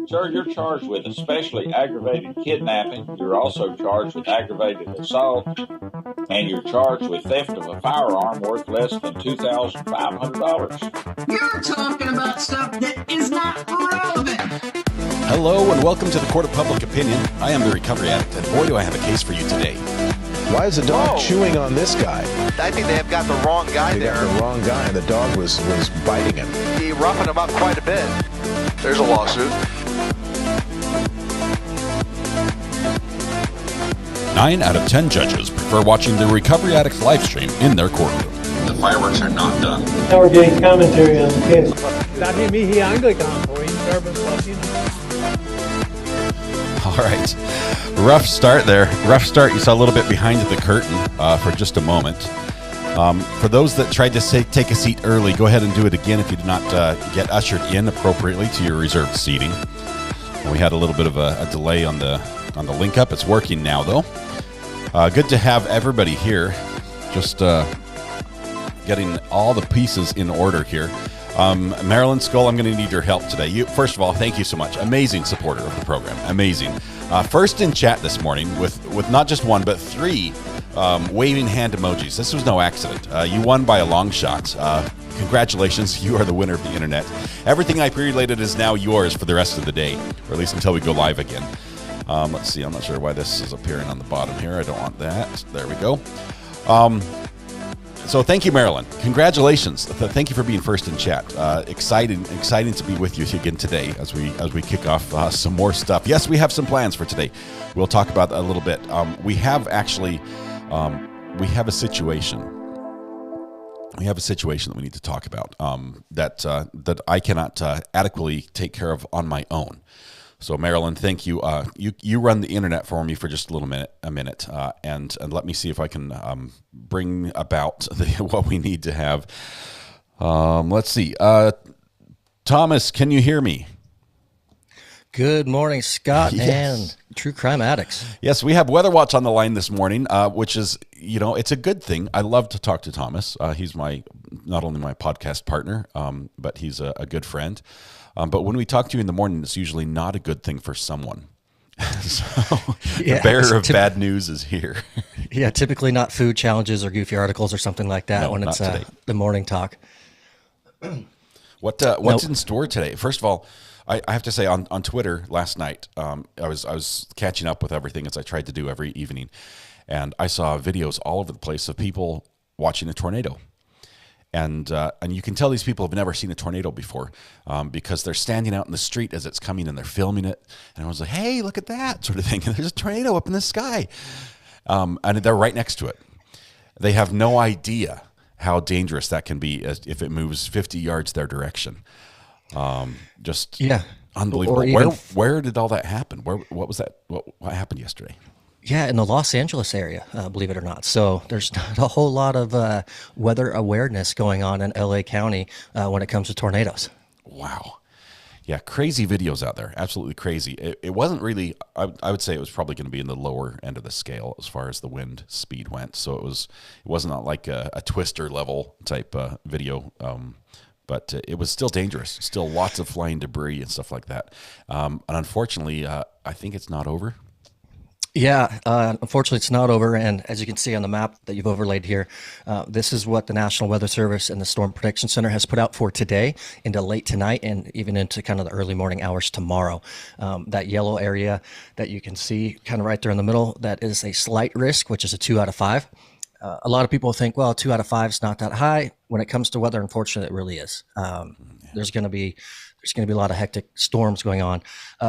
Sir, you're charged with especially aggravated kidnapping. You're also charged with aggravated assault, and you're charged with theft of a firearm worth less than $2,500. You're talking about stuff that is not relevant. Hello and welcome to the Court of Public Opinion. I am the recovery addict, and boy, do I have a case for you today. Why is the dog chewing on this guy? I think they have got the wrong guy there. Got the wrong guy. The dog was biting him. He roughing him up quite a bit. There's a lawsuit. 9 out of 10 judges prefer watching the Recovery Addicts live stream in their courtroom. The fireworks are not done. Now we're getting commentary on the case. Dati mihi Anglican po in service Latino. All right. Rough start there. Rough start. You saw a little bit behind the curtain for just a moment. For those that tried to take a seat early, go ahead and do it again if you did not get ushered in appropriately to your reserved seating. We had a little bit of a delay on the link up. It's working now, though. Good to have everybody here. Just getting all the pieces in order here. Marilyn Skull, I'm going to need your help today. First of all, thank you so much. Amazing supporter of the program. Amazing. First in chat this morning with not just one, but 3 waving hand emojis. This was no accident. You won by a long shot. Congratulations. You are the winner of the internet. Everything I pre-related is now yours for the rest of the day, or at least until we go live again. Let's see. I'm not sure why this is appearing on the bottom here. I don't want that. There we go. So thank you, Marilyn. Congratulations. Thank you for being first in chat. Exciting to be with you again today as we kick off some more stuff. Yes, we have some plans for today. We'll talk about that a little bit. We have a situation. We have a situation that we need to talk about that I cannot adequately take care of on my own. So Marilyn, thank you. You run the internet for me for just a minute, and let me see if I can bring about what we need to have. Let's see. Thomas, can you hear me? Good morning, Scott. Yes. And True Crime Addicts. Yes, we have Weather Watch on the line this morning, which is, it's a good thing. I love to talk to Thomas. He's not only my podcast partner, but he's a good friend. But when we talk to you in the morning, it's usually not a good thing for someone. So the bearer of bad news is here. Yeah, typically not food challenges or goofy articles or something like that. No, when it's the morning talk. What's in store today? First of all, I have to say on Twitter last night, I was catching up with everything as I tried to do every evening, and I saw videos all over the place of people watching a tornado. And you can tell these people have never seen a tornado before because they're standing out in the street as it's coming and they're filming it. And I was like, hey, look at that sort of thing. And there's a tornado up in the sky. And they're right next to it. They have no idea how dangerous that can be if it moves 50 yards their direction. Unbelievable. Where did all that happen? What was that? What happened yesterday? Yeah, in the Los Angeles area, believe it or not. So there's not a whole lot of weather awareness going on in LA County when it comes to tornadoes. Wow. Yeah, crazy videos out there. Absolutely crazy. It wasn't really, I would say it was probably going to be in the lower end of the scale as far as the wind speed went. So it wasn't like a twister level type video. But it was still dangerous. Still lots of flying debris and stuff like that. And unfortunately, I think it's not over. Yeah, unfortunately, it's not over. And as you can see on the map that you've overlaid here, this is what the National Weather Service and the Storm Protection Center has put out for today into late tonight and even into kind of the early morning hours tomorrow. That yellow area that you can see kind of right there in the middle, that is a slight risk, which is a 2 out of 5. A lot of people think, well, 2 out of 5 is not that high. When it comes to weather, unfortunately, it really is. There's going to be a lot of hectic storms going on.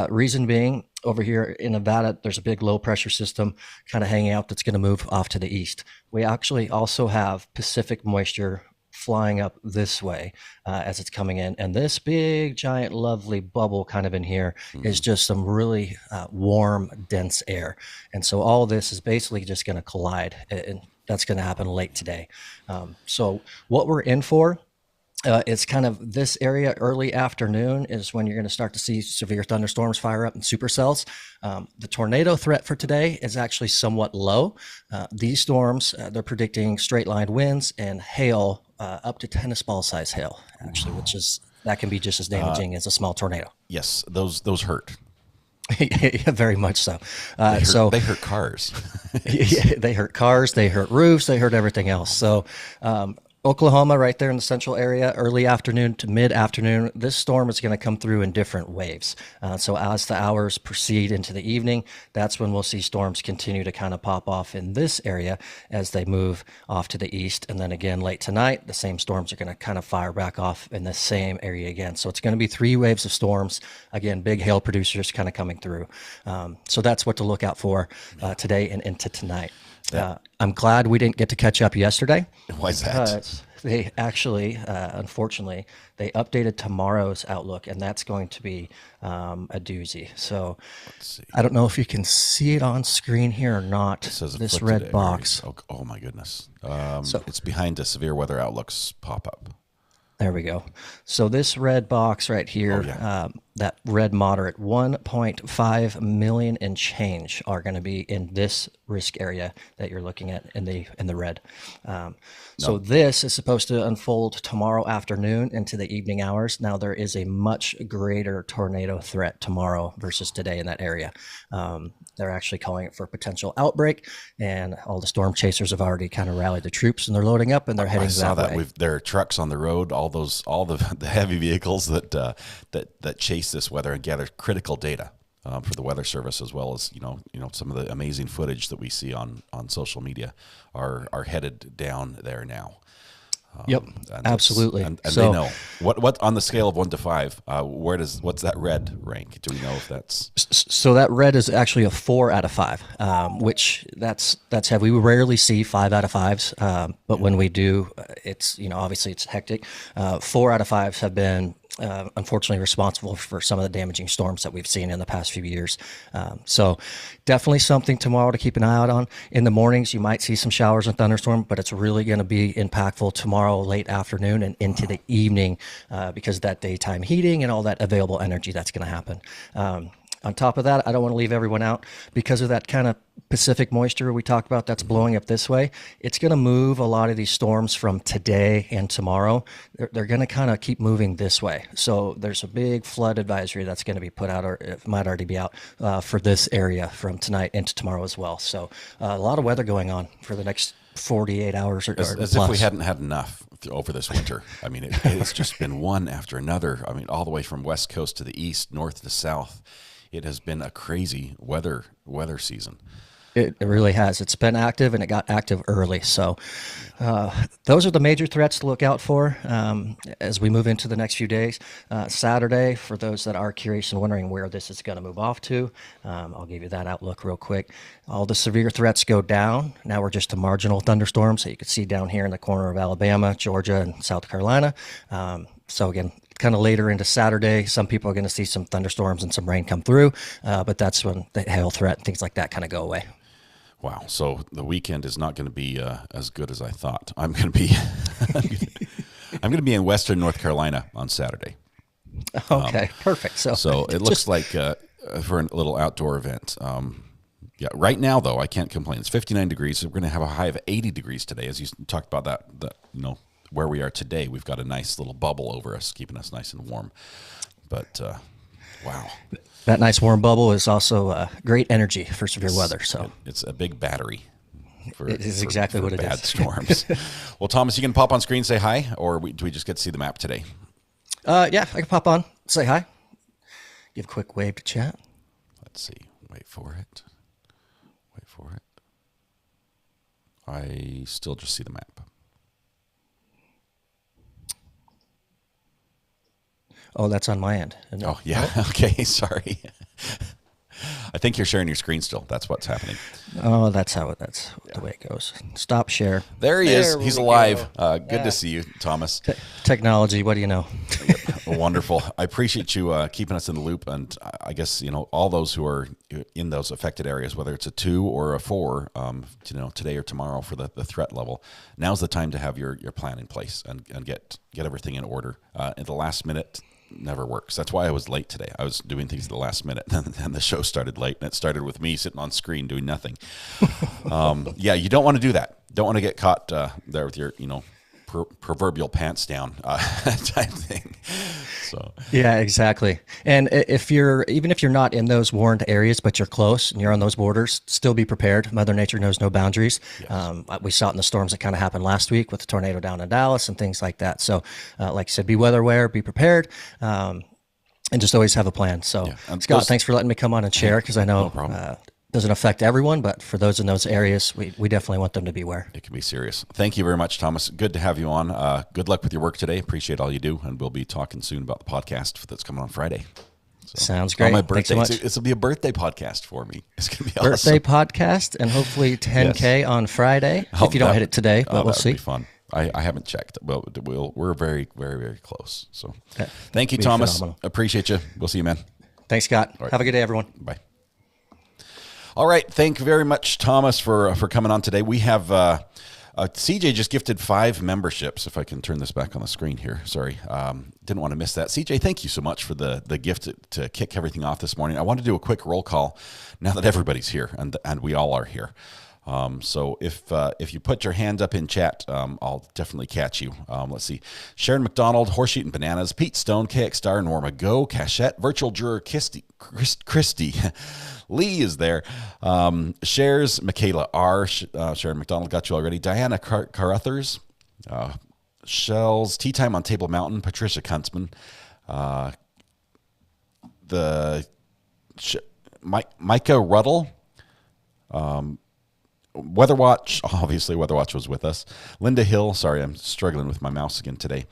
Reason being, over here in Nevada, there's a big low pressure system kind of hanging out that's going to move off to the east. We actually also have Pacific moisture flying up this way as it's coming in. And this big, giant, lovely bubble kind of in here is just some really warm, dense air. And so all of this is basically just going to collide, and that's going to happen late today. So what we're in for, it's kind of this area early afternoon is when you're going to start to see severe thunderstorms fire up in supercells. The tornado threat for today is actually somewhat low. These storms, they're predicting straight line winds and hail, up to tennis ball size hail, actually, which is that can be just as damaging as a small tornado. Yes, those hurt. Very much so. They hurt cars. Yeah, they hurt cars, they hurt roofs, they hurt everything else. So Oklahoma, right there in the central area, early afternoon to mid-afternoon, this storm is going to come through in different waves. So as the hours proceed into the evening, that's when we'll see storms continue to kind of pop off in this area as they move off to the east. And then again, late tonight, the same storms are going to kind of fire back off in the same area again. So it's going to be 3 waves of storms. Again, big hail producers kind of coming through. So that's what to look out for today and into tonight. I'm glad we didn't get to catch up yesterday. Why is that? Because they actually, unfortunately, they updated tomorrow's outlook, and that's going to be a doozy. So I don't know if you can see it on screen here or not. It says this red box. Oh my goodness. It's behind a severe weather outlooks pop-up. There we go. So this red box right here, that red moderate, 1.5 million and change are going to be in this risk area that you're looking at in the red. So this is supposed to unfold tomorrow afternoon into the evening hours. Now there is a much greater tornado threat tomorrow versus today in that area. They're actually calling it for a potential outbreak, and all the storm chasers have already kind of rallied the troops, and they're loading up and they're heading that way. I saw that. There are trucks on the road, all the heavy vehicles that chase this weather and gather critical data for the Weather Service, as well as some of the amazing footage that we see on social media are headed down there now. Yep, absolutely. And so, they know what on the scale of 1 to 5. What's that red rank? Do we know if that's? So that red is actually a 4 out of 5, which that's heavy. We rarely see 5 out of 5s, but when we do, it's obviously it's hectic. 4 out of 5s have been unfortunately responsible for some of the damaging storms that we've seen in the past few years. So definitely something tomorrow to keep an eye out on. In the mornings, you might see some showers and thunderstorm, but it's really going to be impactful tomorrow late afternoon and into the evening because of that daytime heating and all that available energy that's going to happen. On top of that, I don't want to leave everyone out because of that kind of Pacific moisture we talked about that's blowing up this way. It's going to move a lot of these storms from today and tomorrow. They're going to kind of keep moving this way. So there's a big flood advisory that's going to be put out, or it might already be out for this area from tonight into tomorrow as well. So a lot of weather going on for the next 48 hours or as plus. If we hadn't had enough over this winter. I mean, it's just been one after another. I mean, all the way from West Coast to the east, north to south. It has been a crazy weather season. It really has. It's been active, and it got active early. So those are the major threats to look out for as we move into the next few days. Saturday, for those that are curious and wondering where this is going to move off to, I'll give you that outlook real quick. All the severe threats go down. Now we're just a marginal thunderstorms that you can see down here in the corner of Alabama, Georgia, and South Carolina. So again, kind of later into Saturday, some people are going to see some thunderstorms and some rain come through, but that's when the hail threat and things like that kind of go away. Wow! So the weekend is not going to be as good as I thought. I'm going to be I'm going to be in Western North Carolina on Saturday. Okay, perfect. So it looks like for a little outdoor event. Yeah, right now though, I can't complain. It's 59 degrees. So we're going to have a high of 80 degrees today, as you talked about that. Where we are today, we've got a nice little bubble over us, keeping us nice and warm. But wow, that nice warm bubble is also great energy for severe weather. So it's a big battery. It is exactly what it is. Bad storms. Well, Thomas, you can pop on screen, say hi, or do we just get to see the map today? Yeah, I can pop on, say hi, give a quick wave to chat. Let's see. Wait for it. I still just see the map. Oh, that's on my end. Oh, yeah. Okay, sorry. I think you're sharing your screen still. That's what's happening. Oh, that's the way it goes. Stop share. There he is. He's alive. Good to see you, Thomas. Technology, what do you know? Wonderful. I appreciate you keeping us in the loop. And I guess, all those who are in those affected areas, whether it's a 2 or a 4, today or tomorrow for the threat level, now's the time to have your plan in place and get everything in order. At the last minute, never works. That's why I was late today. I was doing things at the last minute, and the show started late, and it started with me sitting on screen doing nothing. Yeah, you don't want to do that. Don't want to get caught there with your, proverbial pants down type thing. So Yeah, exactly. And even if you're not in those warned areas, but you're close and you're on those borders, still be prepared. Mother Nature knows no boundaries. Yes. We saw it in the storms that kind of happened last week with the tornado down in Dallas and things like that. So, like I said, be weather aware, be prepared. And just always have a plan. So, yeah. Scott, thanks for letting me come on and share, because I know doesn't affect everyone, but for those in those areas, we definitely want them to be aware. It can be serious. Thank you very much, Thomas. Good to have you on. Good luck with your work today. Appreciate all you do, and we'll be talking soon about the podcast that's coming on Friday. So, sounds great. On my birthday. Thanks so much. This will be a birthday podcast for me. It's going to be birthday awesome. podcast, and hopefully 10K on Friday. If you don't hit it today, but we'll see. That would be fun. I haven't checked. Well, we're very, very, very close. So thank you, Thomas. Phenomenal. Appreciate you. We'll see you, man. Thanks, Scott. Right. Have a good day, everyone. Bye. All right. Thank you very much, Thomas, for coming on today. We have CJ just gifted 5 memberships. If I can turn this back on the screen here. Sorry. Didn't want to miss that. CJ, thank you so much for the gift to kick everything off this morning. I want to do a quick roll call now that everybody's here and we all are here. So if you put your hand up in chat, I'll definitely catch you. Let's see. Sharon McDonald, Horse Eating Bananas, Pete Stone, KX Star, Norma Go, Cachette, Virtual Juror Christy. Lee is there. Shares, Michaela R. Sharon McDonald got you already. Diana Caruthers, Shells, Tea Time on Table Mountain, Patricia Kuntzman, Micah Ruddle, Weatherwatch, obviously Weatherwatch was with us. Linda Hill, sorry, I'm struggling with my mouse again today.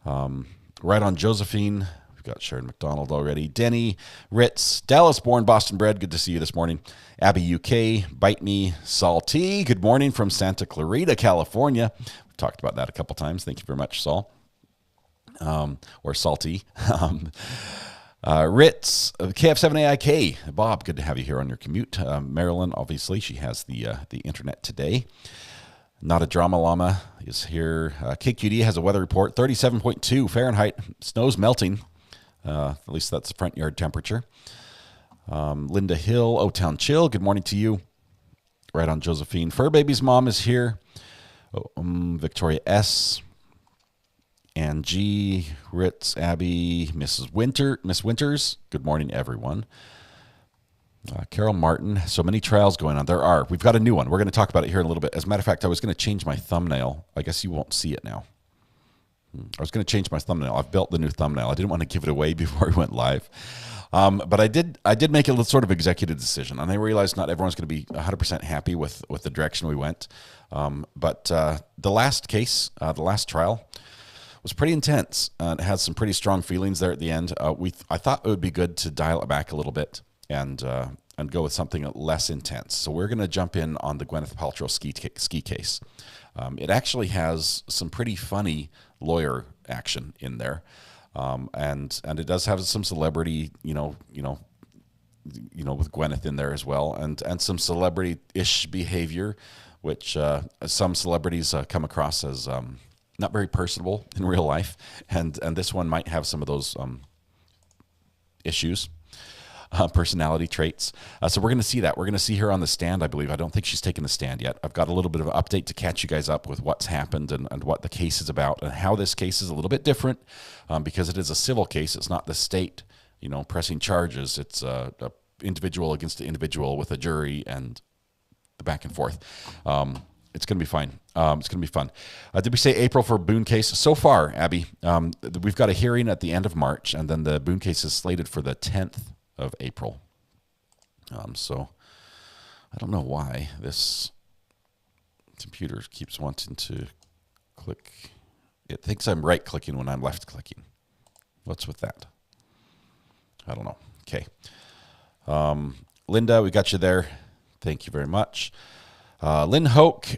Right on Josephine, we've got Sharon McDonald already. Denny, Ritz, Dallas born, Boston bred, good to see you this morning. Abby UK, Bite Me, Salty, good morning from Santa Clarita, California. We've talked about that a couple times. Thank you very much, Saul. Or Salty. Ritz, KF7AIK, Bob, good to have you here on your commute. Marilyn, obviously, she has the internet today. Not a Drama Llama is here. KQD has a weather report, 37.2 Fahrenheit. Snow's melting. At least that's the front yard temperature. Linda Hill, O-Town Chill, good morning to you. Right on Josephine. Fur Baby's mom is here. Victoria S., Angie, Ritz, Abby, Miss Winters. Good morning, everyone. Carol Martin. So many trials going on. There are. We've got a new one. We're going to talk about it here in a little bit. As a matter of fact, I was going to change my thumbnail. I guess you won't see it now. I was going to change my thumbnail. I've built the new thumbnail. I didn't want to give it away before we went live. But I did make a sort of executive decision, and I realized not everyone's going to be 100% happy with the direction we went. But the last case, the last trial, was pretty intense. It had some pretty strong feelings there at the end. I thought it would be good to dial it back a little bit and go with something less intense. So we're going to jump in on the Gwyneth Paltrow ski case. It actually has some pretty funny lawyer action in there, and it does have some celebrity, with Gwyneth in there as well, and some celebrity-ish behavior, which some celebrities come across as not very personable in real life, and this one might have some of those issues, personality traits. So we're going to see that. We're going to see her on the stand, I believe. I don't think she's taken the stand yet. I've got a little bit of an update to catch you guys up with what's happened and what the case is about, and how this case is a little bit different because it is a civil case. It's not the state, pressing charges. It's a individual against an individual with a jury and the back and forth. It's going to be fine. It's going to be fun. Did we say April for Boone case? So far, Abby, we've got a hearing at the end of March, and then the Boone case is slated for the 10th of April. So I don't know why this computer keeps wanting to click. It thinks I'm right-clicking when I'm left-clicking. What's with that? I don't know. Okay. Linda, we got you there. Thank you very much. Lynn Hoke,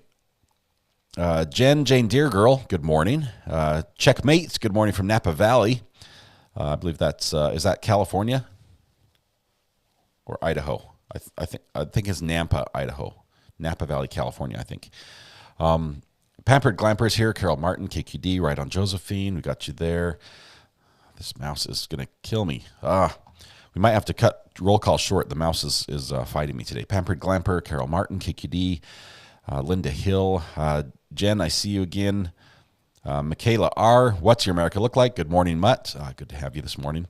Jane Deer Girl, good morning. Checkmates, good morning from Napa Valley. I believe that's is that California or Idaho? I think it's Nampa, Idaho. Napa Valley, California, I think. Pampered Glampers here. Carol Martin, KQD, right on Josephine. We got you there. This mouse is gonna kill me. We might have to cut roll call short. The mouse is fighting me today. Pampered Glamper, Carol Martin, KQD, Linda Hill, Jen, I see you again. Michaela R., what's your America look like? Good morning, Mutt. Good to have you this morning.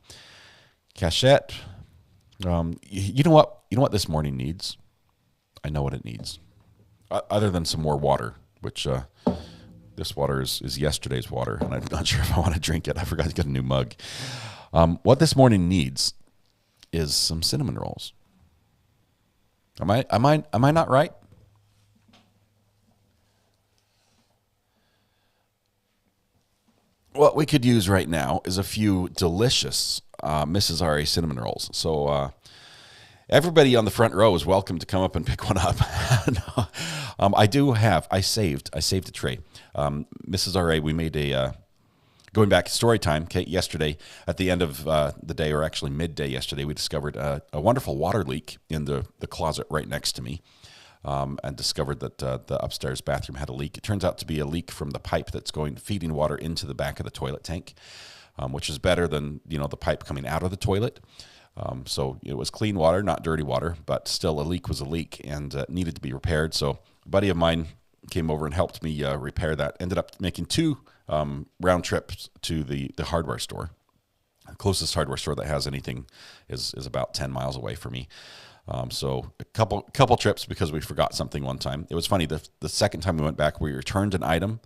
Cachette. You know what? You know what this morning needs? I know what it needs. Other than some more water, which this water is yesterday's water, and I'm not sure if I want to drink it. I forgot to get a new mug. What this morning needs is some cinnamon rolls. Am I not right? What we could use right now is a few delicious Mrs. R.A. cinnamon rolls. So everybody on the front row is welcome to come up and pick one up. No, I saved a tray. Mrs. R.A., we made going back story time, okay, yesterday at the end of the day, or actually midday yesterday, we discovered a wonderful water leak in the closet right next to me. And discovered that the upstairs bathroom had a leak. It turns out to be a leak from the pipe that's feeding water into the back of the toilet tank, which is better than the pipe coming out of the toilet. So it was clean water, not dirty water, but still a leak was a leak and needed to be repaired. So a buddy of mine came over and helped me repair that. Ended up making 2 round trips to the hardware store. The closest hardware store that has anything is about 10 miles away from me. So a couple trips because we forgot something one time. It was funny. The second time we went back, we returned an item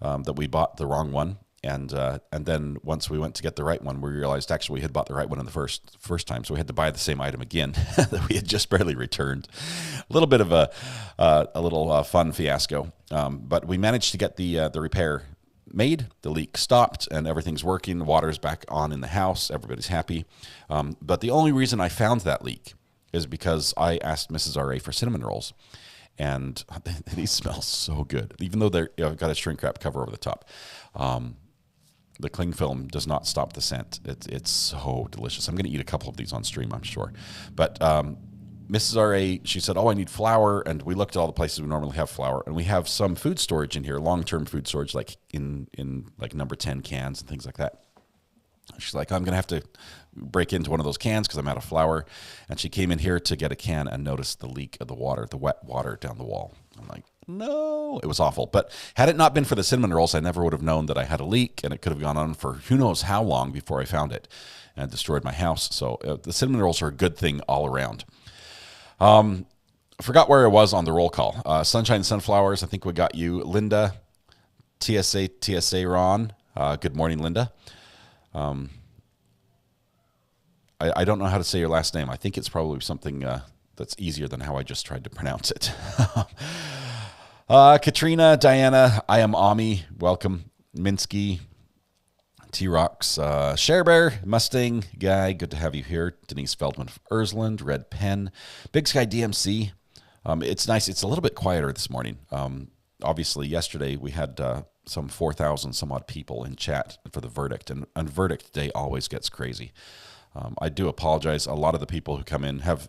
that we bought the wrong one, and then once we went to get the right one, we realized actually we had bought the right one in the first time, so we had to buy the same item again that we had just barely returned. A little bit of a little fun fiasco, but we managed to get the repair made. The leak stopped and everything's working. The water's back on in the house. Everybody's happy. But the only reason I found that leak is because I asked Mrs. R.A. for cinnamon rolls, and these smell so good. Even though they've got a shrink wrap cover over the top, the cling film does not stop the scent. It's so delicious. I'm going to eat a couple of these on stream, I'm sure. But Mrs. R.A., she said, I need flour, and we looked at all the places we normally have flour, and we have some food storage in here, long-term food storage, like in like number 10 cans and things like that. She's like, I'm going to have to break into one of those cans because I'm out of flour. And she came in here to get a can and noticed the leak of the water, the wet water down the wall. I'm like, no, it was awful. But had it not been for the cinnamon rolls, I never would have known that I had a leak, and it could have gone on for who knows how long before I found it and destroyed my house. So the cinnamon rolls are a good thing all around. I forgot where I was on the roll call. Sunshine Sunflowers, I think we got you. Linda, TSA Ron. Good morning, Linda. I don't know how to say your last name. I think it's probably something that's easier than how I just tried to pronounce it. Katrina, Diana, I am Ami. Welcome. Minsky, T-Rocks, Share Bear, Mustang Guy. Good to have you here. Denise Feldman of Ersland, Red Pen, Big Sky DMC. It's nice. It's a little bit quieter this morning. Obviously, yesterday we had some 4,000 some odd people in chat for the verdict, and verdict day always gets crazy. I do apologize. A lot of the people who come in have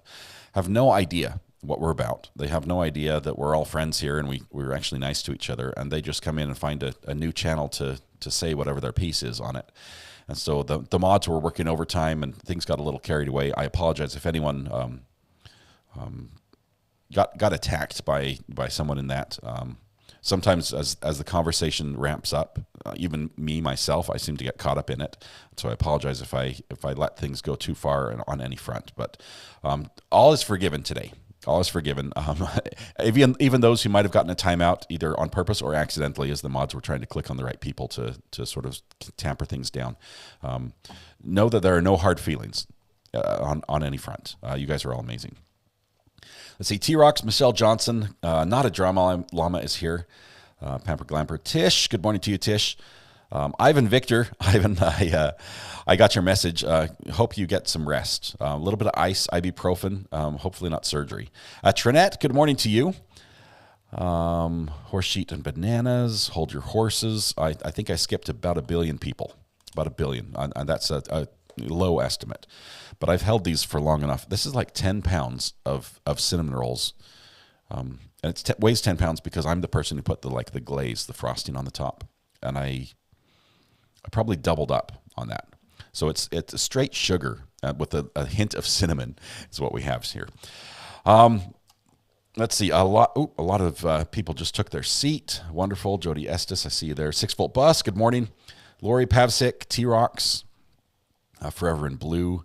no idea what we're about. They have no idea that we're all friends here and we're actually nice to each other, and they just come in and find a new channel to say whatever their piece is on it. And so the mods were working overtime and things got a little carried away. I apologize if anyone got attacked by someone in that. Sometimes as the conversation ramps up, even me, myself, I seem to get caught up in it. So I apologize if I let things go too far on any front. But all is forgiven today. All is forgiven. Even those who might have gotten a timeout, either on purpose or accidentally, as the mods were trying to click on the right people to sort of tamper things down. Know that there are no hard feelings on any front. You guys are all amazing. Let's see, T-Rocks, Michelle Johnson, Not a Drama Llama is here. Pamper Glamper, Tish, good morning to you, Tish. Ivan Victor, Ivan, I got your message. Hope you get some rest. A little bit of ice, ibuprofen, hopefully not surgery. Trinette, good morning to you. Horse sheet and bananas, hold your horses. I think I skipped about 1 billion people, about 1 billion, and that's a low estimate. But I've held these for long enough. This is like 10 pounds of cinnamon rolls. And it weighs 10 pounds because I'm the person who put the glaze, the frosting on the top. And I probably doubled up on that. So it's a straight sugar with a hint of cinnamon is what we have here. Let's see. A lot of people just took their seat. Wonderful. Jody Estes, I see you there. 6-Volt Bus, good morning. Lori Pavsik, T-Rocks, Forever in Blue.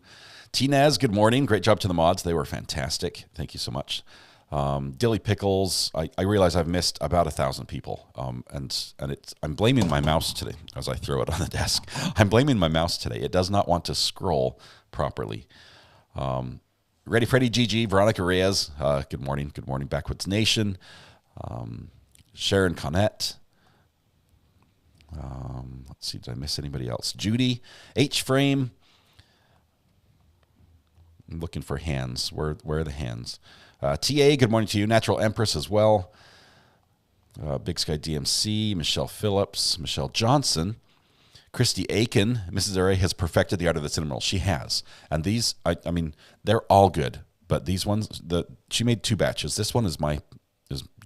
T-Naz, good morning. Great job to the mods. They were fantastic. Thank you so much. Dilly Pickles, I realize I've missed about 1,000 people. And I'm blaming my mouse today as I throw it on the desk. I'm blaming my mouse today. It does not want to scroll properly. Ready Freddy GG, Veronica Reyes, good morning. Good morning, Backwoods Nation. Sharon Connett. Let's see, did I miss anybody else? Judy, H-Frame. I'm looking for hands. Where are the hands? TA, good morning to you. Natural Empress as well. Big Sky DMC, Michelle Phillips, Michelle Johnson. Christy Aiken, Mrs. Ray has perfected the art of the cinnamon roll. She has. And these, I mean, they're all good. But these ones, she made 2 batches. This one is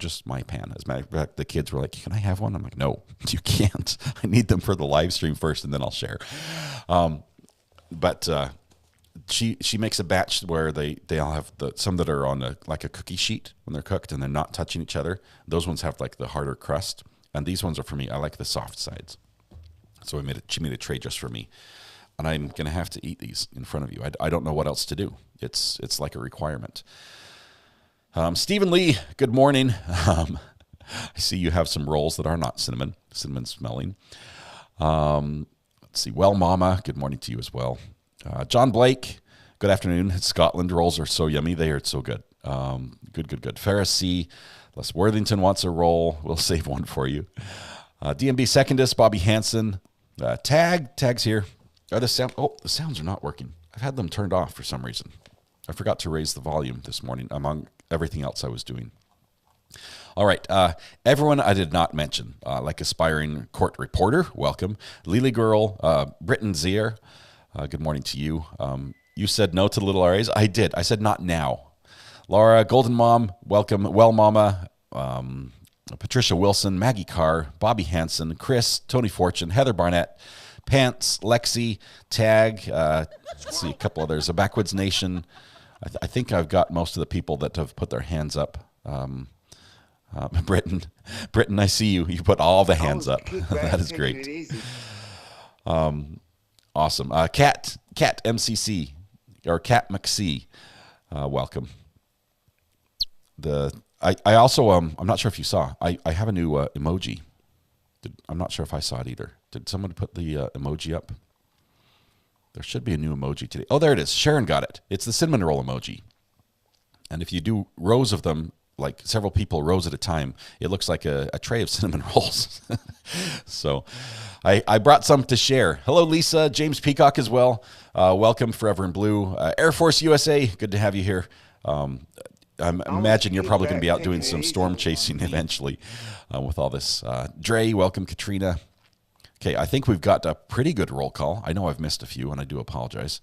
just my pan. As a matter of fact, the kids were like, "Can I have one?" I'm like, "No, you can't. I need them for the live stream first, and then I'll share." But she makes a batch where they all have some that are on like a cookie sheet when they're cooked, and they're not touching each other. Those ones have like the harder crust, and these ones are for me. I like the soft sides. So she made a tray just for me, and I'm gonna have to eat these in front of you. I don't know what else to do. It's like a requirement. Stephen Lee, good morning. I see you have some rolls that are not cinnamon smelling. Let's see. Well, Mama, good morning to you as well. John Blake, good afternoon. Scotland rolls are so yummy. They are so good. Good. Pharisee, Les Worthington wants a roll. We'll save one for you. DMB Secondist, Bobby Hansen. Tag's here. The sounds are not working. I've had them turned off for some reason. I forgot to raise the volume this morning among everything else I was doing. All right. Everyone I did not mention, like aspiring court reporter, welcome. Lily Girl, Britton Zier, good morning to you. You said no to the little RAs. I did. I said not now. Laura, Golden Mom, welcome. Well, Mama, Patricia Wilson, Maggie Carr, Bobby Hansen, Chris, Tony Fortune, Heather Barnett, Pants, Lexi, Tag, let's see, a couple others. A Backwoods Nation. I think I've got most of the people that have put their hands up. Britton, I see you. You put all the hands up. That is great. Awesome. Cat MCC, or Cat McC, welcome. I also, I'm not sure if you saw, I have a new emoji. I'm not sure if I saw it either. Did someone put the emoji up? There should be a new emoji today. Oh, there it is. Sharon got it. It's the cinnamon roll emoji. And if you do rows of them, like several people rows at a time, it looks like a tray of cinnamon rolls. So I brought some to share. Hello, Lisa. James Peacock as well. Welcome, Forever in Blue. Air Force USA, good to have you here. I imagine you're probably going to be out doing some storm chasing eventually with all this. Dre, welcome, Katrina. Okay, I think we've got a pretty good roll call. I know I've missed a few, and I do apologize.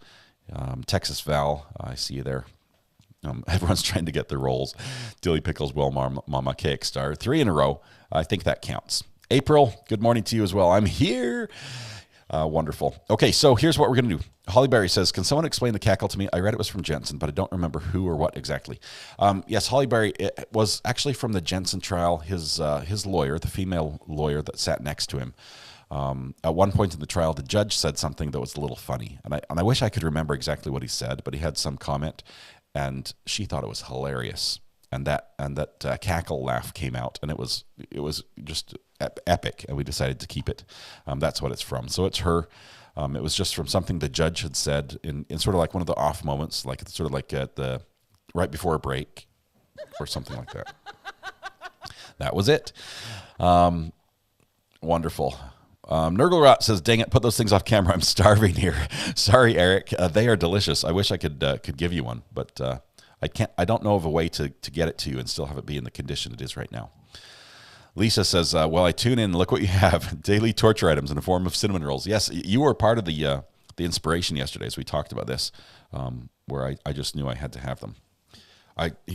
Texas Val, I see you there. Everyone's trying to get their rolls. Dilly Pickles, Well Mama, KX Star. 3 in a row. I think that counts. April, good morning to you as well. I'm here. Wonderful. Okay, so here's what we're going to do. Holly Berry says, can someone explain the cackle to me? I read it was from Jensen, but I don't remember who or what exactly. Yes, Holly Berry, it was actually from the Jensen trial. His lawyer, the female lawyer that sat next to him, at one point in the trial, the judge said something that was a little funny. And I wish I could remember exactly what he said, but he had some comment, and she thought it was hilarious. And that cackle laugh came out, and it was just epic, and we decided to keep it. That's what it's from. So it's her. It was just from something the judge had said in sort of like one of the off moments, like sort of like at the right before a break or something like that. That was it. Wonderful. Nurglerot says, dang it, put those things off camera. I'm starving here. Sorry, Eric. They are delicious. I wish I could give you one, but I can't. I don't know of a way to get it to you and still have it be in the condition it is right now. Lisa says, well, I tune in. Look what you have. Daily torture items in the form of cinnamon rolls. Yes, you were part of the inspiration yesterday as we talked about this, where I just knew I had to have them.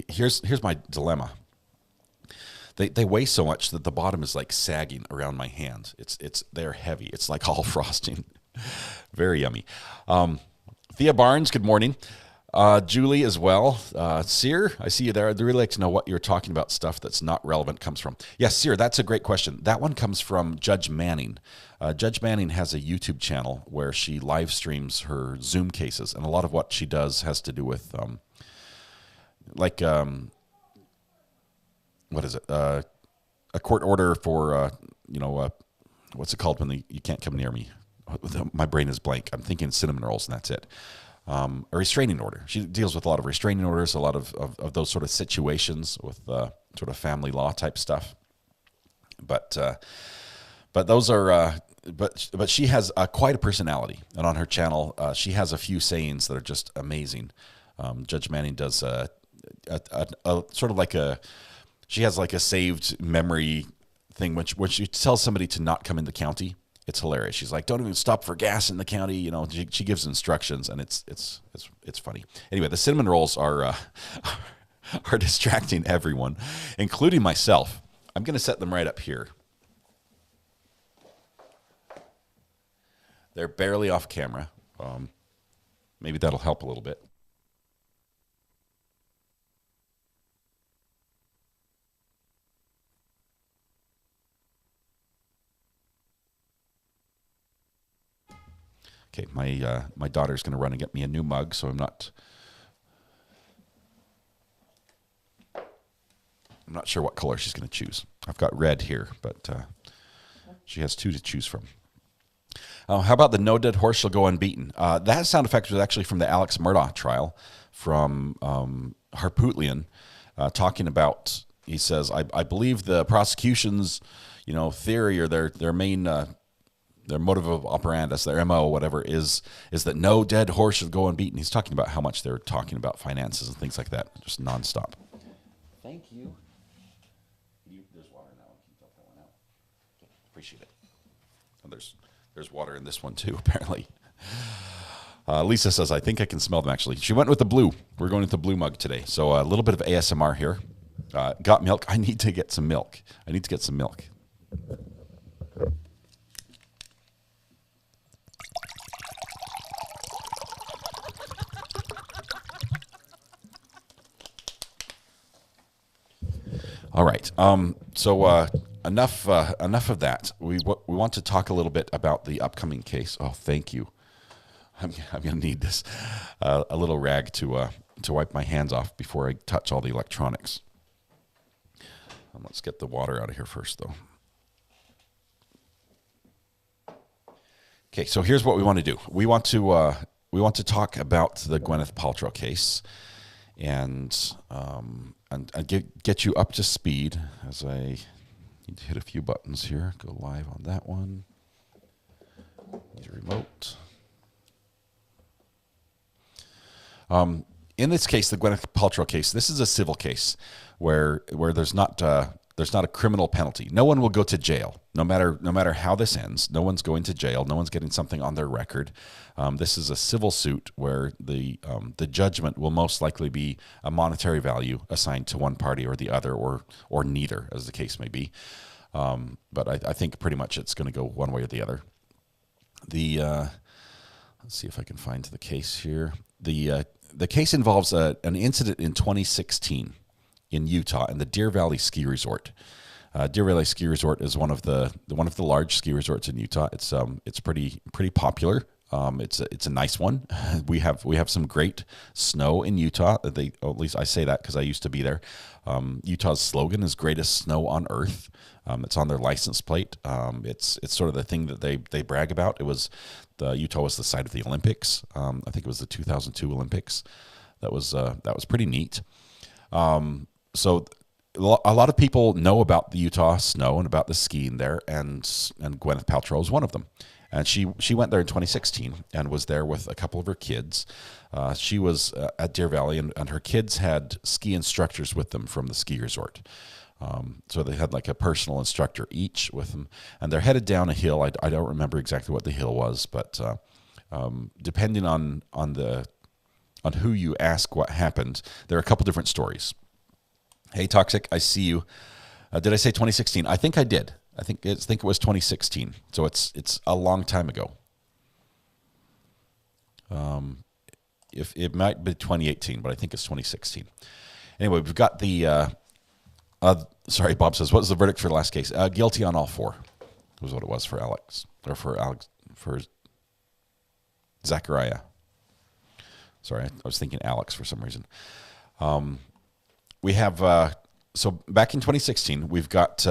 Here's my dilemma. They weigh so much that the bottom is like sagging around my hand. They're heavy. It's like all frosting. Very yummy. Thea Barnes, good morning. Julie as well. Sear, I see you there. I'd really like to know what you're talking about. Stuff that's not relevant comes from. Yes, Sear, that's a great question. That one comes from Judge Manning. Judge Manning has a YouTube channel where she live streams her Zoom cases, and a lot of what she does has to do with, what is it? A court order for, what's it called when you can't come near me? My brain is blank. I'm thinking cinnamon rolls, and that's it. A restraining order. She deals with a lot of restraining orders, a lot of those sort of situations with sort of family law type stuff. But those are but she has quite a personality, and on her channel she has a few sayings that are just amazing. Judge Manning does a sort of like she has like a saved memory thing, which when she tells somebody to not come in the county. It's hilarious. She's like, don't even stop for gas in the county. She gives instructions, and it's funny. Anyway, the cinnamon rolls are distracting everyone, including myself. I'm going to set them right up here. They're barely off camera. Maybe that'll help a little bit. Okay, my daughter's going to run and get me a new mug, so I'm not sure what color she's going to choose. I've got red here, but she has two to choose from. How about the no dead horse shall go unbeaten? That sound effect was actually from the Alex Murdaugh trial from Harpootlian, talking about, he says, I believe the prosecution's theory or their main their motive of operandus, their MO, whatever, is that no dead horse should go unbeaten. He's talking about how much they're talking about finances and things like that, just nonstop. Thank you. There's water in that one. Can you dump that one out? Appreciate it. Oh, there's water in this one too, apparently. Lisa says, I think I can smell them, actually. She went with the blue. We're going with the blue mug today. So a little bit of ASMR here. Got milk? I need to get some milk. All right. So enough of that. We want to talk a little bit about the upcoming case. Oh, thank you. I'm going to need this a little rag to wipe my hands off before I touch all the electronics. Let's get the water out of here first, though. Okay. So here's what we want to do. We want to talk about the Gwyneth Paltrow case, and get you up to speed as I need to hit a few buttons here. Go live on that one. Need a remote. In this case, the Gwyneth Paltrow case, this is a civil case where there's not a criminal penalty. No one will go to jail, no matter how this ends. No one's going to jail. No one's getting something on their record. This is a civil suit where the judgment will most likely be a monetary value assigned to one party or the other, or neither, as the case may be. But I think pretty much it's going to go one way or the other. Let's see if I can find the case here. The case involves an incident in 2016 in Utah in the Deer Valley Ski Resort. Deer Valley Ski Resort is one of the large ski resorts in Utah. It's pretty popular. It's a nice one. We have some great snow in Utah. At least I say that because I used to be there. Utah's slogan is "Greatest Snow on Earth." It's on their license plate. It's sort of the thing that they brag about. Utah was the site of the Olympics. I think it was the 2002 Olympics. That was pretty neat. So a lot of people know about the Utah snow and about the skiing there, and Gwyneth Paltrow is one of them. And she went there in 2016 and was there with a couple of her kids. She was at Deer Valley, and her kids had ski instructors with them from the ski resort. So they had like a personal instructor each with them, and they're headed down a hill. I don't remember exactly what the hill was, but depending on who you ask what happened, there are a couple different stories. Hey, Toxic, I see you. Did I say 2016? I think I did. I think it was 2016. So it's a long time ago. if it might be 2018, but I think it's 2016. Anyway, we've got the. Sorry, Bob says, what was the verdict for the last case? Guilty on all four. Was what it was for for Zachariah. Sorry, I was thinking Alex for some reason. We have so back in 2016, we've got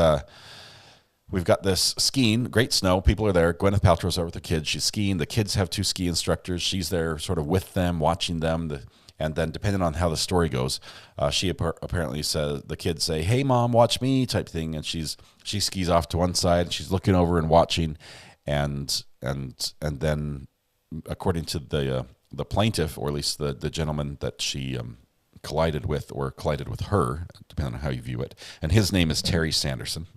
this skiing, great snow. People are there. Gwyneth Paltrow's there with the kids. She's skiing. The kids have two ski instructors. She's there, sort of with them, watching them. And then, depending on how the story goes, she apparently says the kids say, "Hey, Mom, watch me," type thing, and she skis off to one side. She's looking over and watching, and then, according to the plaintiff, or at least the gentleman that she collided with her, depending on how you view it, and his name is Terry Sanderson.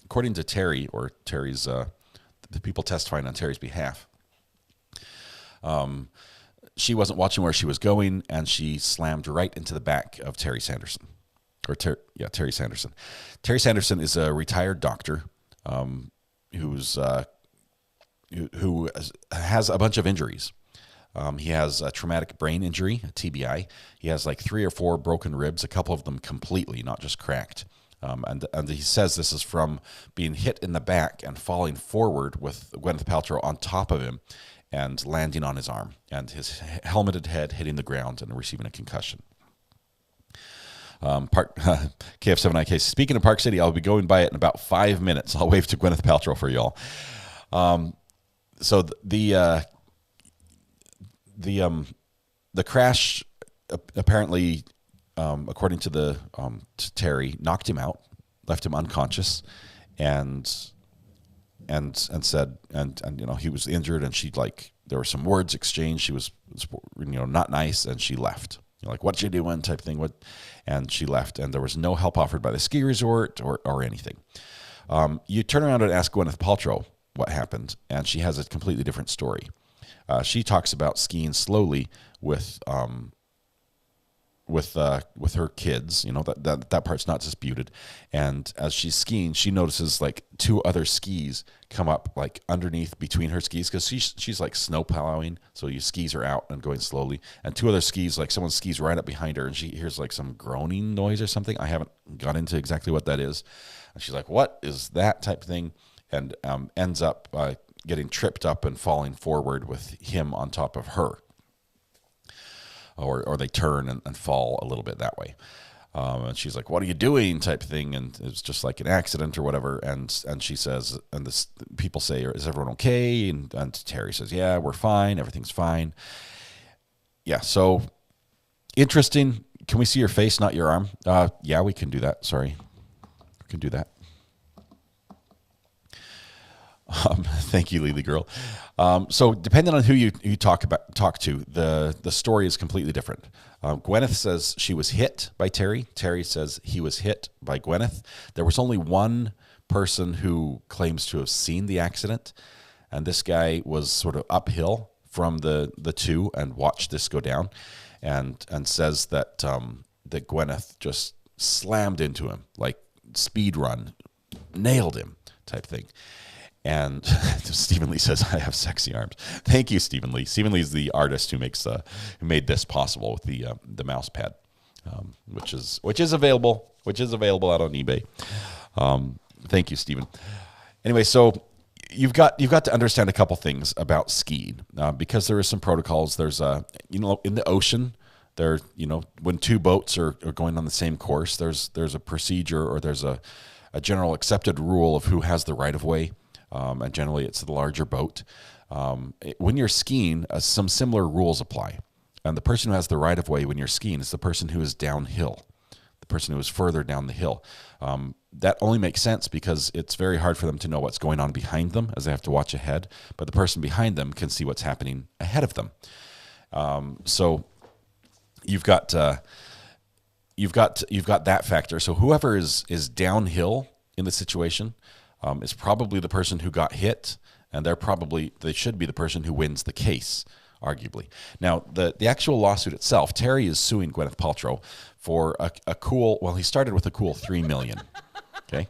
According to Terry, or Terry's the people testifying on Terry's behalf, she wasn't watching where she was going, and she slammed right into the back of Terry Sanderson. Terry Sanderson. Terry Sanderson is a retired doctor who has a bunch of injuries. He has a traumatic brain injury, a TBI. He has like 3 or 4 broken ribs, a couple of them completely, not just cracked. And he says this is from being hit in the back and falling forward with Gwyneth Paltrow on top of him and landing on his arm, and his helmeted head hitting the ground and receiving a concussion. KF7IK, speaking of Park City, I'll be going by it in about 5 minutes. I'll wave to Gwyneth Paltrow for y'all. So the crash apparently, according to to Terry, knocked him out, left him unconscious, and said, and he was injured, and there were some words exchanged. She was not nice, and she left. What you doing type thing. And she left, and there was no help offered by the ski resort or anything. You turn around and ask Gwyneth Paltrow what happened, and she has a completely different story. She talks about skiing slowly with her kids. That part's not disputed. And as she's skiing, she notices 2 other skis come up underneath between her skis, because she's snow plowing, so your skis are out and going slowly. And 2 other skis, someone skis right up behind her, and she hears some groaning noise or something. I haven't got into exactly what that is. And she's like, "What is that?" type thing, and ends up getting tripped up and falling forward with him on top of her. Or they turn and fall a little bit that way. And she's like, "What are you doing?" type thing. And it's just like an accident or whatever. And she says, and people say, "Is everyone okay?" And Terry says, "Yeah, we're fine. Everything's fine." Yeah, so interesting. Can we see your face, not your arm? Yeah, we can do that. Sorry. We can do that. Thank you, Lily girl. So depending on who you talk to, the story is completely different. Gwyneth says she was hit by Terry. Terry says he was hit by Gwyneth. There was only one person who claims to have seen the accident, and this guy was sort of uphill from the two and watched this go down, and says that that Gwyneth just slammed into him, speed run, nailed him type thing. And Stephen Lee says, "I have sexy arms." Thank you, Stephen Lee. Stephen Lee is the artist who made this possible with the mouse pad, which is available out on eBay. Thank you, Stephen. Anyway, so you've got to understand a couple things about skiing, because there is some protocols. There's in the ocean, when 2 boats are going on the same course, there's a procedure, or there's a general accepted rule of who has the right of way. And generally it's the larger boat. When you're skiing, some similar rules apply. And the person who has the right of way when you're skiing is the person who is downhill, the person who is further down the hill. That only makes sense because it's very hard for them to know what's going on behind them, as they have to watch ahead. But the person behind them can see what's happening ahead of them. So you've got that factor. So whoever is downhill in the situation is probably the person who got hit, and they should be the person who wins the case, arguably. Now, the actual lawsuit itself, Terry is suing Gwyneth Paltrow for he started with a cool $3 million. Okay,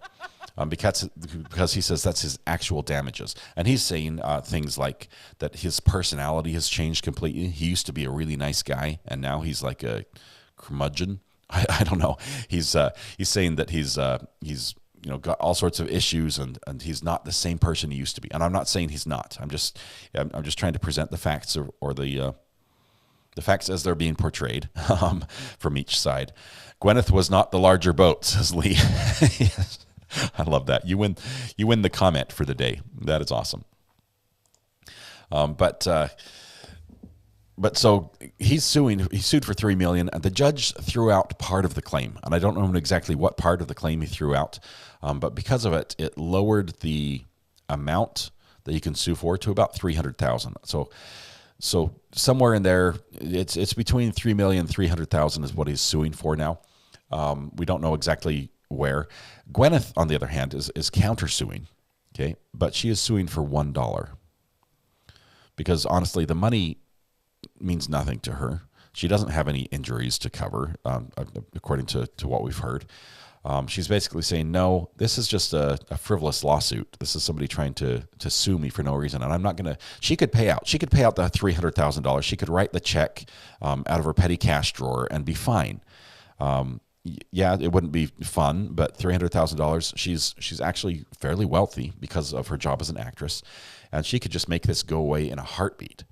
because he says that's his actual damages. And he's saying things like that his personality has changed completely. He used to be a really nice guy, and now he's like a curmudgeon. I don't know. He's saying that he's got all sorts of issues, and he's not the same person he used to be. And I'm not saying he's not. I'm just trying to present the facts or the facts as they're being portrayed from each side. Gwyneth was not the larger boat, says Lee. Yes. I love that. You win the comment for the day. That is awesome. But so he's suing. He sued for $3 million, and the judge threw out part of the claim, and I don't know exactly what part of the claim he threw out, but because of it, it lowered the amount that you can sue for to about $300,000. So somewhere in there, it's between $3 million and $300,000 is what he's suing for now. We don't know exactly where. Gwyneth, on the other hand, is countersuing, okay, but she is suing for $1 because honestly, the money means nothing to her. She doesn't have any injuries to cover, according to what we've heard. She's basically saying, no, this is just a frivolous lawsuit. This is somebody trying to sue me for no reason, and I'm not going to. She could pay out. She could pay out the $300,000. She could write the check out of her petty cash drawer and be fine. Yeah, it wouldn't be fun, but $300,000. She's actually fairly wealthy because of her job as an actress, and she could just make this go away in a heartbeat.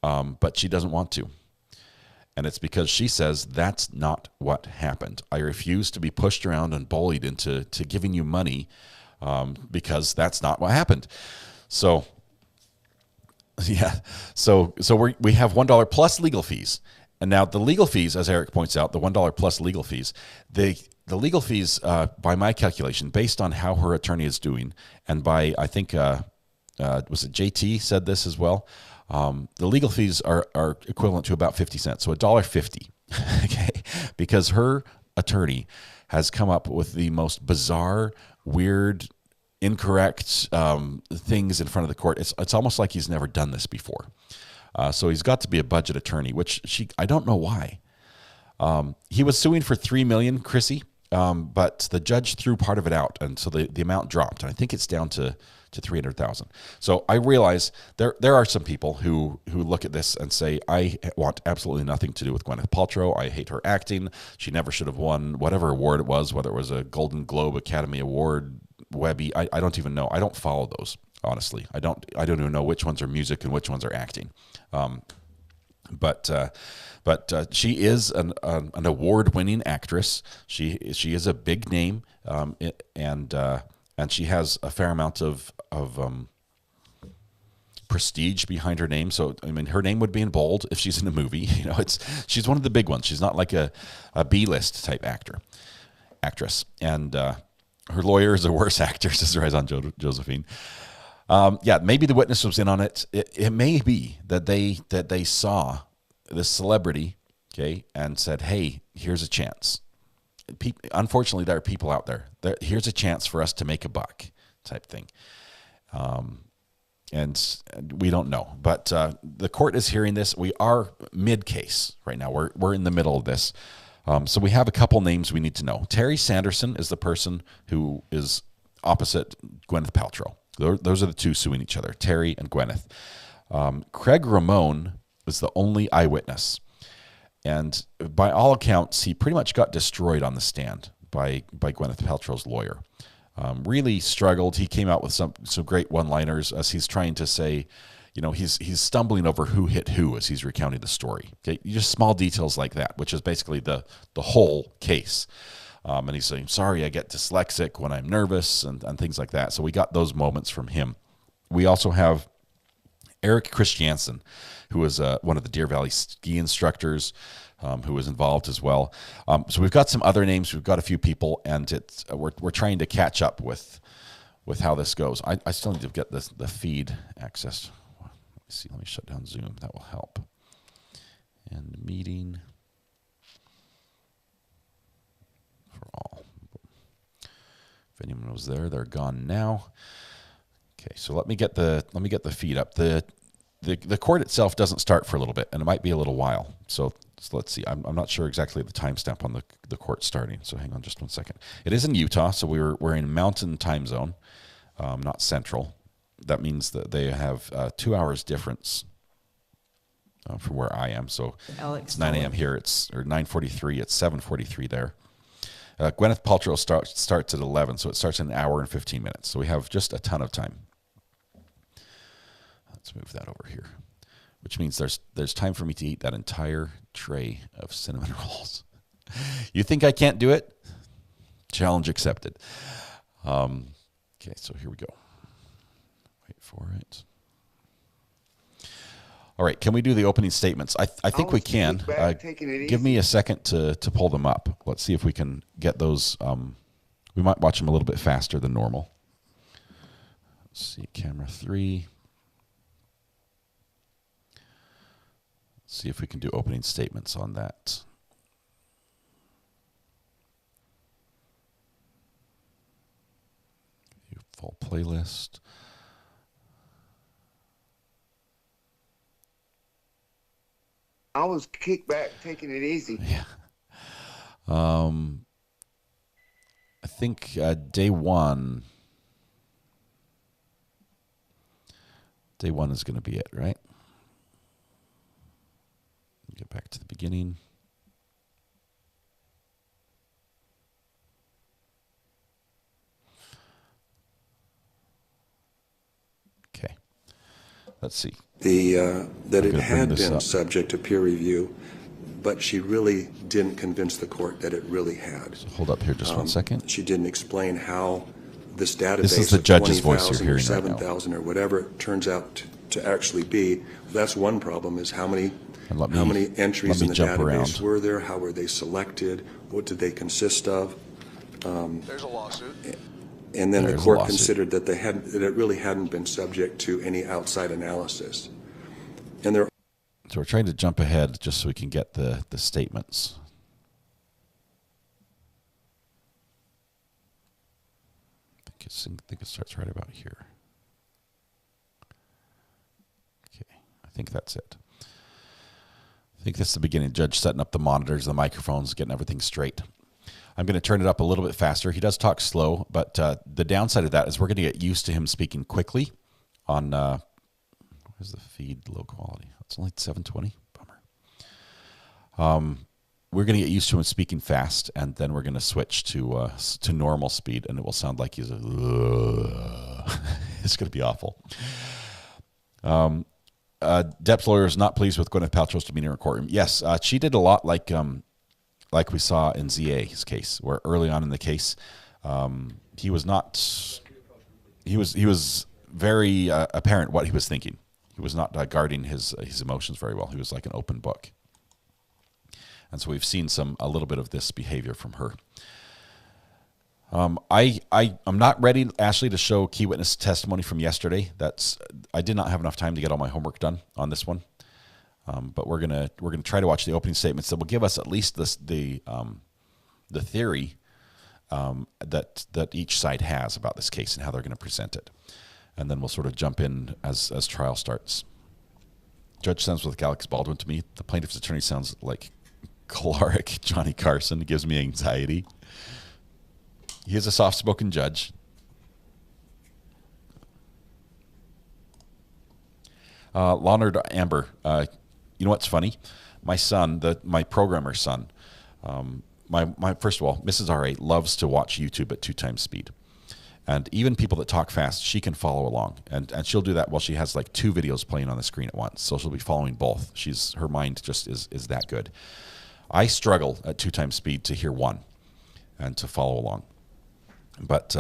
But she doesn't want to. And it's because she says that's not what happened. I refuse to be pushed around and bullied into giving you money because that's not what happened. So, yeah. So we have $1 plus legal fees. And now the legal fees, as Eric points out, the $1 plus legal fees, the legal fees, by my calculation, based on how her attorney is doing, and by, I think, was it JT said this as well, the legal fees are equivalent to about 50 cents, so $1.50, okay? Because her attorney has come up with the most bizarre, weird, incorrect things in front of the court. It's almost like he's never done this before. So he's got to be a budget attorney, which I don't know why. He was suing for $3 million, Chrissy, but the judge threw part of it out, and so the amount dropped. And I think it's down to $300,000. So I realize there are some people who look at this and say, I want absolutely nothing to do with Gwyneth Paltrow. I hate her acting. She never should have won whatever award it was, whether it was a Golden Globe, Academy Award, Webby. I don't even know. I don't follow those, honestly. I don't even know which ones are music and which ones are acting. But she is an award-winning actress. She is a big name, and she has a fair amount of prestige behind her name. So I mean, her name would be in bold if she's in a movie. She's one of the big ones. She's not like a B-list type actress. And her lawyer is a worse actor, says Raison Josephine. Yeah, maybe the witness was in on it. It may be that they saw this celebrity, okay, and said, "Hey, here's a chance." Unfortunately, there are people out there. Here's a chance for us to make a buck, type thing. And we don't know, but the court is hearing this. We are mid-case right now. We're in the middle of this. So we have a couple names we need to know. Terry Sanderson is the person who is opposite Gwyneth Paltrow. Those are the two suing each other, Terry and Gwyneth. Craig Ramone was the only eyewitness. And by all accounts, he pretty much got destroyed on the stand by Gwyneth Paltrow's lawyer. Really struggled. He came out with some great one-liners as he's trying to say, he's stumbling over who hit who as he's recounting the story. Okay, just small details like that, which is basically the whole case. And he's saying, sorry, I get dyslexic when I'm nervous and things like that. So we got those moments from him. We also have Eric Christiansen, who is one of the Deer Valley ski instructors, who was involved as well. So we've got some other names. We've got a few people, and we're trying to catch up with how this goes. I still need to get the feed accessed. Let me shut down Zoom. That will help. And meeting for all. If anyone was there, they're gone now. Okay, so let me get the feed up. The court itself doesn't start for a little bit, and it might be a little while. So So let's see. I'm not sure exactly the timestamp on the court starting. So hang on just 1 second. It is in Utah, so we're in Mountain Time Zone, not Central. That means that they have 2 hours difference from where I am. So Alex, it's 9 a.m. here. It's or 9:43. It's 7:43 there. Gwyneth Paltrow starts at 11, so it starts in an hour and 15 minutes. So we have just a ton of time. Let's move that over here, which means there's time for me to eat that entire tray of cinnamon rolls. You think I can't do it? Challenge accepted. Okay, so here we go. Wait for it. All right, can we do the opening statements? I think we can. Give me a second to pull them up. Let's see if we can get those. We might watch them a little bit faster than normal. Let's see, camera 3. Let's see if we can do opening statements on that. View full playlist. I was kicked back, taking it easy. Yeah. I think day one is going to be it, right? Get back to the beginning. Okay. Let's see. That it had been subject to peer review, but she really didn't convince the court that it really had. So hold up here just 1 second. She didn't explain how this database this is the judge's voice you're hearing or right now. 7,000 or whatever it turns out to actually be. That's one problem, is how many entries in the database were there, how were they selected, what did they consist of. There's a lawsuit. And then the court considered that that it really hadn't been subject to any outside analysis. And there. So we're trying to jump ahead just so we can get the statements. I think it starts right about here. Okay, I think that's it. I think this is the beginning. Judge setting up the monitors, the microphones, getting everything straight. I'm going to turn it up a little bit faster. He does talk slow, but the downside of that is we're going to get used to him speaking quickly on, where's the feed low quality? It's only 720. Bummer. We're going to get used to him speaking fast, and then we're going to switch to normal speed, and it will sound like he's it's going to be awful. Depp's lawyer is not pleased with Gwyneth Paltrow's demeanor in courtroom. Yes, she did a lot like we saw in ZA's case, where early on in the case, he was very apparent what he was thinking. He was not guarding his emotions very well. He was like an open book. And so we've seen a little bit of this behavior from her. I'm not ready, Ashley, to show key witness testimony from yesterday. I did not have enough time to get all my homework done on this one. But we're gonna try to watch the opening statements that will give us at least the theory that each side has about this case and how they're going to present it, and then we'll sort of jump in as trial starts. Judge sounds like Alex Baldwin to me. The plaintiff's attorney sounds like choleric Johnny Carson. It gives me anxiety. He is a soft-spoken judge. Leonard Amber. You know what's funny? My son, my programmer's son, my first of all, Mrs. R.A. loves to watch YouTube at 2 times speed. And even people that talk fast, she can follow along. And she'll do that while she has like 2 videos playing on the screen at once. So she'll be following both. Her mind just is that good. I struggle at 2 times speed to hear one and to follow along. But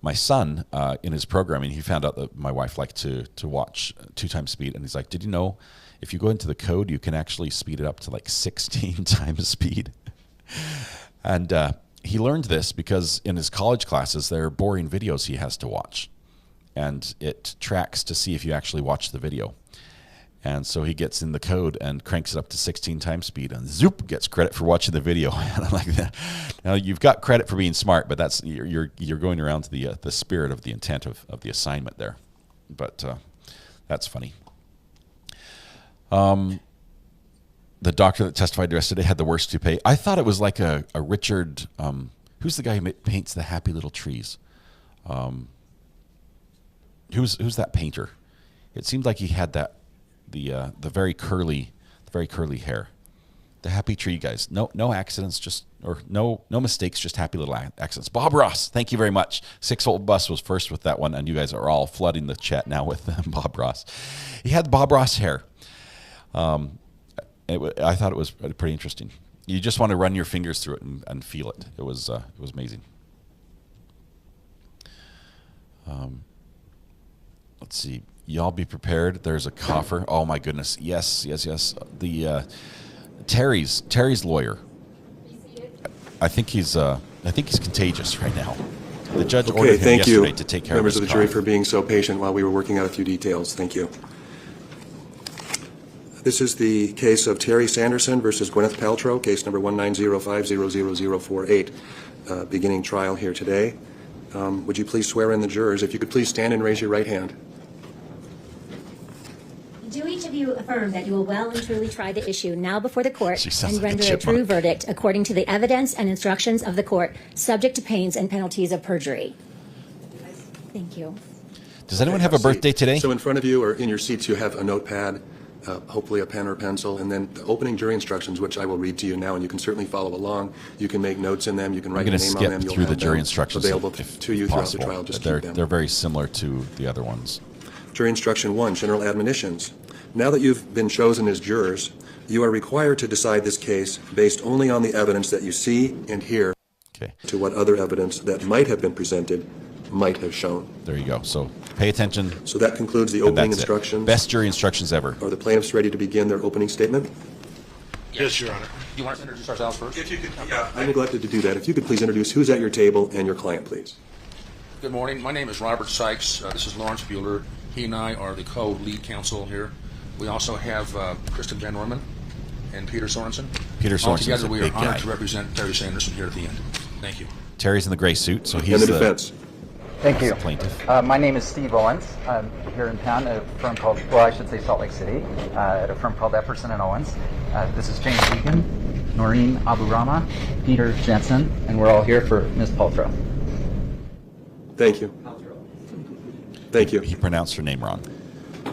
my son, in his programming, he found out that my wife liked to watch 2 times speed. And he's like, did you know if you go into the code, you can actually speed it up to like 16 times speed? And he learned this because in his college classes, there are boring videos he has to watch. And it tracks to see if you actually watch the video. And so he gets in the code and cranks it up to 16 times speed, and zoop, gets credit for watching the video. And I'm like, now you've got credit for being smart, but that's you're going around to the spirit of the intent of the assignment there. But that's funny. The the doctor that testified yesterday had the worst toupee. I thought it was like a Richard. Who's the guy who paints the happy little trees? Who's that painter? It seemed like he had that the very curly hair. The happy tree guys. No accidents, no mistakes, just happy little accidents. Bob Ross, thank you very much. 6-Volt Bus was first with that one, and you guys are all flooding the chat now with Bob Ross. He had Bob Ross hair. I thought it was pretty interesting. You just want to run your fingers through it and feel it. It was amazing. Let's see. Y'all be prepared. There's a coffer. Oh my goodness. Yes. The Terry's lawyer. I think he's contagious right now. The judge ordered him yesterday to take care of his members of the jury for being so patient while we were working out a few details. Thank you. This is the case of Terry Sanderson versus Gwyneth Paltrow, case number 190500048, beginning trial here today. Would you please swear in the jurors? If you could please stand and raise your right hand. Do each of you affirm that you will well and truly try the issue now before the court and like render a true verdict according to the evidence and instructions of the court, subject to pains and penalties of perjury? Thank you. Does anyone have a birthday today? So in front of you or in your seats you have a notepad, hopefully a pen or pencil, and then the opening jury instructions, which I will read to you now, and you can certainly follow along. You can make notes in them. You can write your name on them. I'm going to skip through the jury instructions available to you throughout the trial. Just keep them. They're very similar to the other ones. Jury instruction 1, general admonitions. Now that you've been chosen as jurors, you are required to decide this case based only on the evidence that you see and hear to what other evidence that might have been presented might have shown. There you go. So pay attention. So that concludes the opening instructions. Best jury instructions ever. Are the plaintiffs ready to begin their opening statement? Yes, Your Honor. You want to introduce ourselves first? If you could, I neglected to do that. If you could please introduce who's at your table and your client, please. Good morning. My name is Robert Sykes. This is Lawrence Bueller. He and I are the co-lead counsel here. We also have Kristen Van Orman and Peter Sorensen. Peter Sorensen. Altogether, we are honored guy to represent Terry Sanderson here at the end. Thank you. Terry's in the gray suit, so he's the defense. Thank you. The plaintiff. My name is Steve Owens. I'm here in town at a firm called, I should say Salt Lake City, at a firm called Epperson & Owens. This is James Egan, Noreen Aburama, Peter Jensen, and we're all here for Ms. Paltrow. Thank you. Thank you. He pronounced her name wrong.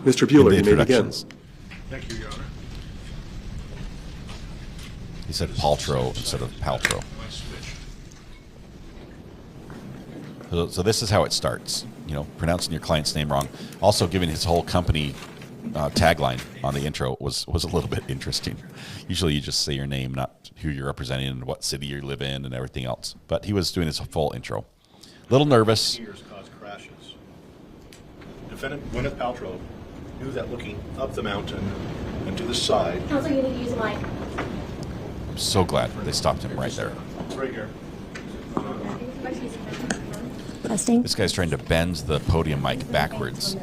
Mr. Bueller, you may begin. Thank you, Your Honor. He said Paltrow instead of Paltrow. So this is how it starts, pronouncing your client's name wrong. Also giving his whole company tagline on the intro was a little bit interesting. Usually you just say your name, not who you're representing and what city you live in and everything else. But he was doing his full intro. A little nervous. Cause crashes. Defendant Gwyneth Paltrow knew that looking up the mountain and to the side. Counsel, you need to use a mic. I'm so glad they stopped him right there. It's right here. Testing. This guy's trying to bend the podium mic backwards.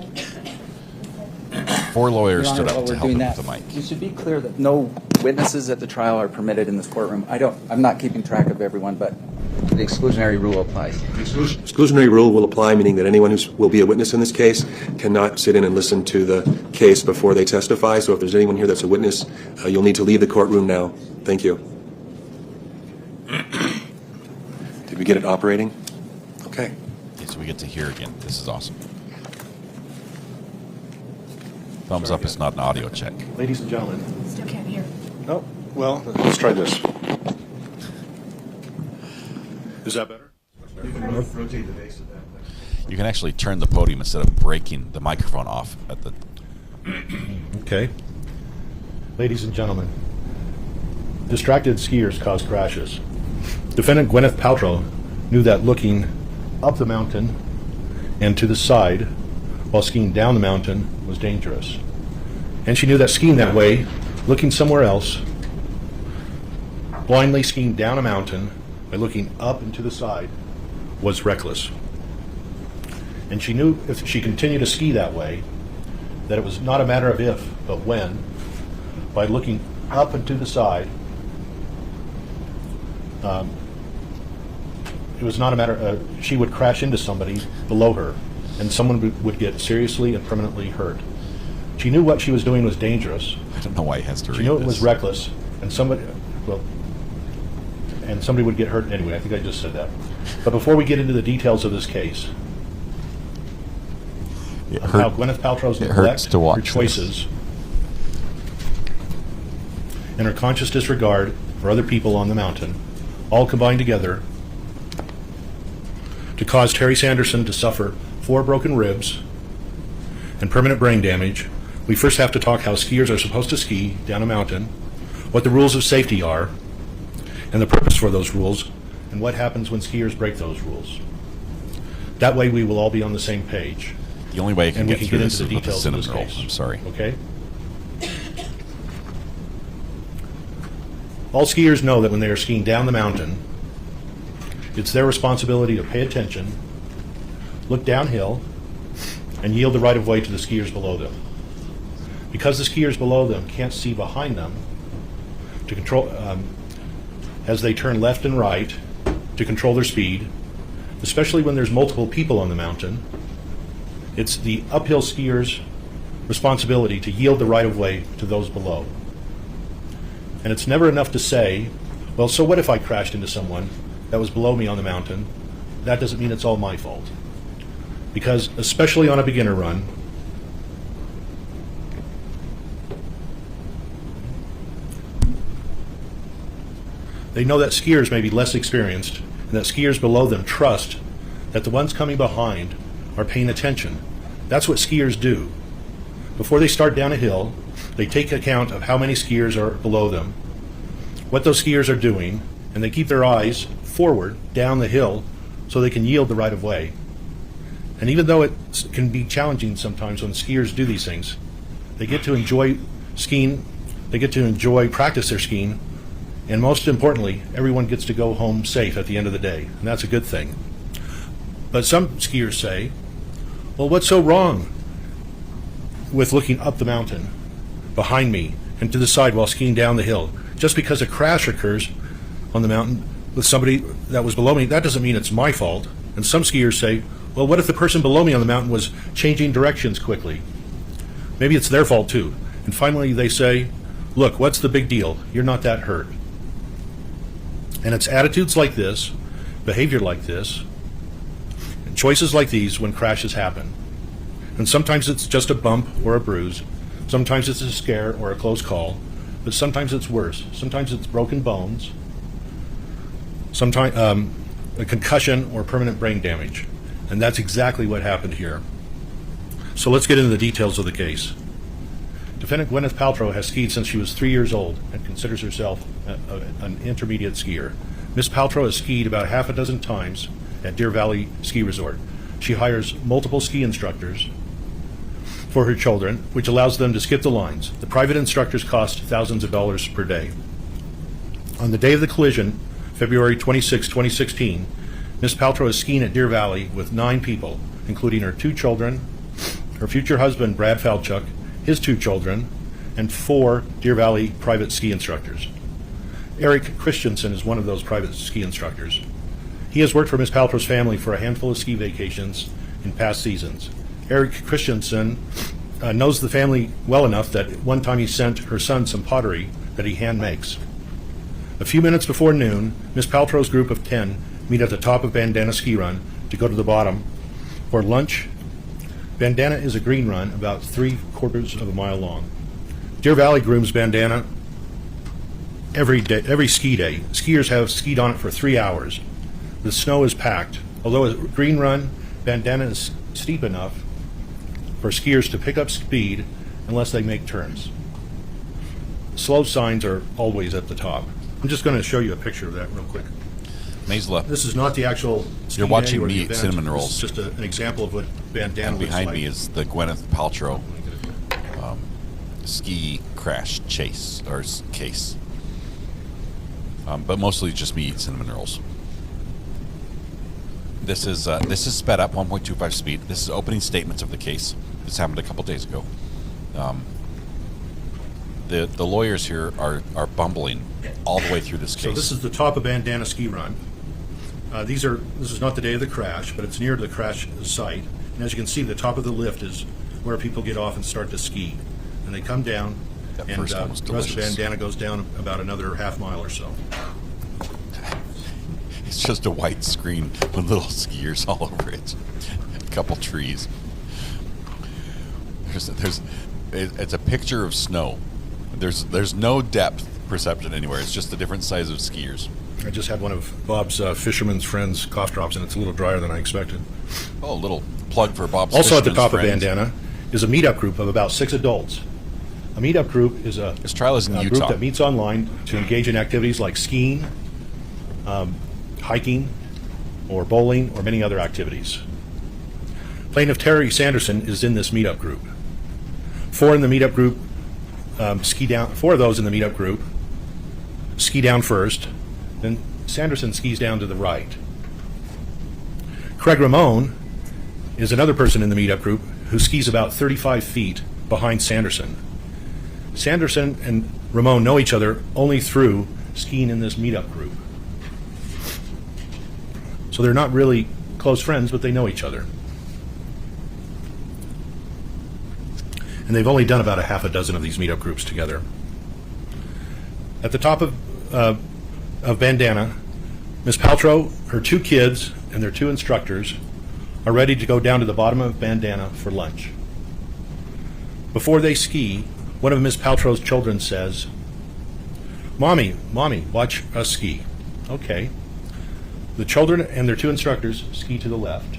4 lawyers stood up to help him with the mic. You should be clear that no witnesses at the trial are permitted in this courtroom. I'm not keeping track of everyone, but the exclusionary rule applies. The exclusionary rule will apply, meaning that anyone who will be a witness in this case cannot sit in and listen to the case before they testify. So if there's anyone here that's a witness, you'll need to leave the courtroom now. Thank you. Did we get it operating? Okay. So we get to hear again. This is awesome. Thumbs up is not an audio check. Ladies and gentlemen. Still can't hear. Oh, well, let's try this. Is that better? You can rotate the base of that. You can actually turn the podium instead of breaking the microphone off at the... Okay. Ladies and gentlemen, distracted skiers cause crashes. Defendant Gwyneth Paltrow knew that looking up the mountain and to the side while skiing down the mountain was dangerous. And she knew that skiing that way, looking somewhere else, blindly skiing down a mountain by looking up and to the side, was reckless. And she knew if she continued to ski that way, that it was not a matter of if, but when, by looking up and to the side, it was not a matter she would crash into somebody below her, and someone would get seriously and permanently hurt. She knew what she was doing was dangerous. I don't know why he has to read She knew it this. was reckless, and somebody would get hurt anyway. I think I just said that. But before we get into the details of this case, how Gwyneth Paltrow's neglect, her choices, and her conscious disregard for other people on the mountain all combined together to cause Terry Sanderson to suffer 4 broken ribs and permanent brain damage. We first have to talk how skiers are supposed to ski down a mountain, what the rules of safety are, and the purpose for those rules, and what happens when skiers break those rules. That way we will all be on the same page. The only way I can get through this into is with the details of this cinnamon roll. case. I'm sorry. Okay? All skiers know that when they are skiing down the mountain, it's their responsibility to pay attention, look downhill, and yield the right of way to the skiers below them. Because the skiers below them can't see behind them to control, as they turn left and right to control their speed, especially when there's multiple people on the mountain, it's the uphill skiers' responsibility to yield the right of way to those below. And it's never enough to say, well, so what if I crashed into someone that was below me on the mountain? That doesn't mean it's all my fault. Because especially on a beginner run, they know that skiers may be less experienced and that skiers below them trust that the ones coming behind are paying attention. That's what skiers do. Before they start down a hill, they take account of how many skiers are below them, what those skiers are doing, and they keep their eyes forward down the hill so they can yield the right of way. And even though it can be challenging sometimes when skiers do these things, they get to enjoy skiing, they get to practice their skiing, and most importantly, everyone gets to go home safe at the end of the day, and that's a good thing. But some skiers say, well, what's so wrong with looking up the mountain behind me and to the side while skiing down the hill? Just because a crash occurs on the mountain with somebody that was below me, that doesn't mean it's my fault. And some skiers say, well, what if the person below me on the mountain was changing directions quickly? Maybe it's their fault too. And finally they say, look, what's the big deal? You're not that hurt. And it's attitudes like this, behavior like this, and choices like these when crashes happen. And sometimes it's just a bump or a bruise. Sometimes it's a scare or a close call. But sometimes it's worse. Sometimes it's broken bones. Sometimes a concussion or permanent brain damage. And that's exactly what happened here. So let's get into the details of the case. Defendant Gwyneth Paltrow has skied since she was 3 years old and considers herself an intermediate skier. Ms. Paltrow has skied about half a dozen times at Deer Valley Ski Resort. She hires multiple ski instructors for her children, which allows them to skip the lines. The private instructors cost thousands of dollars per day. On the day of the collision, February 26, 2016, Ms. Paltrow is skiing at Deer Valley with 9 people, including her 2 children, her future husband, Brad Falchuk, his 2 children, and 4 Deer Valley private ski instructors. Eric Christensen is one of those private ski instructors. He has worked for Ms. Paltrow's family for a handful of ski vacations in past seasons. Eric Christensen knows the family well enough that one time he sent her son some pottery that he hand makes. A few minutes before noon, Ms. Paltrow's group of 10 meet at the top of Bandana Ski Run to go to the bottom for lunch. Bandana is a green run about 3/4 of a mile long. Deer Valley grooms Bandana every day, every ski day. Skiers have skied on it for 3 hours. The snow is packed. Although a green run, Bandana is steep enough for skiers to pick up speed unless they make turns. Slow signs are always at the top. I'm just going to show you a picture of that real quick. Maisla. This is not the actual ski You're watching day or me the eat event. cinnamon rolls. This is just an example of what Bandana And looks behind like. me is the Gwyneth Paltrow ski crash chase or case. But mostly just me eat cinnamon rolls. This is sped up 1.25 speed. This is opening statements of the case. This happened a couple days ago. The lawyers here are bumbling all the way through this case. So this is the top of Bandana Ski Run. This is not the day of the crash, but it's near the crash site. And as you can see, the top of the lift is where people get off and start to ski. And they come down, That and first the one was rest of delicious. Bandana goes down about another half mile or so. It's just a white screen with little skiers all over it. A couple trees. It's a picture of snow. There's no depth perception anywhere. It's just a different size of skiers. I just had one of Bob's fisherman's friends cough drops, and it's a little drier than I expected. Oh, a little plug for Bob's Also at the Fisherman's top Friends. of Bandana is a meetup group of about 6 adults. A meetup group is a This trial is in group Utah. that meets online to engage in activities like skiing, hiking, or bowling, or many other activities. Plaintiff Terry Sanderson is in this meetup group. 4 in the meetup group ski down. 4 of those in the meetup group ski down first. Then Sanderson skis down to the right. Craig Ramone is another person in the meetup group who skis about 35 feet behind Sanderson. Sanderson and Ramone know each other only through skiing in this meetup group. So they're not really close friends, but they know each other. And they've only done about a half a dozen of these meetup groups together. At the top of Bandana, Ms. Paltrow, her 2 kids, and their 2 instructors are ready to go down to the bottom of Bandana for lunch. Before they ski, one of Ms. Paltrow's children says, Mommy, watch us ski." Okay. The children and their 2 instructors ski to the left.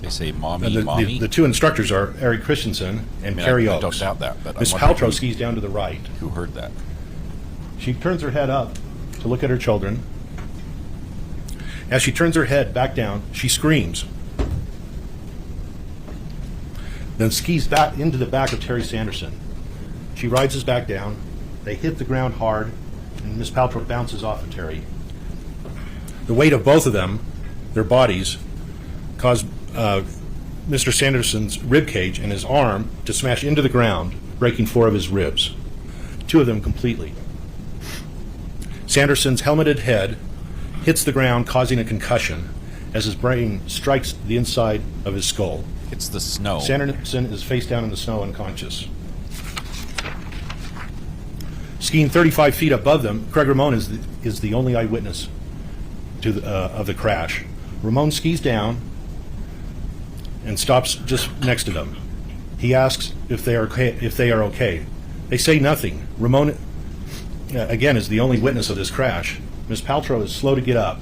They say mommy, And the, mommy. the 2 instructors are Eric Christensen and I mean, Carrie I Oakes. don't doubt that, but I'm Ms. wondering Paltrow skis down to the right. Who heard that? She turns her head up to look at her children. As she turns her head back down, she screams. Then skis back into the back of Terry Sanderson. She rides back down. They hit the ground hard, and Miss Paltrow bounces off of Terry. The weight of both of them, their bodies, caused Mr. Sanderson's rib cage and his arm to smash into the ground, breaking 4 of his ribs, 2 of them completely. Sanderson's helmeted head hits the ground, causing a concussion as his brain strikes the inside of his skull. It's the snow. Sanderson is face down in the snow, unconscious. Skiing 35 feet above them, Craig Ramone is the only eyewitness to of the crash. Ramone skis down and stops just next to them. He asks if they are okay. They say nothing. Ramone, again, is the only witness of this crash. Ms. Paltrow is slow to get up.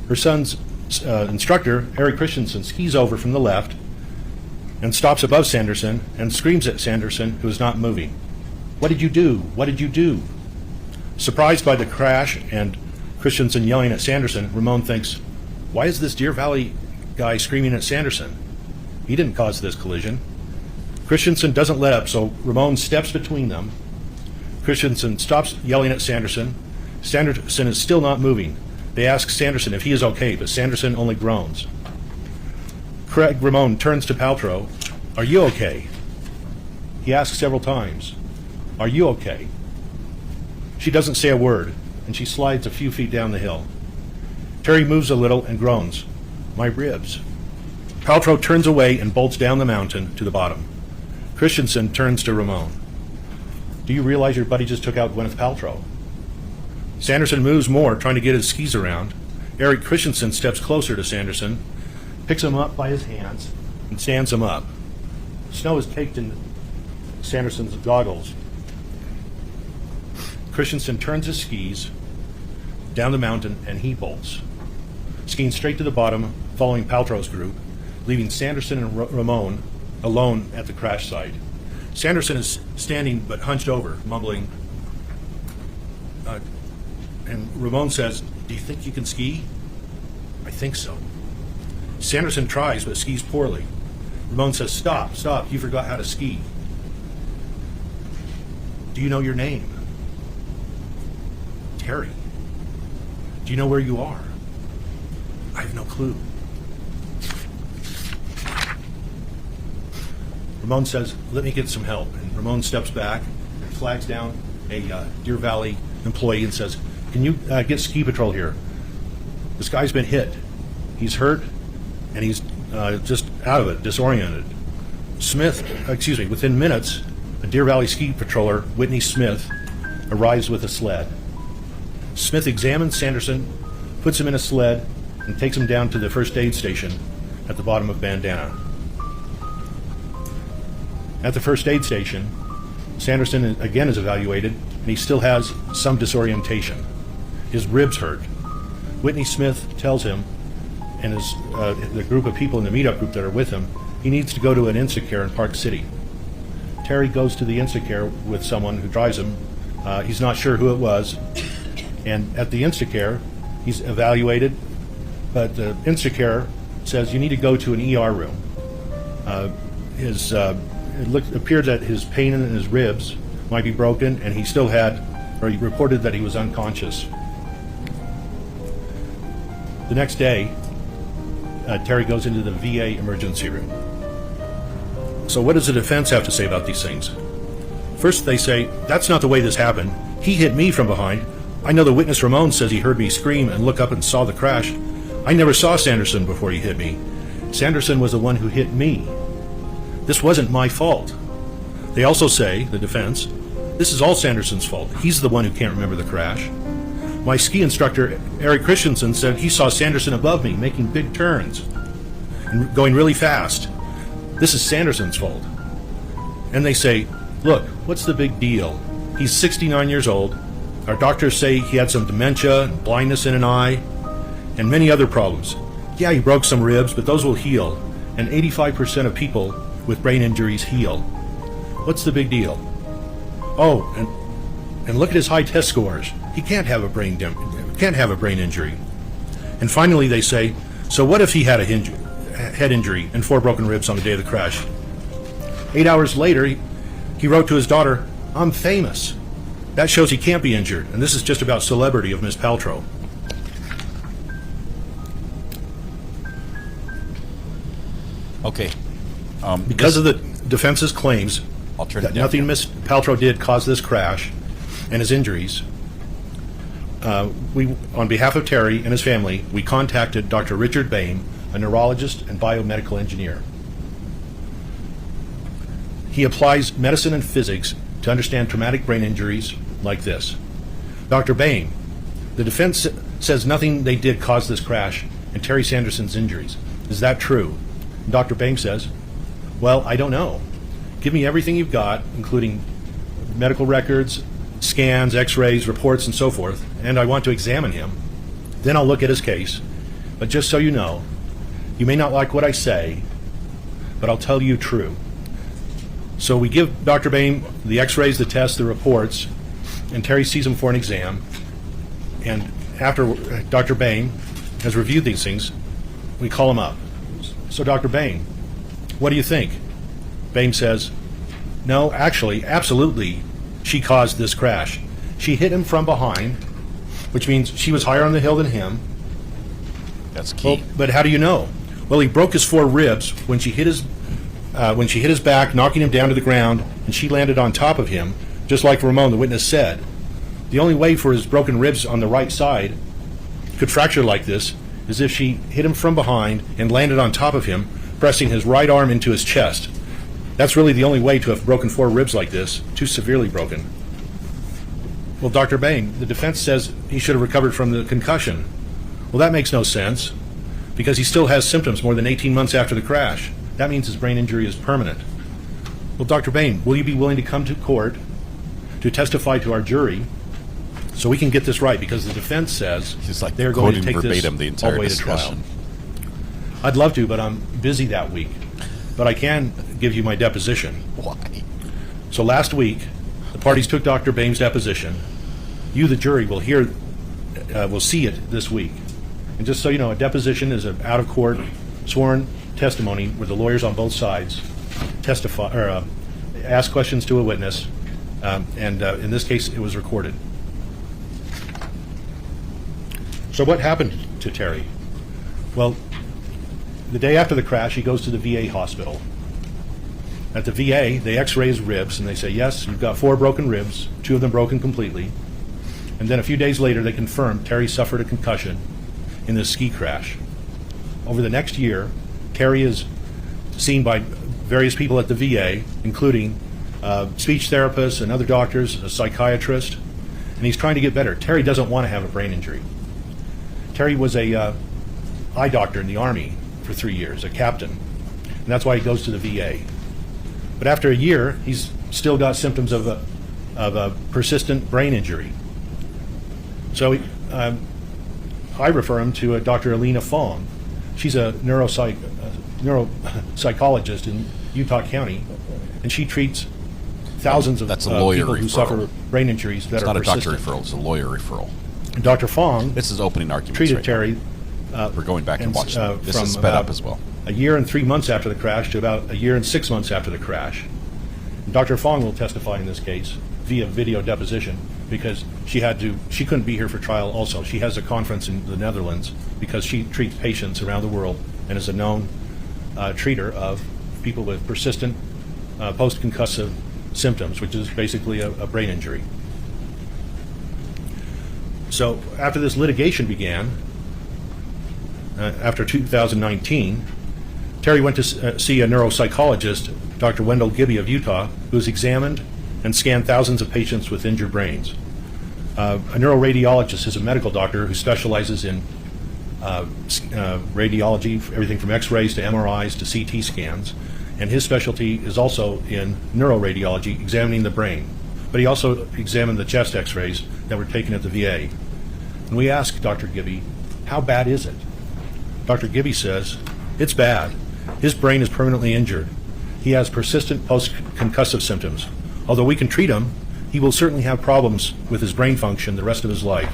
Her son's instructor, Eric Christensen, skis over from the left and stops above Sanderson and screams at Sanderson, who is not moving. "What did you do? What did you do?" Surprised by the crash and Christensen yelling at Sanderson, Ramone thinks, "Why is this Deer Valley guy screaming at Sanderson? He didn't cause this collision." Christensen doesn't let up, so Ramone steps between them. Christensen stops yelling at Sanderson. Sanderson is still not moving. They ask Sanderson if he is okay, but Sanderson only groans. Craig Ramone turns to Paltrow. "Are you okay?" He asks several times, "Are you okay?" She doesn't say a word, and she slides a few feet down the hill. Terry moves a little and groans, "My ribs." Paltrow turns away and bolts down the mountain to the bottom. Christensen turns to Ramone. "Do you realize your buddy just took out Gwyneth Paltrow?" Sanderson moves more, trying to get his skis around. Eric Christensen steps closer to Sanderson, picks him up by his hands, and stands him up. Snow is caked in Sanderson's goggles. Christensen turns his skis down the mountain, and he bolts, skiing straight to the bottom, following Paltrow's group, leaving Sanderson and Ramone alone at the crash site. Sanderson is standing but hunched over, mumbling, and Ramone says, "Do you think you can ski?" "I think so." Sanderson tries but skis poorly. Ramone says, Stop, you forgot how to ski." "Do you know your name?" "Terry." "Do you know where you are?" "I have no clue." Ramone says, "Let me get some help." And Ramone steps back and flags down a Deer Valley employee and says, "Can you get ski patrol here? This guy's been hit. He's hurt, and he's just out of it, disoriented. Within minutes, a Deer Valley ski patroller, Whitney Smith, arrives with a sled. Smith examines Sanderson, puts him in a sled, and takes him down to the first aid station at the bottom of Bandana. At the first aid station, Sanderson again is evaluated, and he still has some disorientation. His ribs hurt. Whitney Smith tells him, and the group of people in the meetup group that are with him, he needs to go to an Instacare in Park City. Terry goes to the Instacare with someone who drives him. He's not sure who it was. And at the Instacare, he's evaluated, but the Instacare says you need to go to an ER room. It appeared that his pain in his ribs might be broken, and he reported that he was unconscious. The next day, Terry goes into the VA emergency room. So what does the defense have to say about these things? First, they say, that's not the way this happened. He hit me from behind. I know the witness Ramon says he heard me scream and look up and saw the crash. I never saw Sanderson before he hit me. Sanderson was the one who hit me. This wasn't my fault. They also say, the defense, this is all Sanderson's fault. He's the one who can't remember the crash. My ski instructor, Eric Christensen, said he saw Sanderson above me making big turns and going really fast. This is Sanderson's fault. And they say, look, what's the big deal? He's 69 years old. Our doctors say he had some dementia, and blindness in an eye, and many other problems. Yeah, he broke some ribs, but those will heal. And 85% of people with brain injuries heal. What's the big deal? Oh, and look at his high test scores. He can't have a brain injury. And finally they say, so what if he had a head injury and 4 broken ribs on the day of the crash? 8 hours later, he wrote to his daughter, I'm famous. That shows he can't be injured, and this is just about celebrity of Miss Paltrow. Okay. Because of the defense's claims that nothing Miss Paltrow did caused this crash and his injuries, we, on behalf of Terry and his family, we contacted Dr. Richard Bain, a neurologist and biomedical engineer. He applies medicine and physics to understand traumatic brain injuries like this. Dr. Bain, the defense says nothing they did caused this crash and Terry Sanderson's injuries. Is that true? And Dr. Bain says, well, I don't know. Give me everything you've got, including medical records, scans, x-rays, reports, and so forth, and I want to examine him. Then I'll look at his case. But just so you know, you may not like what I say, but I'll tell you true. So we give Dr. Bain the x-rays, the tests, the reports, and Terry sees him for an exam. And after Dr. Bain has reviewed these things, we call him up. So Dr. Bain, what do you think? Bain says, no, actually, absolutely, she caused this crash. She hit him from behind, which means she was higher on the hill than him. That's key. Well, but how do you know? Well, he broke his 4 ribs when she hit his back, knocking him down to the ground, and she landed on top of him, just like Ramon, the witness, said. The only way for his broken ribs on the right side could fracture like this is if she hit him from behind and landed on top of him, pressing his right arm into his chest. That's really the only way to have broken 4 ribs like this, too severely broken. Well, Dr. Bain, the defense says he should have recovered from the concussion. Well, that makes no sense, because he still has symptoms more than 18 months after the crash. That means his brain injury is permanent. Well, Dr. Bain, will you be willing to come to court to testify to our jury so we can get this right? Because the defense says they're going to take this all the way to trial. I'd love to, but I'm busy that week. But I can give you my deposition. Why? So last week, the parties took Dr. Bain's deposition. You, the jury, will see it this week. And just so you know, a deposition is an out-of-court sworn testimony where the lawyers on both sides testify or ask questions to a witness, and in this case, it was recorded. So what happened to Terry? Well, the day after the crash, he goes to the VA hospital. At the VA, they x-ray his ribs, and they say, yes, you've got 4 broken ribs, 2 of them broken completely. And then a few days later, they confirm Terry suffered a concussion in this ski crash. over the next year, Terry is seen by various people at the VA, including speech therapists and other doctors, a psychiatrist, and he's trying to get better. Terry doesn't want to have a brain injury. Terry was a eye doctor in the Army for 3 years, a captain, and that's why he goes to the VA. But after a year, he's still got symptoms of a persistent brain injury. So I refer him to Dr. Alina Fong. She's a neuropsychologist in Utah County, and she treats thousands of people who suffer brain injuries that are persistent. It's not a doctor referral, it's a lawyer referral. And Dr. Fong, this is opening arguments treated right Terry. We're going back and watching. This is sped up as well. A year and 3 months after the crash to about a year and 6 months after the crash. And Dr. Fong will testify in this case via video deposition because she couldn't be here for trial also. She has a conference in the Netherlands because she treats patients around the world and is a known treater of people with persistent post-concussive symptoms, which is basically a brain injury. So after this litigation began, after 2019, Terry went to see a neuropsychologist, Dr. Wendell Gibby of Utah, who's examined and scanned thousands of patients with injured brains. A neuroradiologist is a medical doctor who specializes in radiology, everything from x-rays to MRIs to CT scans, and his specialty is also in neuroradiology, examining the brain. But he also examined the chest x-rays that were taken at the VA. And we asked Dr. Gibby, how bad is it? Dr. Gibby says, it's bad. His brain is permanently injured. He has persistent post-concussive symptoms. Although we can treat him, he will certainly have problems with his brain function the rest of his life.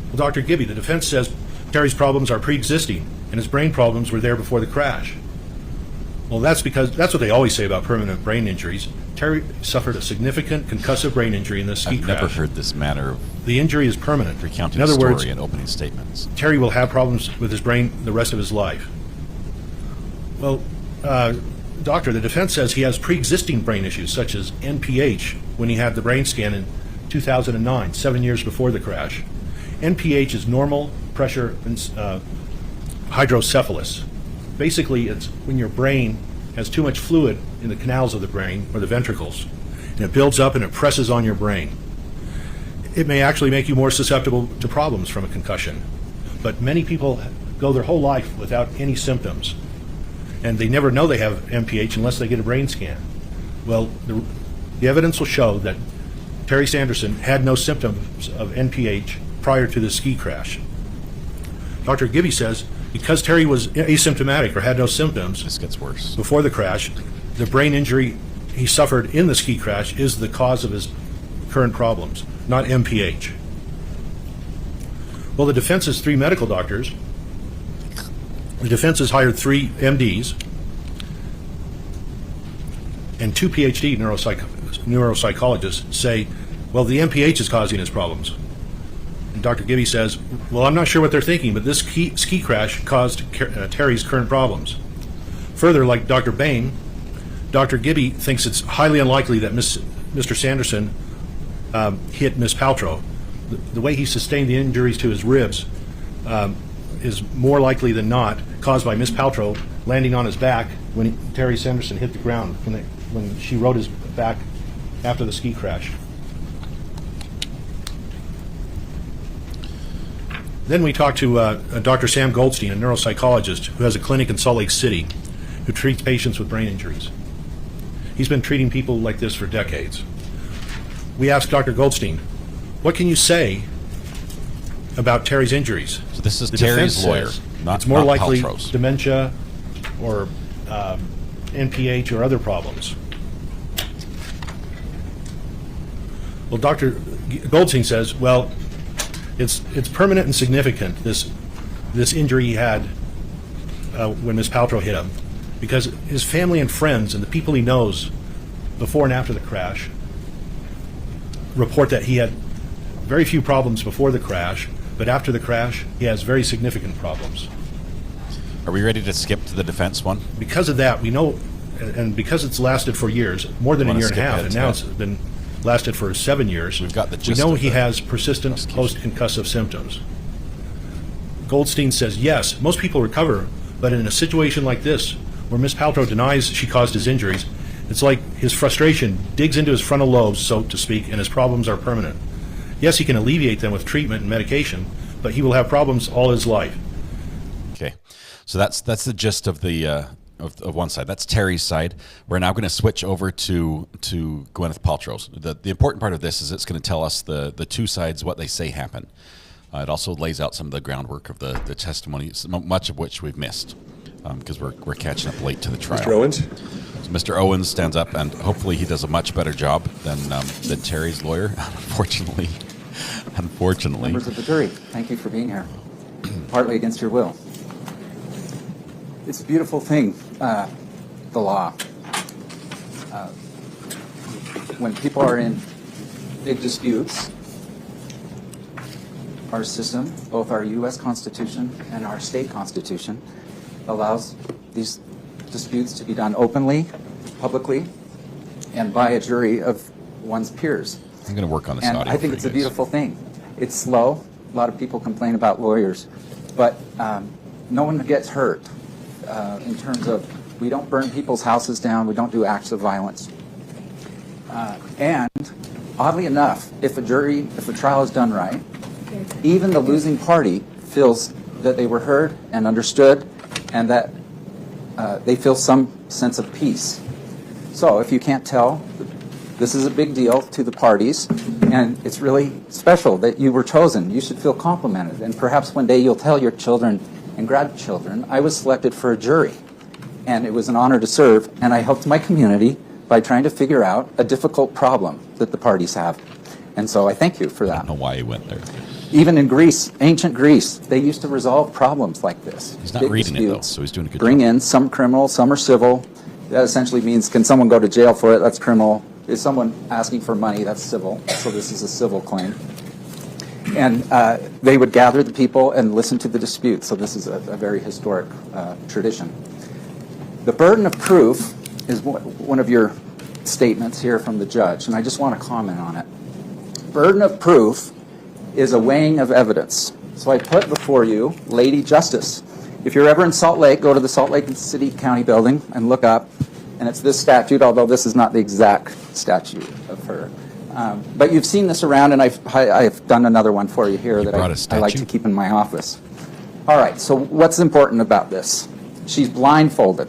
Well, Dr. Gibby, the defense says Terry's problems are pre-existing, and his brain problems were there before the crash. Well, that's what they always say about permanent brain injuries. Terry suffered a significant concussive brain injury in this ski crash. I've never heard this matter of the injury is permanent. Recounting in other story words, and opening statements. Terry will have problems with his brain the rest of his life. Well, doctor, the defense says he has pre-existing brain issues such as NPH when he had the brain scan in 2009, 7 years before the crash. NPH is normal pressure hydrocephalus. Basically, it's when your brain has too much fluid in the canals of the brain, or the ventricles, and it builds up and it presses on your brain. It may actually make you more susceptible to problems from a concussion, but many people go their whole life without any symptoms, and they never know they have NPH unless they get a brain scan. Well, the evidence will show that Terry Sanderson had no symptoms of NPH prior to the ski crash. Dr. Gibby says because Terry was asymptomatic or had no symptoms, this gets worse. Before the crash, the brain injury he suffered in the ski crash is the cause of his current problems, not NPH. Well, the defense is 3 medical doctors. The defense has hired 3 MDs and 2 PhD neuropsychologists say, well, the NPH is causing his problems. And Dr. Gibby says, well, I'm not sure what they're thinking, but this ski crash caused Terry's current problems. Further, like Dr. Bain, Dr. Gibby thinks it's highly unlikely that Mr. Sanderson hit Ms. Paltrow. The way he sustained the injuries to his ribs is more likely than not caused by Ms. Paltrow landing on his back when Terry Sanderson hit the ground, when she rode his back after the ski crash. Then we talked to Dr. Sam Goldstein, a neuropsychologist who has a clinic in Salt Lake City, who treats patients with brain injuries. He's been treating people like this for decades. We asked Dr. Goldstein, what can you say about Terry's injuries? So this is Terry's lawyer, it's more likely Paltrow's. Dementia or NPH or other problems. Well, Dr. Goldstein says, well, it's permanent and significant, this injury he had when Ms. Paltrow hit him, because his family and friends and the people he knows before and after the crash report that he had very few problems before the crash, but after the crash, he has very significant problems. Are we ready to skip to the defense one? Because of that, we know, and because it's lasted for years, more than a year and a half, and now it's been lasted for 7 years, we've got the we gist know of he the has persistent post-concussive symptoms. Goldstein says, yes, most people recover, but in a situation like this, where Ms. Paltrow denies she caused his injuries, it's like his frustration digs into his frontal lobes, so to speak, and his problems are permanent. Yes, he can alleviate them with treatment and medication, but he will have problems all his life. Okay, so that's the gist of the of one side. That's Terry's side. We're now going to switch over to Gwyneth Paltrow's. The important part of this is it's going to tell us the two sides, what they say happened. It also lays out some of the groundwork of the testimony, much of which we've missed because we're catching up late to the trial. Mr. Owens? So Mr. Owens stands up, and hopefully he does a much better job than Terry's lawyer, unfortunately. Members of the jury, thank you for being here, partly against your will. It's a beautiful thing, the law. When people are in big disputes, our system, both our U.S. Constitution and our state constitution, allows these disputes to be done openly, publicly, and by a jury of one's peers. I'm going to work on this and audio. I think it's a beautiful thing. It's slow. A lot of people complain about lawyers, but no one gets hurt in terms of we don't burn people's houses down. We don't do acts of violence. And oddly enough, if a trial is done right, even the losing party feels that they were heard and understood, and that they feel some sense of peace. So if you can't tell, this is a big deal to the parties, and it's really special that you were chosen. You should feel complimented, and perhaps one day you'll tell your children and grandchildren, I was selected for a jury, and it was an honor to serve, and I helped my community by trying to figure out a difficult problem that the parties have. And so I thank you for that. I don't know why he went there. Even in Greece, ancient Greece, they used to resolve problems like this. He's not reading it, though, so he's doing a good Bring job. in some criminal, some are civil. That essentially means, can someone go to jail for it? That's criminal. Is someone asking for money? That's civil. So this is a civil claim. And they would gather the people and listen to the dispute. So this is a very historic tradition. The burden of proof is one of your statements here from the judge, and I just want to comment on it. Burden of proof is a weighing of evidence. So I put before you Lady Justice. If you're ever in Salt Lake, go to the Salt Lake City County building and look up, and it's this statute, although this is not the exact statute of her. But you've seen this around, and I've done another one for you here that I like to keep in my office. All right, so what's important about this? She's blindfolded.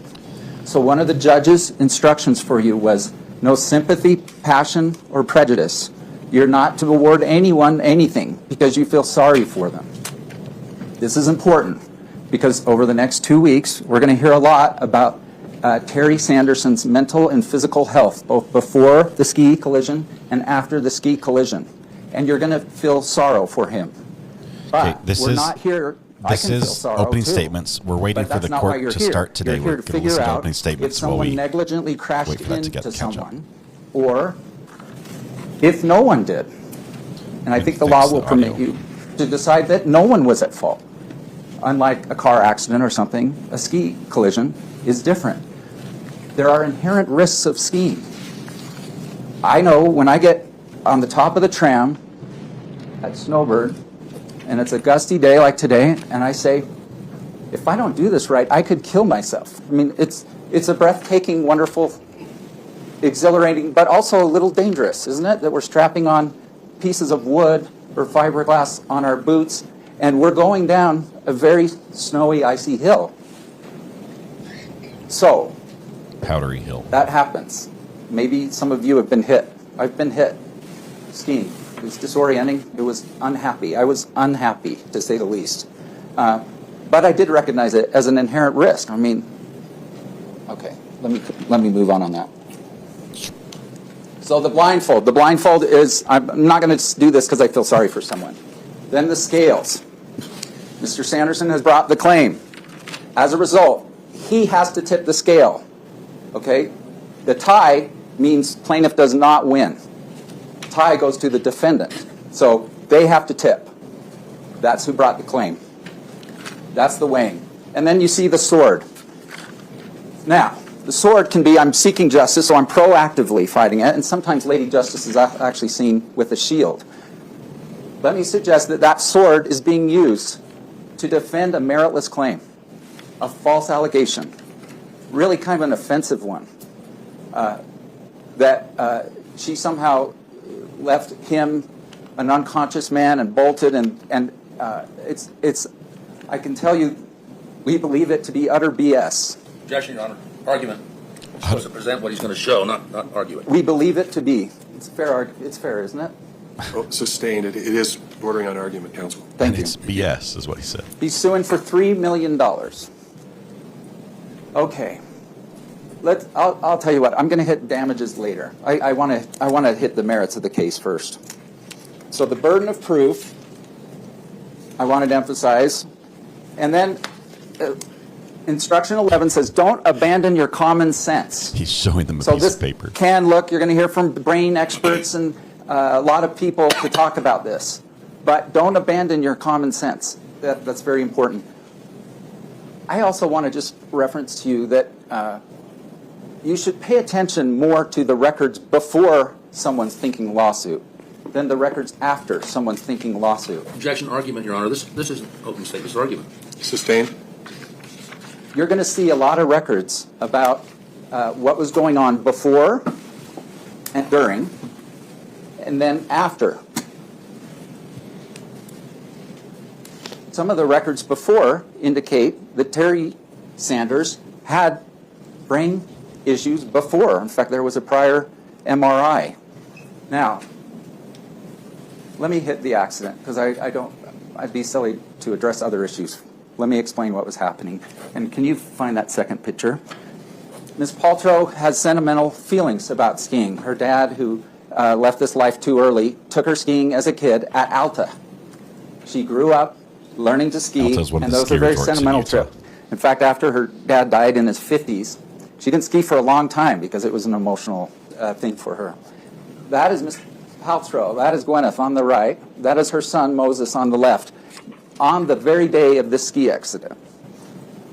So one of the judge's instructions for you was no sympathy, passion, or prejudice. You're not to award anyone anything because you feel sorry for them. This is important because over the next 2 weeks, we're going to hear a lot about Terry Sanderson's mental and physical health, both before the ski collision and after the ski collision. And you're going to feel sorrow for him. But we're not here. This is opening statements. We're waiting for the court to start today. You're here We're to going to listen figure to out opening statements if someone while we negligently crashed wait for that to into catch up. someone, or if no one did. And I think the law will permit you to decide that no one was at fault. Unlike a car accident or something, a ski collision is different. There are inherent risks of skiing. I know when I get on the top of the tram at Snowbird, and it's a gusty day like today, and I say, if I don't do this right, I could kill myself. I mean, it's a breathtaking, wonderful, exhilarating, but also a little dangerous, isn't it? That we're strapping on pieces of wood or fiberglass on our boots, and we're going down a very snowy, icy hill. So, powdery hill. That happens. Maybe some of you have been hit. I've been hit skiing. It was disorienting. It was unhappy. I was unhappy, to say the least. But I did recognize it as an inherent risk. I mean, okay, let me move on that. So the blindfold. The blindfold is, I'm not going to do this because I feel sorry for someone. Then the scales. Mr. Sanderson has brought the claim. As a result, he has to tip the scale. Okay? The tie means plaintiff does not win. Tie goes to the defendant. So they have to tip. That's who brought the claim. That's the weighing. And then you see the sword. Now, the sword can be, I'm seeking justice, so I'm proactively fighting it, and sometimes Lady Justice is actually seen with a shield. Let me suggest that that sword is being used to defend a meritless claim, a false allegation, really kind of an offensive one, that she somehow left him an unconscious man and bolted, and it's I can tell you, we believe it to be utter BS. Objection, Your Honor. Argument. He's supposed to present what he's going to show, not argue it. We believe it to be. It's fair. It's fair, isn't it? Oh, sustained. It is bordering on argument, counsel. Thank you. It's BS, is what he said. He's suing for $3 million. Okay. I'll tell you what. I'm going to hit damages later. I want to hit the merits of the case first. So the burden of proof, I wanted to emphasize, and then instruction 11 says, don't abandon your common sense. He's showing them a So piece this of paper. can look, you're going to hear from brain experts and a lot of people to talk about this, but don't abandon your common sense. That's very important. I also want to just reference to you that you should pay attention more to the records before someone's thinking lawsuit than the records after someone's thinking lawsuit. Objection, argument, Your Honor. This isn't open statement. This is argument. Sustained. You're going to see a lot of records about what was going on before and during, and then after. Some of the records before indicate that Terry Sanders had brain issues before. In fact, there was a prior MRI. Now, let me hit the accident, because I'd be silly to address other issues. Let me explain what was happening. And can you find that second picture? Ms. Paltrow has sentimental feelings about skiing. Her dad, who left this life too early, took her skiing as a kid at Alta. She grew up learning to ski, and those are very sentimental trips. In fact, after her dad died in his 50s, she didn't ski for a long time because it was an emotional thing for her. That is Ms. Paltrow. That is Gwyneth on the right. That is her son, Moses, on the left, on the very day of this ski accident.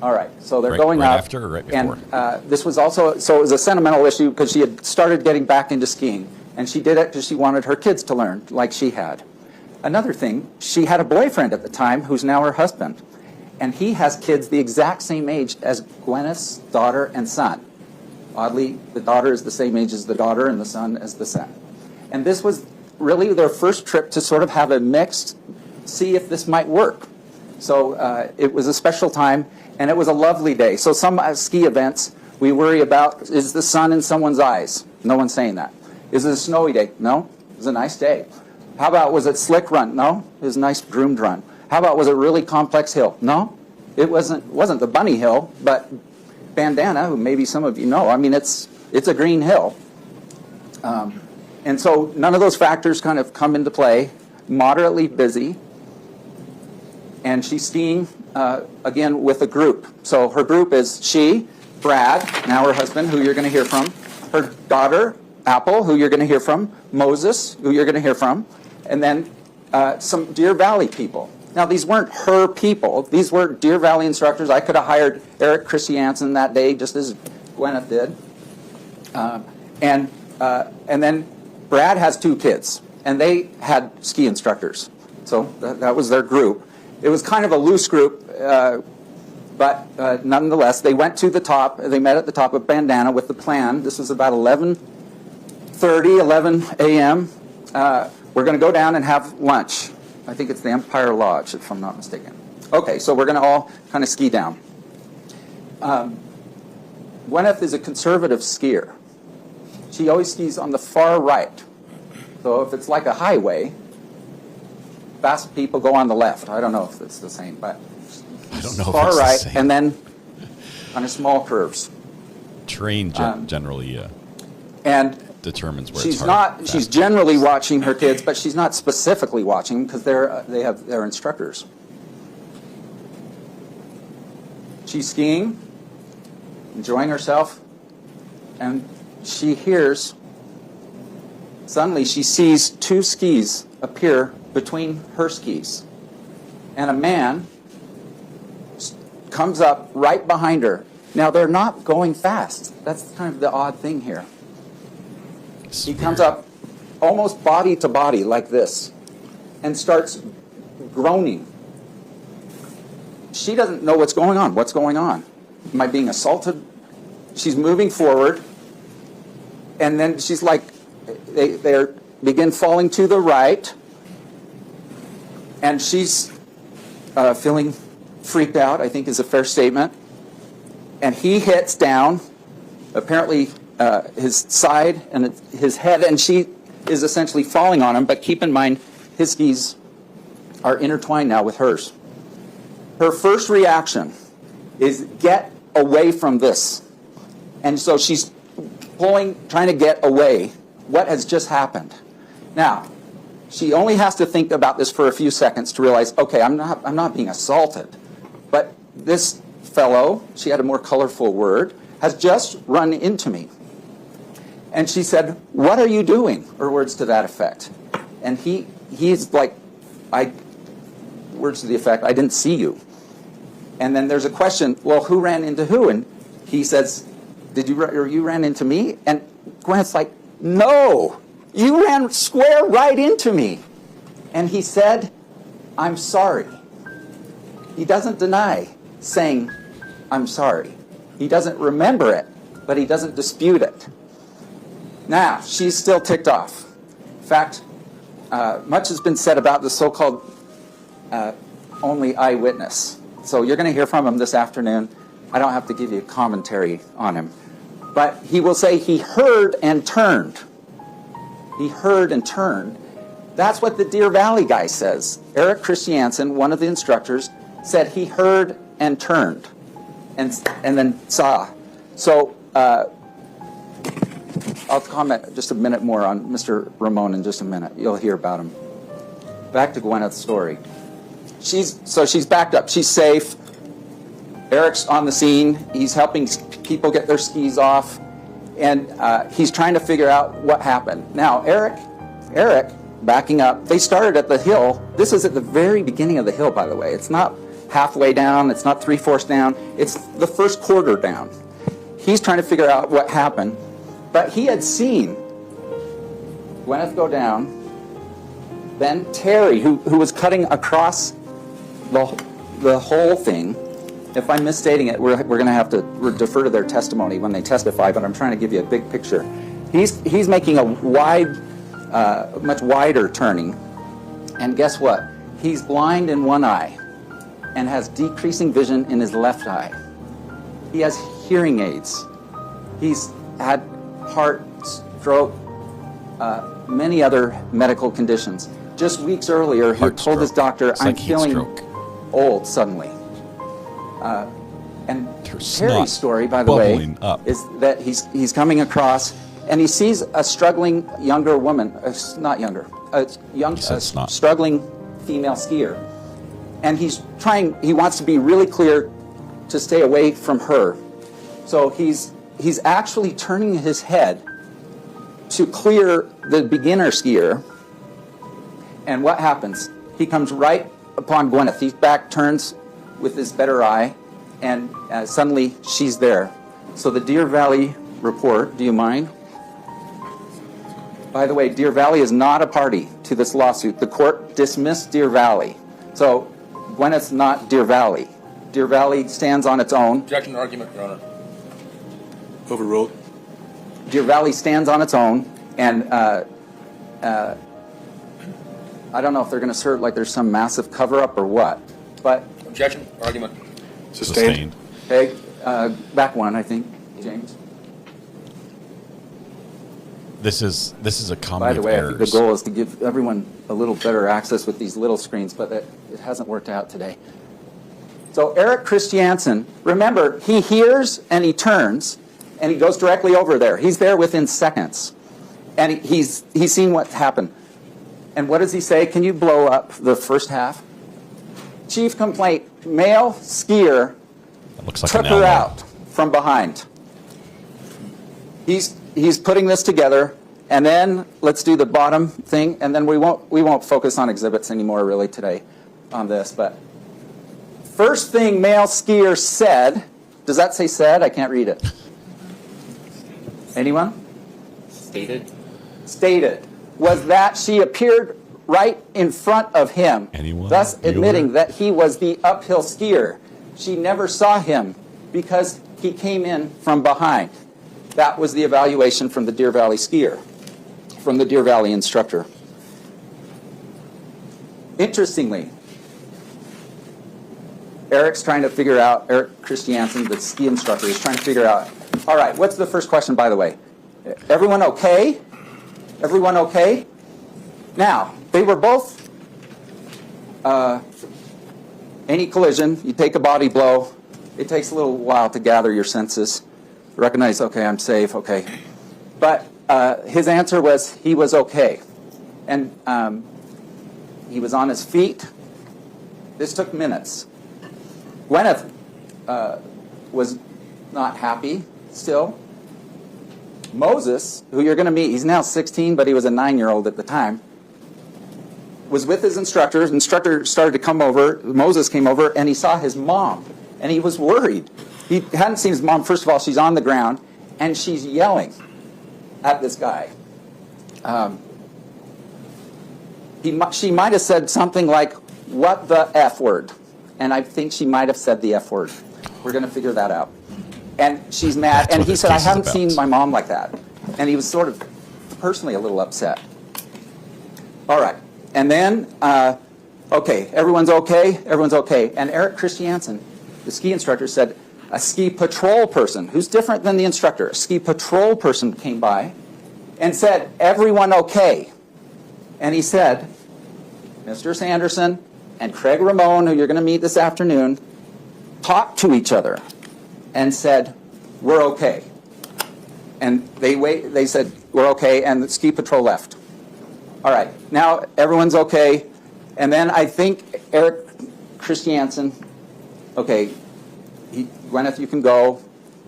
All right, so they're going right up. After or right before? And this was also, so it was a sentimental issue because she had started getting back into skiing. And she did it because she wanted her kids to learn like she had. Another thing, she had a boyfriend at the time who's now her husband. And he has kids the exact same age as Gwyneth's daughter and son. Oddly, the daughter is the same age as the daughter and the son as the son. And this was really their first trip to sort of have a mixed, see if this might work. So it was a special time, and it was a lovely day. So some ski events, we worry about, is the sun in someone's eyes? No one's saying that. Is it a snowy day? No, it was a nice day. How about, was it slick run? No, it was a nice groomed run. How about, was it really complex hill? No, it wasn't the bunny hill, but Bandana, who maybe some of you know, I mean, it's a green hill. And so none of those factors kind of come into play. Moderately busy. And she's skiing, again, with a group. So her group is she, Brad, now her husband, who you're going to hear from, her daughter, Apple, who you're going to hear from, Moses, who you're going to hear from, and then some Deer Valley people. Now, these weren't her people. These were Deer Valley instructors. I could have hired Eric Christiansen that day, just as Gwyneth did. And then Brad has 2 kids, and they had ski instructors. So that was their group. It was kind of a loose group, but nonetheless, they went to the top. They met at the top of Bandana with the plan. This was about 11:30, 11 a.m. We're going to go down and have lunch. I think it's the Empire Lodge, if I'm not mistaken. Okay, so we're going to all kind of ski down. Gwyneth is a conservative skier. She always skis on the far right. So if it's like a highway, fast people go on the left. I don't know if it's the same, but I don't know far if it's right, the same. and then kind of small curves. Terrain generally And determines where she's it's hard. she's generally watching her kids, but she's not specifically watching because they have their instructors. She's skiing, enjoying herself, and she hears, suddenly she sees 2 skis appear between her skis. And a man comes up right behind her. Now, they're not going fast. That's kind of the odd thing here. He comes up almost body to body like this and starts groaning. she doesn't know what's going on. What's going on? Am I being assaulted? She's moving forward, and then she's like, they begin falling to the right, and she's feeling freaked out, I think is a fair statement. And he hits down, apparently his side and his head, and she is essentially falling on him. But keep in mind, his skis are intertwined now with hers. Her first reaction is get away from this. And so she's trying to get away. What has just happened? Now, she only has to think about this for a few seconds to realize, okay, I'm not being assaulted. But this fellow, she had a more colorful word, has just run into me. And she said, what are you doing? Or words to that effect. And he's like, words to the effect, I didn't see you. And then there's a question, well, who ran into who? And he says, you ran into me? And Gwyneth's like, no, you ran square right into me. And he said, I'm sorry. He doesn't deny saying, I'm sorry. He doesn't remember it, but he doesn't dispute it. Now, she's still ticked off. In fact, much has been said about the so-called only eyewitness. So you're going to hear from him this afternoon. I don't have to give you a commentary on him. But he will say he heard and turned. He heard and turned. That's what the Deer Valley guy says. Eric Christiansen, one of the instructors, said he heard and turned and then saw. So I'll comment just a minute more on Mr. Ramon in just a minute. You'll hear about him. Back to Gwyneth's story. She's backed up. She's safe. Eric's on the scene. He's helping people get their skis off. And he's trying to figure out what happened. Now, Eric, backing up, they started at the hill. This is at the very beginning of the hill, by the way. It's not halfway down. It's not 3/4 down. It's the first quarter down. He's trying to figure out what happened. But he had seen Gwyneth go down. Then Terry, who was cutting across the whole thing. If I'm misstating it, we're going to have to defer to their testimony when they testify, but I'm trying to give you a big picture. He's making a much wider turning, and guess what? He's blind in one eye and has decreasing vision in his left eye. He has hearing aids. He's had heart, stroke, many other medical conditions. Just weeks earlier, he told his doctor, I'm feeling old suddenly. And Terry's story, by the way, is that he's coming across and he sees a struggling younger woman, struggling female skier. And he wants to be really clear to stay away from her. So he's actually turning his head to clear the beginner skier. And what happens? He comes right upon Gwyneth. His back turns with his better eye, and suddenly she's there. So the Deer Valley report, do you mind? By the way, Deer Valley is not a party to this lawsuit. The court dismissed Deer Valley. So Gwyneth's not Deer Valley. Deer Valley stands on its own. Objection to argument, Your Honor. Overruled. Deer Valley stands on its own, and I don't know if they're going to assert like there's some massive cover-up or what, but... Objection, argument. Sustained. Okay, back one, I think, James. This is a comedy By the way, of I think errors. the goal is to give everyone a little better access with these little screens, but it hasn't worked out today. So Eric Christiansen, remember, he hears and he turns, and he goes directly over there. He's there within seconds, and he's seen what happened. And what does he say? Can you blow up the first half? Chief complaint, male skier took her out from behind. He's putting this together, and then let's do the bottom thing, and then we won't focus on exhibits anymore really today on this, but first thing male skier said, does that say said? I can't read it. Anyone? Stated was that she appeared right in front of him, thus admitting that he was the uphill skier. She never saw him because he came in from behind. That was the evaluation from the Deer Valley skier, from the Deer Valley instructor. Interestingly, Eric's trying to figure out, Eric Christiansen, the ski instructor, is trying to figure out, all right, what's the first question, by the way? Everyone okay? Everyone okay? Now, they were both, any collision, you take a body blow, it takes a little while to gather your senses, recognize, okay, I'm safe, okay. But his answer was he was okay. And he was on his feet. This took minutes. Gwyneth was not happy still. Moses, who you're going to meet, he's now 16, but he was a 9-year-old at the time, was with his instructor. His instructor started to come over. Moses came over, and he saw his mom, and he was worried. He hadn't seen his mom. First of all, she's on the ground, and she's yelling at this guy. She might have said something like, "What the F word?" And I think she might have said the F word. We're going to figure that out. And she's mad. And he said, "I haven't seen my mom like that." And he was sort of personally a little upset. All right. And then, okay, everyone's okay? Everyone's okay. And Eric Christiansen, the ski instructor, said, a ski patrol person, who's different than the instructor, a ski patrol person came by and said, "Everyone okay?" And he said, Mr. Sanderson and Craig Ramon, who you're going to meet this afternoon, talked to each other and said, "We're okay." And they said, "We're okay," and the ski patrol left. All right, now everyone's okay. And then I think Eric Christiansen, okay, Gwyneth, you can go,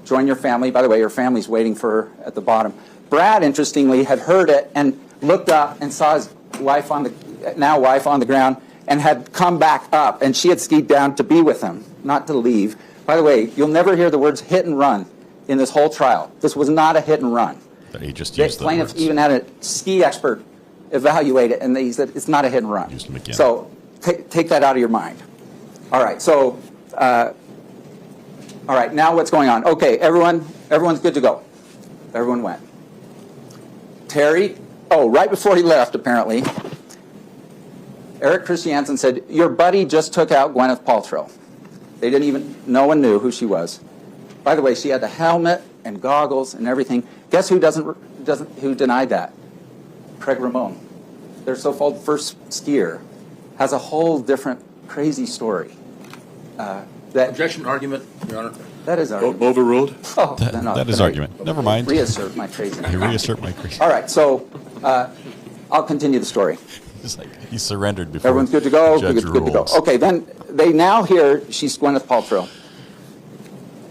join your family. By the way, your family's waiting for her at the bottom. Brad, interestingly, had heard it and looked up and saw his wife on the ground and had come back up, and she had skied down to be with him, not to leave. By the way, you'll never hear the words hit and run in this whole trial. This was not a hit and run. But he just used the plaintiff even had a ski expert evaluate it, and he said it's not a hit and run. Used them again. So take that out of your mind. All right, so all right, now what's going on? Okay, everyone's good to go. Everyone went. Terry, right before he left, apparently, Eric Christiansen said, "Your buddy just took out Gwyneth Paltrow." They didn't even, no one knew who she was. By the way, she had the helmet and goggles and everything. Guess who who denied that? Craig Ramon. Their so-called first skier has a whole different crazy story. Objection argument, Your Honor. That is argument. Overruled? Oh, that is argument. Never mind. Reassert my craziness. You reassert my craziness. All right, so I'll continue the story. It's like he surrendered before. Everyone's good to go. The judge Good to go. rules. Okay, then they now hear she's Gwyneth Paltrow,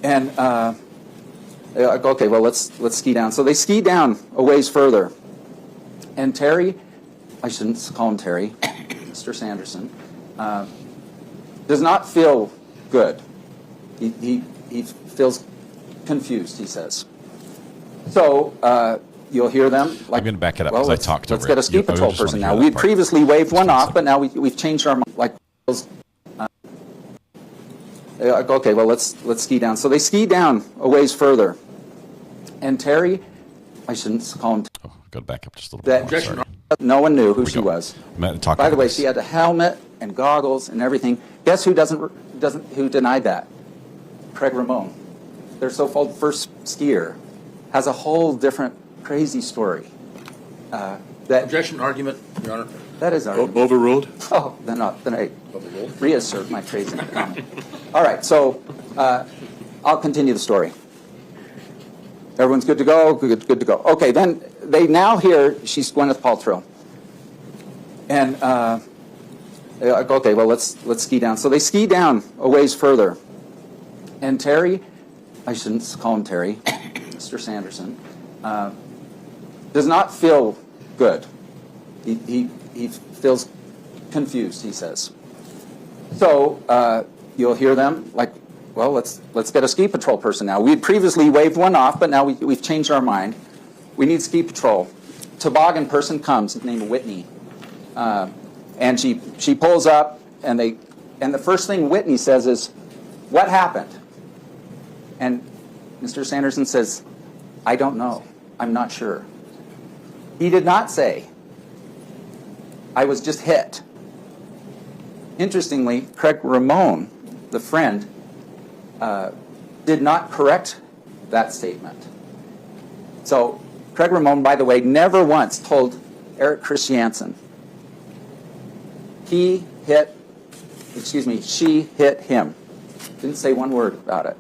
and okay, well let's ski down. So they ski down a ways further, and Terry, I shouldn't call him Terry, Mr. Sanderson, does not feel good. He feels confused, he says. So you'll hear them. Like, I'm going to back it up because I talked over it. Let's get a ski patrol person now. We'd previously waved one off, but now we've changed our mind. Like, okay, well let's ski down. So they ski down a ways further, and Terry, I shouldn't call him. Oh, got to back up just a little bit. Sorry. No one knew who she was. By the way, she had a helmet and goggles and everything. Guess who who denied that? Craig Ramon. Their so-called first skier has a whole different crazy story. Objection argument, Your Honor. That is argument. Overruled? Oh, then I reassert my craziness comment. All right, so I'll continue the story. Everyone's good to go? Good to go. Okay, then they now hear she's Gwyneth Paltrow. And, okay, well, let's ski down. So they ski down a ways further. And Terry, I shouldn't call him Terry, Mr. Sanderson, does not feel good. He feels confused, he says. So you'll hear them like, well, let's get a ski patrol person now. We'd previously waved one off, but now we've changed our mind. We need ski patrol. Toboggan person comes named Whitney, and she pulls up, and the first thing Whitney says is, what happened? And Mr. Sanderson says, I don't know. I'm not sure. He did not say, I was just hit. Interestingly, Craig Ramon, the friend, did not correct that statement. So Craig Ramon, by the way, never once told Eric Christiansen she hit him. Didn't say one word about it.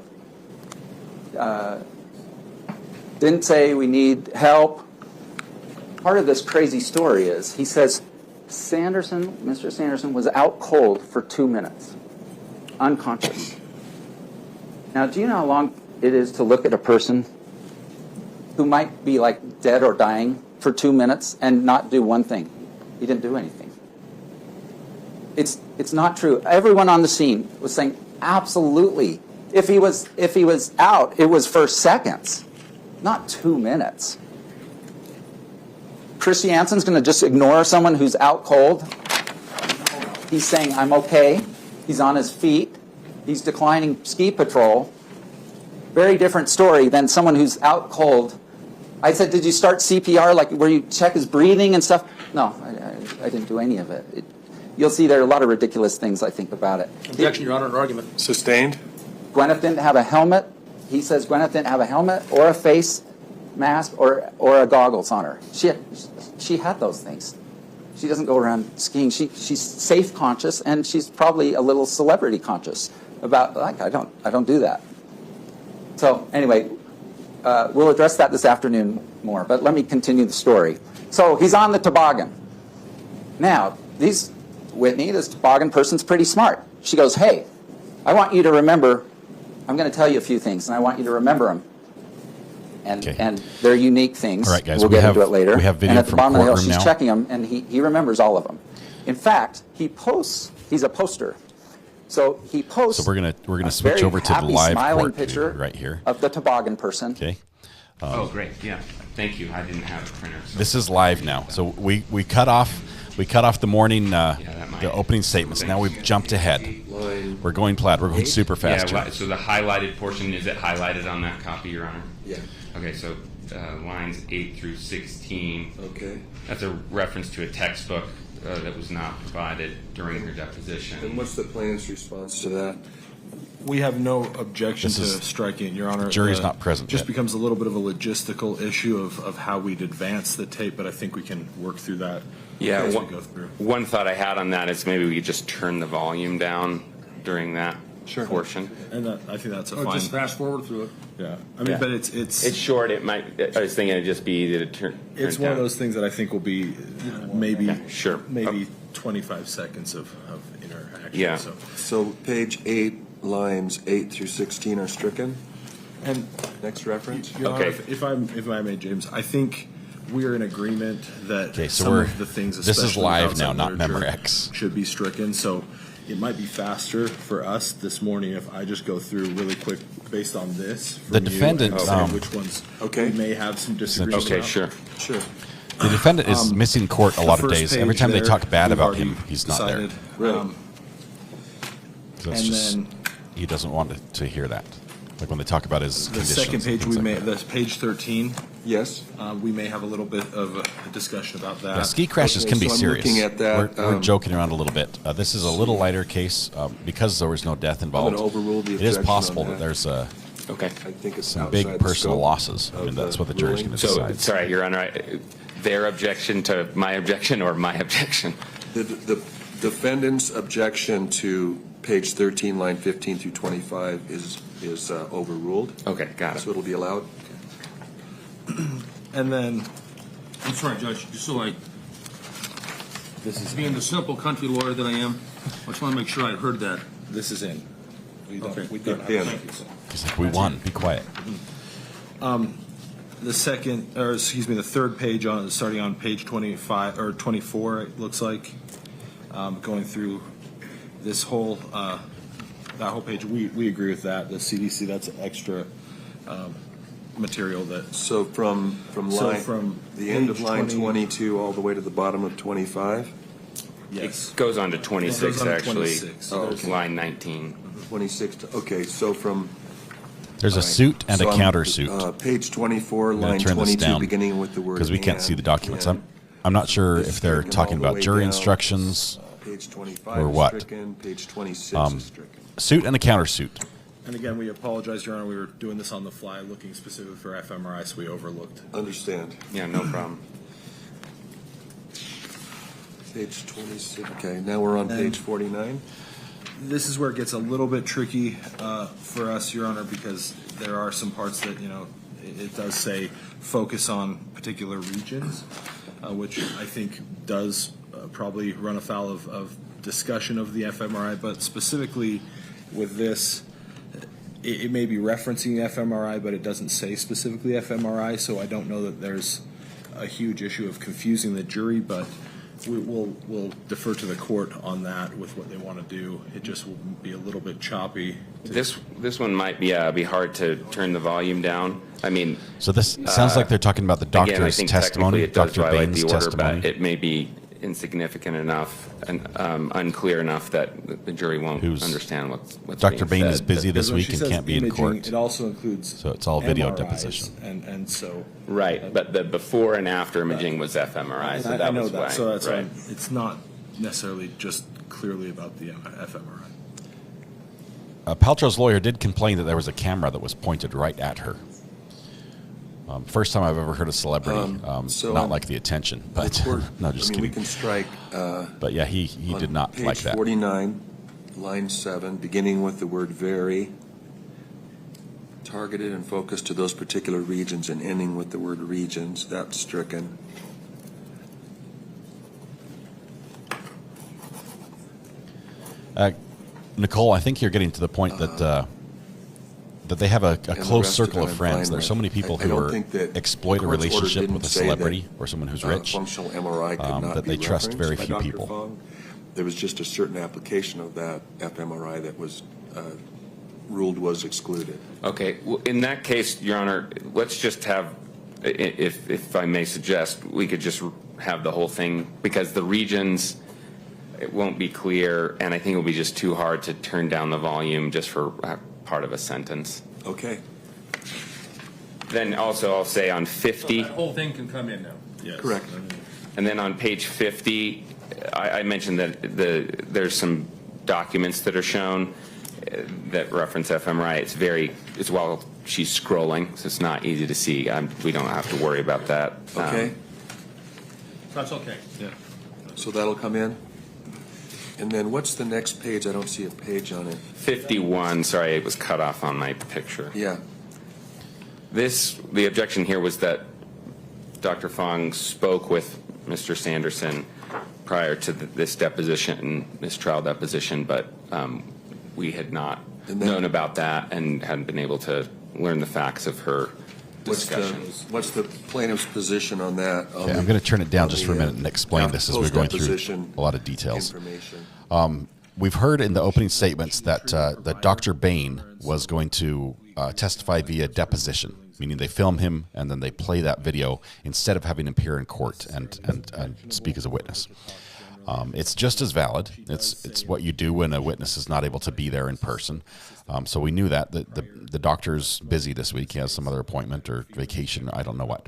Didn't say we need help. Part of this crazy story is he says Mr. Sanderson was out cold for 2 minutes, unconscious. Now, do you know how long it is to look at a person who might be like dead or dying for 2 minutes and not do one thing? He didn't do anything. It's not true. Everyone on the scene was saying absolutely. If he was out, it was for seconds, not 2 minutes. Christiansen's going to just ignore someone who's out cold. He's saying, I'm okay. He's on his feet. He's declining ski patrol. Very different story than someone who's out cold. I said, did you start CPR, like where you check his breathing and stuff? No, I didn't do any of it. You'll see there are a lot of ridiculous things I think about it. Objection, Your Honor, argument. Sustained. Gwyneth didn't have a helmet. He says Gwyneth didn't have a helmet or a face mask or a goggles on her. She had those things. She doesn't go around skiing. She's safe conscious, and she's probably a little celebrity conscious about, like, I don't do that. So anyway, we'll address that this afternoon more, but let me continue the story. So he's on the toboggan. Now, Whitney, this toboggan person's pretty smart. She goes, hey, I want you to remember, I'm going to tell you a few things, and I want you to remember them. And they're unique things. All right, guys, we'll get into it later. We have video and at the from bottom of the hill, courtroom she's now. checking them, and he remembers all of them. In fact, he's a poster. So he posts. So we're gonna switch over to the live smiling court picture right here of the toboggan person. Okay. Oh, great! Yeah, thank you. I didn't have a printer. So. This is live now. So we cut off the morning the opening statements. Now we've jumped ahead. We're going plaid. We're going super fast. Yeah. So the highlighted portion, is it highlighted on that copy, Your Honor? Yeah. Okay. So lines 8 through 16. Okay. That's a reference to a textbook that was not provided during her deposition. And what's the plaintiff's response to that? We have no objection to striking it, Your Honor. The jury's not present just yet. becomes a little bit of a logistical issue of how we'd advance the tape, but I think we can work through that as we go through. One thought I had on that is maybe we could just turn the volume down during that portion. And I think that's a fine. Just fast forward through it. Yeah, I mean, but it's short. It might. I was thinking it'd just be easy to turn. It's one of those things that I think will be maybe 25 seconds of interaction. Yeah. So page 8, lines 8 through 16 are stricken. And next reference. Your Honor, if I may, James, I think we are in agreement that some of the things, this is live outside now, not literature, Memorex, should be stricken. So it might be faster for us this morning if I just go through really quick based on this. The defendant, which ones we may have some disagreements. Okay, about. sure. The defendant is missing court a lot of the days. first Every page time they there, talk bad we've about already him, he's not there. decided, So it's and just, then he doesn't want to hear that. Like when they talk about his the conditions. second page that's page 13. Yes. We may have a little bit of a discussion about that. Yeah, ski crashes can be so I'm serious. looking at that, We're joking around a little bit. This is a little lighter case because there was no death involved. I'm gonna overrule the it is objection possible on that there's I think it's some big outside the personal scope losses. I mean, of that's what the the jury's going to ruling. decide. Sorry, Your Honor. Their objection to my objection or my objection? The defendant's objection to page 13, line 15 through 25 is overruled. Okay, got it. So it'll be allowed. And then, I'm sorry, Judge, just so being the simple country lawyer that I am, I just want to make sure I heard that. This is in. We don't have He's like, we won. Be quiet. The third page starting on page 25 or 24, it looks like, going through this whole that whole page. We agree with that. The CDC, that's extra material that. So from the end of line 22 all the way to the bottom of 25. Yes. It goes on to 26, It goes on to actually. 26. Oh, okay. Line 19. 26. Okay, so from There's a suit and a countersuit. page 24, I'm gonna line turn this 22, down beginning with the word because we can't see the documents. and. I'm not sure It's if they're stricken talking all the about way jury down. instructions Page 25 or is what. stricken, page 26 is stricken. Suit and a countersuit. And again, we apologize, Your Honor. We were doing this on the fly, looking specifically for fMRI, so we overlooked. Understand. Yeah, no problem. Page 26. Okay, now we're on page 49. This is where it gets a little bit tricky for us, Your Honor, because there are some parts that, it does say focus on particular regions, which I think does probably run afoul of discussion of the fMRI, but specifically with this, it may be referencing fMRI, but it doesn't say specifically fMRI, so I don't know that there's a huge issue of confusing the jury, but we'll defer to the court on that with what they want to do. It just will be a little bit choppy. This one might be hard to turn the volume down. I mean, so this sounds like they're talking about the doctor's again, I think testimony, technically it does Dr. violate Bain's the order, testimony. but it may be insignificant enough and unclear enough that the jury won't understand what's Dr. being Bain said. is busy this When week she and says can't be in imaging, court. It also includes So it's all video MRIs, deposition. and so Right, but the before and after imaging was fMRI, so that I know was that. why. So that's right. why it's not necessarily just clearly about the fMRI. Paltrow's lawyer did complain that there was a camera that was pointed right at her. First time I've ever heard a celebrity so not on like the attention, but the court, no, just kidding. we can strike. But yeah, he did not page like that. 49, line 7, beginning with the word very, targeted and focused to those particular regions and ending with the word regions. That's stricken. Nicole, I think you're getting to the point that they have a close circle of friends. There's so many people who exploit a relationship with a celebrity or someone who's rich Functional MRI could not that be they trust very referenced few by Dr. people. Fong. There was just a certain application of that fMRI that was ruled was excluded. Okay, well, in that case, Your Honor, let's just have, if I may suggest, we could just have the whole thing, because the regions, it won't be clear, and I think it will be just too hard to turn down the volume just for part of a sentence. Okay. Then also I'll say on 50. The whole thing can come in now. Yes. Correct. And then on page 50, I mentioned that there's some documents that are shown that reference fMRI. It's while she's scrolling, so it's not easy to see. We don't have to worry about that. Okay. That's okay. Yeah. So that'll come in. And then what's the next page? I don't see a page on it. 51, sorry, it was cut off on my picture. Yeah. The objection here was that Dr. Fong spoke with Mr. Sanderson prior to this trial deposition, but we had not known about that and hadn't been able to learn the facts of her discussions. What's the plaintiff's position on that? Okay, I'm going to turn it down just for a minute and explain this as we're going through a lot of details. We've heard in the opening statements that Dr. Bain was going to testify via deposition, meaning they film him and then they play that video instead of having him appear in court and speak as a witness. It's just as valid. It's what you do when a witness is not able to be there in person. So we knew that the doctor's busy this week. He has some other appointment or vacation. I don't know what.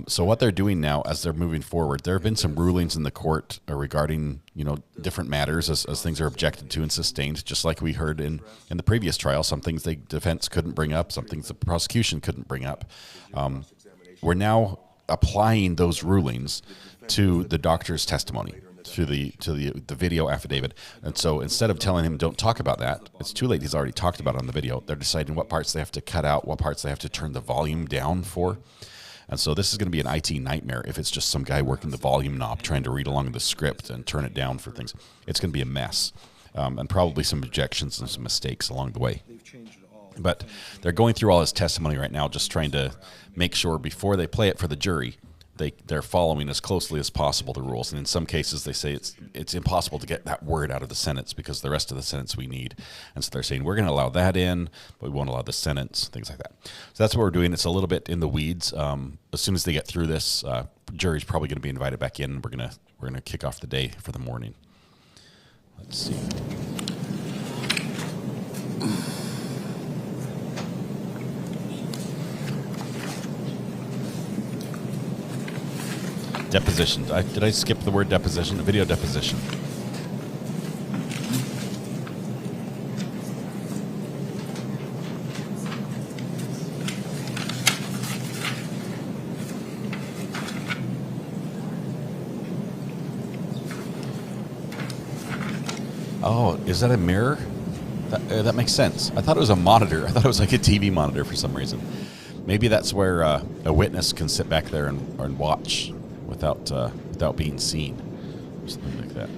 So what they're doing now as they're moving forward, there have been some rulings in the court regarding different matters as things are objected to and sustained, just like we heard in the previous trial. Some things the defense couldn't bring up, some things the prosecution couldn't bring up. We're now applying those rulings to the doctor's testimony, to the video affidavit. And so instead of telling him don't talk about that, it's too late. He's already talked about it on the video. They're deciding what parts they have to cut out, what parts they have to turn the volume down for. And so this is going to be an IT nightmare if it's just some guy working the volume knob trying to read along the script and turn it down for things. It's going to be a mess, and probably some objections and some mistakes along the way. But they're going through all his testimony right now, just trying to make sure before they play it for the jury, they're following as closely as possible the rules. And in some cases, they say it's impossible to get that word out of the sentence because the rest of the sentence we need. And so they're saying, we're going to allow that in, but we won't allow the sentence, things like that. So that's what we're doing. It's a little bit in the weeds. As soon as they get through this, jury's probably going to be invited back in. We're gonna kick off the day for the morning. Let's see. Deposition. Did I skip the word deposition? The video deposition. Oh, is that a mirror? That makes sense. I thought it was a monitor. I thought it was like a TV monitor for some reason. Maybe that's where a witness can sit back there and watch without being seen, or something like that.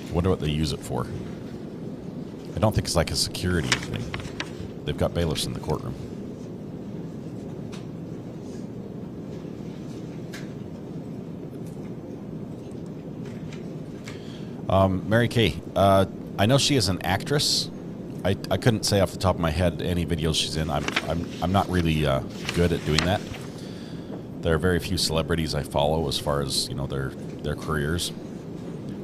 I wonder what they use it for. I don't think it's like a security thing. They've got bailiffs in the courtroom. Mary Kay, I know she is an actress. I couldn't say off the top of my head any videos she's in. I'm not really good at doing that. There are very few celebrities I follow as far as their careers.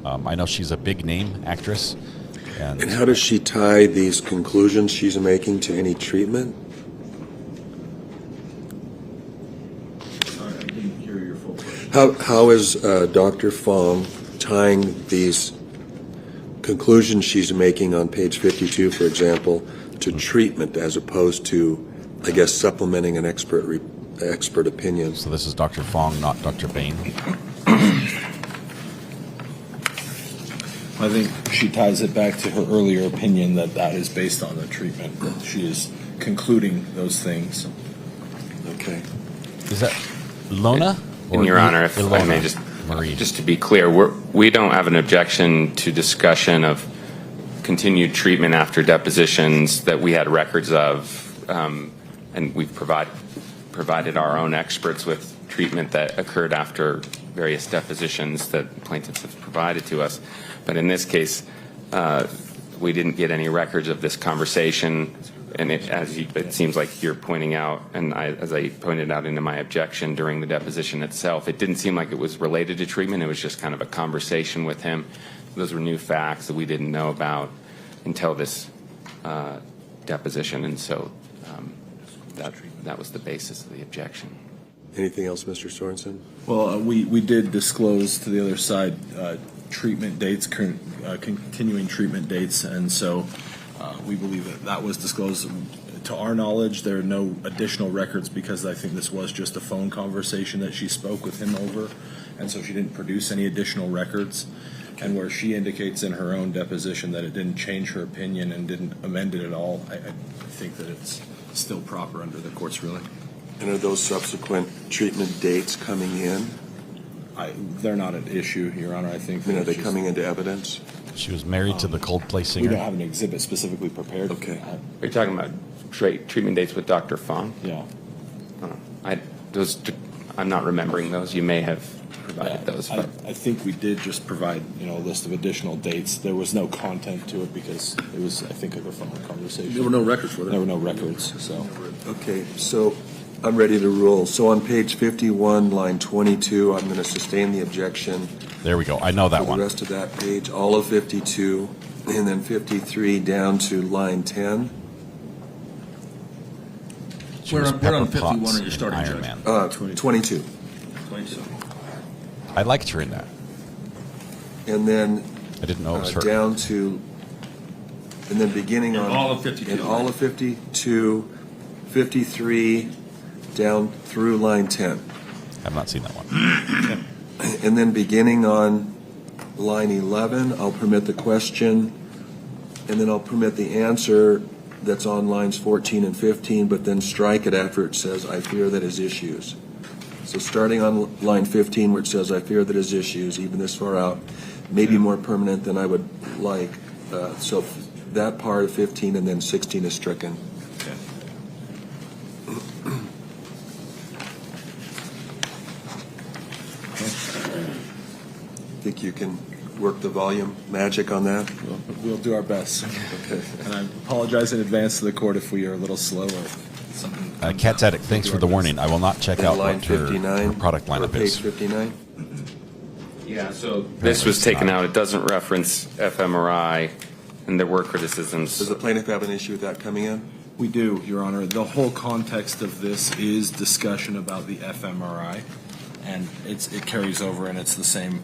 I know she's a big name actress. And how does she tie these conclusions she's making to any treatment? Sorry, I didn't hear your full question. How is Dr. Fong tying these conclusions she's making on page 52, for example, to treatment as opposed to, I guess, supplementing an expert opinion? So this is Dr. Fong, not Dr. Bain. I think she ties it back to her earlier opinion that is based on the treatment. That she is concluding those things. Okay. Is that Lona? In Your Honor, if I may just to be clear, we don't have an objection to discussion of continued treatment after depositions that we had records of, and we've provided our own experts with treatment that occurred after various depositions that plaintiffs have provided to us. But in this case, we didn't get any records of this conversation, and it seems like you're pointing out, and as I pointed out in my objection during the deposition itself, it didn't seem like it was related to treatment. It was just kind of a conversation with him. Those were new facts that we didn't know about until this deposition, and so that was the basis of the objection. Anything else, Mr. Sorensen? Well, we did disclose to the other side treatment dates, continuing treatment dates, and so we believe that was disclosed. To our knowledge, there are no additional records because I think this was just a phone conversation that she spoke with him over, and so she didn't produce any additional records. And where she indicates in her own deposition that it didn't change her opinion and didn't amend it at all, I think that it's still proper under the court's ruling. And are those subsequent treatment dates coming in? They're not an issue, Your Honor. I think. Are they coming into evidence? She was married to the Coldplay singer. We don't have an exhibit specifically prepared. Okay. Are you talking about treatment dates with Dr. Fong? Yeah. I'm not remembering those. You may have provided those. I think we did just provide a list of additional dates. There was no content to it because it was, I think, a phone conversation. There were no records for that. There were no records. So. Okay. So I'm ready to rule. So on page 51, line 22, I'm going to sustain the objection. There we go. I know that one. The rest of that page, all of 52, and then 53 down to line 10. We're on 51 or you're starting, Iron Man. 22. 22. I liked her in that. And then I didn't know it was her. Down to, and then beginning on all of 52. In all of 52, 53, down through line 10. I've not seen that one. And then beginning on line 11, I'll permit the question, and then I'll permit the answer that's on lines 14 and 15, but then strike it after it says, I fear that his issues. So starting on line 15, where it says, I fear that his issues, even this far out, may be more permanent than I would like. So that part of 15 and then 16 is stricken. Okay. Think you can work the volume magic on that? We'll do our best. Okay. And I apologize in advance to the court if we are a little slow or something. Cat's Addict, thanks for the warning. I will not check out line what her 59, product lineup page is. 59. Yeah, so this was taken out. It doesn't reference fMRI, and there were criticisms. Does the plaintiff have an issue with that coming in? We do, Your Honor. The whole context of this is discussion about the fMRI, and it carries over, and it's the same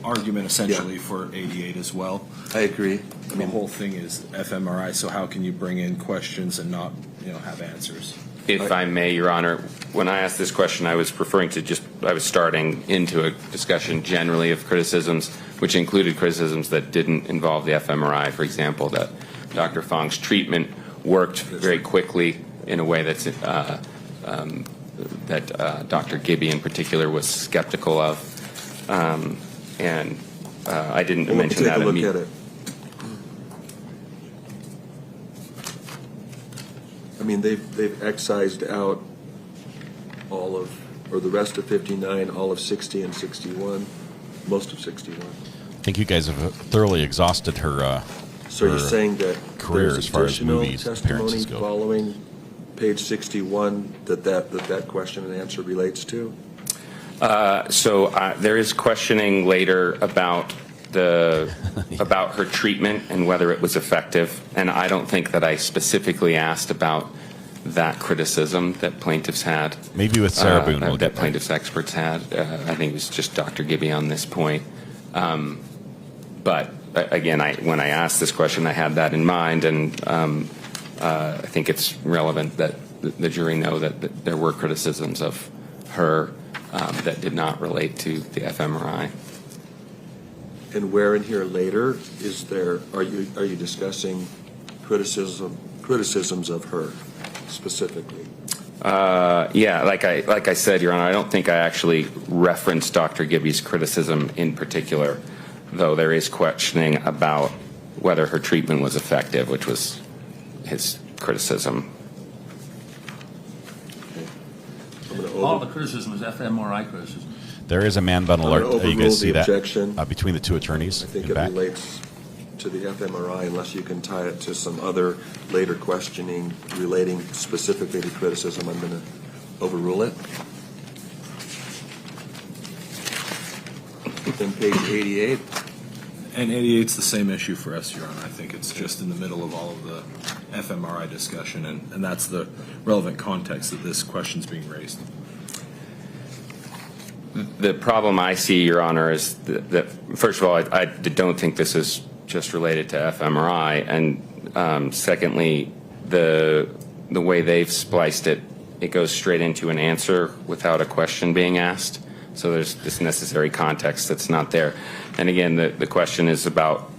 argument essentially for 88 as well. I agree. I mean, the whole thing is fMRI, so how can you bring in questions and not, have answers? If I may, Your Honor, when I asked this question, I was referring to I was starting into a discussion generally of criticisms, which included criticisms that didn't involve the fMRI. For example, that Dr. Fong's treatment worked very quickly in a way that's that Dr. Gibby in particular was skeptical of. And I didn't mention that. Take a look at it. I mean, they've excised out all of, or the rest of 59, all of 60 and 61, most of 61. I think you guys have thoroughly exhausted her. So you're saying that career there's as far as additional movies testimony appearances go. following page 61 that question and answer relates to? So there is questioning later about about her treatment and whether it was effective, and I don't think that I specifically asked about that criticism that plaintiffs had. Maybe with Sarah Boone, we'll that plaintiffs' experts had. I think it was just Dr. Gibby on this point. But again, when I asked this question, I had that in mind, and I think it's relevant that the jury know that there were criticisms of her that did not relate to the fMRI. And where in here later are you discussing criticisms of her specifically? Yeah, like I said, Your Honor, I don't think I actually referenced Dr. Gibby's criticism in particular, though there is questioning about whether her treatment was effective, which was his criticism. All the criticism is fMRI criticism. There is a man bun alert. You guys see that objection. Between the two attorneys? I think in it back. relates to the fMRI unless you can tie it to some other later questioning relating specifically to criticism. I'm going to overrule it. Then page 88. And 88's the same issue for us, Your Honor. I think it's just in the middle of all of the fMRI discussion, and that's the relevant context that this question's being raised. The problem I see, Your Honor, is that first of all, I don't think this is just related to fMRI, and secondly, the way they've spliced it, it goes straight into an answer without a question being asked. So there's this necessary context that's not there. And again, the question is about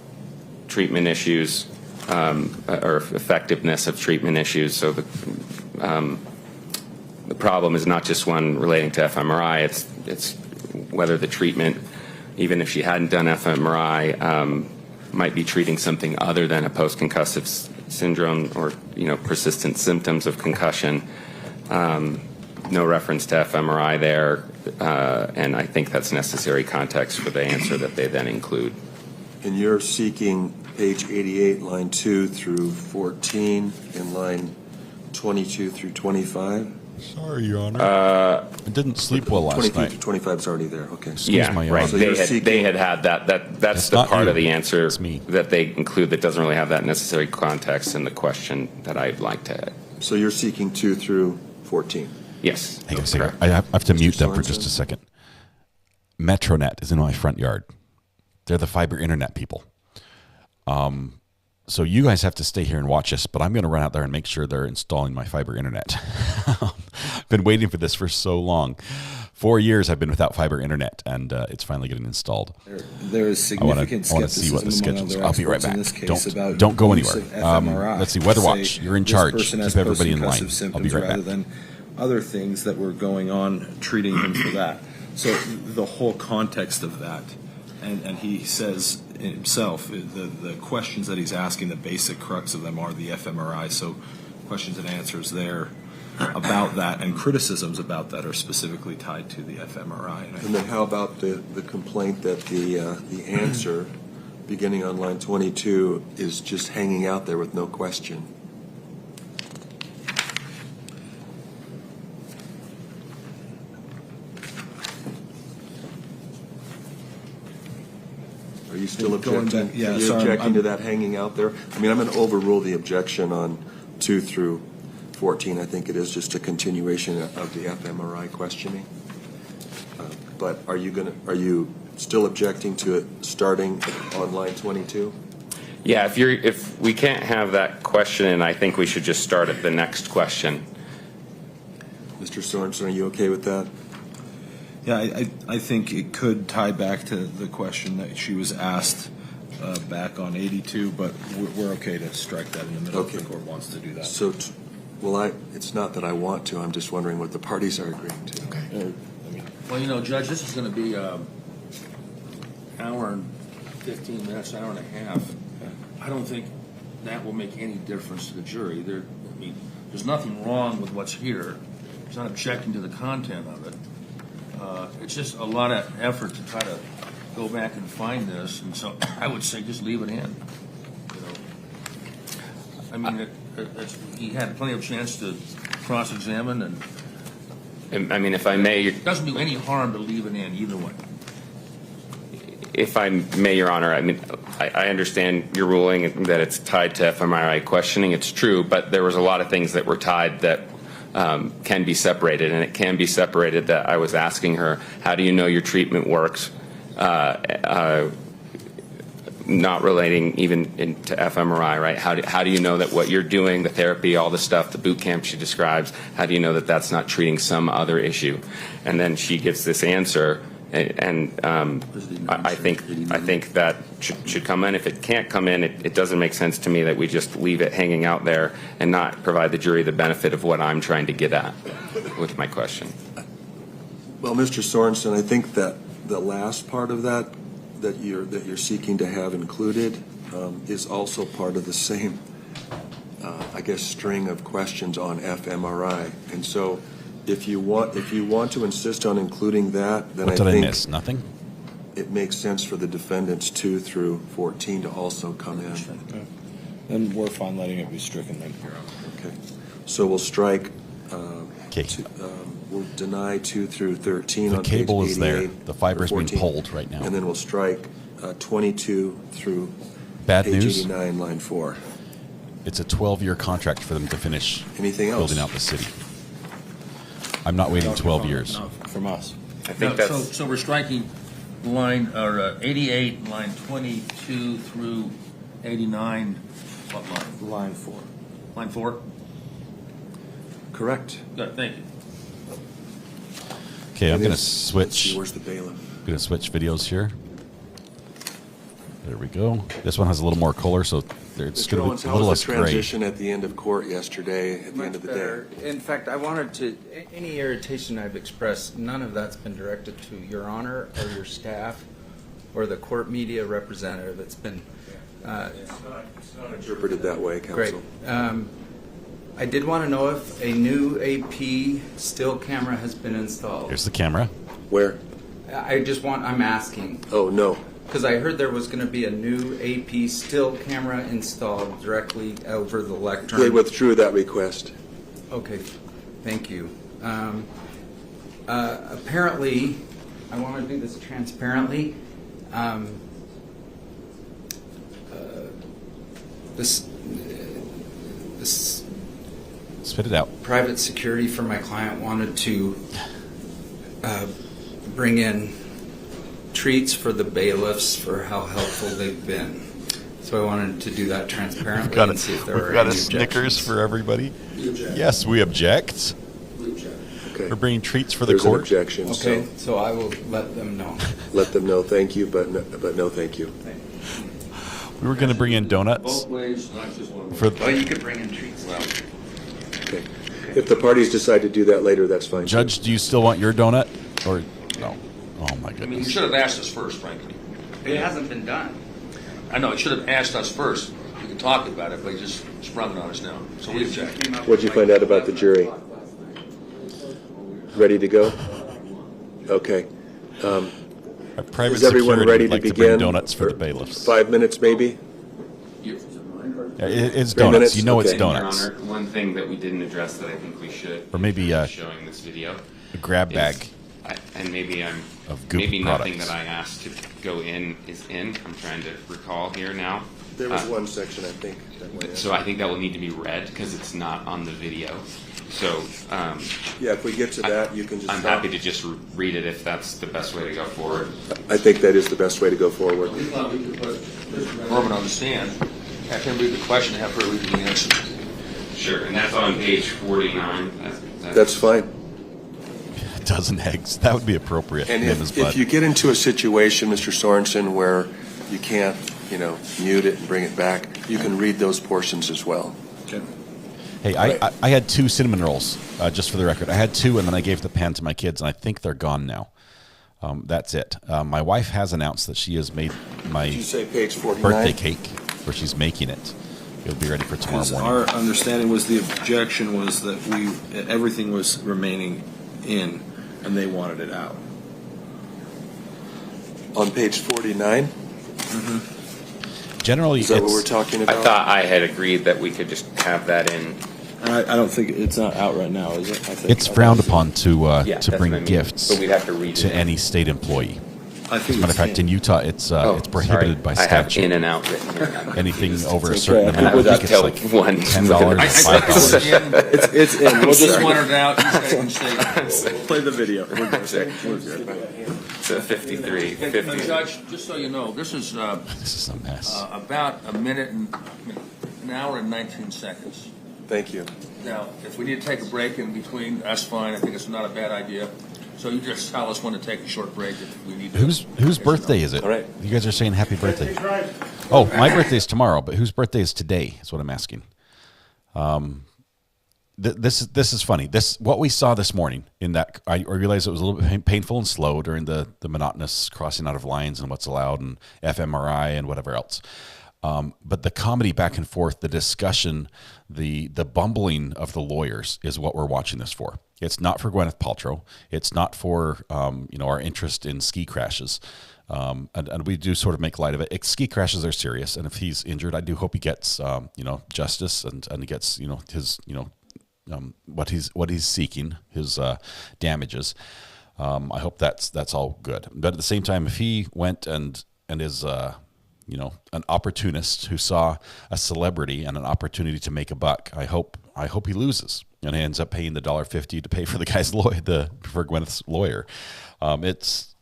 treatment issues or effectiveness of treatment issues. So the problem is not just one relating to fMRI. It's whether the treatment, even if she hadn't done fMRI, might be treating something other than a post-concussive syndrome or persistent symptoms of concussion. No reference to fMRI there, and I think that's necessary context for the answer that they then include. And you're seeking page 88, line 2 through 14, and line 22 through 25? Sorry, Your Honor. I didn't sleep well last 23 night. to 25 is already there. Okay. Yeah, right. So they had that. That's the part of the answer that they include that doesn't really have that necessary context in the question that I'd like to add. So you're seeking 2 through 14? Yes. Hang on a second. I have to mute them for just a second. Metronet is in my front yard. They're the fiber internet people. So you guys have to stay here and watch us, but I'm going to run out there and make sure they're installing my fiber internet. I've been waiting for this for so long. 4 years I've been without fiber internet, and it's finally getting installed. There is significant I want to see what the schedule is. I'll be right back. Don't go anywhere. Let's see. Weather Watch, you're in charge. Keep everybody in line. I'll be right back. Rather than other things that were going on, treating him for that. So the whole context of that, and he says himself, the questions that he's asking, the basic crux of them are the fMRI. So questions and answers there about that and criticisms about that are specifically tied to the fMRI. And then how about the complaint that the answer beginning on line 22 is just hanging out there with no question? Are you still Going objecting? back- yeah, Are you sorry, objecting to that hanging out there? I mean, I'm going to overrule the objection on 2 through 14. I think it is just a continuation of the fMRI questioning. But are you still objecting to it starting on line 22? Yeah, if we can't have that question, and I think we should just start at the next question. Mr. Sorensen, are you okay with that? Yeah, I think it could tie back to the question that she was asked back on 82, but we're okay to strike that in the middle if the court wants to do that. So, it's not that I want to. I'm just wondering what the parties are agreeing to. Okay. Well, Judge, this is going to be an hour and 15 minutes, an hour and a half. I don't think that will make any difference to the jury. There's nothing wrong with what's here. It's not objecting to the content of it. It's just a lot of effort to try to go back and find this, and so I would say just leave it in. I mean, he had plenty of chance to cross-examine, and I mean, if I may, it doesn't do any harm to leave it in either way. if I may, Your Honor, I mean, I understand your ruling that it's tied to fMRI questioning. It's true, but there was a lot of things that were tied that can be separated, and it can be separated. That I was asking her, how do you know your treatment works? Not relating even to fMRI, right? How do you know that what you're doing, the therapy, all the stuff, the boot camp she describes, how do you know that that's not treating some other issue? And then she gets this answer, and I think that should come in. If it can't come in, it doesn't make sense to me that we just leave it hanging out there and not provide the jury the benefit of what I'm trying to get at with my question. Well, Mr. Sorensen, I think that the last part of that you're seeking to have included is also part of the same, I guess, string of questions on fMRI. And so, if you want to insist on including that, then what did I miss? Nothing. It makes sense for the defendants 2 through 14 to also come in. Then we're fine letting it be stricken then. Okay. So we'll strike. Okay. We'll deny 2 through 13 the on cable page is there. 88 The fiber is being 14. pulled right now. And then we'll strike 22 through Bad page news. 89, line 4. It's a 12-year contract for them to finish building out the city. I'm not waiting 12 years. No, from us. I think that's so we're striking line 88, line 22 through 89. What line? Line 4. Line 4. Correct. Good. Thank you. Okay, I'm going to switch. Where's the bailiff? I'm going to switch videos here. There we go. This one has a little more color, so it's going to be a little less gray. Transition at the end of court yesterday. At the end of the day. In fact, I wanted to. Any irritation I've expressed, none of that's been directed to Your Honor or your staff or the court media representative. It's been. It's not interpreted that way, counsel. Great. I did want to know if a new AP still camera has been installed. Here's the camera. Where? I'm asking. Oh, no. Because I heard there was going to be a new AP still camera installed directly over the lectern. They withdrew that request. Okay, thank you. Apparently, I want to do this transparently. This spit it out. Private security for my client wanted to bring in treats for the bailiffs for how helpful they've been. So I wanted to do that transparently and see if there were any objections. Snickers for everybody. Yes, we object. Okay. We're bringing treats for There's the court. An objection. Okay, so I will let them know. Let them know. Thank you, but no, thank you. We were going to bring in donuts. Both ways, not just one way. Well, you could bring in treats. Okay. If the parties decide to do that later, that's fine. Judge, do you still want your donut? Or no? Oh, my goodness. I mean, you should have asked us first, frankly. It hasn't been done. I know, it should have asked us first. We could talk about it, but he just sprung it on us now. So we object. What'd you find out about the jury? Ready to go? Okay. Is everyone ready to begin? Donuts for the bailiffs. 5 minutes, maybe? It's 3 donuts. minutes? You know Okay. it's donuts. Your Honor, one thing that we didn't address that I think we should, Or maybe showing this video, a grab bag and maybe I'm of goop maybe products. nothing that I asked go in is in. I'm trying to recall here now. There was one section, I think, that went in. So I think that will need to be read because it's not on the video. So yeah, if we get to that, you can just. I'm happy to just read it if that's the best way to go forward. I think that is the best way to go forward. We thought we could put Mr. Norman on the stand, have him read the question, have her read the answer. Sure, and that's on page 49. That's fine. A dozen eggs. That would be appropriate. And if you get into a situation, Mr. Sorensen, where you can't, mute it and bring it back, you can read those portions as well. Okay. Hey, I had 2 cinnamon rolls, just for the record. I had 2, and then I gave the pan to my kids, and I think they're gone now. That's it. My wife has announced that she has made my Did you say page 49? birthday cake, where she's making it. It'll be ready for tomorrow morning. Our understanding was the objection was that everything was remaining in, and they wanted it out. On page 49? Generally, is that what we're talking about? I thought I had agreed that we could just have that in. I don't think it's not out right now, is it? I think It's frowned upon to bring what I mean. gifts But we'd have to read to it. any state employee. I As a think matter of fact, in Utah, it's prohibited by I have statute. in and out written here. Anything over a It's certain okay. amount, And I I think would it's like tell one. $10, $5. It's in. We'll just want it out. You can say play the video. We're good. So 53. 50. Judge, just so you know, this is a mess. About an hour and 19 seconds. Thank you. Now, if we need to take a break in between, that's fine. I think it's not a bad idea. So you just tell us when to take a short break if we need to. Whose birthday is it? All right. You guys are saying happy birthday. Oh, my birthday's tomorrow, but whose birthday is today is what I'm asking. This is funny. What we saw this morning in that, I realized it was a little bit painful and slow during the monotonous crossing out of lines and what's allowed and fMRI and whatever else. But the comedy back and forth, the discussion, the bumbling of the lawyers is what we're watching this for. It's not for Gwyneth Paltrow. It's not for our interest in ski crashes. And we do sort of make light of it. Ski crashes are serious, and if he's injured, I do hope he gets justice and he gets his what he's seeking, his damages. I hope that's all good. But at the same time, if he went and is an opportunist who saw a celebrity and an opportunity to make a buck, I hope he loses and ends up paying the $1.50 to pay for the guy's for Gwyneth's lawyer. It's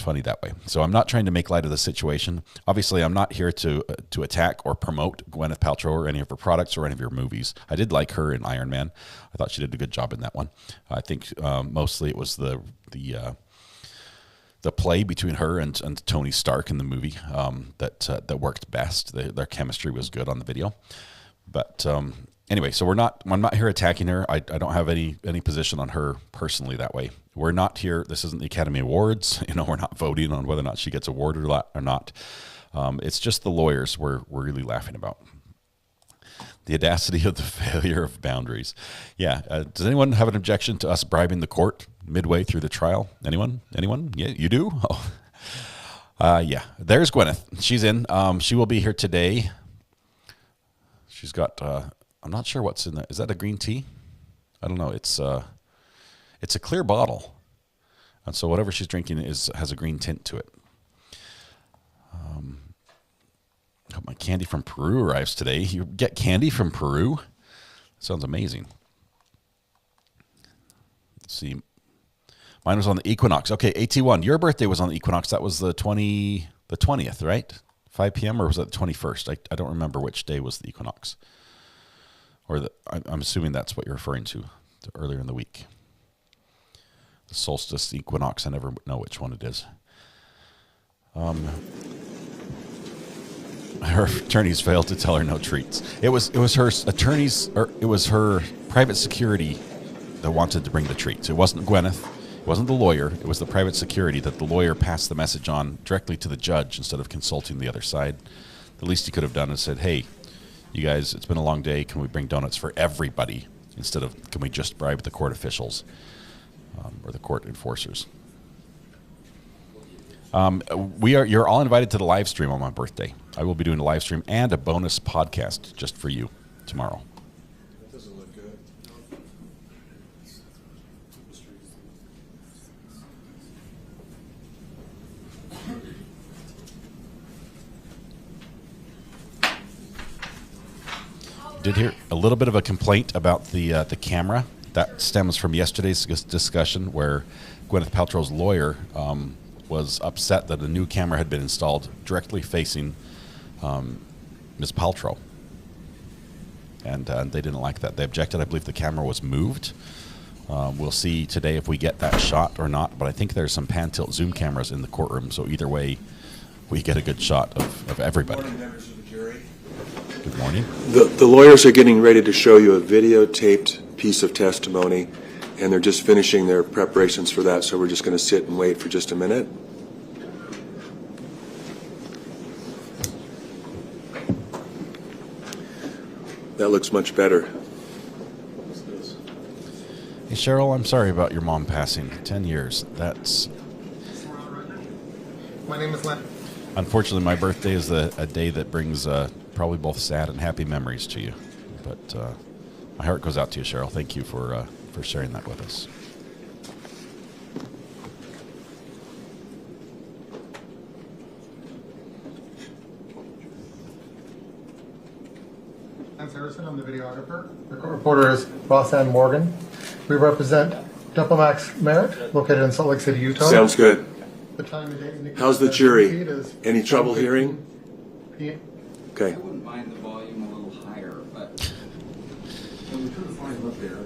funny that way. So I'm not trying to make light of the situation. Obviously, I'm not here to attack or promote Gwyneth Paltrow or any of her products or any of her movies. I did like her in Iron Man. I thought she did a good job in that one. I think mostly it was the play between her and Tony Stark in the movie that worked best. Their chemistry was good on the video. But anyway, so I'm not here attacking her. I don't have any position on her personally that way. We're not here. This isn't the Academy Awards. We're not voting on whether or not she gets awarded or not. It's just the lawyers we're really laughing about. The audacity of the failure of boundaries. Yeah. Does anyone have an objection to us bribing the court midway through the trial? Anyone? Yeah, you do? Oh. Yeah. There's Gwyneth. She's in. She will be here today. She's got, I'm not sure what's in that. Is that a green tea? I don't know. It's a clear bottle. And so whatever she's drinking has a green tint to it. I hope my candy from Peru arrives today. You get candy from Peru? Sounds amazing. Let's see. Mine was on the equinox. Okay, AT1. Your birthday was on the equinox. That was the 20th, right? 5 p.m. or was that the 21st? I don't remember which day was the equinox. I'm assuming that's what you're referring to earlier in the week. The solstice, the equinox. I never know which one it is. Her attorneys failed to tell her no treats. It was her attorneys, or it was her private security that wanted to bring the treats. It wasn't Gwyneth. It wasn't the lawyer. It was the private security that the lawyer passed the message on directly to the judge instead of consulting the other side. The least he could have done is said, hey, you guys, it's been a long day. Can we bring donuts for everybody instead of can we just bribe the court officials or the court enforcers? You're all invited to the live stream on my birthday. I will be doing a live stream and a bonus podcast just for you tomorrow. That doesn't look good. did hear a little bit of a complaint about the camera. That stems from yesterday's discussion where Gwyneth Paltrow's lawyer was upset that a new camera had been installed directly facing Ms. Paltrow. And they didn't like that. They objected. I believe the camera was moved. We'll see today if we get that shot or not, but I think there's some pan-tilt zoom cameras in the courtroom, so either way, we get a good shot of everybody. Good morning, members of the jury. Good morning. The lawyers are getting ready to show you a videotaped piece of testimony, and they're just finishing their preparations for that, so we're just going to sit and wait for just a minute. That looks much better. Hey, Cheryl, I'm sorry about your mom passing. 10 years. That's... My name is Len. Unfortunately, my birthday is a day that brings probably both sad and happy memories to you. But my heart goes out to you, Cheryl. Thank you for sharing that with us. I'm Harrison. I'm the videographer. The court reporter is Rosanne Morgan. We represent Diplomax Merritt, located in Salt Lake City, Utah. Sounds good. The time and date indicated How's the that jury? feed is Any trouble 1:15 hearing? p.m. Okay. I wouldn't mind the volume a little higher, but when we turn the volume up there.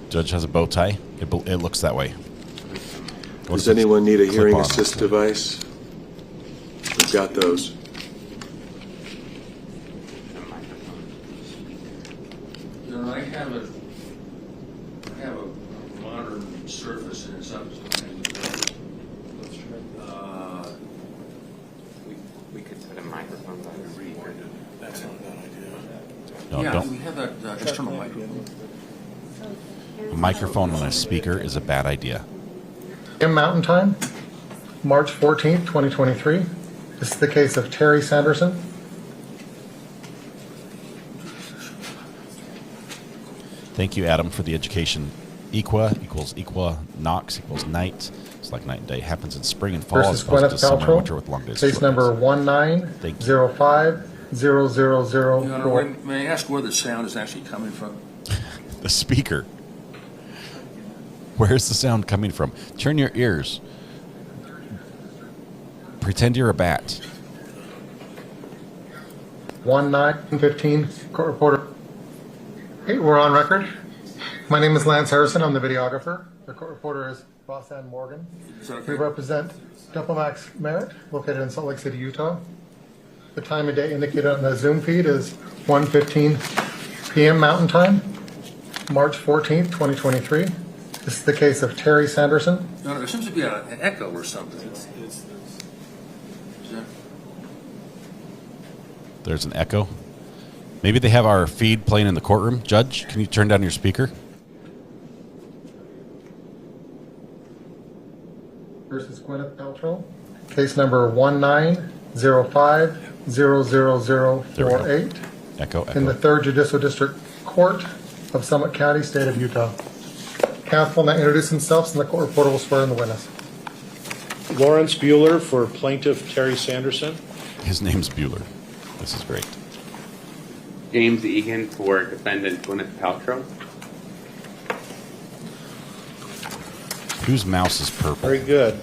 Judge has a bow tie. It looks that way. Does anyone need a hearing Clip-on. assist device? We've got those. You know, I have a modern Surface and it's up to We could put a microphone by the reader. That's not a bad idea. No, Yeah, don't. we have that external microphone. A microphone on a speaker is a bad idea. In Mountain Time, March 14th, 2023. This is the case of Terry Sanderson. Thank you, Adam, for the education. Equa equals equa, nox equals night. It's like night and day. Happens in spring and fall as Versus opposed Gwyneth to summer and winter Paltrow. with long days. Case number Thank you. 19050004. Your Honor, may I ask where the sound is actually coming from? The speaker. Where's the sound coming from? Turn your ears. Pretend you're a bat. 1915 court reporter. Hey, we're on record. My name is Lance Harrison. I'm the videographer. The court reporter is Rosanne Morgan. We represent Diplomax Merritt, located in Salt Lake City, Utah. The time and date indicated on the Zoom feed is 1:15 p.m. Mountain Time, March 14th, 2023. This is the case of Terry Sanderson. No, there seems to be an echo or something. There's an echo. Maybe they have our feed playing in the courtroom. Judge, can you turn down your speaker? Versus Gwyneth Paltrow. Case number 1905000048. Echo. In the 3rd Judicial District Court of Summit County, State of Utah. Counsel will now introduce themselves, and the court reporter will swear in the witness. Lawrence Bueller for Plaintiff Terry Sanderson. His name's Bueller. This is great. James Egan for defendant Gwyneth Paltrow. Whose mouse is purple? Very good.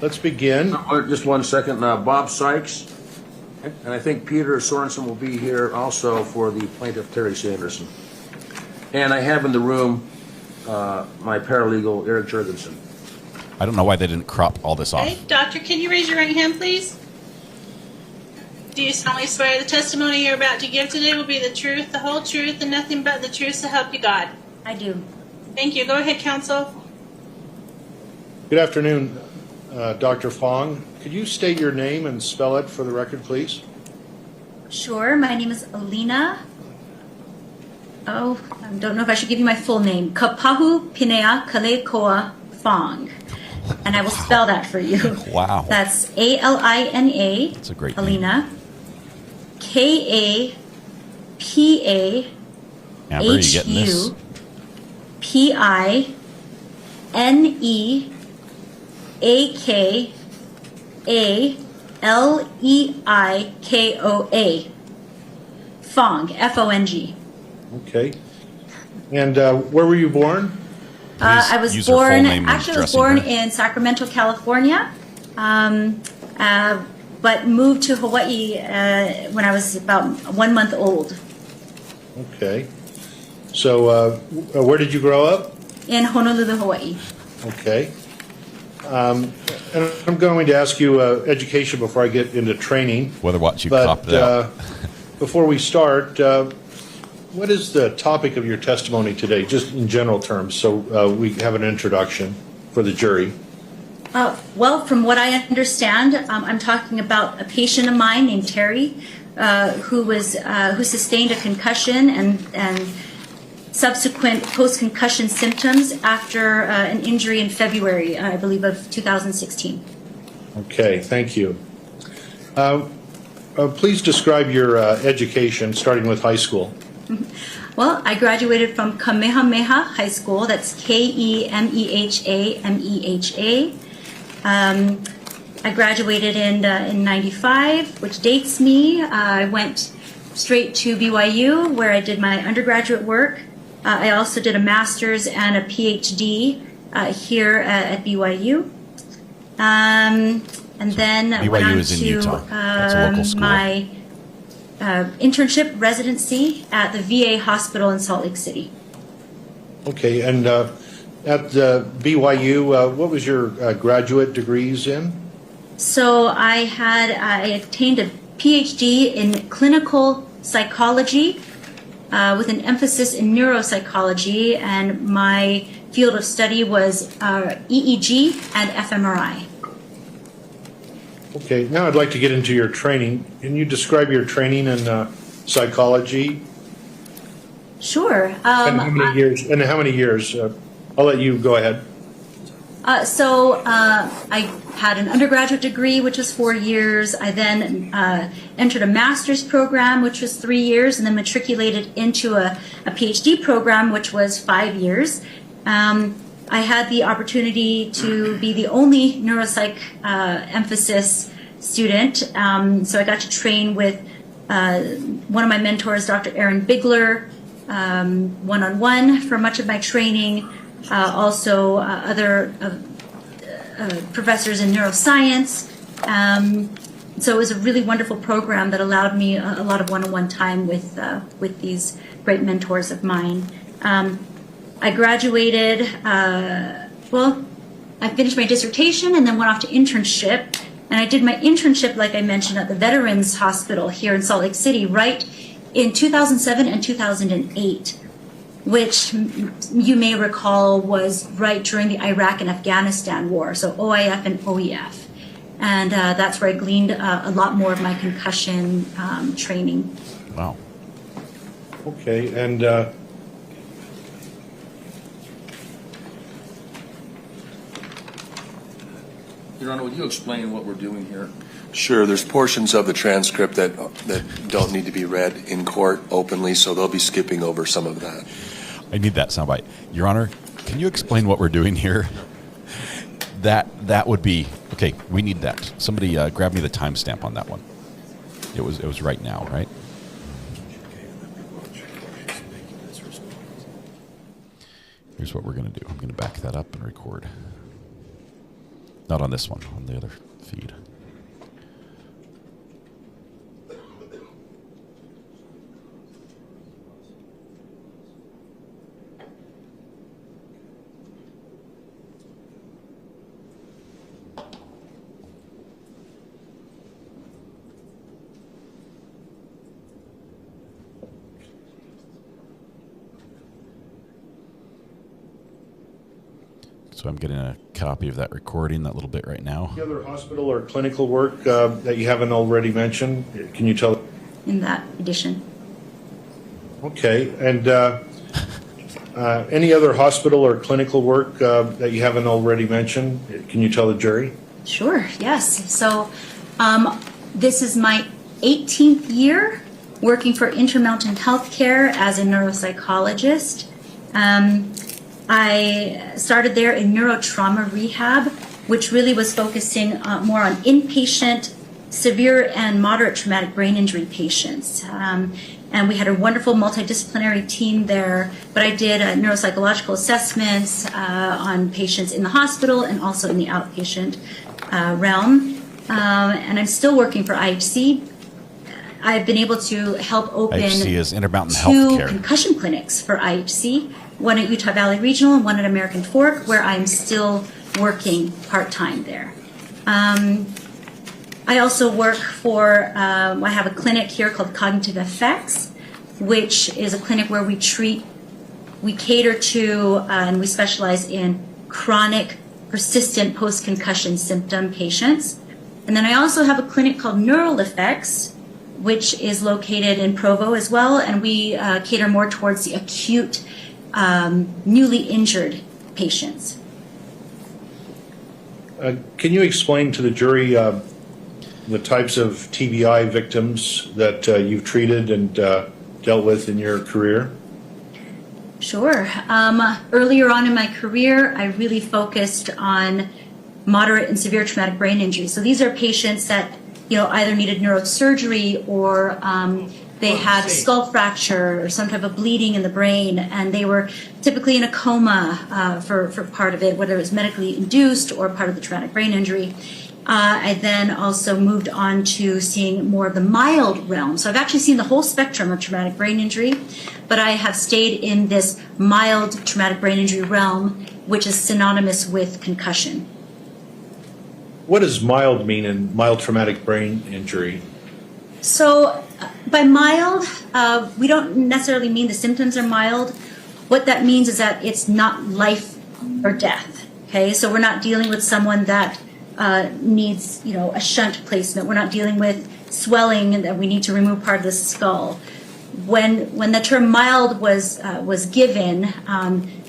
Let's begin. Just 1 second. Bob Sykes. And I think Peter Sorensen will be here also for the plaintiff, Terry Sanderson. And I have in the room my paralegal, Eric Jurgensen. I don't know why they didn't crop all this off. Okay, doctor, can you raise your right hand, please? Do you solemnly swear the testimony you're about to give today will be the truth, the whole truth, and nothing but the truth, so help you God? I do. Thank you. Go ahead, counsel. Good afternoon, Dr. Fong. Could you state your name and spell it for the record, please? Sure. My name is Alina. Oh, I don't know if I should give you my full name. Kapahu Pinea Kalekoa Fong. And I will spell that for you. Wow. That's A-L-I-N-A. That's a great Alina. name. Amber, are you getting this? K-A-P-A-H-U-P-I-N-E-A-K-A-L-E-I-K-O-A. Fong, F-O-N-G. Okay. And where were you born? I was born, actually I was born in Sacramento, California, but moved to Hawaii when I was about 1 month old. Okay. So where did you grow up? In Honolulu, Hawaii. Okay. And I'm going to ask you education before I get into training. Whether what you copped out. Before we start, what is the topic of your testimony today, just in general terms, so we have an introduction for the jury? Well, from what I understand, I'm talking about a patient of mine named Terry, who sustained a concussion and subsequent post-concussion symptoms after an injury in February, I believe, of 2016. Okay, thank you. Please describe your education, starting with high school. Well, I graduated from Kamehameha High School. That's K-E-M-E-H-A-M-E-H-A. I graduated in 95, which dates me. I went straight to BYU, where I did my undergraduate work. I also did a master's and a PhD here at BYU. And then BYU went on is in to Utah. That's a local school. my internship residency at the VA hospital in Salt Lake City. Okay, and at BYU, what was your graduate degrees in? So I obtained a PhD in clinical psychology with an emphasis in neuropsychology, and my field of study was EEG and fMRI. Okay, now I'd like to get into your training. Can you describe your training in psychology? Sure. And how many years? And how many years? I'll let you go ahead. So I had an undergraduate degree, which was 4 years. I then entered a master's program, which was 3 years, and then matriculated into a PhD program, which was 5 years. I had the opportunity to be the only neuropsych emphasis student, so I got to train with one of my mentors, Dr. Aaron Bigler, one-on-one for much of my training, also other professors in neuroscience. So it was a really wonderful program that allowed me a lot of one-on-one time with these great mentors of mine. I graduated, I finished my dissertation and then went off to internship. And I did my internship, like I mentioned, at the Veterans Hospital here in Salt Lake City, right in 2007 and 2008, which you may recall was right during the Iraq and Afghanistan war, so OIF and OEF. And that's where I gleaned a lot more of my concussion training. Wow. Okay, and Your Honor, would you explain what we're doing here? Sure. There's portions of the transcript that don't need to be read in court openly, so they'll be skipping over some of that. I need that soundbite. Your Honor, can you explain what we're doing here? That would be okay. We need that. Somebody grab me the timestamp on that one. It was right now, right? Here's what we're going to do. I'm going to back that up and record. Not on this one, on the other feed. So I'm getting a copy of that recording, that little bit right now. Any other hospital or clinical work that you haven't already mentioned? Can you tell? In that edition. Okay, and any other hospital or clinical work that you haven't already mentioned? Can you tell the jury? Sure, yes. So this is my 18th year working for Intermountain Healthcare as a neuropsychologist. I started there in neurotrauma rehab, which really was focusing more on inpatient severe and moderate traumatic brain injury patients. And we had a wonderful multidisciplinary team there, but I did neuropsychological assessments on patients in the hospital and also in the outpatient realm. And I'm still working for IHC. I've been able to help open IHC is Intermountain 2 Healthcare. concussion clinics for IHC, one at Utah Valley Regional and one at American Fork, where I'm still working part-time there. I also work for, I have a clinic here called Cognitive Effects, which is a clinic where we cater to, and we specialize in chronic, persistent post-concussion symptom patients. And then I also have a clinic called Neural Effects, which is located in Provo as well, and we cater more towards the acute, newly injured patients. Can you explain to the jury the types of TBI victims that you've treated and dealt with in your career? Sure. Earlier on in my career, I really focused on moderate and severe traumatic brain injury. So these are patients that either needed neurosurgery or they had a skull fracture or some type of bleeding in the brain, and they were typically in a coma for part of it, whether it was medically induced or part of the traumatic brain injury. I then also moved on to seeing more of the mild realm. So I've actually seen the whole spectrum of traumatic brain injury, but I have stayed in this mild traumatic brain injury realm, which is synonymous with concussion. What does mild mean in mild traumatic brain injury? So by mild, we don't necessarily mean the symptoms are mild. What that means is that it's not life or death. Okay, so we're not dealing with someone that needs, a shunt placement. We're not dealing with swelling and that we need to remove part of the skull. When the term mild was given,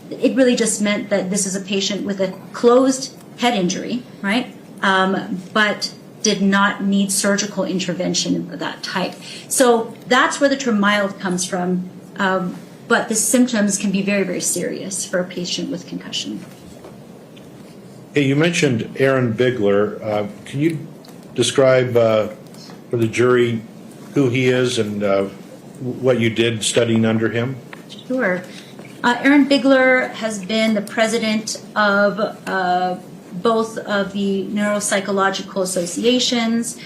it really just meant that this is a patient with a closed head injury, right? But did not need surgical intervention of that type. So that's where the term mild comes from. But the symptoms can be very, very serious for a patient with concussion. Hey, you mentioned Aaron Bigler. Can you describe for the jury who he is and what you did studying under him? Sure. Aaron Bigler has been the president of both of the neuropsychological associations.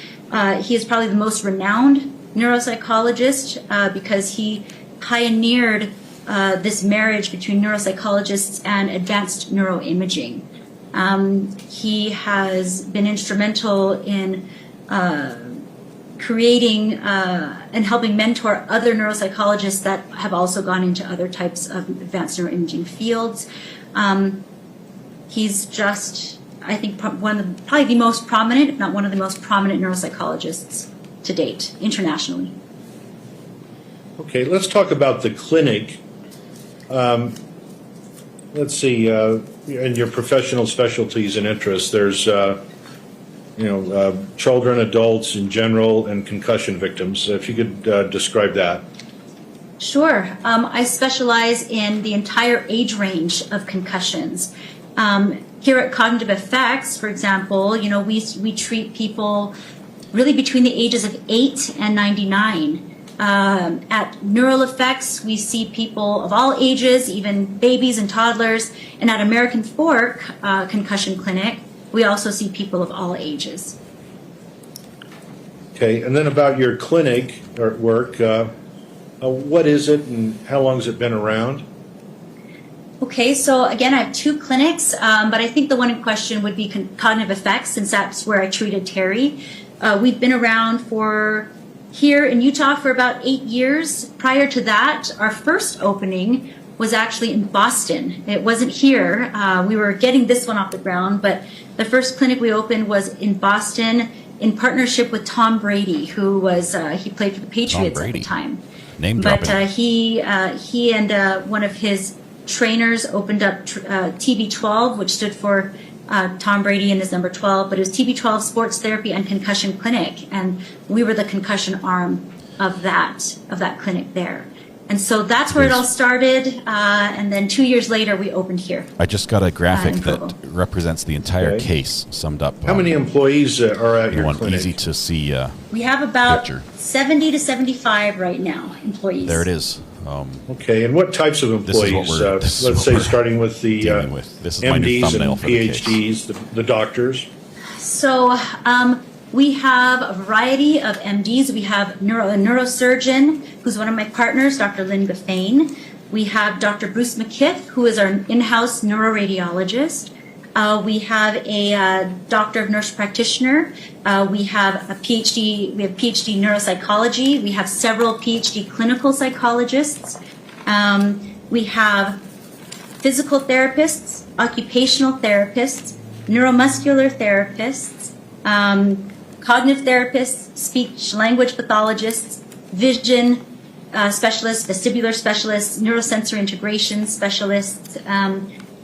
He is probably the most renowned neuropsychologist because he pioneered this marriage between neuropsychologists and advanced neuroimaging. He has been instrumental in creating and helping mentor other neuropsychologists that have also gone into other types of advanced neuroimaging fields. He's just, I think, probably the most prominent, if not one of the most prominent neuropsychologists to date, internationally. Okay, let's talk about the clinic. Let's see, in your professional specialties and interests, there's, children, adults in general, and concussion victims. If you could describe that. Sure. I specialize in the entire age range of concussions. Here at Cognitive Effects, for example, we treat people really between the ages of 8 and 99. At Neural Effects, we see people of all ages, even babies and toddlers. And at American Fork Concussion Clinic, we also see people of all ages. Okay, and then about your clinic or work, what is it and how long has it been around? Okay, so again, I have 2 clinics, but I think the one in question would be Cognitive Effects, since that's where I treated Terry. We've been around here in Utah for about 8 years. Prior to that, our first opening was actually in Boston. It wasn't here. We were getting this one off the ground, but the first clinic we opened was in Boston in partnership with Tom Brady, who was he played for the Patriots at the time. Name dropping. But he and one of his trainers opened up TB12, which stood for Tom Brady and his number 12, but it was TB12 Sports Therapy and Concussion Clinic, and we were the concussion arm of that clinic there. And so that's where it all started. And then 2 years later, we opened here. I just got a graphic that represents the entire case summed up. How many employees are at your clinic? Easy to see. We have about picture. 70 to 75 right now, employees. There it is. Okay, and what types of employees? Let's say starting with the This is my new MDs thumbnail and for the case. PhDs, the doctors. So we have a variety of MDs. We have a neurosurgeon, who's one of my partners, Dr. Lynn Gaffane. We have Dr. Bruce McKiff, who is our in-house neuroradiologist. We have a doctor of nurse practitioner. We have a PhD. We have PhD neuropsychology. We have several PhD clinical psychologists. We have physical therapists, occupational therapists, neuromuscular therapists, cognitive therapists, speech language pathologists, vision specialists, vestibular specialists, neurosensory integration specialists,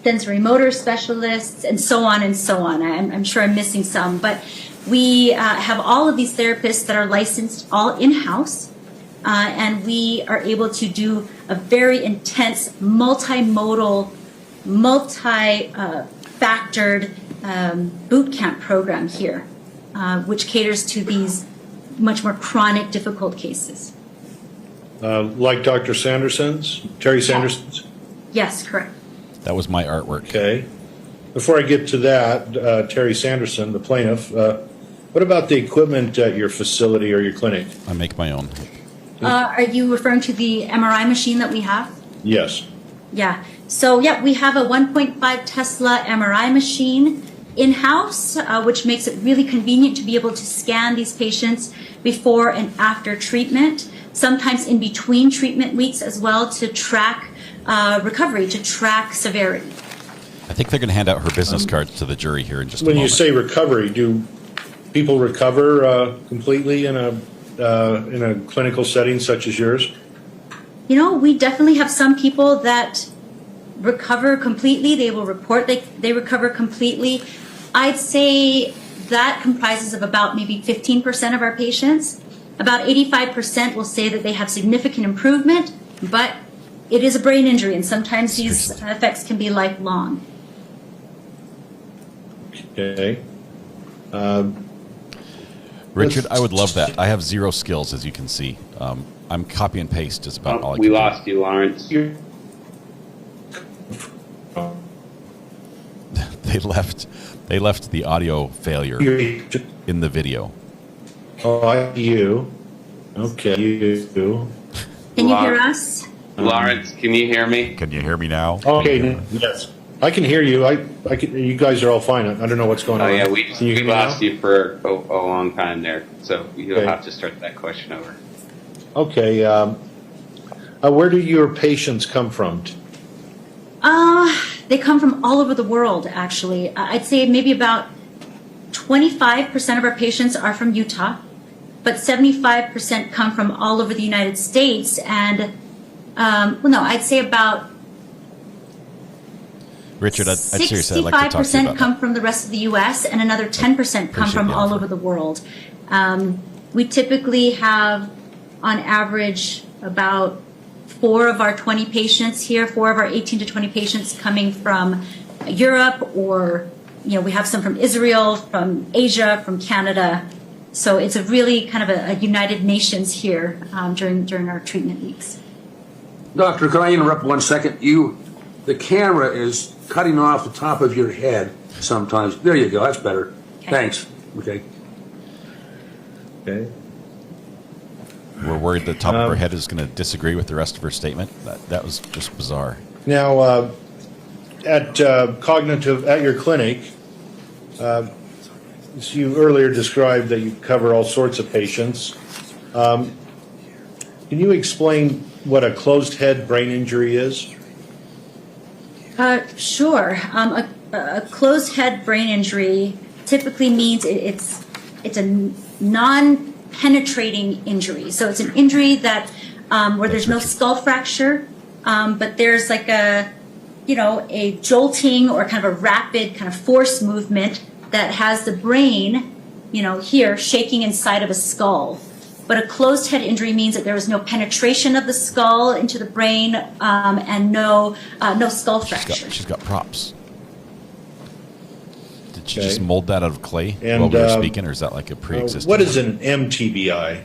sensory motor specialists, and so on and so on. I'm sure I'm missing some, but we have all of these therapists that are licensed all in-house, and we are able to do a very intense, multimodal, multi-factored boot camp program here, which caters to these much more chronic, difficult cases. Like Dr. Sanderson's, Terry Sanderson's? Yes, correct. That was my artwork. Okay. Before I get to that, Terry Sanderson, the plaintiff, what about the equipment at your facility or your clinic? I make my own. Are you referring to the MRI machine that we have? Yes. Yeah. So, yeah, we have a 1.5 Tesla MRI machine in-house, which makes it really convenient to be able to scan these patients before and after treatment, sometimes in between treatment weeks as well, to track recovery, to track severity. I think they're going to hand out her business cards to the jury here in just a moment. When you say recovery, do people recover completely in a clinical setting such as yours? You know, we definitely have some people that recover completely. They will report they recover completely. I'd say that comprises of about maybe 15% of our patients. About 85% will say that they have significant improvement, but it is a brain injury, and sometimes these effects can be lifelong. Okay. Richard, I would love that. I have zero skills, as you can see. I'm copy and paste is about all I can We do. lost you, Lawrence. They left the audio failure in the video. Oh, you. Okay, you. Can you hear us? Lawrence, can you hear me? Can you hear me now? Okay, yes. I can hear you. I can, you guys are all fine. I don't know what's going on. Oh, yeah, we Can you hear me lost now? you for a long time there, so you'll Okay. have to start that question over. Okay. Where do your patients come from? They come from all over the world, actually. I'd say maybe about 25% of our patients are from Utah, but 75% come from all over the United States. And, I'd say about Richard, I'd seriously, I'd like to talk to you 65% about come from the rest of the U.S. and another 10% come from all over the world. We typically have, on average, about 4 of our 20 patients here, 4 of our 18 to 20 patients coming from Europe, or we have some from Israel, from Asia, from Canada. So it's a really kind of a United Nations here during our treatment weeks. Doctor, can I interrupt 1 second? The camera is cutting off the top of your head sometimes. There you go. That's better. Okay. Thanks. Okay. Okay. We're worried the top of her head is going to disagree with the rest of her statement. That was just bizarre. Now, at your clinic, as you earlier described that you cover all sorts of patients. Can you explain what a closed head brain injury is? Sure. A closed head brain injury typically means it's a non-penetrating injury. So it's an injury that where there's no skull fracture, but there's like a jolting or kind of a rapid kind of force movement that has the brain, here shaking inside of a skull. But a closed head injury means that there was no penetration of the skull into the brain and no skull fracture. She's got props. Did she just mold that out of clay while we were speaking, or is that like a pre-existing? What is an MTBI?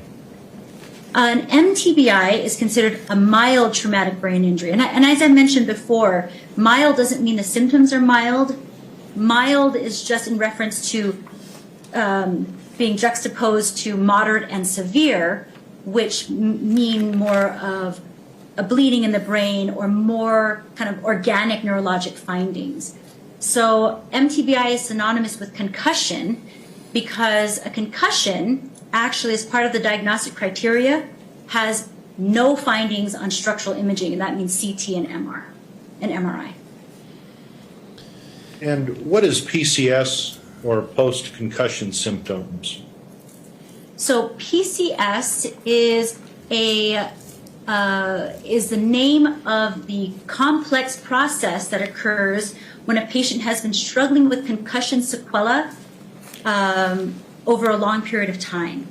An MTBI is considered a mild traumatic brain injury. And as I mentioned before, mild doesn't mean the symptoms are mild. Mild is just in reference to being juxtaposed to moderate and severe, which mean more of a bleeding in the brain or more kind of organic neurologic findings. So MTBI is synonymous with concussion because a concussion actually, as part of the diagnostic criteria, has no findings on structural imaging, and that means CT and MRI. And what is PCS or post-concussion symptoms? So PCS is the name of the complex process that occurs when a patient has been struggling with concussion sequela over a long period of time.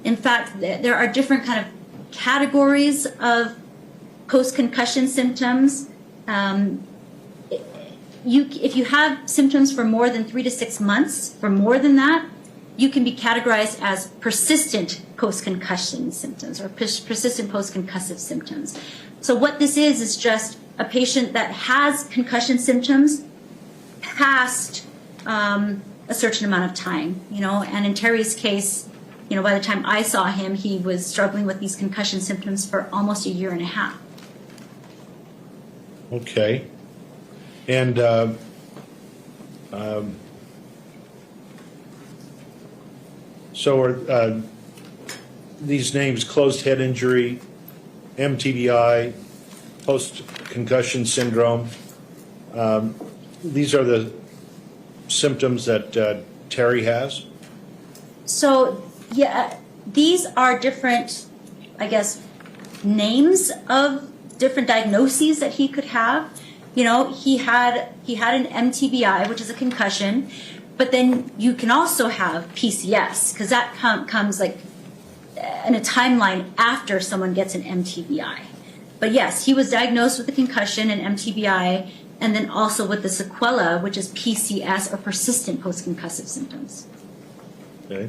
In fact, there are different kind of categories of post-concussion symptoms. If you have symptoms for more than 3 to 6 months, for more than that, you can be categorized as persistent post-concussion symptoms or persistent post-concussive symptoms. So what this is just a patient that has concussion symptoms past a certain amount of time, and in Terry's case, by the time I saw him, he was struggling with these concussion symptoms for almost a year and a half. Okay. And so are these names closed head injury, MTBI, post-concussion syndrome? These are the symptoms that Terry has? So, yeah, these are different, names of different diagnoses that he could have. He had an MTBI, which is a concussion, but then you can also have PCS because that comes like in a timeline after someone gets an MTBI. But yes, he was diagnosed with a concussion and MTBI, and then also with the sequela, which is PCS or persistent post-concussive symptoms. Okay.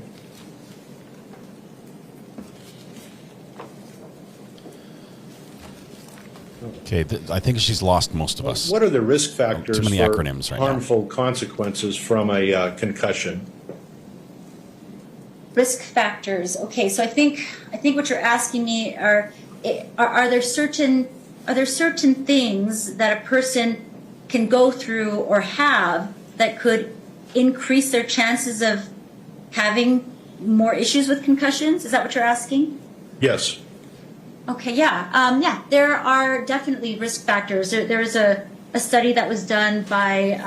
Okay, I think she's lost most of us. What are the risk factors too many for acronyms right harmful consequences from a concussion? Risk factors. Okay, so I think what you're asking me are there certain things that a person can go through or have that could increase their chances of having more issues with concussions? Is that what you're asking? Yes. Okay, yeah. There are definitely risk factors. There's a study that was done by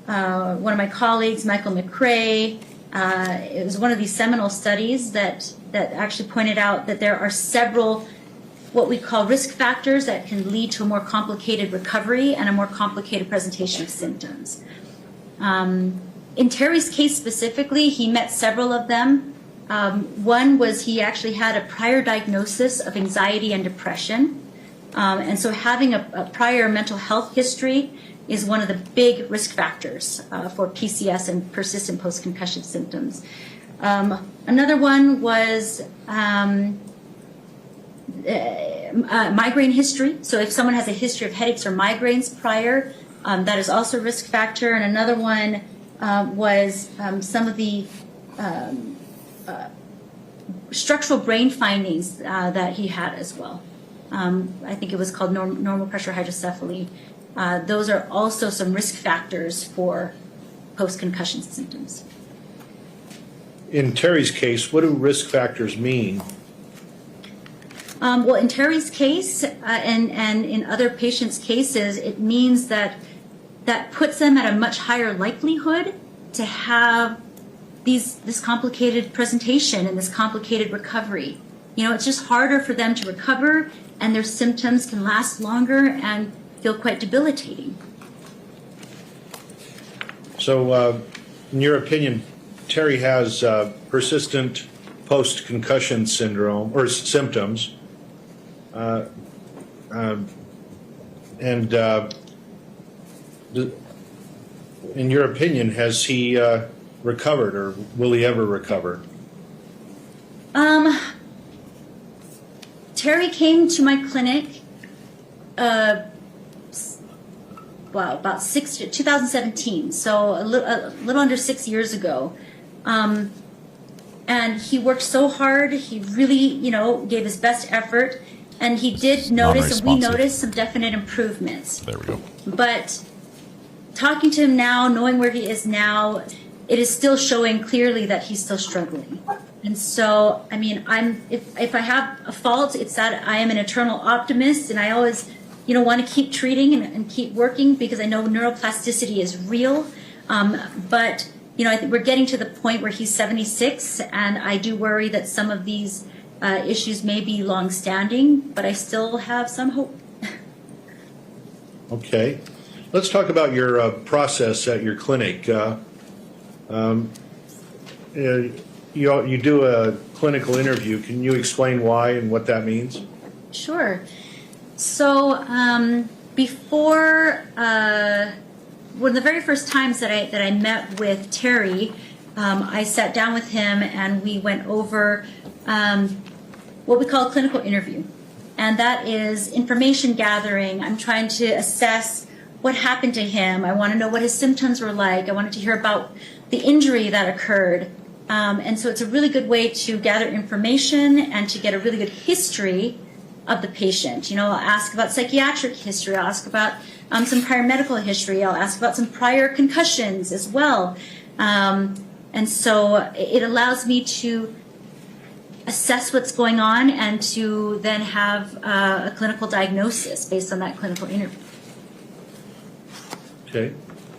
one of my colleagues, Michael McRae. It was one of these seminal studies that actually pointed out that there are several what we call risk factors that can lead to a more complicated recovery and a more complicated presentation of symptoms. In Terry's case specifically, he met several of them. One was he actually had a prior diagnosis of anxiety and depression. And so having a prior mental health history is one of the big risk factors for PCS and persistent post-concussion symptoms. Another one was migraine history. So if someone has a history of headaches or migraines prior, that is also a risk factor. And another one was some of the structural brain findings that he had as well. I think it was called normal pressure hydrocephaly. Those are also some risk factors for post-concussion symptoms. In Terry's case, what do risk factors mean? Well, in Terry's case and in other patients' cases, it means that puts them at a much higher likelihood to have this complicated presentation and this complicated recovery. It's just harder for them to recover, and their symptoms can last longer and feel quite debilitating. So, in your opinion, Terry has persistent post-concussion syndrome or symptoms. In your opinion, has he recovered, or will he ever recover? Terry came to my clinic, about 2017, so a little under 6 years ago. And he worked so hard. He really, gave his best effort. And he did notice, and we noticed some definite improvements. There we go. But talking to him now, knowing where he is now, it is still showing clearly that he's still struggling. And so, I mean, if I have a fault, it's that I am an eternal optimist, and I always, want to keep treating and keep working because I know neuroplasticity is real. But, I think we're getting to the point where he's 76, and I do worry that some of these issues may be long-standing, but I still have some hope. Okay. Let's talk about your process at your clinic. You do a clinical interview. Can you explain why and what that means? Sure. So before, one of the very first times that I met with Terry, I sat down with him and we went over what we call a clinical interview. And that is information gathering. I'm trying to assess what happened to him. I want to know what his symptoms were like. I wanted to hear about the injury that occurred. And so it's a really good way to gather information and to get a really good history of the patient. I'll ask about psychiatric history. I'll ask about some prior medical history. I'll ask about some prior concussions as well. And so it allows me to assess what's going on and to then have a clinical diagnosis based on that clinical interview. Okay.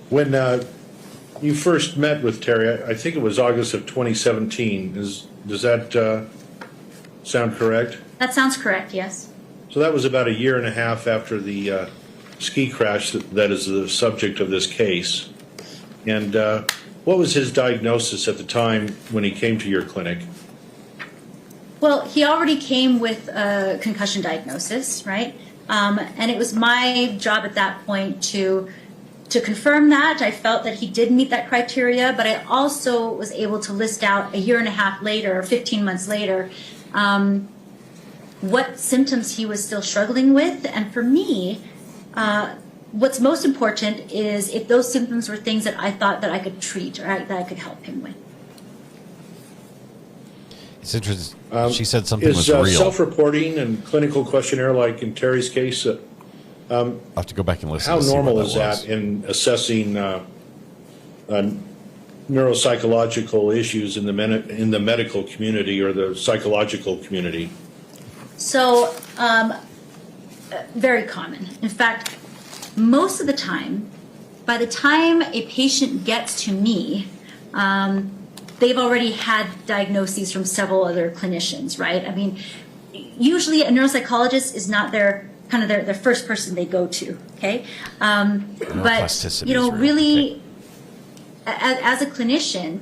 When you first met with Terry, I think it was August of 2017. Does that sound correct? That sounds correct, yes. So that was about a year and a half after the ski crash that is the subject of this case. And what was his diagnosis at the time when he came to your clinic? Well, he already came with a concussion diagnosis, right? And it was my job at that point to confirm that. I felt that he did meet that criteria, but I also was able to list out a year and a half later, 15 months later, what symptoms he was still struggling with. And for me, what's most important is if those symptoms were things that I thought that I could treat or that I could help him with. It's interesting. She said something was real. Is self-reporting and clinical questionnaire, like in Terry's case, I'll have to go back and listen. How to normal what is that in assessing neuropsychological issues in the medical community or the psychological community? So, very common. In fact, most of the time, by the time a patient gets to me, they've already had diagnoses from several other clinicians, right? I mean, usually a neuropsychologist is not their first person they go to, okay? But, really, as a clinician,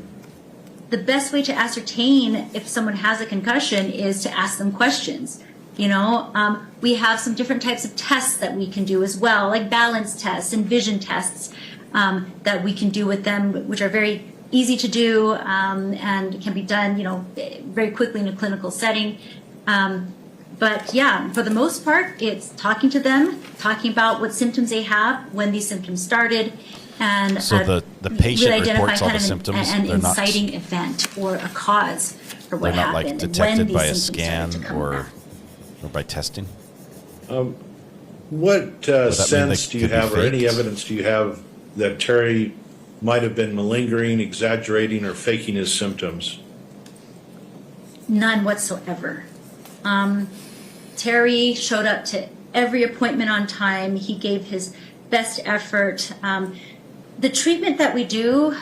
the best way to ascertain if someone has a concussion is to ask them questions. We have some different types of tests that we can do as well, like balance tests and vision tests that we can do with them, which are very easy to do and can be done, very quickly in a clinical setting. But yeah, for the most part, it's talking to them, talking about what symptoms they have, when these symptoms started, and so the patient really reports all the kind of symptoms. an They're not, inciting event or a cause for what they're not happened. like detected and when by a these symptoms scan or by testing. What sense do you have, or any evidence do you have that Terry might have been malingering, exaggerating, or faking his symptoms? None whatsoever. Terry showed up to every appointment on time. He gave his best effort. The treatment that we do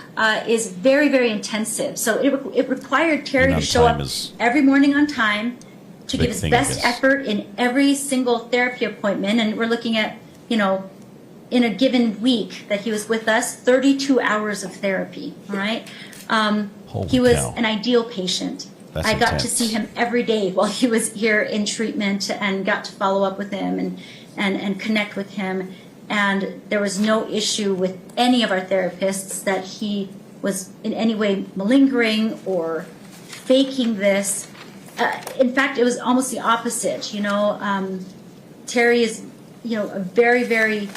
is very, very intensive. So it required Terry to show up every morning on time, to give his best effort in every single therapy appointment. And we're looking at, in a given week that he was with us, 32 hours of therapy, all right? He was an ideal patient. I got to see him every day while he was here in treatment and got to follow up with him and connect with him. And there was no issue with any of our therapists that he was in any way malingering or faking this. In fact, it was almost the opposite. Terry is, a very, very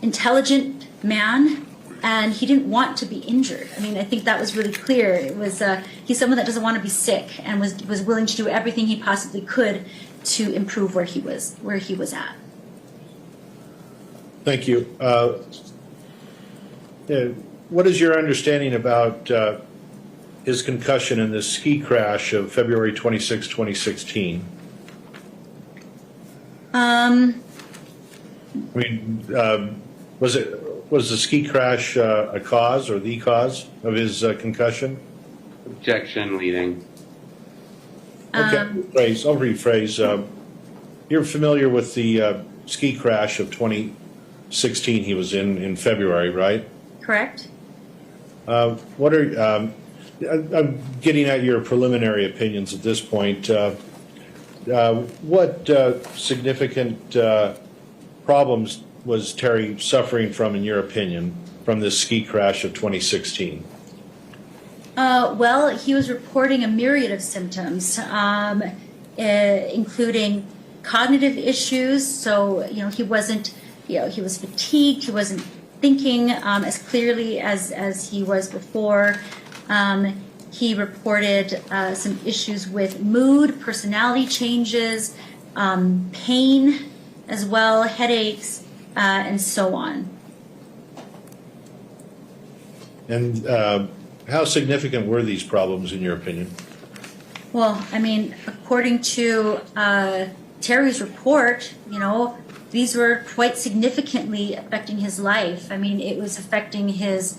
intelligent man, and he didn't want to be injured. I mean, I think that was really clear. It was he's someone that doesn't want to be sick and was willing to do everything he possibly could to improve where he was at. Thank you. What is your understanding about his concussion in the ski crash of February 26, 2016? Was the ski crash a cause or the cause of his concussion? Objection leading. Okay, I'll rephrase. You're familiar with the ski crash of 2016 he was in February, right? Correct. What are I'm getting at your preliminary opinions at this point. What significant problems was Terry suffering from, in your opinion, from this ski crash of 2016? Well, he was reporting a myriad of symptoms, including cognitive issues. So, he wasn't, he was fatigued. He wasn't thinking as clearly as he was before. He reported some issues with mood, personality changes, pain as well, headaches, and so on. And how significant were these problems, in your opinion? Well, I mean, according to Terry's report, these were quite significantly affecting his life. I mean, it was affecting his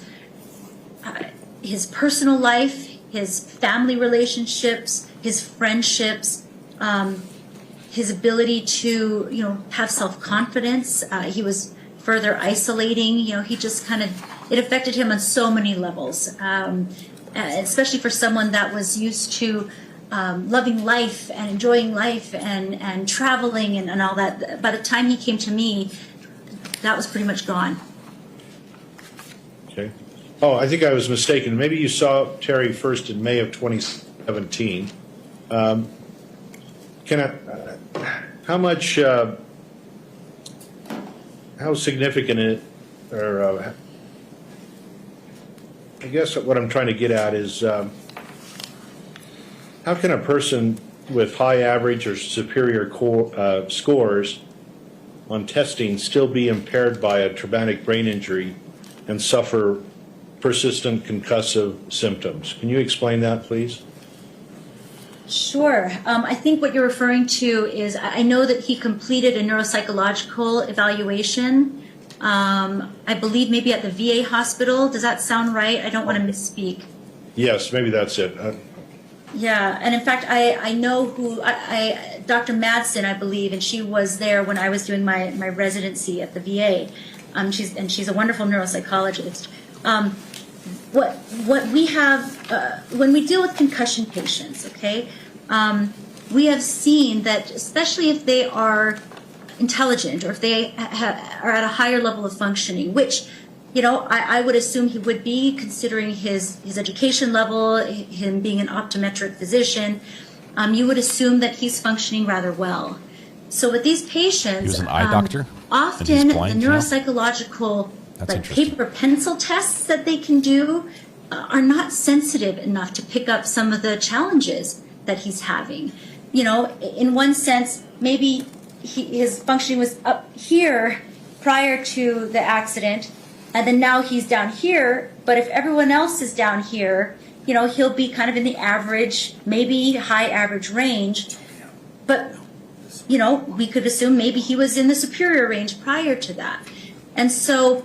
personal life, his family relationships, his friendships, his ability to, have self-confidence. He was further isolating. He just it affected him on so many levels, especially for someone that was used to loving life and enjoying life and traveling and all that. By the time he came to me, that was pretty much gone. Okay. Oh, I think I was mistaken. Maybe you saw Terry first in May of 2017. How significant I guess what I'm trying to get at is how can a person with high average or superior scores on testing still be impaired by a traumatic brain injury and suffer persistent concussive symptoms? Can you explain that, please? Sure. I think what you're referring to is, I know that he completed a neuropsychological evaluation, I believe maybe at the VA hospital. Does that sound right? I don't want to misspeak. Yes, maybe that's it. Yeah, and in fact, I know who, Dr. Madsen, I believe, and she was there when I was doing my residency at the VA. She's a wonderful neuropsychologist. What we have, when we deal with concussion patients, okay, we have seen that, especially if they are intelligent or if they are at a higher level of functioning, which, I would assume he would be, considering his education level, him being an optometric physician, you would assume that he's functioning rather well. So with these patients, he was an eye doctor? Often the neuropsychological paper pencil tests that they can do are not sensitive enough to pick up some of the challenges that he's having. In one sense, maybe his functioning was up here prior to the accident, and then now he's down here. But if everyone else is down here, he'll be kind of in the average, maybe high average range. But, we could assume maybe he was in the superior range prior to that. And so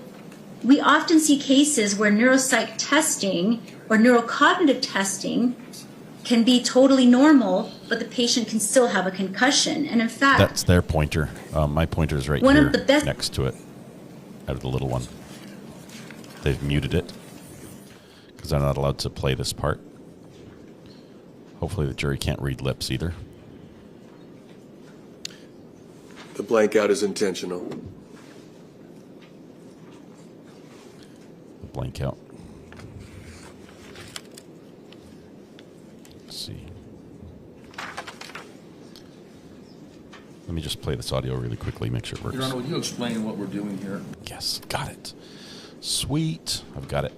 we often see cases where neuropsych testing or neurocognitive testing can be totally normal, but the patient can still have a concussion. And in fact, that's their pointer. My pointer is right one here of the best next to it. I have the little one. They've muted it because I'm not allowed to play this part. Hopefully the jury can't read lips either. The blank out is intentional. The blank out. Let's see. Let me just play this audio really quickly, make sure it works. Your Honor, will you explain what we're doing here? Yes, got it. Sweet. I've got it.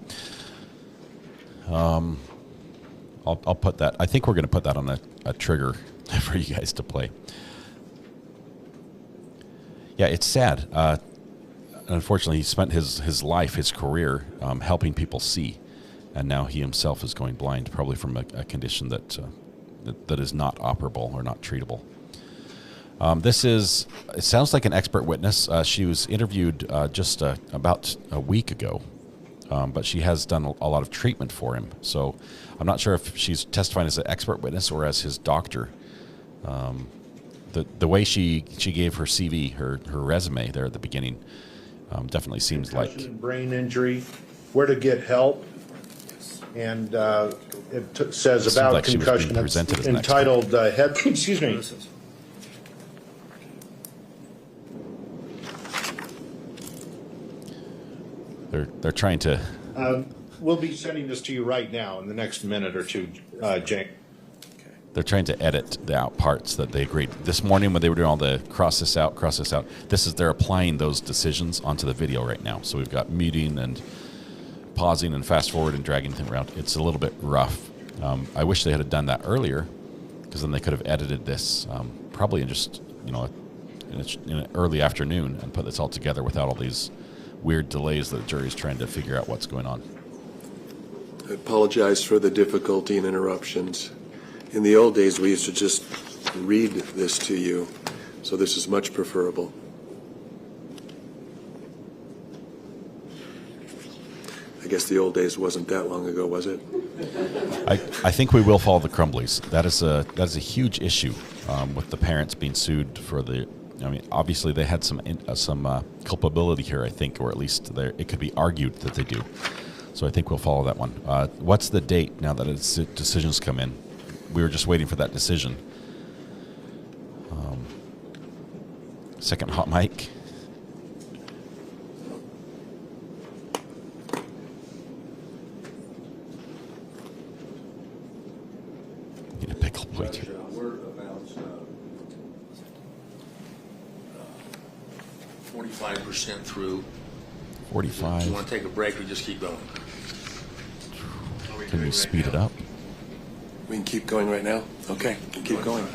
I'll put that. I think we're going to put that on a trigger for you guys to play. Yeah, it's sad. Unfortunately, he spent his life, his career, helping people see, and now he himself is going blind, probably from a condition that is not operable or not treatable. It sounds like an expert witness. She was interviewed just about a week ago, but she has done a lot of treatment for him. So I'm not sure if she's testifying as an expert witness or as his doctor. The way she gave her CV, her resume there at the beginning, definitely seems Concussion like and brain injury, where to get help, and it says about like concussion. She was being presented as an entitled head. Excuse me. They're trying to. We'll be sending this to you right now in the next minute or two, Jake. They're trying to edit the out parts that they agreed. This morning when they were doing all the cross this out, they're applying those decisions onto the video right now. So we've got muting and pausing and fast forward and dragging things around. It's a little bit rough. I wish they had done that earlier, because then they could have edited this probably in just in an early afternoon and put this all together without all these weird delays that the jury's trying to figure out what's going on. I apologize for the difficulty and interruptions. In the old days, we used to just read this to you, so this is much preferable. I guess the old days wasn't that long ago, was it? I think we will follow the Crumbleys. That is a huge issue with the parents being sued for the. I mean, obviously they had some culpability here, I think, or at least it could be argued that they do. So I think we'll follow that one. What's the date now that decisions come in? We were just waiting for that decision. Second hot mic. Need a pickle plate here. We're about 45% through. 45. Do you want to take a break or just keep going? Can we speed it up? We can keep going right now? Okay, keep going.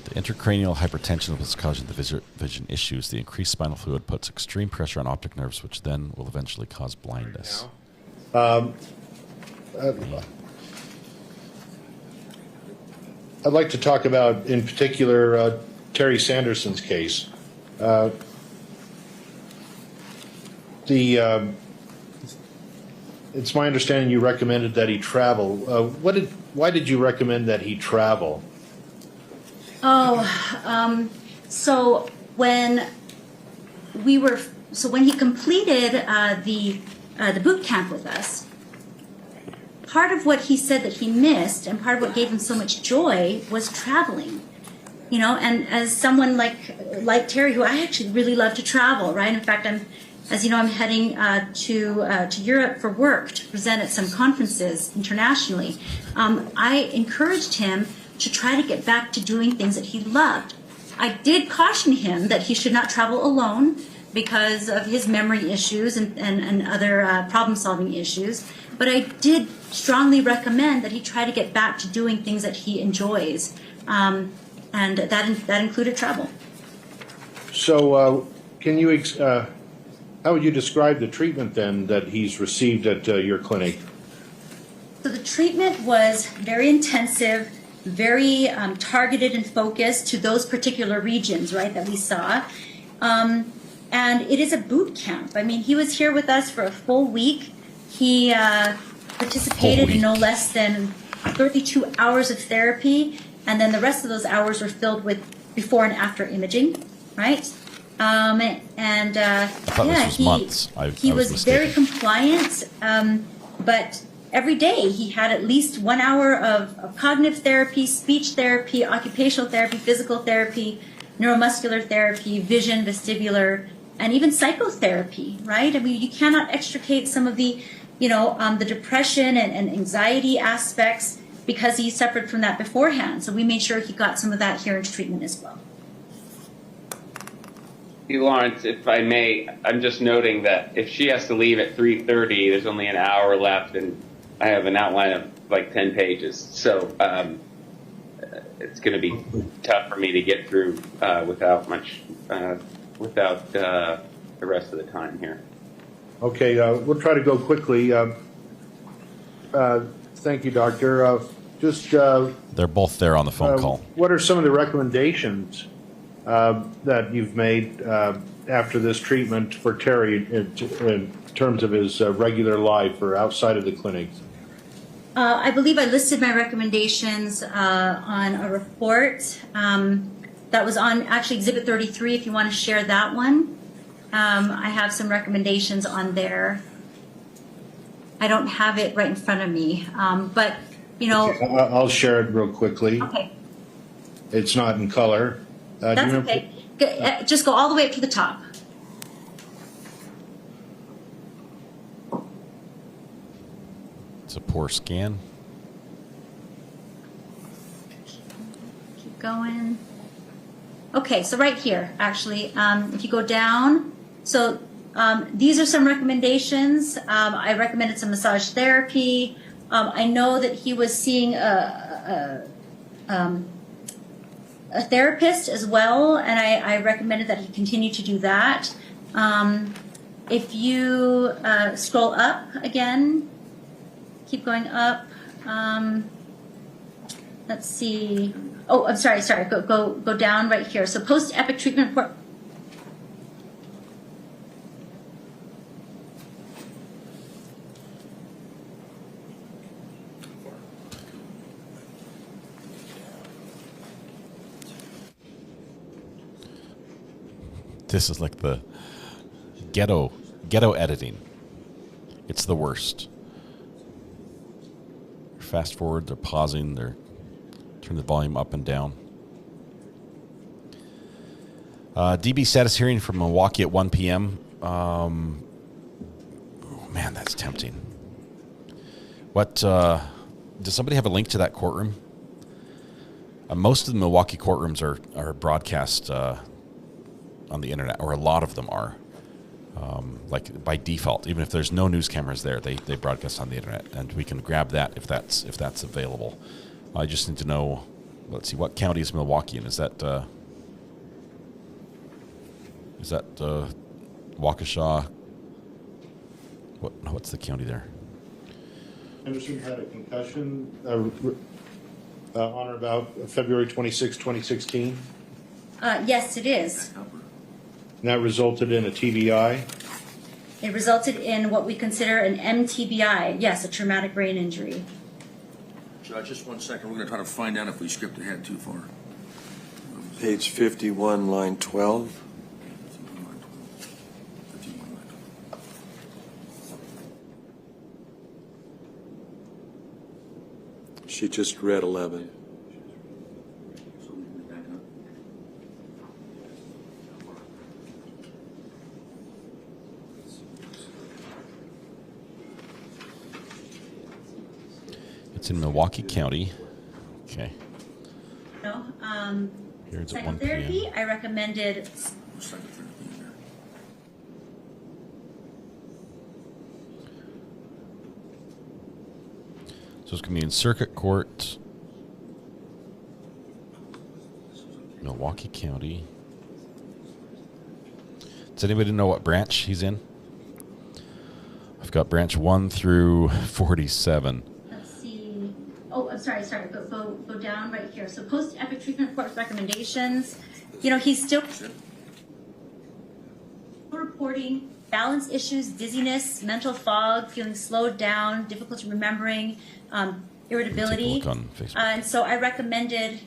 The intracranial hypertension was causing the vision issues. The increased spinal fluid puts extreme pressure on optic nerves, which then will eventually cause blindness. I'd like to talk about, in particular, Terry Sanderson's case. It's my understanding you recommended that he travel. Why did you recommend that he travel? So when he completed the boot camp with us, part of what he said that he missed and part of what gave him so much joy was traveling. And as someone like Terry, who I actually really love to travel, right? In fact, I'm heading to Europe for work to present at some conferences internationally. I encouraged him to try to get back to doing things that he loved. I did caution him that he should not travel alone because of his memory issues and other problem-solving issues. But I did strongly recommend that he try to get back to doing things that he enjoys, and that included travel. So, can you? How would you describe the treatment then that he's received at your clinic? So the treatment was very intensive, very targeted and focused to those particular regions, right, that we saw. And it is a boot camp. I mean, he was here with us for a full week. He participated in no less than 32 hours of therapy, and then the rest of those hours were filled with before and after imaging, right? He was very compliant, but every day he had at least 1 hour of cognitive therapy, speech therapy, occupational therapy, physical therapy, neuromuscular therapy, vision, vestibular, and even psychotherapy, right? I mean, you cannot extricate some of the, the depression and anxiety aspects because he suffered from that beforehand. So we made sure he got some of that here into treatment as well. Hey, Lawrence, if I may, I'm just noting that if she has to leave at 3:30, there's only an hour left, and I have an outline of like 10 pages. So it's going to be tough for me to get through without the rest of the time here. Okay, we'll try to go quickly. Thank you, Doctor. They're both there on the phone call. What are some of the recommendations that you've made after this treatment for Terry in terms of his regular life or outside of the clinic? I believe I listed my recommendations on a report that was on actually Exhibit 33, if you want to share that one. I have some recommendations on there. I don't have it right in front of me, but, I'll share it real quickly. Okay. It's not in color. That's okay. Just go all the way up to the top. It's a poor scan. Keep going. Okay, so right here, actually, if you go down, so these are some recommendations. I recommended some massage therapy. I know that he was seeing a therapist as well, and I recommended that he continue to do that. If you scroll up again, keep going up. Let's see. Oh, I'm sorry. Go down right here. So post-epic treatment report. This is like the ghetto editing. It's the worst. Fast forward, they're pausing, they're turn the volume up and down. DB status hearing from Milwaukee at 1 p.m. Oh man, that's tempting. What does somebody have a link to that courtroom? Most of the Milwaukee courtrooms are broadcast on the internet, or a lot of them are, like by default. Even if there's no news cameras there, they broadcast on the internet, and we can grab that if that's available. I just need to know. Let's see, what county is Milwaukee in? Is that Waukesha? What's the county there? Henderson had a concussion on or about February 26, 2016. Yes, it is. And that resulted in a TBI. It resulted in what we consider an MTBI. Yes, a traumatic brain injury. Judge, just 1 second. We're going to try to find out if we skipped ahead too far. Page 51, line 12. She just read 11. It's in Milwaukee County. Okay. No. Here it's at 1 Psychotherapy, p.m. I recommended. So it's going to be in Circuit Court, Milwaukee County. Does anybody know what branch he's in? I've got branch 1 through 47. Let's see. Oh, I'm sorry. Go down right here. So post-epic treatment report recommendations. He's still reporting balance issues, dizziness, mental fog, feeling slowed down, difficulty remembering, irritability. And so I recommended,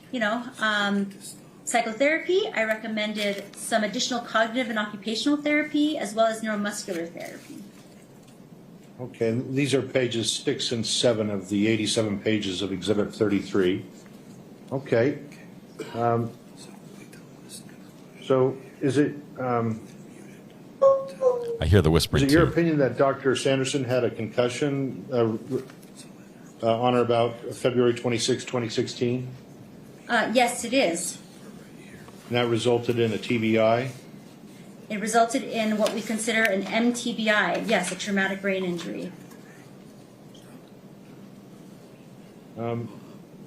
psychotherapy. I recommended some additional cognitive and occupational therapy, as well as neuromuscular therapy. Okay, and these are pages 6 and 7 of the 87 pages of Exhibit 33. Okay. So is it... I hear the whispering, Is it your too. opinion that Dr. Sanderson had a concussion on or about February 26, 2016? Yes, it is. And that resulted in a TBI? It resulted in what we consider an MTBI. Yes, a traumatic brain injury. And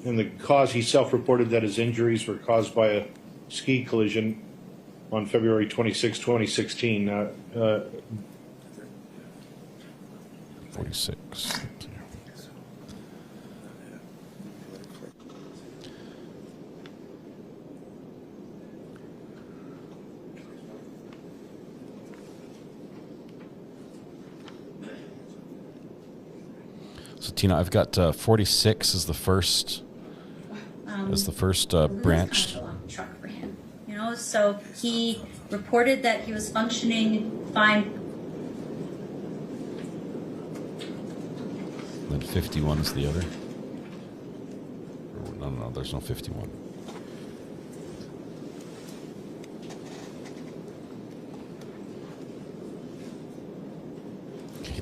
the cause, he self-reported that his injuries were caused by a ski collision on February 26, 2016. 46. So Tina, I've got 46 as the first branch. Truck for him, you know. So he reported that he was functioning fine. Then 51 is the other. No, there's no 51.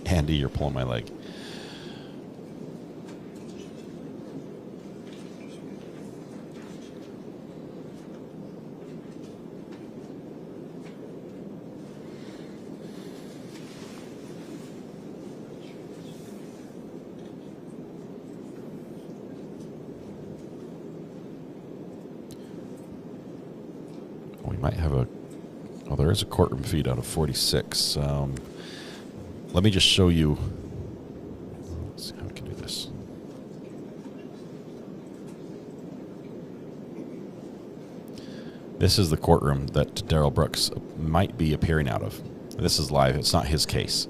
Andy, you're pulling my leg. Might have a... Oh, there is a courtroom feed out of 46. Let me just show you... Let's see how we can do this. This is the courtroom that Daryl Brooks might be appearing out of. This is live. It's not his case,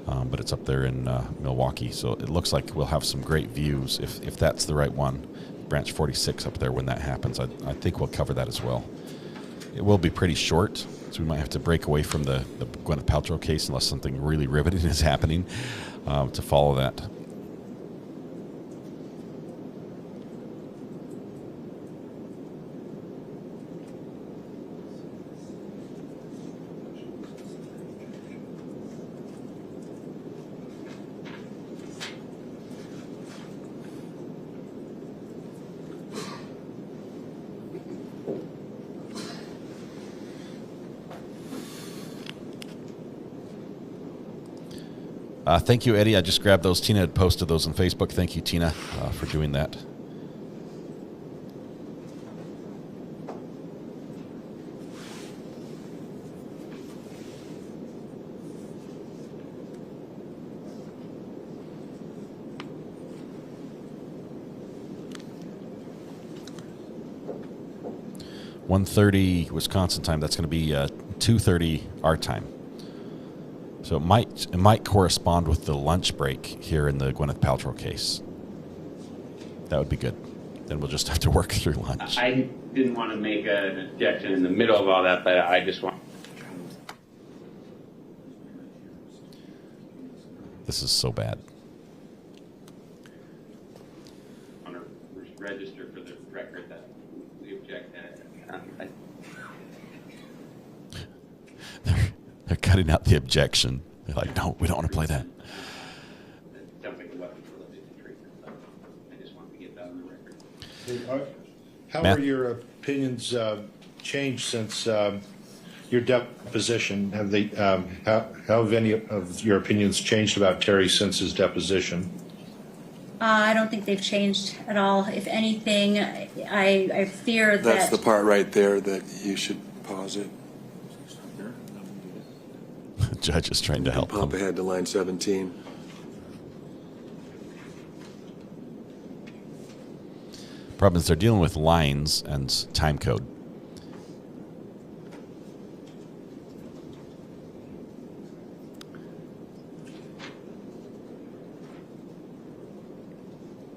but it's up there in Milwaukee. So it looks like we'll have some great views if that's the right one. Branch 46 up there when that happens. I think we'll cover that as well. It will be pretty short, so we might have to break away from the Gwyneth Paltrow case unless something really riveting is happening to follow that. Thank you, Eddie. I just grabbed those. Tina had posted those on Facebook. Thank you, Tina, for doing that. .1:30 Wisconsin time. That's going to be 2:30 our time. So it might correspond with the lunch break here in the Gwyneth Paltrow case. That would be good. Then we'll just have to work through lunch. I didn't want to make an objection in the middle of all that, but I just want... This is so bad. I want to register for the record that we object that. They're cutting out the objection. They're like, no, we don't want to play that. I just wanted to get that on the record. How are your opinions changed since your deposition? Have they? How have any of your opinions changed about Terry since his deposition? I don't think they've changed at all. If anything, I fear that... That's the part right there that you should pause it. The judge is trying to help Pop them. ahead to line 17. Problem is they're dealing with lines and time code.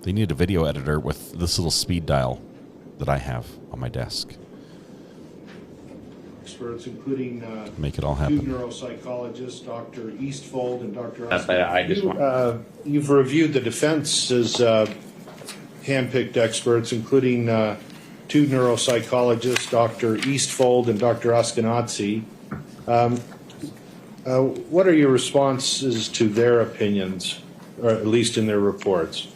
They need a video editor with this little speed dial that I have on my desk. experts, including make it all two happen. neuropsychologists, Dr. Eastfold and Dr. That's why I just want. You've reviewed the defense's handpicked experts, including two neuropsychologists, Dr. Eastfold and Dr. Askenazi. What are your responses to their opinions, or at least in their reports?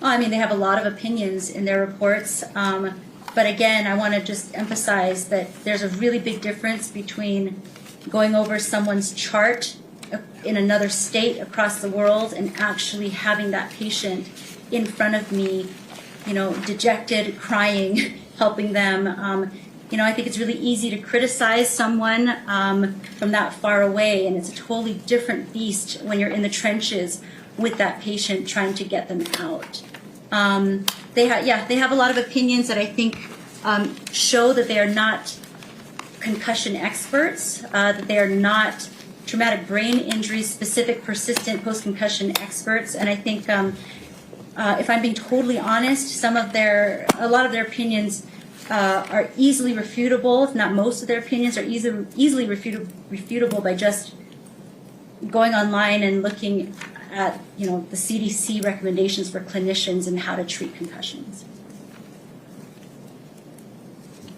Well, I mean, they have a lot of opinions in their reports. But again, I want to just emphasize that there's a really big difference between going over someone's chart in another state across the world and actually having that patient in front of me, you know, dejected, crying, helping them. You know, I think it's really easy to criticize someone from that far away, and it's a totally different beast when you're in the trenches with that patient trying to get them out. They have a lot of opinions that I think show that they are not concussion experts, that they are not traumatic brain injury specific persistent post-concussion experts. And I think if I'm being totally honest, a lot of their opinions are easily refutable, if not most of their opinions are easily refutable by just going online and looking at, you know, the CDC recommendations for clinicians and how to treat concussions.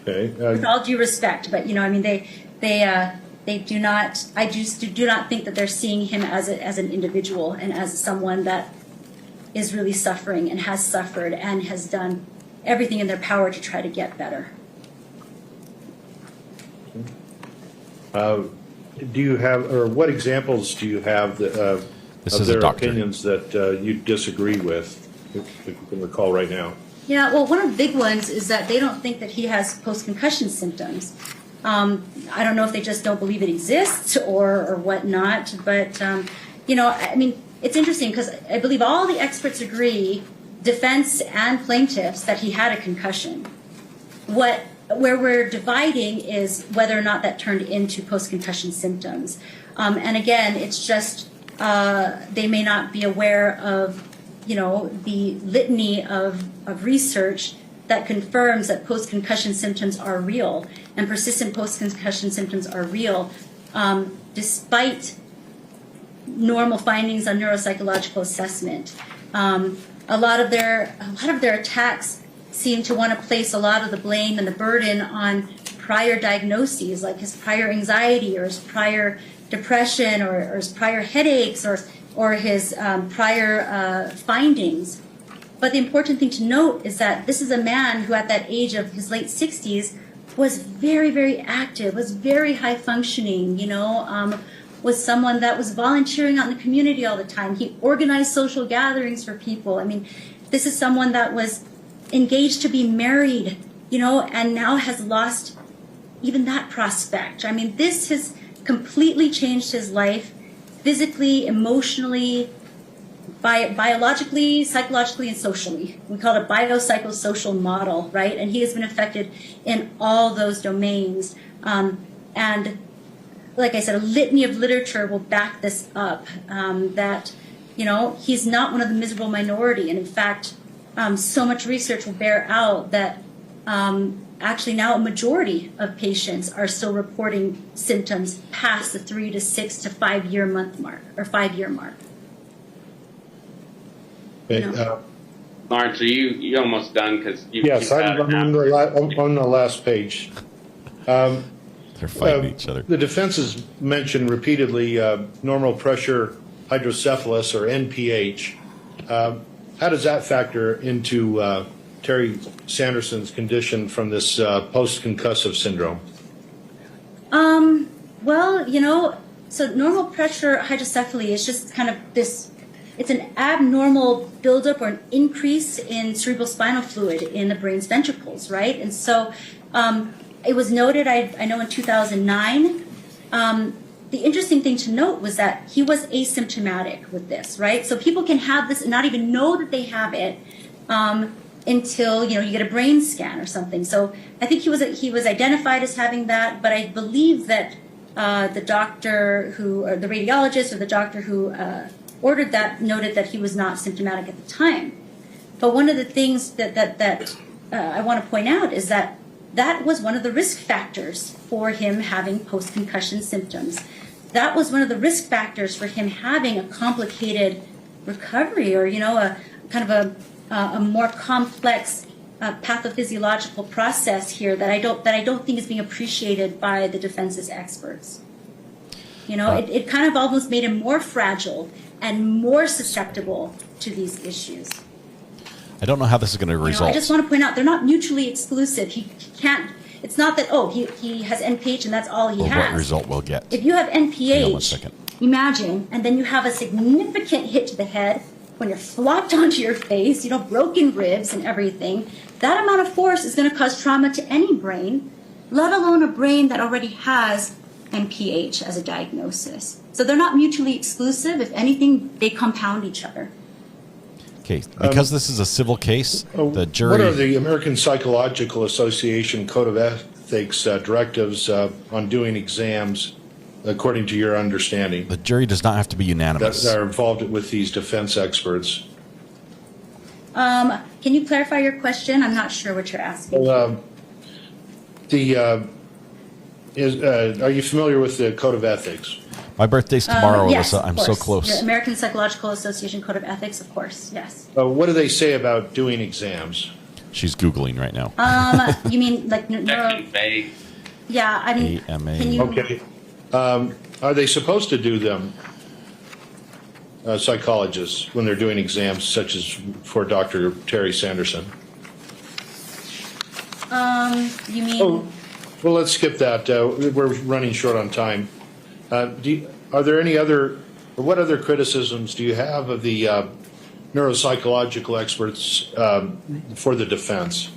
Okay. With all due respect, but you know, I mean, they do not. I just do not think that they're seeing him as an individual and as someone that is really suffering and has suffered and has done everything in their power to try to get better. Do you have, or what examples do you have of their opinions that you disagree with, if you can recall right now? Yeah, well, one of the big ones is that they don't think that he has post-concussion symptoms. I don't know if they just don't believe it exists or whatnot, but, you know, I mean, it's interesting because I believe all the experts agree, defense and plaintiffs, that he had a concussion. Where we're dividing is whether or not that turned into post-concussion symptoms. And again, it's just they may not be aware of, you know, the litany of research that confirms that post-concussion symptoms are real and persistent post-concussion symptoms are real, despite normal findings on neuropsychological assessment. A lot of their attacks seem to want to place a lot of the blame and the burden on prior diagnoses, like his prior anxiety or his prior depression or his prior headaches or his prior findings. But the important thing to note is that this is a man who at that age of his late 60s was very, very active, was very high functioning, you know, was someone that was volunteering out in the community all the time. He organized social gatherings for people. I mean, this is someone that was engaged to be married, you know, and now has lost even that prospect. I mean, this has completely changed his life, physically, emotionally, biologically, psychologically, and socially. We call it a biopsychosocial model, right? And he has been affected in all those domains. And like I said, a litany of literature will back this up, that, you know, he's not one of the miserable minority. And in fact, so much research will bear out that actually now a majority of patients are still reporting symptoms past the 3 to 6 to 5 year mark. Okay, You know? Lawrence, are you almost done? Because yes, I'm on the last page. They're fighting each other. The defense has mentioned repeatedly normal pressure hydrocephalus, or NPH. How does that factor into Terry Sanderson's condition from this post-concussive syndrome? Well, you know, so normal pressure hydrocephaly is just kind of this, it's an abnormal buildup or an increase in cerebral spinal fluid in the brain's ventricles, right? And so it was noted, I know in 2009, the interesting thing to note was that he was asymptomatic with this, right? So people can have this and not even know that they have it until, you know, you get a brain scan or something. So I think he was identified as having that, but I believe that the doctor who, or the radiologist or the doctor who ordered that noted that he was not symptomatic at the time. But one of the things that I want to point out is that that was one of the risk factors for him having post-concussion symptoms. That was one of the risk factors for him having a complicated recovery, or a kind of a more complex pathophysiological process here that I don't think is being appreciated by the defense's experts. It kind of almost made him more fragile and more susceptible to these issues. I don't know how this is going to result. I just want to point out they're not mutually exclusive. He can't. It's not that he has NPH and that's all he has. What result we'll get? If you have Hang on 1 NPH, second. imagine, and then you have a significant hit to the head when you're flopped onto your face, broken ribs and everything. That amount of force is going to cause trauma to any brain, let alone a brain that already has NPH as a diagnosis. So they're not mutually exclusive. If anything, they compound each other. Okay, because this is a civil case, the jury... What are the American Psychological Association Code of Ethics directives on doing exams, according to your understanding? The jury does not have to be unanimous. That are involved with these defense experts. Can you clarify your question? I'm not sure what you're asking. Are you familiar with the Code of Ethics? My birthday's tomorrow, yes, Alyssa. I'm so close. The American Psychological Association Code of Ethics, of course, yes. What do they say about doing exams? She's Googling right now. You mean like neuro? Yeah, I mean, AMA. can you? Okay. Are they supposed to do them, psychologists, when they're doing exams, such as for Dr. Terry Sanderson? You mean? Well, let's skip that. We're running short on time. Are there any other, or what other criticisms do you have of the neuropsychological experts for the defense?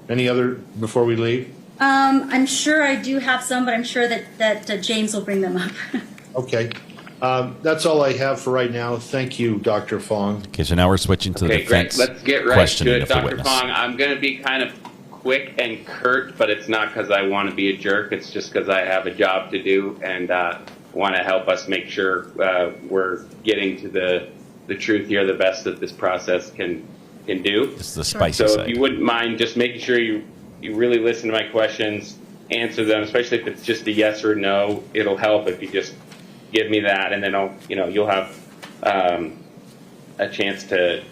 Any other before we leave? I'm sure I do have some, but I'm sure that James will bring them up. Okay. That's all I have for right now. Thank you, Dr. Fong. Okay, so now we're switching to the defense. Great. Let's get right questioning to it, of the Dr. witness. Fong. I'm going to be kind of quick and curt, but it's not because I want to be a jerk. It's just because I have a job to do and want to help us make sure we're getting to the truth here the best that this process can do. This is the spicy So side. if you wouldn't mind just making sure you really listen to my questions, answer them, especially if it's just a yes or no. It'll help if you just give me that, and then you'll have a chance to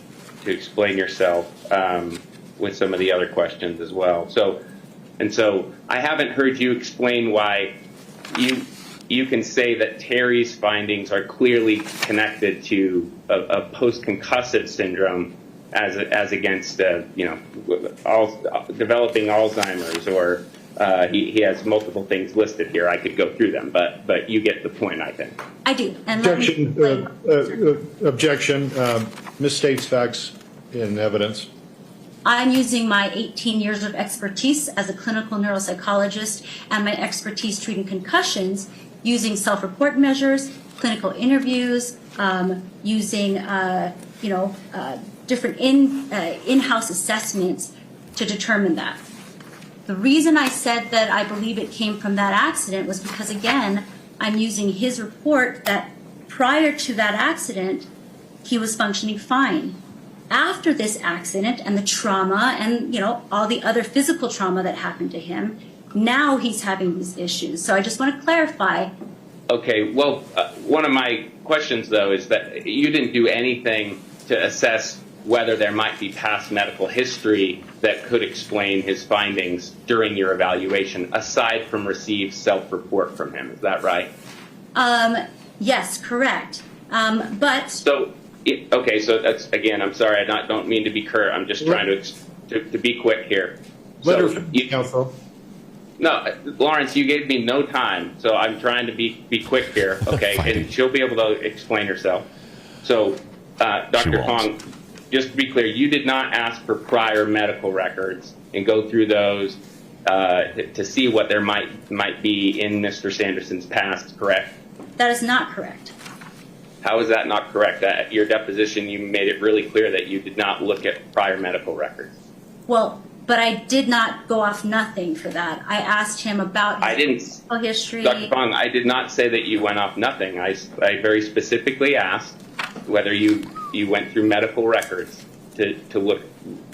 explain yourself with some of the other questions as well. So I haven't heard you explain why you can say that Terry's findings are clearly connected to a post-concussive syndrome as against developing Alzheimer's, or he has multiple things listed here. I could go through them, but you get the point, I think. I do. And Objection. Misstates facts in evidence. I'm using my 18 years of expertise as a clinical neuropsychologist and my expertise treating concussions using self-report measures, clinical interviews, using different in-house assessments to determine that. The reason I said that I believe it came from that accident was because, again, I'm using his report that prior to that accident, he was functioning fine. After this accident and the trauma and, all the other physical trauma that happened to him, now he's having these issues. So I just want to clarify. Okay, well, one of my questions, though, is that you didn't do anything to assess whether there might be past medical history that could explain his findings during your evaluation, aside from received self-report from him. Is that right? Yes, correct. Okay, so that's, again, I'm sorry, I don't mean to be curt. I'm just trying to be quick here. Counsel. No, Lawrence, you gave me no time, so I'm trying to be quick here, okay? And she'll be able to explain herself. So, Dr. Fong, just to be clear, you did not ask for prior medical records and go through those to see what there might be in Mr. Sanderson's past, correct? That is not correct. How is that not correct? At your deposition, you made it really clear that you did not look at prior medical records. Well, but I did not go off nothing for that. I asked him about his medical history. Dr. Fong, I did not say that you went off nothing. I very specifically asked whether you went through medical records to look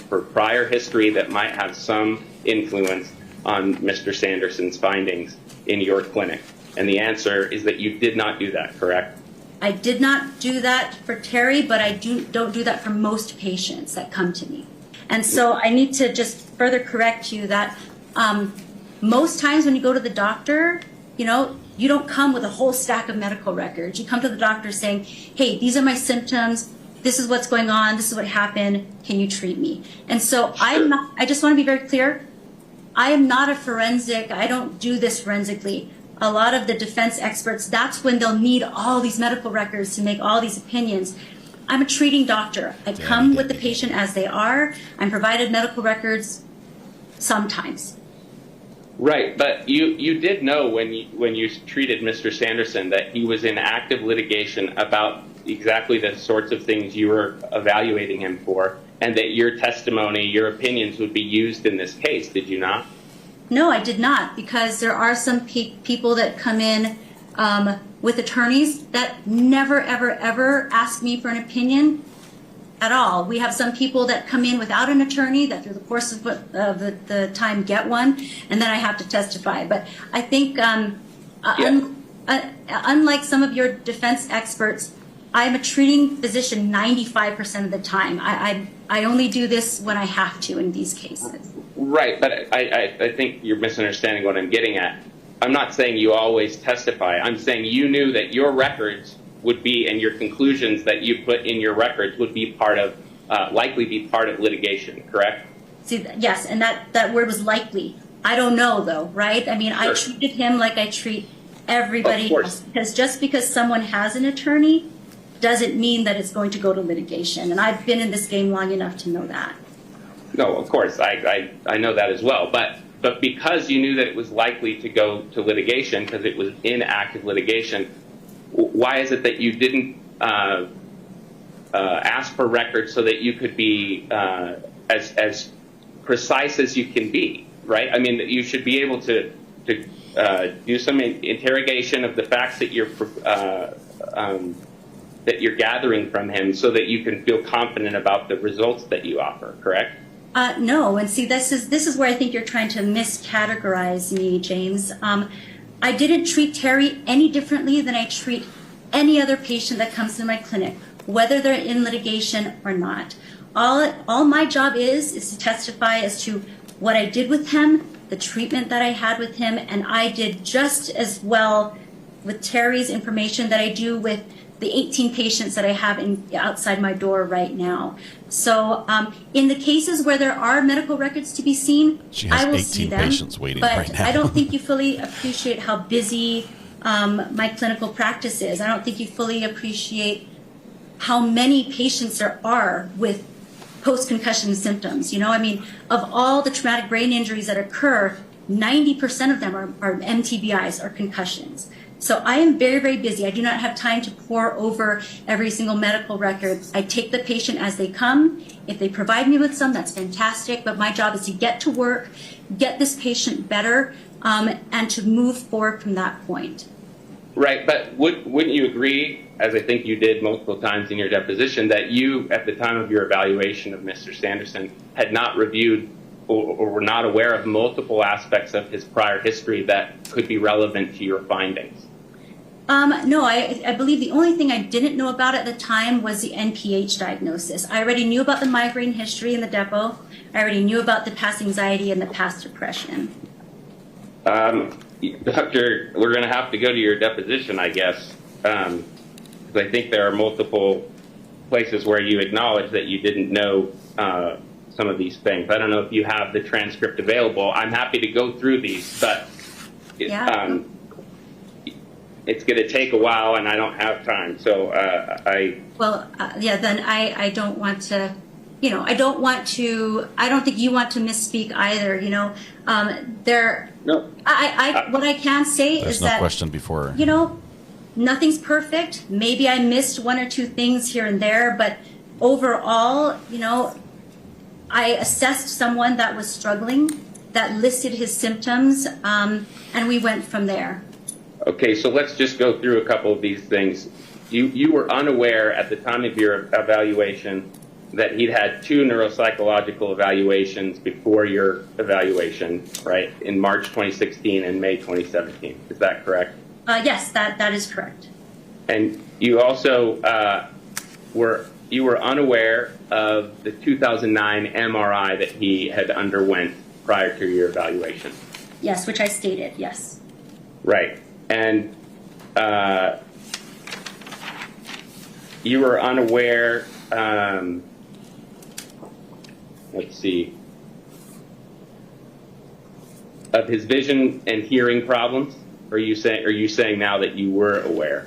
for prior history that might have some influence on Mr. Sanderson's findings in your clinic? And the answer is that you did not do that, correct? I did not do that for Terry, but I don't do that for most patients that come to me. And so I need to just further correct you that most times when you go to the doctor, you don't come with a whole stack of medical records. You come to the doctor saying, hey, these are my symptoms. This is what's going on. This is what happened. Can you treat me? And so I just want to be very clear. I am not a forensic. I don't do this forensically. A lot of the defense experts, that's when they'll need all these medical records to make all these opinions. I'm a treating doctor. I come with the patient as they are. I'm provided medical records sometimes. Right, but you did know when you treated Mr. Sanderson that he was in active litigation about exactly the sorts of things you were evaluating him for, and that your testimony, your opinions would be used in this case, did you not? No, I did not, because there are some people that come in with attorneys that never, ever, ever ask me for an opinion at all. We have some people that come in without an attorney that through the course of the time get one, and then I have to testify. But I think unlike some of your defense experts, I'm a treating physician 95% of the time. I only do this when I have to in these cases. Right, but I think you're misunderstanding what I'm getting at. I'm not saying you always testify. I'm saying you knew that your records would be, and your conclusions that you put in your records would be part of, likely be part of litigation, correct? See, yes, and that word was likely. I don't know, though, right? I mean, sure. I treated him like I treat everybody else, because just because someone has an attorney doesn't mean that it's going to go to litigation, and I've been in this game long enough to know that. No, of course, I know that as well, but because you knew that it was likely to go to litigation, because it was in active litigation, why is it that you didn't ask for records so that you could be as precise as you can be, right? I mean, you should be able to do some interrogation of the facts that you're gathering from him, so that you can feel confident about the results that you offer, correct? No, and see, this is where I think you're trying to miscategorize me, James. I didn't treat Terry any differently than I treat any other patient that comes to my clinic, whether they're in litigation or not. All my job is to testify as to what I did with him, the treatment that I had with him, and I did just as well with Terry's information that I do with the 18 patients that I have outside my door right now. So in the cases where there are medical records to be seen, I will see them. Patients waiting but right now. I don't think you fully appreciate how busy my clinical practice is. I don't think you fully appreciate how many patients there are with post-concussion symptoms. I mean, of all the traumatic brain injuries that occur, 90% of them are MTBIs or concussions. So I am very, very busy. I do not have time to pore over every single medical record. I take the patient as they come. If they provide me with some, that's fantastic. But my job is to get to work, get this patient better, and to move forward from that point. Right, but wouldn't you agree, as I think you did multiple times in your deposition, that you, at the time of your evaluation of Mr. Sanderson, had not reviewed or were not aware of multiple aspects of his prior history that could be relevant to your findings? No, I believe the only thing I didn't know about at the time was the NPH diagnosis. I already knew about the migraine history in the depot. I already knew about the past anxiety and the past depression. Doctor, we're going to have to go to your deposition, I guess, because I think there are multiple places where you acknowledge that you didn't know some of these things. I don't know if you have the transcript available. I'm happy to go through these, but it's going to take a while, and I don't have time. So then I don't want to, I don't think you want to misspeak either, No. What I can say There's is no that, question before. Nothing's perfect. Maybe I missed one or two things here and there, but overall, I assessed someone that was struggling, that listed his symptoms, and we went from there. Okay, so let's just go through a couple of these things. You were unaware at the time of your evaluation that he'd had 2 neuropsychological evaluations before your evaluation, right, in March 2016 and May 2017. Is that correct? Yes, that is correct. And you also were unaware of the 2009 MRI that he had underwent prior to your evaluation. Yes, which I stated, yes. Right. And you were unaware, let's see, of his vision and hearing problems? Or are you saying now that you were aware?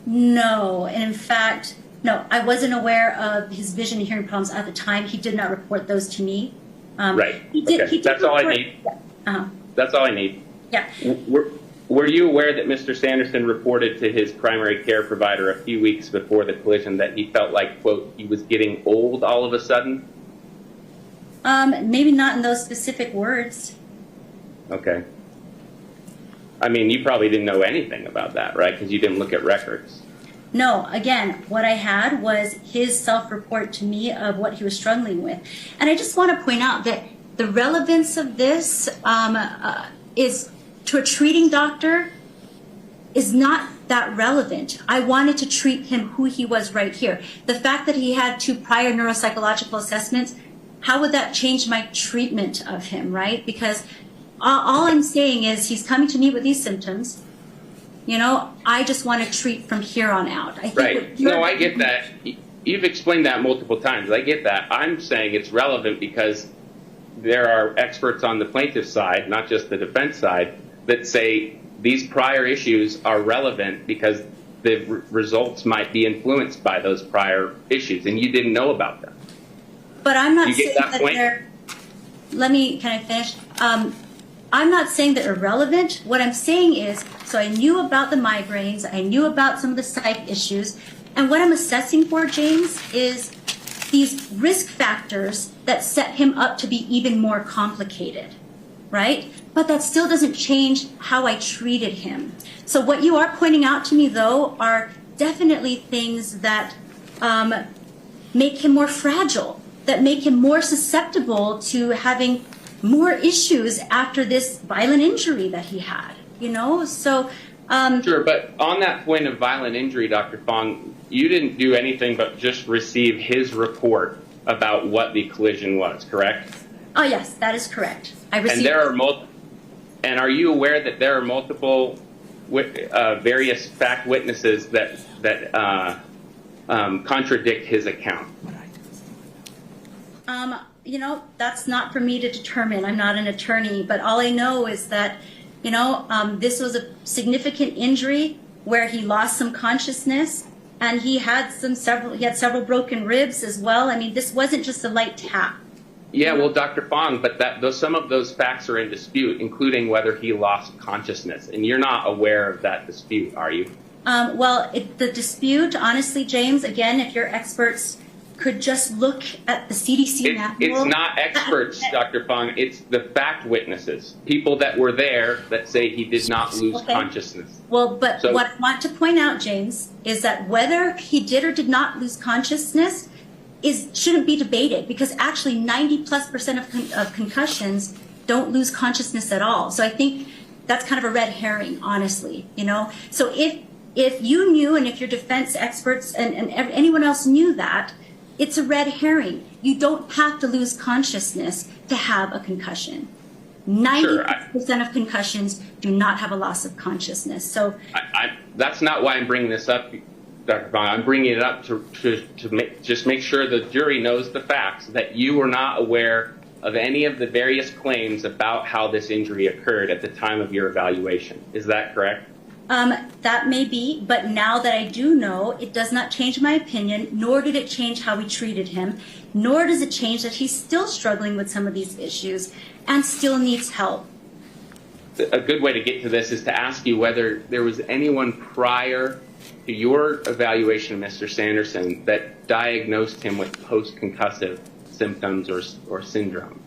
No. And in fact, no, I wasn't aware of his vision and hearing problems at the time. He did not report those to me. Right. Okay. That's all I need. Yeah. That's all I need. Yeah. Were you aware that Mr. Sanderson reported to his primary care provider a few weeks before the collision that he felt like, quote, he was getting old all of a sudden? Maybe not in those specific words. Okay. I mean, you probably didn't know anything about that, right? Because you didn't look at records. No, again, what I had was his self-report to me of what he was struggling with. And I just want to point out that the relevance of this is to a treating doctor is not that relevant. I wanted to treat him who he was right here. The fact that he had 2 prior neuropsychological assessments, how would that change my treatment of him, right? Because all I'm saying is he's coming to me with these symptoms. You know, I just want to treat from here on out. I think right. No, I get that. You've explained that multiple times. I get that. I'm saying it's relevant because there are experts on the plaintiff side, not just the defense side, that say these prior issues are relevant because the results might be influenced by those prior issues, and you didn't know about them. But I'm not you saying get that point? They're... Can I finish? I'm not saying they're irrelevant. What I'm saying is, so I knew about the migraines, I knew about some of the psych issues, and what I'm assessing for, James, is these risk factors that set him up to be even more complicated, right? But that still doesn't change how I treated him. So what you are pointing out to me, though, are definitely things that make him more fragile, that make him more susceptible to having more issues after this violent injury that he had, you know? So sure, but on that point of violent injury, Dr. Fong, you didn't do anything but just receive his report about what the collision was, correct? Oh yes, that is correct. I received. And are you aware that there are multiple various fact witnesses that contradict his account? You know, that's not for me to determine. I'm not an attorney, but all I know is that, you know, this was a significant injury where he lost some consciousness, and he had several broken ribs as well. I mean, this wasn't just a light tap. Yeah, well, Dr. Fong, but some of those facts are in dispute, including whether he lost consciousness, and you're not aware of that dispute, are you? The dispute, honestly, James, again, if you're experts could just look at the CDC manual. It's not experts, Dr. Fong. It's the fact witnesses, people that were there that say he did not lose consciousness. Well, but what I want to point out, James, is that whether he did or did not lose consciousness shouldn't be debated, because actually 90+% of concussions don't lose consciousness at all. So I think that's kind of a red herring, honestly, you know? So if you knew, and if your defense experts and anyone else knew that, it's a red herring. You don't have to lose consciousness to have a concussion. 90% of concussions do not have a loss of consciousness. So that's not why I'm bringing this up, Dr. Fong. I'm bringing it up to make sure the jury knows the facts, that you were not aware of any of the various claims about how this injury occurred at the time of your evaluation. Is that correct? That may be, but now that I do know, it does not change my opinion, nor did it change how we treated him, nor does it change that he's still struggling with some of these issues and still needs help. A good way to get to this is to ask you whether there was anyone prior to your evaluation of Mr. Sanderson that diagnosed him with post-concussive symptoms or syndrome.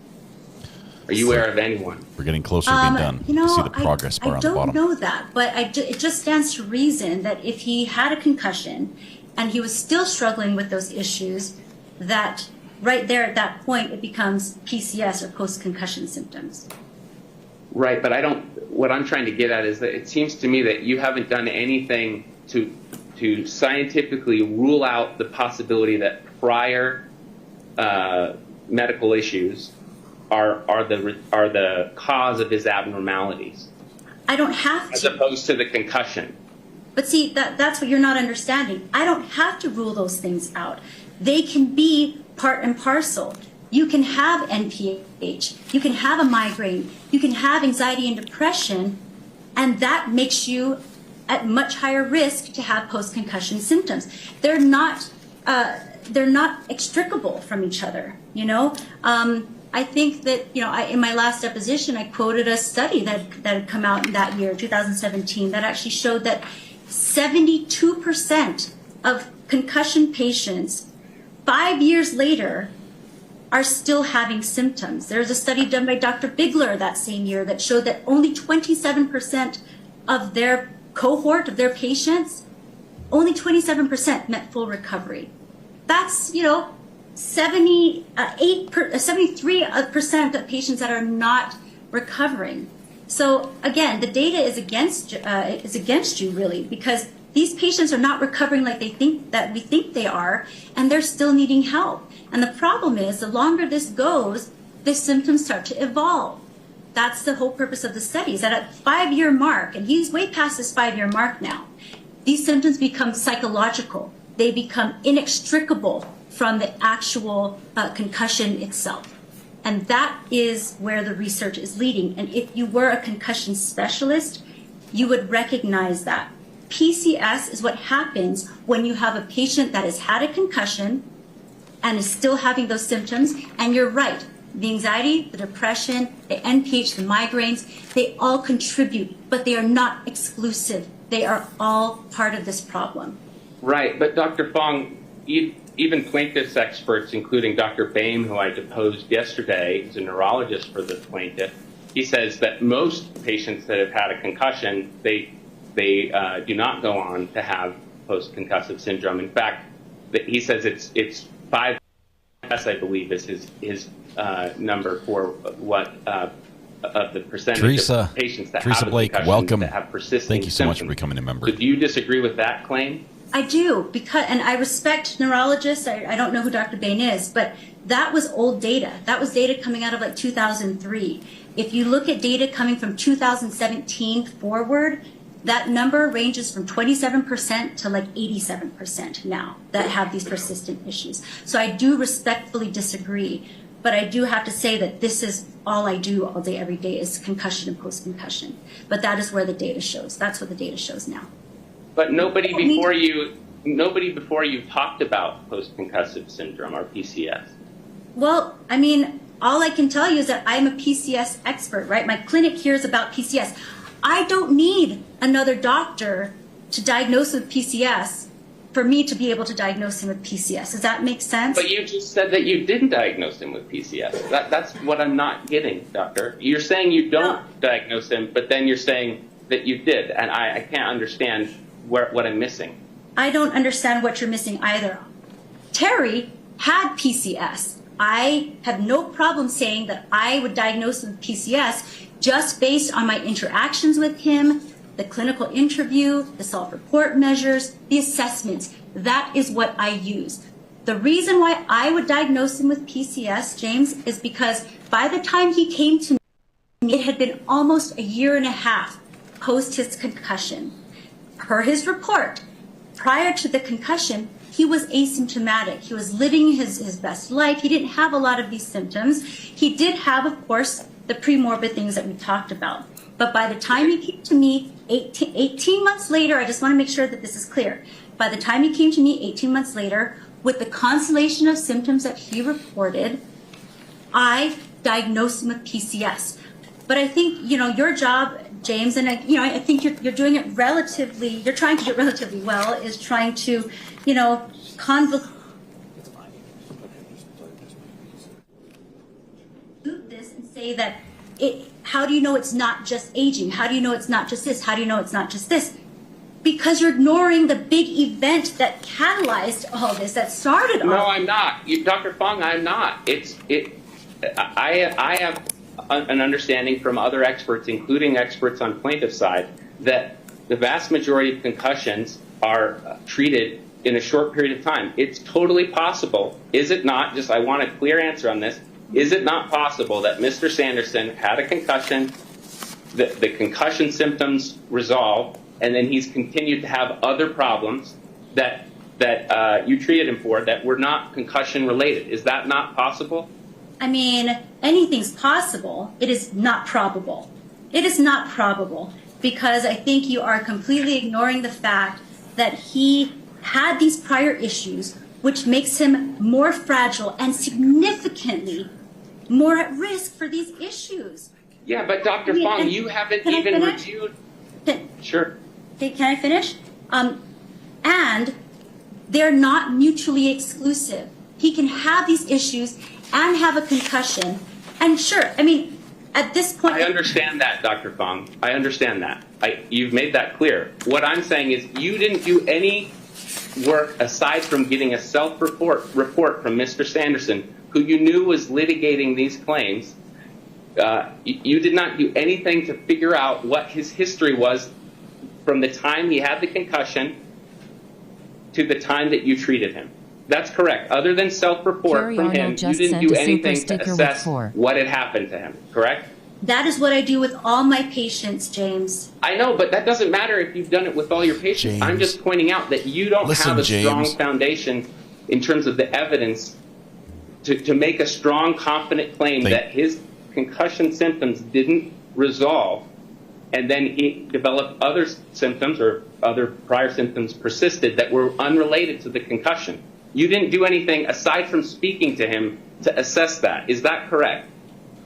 Are you aware of anyone? We're getting closer to being done. You know, you see the progress bar on the bottom. I don't know that, but it just stands to reason that if he had a concussion and he was still struggling with those issues, that right there at that point it becomes PCS or post-concussion symptoms. Right, but what I'm trying to get at is that it seems to me that you haven't done anything to scientifically rule out the possibility that prior medical issues are the cause of his abnormalities. I don't have to. As opposed to the concussion. But see, that's what you're not understanding. I don't have to rule those things out. They can be part and parcel. You can have NPH, you can have a migraine, you can have anxiety and depression, and that makes you at much higher risk to have post-concussion symptoms. They're not extricable from each other, you know? I think that, you know, in my last deposition, I quoted a study that had come out in that year, 2017, that actually showed that 72% of concussion patients 5 years later are still having symptoms. There's a study done by Dr. Bigler that same year that showed that only 27% of their cohort of their patients, only 27% met full recovery. That's, you know, 73% of patients that are not recovering. So again, the data is against you really, because these patients are not recovering like we think they are, and they're still needing help. And the problem is, the longer this goes, the symptoms start to evolve. That's the whole purpose of the study, is that at 5-year mark, and he's way past this 5-year mark now, these symptoms become psychological. They become inextricable from the actual concussion itself. And that is where the research is leading. And if you were a concussion specialist, you would recognize that. PCS is what happens when you have a patient that has had a concussion and is still having those symptoms. And you're right, the anxiety, the depression, the NPH, the migraines, they all contribute, but they are not exclusive. They are all part of this problem. Right, but Dr. Fong, even plaintiff's experts, including Dr. Boehm, who I deposed yesterday, who's a neurologist for the plaintiff, he says that most patients that have had a concussion, they do not go on to have post-concussive syndrome. In fact, he says it's 5, I believe, is his number for what of the percentage of patients that have a Blake, concussion welcome. that have persisting Thank you so much for symptoms. becoming a member. So do you disagree with that claim? I do, and I respect neurologists. I don't know who Dr. Bain is, but that was old data. That was data coming out of like 2003. If you look at data coming from 2017 forward, that number ranges from 27% to like 87% now that have these persistent issues. So I do respectfully disagree, but I do have to say that this is all I do all day, every day, is concussion and post-concussion. But that is where the data shows. That's what the data shows now. But nobody before you talked about post-concussive syndrome or PCS. Well, I mean, all I can tell you is that I'm a PCS expert, right? My clinic here is about PCS. I don't need another doctor to diagnose with PCS for me to be able to diagnose him with PCS. Does that make sense? But you just said that you didn't diagnose him with PCS. That's what I'm not getting, doctor. You're saying you don't diagnose him, but then you're saying that you did, and I can't understand what I'm missing. I don't understand what you're missing either. Terry had PCS. I have no problem saying that I would diagnose him with PCS just based on my interactions with him, the clinical interview, the self-report measures, the assessments. That is what I use. The reason why I would diagnose him with PCS, James, is because by the time he came to me, it had been almost 1.5 years post his concussion. Per his report, prior to the concussion, he was asymptomatic. He was living his best life. He didn't have a lot of these symptoms. He did have, of course, the premorbid things that we talked about. But by the time he came to me 18 months later, I just want to make sure that this is clear. By the time he came to me 18 months later, with the constellation of symptoms that he reported, I diagnosed him with PCS. But I think, you know, your job, James, and I think you're doing it relatively, you're trying to do it relatively well, is trying to, you know, this and say that how do you know it's not just aging? How do you know it's not just this? How do you know it's not just this? because you're ignoring the big event that catalyzed all this, that started all. No, I'm not. Dr. Fong, I'm not. I have an understanding from other experts, including experts on plaintiff's side, that the vast majority of concussions are treated in a short period of time. It's totally possible, is it not? Just I want a clear answer on this. Is it not possible that Mr. Sanderson had a concussion, the concussion symptoms resolved, and then he's continued to have other problems that you treated him for that were not concussion related? Is that not possible? I mean, anything's possible. It is not probable. It is not probable, because I think you are completely ignoring the fact that he had these prior issues, which makes him more fragile and significantly more at risk for these issues. Yeah, but Dr. Fong, you haven't even reviewed. Sure. Okay, can I finish? And they're not mutually exclusive. He can have these issues and have a concussion. And sure, I mean, at this point... I understand that, Dr. Fong. I understand that. You've made that clear. What I'm saying is you didn't do any work aside from getting a self-report from Mr. Sanderson, who you knew was litigating these claims. You did not do anything to figure out what his history was from the time he had the concussion to the time that you treated him. That's correct. Other than self-report from him, you didn't do anything to assess what had happened to him, correct? That is what I do with all my patients, James. I know, but that doesn't matter if you've done it with all your patients. James. I'm just pointing out that you don't have a strong James. foundation in terms of the evidence to make a strong, confident claim that his concussion symptoms didn't resolve, and then he developed other symptoms or other prior symptoms persisted that were unrelated to the concussion. You didn't do anything aside from speaking to him to assess that. Is that correct?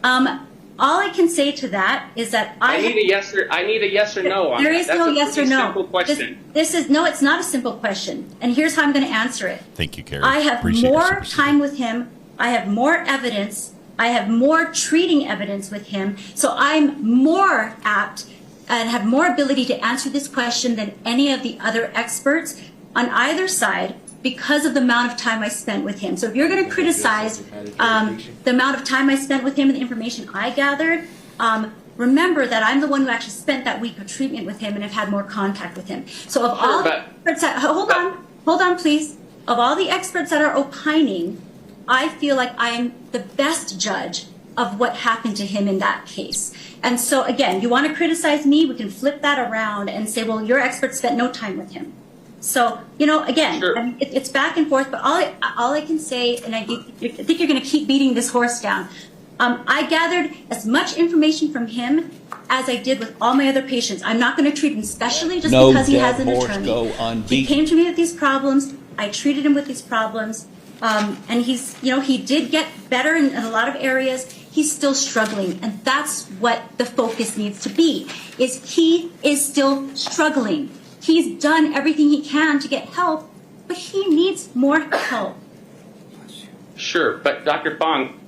All I can say to that is that I need a yes or no on there that. is no yes or no. Simple question. This is no, it's not a simple question. And here's how I'm going to answer it. Thank you, Carrie. I have Appreciate your more superstition. time with him. I have more evidence. I have more treating evidence with him. So I'm more apt and have more ability to answer this question than any of the other experts on either side, because of the amount of time I spent with him. So if you're going to criticize the amount of time I spent with him and the information I gathered, remember that I'm the one who actually spent that week of treatment with him and have had more contact with him. So of all the experts that, hold on please, of all the experts that are opining, I feel like I am the best judge of what happened to him in that case. And so again, you want to criticize me, we can flip that around and say, well, your expert spent no time with him. So, you know, again, I mean, it's back and forth, but all I can say, and I think you're going to keep beating this horse down, I gathered as much information from him as I did with all my other patients. I'm not going to treat him specially just because he has an attorney. He came to me with these problems. I treated him with these problems. And he's, you know, he did get better in a lot of areas. He's still struggling. And that's what the focus needs to be, is he is still struggling. He's done everything he can to get help, but he needs more help. Sure, but Dr. Fong,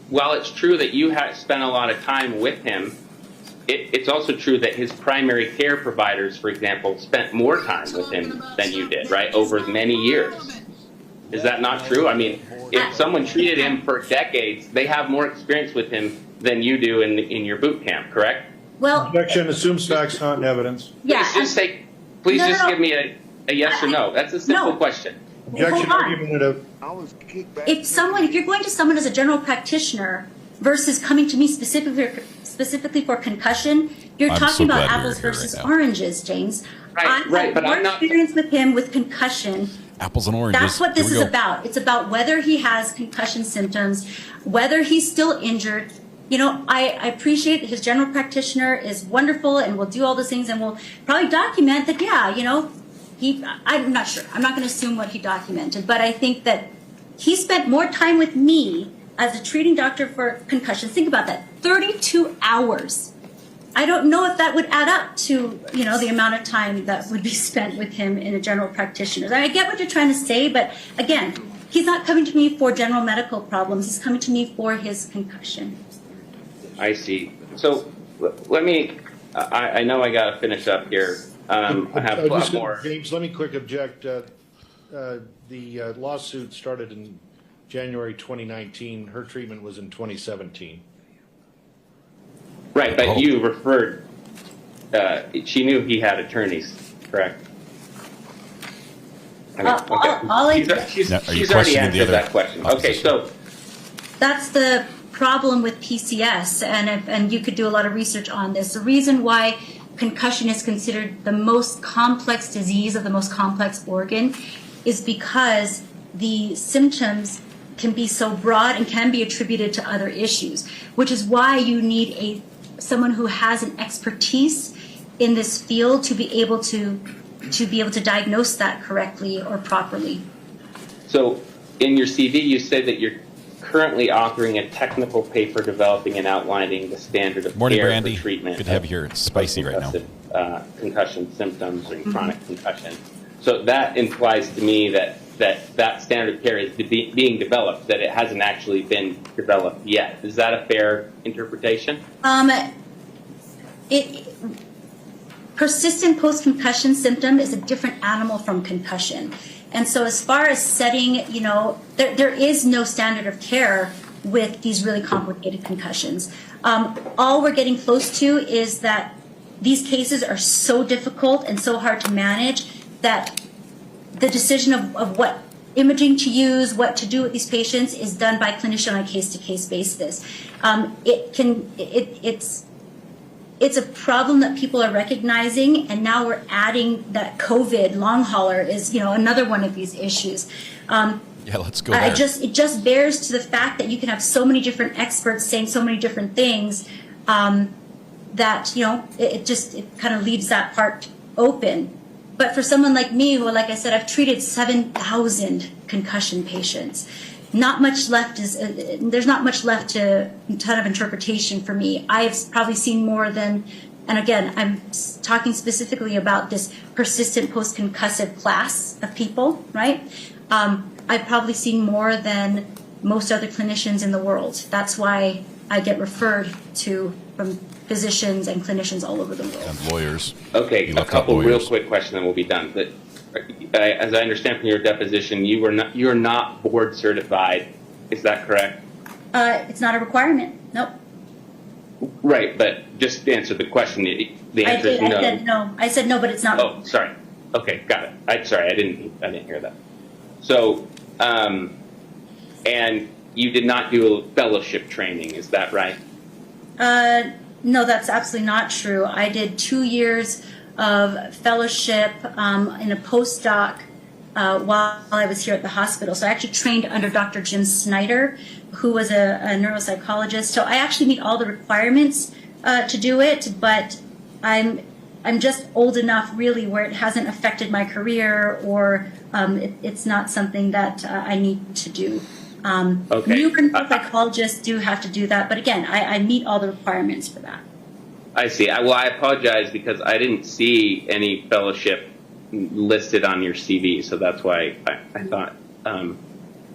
while it's true that you have spent a lot of time with him, it's also true that his primary care providers, for example, spent more time with him than you did, right, over many years. Is that not true? I mean, if someone treated him for decades, they have more experience with him than you do in your boot camp, correct? Well, objection assumes facts, not evidence. Yeah. Please just give me a yes or no. That's a simple question. Objection argumentative. If you're going to someone as a general practitioner versus coming to me specifically for concussion, you're talking about apples versus oranges, James. Right, but I'm not experience with him with concussion. Apples and oranges. That's what this is about. It's about whether he has concussion symptoms, whether he's still injured. You know, I appreciate that his general practitioner is wonderful and will do all those things and will probably document that, yeah, you know, I'm not sure. I'm not going to assume what he documented, but I think that he spent more time with me as a treating doctor for concussions. Think about that, 32 hours. I don't know if that would add up to, you know, the amount of time that would be spent with him in a general practitioner. I get what you're trying to say, but again, he's not coming to me for general medical problems. He's coming to me for his concussion. I see. So let me, I know I got to finish up here. I have a lot more. James, let me quick object. The lawsuit started in January 2019. Her treatment was in 2017. Right, but you referred, she knew he had attorneys, correct? I mean, she's already answered that question. Okay, so that's the problem with PCS, and you could do a lot of research on this. The reason why concussion is considered the most complex disease of the most complex organ is because the symptoms can be so broad and can be attributed to other issues, which is why you need someone who has an expertise in this field to be able to diagnose that correctly or properly. So in your CV, you said that you're currently authoring a technical paper developing and outlining the standard of care for treatment. Good to have you here. It's spicy right now. Concussion symptoms and chronic concussion. So that implies to me that standard of care is being developed, that it hasn't actually been developed yet. Is that a fair interpretation? Persistent post-concussion symptom is a different animal from concussion. And so as far as setting, there is no standard of care with these really complicated concussions. All we're getting close to is that these cases are so difficult and so hard to manage that the decision of what imaging to use, what to do with these patients is done by clinician on a case-to-case basis. It's a problem that people are recognizing, and now we're adding that COVID long hauler is, another one of these issues. Yeah, let's go there. It just bears to the fact that you can have so many different experts saying so many different things that, it kind of leaves that part open. But for someone like me, who, like I said, I've treated 7,000 concussion patients, there's not much left to a ton of interpretation for me. I've probably seen more than, and again, I'm talking specifically about this persistent post-concussive class of people, right? I've probably seen more than most other clinicians in the world. That's why I get referred to from physicians and clinicians all over the world. And lawyers. Okay, a couple real quick questions and we'll be done. But as I understand from your deposition, you're not board certified. Is that correct? It's not a requirement. Nope. Right, but just to answer the question, the answer is no. I said no. I said no, but it's not. Oh, sorry. Okay, got it. I didn't hear that. So, and you did not do a fellowship training, is that right? No, that's absolutely not true. I did 2 years of fellowship in a postdoc while I was here at the hospital. So I actually trained under Dr. Jim Snyder, who was a neuropsychologist. So I actually meet all the requirements to do it, but I'm just old enough really where it hasn't affected my career, or it's not something that I need to do. Newer neuropsychologists do have to do that, but again, I meet all the requirements for that. I see. Well, I apologize because I didn't see any fellowship listed on your CV, so that's why I thought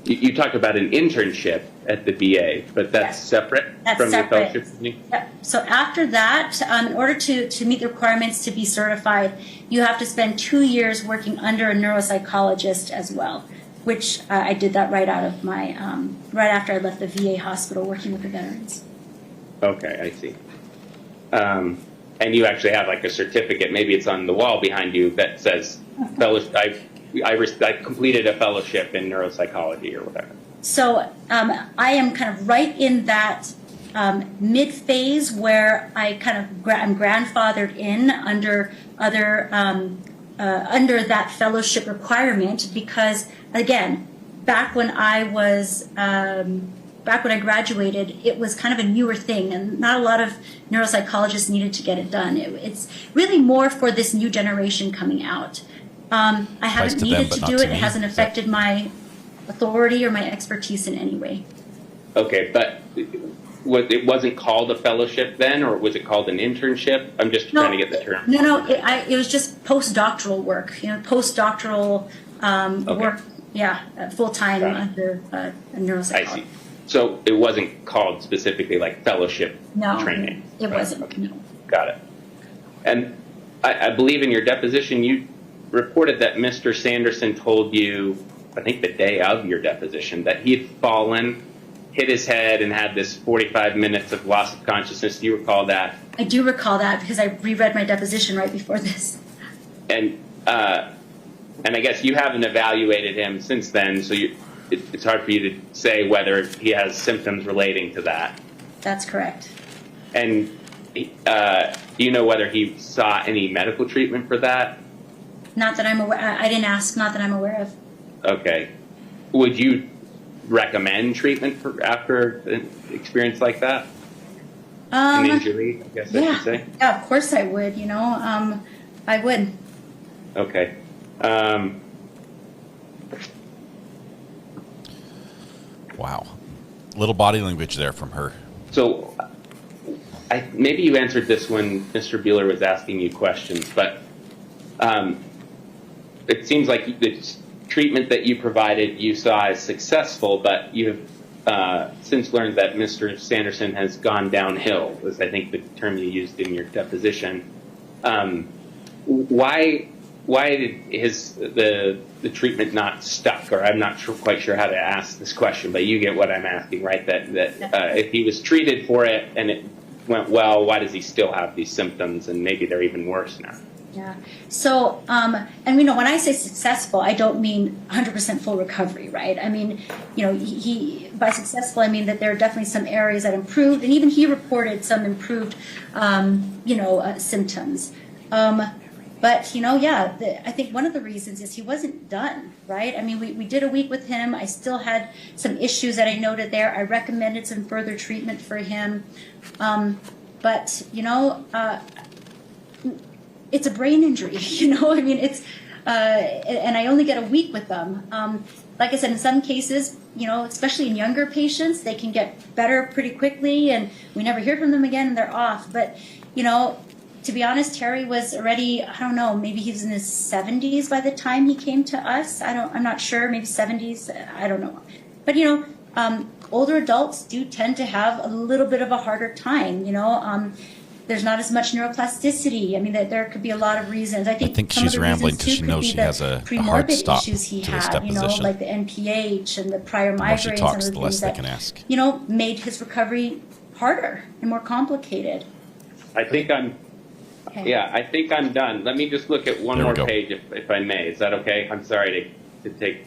you talked about an internship at the VA, but that's separate from your fellowship training? Yep. So after that, in order to meet the requirements to be certified, you have to spend 2 years working under a neuropsychologist as well, which I did that right out of my, right after I left the VA hospital working with the veterans. Okay, I see. And you actually have like a certificate, maybe it's on the wall behind you, that says, I completed a fellowship in neuropsychology or whatever. So I am kind of right in that mid phase where I kind of I'm grandfathered in under that fellowship requirement, because again, back when I graduated, it was kind of a newer thing, and not a lot of neuropsychologists needed to get it done. It's really more for this new generation coming out. I haven't needed to do it. It hasn't affected my authority or my expertise in any way. Okay, but it wasn't called a fellowship then, or was it called an internship? I'm just trying to get the term. No, it was just postdoctoral work. Postdoctoral work. Yeah, full time under a neuropsychologist. I see. So it wasn't called specifically like fellowship training? No, it wasn't. Okay. No. Got it. And I believe in your deposition, you reported that Mr. Sanderson told you, I think the day of your deposition, that he had fallen, hit his head, and had this 45 minutes of loss of consciousness. Do you recall that? I do recall that because I reread my deposition right before this. And I guess you haven't evaluated him since then, so it's hard for you to say whether he has symptoms relating to that. That's correct. And do you know whether he sought any medical treatment for that? Not that I'm aware. I didn't ask. Not that I'm aware of. Okay. Would you recommend treatment for after an experience like that? An injury, I guess I should say. Yeah, of course I would. You know, I would. Okay. Wow. Little body language there from her. So maybe you answered this when Mr. Bueller was asking you questions, but it seems like the treatment that you provided you saw as successful, but you have since learned that Mr. Sanderson has gone downhill, was I think the term you used in your deposition. Why did the treatment not stuck? Or I'm not quite sure how to ask this question, but you get what I'm asking, right? That if he was treated for it and it went well, why does he still have these symptoms, and maybe they're even worse now? Yeah. So, and you know, when I say successful, I don't mean 100% full recovery, right? I mean, you know, he by successful, I mean that there are definitely some areas that improved, and even he reported some improved, symptoms. But, you know, I think one of the reasons is he wasn't done, right? I mean, we did a week with him. I still had some issues that I noted there. I recommended some further treatment for him. But, you know, it's a brain injury, you know? I mean, it's, and I only get a week with them. Like I said, in some cases, you know, especially in younger patients, they can get better pretty quickly, and we never hear from them again, and they're off. But, you know, to be honest, Terry was already, I don't know, maybe he was in his 70s by the time he came to us. I'm not sure, maybe 70s, I don't know. But, you know, older adults do tend to have a little bit of a harder time, you know. There's not as much neuroplasticity. I mean, there could be a lot of reasons. I think she's rambling because she knows she has a hard stop to this deposition. You know, like the NPH and the prior The more migraines she and talks, other the less things they that, can ask. you know, made his recovery harder and more complicated. I think I'm done. Let me just look at one more page, if I may. Is that okay? I'm sorry to take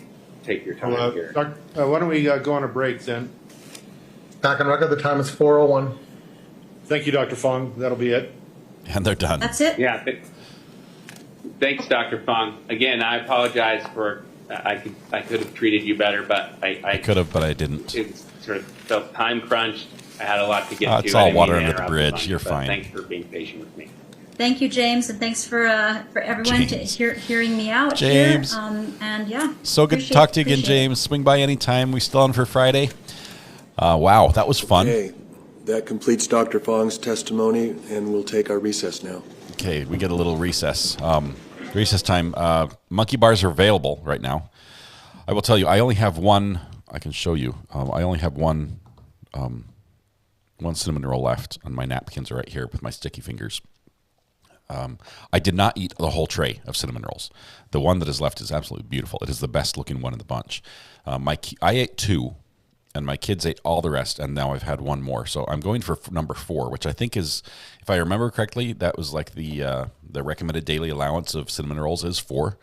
your time here. Why don't we go on a break then? Back on record, the time is 4:01. Thank you, Dr. Fong. That'll be it. And they're done. That's it? Yeah. Thanks, Dr. Fong. Again, I apologize for, I could have treated you better, but I could have, but I didn't. It sort of felt time crunched. I had a lot to get to. It's all water under the bridge. You're fine. Thanks for being patient with me. Thank you, James, and thanks for everyone hearing me out James. here. And yeah, so good to talk to you again, James. Swing by anytime. We still on for Friday. Wow, that was fun. Okay, that completes Dr. Fong's testimony, and we'll take our recess now. Okay, we get a little recess. Recess time. Monkey bars are available right now. I will tell you, I only have one. I can show you. I only have one cinnamon roll left on my napkins right here with my sticky fingers. I did not eat the whole tray of cinnamon rolls. The one that is left is absolutely beautiful. It is the best looking one in the bunch. I ate 2, and my kids ate all the rest, and now I've had 1 more. So I'm going for number 4, which I think is, if I remember correctly, that was like the recommended daily allowance of cinnamon rolls is 4.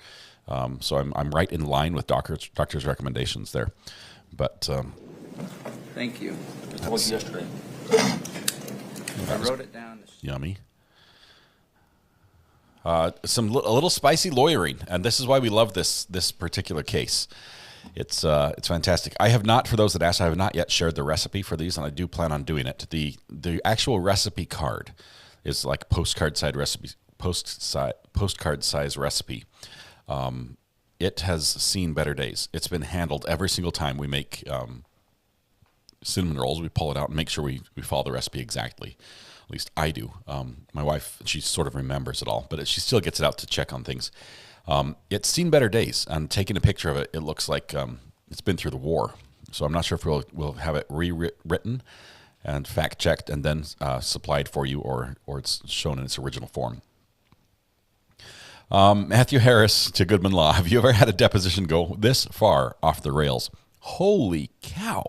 So I'm right in line with doctor's recommendations there. But thank you. I told you yesterday. I wrote it down. Yummy. A little spicy lawyering, and this is why we love this particular case. It's fantastic. I have not, for those that asked, I have not yet shared the recipe for these, and I do plan on doing it. The actual recipe card is like postcard size recipe. It has seen better days. It's been handled every single time we make cinnamon rolls. We pull it out and make sure we follow the recipe exactly. At least I do. My wife, she sort of remembers it all, but she still gets it out to check on things. It's seen better days, and taking a picture of it, it looks like it's been through the war. So I'm not sure if we'll have it rewritten and fact-checked and then supplied for you, or it's shown in its original form. Matthew Harris to Goodman Law. Have you ever had a deposition go this far off the rails? Holy cow.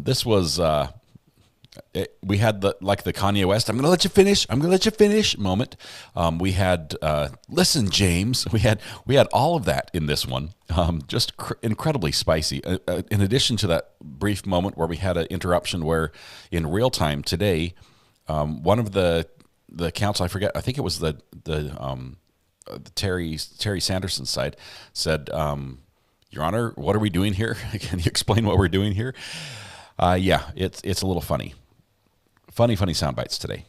This was, we had the Kanye West, I'm going to let you finish moment. We had, listen, James, we had all of that in this one. Just incredibly spicy. In addition to that brief moment where we had an interruption where in real time today, one of the counsel, I forget, I think it was the Terry Sanderson's side said, Your Honor, what are we doing here? Can you explain what we're doing here? Yeah, it's a little funny. Funny sound bites today.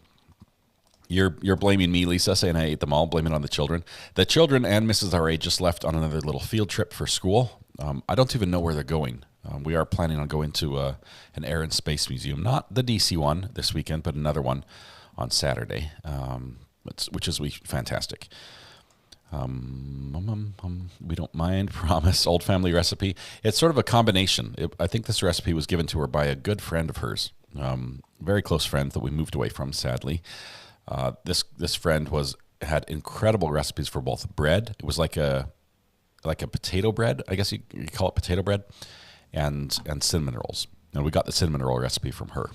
You're blaming me, Lisa, saying I ate them all, blaming it on the children. The children and Mrs. R.A. just left on another little field trip for school. I don't even know where they're going. We are planning on going to an Air and Space Museum, not the D.C. one this weekend, but another one on Saturday, which is fantastic. We don't mind, promise. Old family recipe. It's sort of a combination. I think this recipe was given to her by a good friend of hers, very close friend that we moved away from, sadly. This friend had incredible recipes for both bread. It was like a potato bread, I guess you call it potato bread, and cinnamon rolls. And we got the cinnamon roll recipe from her.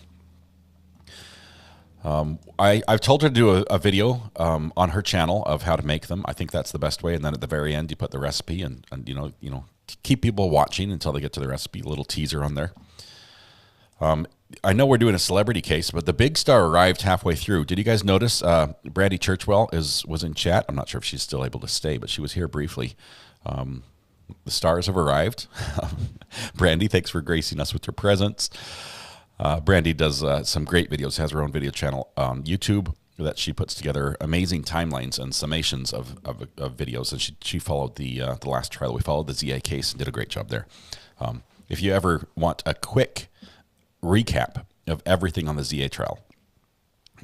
I've told her to do a video on her channel of how to make them. I think that's the best way. And then at the very end, you put the recipe and keep people watching until they get to the recipe. A little teaser on there. I know we're doing a celebrity case, but the big star arrived halfway through. Did you guys notice Brandy Churchwell was in chat? I'm not sure if she's still able to stay, but she was here briefly. The stars have arrived. Brandy, thanks for gracing us with your presence. Brandy does some great videos, has her own video channel on YouTube that she puts together amazing timelines and summations of videos. And she followed the last trial. We followed the ZA case and did a great job there. If you ever want a quick recap of everything on the ZA trial,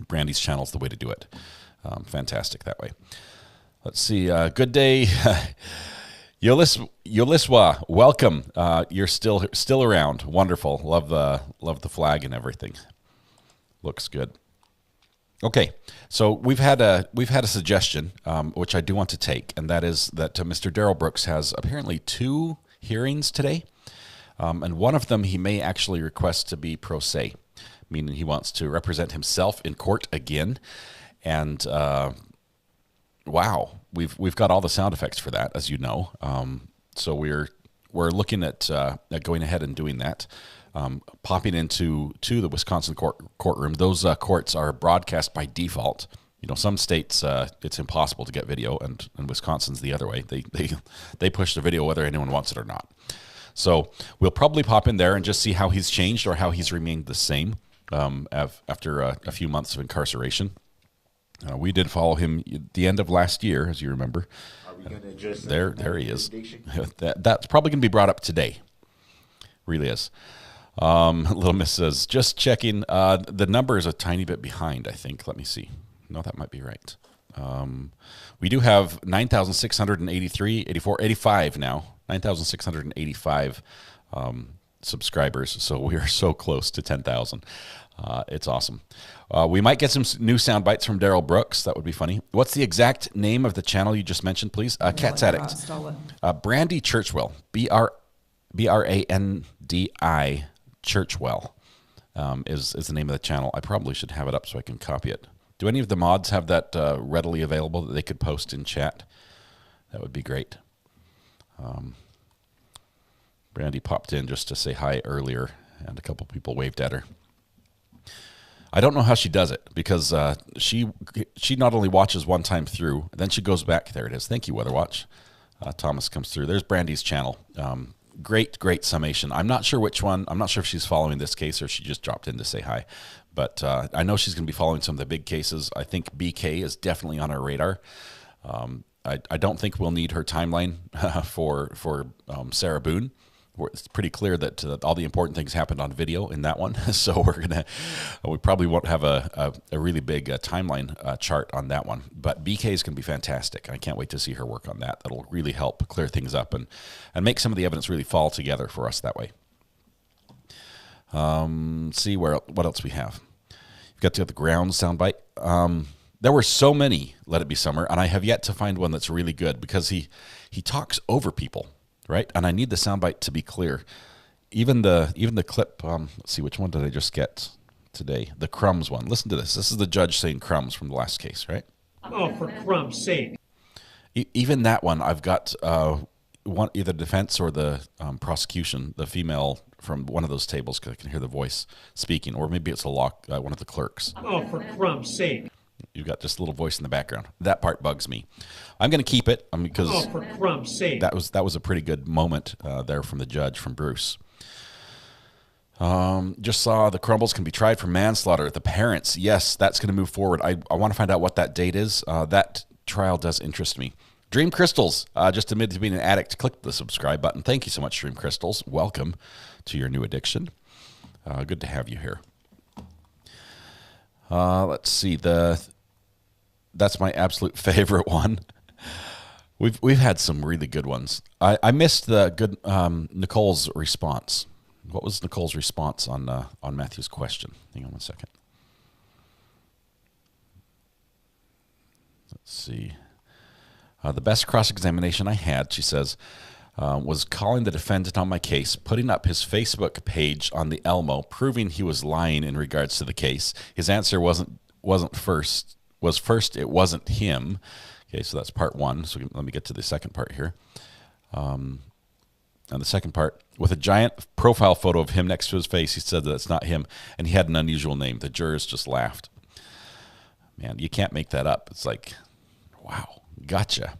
Brandy's channel is the way to do it. Fantastic that way. Let's see. Good day. Yoliswa, welcome. You're still around. Wonderful. Love the flag and everything. Looks good. Okay, so we've had a suggestion, which I do want to take, and that is that Mr. Daryl Brooks has apparently 2 hearings today, and one of them he may actually request to be pro se, meaning he wants to represent himself in court again, and wow, we've got all the sound effects for that, as you know. So we're looking at going ahead and doing that, popping into the Wisconsin courtroom. Those courts are broadcast by default. Some states it's impossible to get video, and Wisconsin's the other way. They push the video whether anyone wants it or not. So we'll probably pop in there and just see how he's changed or how he's remained the same after a few months of incarceration. We did follow him at the end of last year, as you remember. Are we going to address there he is. That's probably going to be brought up today. Really is. Little Miss says, just checking. The number is a tiny bit behind, I think. Let me see. No, that might be right. We do have 9,683, 84, 85 now. 9,685 subscribers. So we are so close to 10,000. It's awesome. We might get some new sound bites from Daryl Brooks. That would be funny. What's the exact name of the channel you just mentioned, please? Cat's Addict. Brandy Churchwell. Brandi Churchwell is the name of the channel. I probably should have it up so I can copy it. Do any of the mods have that readily available that they could post in chat? That would be great. Brandy popped in just to say hi earlier, and a couple people waved at her. I don't know how she does it, because she not only watches one time through, then she goes back. There it is. Thank you, Weatherwatch. Thomas comes through. There's Brandy's channel. Great summation. I'm not sure which one. I'm not sure if she's following this case or she just dropped in to say hi. But I know she's going to be following some of the big cases. I think BK is definitely on our radar. I don't think we'll need her timeline for Sarah Boone. It's pretty clear that all the important things happened on video in that one. So we probably won't have a really big timeline chart on that one. But BK is going to be fantastic. I can't wait to see her work on that. That'll really help clear things up and make some of the evidence really fall together for us that way. See what else we have. We've got the ground soundbite. There were so many Let It Be Summer, and I have yet to find one that's really good because he talks over people, right? And I need the soundbite to be clear. Even the clip, let's see, which one did I just get today? The crumbs one. Listen to this. This is the judge saying crumbs from the last case, right? Oh, for crumb's sake. Even that one, I've got one, either defense or the prosecution, the female from one of those tables, because I can hear the voice speaking, or maybe it's one of the clerks. Oh, for crumb's sake. You've got just a little voice in the background. That part bugs me. I'm going to keep it because oh, for crumb's sake. That was a pretty good moment there from the judge, from Bruce. Just saw the Crumbles can be tried for manslaughter. The parents, yes, that's going to move forward. I want to find out what that date is. That trial does interest me. Dream Crystals, just admitted to being an addict. Click the subscribe button. Thank you so much, Dream Crystals. Welcome to your new addiction. Good to have you here. Let's see. That's my absolute favorite one. We've had some really good ones. I missed the good Nicole's response. What was Nicole's response on Matthew's question? Hang on one second. Let's see. The best cross-examination I had, she says, was calling the defendant on my case, putting up his Facebook page on the Elmo, proving he was lying in regards to the case. His answer was first it wasn't him. Okay, so that's part one. So let me get to the second part here. And the second part, with a giant profile photo of him next to his face, he said that it's not him, and he had an unusual name. The jurors just laughed. Man, you can't make that up. It's like, wow, gotcha.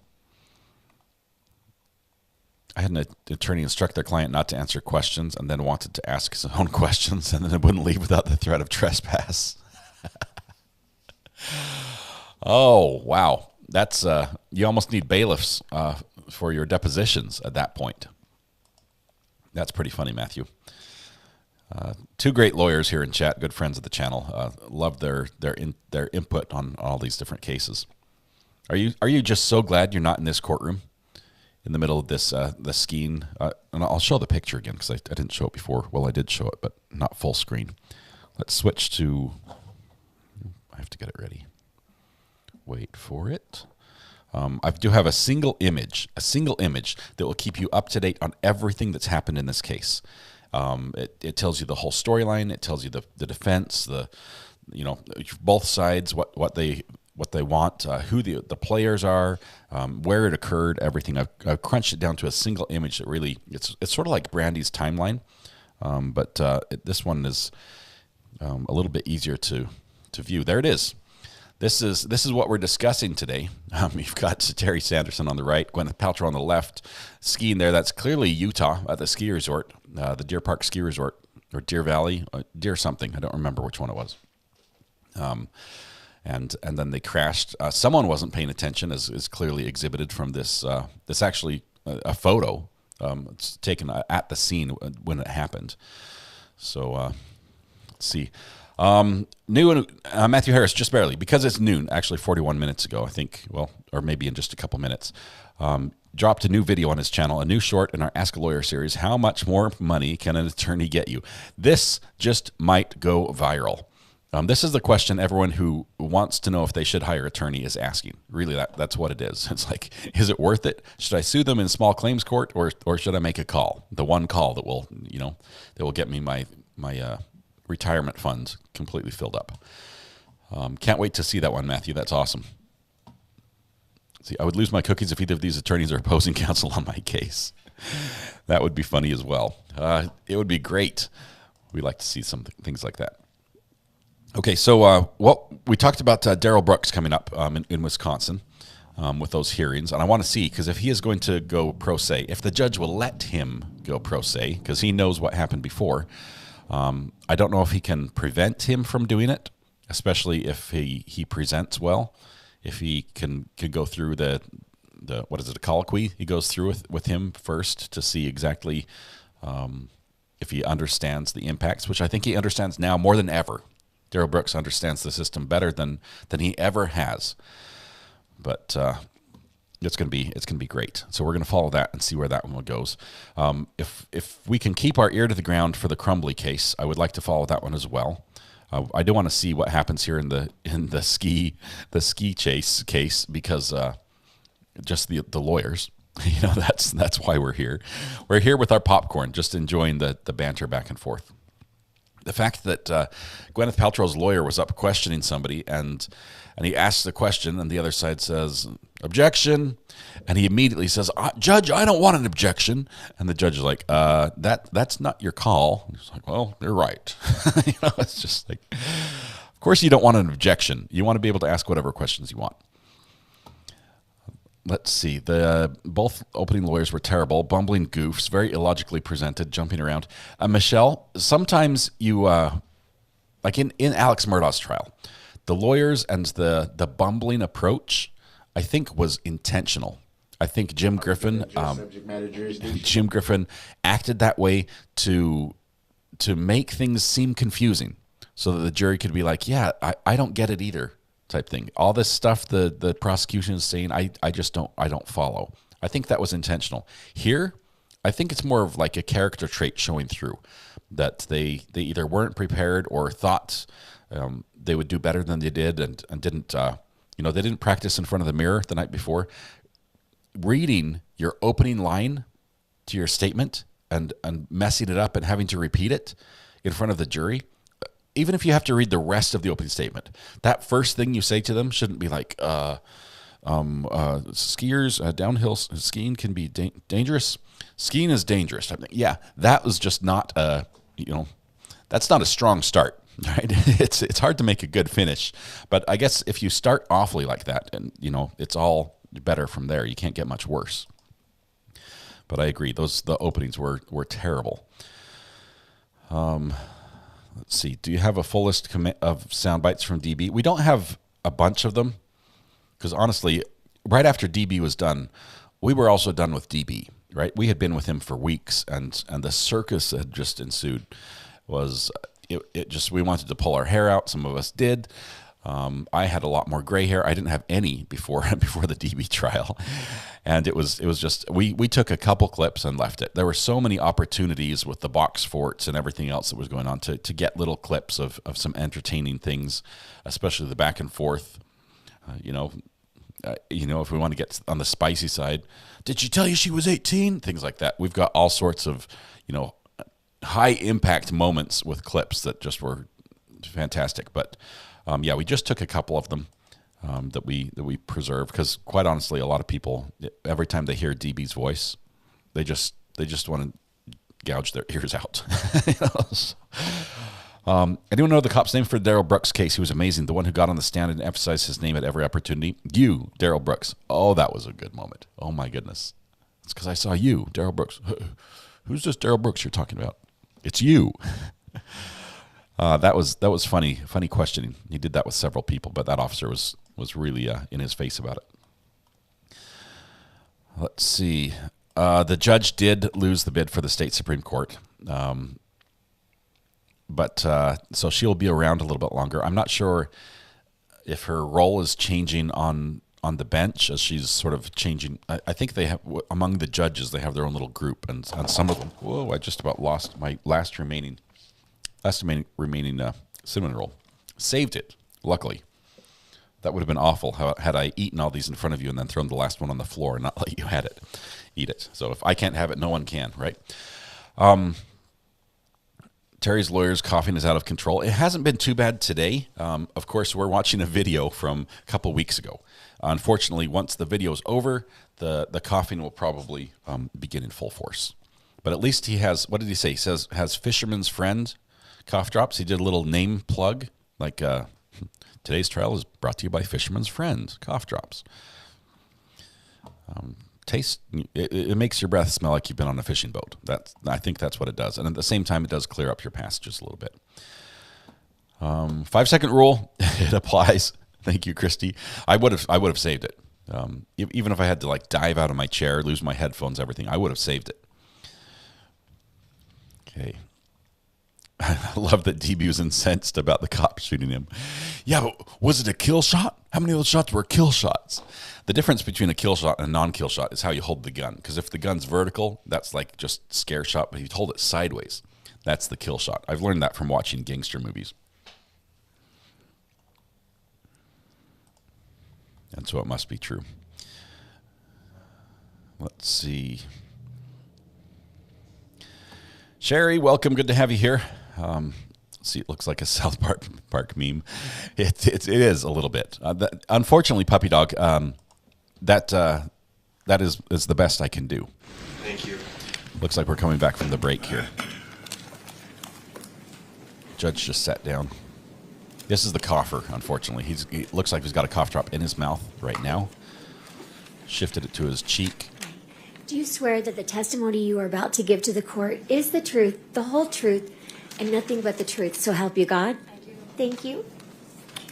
I had an attorney instruct their client not to answer questions and then wanted to ask his own questions, and then it wouldn't leave without the threat of trespass. Oh, wow. That's you almost need bailiffs for your depositions at that point. That's pretty funny, Matthew. Two great lawyers here in chat, good friends of the channel. Love their input on all these different cases. Are you just so glad you're not in this courtroom in the middle of this the skiing? And I'll show the picture again because I didn't show it before. Well, I did show it, but not full screen. Let's switch to. I have to get it ready. Wait for it. I do have a single image that will keep you up to date on everything that's happened in this case. It tells you the whole storyline. It tells you the defense, both sides, what they want, who the players are, where it occurred, everything. I've crunched it down to a single image that really it's sort of like Brandy's timeline, but this one is a little bit easier to view. There it is. This is what we're discussing today. You've got Terry Sanderson on the right, Gwyneth Paltrow on the left, skiing there. That's clearly Utah at the ski resort, the Deer Park Ski Resort, or Deer Valley, Deer something. I don't remember which one it was. And then they crashed. Someone wasn't paying attention, as is clearly exhibited from this. This actually a photo. It's taken at the scene when it happened. So let's see. New Matthew Harris, just barely, because it's noon, actually 41 minutes ago, I think, well, or maybe in just a couple minutes, dropped a new video on his channel, a new short in our Ask a Lawyer series. How much more money can an attorney get you? This just might go viral. This is the question everyone who wants to know if they should hire an attorney is asking. Really, that's what it is. It's like, is it worth it? Should I sue them in small claims court, or should I make a call? The one call that will, that will get me my retirement funds completely filled up. Can't wait to see that one, Matthew. That's awesome. See, I would lose my cookies if either of these attorneys are opposing counsel on my case. That would be funny as well. It would be great. We like to see some things like that. Okay, so we talked about Daryl Brooks coming up in Wisconsin with those hearings, and I want to see, because if he is going to go pro se, if the judge will let him go pro se, because he knows what happened before, I don't know if he can prevent him from doing it, especially if he presents well, if he can go through the what is it, a colloquy he goes through with him first to see exactly if he understands the impacts, which I think he understands now more than ever. Daryl Brooks understands the system better than he ever has, but it's gonna be great. So we're gonna follow that and see where that one goes. If we can keep our ear to the ground for the Crumbly case, I would like to follow that one as well. I do want to see what happens here in the ski chase case, because just the lawyers, that's why we're here. We're here with our popcorn, just enjoying the banter back and forth. The fact that Gwyneth Paltrow's lawyer was up questioning somebody, and he asks the question, and the other side says, "Objection," and he immediately says, "Judge, I don't want an objection," and the judge is like, "That's not your call." And he's like, "Well, you're right." It's just like, of course you don't want an objection. You want to be able to ask whatever questions you want. Let's see. Both opening lawyers were terrible, bumbling goofs, very illogically presented, jumping around. Michelle, sometimes you, like in Alex Murdaugh's trial, the lawyers and the bumbling approach, I think, was intentional. I think Jim Griffin acted that way to make things seem confusing, so that the jury could be like, "Yeah, I don't get it either," type thing. All this stuff the prosecution is saying, I don't follow. I think that was intentional. Here, I think it's more of like a character trait showing through, that they either weren't prepared or thought they would do better than they did, and didn't they didn't practice in front of the mirror the night before. Reading your opening line to your statement and messing it up and having to repeat it in front of the jury, even if you have to read the rest of the opening statement, that first thing you say to them shouldn't be like, skiers, downhill skiing can be dangerous. Skiing is dangerous. Yeah, that was just not that's not a strong start, right? It's hard to make a good finish. But I guess if you start awfully like that, and it's all better from there. You can't get much worse. But I agree, the openings were terrible. Let's see. Do you have a full list of sound bites from DB? We don't have a bunch of them, because honestly, right after DB was done, we were also done with DB, right? We had been with him for weeks, and the circus had just ensued. It just, we wanted to pull our hair out. Some of us did. I had a lot more gray hair. I didn't have any before the DB trial. And it was just, we took a couple clips and left it. There were so many opportunities with the box forts and everything else that was going on to get little clips of some entertaining things, especially the back and forth. If we want to get on the spicy side, did she tell you she was 18? Things like that. We've got all sorts of, high impact moments with clips that just were fantastic. But we just took a couple of them that we preserved, because quite honestly, a lot of people, every time they hear DB's voice, they just want to gouge their ears out. Anyone know the cop's name for Daryl Brooks' case? He was amazing. The one who got on the stand and emphasized his name at every opportunity. You, Daryl Brooks. Oh, that was a good moment. Oh my goodness. It's because I saw you, Daryl Brooks. Who's this Daryl Brooks you're talking about? It's you. That was funny questioning. He did that with several people, but that officer was really in his face about it. Let's see. The judge did lose the bid for the state Supreme Court, but so she'll be around a little bit longer. I'm not sure if her role is changing on the bench as she's sort of changing. I think they have, among the judges, they have their own little group, and some of them. Whoa! I just about lost my last remaining cinnamon roll. Saved it, luckily. That would have been awful had I eaten all these in front of you and then thrown the last one on the floor and not let you eat it. So if I can't have it, no one can, right? Terry's lawyer's coughing is out of control. It hasn't been too bad today. Of course, we're watching a video from a couple weeks ago. Unfortunately, once the video is over, the coughing will probably begin in full force. But at least he has, what did he say? He says, has Fisherman's Friend cough drops. He did a little name plug, like today's trial is brought to you by Fisherman's Friend cough drops. Taste, it makes your breath smell like you've been on a fishing boat. I think that's what it does. And at the same time, it does clear up your passages a little bit. 5-second rule, it applies. Thank you, Christy. I would have saved it. Even if I had to like dive out of my chair, lose my headphones, everything, I would have saved it. Okay. I love that DB was incensed about the cop shooting him. Yeah, but was it a kill shot? How many of those shots were kill shots? The difference between a kill shot and a non-kill shot is how you hold the gun. Because if the gun's vertical, that's like just scare shot. But if you hold it sideways, that's the kill shot. I've learned that from watching gangster movies. And so it must be true. Let's see. Sherry, welcome. Good to have you here. See, it looks like a South Park meme. It is a little bit. Unfortunately, Puppy Dog, that is the best I can do. Thank you. Looks like we're coming back from the break here. Judge just sat down. This is the cougher, unfortunately. He looks like he's got a cough drop in his mouth right now. Shifted it to his cheek. Do you swear that the testimony you are about to give to the court is the truth, the whole truth, and nothing but the truth, so help you God? I do. Thank you.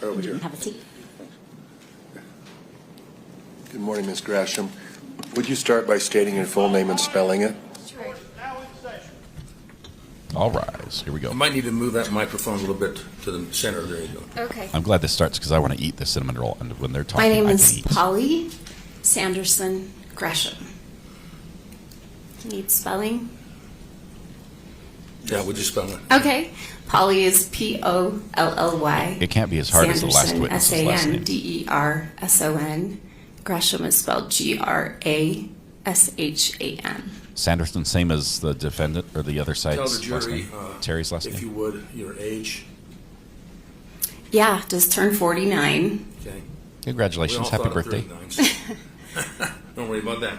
Over here. Have a seat. Good morning, Ms. Grasham. Would you start by stating your full name and spelling it? Sure. All rise. Here we go. You might need to move that microphone a little bit to the center. There you go. Okay. I'm glad this starts because I want to eat the cinnamon roll, and when they're talking, My name I is can eat. Polly Sanderson Gresham. Need spelling? Yeah, would you spell it? Okay. Polly is Polly. It can't be as hard as the last witness's last name. Sanderson. Gresham is spelled Grasham. Sanderson, same as the defendant or the other side's Tell the last jury, name? Terry's last if name? you would, your age. Yeah, just turned 49. Okay. Congratulations. We all Happy thought of birthday. 39, so don't worry about that.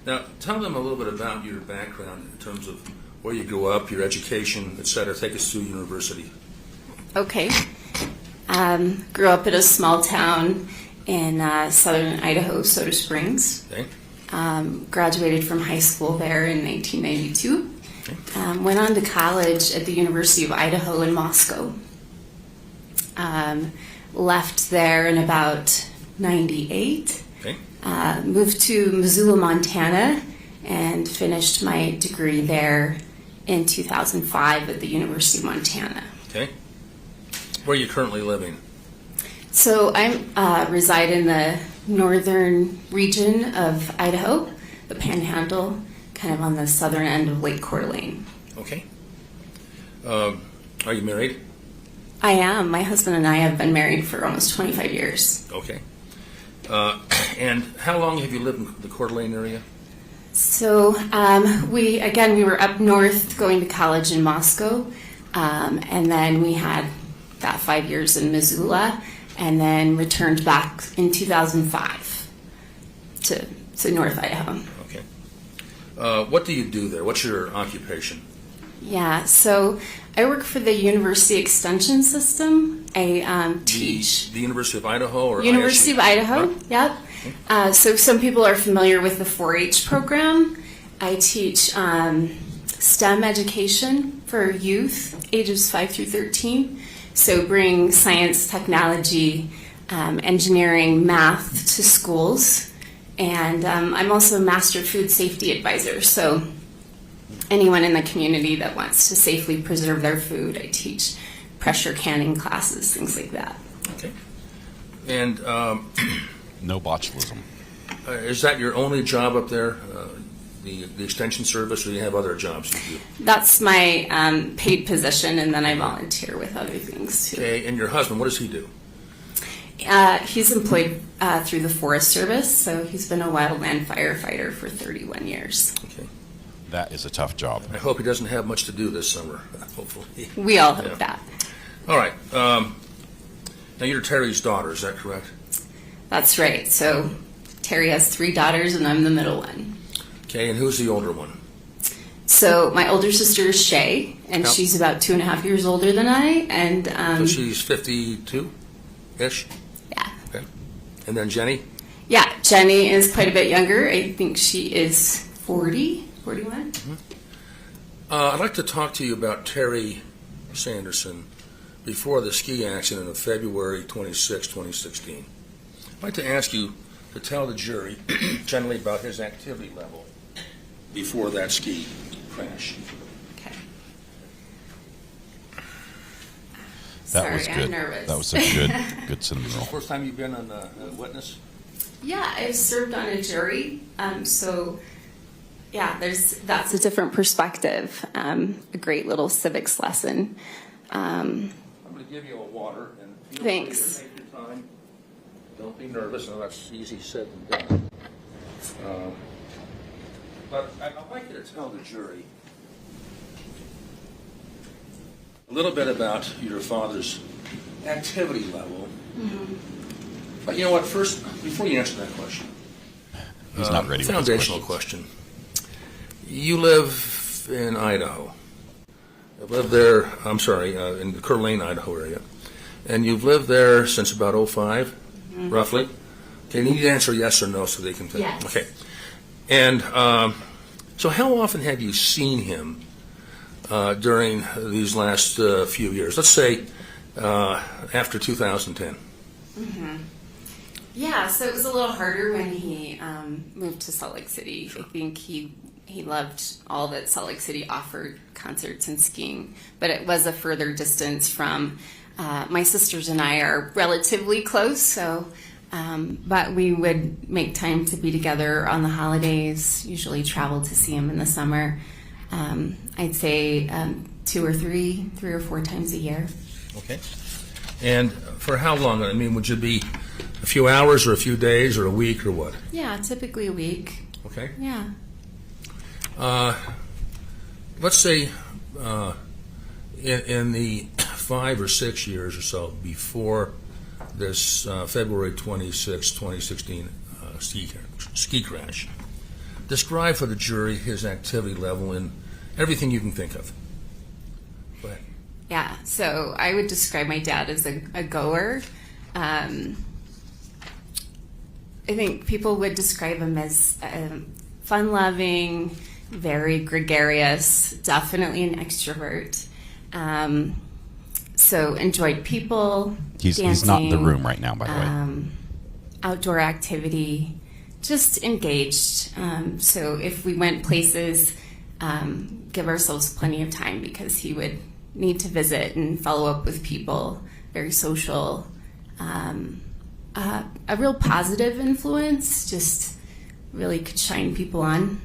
Now, tell them a little bit about your background in terms of where you grew up, your education, etc. Take us through university. Okay. Grew up in a small town in southern Idaho, Soda Springs. Okay. Graduated from high school there in 1992. Okay. Went on to college at the University of Idaho in Moscow. Left there in about 98. Okay. Moved to Missoula, Montana, and finished my degree there in 2005 at the University of Montana. Okay. Where are you currently living? So I reside in the northern region of Idaho, the Panhandle, kind of on the southern end of Lake Coeur d'Alene. Okay. Are you married? I am. My husband and I have been married for almost 25 years. Okay. And how long have you lived in the Coeur d'Alene area? So we were up north going to college in Moscow, and then we had about 5 years in Missoula, and then returned back in 2005 to North Idaho. Okay. What do you do there? What's your occupation? Yeah, so I work for the University Extension System. I teach. The University of Idaho or University ISU? of Idaho, Huh? yep. So some people are familiar with the 4-H program. I teach STEM education for youth, ages 5 through 13. So bring science, technology, engineering, math to schools. And I'm also a master food safety advisor. So anyone in the community that wants to safely preserve their food, I teach pressure canning classes, things like that. Okay. And no botulism. Is that your only job up there, the extension service, or do you have other jobs you do? That's my paid position, and then I volunteer with other things too. Okay. And your husband, what does he do? He's employed through the Forest Service, so he's been a wildland firefighter for 31 years. Okay. That is a tough job. I hope he doesn't have much to do this summer, hopefully. We all hope that. All right. Now, you're Terry's daughter, is that correct? That's right. So Terry has 3 daughters, and I'm the middle one. Okay, and who's the older one? So my older sister is Shay, and How- she's about 2.5 years older than I. And So she's 52-ish? Yeah. Okay. And then Jenny? Yeah, Jenny is quite a bit younger. I think she is 40, 41. I'd like to talk to you about Terry Sanderson before the ski accident of February 26, 2016. I'd like to ask you to tell the jury generally about his activity level before that ski crash. Okay. That was Sorry, good. I'm nervous. That was a good cinnamon roll. First time you've been on a witness? Yeah, I've served on a jury, so yeah, that's a different perspective. A great little civics lesson. I'm going to give you a water. And Thanks. Take your time. Don't be nervous. No, that's easy said than done. But I'd like you to tell the jury a little bit about your father's activity level. Mm-hmm. But you know what? First, before you answer that question, he's not ready. Foundational question. You live in Idaho. I've lived there. I'm sorry, in the Coeur d'Alene, Idaho area, and you've lived there since about 2005, roughly. Okay, you need to answer yes or no so they can think. Yes. Okay. And so, how often have you seen him during these last few years? Let's say after 2010. Mm-hmm. Yeah, so it was a little harder when he moved to Salt Lake City. Sure. I think he loved all that Salt Lake City offered, concerts and skiing, but it was a further distance from my sisters and I are relatively close, so but we would make time to be together on the holidays, usually travel to see him in the summer. I'd say 2 or 3 or 4 times a year. Okay. And for how long? I mean, would you be a few hours or a few days or a week or what? Yeah, typically a week. Okay. Yeah. Let's say in the 5 or 6 years or so before this February 26, 2016 ski crash, describe for the jury his activity level in everything you can think of. Go ahead. Yeah, so I would describe my dad as a goer. I think people would describe him as fun-loving, very gregarious, definitely an extrovert. So enjoyed people, He's not in the room right now, by the way. Outdoor activity, just engaged. So if we went places, give ourselves plenty of time because he would need to visit and follow up with people, very social. A real positive influence, just really could shine people on.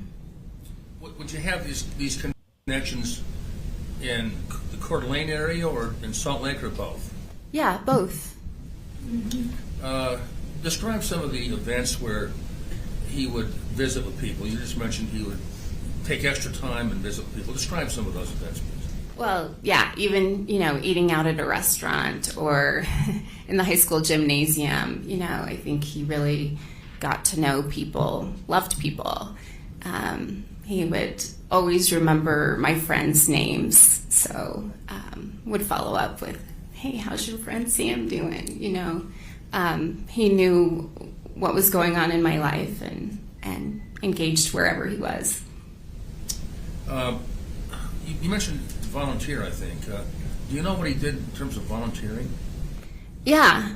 Would you have these connections in the Coeur d'Alene area or in Salt Lake or both? Yeah, both. Describe some of the events where he would visit with people. You just mentioned he would take extra time and visit with people. Describe some of those events, please. Well, yeah, even, eating out at a restaurant or in the high school gymnasium, I think he really got to know people, loved people. He would always remember my friends' names, so would follow up with, hey, how's your friend Sam doing? He knew what was going on in my life and engaged wherever he was. You mentioned volunteer, I think. Do you know what he did in terms of volunteering? Yeah.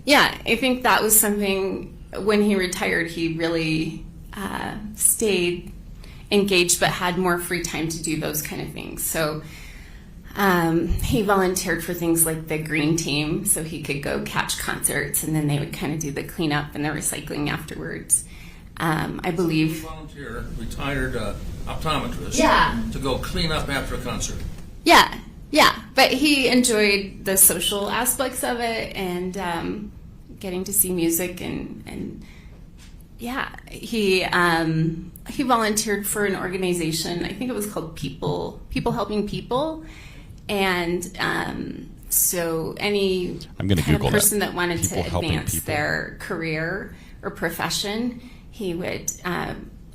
Yeah, I think that was something, when he retired, he really stayed engaged but had more free time to do those kind of things. So he volunteered for things like the green team, so he could go catch concerts, and then they would kind of do the cleanup and the recycling afterwards. I believe... Volunteer, retired optometrist, yeah, to go clean up after a concert. Yeah, but he enjoyed the social aspects of it and getting to see music and yeah, he volunteered for an organization. I think it was called People Helping People, and so any kind of person that wanted to advance their career or profession, he would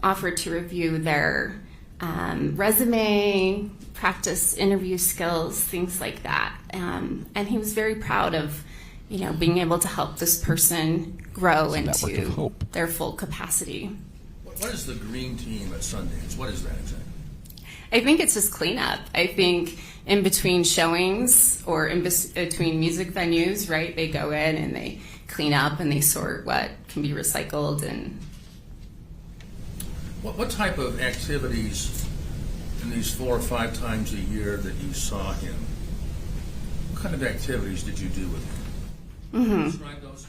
offer to review their resume, practice interview skills, things like that. And he was very proud of, being able to help this person grow into their full capacity. What is the green team at Sundance? What is that exactly? I think it's just cleanup. I think in between showings or in between music venues, right, they go in and they clean up and they sort what can be recycled. And what type of activities in these 4 or 5 times a year that you saw him, what kind of activities did you do with him? Mm-hmm. Describe those.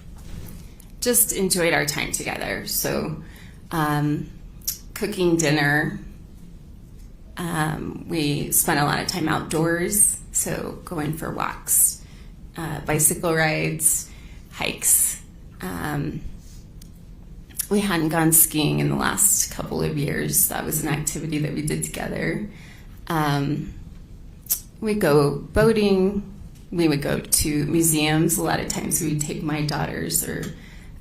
Just enjoyed our time together. So cooking dinner. We spent a lot of time outdoors, so going for walks, bicycle rides, hikes, We hadn't gone skiing in the last couple of years. That was an activity that we did together. We'd go boating. We would go to museums. A lot of times we would take my daughters or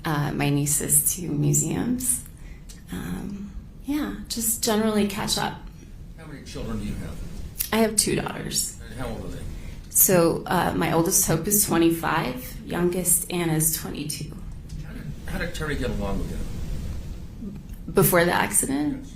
my nieces to museums. Yeah, just generally catch up. How many children do you have? I have 2 daughters. And how old are they? So my oldest Hope is 25, youngest Anna is 22. How did Terry get along with you? Before the accident?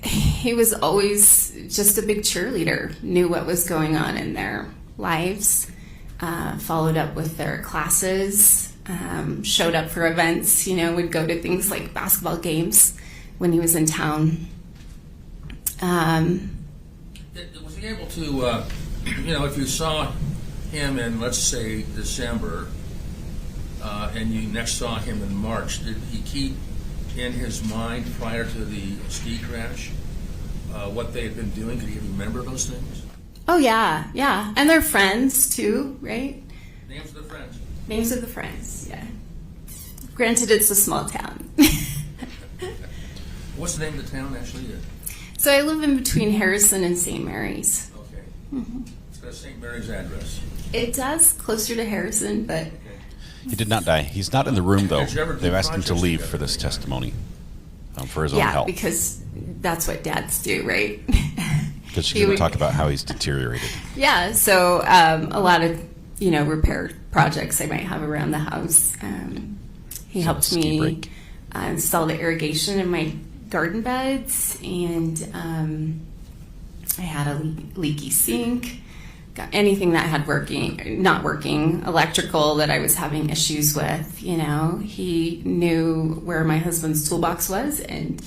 He was always just a big cheerleader, knew what was going on in their lives, followed up with their classes, showed up for events, would go to things like basketball games when he was in town. Was he able to, if you saw him in, let's say, December, and you next saw him in March, did he keep in his mind prior to the ski crash what they had been doing? Could he remember those things? Oh, yeah. And they're friends, too, right? Names of the friends? Names of the friends, yeah. Granted, it's a small town. What's the name of the town, actually? So I live in between Harrison and St. Mary's. Okay. Mm-hmm. It's got a St. Mary's address. It does, closer to Harrison, but... He did not die. He's not in the room, though. Did you ever do They've asked him to projects leave together? for this testimony for his own Yeah, health. because that's what dads do, right? Because she's going to talk about how he's deteriorated. Yeah, so a lot of, repair projects I might have around the house. He helped me install the irrigation in my garden beds, and I had a leaky sink. Got anything that had not working, electrical that I was having issues with, he knew where my husband's toolbox was, and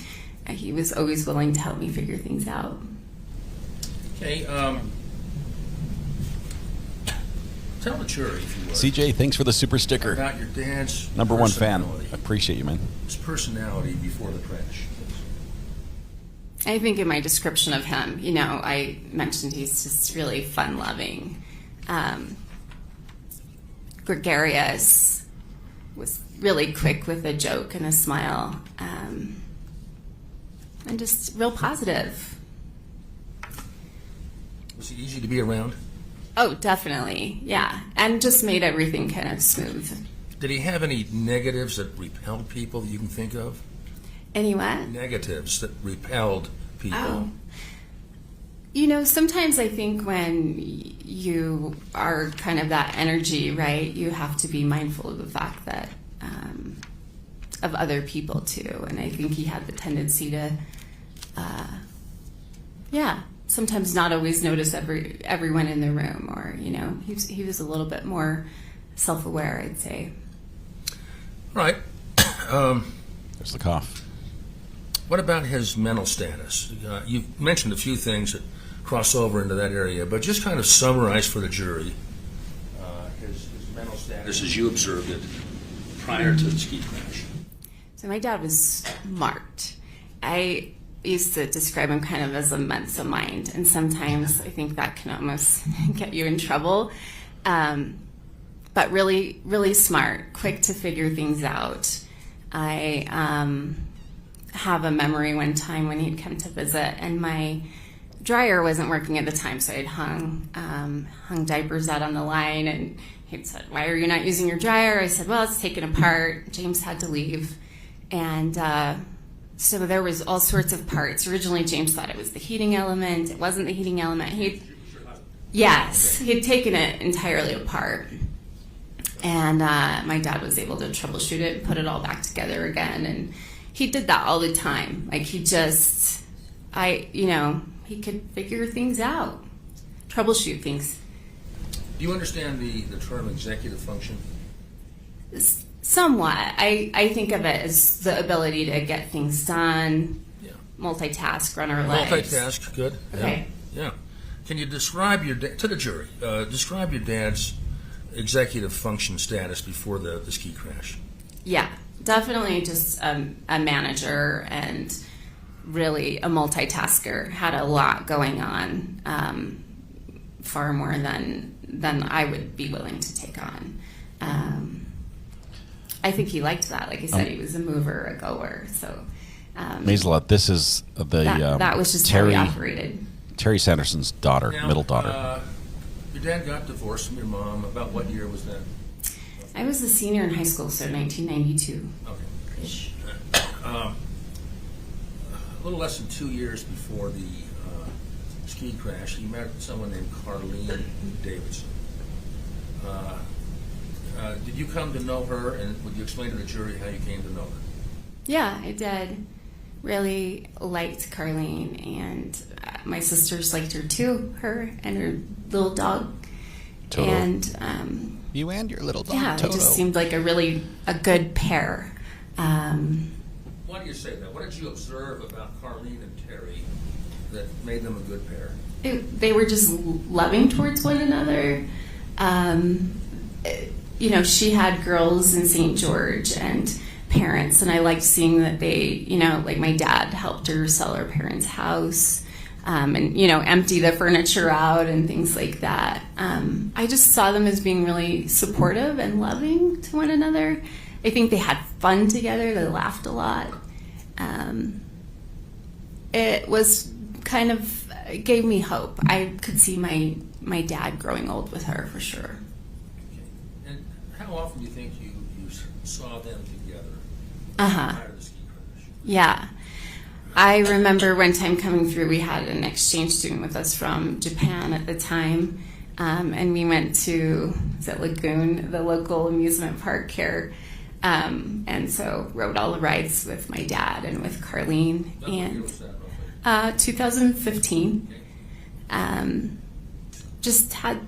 he was always willing to help me figure things out. Okay, tell the jury, if you would. CJ, thanks for the super sticker. About your dad's number 1 fan. personality. I appreciate you, man. His personality before the crash. I think in my description of him, I mentioned he's just really fun-loving, gregarious, was really quick with a joke and a smile, and just real positive. Was he easy to be around? Oh, definitely, yeah, and just made everything kind of smooth. Did he have any negatives that repelled people that you can think of? Any what? Negatives that repelled people. Oh. Sometimes I think when you are kind of that energy, right, you have to be mindful of the fact that of other people too. And I think he had the tendency to, sometimes not always notice everyone in the room, or he was a little bit more self-aware, I'd say. Right. There's the cough. What about his mental status? You've mentioned a few things that cross over into that area, but just kind of summarize for the jury his mental status as you observed it prior to the ski crash. So my dad was smart. I used to describe him kind of as a Mensa mind, and sometimes I think that can almost get you in trouble. But really, really smart, quick to figure things out. I have a memory one time when he'd come to visit, and my dryer wasn't working at the time, so I'd hung diapers out on the line, and he'd said, "Why are you not using your dryer?" I said, "Well, it's taken apart. James had to leave." And so there was all sorts of parts. Originally, James thought it was the heating element. It wasn't the heating element. He'd taken it entirely apart. And my dad was able to troubleshoot it and put it all back together again. And he did that all the time. Like he could figure things out, troubleshoot things. Do you understand the term executive function? Somewhat. I think of it as the ability to get things done, multitask, run our lives. Multitask, good. Okay. Yeah. Can you describe to the jury, describe your dad's executive function status before the ski crash? Yeah, definitely just a manager and really a multitasker. Had a lot going on, far more than than I would be willing to take on. I think he liked that. Like I said, he was a mover, a goer. So, Maisela, this is the that was just Terry, how he operated. Terry Sanderson's daughter, Now, middle daughter. Your dad got divorced from your mom. About what year was that? I was a senior in high school, so 1992. Okay. A little less than 2 years before the ski crash, you met someone named Carlene Davidson. Did you come to know her, and would you explain to the jury how you came to know her? Yeah, I did. Really liked Carlene, and my sisters liked her too, her and her little dog. Toto. And you and your little dog, yeah, Toto. it just seemed like a good pair. Why do you say that? What did you observe about Carlene and Terry that made them a good pair? They were just loving towards one another. You know, she had girls in St. George and parents, and I liked seeing that they, you know, like my dad helped her sell her parents' house, and, you know, empty the furniture out and things like that. I just saw them as being really supportive and loving to one another. I think they had fun together. They laughed a lot. It was kind of, it gave me hope. I could see my dad growing old with her for sure. And how often do you think you saw them together? Prior to the ski crash? Yeah. I remember one time coming through, we had an exchange student with us from Japan at the time, and we went to, is it Lagoon, the local amusement park here, and so rode all the rides with my dad and with Carlene. And 2015. Just had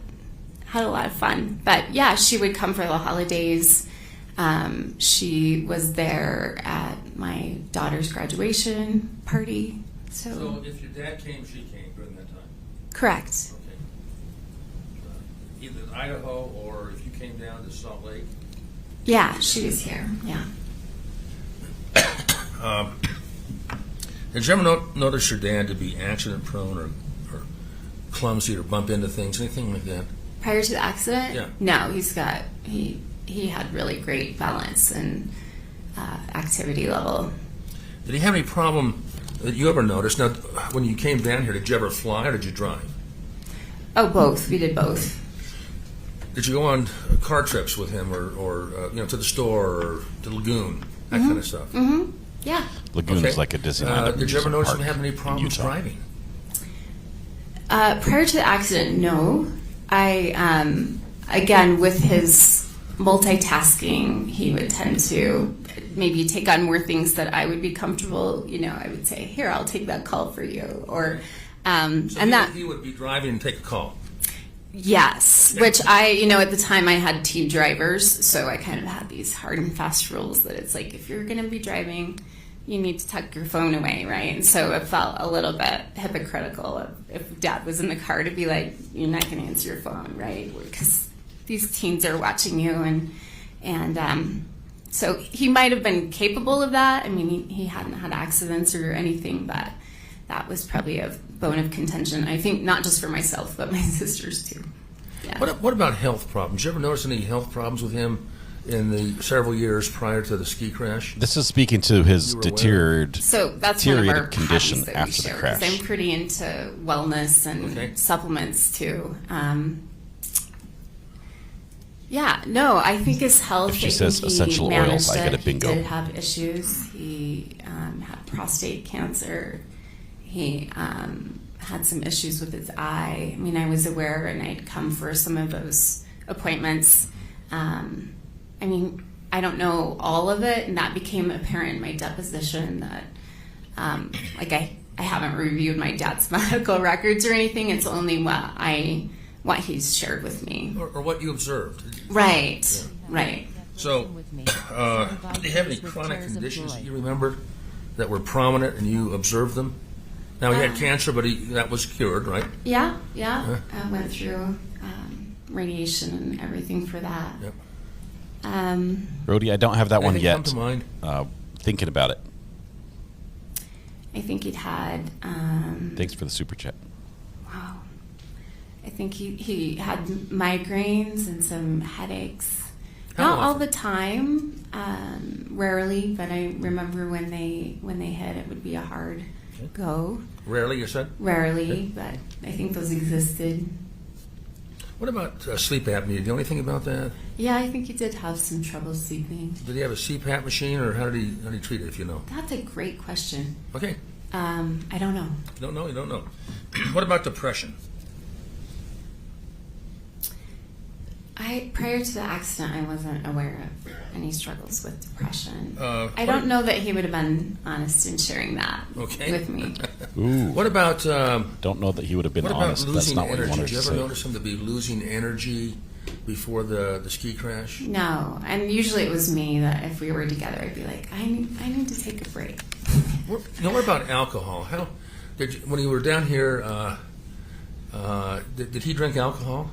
a lot of fun. But yeah, she would come for the holidays. She was there at my daughter's graduation party. So if your dad came, she came during that time? Correct. Okay. Either in Idaho or if you came down to Salt Lake? Yeah, she was here. Yeah. Did you ever notice your dad to be accident prone or clumsy or bump into things, anything like that? Prior to the accident? Yeah. No, he had really great balance and activity level. Did he have any problem that you ever noticed? Now, when you came down here, did you ever fly or did you drive? Oh, both. We did both. Did you go on car trips with him or to the store or to Lagoon, that kind of stuff? Mm-hmm. Yeah. Lagoon's like a Disneyland. Did you ever notice him having any problems driving? Prior to the accident, no. I, again, with his multitasking, he would tend to maybe take on more things that I would be comfortable, I would say, here, I'll take that call for you. Or, he would be driving and take a call. Yes, which at the time I had team drivers, so I kind of had these hard and fast rules that it's like, if you're going to be driving, you need to tuck your phone away, right? And so it felt a little bit hypocritical if Dad was in the car to be like, you're not going to answer your phone, right? Because these teens are watching you, and so he might have been capable of that. I mean, he hadn't had accidents or anything, but that was probably a bone of contention, I think, not just for myself, but my sisters too. Yeah. What about health problems? Did you ever notice any health problems with him in the several years prior to the ski crash? This is speaking to his deteriorated So that's one of our condition that after the crash. I'm pretty into wellness and supplements too. I think his health. If she says essential oils, I get a bingo. He did have issues. He had prostate cancer. He had some issues with his eye. I mean, I was aware, and I'd come for some of those appointments. I mean, I don't know all of it, and that became apparent in my deposition that, I haven't reviewed my dad's medical records or anything. It's only what he's shared with me. Or what you observed. Right, yeah. Right. So, did he have any chronic conditions that you remember that were prominent and you observed them? Now, he had cancer, but that was cured, right? Yeah. I went through radiation and everything for that. Yep. Rhodey, I don't have that one yet. Come to mind? Thinking about it. I think he'd had... Thanks for the super chat. Wow. I think he had migraines and some headaches. Not all the time, rarely, but I remember when they hit, it would be a hard go. Rarely, you said? Rarely, but I think those existed. What about sleep apnea? Do you know anything about that? Yeah, I think he did have some trouble sleeping. Did he have a CPAP machine, or how did he treat it, if you know? That's a great question. Okay. I don't know. You don't know? You don't know. What about depression? Prior to the accident, I wasn't aware of any struggles with depression. I don't know that he would have been honest in sharing that with me. Ooh. What about... don't know that he would have been honest. That's not what he wanted to say. Did you ever notice him to be losing energy before the ski crash? No, and usually it was me that if we were together, I'd be like, I need to take a break. What about alcohol? When you were down here, did he drink alcohol?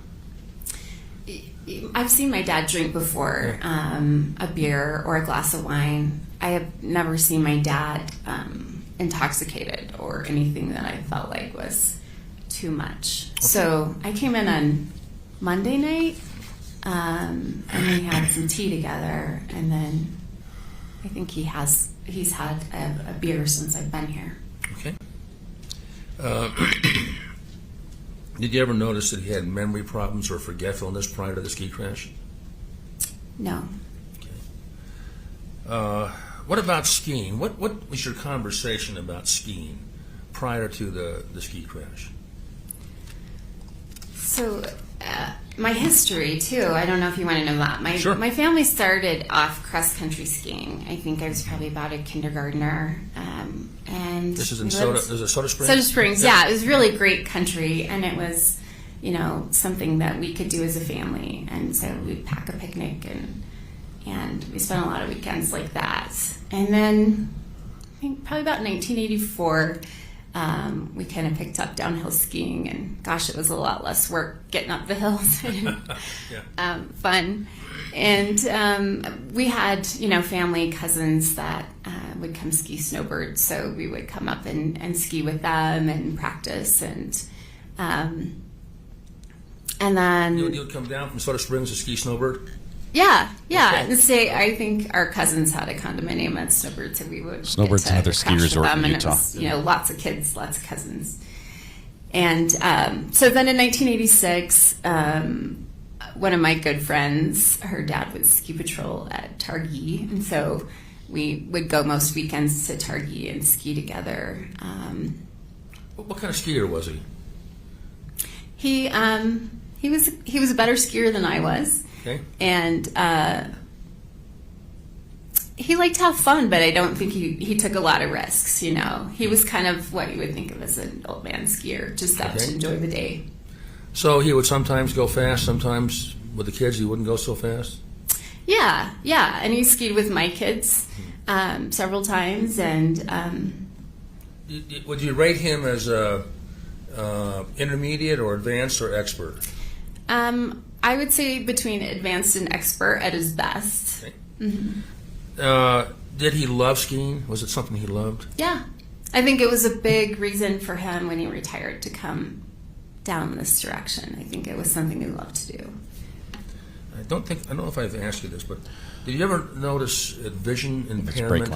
I've seen my dad drink before, a beer or a glass of wine. I have never seen my dad intoxicated or anything that I felt like was too much. Okay. So I came in on Monday night, and we had some tea together, and then I think he's had a beer since I've been here. Okay. Did you ever notice that he had memory problems or forgetfulness prior to the ski crash? No. Okay. What about skiing? What was your conversation about skiing prior to the ski crash? So, my history, too, I don't know if you want to know that. Sure. My family started off cross-country skiing. I think I was probably about a kindergartner. And this is in Soda Springs? Soda Springs, yeah. It was really great country, and it was, something that we could do as a family. And so we'd pack a picnic, and we spent a lot of weekends like that. And then, I think probably about 1984, we kind of picked up downhill skiing, and gosh, it was a lot less work getting up the hills. Fun. And we had, family cousins that would come ski snowbirds, so we would come up and ski with them and practice. And then... You would come down from Soda Springs to ski snowbird? Yeah. Okay. And say, I think our cousins had a condominium at Snowbird, so we would Snowbird's another ski resort in Utah. And it was, lots of kids, lots of cousins. And so then in 1986, one of my good friends, her dad was ski patrol at Targhee, and so we would go most weekends to Targhee and ski together. What kind of skier was he? He was a better skier than I was. Okay. And he liked to have fun, but I don't think he took a lot of risks, He was kind of what you would think of as an old man skier, just out to enjoy the day. So he would sometimes go fast, sometimes with the kids he wouldn't go so fast? Yeah. And he skied with my kids several times. And would you rate him as intermediate or advanced or expert? I would say between advanced and expert at his best. Okay. Mm-hmm. Did he love skiing? Was it something he loved? Yeah. I think it was a big reason for him when he retired to come down this direction. I think it was something he loved to do. I don't know if I've asked you this, but did you ever notice vision impairment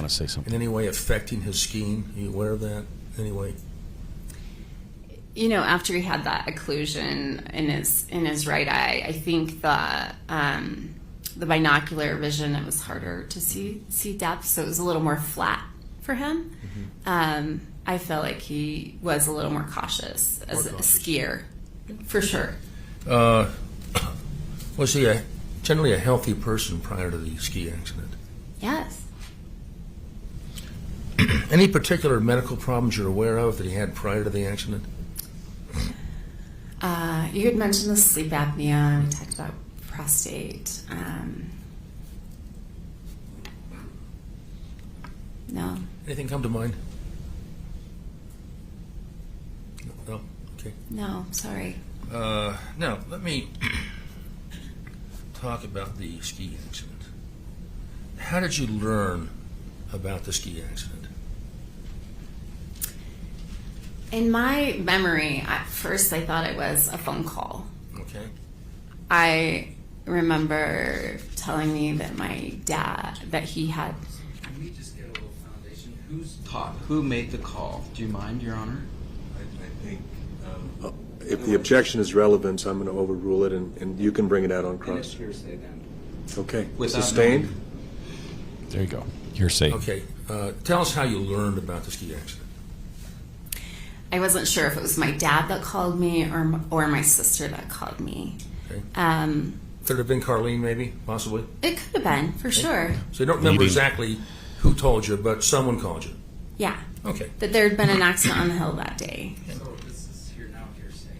in any way affecting his skiing? Are you aware of that in any way? After he had that occlusion in his right eye, I think the binocular vision, it was harder to see depth, so it was a little more flat for him. Mm-hmm. I felt like he was a little more cautious as a skier, for sure. Was he generally a healthy person prior to the ski accident? Yes. Any particular medical problems you're aware of that he had prior to the accident? You had mentioned the sleep apnea. We talked about prostate. No. Anything come to mind? No? Okay. No, sorry. Now, let me talk about the ski accident. How did you learn about the ski accident? In my memory, at first I thought it was a phone call. Okay. I remember telling me that my dad, that he had. Can we just get a little foundation? Who made the call? Do you mind, Your Honor? I think if the objection is relevant, I'm going to overrule it, and you can bring it out on cross. It's hearsay then. Okay. Without Sustained? There you go. Hearsay. Okay. Tell us how you learned about the ski accident. I wasn't sure if it was my dad that called me or my sister that called me. Okay. Could it have been Carlene, maybe, possibly? It could have been, for sure. So you don't remember exactly who told you, but someone called you. Yeah. Okay. That there had been an accident on the hill that day. So this is here now hearsay.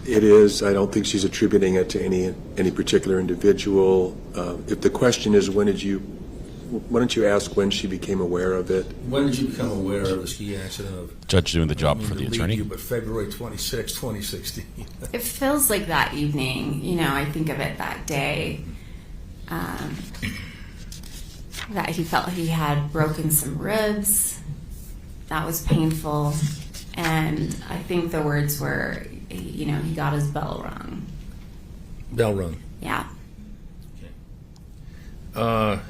It is. I don't think she's attributing it to any particular individual. If the question is why don't you ask when she became aware of it? When did you become aware of the ski accident? Judge doing the job for the attorney. But February 26, 2016. It feels like that evening. I think of it that day. That he felt he had broken some ribs. That was painful. And I think the words were, he got his bell rung. Bell rung. Yeah. Okay.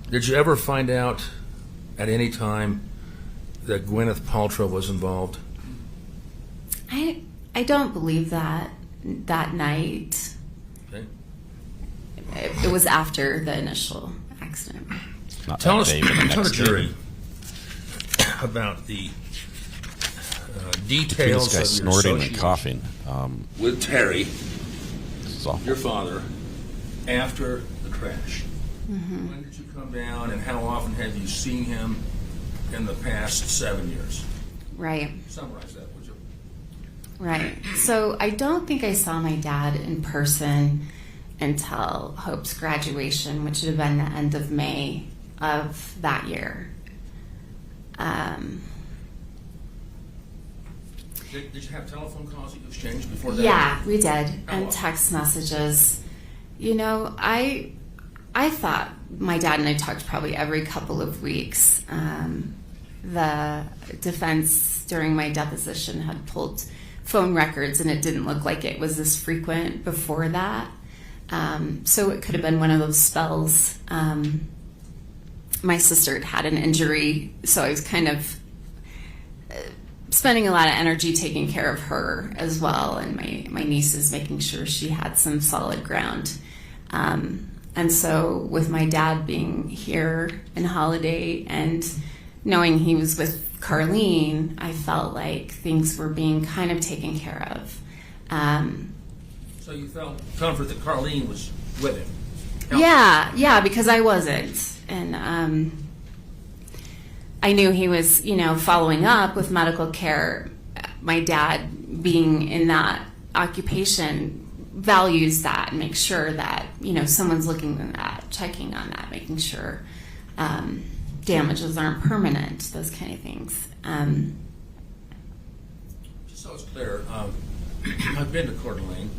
Did you ever find out at any time that Gwyneth Paltrow was involved? I don't believe that night. Okay. It was after the initial accident. Tell the jury about the details this guy of snorting your and coughing with Terry, awful. Your father, after the crash. Mm-hmm. When did you come down, and how often have you seen him in the past 7 years? Right. Summarize that, would you? Right. So I don't think I saw my dad in person until Hope's graduation, which would have been the end of May of that year. Did you have telephone calls that you exchanged before that? Yeah, we did, and text messages. I thought my dad and I talked probably every couple of weeks. The defense during my deposition had pulled phone records, and it didn't look like it was this frequent before that. So it could have been one of those spells. My sister had an injury, so I was kind of spending a lot of energy taking care of her as well, and my nieces, making sure she had some solid ground. And so with my dad being here in Holiday and knowing he was with Carlene, I felt like things were being kind of taken care of. So you felt comfort that Carlene was with him? Yeah, because I wasn't. And I knew he was, following up with medical care. My dad, being in that occupation, values that and makes sure that, someone's looking at that, checking on that, making sure damages aren't permanent, those kind of things. Just so it's clear, I've been to Coeur d'Alene.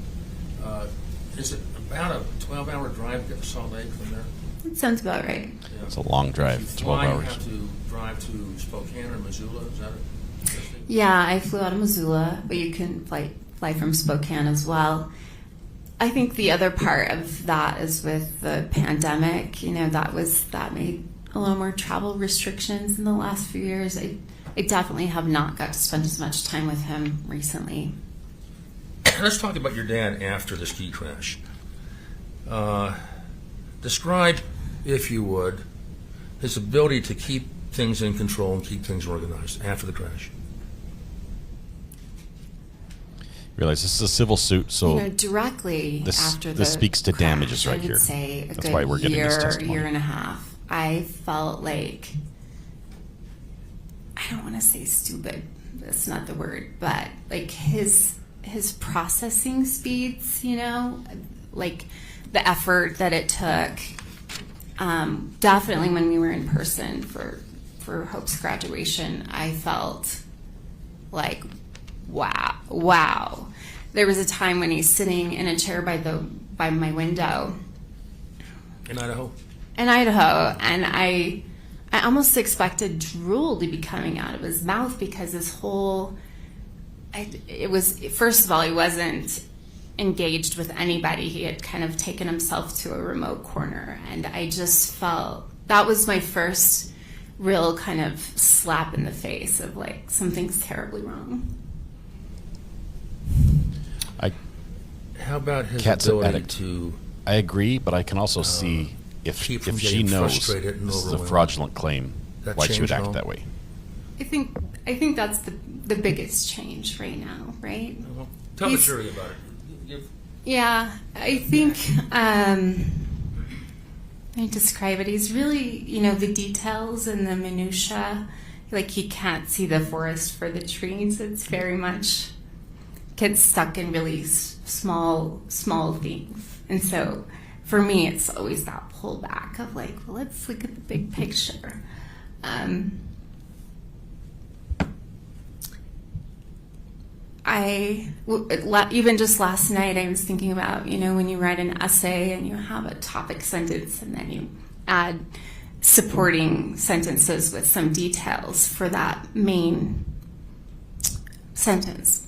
Is it about a 12-hour drive to get to Salt Lake from there? That sounds about right. Yeah. It's a long drive, 12 hours. You have to drive to Spokane or Missoula, is that it? Yeah, I flew out of Missoula, but you can fly from Spokane as well. I think the other part of that is with the pandemic, that made a little more travel restrictions in the last few years. I definitely have not got to spend as much time with him recently. Let's talk about your dad after the ski crash. Describe, if you would, his ability to keep things in control and keep things organized after the crash. Realize this is a civil suit, so directly after this speaks to crash, damages right I would here. say That's why we're getting this testimony. Year and a half. I felt like, I don't want to say stupid, that's not the word, but like his processing speeds, like the effort that it took. Definitely when we were in person for Hope's graduation, I felt like, wow. There was a time when he's sitting in a chair by my window. In Idaho? In Idaho, and I I almost expected drool to be coming out of his mouth because it was, first of all, he wasn't engaged with anybody. He had kind of taken himself to a remote corner, and I just felt that was my first real kind of slap in the face of like something's terribly wrong. How about his Cat's an ability addict. to? I agree, but I can also see if keep from she getting knows frustrated and this is a overwhelmed. fraudulent claim, That why she would change at act all? that way. I think that's the biggest change right now, right? Tell the He's- jury about it. Yeah, I think, let me describe it. He's really, the details and the minutia, like he can't see the forest for the trees. It's very much, gets stuck in really small things. And so for me, it's always that pullback of like, well, let's look at the big picture. Even just last night, I was thinking about, when you write an essay and you have a topic sentence and then you add supporting sentences with some details for that main sentence.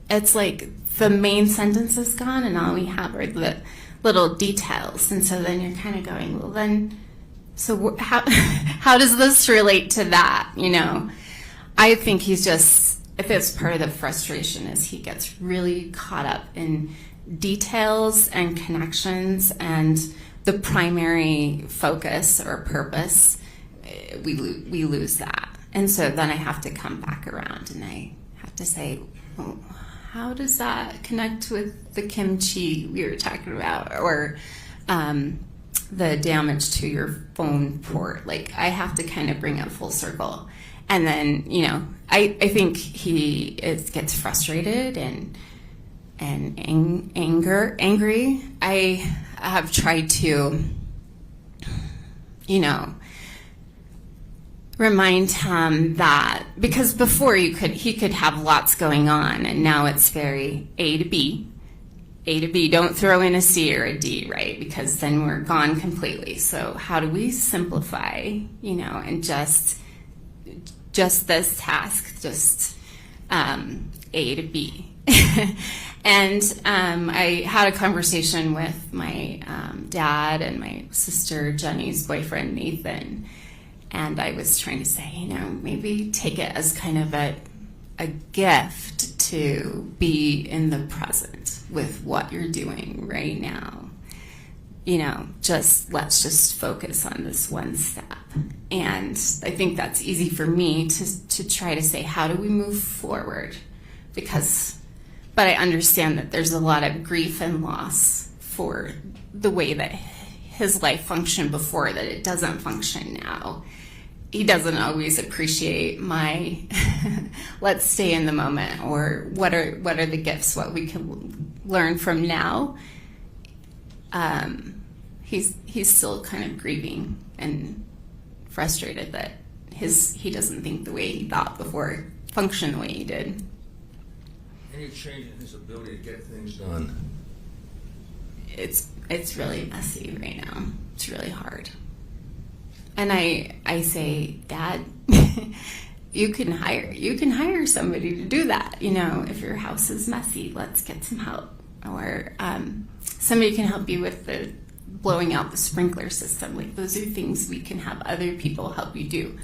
It's like the main sentence is gone and all we have are the little details. And so then you're kind of going, well, then, so how does this relate to that? I think he's just, if it's part of the frustration is he gets really caught up in details and connections and the primary focus or purpose, we lose that. And so then I have to come back around and I have to say, well, how does that connect with the kimchi we were talking about or the damage to your phone port? Like I have to kind of bring it full circle. And then, I think he gets frustrated and angry. I have tried to, remind him that because before he could have lots going on, and now it's very A to B. A to B, don't throw in a C or a D, right? Because then we're gone completely. So how do we simplify, and just this task, just A to B. And I had a conversation with my dad and my sister Jenny's boyfriend Nathan, and I was trying to say, maybe take it as kind of a gift to be in the present with what you're doing right now. Let's just focus on this one step. And I think that's easy for me to try to say, how do we move forward? But I understand that there's a lot of grief and loss for the way that his life functioned before, that it doesn't function now. He doesn't always appreciate my let's stay in the moment, or what are the gifts, what we can learn from now. He's still kind of grieving and frustrated that he doesn't think the way he thought before function the way he did. Any change in his ability to get things done? It's really messy right now. It's really hard. And I say, Dad, you can hire somebody to do that. If your house is messy, let's get some help. Or somebody can help you with the blowing out the sprinkler system. Like those are things we can have other people help you do.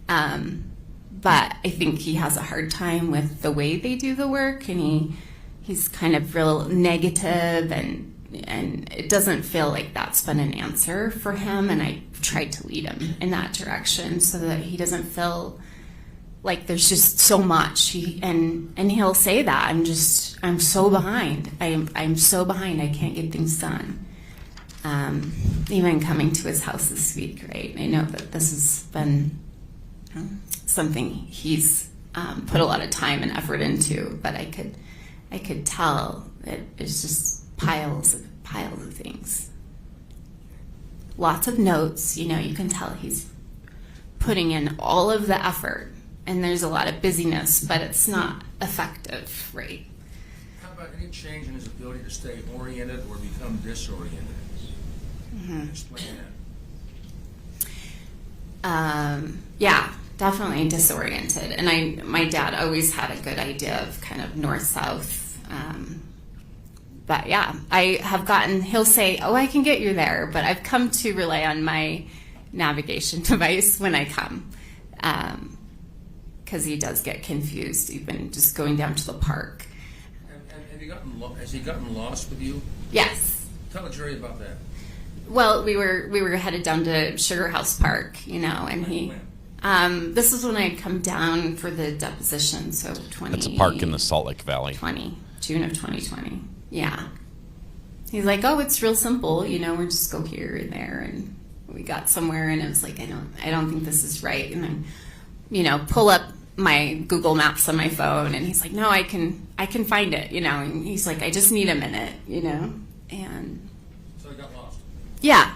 But I think he has a hard time with the way they do the work, and he's kind of real negative, and it doesn't feel like that's been an answer for him. And I tried to lead him in that direction so that he doesn't feel like there's just so much. And he'll say that I'm so behind. I'm so behind. I can't get things done. Even coming to his house this week, right? I know that this has been something he's put a lot of time and effort into, but I could tell that it's just piles of things. Lots of notes, you can tell he's putting in all of the effort, and there's a lot of busyness, but it's not effective, right? How about any change in his ability to stay oriented or become disoriented? Explain that. Yeah, definitely disoriented. And my dad always had a good idea of kind of north-south. But yeah, I have gotten, he'll say, oh, I can get you there. But I've come to rely on my navigation device when I come. Because he does get confused, even just going down to the park. Has he gotten lost with you? Yes. Tell the jury about that. Well, we were headed down to Sugar House Park, you know, and he. This was when I had come down for the deposition, so 20. It's a park in the Salt Lake Valley. June of 2020. Yeah. He's like, oh, it's real simple, you know, we'll just go here and there, and we got somewhere, and it was like, I don't think this is right, and then, you know, pull up my Google Maps on my phone, and he's like, no, I can find it, you know, and he's like, I just need a minute, you know, and. So he got lost. Yeah.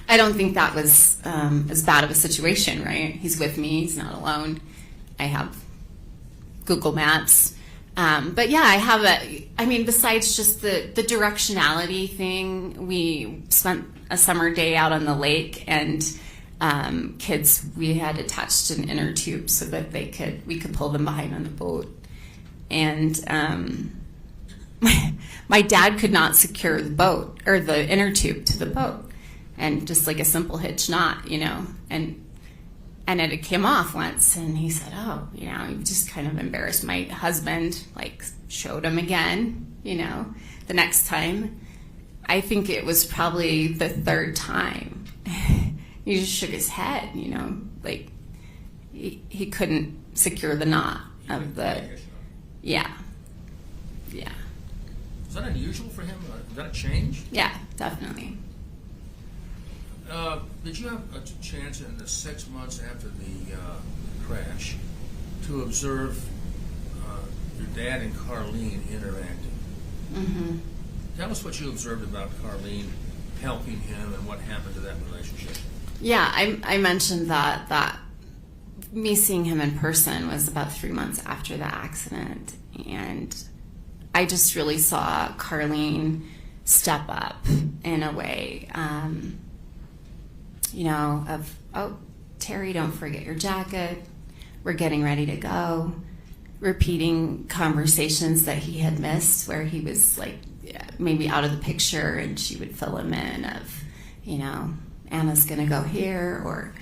I don't think that was as bad of a situation, right? He's with me. He's not alone. I have Google Maps. But yeah, I have besides just the directionality thing, we spent a summer day out on the lake, and kids, we had attached an inner tube so that we could pull them behind on the boat. And my dad could not secure the boat or the inner tube to the boat, and just like a simple hitch knot, you know, and it came off once, and he said, oh, you know, he just kind of embarrassed. My husband like showed him again, you know, the next time. I think it was probably the third time. He just shook his head, you know, like he couldn't secure the knot of the, yeah. Is that unusual for him? Is that a change? Yeah, definitely. Did you have a chance in the 6 months after the crash to observe your dad and Carlene interacting? Mm-hmm. Tell us what you observed about Carlene helping him and what happened to that relationship. Yeah, I mentioned that me seeing him in person was about 3 months after the accident, and I just really saw Carlene step up in a way, you know, of, oh, Terry, don't forget your jacket. We're getting ready to go. Repeating conversations that he had missed where he was like maybe out of the picture, and she would fill him in of, you know, Anna's going to go here, or,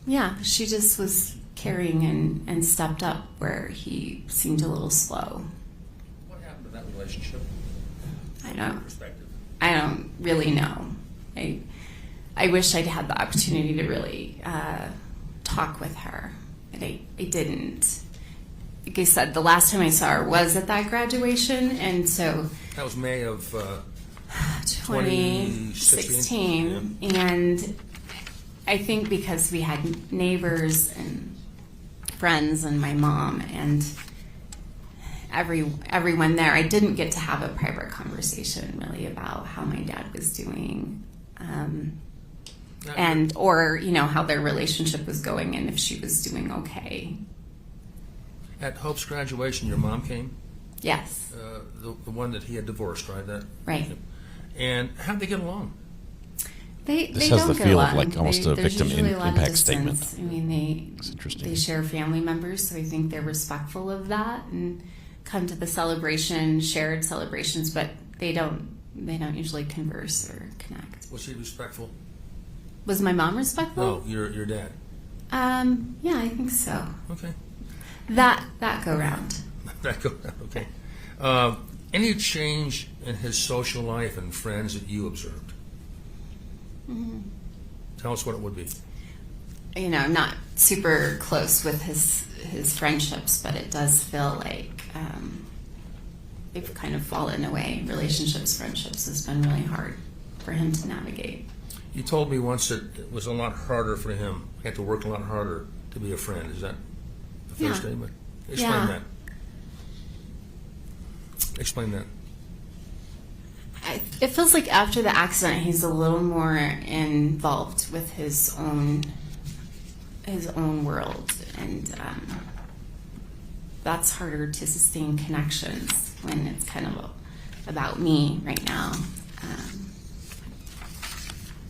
yeah, she just was caring and stepped up where he seemed a little slow. What happened to that relationship? I don't really know. I wish I'd had the opportunity to really talk with her, but I didn't. Like I said, the last time I saw her was at that graduation, and so that was May of 2016, yeah. And I think because we had neighbors and friends and my mom and everyone there, I didn't get to have a private conversation really about how my dad was doing, and or you know how their relationship was going and if she was doing okay. At Hope's graduation, your mom came? Yes. The one that he had divorced, right? Right. And how'd they get along? This has the feel of like almost a victim impact statement. I mean, it's interesting. They share family members, so I think they're respectful of that and come to the celebration, shared celebrations, but they don't usually converse or connect. Was she respectful? Was my mom respectful? No, your dad. Yeah, I think so. Okay. That go round. That go round. Okay. Any change in his social life and friends that you observed? Mm-hmm. Tell us what it would be. You know, I'm not super close with his friendships, but it does feel like they've kind of fallen away. Relationships, friendships has been really hard for him to navigate. You told me once that it was a lot harder for him. He had to work a lot harder to be a friend. Is that a fair statement? Explain that. Explain that. It feels like after the accident, he's a little more involved with his own world, and that's harder to sustain connections when it's kind of about me right now.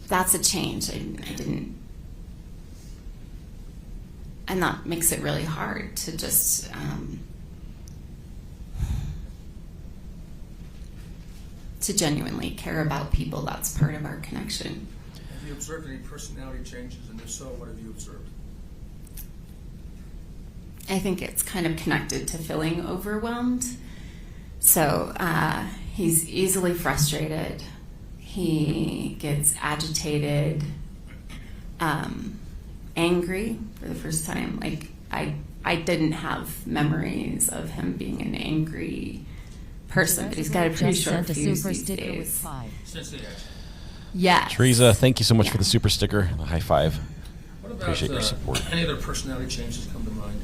that's a change. I didn't, and that makes it really hard to just to genuinely care about people. That's part of our connection. Have you observed any personality changes, and if so, what have you observed? I think it's kind of connected to feeling overwhelmed. So he's easily frustrated. He gets agitated, angry for the first time. Like I didn't have memories of him being an angry person, but he's got a pretty short fuse these days. Yes. Teresa, thank you so much for the super sticker, the high five. What about Appreciate your support. any other personality changes come to mind?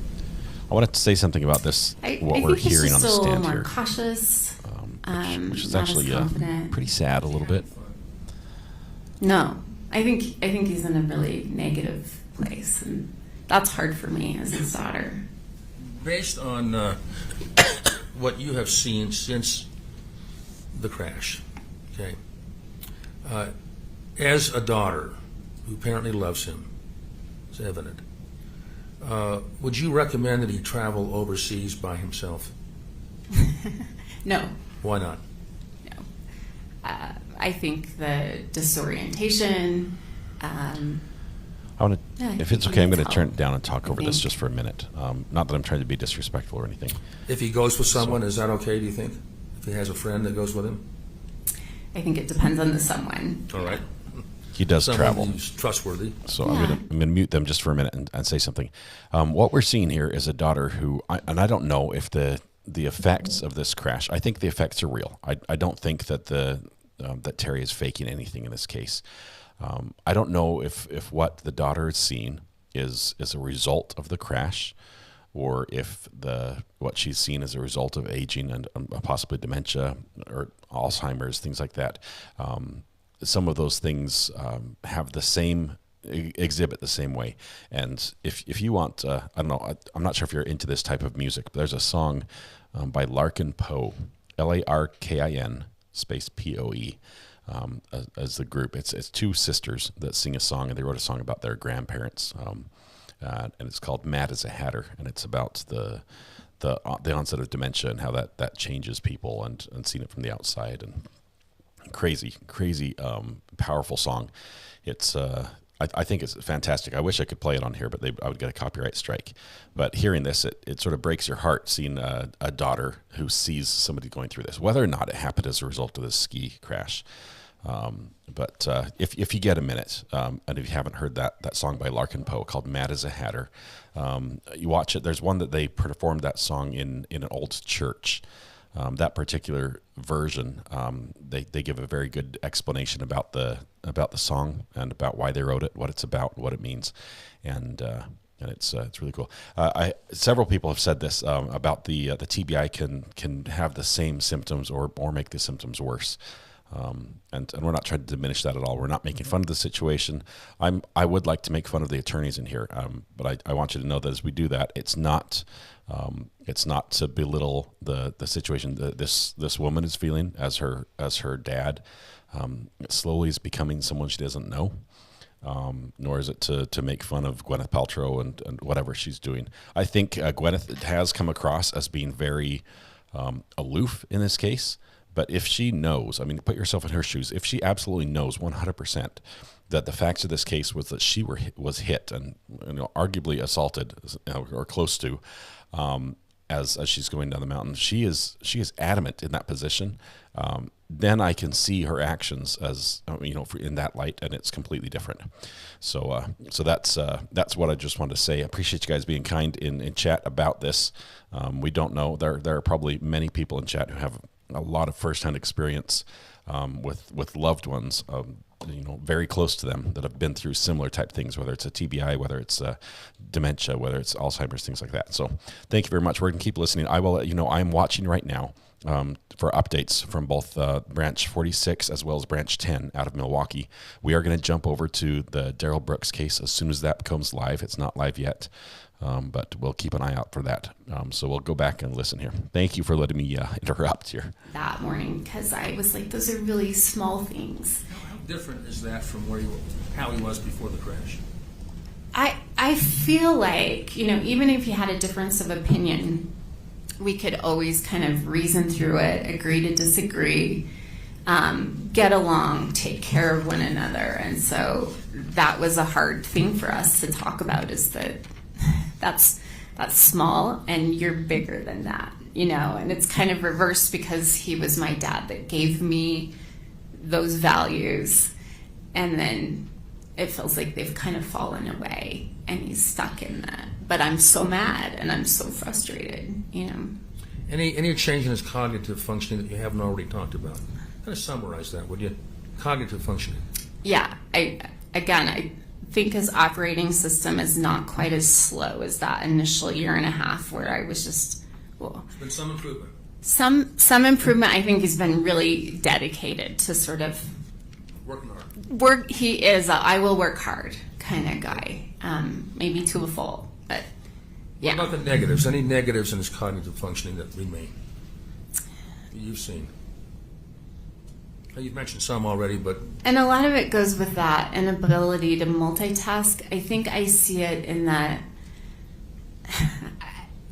I wanted to say something about this, what we're hearing on the stand a little more here. Cautious, which is not actually as confident. pretty sad a little bit. No, I think he's in a really negative place, and that's hard for me as his daughter. Based on what you have seen since the crash, okay, as a daughter who apparently loves him, it's evident, would you recommend that he travel overseas by himself? No. Why not? I think the disorientation. I want to, if it's okay, I'm going to turn it down and talk over this just for a minute. Not that I'm trying to be disrespectful or anything. If he goes with someone, is that okay, do you think? If he has a friend that goes with him? I think it depends on the someone. All right. He does Someone travel. who's trustworthy. So I'm going to mute them just for a minute and say something. What we're seeing here is a daughter who, and I don't know if the effects of this crash, I think the effects are real. I don't think that that Terry is faking anything in this case. I don't know if what the daughter is seeing is a result of the crash, or if what she's seen is a result of aging and possibly dementia or Alzheimer's, things like that. Some of those things have the same exhibit the same way. And if you want, I don't know, I'm not sure if you're into this type of music, but there's a song by Larkin Poe, Larkin space Poe, as the group. It's two sisters that sing a song, and they wrote a song about their grandparents, and it's called "Mad as a Hatter," and it's about the onset of dementia and how that changes people, and seeing it from the outside. And crazy powerful song. It's I think it's fantastic. I wish I could play it on here, but I would get a copyright strike. But hearing this, it sort of breaks your heart seeing a daughter who sees somebody going through this, whether or not it happened as a result of this ski crash. But if you get a minute, and if you haven't heard that song by Larkin Poe called "Mad as a Hatter," you watch it. There's one that they performed that song in an old church. That particular version, they give a very good explanation about the song and about why they wrote it, what it's about, what it means, and it's really cool. Several people have said this about the TBI can have the same symptoms or make the symptoms worse. And we're not trying to diminish that at all. We're not making fun of the situation. I would like to make fun of the attorneys in here, but I want you to know that as we do that, it's not to belittle the situation that this woman is feeling as her dad slowly is becoming someone she doesn't know. Nor is it to make fun of Gwyneth Paltrow and whatever she's doing. I think Gwyneth has come across as being very aloof in this case. But if she knows, I mean, put yourself in her shoes, if she absolutely knows 100% that the facts of this case was that she was hit and arguably assaulted or close to, as she's going down the mountain, she is adamant in that position. Then I can see her actions as in that light, and it's completely different. So that's what I just wanted to say. I appreciate you guys being kind in chat about this. We don't know. There are probably many people in chat who have a lot of firsthand experience with loved ones, very close to them that have been through similar type things, whether it's a TBI, whether it's dementia, whether it's Alzheimer's, things like that. So thank you very much. We're going to keep listening. I will let you know I'm watching right now for updates from both Branch 46 as well as Branch 10 out of Milwaukee. We are going to jump over to the Daryl Brooks case as soon as that becomes live. It's not live yet. But we'll keep an eye out for that. So we'll go back and listen here. Thank you for letting me interrupt here. That morning, because I was like, those are really small things. different is that from how he was before the crash? I feel like, even if you had a difference of opinion, we could always kind of reason through it, agree to disagree, get along, take care of one another. And so that was a hard thing for us to talk about, is that that's small and you're bigger than that, and it's kind of reversed because he was my dad that gave me those values, and then it feels like they've kind of fallen away and he's stuck in that. But I'm so mad and I'm so frustrated, Any change in his cognitive functioning that you haven't already talked about? Kind of summarize that, would you? Cognitive functioning. Yeah, I think his operating system is not quite as slow as that initial year and a half where I was just, There's been some improvement. Some improvement. I think he's been really dedicated to sort of working hard. He is a I will work hard kind of guy, maybe to a fault, but yeah. What about the negatives? Any negatives in his cognitive functioning that remain? You've seen. You've mentioned some already, but... And a lot of it goes with that inability to multitask. I think I see it in that...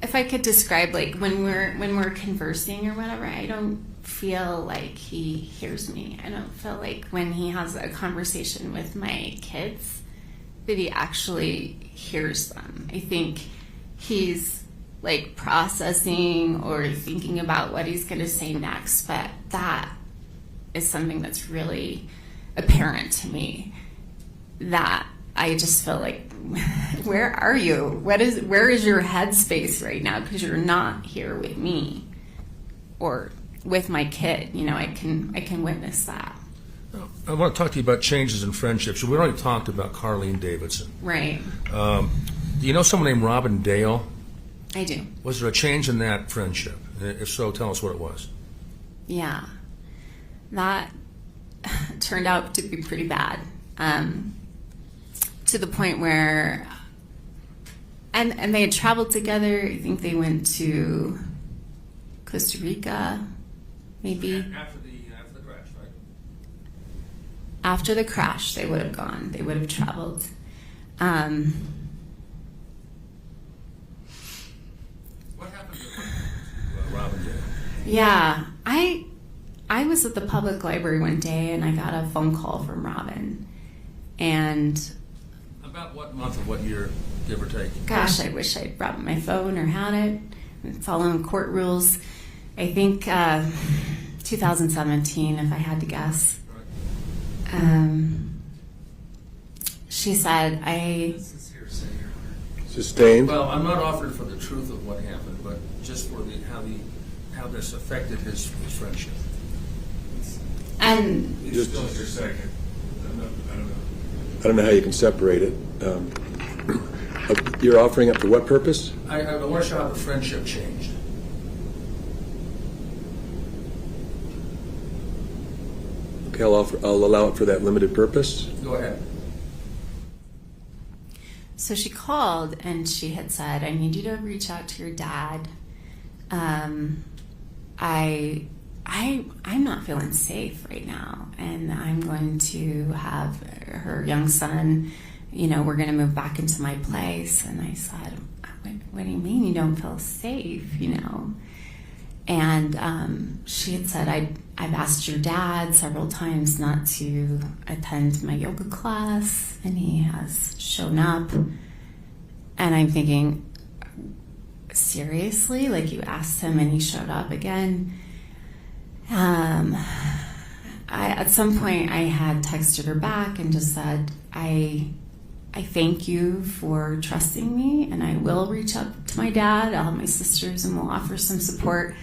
If I could describe, like, when we're conversing or whatever, I don't feel like he hears me. I don't feel like when he has a conversation with my kids that he actually hears them. I think he's, like, processing or thinking about what he's going to say next, but that is something that's really apparent to me, that I just feel like, where are you? Where is your headspace right now? Because you're not here with me or with my kid. I can witness that. I want to talk to you about changes in friendships. We already talked about Carlene Davidson. Right. Do you know someone named Robin Dale? I do. Was there a change in that friendship? If so, tell us what it was. Yeah. That turned out to be pretty bad, to the point where, and they had traveled together. I think they went to Costa Rica, maybe. After the crash, right? After the crash, they would have gone. They would have traveled. What happened to Robin Dale? Yeah, I was at the public library one day and I got a phone call from Robin. And about what month of what year, give or take? Gosh, I wish I'd brought my phone or had it. Following court rules. I think 2017, if I had to guess. She said, Sustained? Well, I'm not offering for the truth of what happened, but just for how this affected his friendship. And just your second. I don't know how you can separate it. You're offering up for what purpose? I want to show how the friendship changed. Okay, I'll allow it for that limited purpose. Go ahead. So she called and she had said, I need you to reach out to your dad. I'm not feeling safe right now, and I'm going to have her young son, we're going to move back into my place. And I said, what do you mean you don't feel safe, And she had said, I've asked your dad several times not to attend my yoga class, and he has shown up. And I'm thinking, seriously? Like, you asked him and he showed up again? At some point, I had texted her back and just said, I thank you for trusting me, and I will reach out to my dad. I'll have my sisters, and we'll offer some support.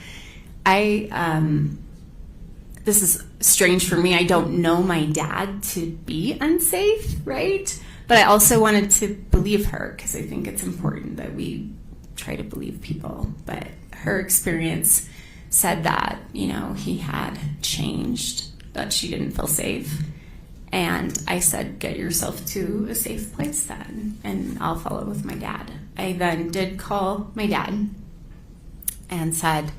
This is strange for me. I don't know my dad to be unsafe, right? But I also wanted to believe her, because I think it's important that we try to believe people. But her experience said that, he had changed, that she didn't feel safe. And I said, get yourself to a safe place then, and I'll follow with my dad. I then did call my dad and said,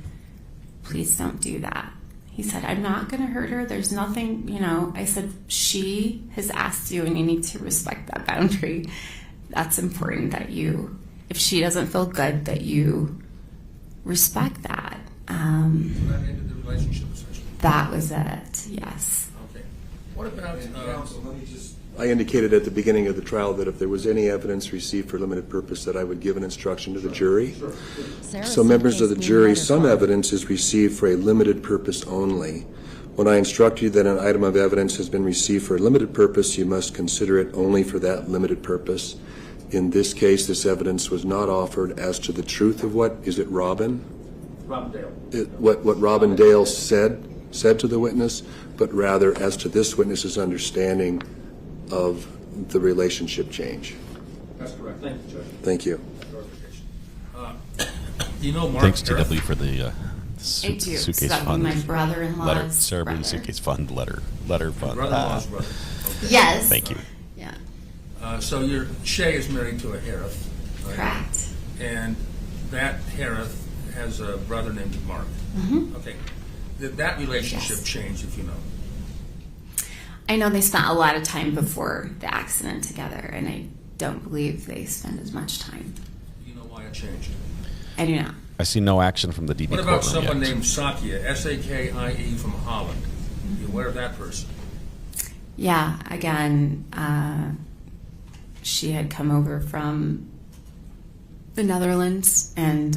please don't do that. He said, I'm not going to hurt her. There's nothing, you know. I said, she has asked you and you need to respect that boundary. That's important that you, if she doesn't feel good, that you respect that. So that ended the relationship, essentially? That was it, yes. Okay. What about... I indicated at the beginning of the trial that if there was any evidence received for limited purpose that I would give an instruction to the jury. So members of the jury, some evidence is received for a limited purpose only. When I instruct you that an item of evidence has been received for a limited purpose, you must consider it only for that limited purpose. In this case, this evidence was not offered as to the truth of what, is it Robin? Robin Dale. What Robin Dale said to the witness, but rather as to this witness's understanding of the relationship change. That's correct. Thank you, Judge. Thank you. You know Mark Thanks to Harris? W for the I do. suitcase So that would fund. be my brother-in-law's letter, Sarah Boone brother. suitcase fund letter fund. Brother-in-law's brother. Okay. Yes. Thank you. Yeah. So Shay is married to a Harris. Right? Correct. And that Harris has a brother named Mark. Mm-hmm. Okay. Did that relationship change, if you know? I know they spent a lot of time before the accident together, and I don't believe they spend as much time. Do you know why it changed? I do not. I see no action from the DB What about courtroom someone yet. named Sakia, S-A-K-I-E, from Holland? You aware of that person? Yeah, again, she had come over from the Netherlands, and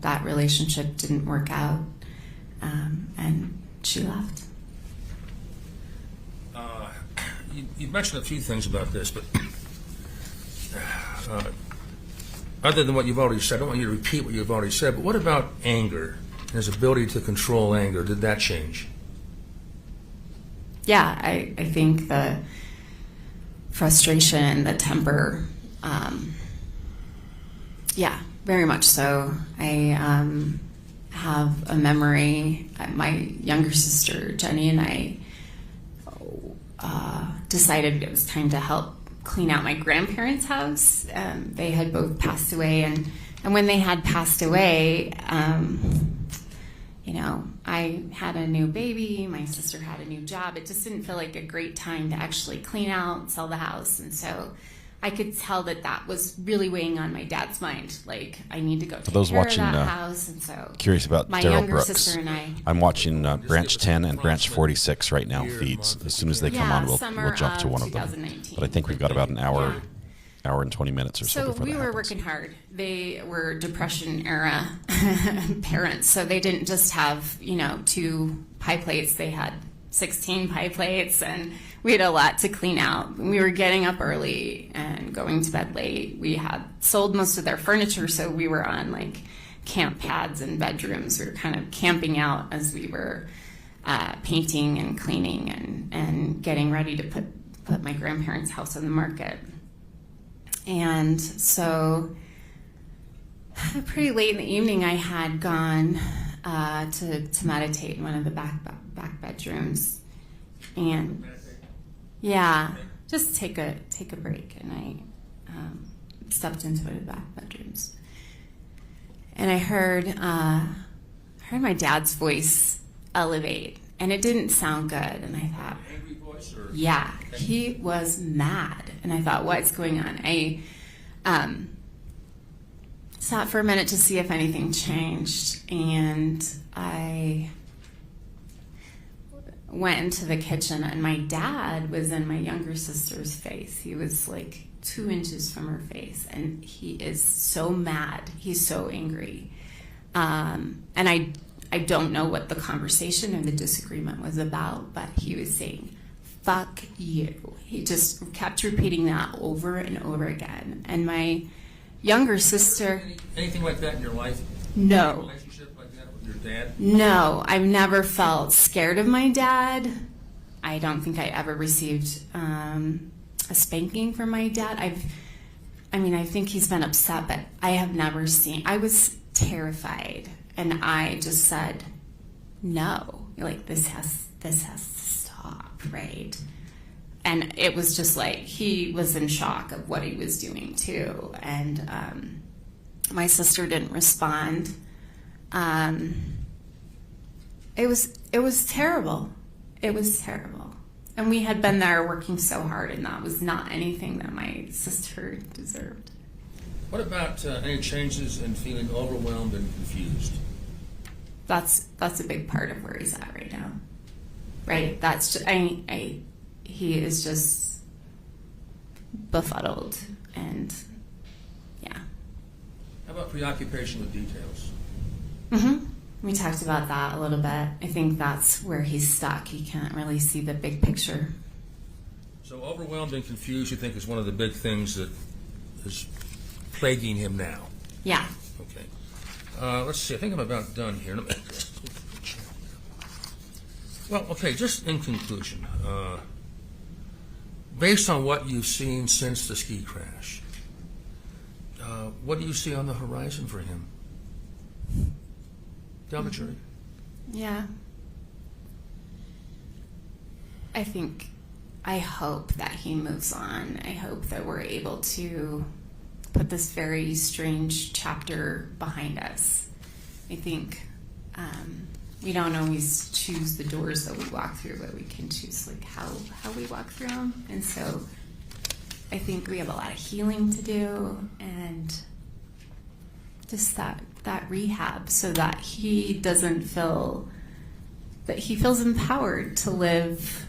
that relationship didn't work out, and she left. You mentioned a few things about this, but other than what you've already said, I don't want you to repeat what you've already said, but what about anger, his ability to control anger? Did that change? Yeah, I think the frustration, the temper, yeah, very much so. I have a memory, my younger sister, Jenny, and I decided it was time to help clean out my grandparents' house. They had both passed away, and when they had passed away, you know, I had a new baby, my sister had a new job. It just didn't feel like a great time to actually clean out, sell the house, and so I could tell that was really weighing on my dad's mind. Like, I need to go take those care watching, of that house, and so curious about my Daryl younger Brooks. sister and I. I'm watching Branch 10 and Branch 46 right now feeds. As soon as they come on, we'll jump to one of them. 2019. But I think we've got about an hour and 20 minutes or so So before we that were happens. working hard. They were Depression era parents, so they didn't just have 2 pie plates. They had 16 pie plates, and we had a lot to clean out. We were getting up early and going to bed late. We had sold most of their furniture, so we were on like camp pads and bedrooms. We were kind of camping out as we were painting and cleaning and getting ready to put my grandparents' house on the market. And so pretty late in the evening, I had gone to meditate in one of the back bedrooms, and just take a break. And I stepped into one of the back bedrooms, and I heard my dad's voice elevate, and it didn't sound good. And I thought, Angry voice, or? yeah, he was mad, and I thought, what's going on? I sat for a minute to see if anything changed, and I went into the kitchen, and my dad was in my younger sister's face. He was like 2 inches from her face, and he is so mad. He's so angry. And I don't know what the conversation or the disagreement was about, but he was saying, fuck you. He just kept repeating that over and over again. And my younger sister... Anything like that in your life? No. Any relationship like that with your dad? No, I've never felt scared of my dad. I don't think I ever received a spanking from my dad. I think he's been upset, but I have never seen... I was terrified, and I just said, no. Like, this has to stop, right? And it was just like, he was in shock of what he was doing too. And my sister didn't respond. It was terrible. It was terrible. And we had been there working so hard, and that was not anything that my sister deserved. What about any changes in feeling overwhelmed and confused? That's a big part of where he's at right now. Right? That's just, he is just befuddled, and yeah. How about preoccupation with details? Mm-hmm. We talked about that a little bit. I think that's where he's stuck. He can't really see the big picture. So overwhelmed and confused, you think, is one of the big things that is plaguing him now? Yeah. Okay. Let's see. I think I'm about done here. Well, okay, just in conclusion, based on what you've seen since the ski crash, what do you see on the horizon for him? Tell the jury. Yeah. I hope that he moves on. I hope that we're able to put this very strange chapter behind us. I think we don't always choose the doors that we walk through, but we can choose like how we walk through them. And so I think we have a lot of healing to do, and just that rehab, so that he doesn't feel that he feels empowered to live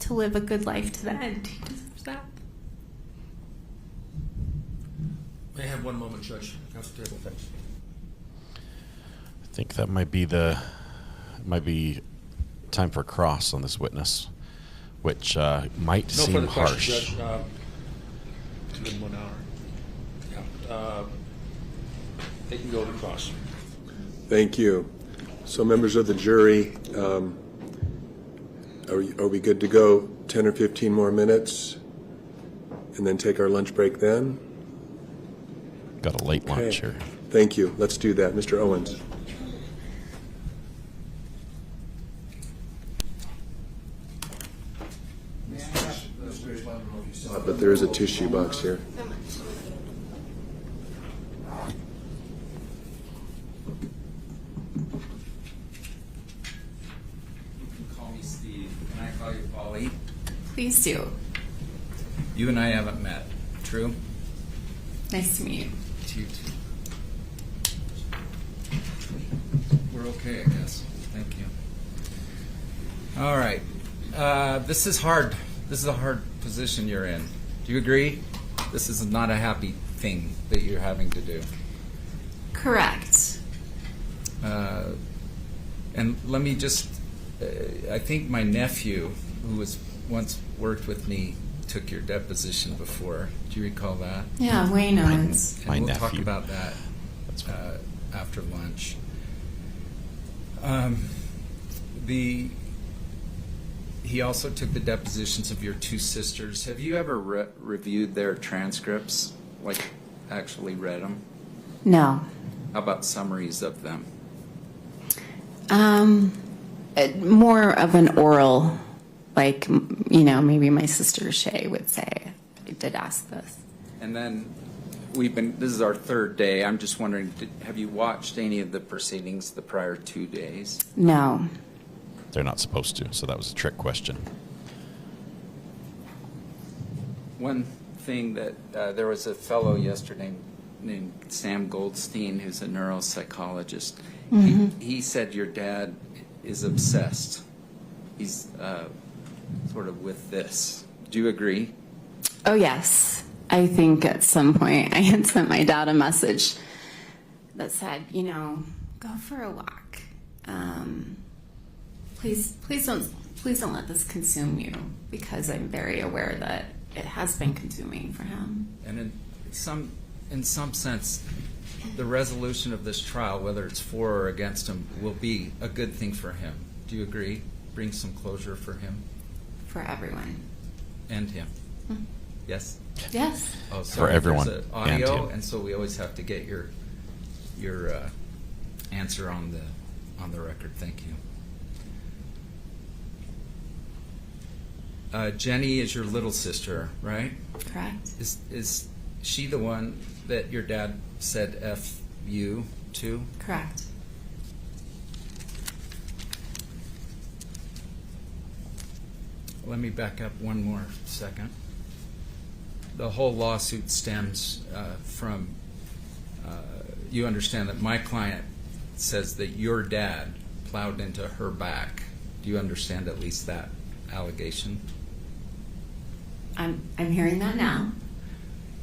a good life to the end. He deserves that. May I have one moment, Judge? Counsel table, thanks. I think that might be time for cross on this witness, which might seem further harsh. questions, Judge. Within 1 hour. Yeah. They can go to cross. Thank you. So members of the jury, are we good to go 10 or 15 more minutes and then take our lunch break then? Got a late lunch here. Thank you. Let's do that. Mr. Owens. But there is a tissue box here. Please do. You and I haven't met, true? Nice to meet you. You too. We're okay, I guess. Thank you. All right. This is hard. This is a hard position you're in. Do you agree? This is not a happy thing that you're having to do. Correct. And let me just, I think my nephew, who was once worked with me, took your deposition before. Do you recall that? Yeah, Wayne Owens. And we'll talk about that after lunch. He also took the depositions of your two sisters. Have you ever reviewed their transcripts, like actually read them? No. How about summaries of them? More of an oral, like, maybe my sister Shay would say. I did ask this. And then this is our third day. I'm just wondering, have you watched any of the proceedings the prior 2 days? No. They're not supposed to, so that was a trick question. One thing that there was a fellow yesterday named Sam Goldstein, who's a neuropsychologist. Mm-hmm. He said your dad is obsessed. He's sort of with this. Do you agree? Oh, yes. I think at some point I had sent my dad a message that said, go for a walk. Please don't let this consume you, because I'm very aware that it has been consuming for him. And in some sense, the resolution of this trial, whether it's for or against him, will be a good thing for him. Do you agree? Bring some closure for him? For everyone. And him. Mm-hmm. Yes? Yes. Oh, for everyone. There's audio, and him. so we always have to get your answer on the record. Thank you. Jenny is your little sister, right? Correct. Is she the one that your dad said F you to? Correct. let me back up one more second. The whole lawsuit stems from, you understand that my client says that your dad plowed into her back. Do you understand at least that allegation? I'm hearing that now.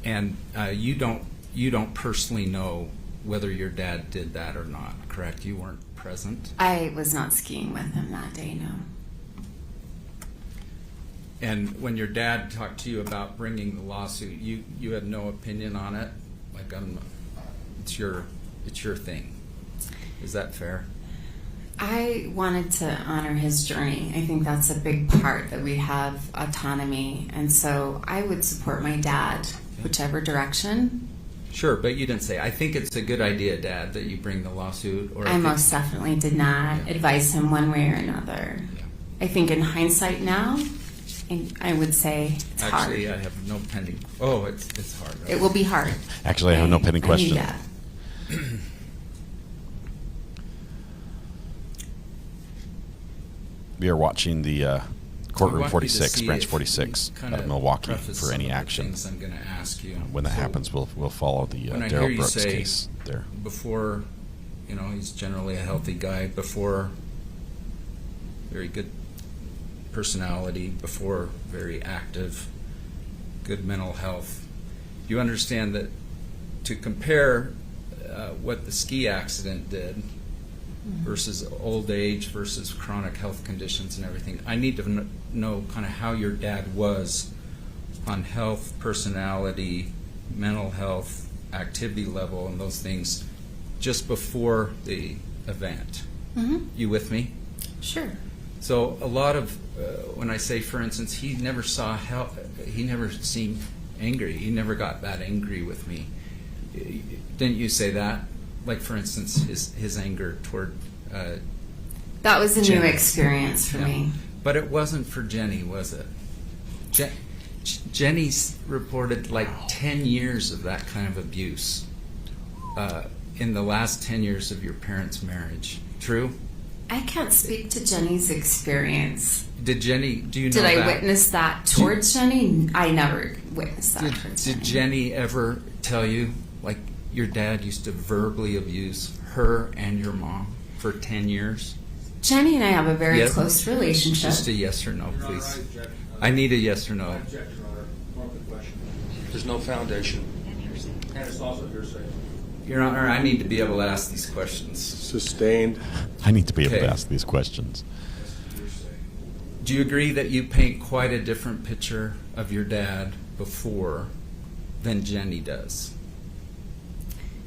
And you don't personally know whether your dad did that or not, correct? You weren't present? I was not skiing with him that day, no. And when your dad talked to you about bringing the lawsuit, you had no opinion on it? Like, it's your thing. Is that fair? I wanted to honor his journey. I think that's a big part, that we have autonomy. And so I would support my dad, whichever direction. Sure, but you didn't say, I think it's a good idea, Dad, that you bring the lawsuit. Or I most definitely did not advise him one way or another. Yeah. I think in hindsight now, I would say it's hard. Actually, I have no pending. Oh, it's hard. It will be hard. Actually, I have no pending question. We are watching the courtroom 46, branch 46 out of Milwaukee for any action. I'm going to ask you. When that happens, we'll follow the Daryl Brooks case there. Before, he's generally a healthy guy. Before, very good personality. Before, very active, good mental health. You understand that to compare what the ski accident did versus old age versus chronic health conditions and everything, I need to know kind of how your dad was on health, personality, mental health, activity level, and those things just before the event. Mm-hmm. You with me? Sure. So a lot of, when I say, for instance, he never seemed angry. He never got that angry with me. Didn't you say that? Like, for instance, his anger toward that was a Jenny. new experience for me. But it wasn't for Jenny, was it? Jenny's reported like 10 years of that kind of abuse in the last 10 years of your parents' marriage. True? I can't speak to Jenny's experience. Did Jenny, do you know Did that? I witness that towards Jenny? I never witnessed that towards Jenny. Did Jenny ever tell you, like, your dad used to verbally abuse her and your mom for 10 years? Jenny and I have a very close relationship. Just a yes or no, please. I need a yes or no. I object, Your Honor. More of the question. There's no foundation. And it's also hearsay. Your Honor, I need to be able to ask these questions. Sustained. I need to be able to ask these questions. Do you agree that you paint quite a different picture of your dad before than Jenny does?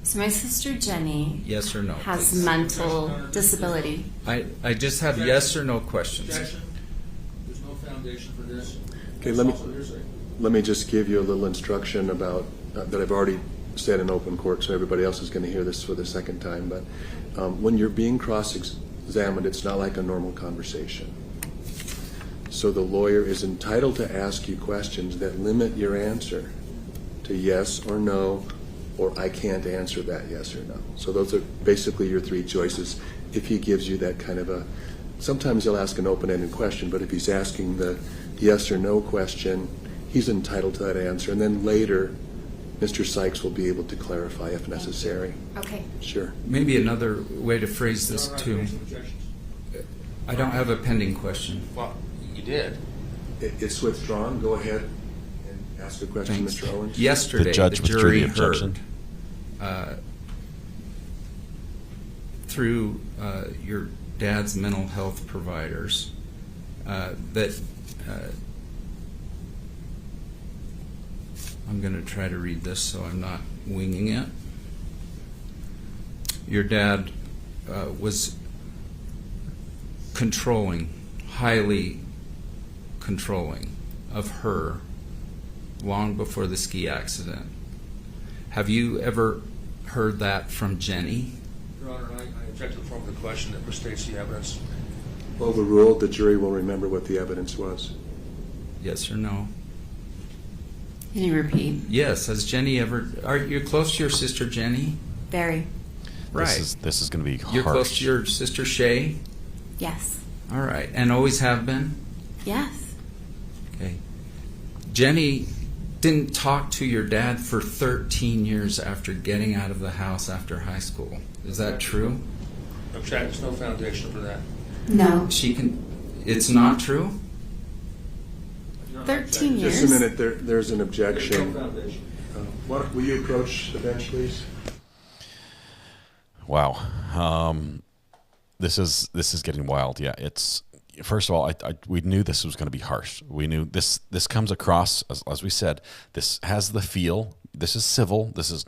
So my sister Jenny Yes or no, has please. mental disability. I just have yes or no questions. Objection. There's no foundation for this. Okay, It's also hearsay. let me just give you a little instruction about that I've already said in open court, so everybody else is going to hear this for the second time. But when you're being cross-examined, it's not like a normal conversation. So the lawyer is entitled to ask you questions that limit your answer to yes or no, or I can't answer that yes or no. So those are basically your three choices. If he gives you that kind of sometimes he'll ask an open-ended question, but if he's asking the yes or no question, he's entitled to that answer. And then later, Mr. Sykes will be able to clarify if necessary. Okay. Sure. Maybe another way to phrase this too. I don't have a pending question. Well, you did. It's withdrawn. Go ahead and ask a question, Thanks. Mr. Owens. Yesterday, The judge withdrew jury the objection. heard through your dad's mental health providers that I'm going to try to read this so I'm not winging it. Your dad was controlling, highly controlling of her long before the ski accident. Have you ever heard that from Jenny? Your Honor, I object to the form of the question that states the evidence. Overruled, the jury will remember what the evidence was. Yes or no? Can you repeat? Yes. Has Jenny ever? Are you close to your sister Jenny? Very. Right. This is going to be harsh. You're close to your sister Shay? Yes. All right. And always have been? Yes. Jenny didn't talk to your dad for 13 years after getting out of the house after high school. Is that true? There's no foundation for that. No. It's not true? 13 years. Just a minute, there's an objection. No foundation. Will you approach the bench, please? Wow. This is getting wild. Yeah, it's first of all, we knew this was going to be harsh. We knew this comes across as we said. This has the feel. This is civil. This is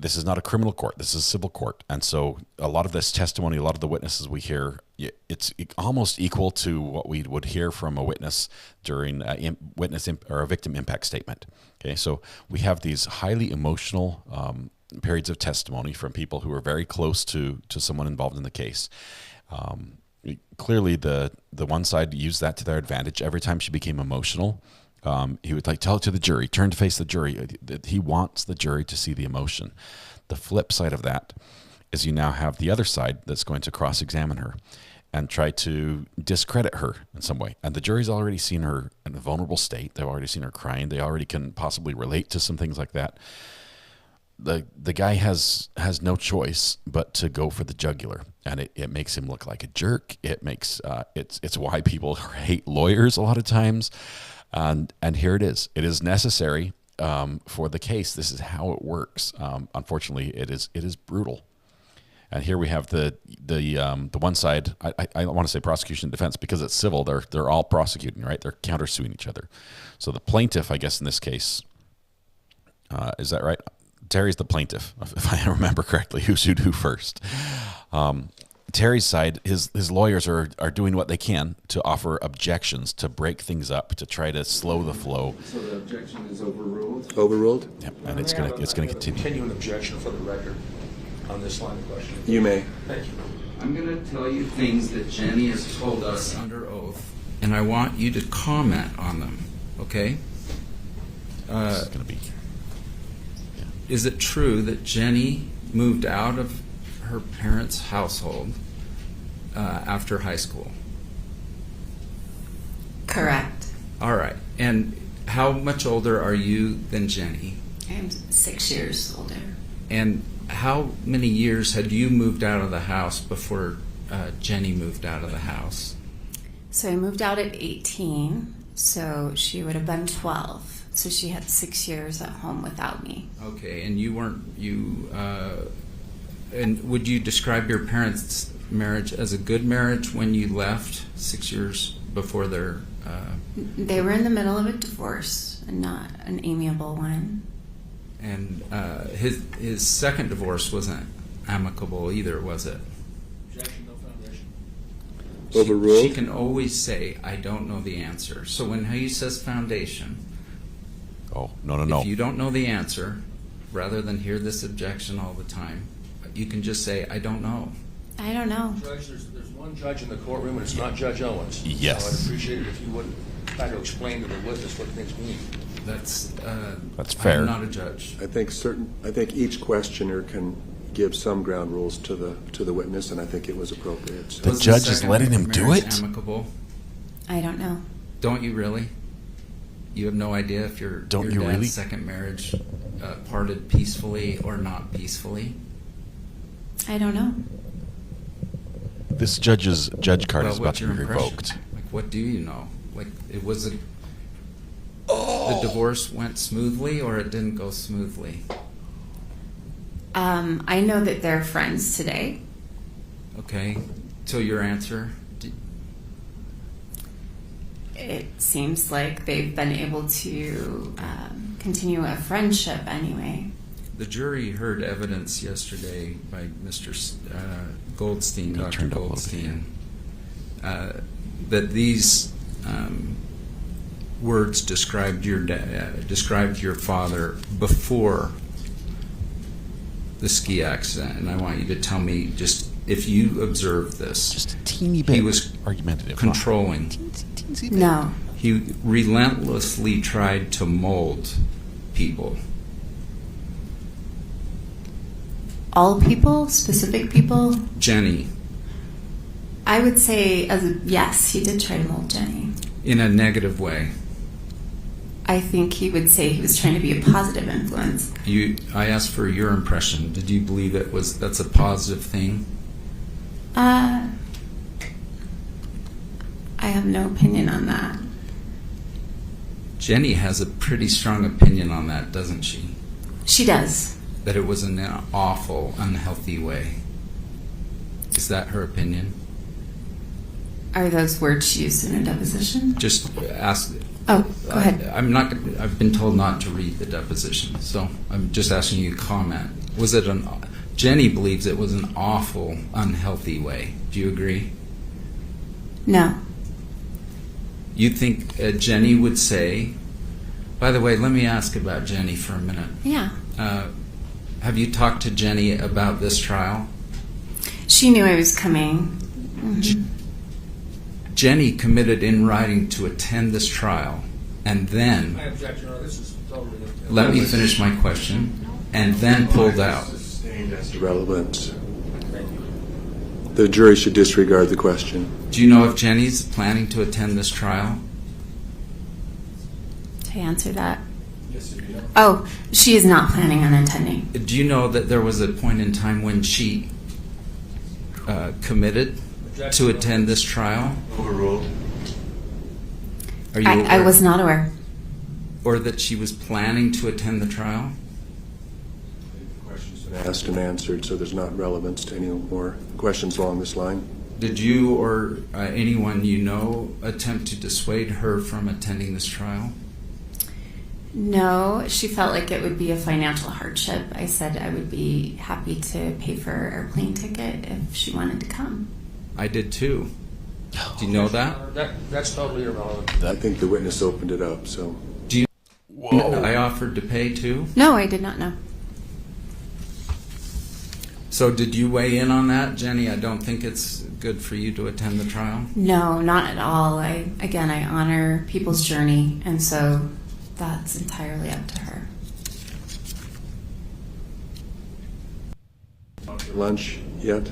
this is not a criminal court. This is a civil court, and so a lot of this testimony, a lot of the witnesses we hear, it's almost equal to what we would hear from a witness during a victim impact statement. Okay, so we have these highly emotional periods of testimony from people who are very close to someone involved in the case. Clearly, the one side used that to their advantage. Every time she became emotional, he would tell it to the jury, turn to face the jury. He wants the jury to see the emotion. The flip side of that is you now have the other side that's going to cross-examine her and try to discredit her in some way. And the jury's already seen her in a vulnerable state. They've already seen her crying. They already can possibly relate to some things like that. The guy has no choice but to go for the jugular, and it makes him look like a jerk. It makes it's why people hate lawyers a lot of times. And here it is. It is necessary for the case. This is how it works. Unfortunately, it is brutal. And here we have the one side. I don't want to say prosecution and defense because it's civil. They're all prosecuting, right? They're countersuing each other. So the plaintiff, I guess in this case, is that right? Terry's the plaintiff, if I remember correctly. Who sued who first? Terry's side, his lawyers are doing what they can to offer objections, to break things up, to try to slow the flow. So the objection is overruled? Overruled? Yep, and it's going to continue. Continue an objection for the record on this line of questioning. You may. Thank you. I'm going to tell you things that Jenny has told us under oath, and I want you to comment on them, okay? This is going to be... Is it true that Jenny moved out of her parents' household after high school? Correct. All right. And how much older are you than Jenny? I'm 6 years older. And how many years had you moved out of the house before Jenny moved out of the house? So I moved out at 18, so she would have been 12. So she had 6 years at home without me. Okay, and and would you describe your parents' marriage as a good marriage when you left 6 years before their... They were in the middle of a divorce, and not an amiable one. And his second divorce wasn't amicable either, was it? Objection, no foundation. Overruled? She can always say, I don't know the answer. So when he says foundation... Oh, no. If you don't know the answer, rather than hear this objection all the time, you can just say, I don't know. I don't know. Judge, there's one judge in the courtroom, and it's not Judge Owens. Yes. So I'd appreciate it if you wouldn't try to explain to the witness what things mean. That's fair. I'm not a judge. I think each questioner can give some ground rules to the witness, and I think it was appropriate. So. The judge is letting him do it? Amicable? I don't know. Don't you really? You have no idea if your dad's second marriage parted peacefully or not peacefully? I don't know. This judge's judge card is about what's to be your revoked. Like, what do you know? Like, it was the divorce went smoothly or it didn't go smoothly? I know that they're friends today. Okay. So your answer? It seems like they've been able to continue a friendship anyway. The jury heard evidence yesterday by Mr. Goldstein, Dr. Goldstein, that these words described your father before the ski accident, and I want you to tell me just if you observed this. Just a teeny bit. He was argumentative, controlling. No. He relentlessly tried to mold people. All people? Specific people? Jenny. I would say, yes, he did try to mold Jenny. in a negative way? I think he would say he was trying to be a positive influence. I asked for your impression. Did you believe that's a positive thing? I have no opinion on that. Jenny has a pretty strong opinion on that, doesn't she? She does. That it was in an awful, unhealthy way. Is that her opinion? Are those words used in a deposition? Just ask. Oh, go ahead. I've been told not to read the deposition, so I'm just asking you to comment. Was it Jenny believes it was an awful, unhealthy way. Do you agree? No. You think Jenny would say, by the way, let me ask about Jenny for a minute. Yeah. Have you talked to Jenny about this trial? She knew I was coming. Mm-hmm. Jenny committed in writing to attend this trial, and then, let me finish my question, and then pulled out. That's irrelevant. The jury should disregard the question. Do you know if Jenny's planning to attend this trial? To answer that. Oh, she is not planning on attending. Do you know that there was a point in time when she committed to attend this trial? Overruled. Are you I was not aware. Or that she was planning to attend the trial? The question's been asked and answered, so there's not relevance to any more questions along this line. Did you or anyone you know attempt to dissuade her from attending this trial? No, she felt like it would be a financial hardship. I said I would be happy to pay for her airplane ticket if she wanted to come. I did too. Do you know that? That's totally irrelevant. I think the witness opened it up, so. Do you know I offered to pay too? No, I did not know. So did you weigh in on that, Jenny? I don't think it's good for you to attend the trial. No, not at all. I honor people's journey, and so that's entirely up to her. Lunch yet?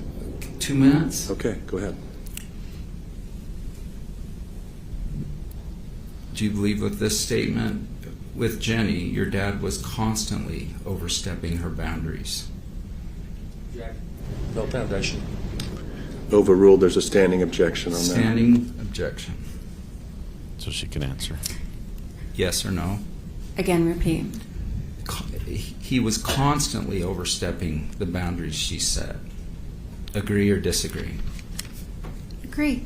2 minutes. Okay, go ahead. Do you believe with this statement, with Jenny, your dad was constantly overstepping her boundaries? No foundation. Overruled. There's a standing objection on that. Standing objection. So she can answer. Yes or no? Again, repeat. He was constantly overstepping the boundaries she set. Agree or disagree? Agree.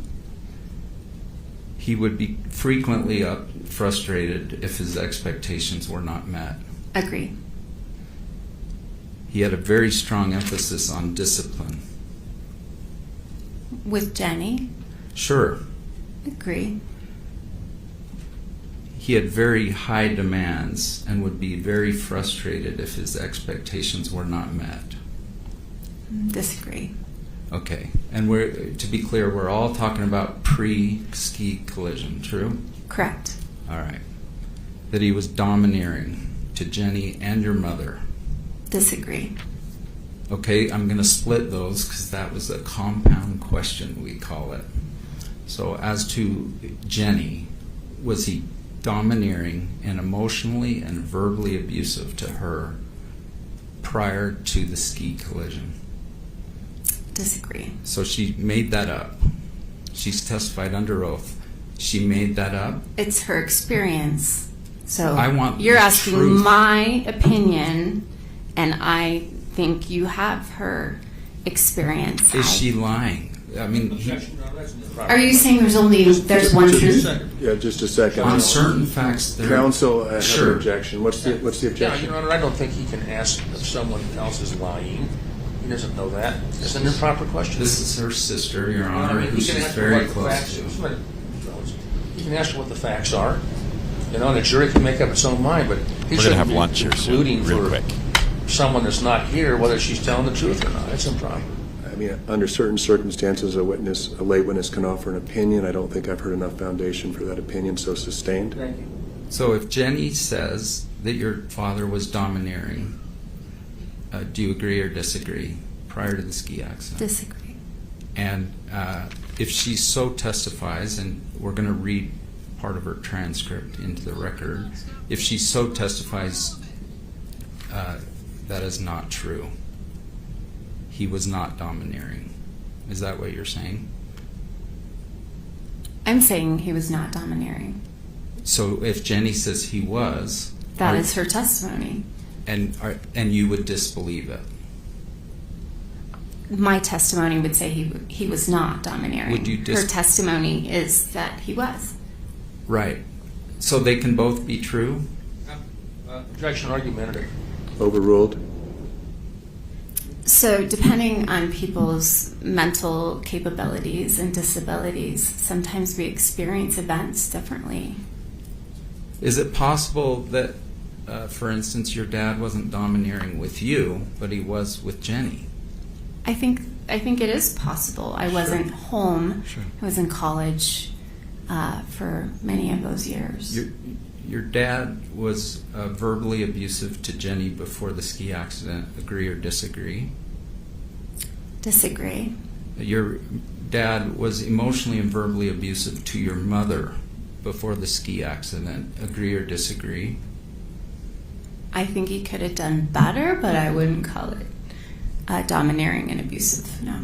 He would be frequently frustrated if his expectations were not met. Agree. He had a very strong emphasis on discipline. With Jenny? Sure. Agree. He had very high demands and would be very frustrated if his expectations were not met. Disagree. Okay. And to be clear, we're all talking about pre-ski collision, true? Correct. All right. That he was domineering to Jenny and your mother. Disagree. Okay, I'm going to split those because that was a compound question, we call it. So as to Jenny, was he domineering and emotionally and verbally abusive to her prior to the ski collision? Disagree. So she made that up. She's testified under oath. She made that up? It's her experience. So I want you're the asking truth. my opinion, and I think you have her experience. Is she lying? I mean, Are you saying there's one truth? Yeah, just a second. On certain facts, there. Counsel has Sure. an objection. What's the Yeah, objection? Your Honor, I don't think he can ask if someone else is lying. He doesn't know that. It's an improper question. This is her sister, Your Honor, I mean, who he can she's ask her very what the close facts- to. just a minute, fellas. You can ask her what the facts are. You know, and the jury can make up its own mind, but he We're going to shouldn't have be lunch here soon, concluding real for quick. someone that's not here whether she's telling the truth or not. It's improper. I mean, under certain circumstances, a lay witness can offer an opinion. I don't think I've heard enough foundation for that opinion, so sustained. Thank you. So if Jenny says that your father was domineering, do you agree or disagree prior to the ski accident? Disagree. And if she so testifies, and we're going to read part of her transcript into the record if she so testifies that is not true. He was not domineering. Is that what you're saying? I'm saying he was not domineering. So if Jenny says he was, that is her testimony. And you would disbelieve it? My testimony would say he was not domineering. Would you her testimony is that he was. Right. So they can both be true? Objection argumentative. Overruled. So depending on people's mental capabilities and disabilities, sometimes we experience events differently. Is it possible that, for instance, your dad wasn't domineering with you, but he was with Jenny? I think it is possible. I wasn't home. Sure. I was in college for many of those years. Your dad was verbally abusive to Jenny before the ski accident. Agree or disagree? Disagree. Your dad was emotionally and verbally abusive to your mother before the ski accident. Agree or disagree? I think he could have done better, but I wouldn't call it domineering and abusive, no.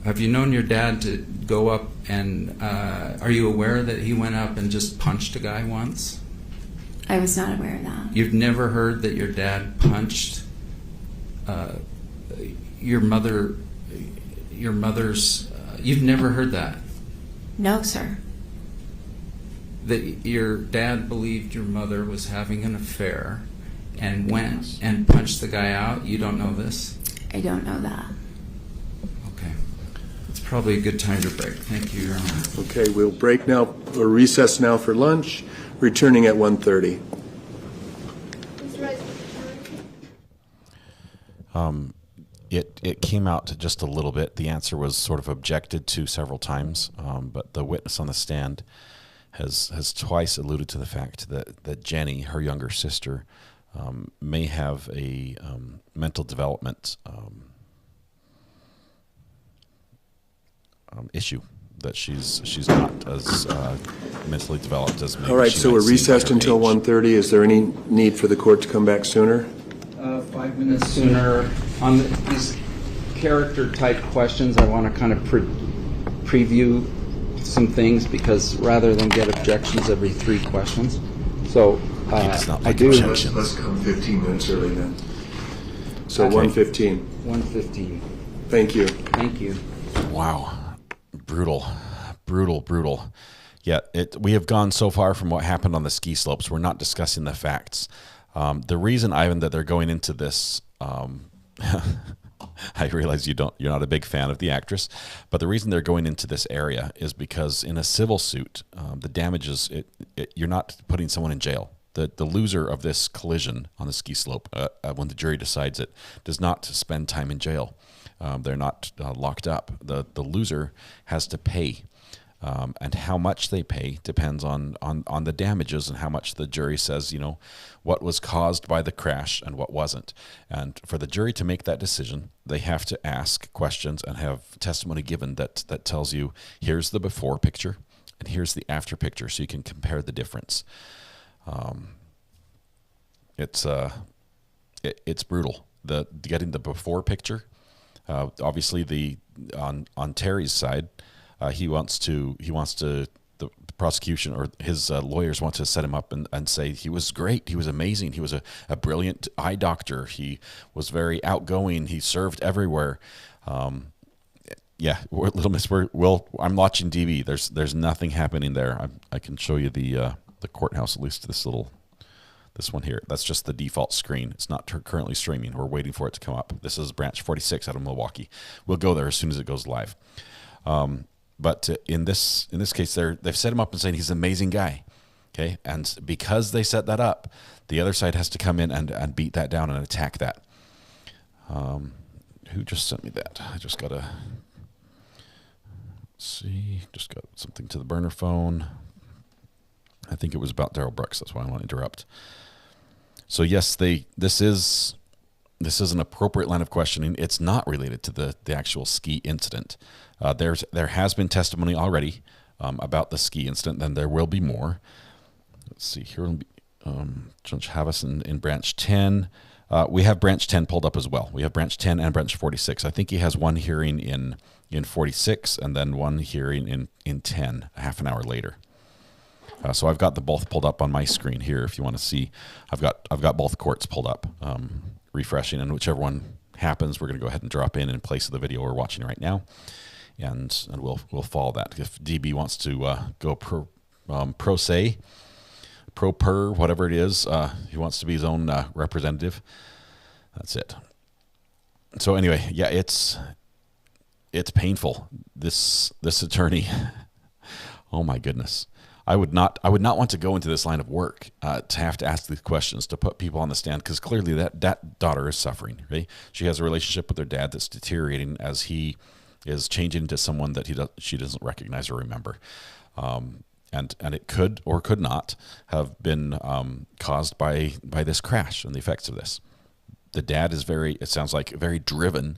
Have you known your dad to go up and, are you aware that he went up and just punched a guy once? I was not aware of that. You've never heard that your dad punched your mother's, you've never heard that? No, sir. That your dad believed your mother was having an affair and went and punched the guy out? You don't know this? I don't know that. Okay. It's probably a good time to break. Thank you, Your Honor. Okay, we'll break now, or recess now for lunch, returning at 1:30. It came out just a little bit. The answer was sort of objected to several times, but the witness on the stand has twice alluded to the fact that Jenny, her younger sister, may have a mental development issue, that she's not as mentally developed as maybe. All right, she so might we're seem recessed at her until age. 1:30. Is there any need for the court to come back sooner? 5 minutes sooner. On these character type questions, I want to kind of preview some things, because rather than get objections every 3 questions. So I do. Let's come 15 minutes early then. So Okay. 1:15. 1:15. Thank you. Thank you. Wow. Brutal. Yeah, we have gone so far from what happened on the ski slopes. We're not discussing the facts. The reason, Ivan, that they're going into this, I realize you're not a big fan of the actress, but the reason they're going into this area is because in a civil suit, the damages, you're not putting someone in jail. The loser of this collision on the ski slope, when the jury decides it, does not spend time in jail. They're not locked up. The loser has to pay. And how much they pay depends on the damages and how much the jury says, what was caused by the crash and what wasn't. And for the jury to make that decision, they have to ask questions and have testimony given that tells you, here's the before picture and here's the after picture, so you can compare the difference. It's brutal. Getting the before picture, obviously on Terry's side, he wants to the prosecution or his lawyers want to set him up and say he was great, he was amazing, he was a brilliant eye doctor, he was very outgoing, he served everywhere. Little Miss, I'm watching DV. There's nothing happening there. I can show you the courthouse, at least this one here. That's just the default screen. It's not currently streaming. We're waiting for it to come up. This is branch 46 out of Milwaukee. We'll go there as soon as it goes live. But in this case, they've set him up and saying he's an amazing guy. Okay, and because they set that up, the other side has to come in and beat that down and attack that. Who just sent me that? I just gotta see. Just got something to the burner phone. I think it was about Daryl Brooks. That's why I want to interrupt. So yes, this is an appropriate line of questioning. It's not related to the actual ski incident. There has been testimony already about the ski incident, then there will be more. Let's see here. Judge Havas in branch 10. We have branch 10 pulled up as well. We have branch 10 and branch 46. I think he has one hearing in 46 and then one hearing in 10, a half an hour later. So I've got the both pulled up on my screen here. If you want to see, I've got both courts pulled up, refreshing, and whichever one happens, we're going to go ahead and drop in place of the video we're watching right now, and we'll follow that. If DB wants to go pro se, pro per, whatever it is, he wants to be his own representative. That's it. So anyway, yeah, it's painful. This attorney, oh my goodness. I would not want to go into this line of work to have to ask these questions, to put people on the stand, because clearly that daughter is suffering. Right? She has a relationship with her dad that's deteriorating as he is changing into someone that she doesn't recognize or remember, and it could or could not have been caused by this crash and the effects of this. The dad is it sounds like very driven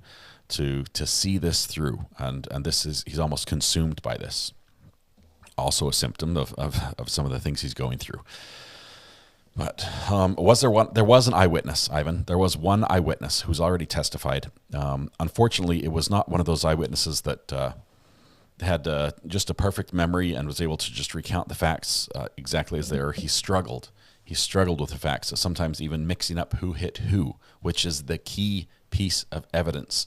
to see this through, and he's almost consumed by this. Also a symptom of some of the things he's going through. But was there one? There was an eyewitness, Ivan. There was one eyewitness who's already testified. Unfortunately, it was not one of those eyewitnesses that had just a perfect memory and was able to just recount the facts exactly as they are. He struggled. He struggled with the facts, so sometimes even mixing up who hit who, which is the key piece of evidence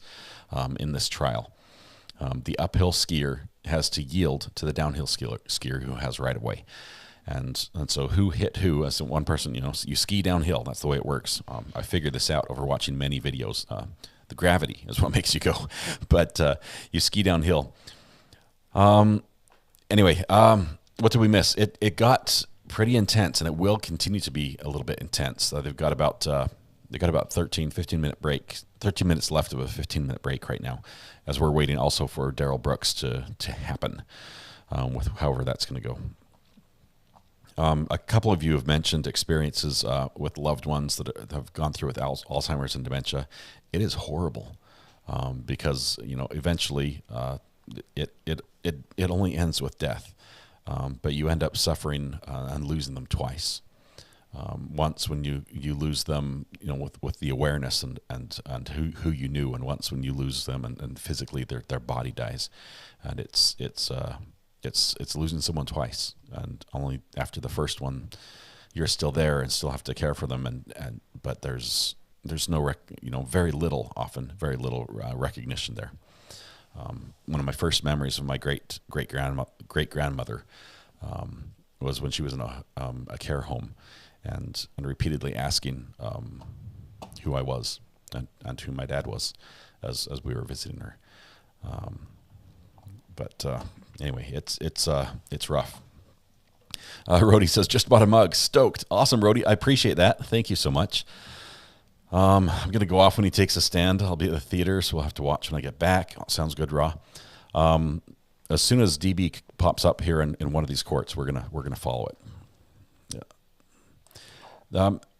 in this trial. The uphill skier has to yield to the downhill skier who has right of way, and so who hit who? As one person, you ski downhill. That's the way it works. I figured this out over watching many videos. The gravity is what makes you go, but you ski downhill. Anyway, what did we miss? It got pretty intense, and it will continue to be a little bit intense. They've got about 15 minute break, 13 minutes left of a 15-minute break right now, as we're waiting also for Daryl Brooks to happen, with however that's going to go. A couple of you have mentioned experiences with loved ones that have gone through with Alzheimer's and dementia. It is horrible, because eventually it only ends with death, but you end up suffering and losing them twice. Once when you lose them, with the awareness and who you knew, and once when you lose them and physically their body dies, and it's losing someone twice, and only after the first one you're still there and still have to care for them, but there's no very little recognition there. One of my first memories of my great grandmother was when she was in a care home. And repeatedly asking who I was and who my dad was as we were visiting her. But anyway, it's rough. Rhodey says, just bought a mug. Stoked. Awesome, Rhodey. I appreciate that. Thank you so much. I'm going to go off when he takes a stand. I'll be at the theater, so we'll have to watch when I get back. Oh, sounds good, Raw. As soon as DB pops up here in one of these courts, we're gonna follow it.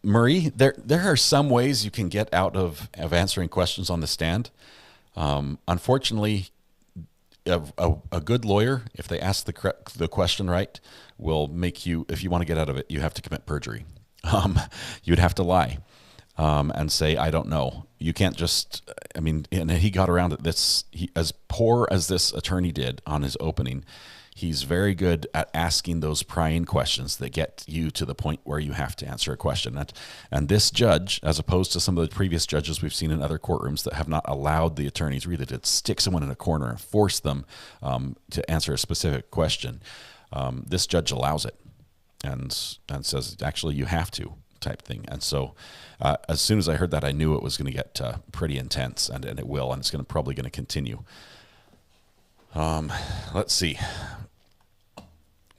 Marie, there are some ways you can get out of answering questions on the stand. Unfortunately, a good lawyer, if they ask the question right, will make you, if you want to get out of it, you have to commit perjury. You'd have to lie and say, I don't know. You can't just, and he got around it. As poor as this attorney did on his opening, he's very good at asking those prying questions that get you to the point where you have to answer a question. And this judge, as opposed to some of the previous judges we've seen in other courtrooms that have not allowed the attorneys really to stick someone in a corner and force them to answer a specific question, this judge allows it and says, actually, you have to, type thing. And so as soon as I heard that, I knew it was going to get pretty intense, and it will, and it's probably going to continue. Let's see.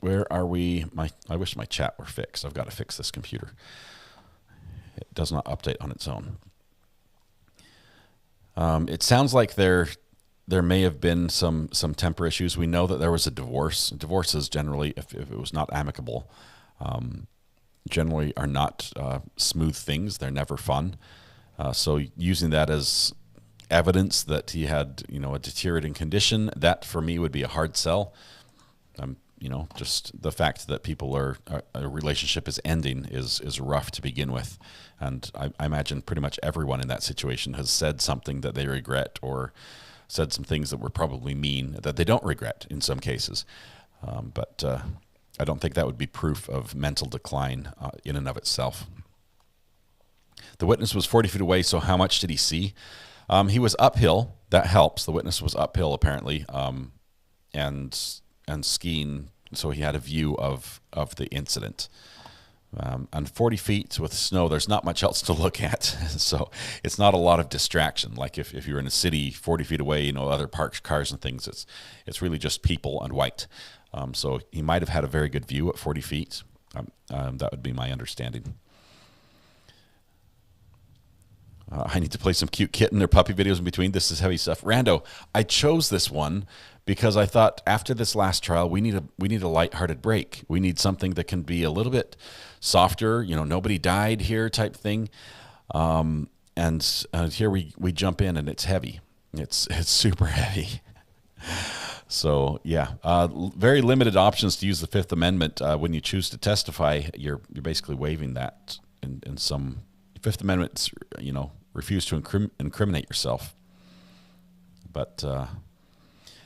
Where are we? I wish my chat were fixed. I've got to fix this computer. It does not update on its own. It sounds like there may have been some temper issues. We know that there was a divorce. Divorces generally, if it was not amicable, generally are not smooth things. They're never fun. So using that as evidence that he had, a deteriorating condition, that for me would be a hard sell. just the fact that people a relationship is ending is rough to begin with. And I imagine pretty much everyone in that situation has said something that they regret, or said some things that were probably mean that they don't regret in some cases. But I don't think that would be proof of mental decline in and of itself. The witness was 40 feet away, so how much did he see? He was uphill. That helps. The witness was uphill, apparently, and skiing, so he had a view of the incident. And 40 feet with snow, there's not much else to look at, so it's not a lot of distraction. Like if you're in a city 40 feet away, other parked cars and things, it's really just people and white. So he might have had a very good view at 40 feet. That would be my understanding. I need to play some cute kitten or puppy videos in between. This is heavy stuff. Rando, I chose this one because I thought after this last trial, we need a lighthearted break. We need something that can be a little bit softer, nobody died here type thing. And here we jump in, and it's heavy. It's super heavy. So yeah, very limited options to use the Fifth Amendment. When you choose to testify, you're basically waiving that in some Fifth Amendment. Refuse to incriminate yourself. But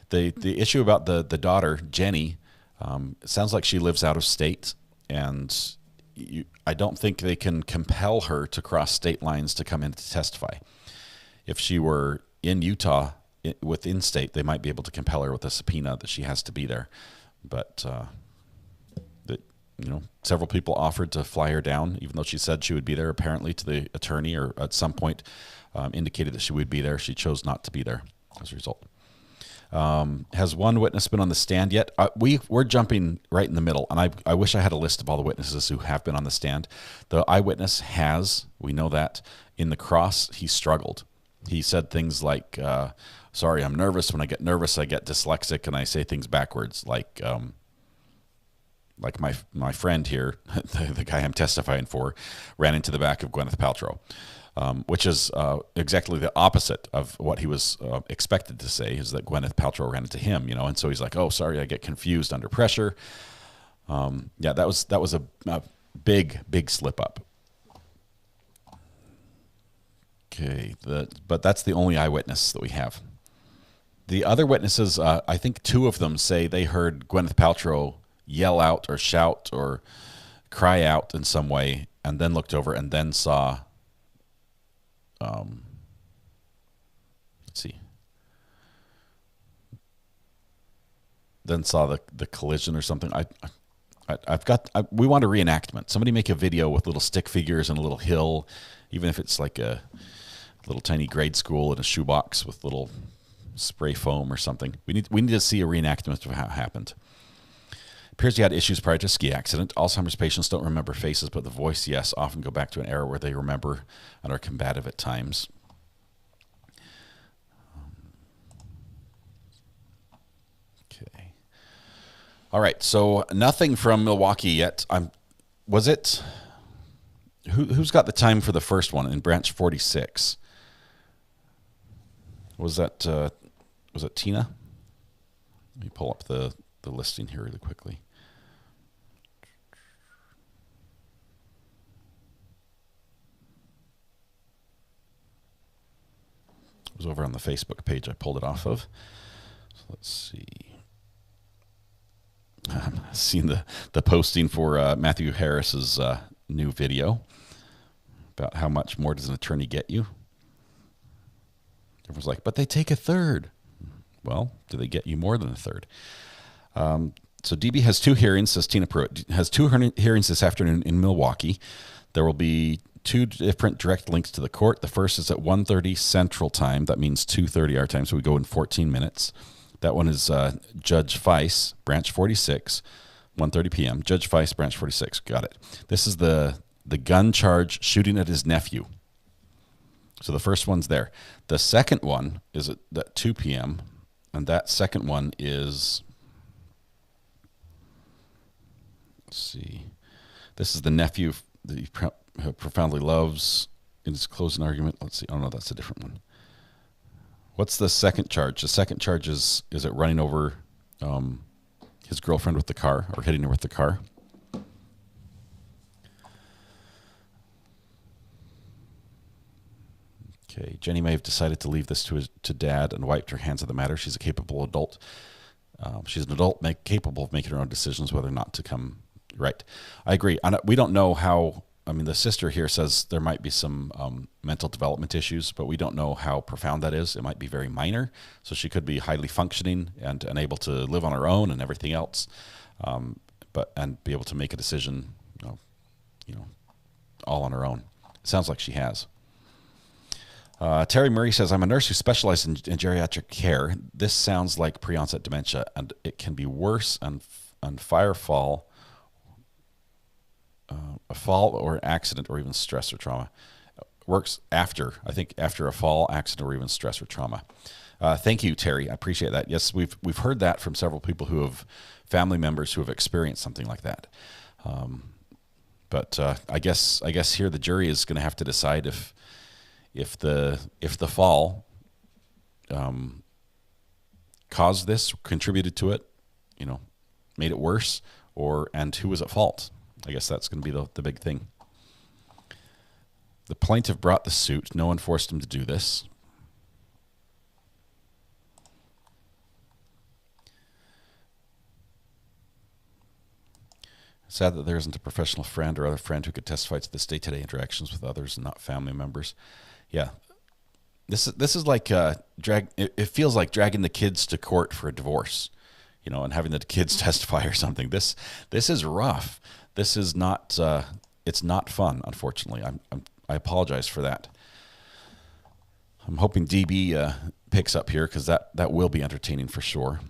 the issue about the daughter Jenny, it sounds like she lives out of state, and I don't think they can compel her to cross state lines to come in to testify. If she were in Utah within state, they might be able to compel her with a subpoena that she has to be there. But several people offered to fly her down, even though she said she would be there, apparently, to the attorney, or at some point indicated that she would be there. She chose not to be there as a result. Has one witness been on the stand yet? We're jumping right in the middle, and I wish I had a list of all the witnesses who have been on the stand. The eyewitness has, we know that. In the cross, he struggled. He said things like, sorry, I'm nervous. When I get nervous, I get dyslexic, and I say things backwards, like my friend here, the guy I'm testifying for, ran into the back of Gwyneth Paltrow, which is exactly the opposite of what he was expected to say, is that Gwyneth Paltrow ran into him, and so he's like, oh, sorry, I get confused under pressure. Yeah, that was a big slip up. Okay, but that's the only eyewitness that we have. The other witnesses, I think two of them say they heard Gwyneth Paltrow yell out or shout or cry out in some way, and then looked over and then saw, let's see, then saw the collision or something. We want a reenactment. Somebody make a video with little stick figures and a little hill, even if it's like a little tiny grade school in a shoebox with little spray foam or something. We need to see a reenactment of how it happened. Appears he had issues prior to a ski accident. Alzheimer's patients don't remember faces, but the voice, yes, often go back to an era where they remember and are combative at times. Okay. All right, so nothing from Milwaukee yet. Was it? Who's got the time for the first one in branch 46? Was it Tina? Let me pull up the listing here really quickly. It was over on the Facebook page I pulled it off of. So let's see. I'm seeing the posting for Matthew Harris's new video about how much more does an attorney get you. Everyone's like, but they take a third. Well, do they get you more than a third? So DB has two hearings, says Tina Pruitt, has two hearings this afternoon in Milwaukee. There will be two different direct links to the court. The first is at 1:30 Central Time. That means 2:30 our time, so we go in 14 minutes. That one is Judge Feist, Branch 46, 1:30 p.m. Judge Feist, Branch 46. Got it. This is the gun charge shooting at his nephew. So the first one's there. The second one is at 2 p.m., and that second one is, let's see, this is the nephew that he profoundly loves in his closing argument. Let's see. Oh, no, that's a different one. What's the second charge? The second charge is it running over his girlfriend with the car, or hitting her with the car. Okay, Jenny may have decided to leave this to Dad and wiped her hands of the matter. She's a capable adult. She's an adult capable of making her own decisions whether or not to come. Right. I agree. We don't know how, I mean, the sister here says there might be some mental development issues, but we don't know how profound that is. It might be very minor. So she could be highly functioning and able to live on her own and everything else, and be able to make a decision, all on her own. It sounds like she has. Terry Murray says, I'm a nurse who specializes in geriatric care. This sounds like pre-onset dementia, and it can be worse on firefall, a fall or accident, or even stress or trauma. Works after a fall, accident, or even stress or trauma. Thank you, Terry. I appreciate that. Yes, we've heard that from several people who have family members who have experienced something like that. But I guess here the jury is going to have to decide if the fall caused this, contributed to it, made it worse, and who was at fault. I guess that's going to be the big thing. The plaintiff brought the suit. No one forced him to do this. Sad that there isn't a professional friend or other friend who could testify to this day-to-day interactions with others and not family members. Yeah, this is like it feels like dragging the kids to court for a divorce, and having the kids testify or something. This is rough. This is not. It's not fun, unfortunately. I apologize for that. I'm hoping DB picks up here, because that will be entertaining for sure.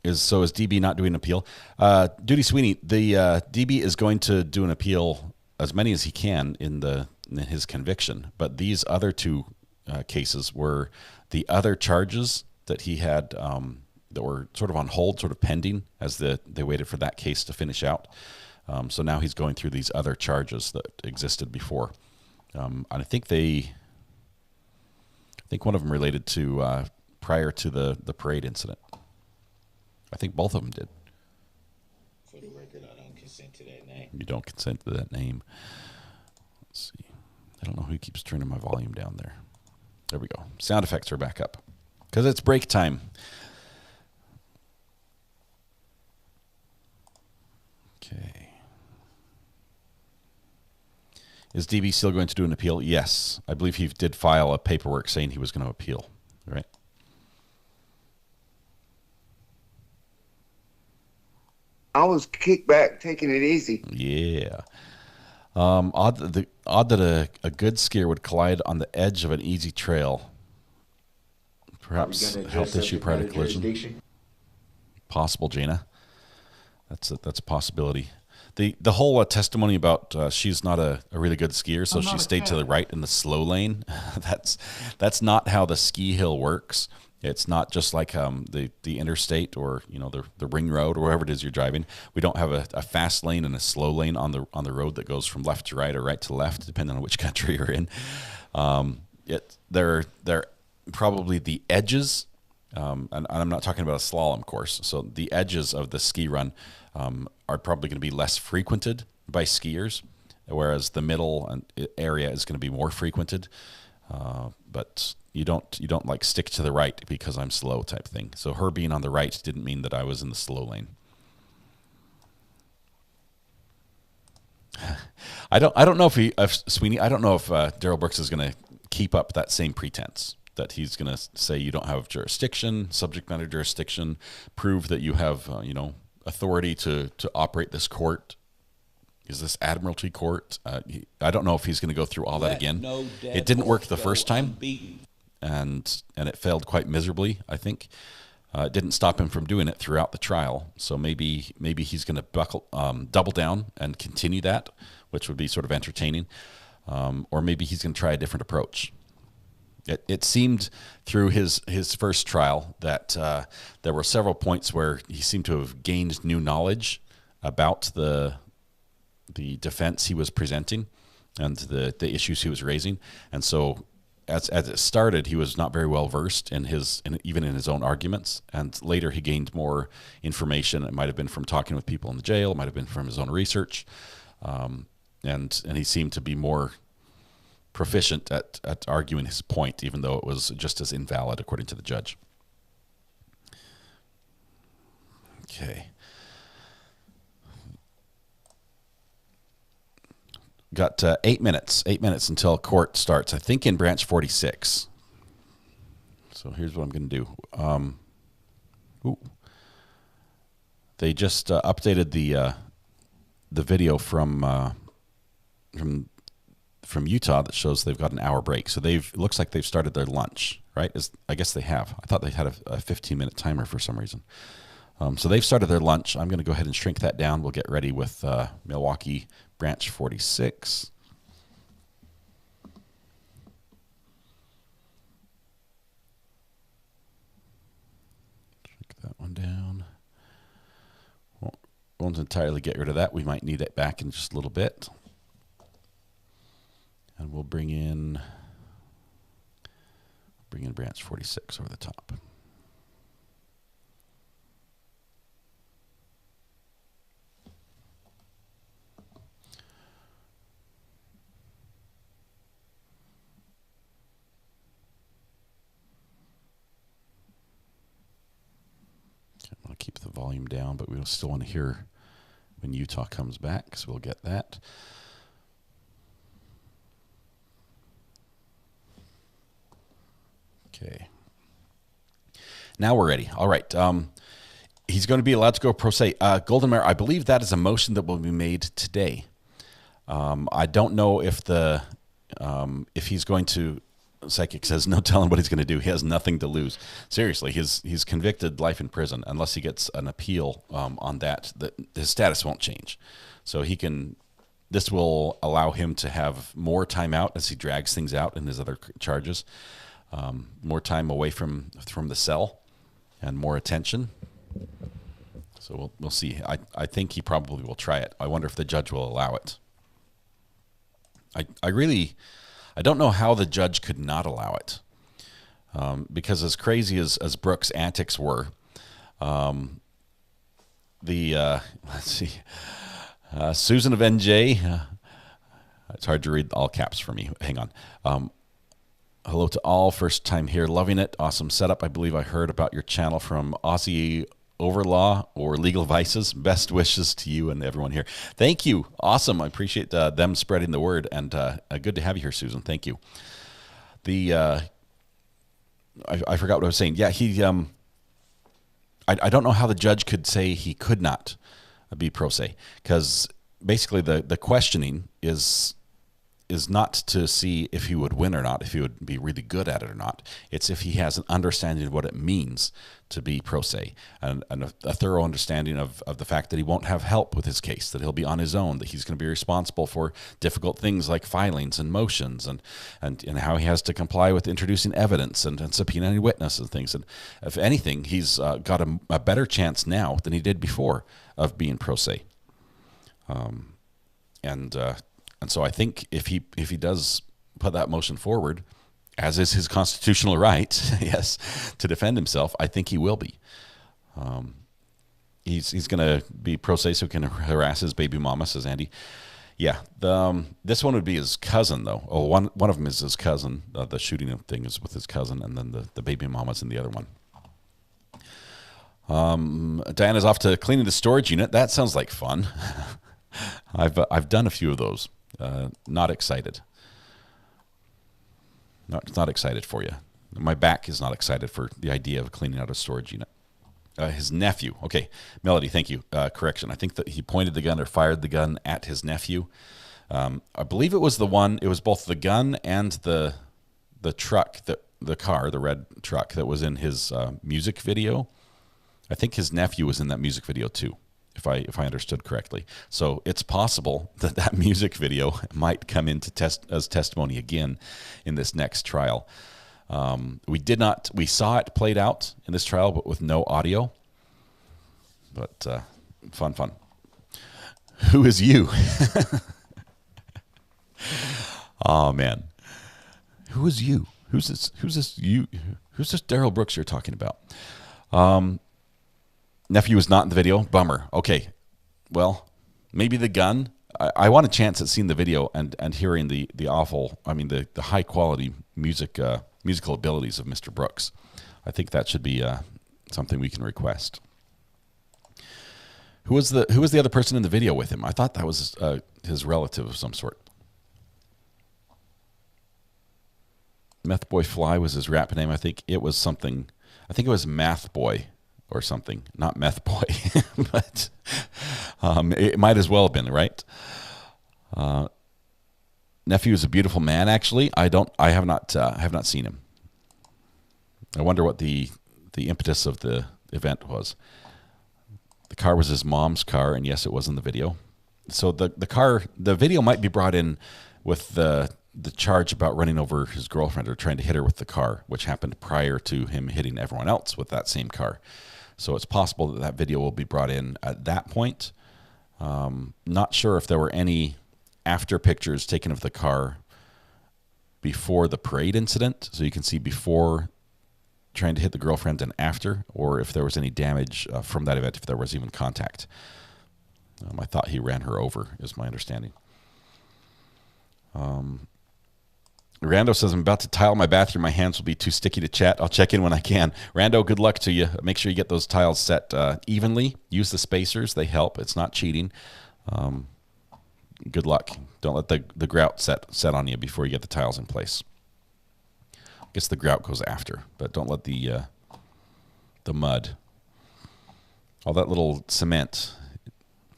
Is DB not doing an appeal? Duty Sweeney, the DB is going to do an appeal, as many as he can in his conviction, but these other two cases were the other charges that he had that were sort of on hold, sort of pending, as they waited for that case to finish out. So now he's going through these other charges that existed before, and I think one of them related to prior to the parade incident. I think both of them did. For the record, I don't consent to that name. You don't consent to that name. Let's see. I don't know who keeps turning my volume down there. There we go. Sound effects are back up, because it's break time. Okay. Is DB still going to do an appeal? Yes. I believe he did file a paperwork saying he was going to appeal, right? I was kicked back, taking it easy. Yeah. Odd that a good skier would collide on the edge of an easy trail. Perhaps health issue prior to collision. Possible, Jana. That's a possibility. The whole testimony about she's not a really good skier, so she stayed to the right in the slow lane. That's not how the ski hill works. It's not just like the interstate, or the ring road, or wherever it is you're driving. We don't have a fast lane and a slow lane on the road that goes from left to right or right to left, depending on which country you're in. They're probably the edges, and I'm not talking about a slalom course. So the edges of the ski run are probably going to be less frequented by skiers, whereas the middle area is going to be more frequented. But you don't like stick to the right because I'm slow type thing. So her being on the right didn't mean that I was in the slow lane. I don't know if Sweeney. I don't know if Daryl Brooks is going to keep up that same pretense, that he's going to say you don't have jurisdiction, subject matter jurisdiction, prove that you have authority to operate this court. Is this admiralty court? I don't know if he's going to go through all that again. It didn't work the first time, and it failed quite miserably, I think. It didn't stop him from doing it throughout the trial. So maybe he's going to double down and continue that, which would be sort of entertaining. Or maybe he's going to try a different approach. It seemed through his first trial that there were several points where he seemed to have gained new knowledge about the defense he was presenting and the issues he was raising. And so as it started, he was not very well versed even in his own arguments. And later he gained more information. It might have been from talking with people in the jail. It might have been from his own research. And he seemed to be more proficient at arguing his point, even though it was just as invalid according to the judge. Okay. Got 8 minutes. 8 minutes until court starts, I think in branch 46. So here's what I'm going to do. They just updated the video from Utah that shows they've got an hour break. So it looks like they've started their lunch, right? I guess they have. I thought they had a 15-minute timer for some reason. So they've started their lunch. I'm going to go ahead and shrink that down. We'll get ready with Milwaukee Branch 46. Shrink that one down. Won't entirely get rid of that. We might need it back in just a little bit. And we'll bring in Branch 46 over the top. I'm going to keep the volume down, but we still want to hear when Utah comes back, so we'll get that. Okay. Now we're ready. All right. He's going to be allowed to go pro se. Golden Mare, I believe that is a motion that will be made today. I don't know if if he's going to. Psychic says no telling what he's going to do. He has nothing to lose. Seriously, he's convicted life in prison unless he gets an appeal on that. His status won't change. So he can. This will allow him to have more time out as he drags things out in his other charges. More time away from the cell and more attention. So we'll see. I think he probably will try it. I wonder if the judge will allow it. I don't know how the judge could not allow it, because as crazy as Brooks' antics were, let's see, Susan of NJ, it's hard to read all caps for me. Hang on. Hello to all, first time here, loving it. Awesome setup. I believe I heard about your channel from Aussie Overlaw or Legal Vices. Best wishes to you and everyone here. Thank you. Awesome. I appreciate them spreading the word, and good to have you here, Susan. Thank you. I forgot what I was saying. Yeah, I don't know how the judge could say he could not be pro se, because basically the questioning is not to see if he would win or not, if he would be really good at it or not. It's if he has an understanding of what it means to be pro se, and a thorough understanding of the fact that he won't have help with his case, that he'll be on his own, that he's going to be responsible for difficult things like filings and motions, and how he has to comply with introducing evidence and subpoenaing witnesses and things. And if anything, he's got a better chance now than he did before of being pro se. And so I think if he does put that motion forward, as is his constitutional right, yes, to defend himself, I think he will be. He's going to be pro se so he can harass his baby mama, says Andy. Yeah, this one would be his cousin, though. Oh, one of them is his cousin. The shooting thing is with his cousin, and then the baby mama's in the other one. Diana's off to cleaning the storage unit. That sounds like fun. I've done a few of those. Not excited. Not excited for you. My back is not excited for the idea of cleaning out a storage unit. His nephew. Okay, Melody, thank you. Correction. I think that he pointed the gun or fired the gun at his nephew. I believe it was both the gun and the truck, the car, the red truck that was in his music video. I think his nephew was in that music video too, if I understood correctly. So it's possible that music video might come into as testimony again in this next trial. We saw it played out in this trial, but with no audio. But fun. Who is you? Oh man, who is you? Who's this? Who's this Daryl Brooks you're talking about? Nephew was not in the video. Bummer. Okay. Well, maybe the gun. I want a chance at seeing the video and hearing the high quality musical abilities of Mr. Brooks. I think that should be something we can request. Who was the other person in the video with him? I thought that was his relative of some sort. Meth Boy Fly was his rap name. I think it was something. I think it was Math Boy or something, not Meth Boy, but it might as well have been, right? Nephew is a beautiful man. Actually, I have not seen him. I wonder what the impetus of the event was. The car was his mom's car, and yes, it was in the video. So the video might be brought in with the charge about running over his girlfriend or trying to hit her with the car, which happened prior to him hitting everyone else with that same car. So it's possible that video will be brought in at that point. Not sure if there were any after pictures taken of the car before the parade incident, so you can see before trying to hit the girlfriend and after, or if there was any damage from that event, if there was even contact. I thought he ran her over, is my understanding. Rando says, I'm about to tile my bathroom. My hands will be too sticky to chat. I'll check in when I can. Rando, good luck to you. Make sure you get those tiles set evenly. Use the spacers. They help. It's not cheating. Good luck. Don't let the grout set on you before you get the tiles in place. I guess the grout goes after, but don't let the mud, all that little cement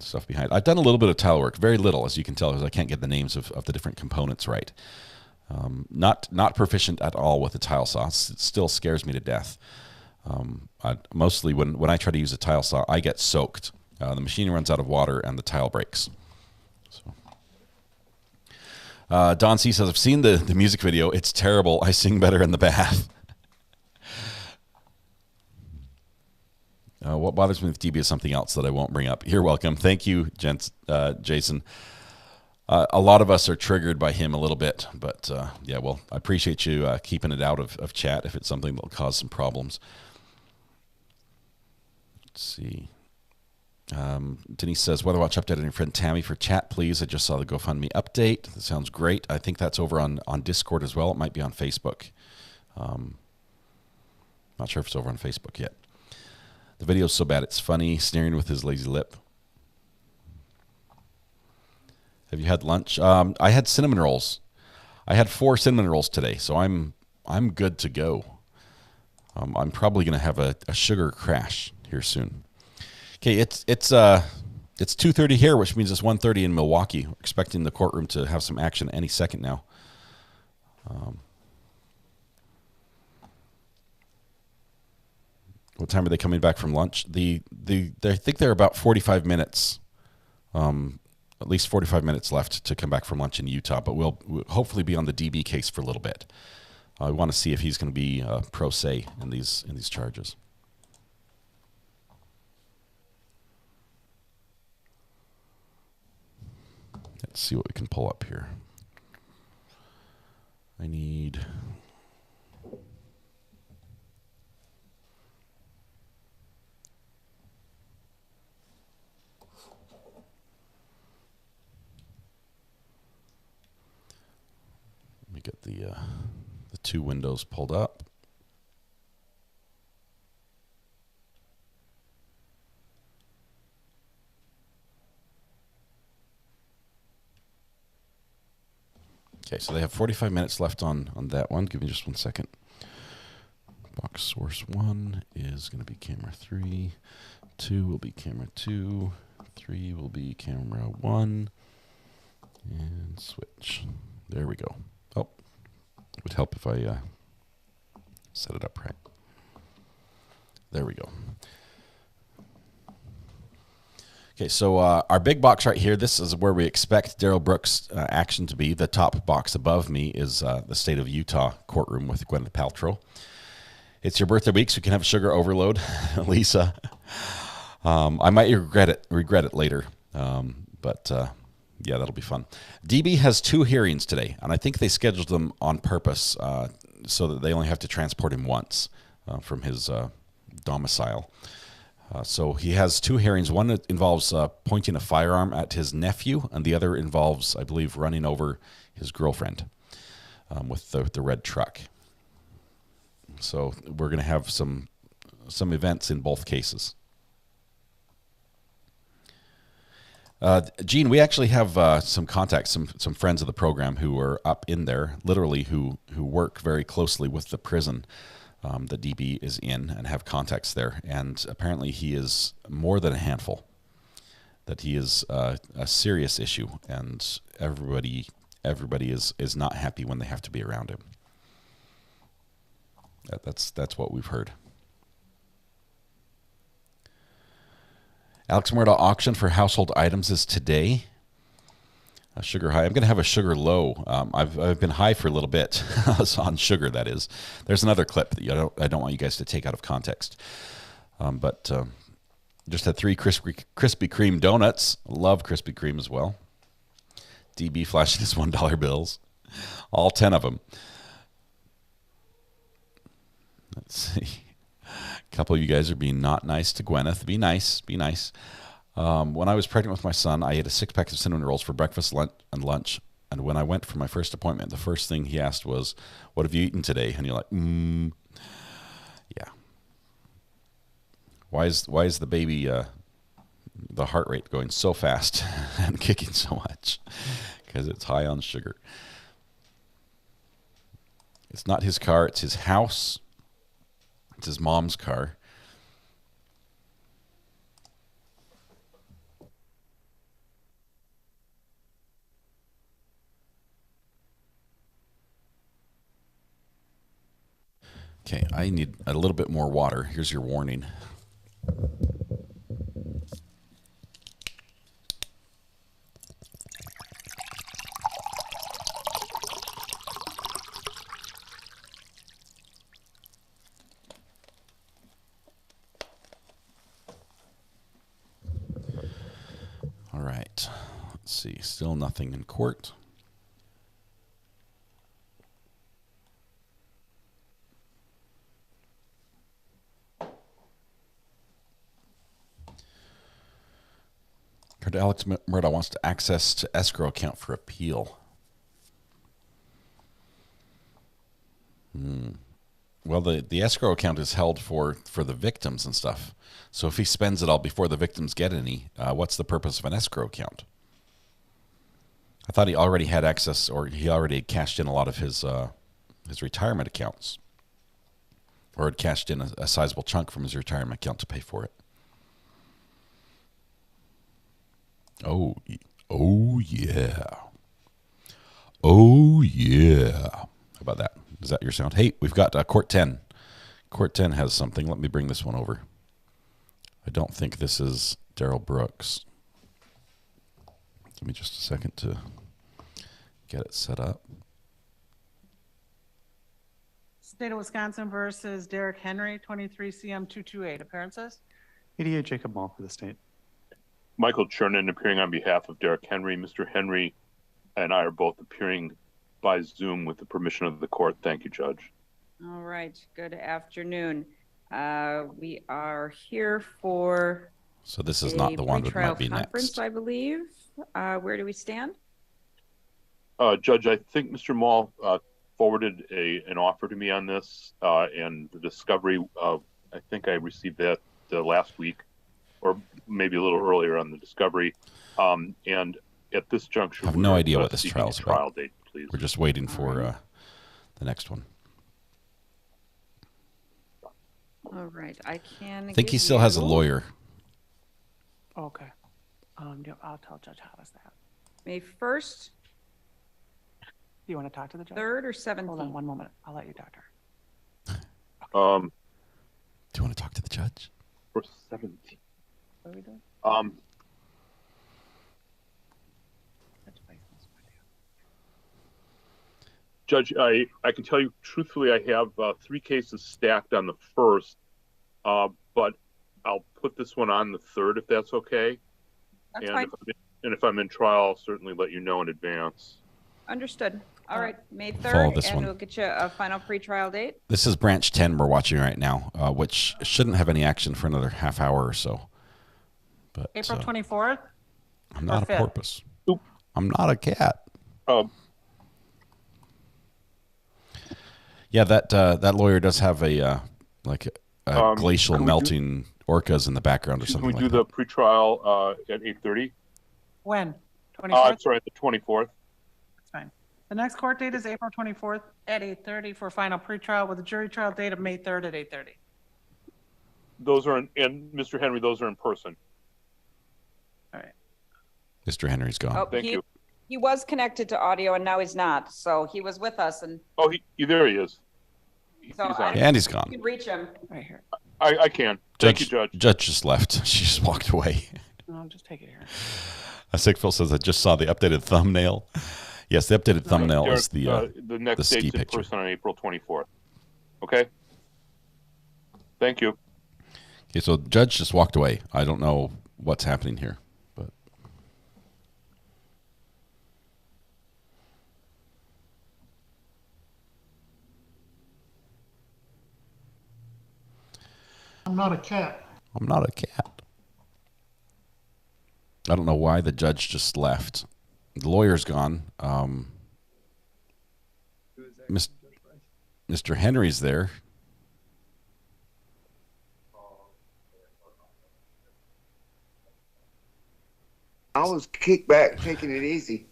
stuff behind. I've done a little bit of tile work, very little, as you can tell, because I can't get the names of the different components right. Not proficient at all with the tile saw. It still scares me to death. Mostly when I try to use a tile saw, I get soaked. The machine runs out of water and the tile breaks. So. Don C says, I've seen the music video. It's terrible. I sing better in the bath. What bothers me with DB is something else that I won't bring up. You're welcome. Thank you, Jason. A lot of us are triggered by him a little bit, but yeah, well, I appreciate you keeping it out of chat if it's something that will cause some problems. Let's see. Denise says, Weather Watch updated your friend Tammy for chat, please. I just saw the GoFundMe update. That sounds great. I think that's over on Discord as well. It might be on Facebook. Not sure if it's over on Facebook yet. The video's so bad it's funny, sneering with his lazy lip. Have you had lunch? I had cinnamon rolls. I had 4 cinnamon rolls today, so I'm good to go. I'm probably going to have a sugar crash here soon. Okay, it's 2:30 here, which means it's 1:30 in Milwaukee. We're expecting the courtroom to have some action any second now. What time are they coming back from lunch? I think they're about 45 minutes. At least 45 minutes left to come back from lunch in Utah, but we'll hopefully be on the DB case for a little bit. I want to see if he's going to be pro se in these charges. Let's see what we can pull up here. I need... Let me get the 2 windows pulled up. Okay, so they have 45 minutes left on that one. Give me just 1 second. Box source 1 is going to be camera 3. 2 will be camera 2. 3 will be camera 1. And switch. There we go. Oh, it would help if I set it up right. There we go. Okay, so our big box right here, this is where we expect Daryl Brooks' action to be. The top box above me is the state of Utah courtroom with Gwyneth Paltrow. It's your birthday week, so you can have sugar overload, Lisa. I might regret it later, but yeah, that'll be fun. DB has 2 hearings today, and I think they scheduled them on purpose. so that they only have to transport him once from his domicile. So he has 2 hearings. One that involves pointing a firearm at his nephew, and the other involves, I believe, running over his girlfriend with the red truck. So we're going to have some events in both cases. Gene, we actually have some contacts, some friends of the program who are up in there, literally who work very closely with the prison that DB is in and have contacts there. And apparently he is more than a handful, that he is a serious issue, and everybody is not happy when they have to be around him. That's what we've heard. Alex Murdaugh auction for household items is today. A sugar high. I'm going to have a sugar low. I've been high for a little bit on sugar, that is. There's another clip that I don't want you guys to take out of context. But just had 3 Krispy Kreme donuts. Love Krispy Kreme as well. DB flashing his $1 bills. All 10 of them. Let's see. A couple of you guys are being not nice to Gwyneth. Be nice. Be nice. When I was pregnant with my son, I ate a 6-pack of cinnamon rolls for breakfast, lunch. And when I went for my first appointment, the first thing he asked was, "What have you eaten today?" And you're like, yeah. Why is the baby, the heart rate going so fast and kicking so much? Because it's high on sugar. It's not his car, it's his house. It's his mom's car. Okay, I need a little bit more water. Here's your warning. All right, let's see. Still nothing in court. Alex Murdaugh wants to access to escrow account for appeal. Well, the escrow account is held for the victims and stuff. So if he spends it all before the victims get any, what's the purpose of an escrow account? I thought he already had access, or he already had cashed in a lot of his retirement accounts, or had cashed in a sizable chunk from his retirement account to pay for it. Oh yeah. Oh yeah. How about that? Is that your sound? Hey, we've got Court 10. Court 10 has something. Let me bring this one over. I don't think this is Daryl Brooks. Give me just a second to get it set up. State of Wisconsin versus Derrick Henry, 23 CM 228. Appearances? ADA Jacob Mall for the state. Michael Chernin appearing on behalf of Derrick Henry. Mr. Henry and I are both appearing by Zoom with the permission of the court. Thank you, Judge. All right. Good afternoon. We are here for so this is not the one that might be conference, next. I believe. Where do we stand? Judge, I think Mr. Mall forwarded an offer to me on this, and the discovery. I think I received that last week, or maybe a little earlier on the discovery. And at this juncture, I have no idea what this trial's about. Trial date, please. We're just waiting for the next one. All right, I can. I think he still has a lawyer. Okay. Yeah, I'll tell Judge Hollis that. May 1st. Do you want to talk to the judge? 3rd or 17th? Hold on one moment. I'll let you talk to her. Do you want to talk to the judge? For 17th. What are we doing? Judge, I can tell you truthfully, I have 3 cases stacked on the 1st, but I'll put this one on the 3rd if that's okay. That's and fine. If I'm in trial, I'll certainly let you know in advance. Understood. All right, May Follow 3rd, this and one. we'll get you a final pretrial date. This is branch 10 we're watching right now, which shouldn't have any action for another half hour or so. But April 24th? I'm not a fifth? porpoise. I'm not a cat. Yeah, that lawyer does have a glacial can we do- melting orcas in the background or Can something we like do that. the pretrial at 8:30? When? 24th? Sorry, the 24th. That's fine. The next court date is April 24th at 8:30 for final pretrial with a jury trial date of May 3rd at 8:30. Those are and Mr. Henry, those are in person. All right. Mr. Henry's gone. Oh, Thank you. He was connected to audio, and now he's not. So he was with us, and Oh, there he is. so He's I on. don't And he's think gone. You can reach him. Right here. I can. Thank you, Judge. Judge just left. She just walked away. No, just take it here. Sigfil says, I just saw the updated thumbnail. Yes, the updated thumbnail is the next the ski date's in picture. person on April 24th. Okay. Thank you. Okay, so Judge just walked away. I don't know what's happening here, but I'm not a cat. I'm not a cat. I don't know why the judge just left. The lawyer's gone. Mr. Henry's there. I was kicked back, taking it easy.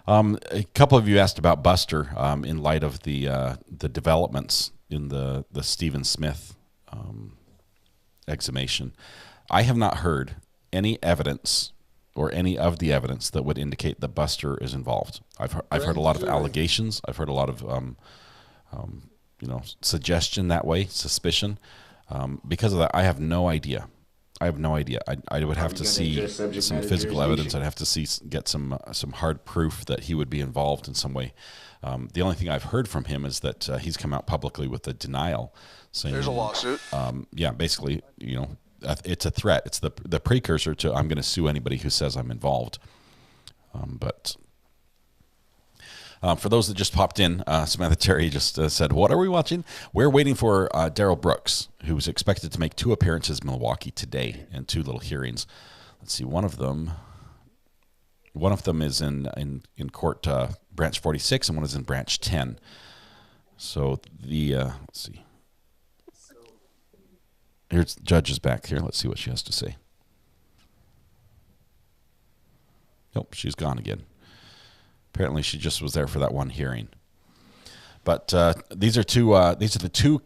A couple of you asked about Buster in light of the developments in the Stephen Smith exhumation. I have not heard any evidence or any of the evidence that would indicate that Buster is involved. I've heard a lot of allegations. I've heard a lot of suggestion that way, suspicion. Because of that, I have no idea. I would have to see some physical evidence. I'd have to get some hard proof that he would be involved in some way. The only thing I've heard from him is that he's come out publicly with a denial, saying There's a lawsuit. Yeah, basically, it's a threat. It's the precursor to I'm going to sue anybody who says I'm involved. But for those that just popped in, Samantha Terry just said, "What are we watching?" We're waiting for Daryl Brooks, who's expected to make 2 appearances in Milwaukee today and 2 little hearings. Let's see, one of them is in court branch 46, and one is in branch 10. So let's see. Here's the judge is back here. Let's see what she has to say. Nope, she's gone again. Apparently, she just was there for that one hearing. But these are the 2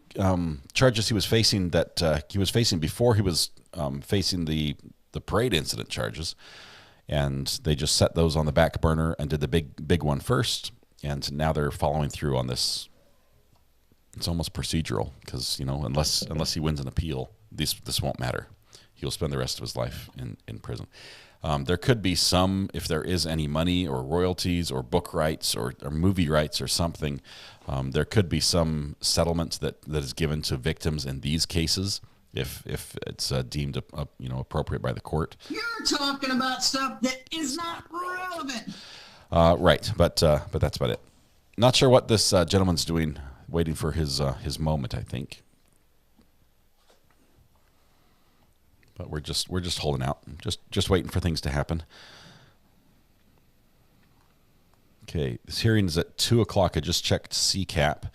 charges he was facing before he was facing the parade incident charges, and they just set those on the back burner and did the big one first, and now they're following through on this. It's almost procedural because unless he wins an appeal, this won't matter. He'll spend the rest of his life in prison. There could be some, if there is any money or royalties or book rights or movie rights or something, there could be some settlement that is given to victims in these cases if it's deemed appropriate by the court. You're talking about stuff that is not relevant. Right, but that's about it. Not sure what this gentleman's doing, waiting for his moment, I think. But we're just holding out, just waiting for things to happen. Okay, this hearing is at 2:00. I just checked CCAP.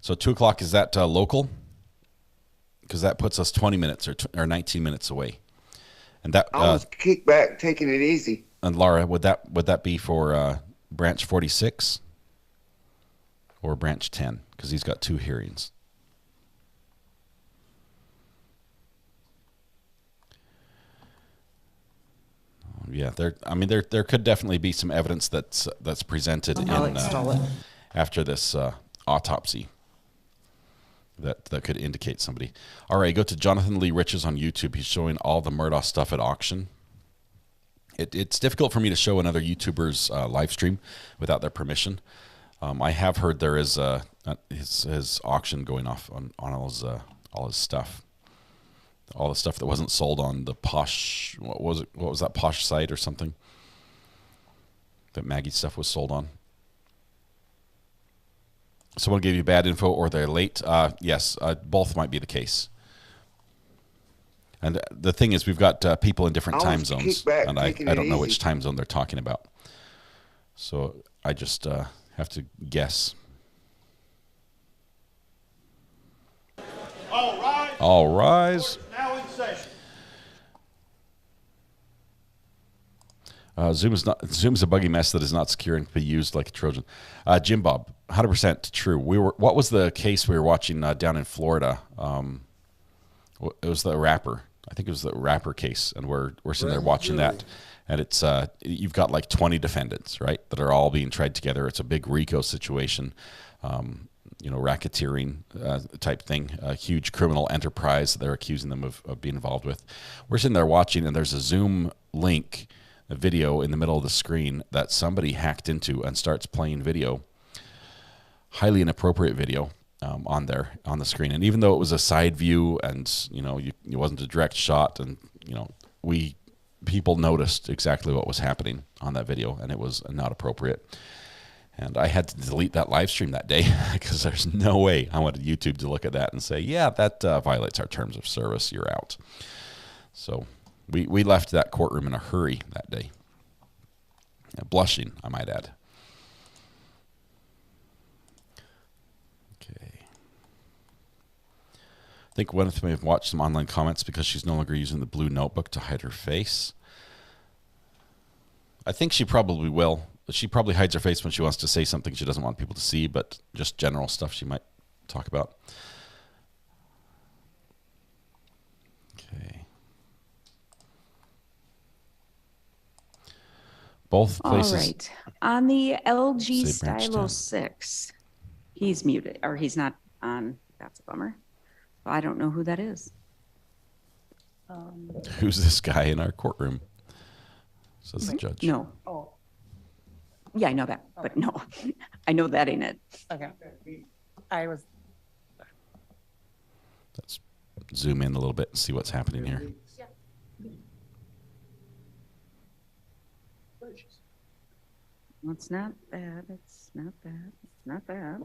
So 2:00, is that local? Because that puts us 20 minutes or 19 minutes away. And that I was kicked back, taking it easy. And Laura, would that be for branch 46 or branch 10? Because he's got 2 hearings. Yeah, there could definitely be some evidence that's presented after this autopsy that could indicate somebody. All right, go to Jonathan Lee Riches on YouTube. He's showing all the Murdaugh stuff at auction. It's difficult for me to show another YouTuber's live stream without their permission. I have heard there is his auction going off on all his stuff. All the stuff that wasn't sold on the Posh, what was that Posh site or something? that Maggie's stuff was sold on. Someone gave you bad info or they're late. Yes, both might be the case. And the thing is, we've got people in different time zones, and I don't know which time zone they're talking about. So I just have to guess. All rise. Now in session. Zoom's a buggy mess that is not secure and can be used like a Trojan. Jim Bob, 100% true. What was the case we were watching down in Florida? It was the rapper. I think it was the rapper case, and we're sitting there watching that, and it's you've got like 20 defendants, right, that are all being tried together. It's a big RICO situation, racketeering type thing, a huge criminal enterprise that they're accusing them of being involved with. We're sitting there watching, and there's a Zoom link, a video in the middle of the screen that somebody hacked into and starts playing video, highly inappropriate video. On the screen, and even though it was a side view and it wasn't a direct shot, and people noticed exactly what was happening on that video, and it was not appropriate. And I had to delete that live stream that day because there's no way I wanted YouTube to look at that and say, yeah, that violates our terms of service, you're out. So we left that courtroom in a hurry that day, blushing, I might add. I think Gwyneth may have watched some online comments because she's no longer using the blue notebook to hide her face. I think she probably will. She probably hides her face when she wants to say something she doesn't want people to see, but just general stuff she might talk about. Okay. Both places. All right. On the LG Stylo 6, he's muted, or he's not on. That's a bummer. I don't know who that is. Who's this guy in our courtroom? Says the judge. No. Oh, Yeah, I know that, but no. I know that ain't it. okay. I was, Let's zoom in a little bit and see what's happening here. Well, it's not bad. It's not bad. It's not bad.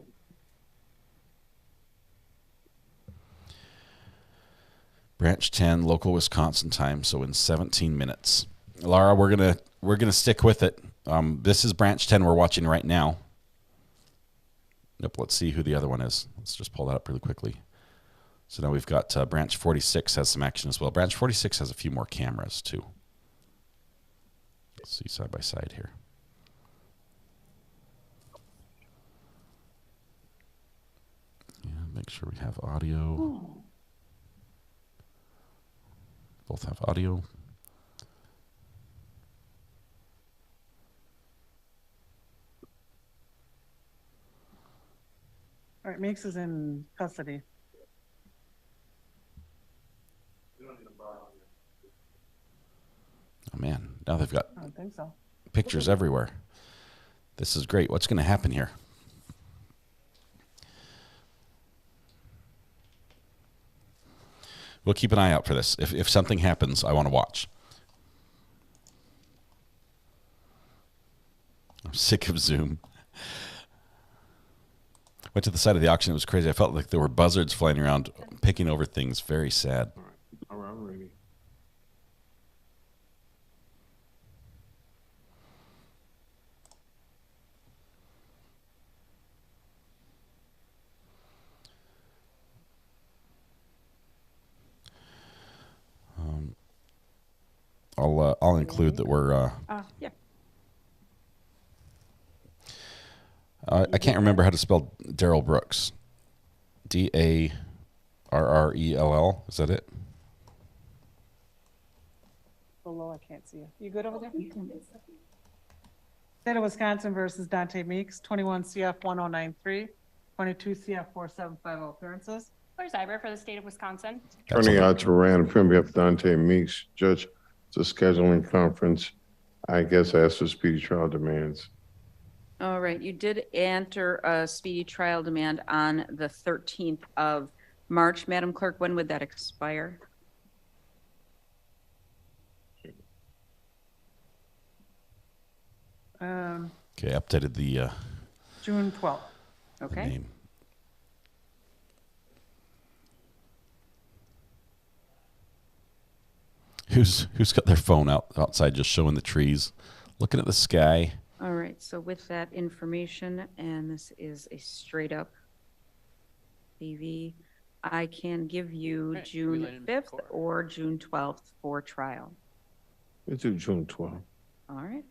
Branch 10, local Wisconsin time, so in 17 minutes. Laura, we're gonna stick with it. This is Branch 10 we're watching right now. Nope, let's see who the other one is. Let's just pull that up really quickly. So now we've got Branch 46 has some action as well. Branch 46 has a few more cameras too. Let's see side by side here. Yeah, make sure we have audio. Oh. Both have audio. all right, Meeks is in custody. Oh man, now they've got I don't think so. pictures everywhere. This is great. What's going to happen here? We'll keep an eye out for this. If something happens, I want to watch. I'm sick of Zoom. Went to the side of the auction. It was crazy. I felt like there were buzzards flying around, picking over things. Very sad. All right, I'm ready. I'll include that we're. Yeah. I can't remember how to spell Daryl Brooks. Darrell. Is that it? Below, I can't see you. You good over there? State of Wisconsin versus Dante Meeks, 21 CF 1093, 22 CF 4750 appearances. Claire Zyber for the state of Wisconsin. Attorney Turan, Premier Dante Meeks, Judge, it's a scheduling conference. I guess as for speedy trial demands. All right. You did enter a speedy trial demand on the 13th of March. Madam Clerk, when would that expire? Okay, updated the June 12th. Okay. name. Who's got their phone outside just showing the trees, looking at the sky? All right, so with that information, and this is a straight up PV, I can give you June 5th or June 12th for trial. Let's do June 12th. All right.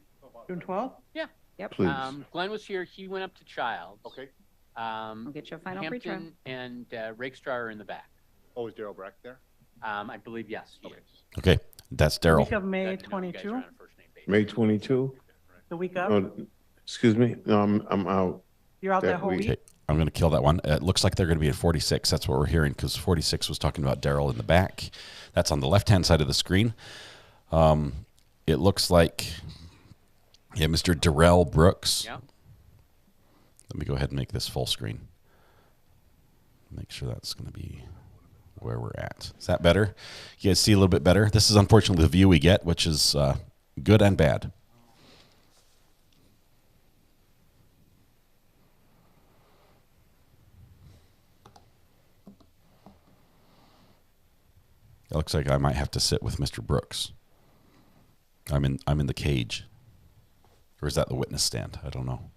June 12th? Yeah. Yep. Please. Glenn was here. He went up to Childs. Okay. We'll get you a final pretrial. Hampton and Rakestraw are in the back. Oh, is Daryl Brooks there? I believe, yes. He is. Okay, that's Daryl. Week of May 22? May 22? The week of? Oh, excuse me? No, I'm out. You're out that whole week? Okay, I'm going to kill that one. It looks like they're going to be at 46. That's what we're hearing, because 46 was talking about Daryl in the back. That's on the left-hand side of the screen. It looks like, yeah, Mr. Daryl Brooks. Yeah. Let me go ahead and make this full screen. Make sure that's going to be where we're at. Is that better? You guys see a little bit better? This is unfortunately the view we get, which is good and bad. It looks like I might have to sit with Mr. Brooks. I'm in the cage. Or is that the witness stand? I don't know.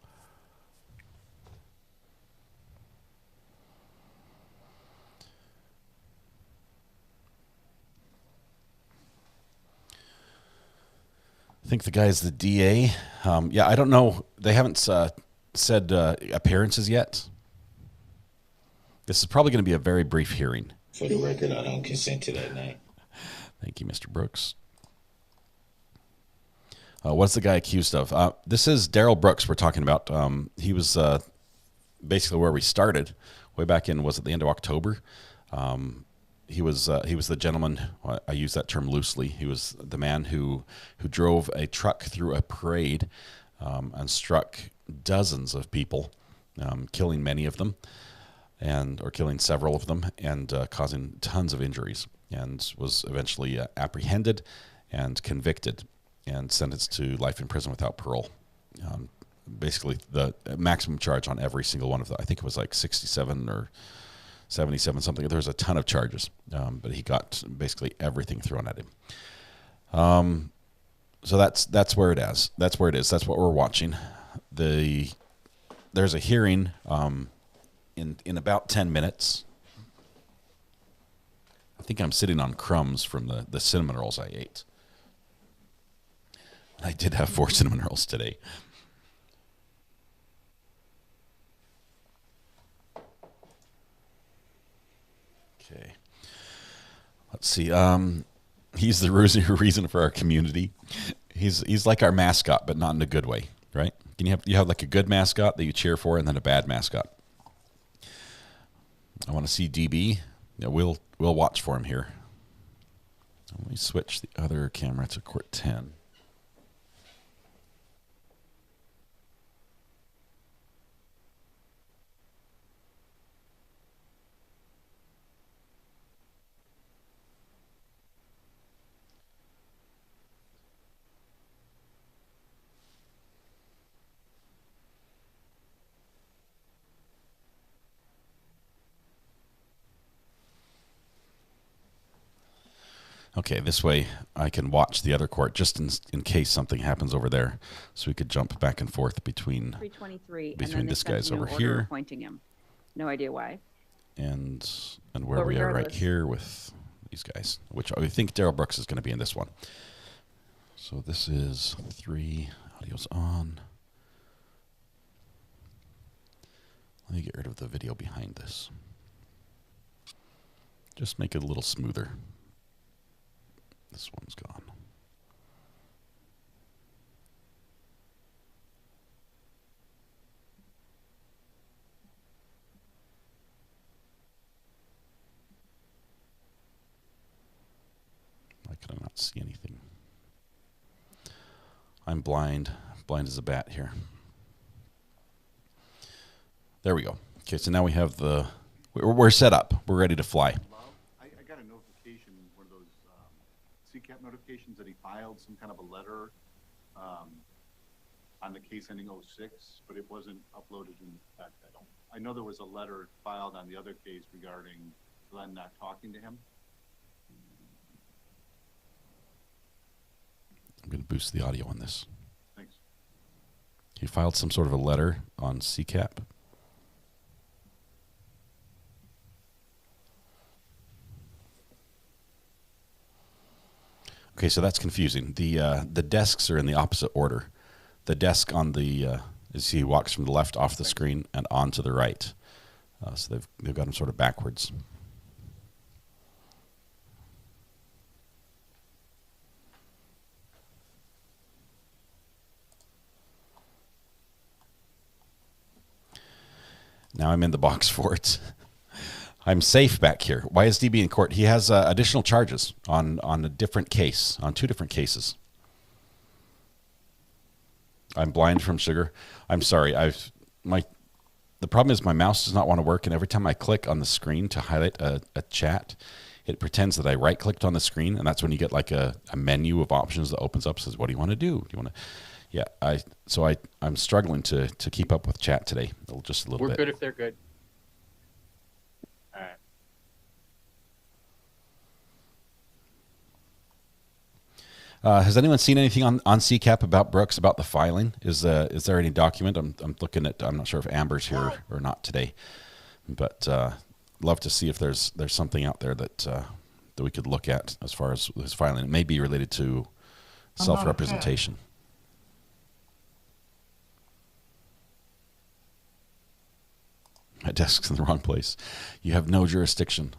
I think the guy's the DA. Yeah, I don't know. They haven't said appearances yet. This is probably going to be a very brief hearing. For the record, I don't consent to that name. Thank you, Mr. Brooks. What's the guy accused of? This is Daryl Brooks we're talking about. He was basically where we started, way back in, was it the end of October? He was the gentleman, I use that term loosely, he was the man who drove a truck through a parade and struck dozens of people, killing many of them, or killing several of them, and causing tons of injuries, and was eventually apprehended and convicted and sentenced to life in prison without parole. Basically, the maximum charge on every single one of them, I think it was like 67 or 77 something. There was a ton of charges, but he got basically everything thrown at him. So that's where it is. That's where it is. That's what we're watching. There's a hearing in about 10 minutes. I think I'm sitting on crumbs from the cinnamon rolls I ate. I did have 4 cinnamon rolls today. Okay. Let's see. He's the reason for our community. He's like our mascot, but not in a good way, right? Can you have like a good mascot that you cheer for, and then a bad mascot? I want to see DB. Yeah, we'll watch for him here. Let me switch the other camera to court 10. Okay, this way I can watch the other court just in case something happens over there, so we could jump back and forth between 323 between this guy's over here appointing him. No idea why. and where we are right here with these guys, which I think Daryl Brooks is going to be in this one. So this is 3, audio's on. Let me get rid of the video behind this. Just make it a little smoother. This one's gone. Why can I not see anything? I'm blind as a bat here. There we go. Okay, so now we have we're set up. We're ready to fly. I got a notification, one of those CCAP notifications that he filed some kind of a letter. on the case ending 06, but it wasn't uploaded in fact. I know there was a letter filed on the other case regarding Glenn not talking to him. I'm going to boost the audio on this. Thanks. He filed some sort of a letter on CCAP. Okay, so that's confusing. The desks are in the opposite order. The desk on the as he walks from the left off the screen and on to the right. So they've got them sort of backwards. Now I'm in the box for it. I'm safe back here. Why is DB in court? He has additional charges on a different case, on 2 different cases. I'm blind from sugar. I'm sorry. The problem is my mouse does not want to work, and every time I click on the screen to highlight a chat, it pretends that I right-clicked on the screen, and that's when you get like a menu of options that opens up, says, what do you want to do? Do you want to... Yeah, I'm struggling to keep up with chat today, just a little bit. We're good if they're good. All right. Has anyone seen anything on CCAP about Brooks, about the filing? Is there any document? I'm looking at. I'm not sure if Amber's here or not today, but love to see if there's something out there that we could look at as far as his filing. It may be related to self-representation. My desk's in the wrong place. You have no jurisdiction.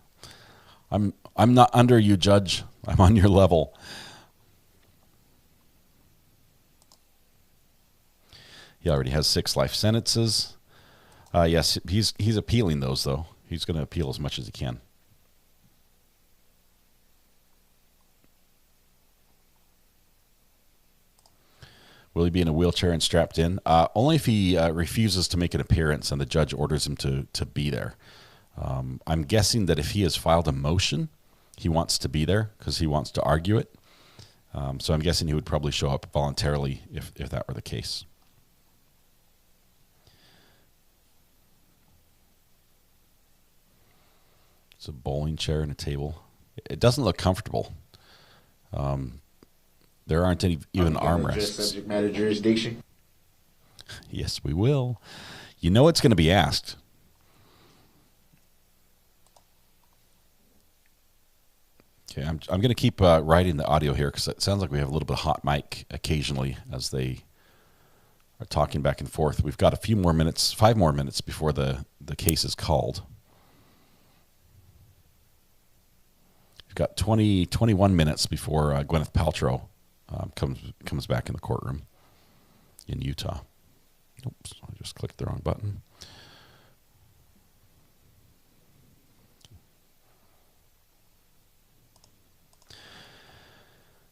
I'm not under you, Judge. I'm on your level. He already has 6 life sentences. Yes, he's appealing those, though. He's going to appeal as much as he can. Will he be in a wheelchair and strapped in? Only if he refuses to make an appearance and the judge orders him to be there. I'm guessing that if he has filed a motion, he wants to be there because he wants to argue it. So I'm guessing he would probably show up voluntarily if that were the case. It's a bowling chair and a table. It doesn't look comfortable. There aren't any even armrests. Subject matter jurisdiction. Yes, we will. You know it's going to be asked. Okay, I'm going to keep writing the audio here because it sounds like we have a little bit of hot mic occasionally as they are talking back and forth. We've got a few more minutes, 5 more minutes before the case is called. We've got 21 minutes before Gwyneth Paltrow comes back in the courtroom in Utah. Oops, I just clicked the wrong button.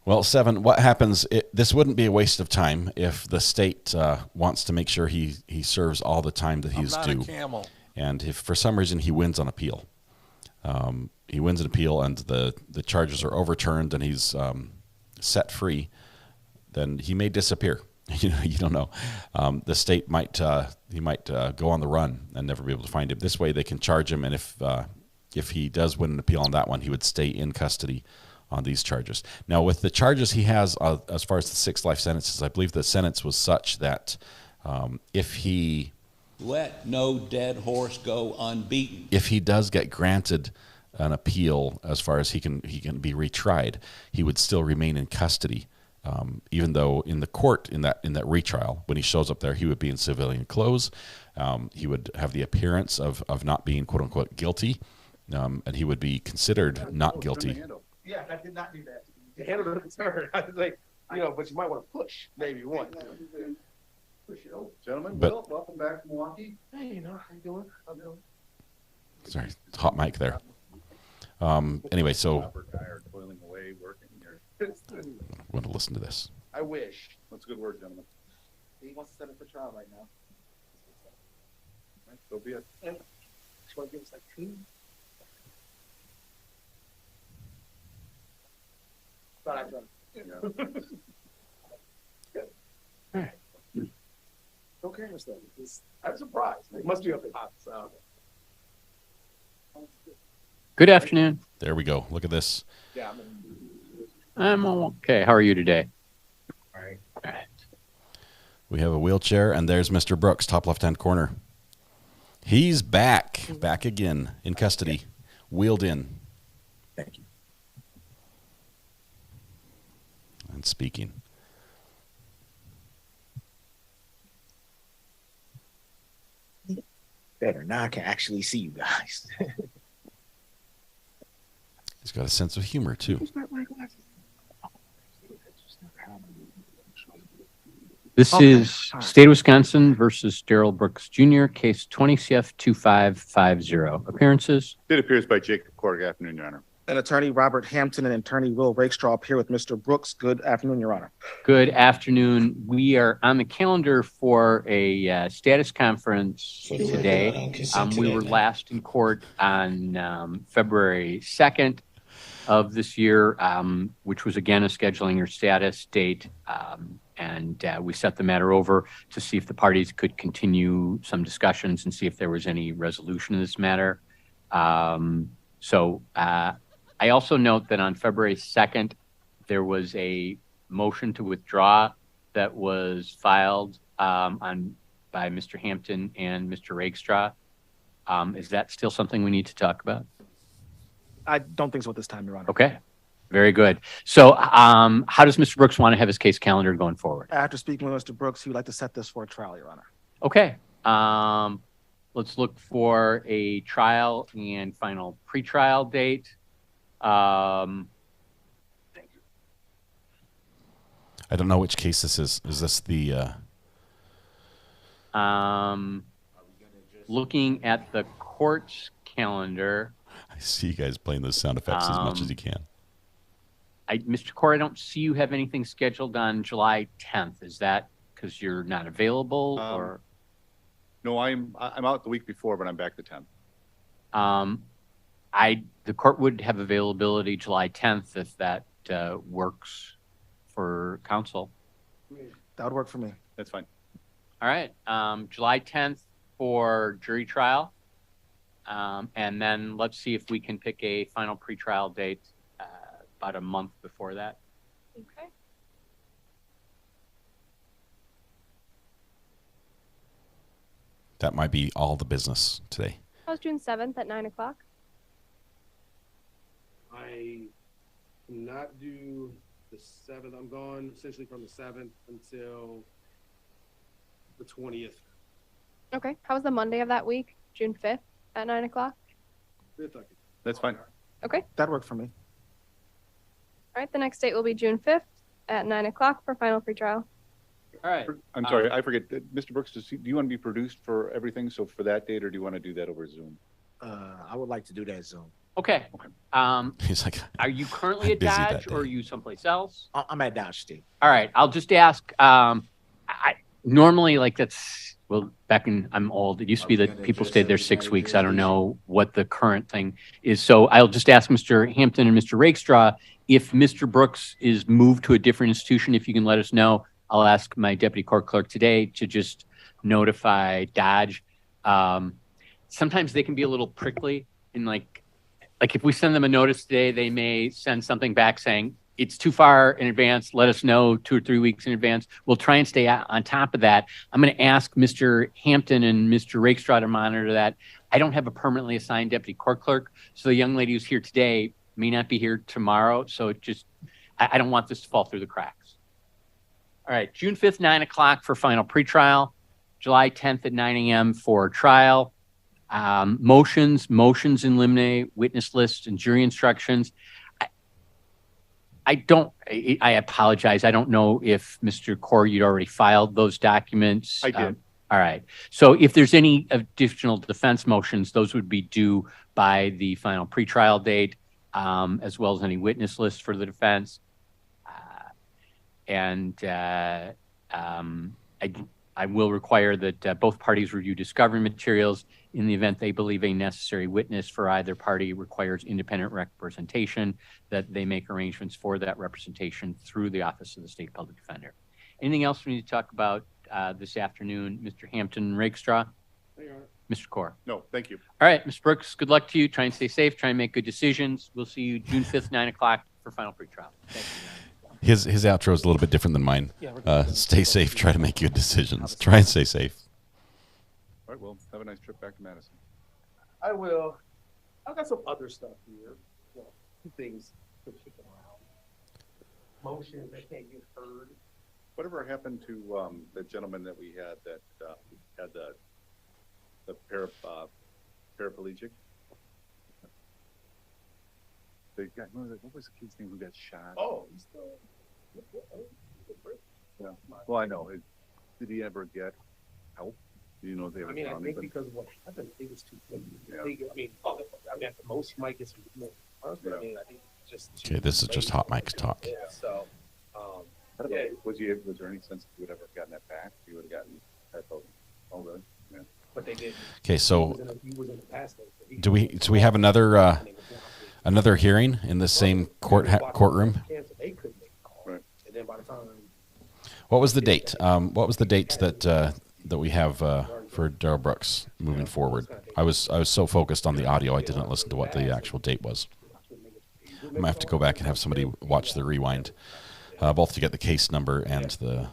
Well, 7, what happens, this wouldn't be a waste of time if the state wants to make sure he serves all the time that he's due. And if for some reason he wins on appeal, he wins an appeal and the charges are overturned and he's set free, then he may disappear. You don't know. The state might go on the run and never be able to find him. This way they can charge him, and if he does win an appeal on that one, he would stay in custody on these charges. Now, with the charges he has as far as the 6 life sentences, I believe the sentence was such that if he... Let no dead horse go unbeaten. If he does get granted an appeal as far as he can be retried, he would still remain in custody. Even though in the court, in that retrial, when he shows up there, he would be in civilian clothes. He would have the appearance of not being, quote unquote, guilty, and he would be considered not guilty. Yeah, I did not do that. You handled it turn. I was like, but you might want to push maybe one. Push it over. Gentlemen, Bill, welcome back from Milwaukee. Hey, how you doing? How you doing? Sorry, hot mic there. Anyway, so I'm going to listen to this. I wish. That's a good word, gentlemen. He wants to set up for trial right now. Right, so be it. And just want to give us like 2. But I don't. camera stuff. I'm surprised. It must be up in hot. So. Good afternoon. There we go. Look at this. Yeah, I'm okay. How are you today? All right. We have a wheelchair, and there's Mr. Brooks, top left-hand corner. He's back again in custody, wheeled in. Thank you. And speaking. Better. Now I can actually see you guys. He's got a sense of humor, too. This is State of Wisconsin versus Daryl Brooks Jr., case 20 CF 2550. Appearances? It appears by Jacob Court. Good afternoon, Your Honor. And Attorney Robert Hampton and Attorney Will Rakestraw up here with Mr. Brooks. Good afternoon, Your Honor. Good afternoon. We are on the calendar for a status conference today. We were last in court on February 2nd of this year, which was again a scheduling your status date. And we set the matter over to see if the parties could continue some discussions and see if there was any resolution in this matter. I also note that on February 2nd, there was a motion to withdraw that was filed by Mr. Hampton and Mr. Rakestraw. Is that still something we need to talk about? I don't think so at this time, Your Honor. Okay. Very good. So how does Mr. Brooks want to have his case calendar going forward? After speaking with Mr. Brooks, he would like to set this for a trial, Your Honor. Okay. Let's look for a trial and final pretrial date. I don't know which case this is. Is this the... Looking at the court's calendar... I see you guys playing those sound effects as much as you can. Mr. Core, I don't see you have anything scheduled on July 10th. Is that because you're not available, or? No, I'm out the week before, but I'm back the 10th. The court would have availability July 10th if that works for counsel. That would work for me. That's fine. All right. July 10th for jury trial. And then let's see if we can pick a final pretrial date about a month before that. Okay. That might be all the business today. How's June 7th at 9 o'clock? I cannot do the 7th. I'm gone essentially from the 7th until the 20th. Okay. How's the Monday of that week? June 5th at 9 o'clock? That's fine. Okay. That worked for me. All right. The next date will be June 5th at 9 o'clock for final pretrial. All right. I'm sorry, I forget. Mr. Brooks, do you want to be produced for everything? So for that date, or do you want to do that over Zoom? I would like to do that Zoom. Okay. He's like, are you currently at busy that Dodge day. or are you someplace else? I'm at Dodge, Steve. All right. I'll just ask. I normally, like, that's, well, back in, I'm old. It used to be that people stayed there 6 weeks. I don't know what the current thing is. So I'll just ask Mr. Hampton and Mr. Rakestraw if Mr. Brooks is moved to a different institution, if you can let us know. I'll ask my deputy court clerk today to just notify Dodge. Sometimes they can be a little prickly, and like if we send them a notice today, they may send something back saying it's too far in advance. Let us know 2 or 3 weeks in advance. We'll try and stay on top of that. I'm going to ask Mr. Hampton and Mr. Rakestraw to monitor that. I don't have a permanently assigned deputy court clerk, so the young lady who's here today may not be here tomorrow. So it just, I don't want this to fall through the cracks. All right, June 5th, 9 o'clock for final pretrial. July 10th at 9 a.m. for trial. Motions in limine, witness lists, and jury instructions. I apologize. I don't know if Mr. Core, you'd already filed those documents. I did. All right. So if there's any additional defense motions, those would be due by the final pretrial date, as well as any witness lists for the defense. I will require that both parties review discovery materials in the event they believe a necessary witness for either party requires independent representation, that they make arrangements for that representation through the Office of the State Public Defender. Anything else we need to talk about this afternoon. Mr. Hampton Rakestraw? Mr. Core? No, thank you. All right, Mr. Brooks, good luck to you. Try and stay safe. Try and make good decisions. We'll see you June 5th, 9 o'clock for final pretrial. Thank you. His outro is a little bit different than mine. Stay safe. Try to make good decisions. Try and stay safe. All right, well, have a nice trip back to Madison. I will. I've got some other stuff here. Things to kick around. Motions that can't get heard. Whatever happened to the gentleman that we had that had the paraplegic? The guy, what was the kid's name who got shot? Oh, he's still. Yeah. Well, I know. Did he ever get help? Do you know if they ever I mean, I found think anybody? because of what happened, I think it's too quick. Yeah. I mean, at the most, he might get some more. But I mean, I think it's just. Okay, this is just hot mic talk. Yeah. So. I don't know. Was there any sense he would have ever gotten that back? He would have gotten type of. Oh, really? Yeah. But they did. Okay, so He was in the past, though, so he- do we have another hearing in the same courtroom? They couldn't make a call. Right. And then by the time. What was the date? What was the date that we have for Daryl Brooks moving forward? I was so focused on the audio, I didn't listen to what the actual date was. I might have to go back and have somebody watch the rewind, both to get the case number and the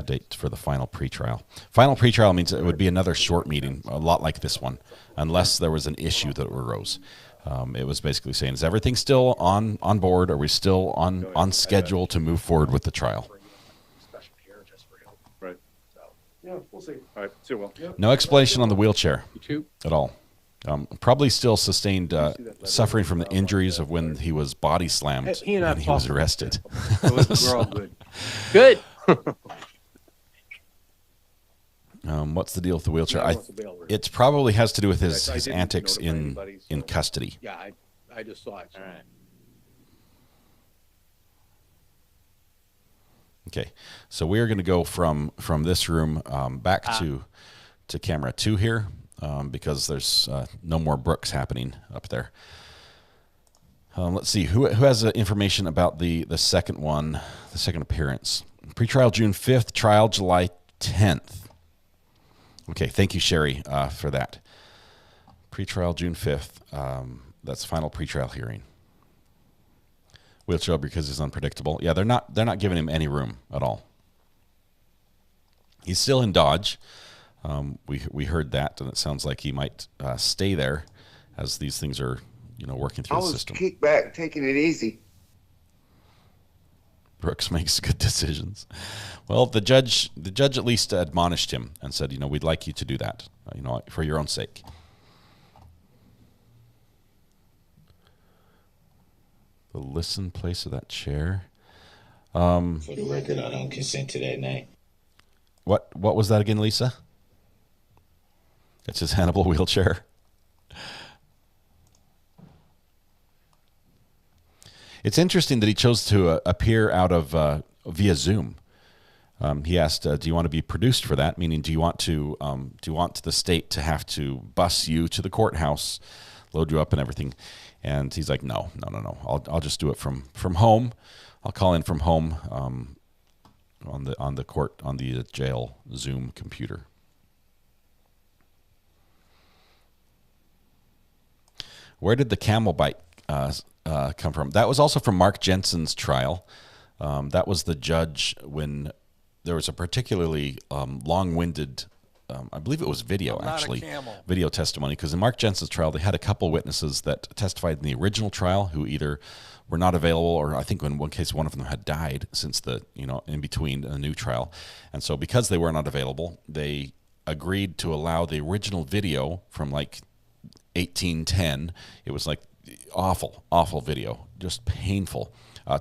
date for the final pretrial. Final pretrial means it would be another short meeting, a lot like this one, unless there was an issue that arose. It was basically saying, is everything still on board? Are we still on schedule to move forward with the trial? Right. Yeah, we'll see. All right. See you, Will. No explanation on the wheelchair at all. Probably still sustained suffering from the injuries of when he was body slammed and he was arrested. We're all good. Good. What's the deal with the wheelchair? It probably has to do with his didn't antics notify in anybody, custody. Yeah, I just saw it. All right. Okay, so we are going to go from this room back to camera 2 here because there's no more Brooks happening up there. Let's see who has information about the second one, the second appearance. Pretrial June 5th, trial July 10th. Okay, thank you, Sherry, for that. Pretrial June 5th. That's final pretrial hearing. Wheelchair because he's unpredictable. Yeah, they're not giving him any room at all. He's still in Dodge. We heard that, and it sounds like he might stay there as these things are working through the system. Kick back, taking it easy. Brooks makes good decisions. Well, the judge at least admonished him and said, we'd like you to do that, for your own sake. The listen place of that chair. For the record, I don't consent to that name. What was that again, Lisa? It's his Hannibal wheelchair. It's interesting that he chose to appear out of via Zoom. He asked, "Do you want to be produced for that?" Meaning, do you want the state to have to bus you to the courthouse, load you up and everything? And he's like, "No. I'll just do it from home. I'll call in from home on the jail Zoom computer." Where did the camel bite come from? That was also from Mark Jensen's trial. That was the judge when there was a particularly long-winded, I believe it was video actually, video testimony. Because in Mark Jensen's trial, they had a couple witnesses that testified in the original trial who either were not available, or I think in one case one of them had died since in between a new trial. And so because they were not available, they agreed to allow the original video from like 1810. It was like awful video, just painful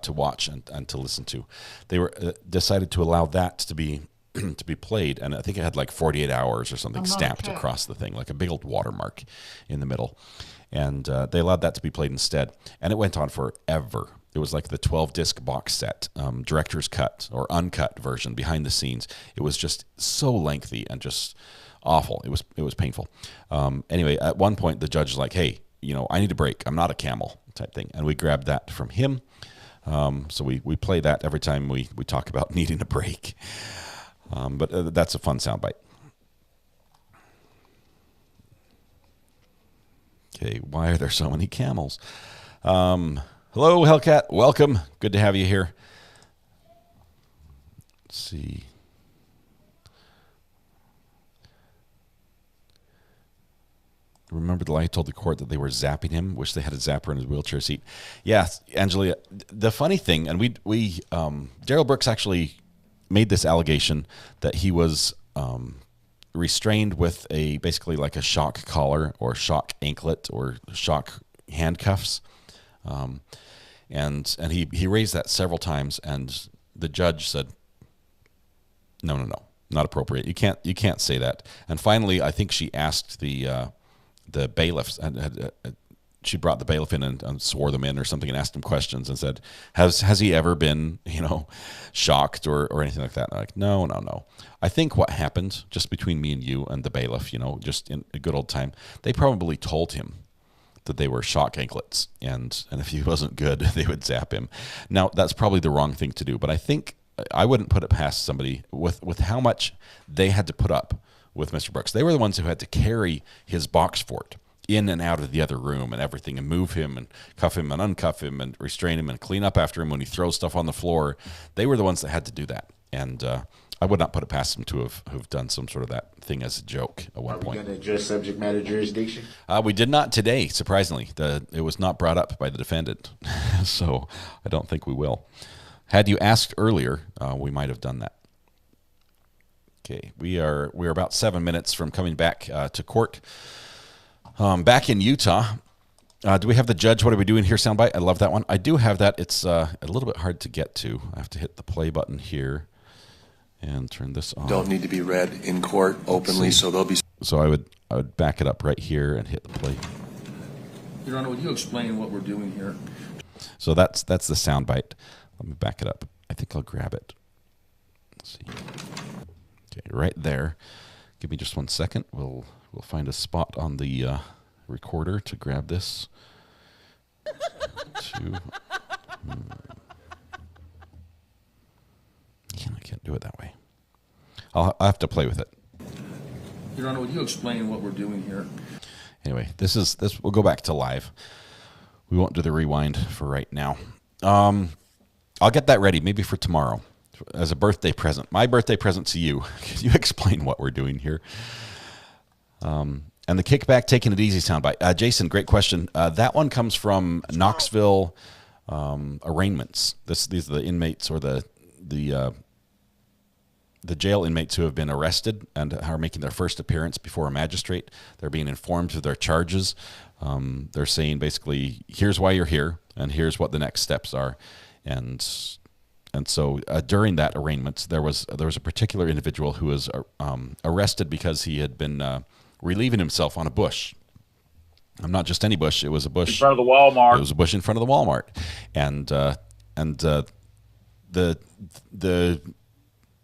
to watch and to listen to. They were decided to allow that to be played, and I think it had like 48 hours or something stamped across the thing, like a big old watermark in the middle. And they allowed that to be played instead, and it went on forever. It was like the 12-disc box set, director's cut or uncut version, behind the scenes. It was just so lengthy and just awful. It was painful. Anyway, at one point the judge was like, "Hey, I need a break. I'm not a camel," type thing. And we grabbed that from him. So we play that every time we talk about needing a break. But that's a fun soundbite. Okay, why are there so many camels? Hello, Hellcat. Welcome. Good to have you here. Let's see. Remember the lie he told the court that they were zapping him? Wish they had a zapper in his wheelchair seat. Yeah, Angela, the funny thing, and we Daryl Brooks actually made this allegation that he was restrained with basically like a shock collar or shock anklet or shock handcuffs. And he raised that several times, and the judge said, no, not appropriate. You can't say that. And finally, I think she asked the bailiffs, and she brought the bailiff in and swore them in or something and asked him questions and said, has he ever been, shocked or anything like that? And I'm like, no. I think what happened just between me and you and the bailiff, just in a good old time, they probably told him that they were shock anklets, and if he wasn't good, they would zap him. Now, that's probably the wrong thing to do, but I think I wouldn't put it past somebody with how much they had to put up with Mr. Brooks. They were the ones who had to carry his box fort in and out of the other room and everything, and move him and cuff him and uncuff him and restrain him and clean up after him when he throws stuff on the floor. They were the ones that had to do that, and I would not put it past them to have done some sort of that thing as a joke at one point. Are we going to address subject matter jurisdiction? We did not today, surprisingly. It was not brought up by the defendant, so I don't think we will. Had you asked earlier, we might have done that. Okay, we are about 7 minutes from coming back to court. Back in Utah, do we have the judge? What are we doing here? Soundbite. I love that one. I do have that. It's a little bit hard to get to. I have to hit the play button here and turn this on. Don't need to be read in court openly, so they'll be. So I would back it up right here and hit the play. Your Honor, would you explain what we're doing here? So that's the soundbite. Let me back it up. I think I'll grab it. Let's see. Okay, right there. Give me just 1 second. We'll find a spot on the recorder to grab this. I can't do it that way. I'll have to play with it. Your Honor, would you explain what we're doing here? Anyway, this. We'll go back to live. We won't do the rewind for right now. I'll get that ready maybe for tomorrow as a birthday present. My birthday present to you. Can you explain what we're doing here? And the kickback, taking it easy soundbite. Jason, great question. That one comes from Knoxville arraignments. These are the inmates or the jail inmates who have been arrested and are making their first appearance before a magistrate. They're being informed of their charges. They're saying basically, here's why you're here, and here's what the next steps are. And so during that arraignment, there was a particular individual who was arrested because he had been relieving himself on a bush. Not just any bush; it was a bush in front of the Walmart. It was a bush in front of the Walmart, and the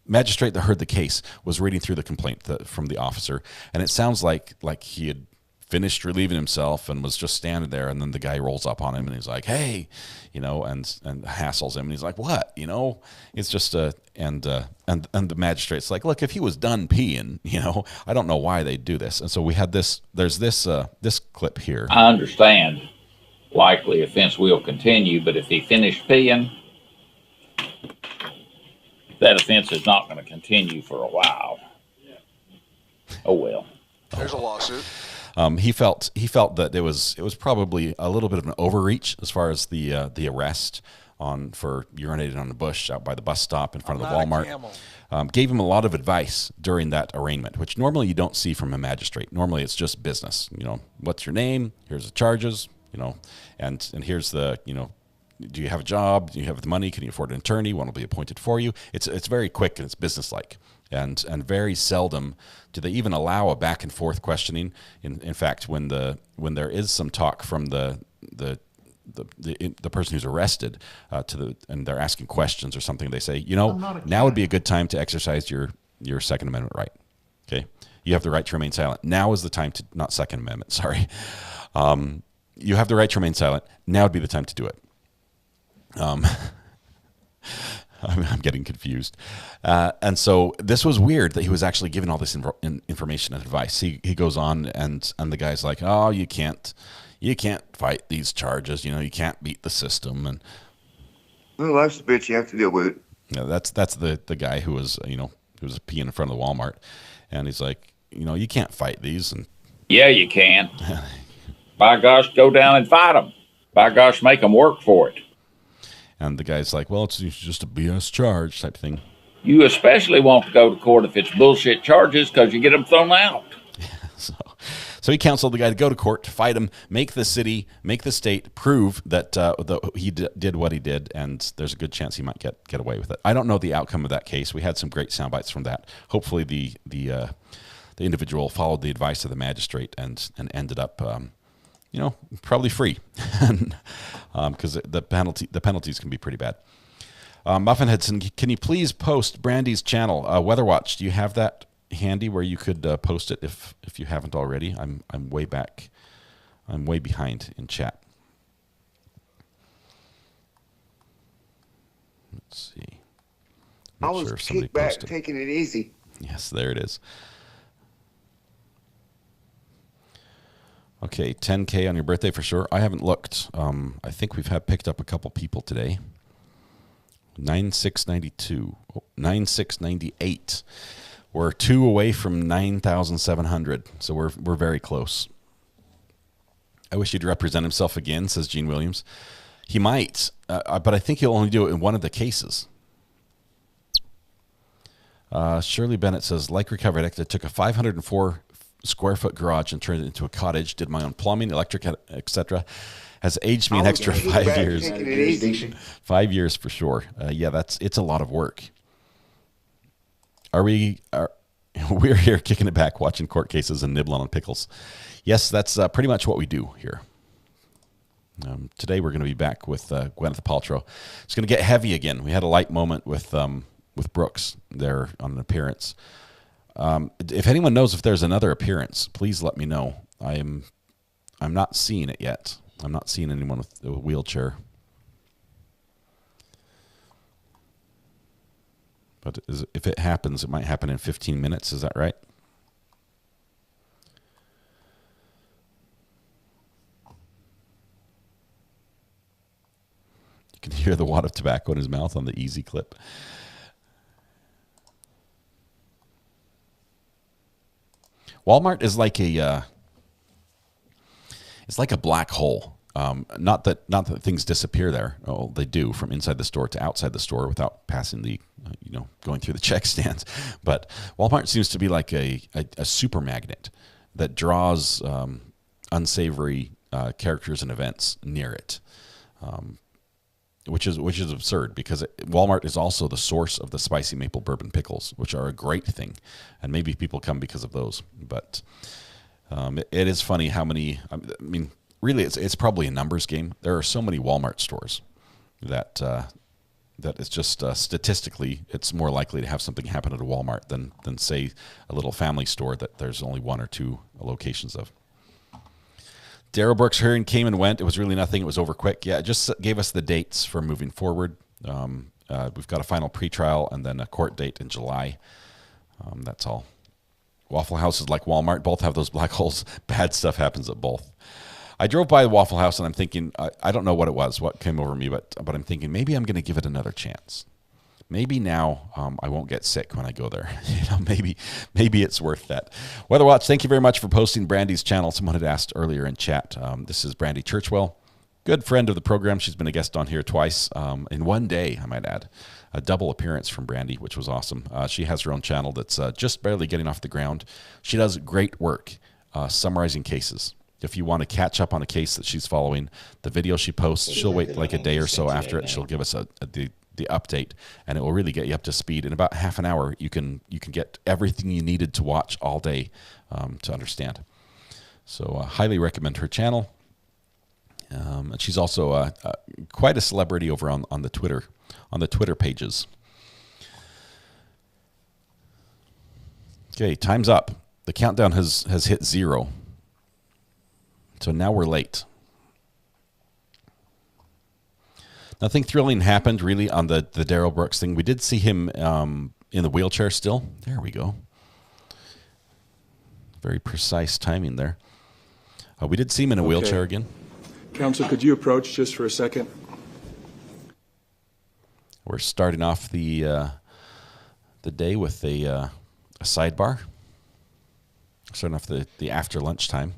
magistrate that heard the case was reading through the complaint from the officer, and it sounds like he had finished relieving himself and was just standing there, and then the guy rolls up on him and he's like, "Hey," and hassles him, and he's like, "What?" It's just and the magistrate's like, "Look, if he was done peeing, I don't know why they do this." And so we had this. There's this clip here. I understand. Likely offense will continue, but if he finished peeing, that offense is not going to continue for a while. Oh well. There's a lawsuit. He felt that it was probably a little bit of an overreach as far as the arrest for urinating on the bush out by the bus stop in front of the Walmart. Gave him a lot of advice during that arraignment, which normally you don't see from a magistrate. Normally it's just business. What's your name? Here's the charges. And here's the do you have a job? Do you have the money? Can you afford an attorney? One will be appointed for you. It's very quick and it's businesslike. And very seldom do they even allow a back and forth questioning. In fact, when there is some talk from the person who's arrested and they're asking questions or something, they say, now would be a good time to exercise your Second Amendment right. Okay, you have the right to remain silent. Now is the time to not Second Amendment. Sorry, you have the right to remain silent. Now would be the time to do it. I'm getting confused. And so this was weird that he was actually giving all this information and advice. He goes on and the guy's like, oh, you can't fight these charges. You can't beat the system. And well, that's the bitch you have to deal with. That's the guy who was, who was peeing in front of the Walmart. And he's like, you can't fight these. And yeah, you can. By gosh, go down and fight them. By gosh, make them work for it. And the guy's like, well, it's just a BS charge type thing. You especially want to go to court if it's bullshit charges because you get them thrown out. So he counseled the guy to go to court, to fight him, make the city, make the state prove that he did what he did, and there's a good chance he might get away with it. I don't know the outcome of that case. We had some great sound bites from that. Hopefully the individual followed the advice of the magistrate and ended up probably free, because the penalties can be pretty bad. Muffin Hudson, can you please post Brandy's channel, Weather Watch? Do you have that handy where you could post it if you haven't already? I'm way back. I'm way behind in chat. Let's see. I was kicked back, taking it easy. Yes, there it is. Okay, 10K on your birthday for sure. I haven't looked. I think we've picked up a couple people today. 9692, 9698. We're 2 away from 9,700, so we're very close. I wish he'd represent himself again, says Gene Williams. He might, but I think he'll only do it in one of the cases. Shirley Bennett says, like Recovered Act, I took a 504 square foot garage and turned it into a cottage, did my own plumbing, electric, etc. Has aged me an extra 5 years. 5 years for sure. Yeah, it's a lot of work. We're here kicking it back, watching court cases and nibbling on pickles. Yes, that's pretty much what we do here. Today we're going to be back with Gwyneth Paltrow. It's going to get heavy again. We had a light moment with Brooks there on an appearance. If anyone knows if there's another appearance, please let me know. I'm not seeing it yet. I'm not seeing anyone with a wheelchair. But if it happens, it might happen in 15 minutes. Is that right? You can hear the wad of tobacco in his mouth on the easy clip. Walmart is like it's like a black hole. Not that things disappear there. Oh, they do from inside the store to outside the store without passing the, going through the check stands. But Walmart seems to be like a super magnet that draws unsavory characters and events near it, which is absurd because Walmart is also the source of the spicy maple bourbon pickles, which are a great thing, and maybe people come because of those. But it is funny how many. I mean, really, it's probably a numbers game. There are so many Walmart stores that it's just statistically, it's more likely to have something happen at a Walmart than say a little family store that there's only 1 or 2 locations of. Daryl Brooks hearing came and went. It was really nothing. It was over quick. Yeah, it just gave us the dates for moving forward. We've got a final pretrial and then a court date in July. That's all. Waffle House is like Walmart. Both have those black holes. Bad stuff happens at both. I drove by the Waffle House and I'm thinking, I don't know what it was, what came over me, but I'm thinking maybe I'm going to give it another chance. Maybe now I won't get sick when I go there. Maybe it's worth that. Weather Watch, thank you very much for posting Brandy's channel. Someone had asked earlier in chat. This is Brandy Churchwell, good friend of the program. She's been a guest on here twice in one day, I might add. A double appearance from Brandy, which was awesome. She has her own channel that's just barely getting off the ground. She does great work summarizing cases. If you want to catch up on a case that she's following, the video she posts, she'll wait like a day or so after it. She'll give us the update, and it will really get you up to speed. In about half an hour, you can get everything you needed to watch all day to understand. So highly recommend her channel. And she's also quite a celebrity over on the Twitter pages. Okay, time's up. The countdown has hit 0. So now we're late. Nothing thrilling happened really on the Daryl Brooks thing. We did see him in the wheelchair still. There we go. Very precise timing there. We did see him in a wheelchair again. Counsel, could you approach just for a second? We're starting off the day with a sidebar. Starting off the after lunch time.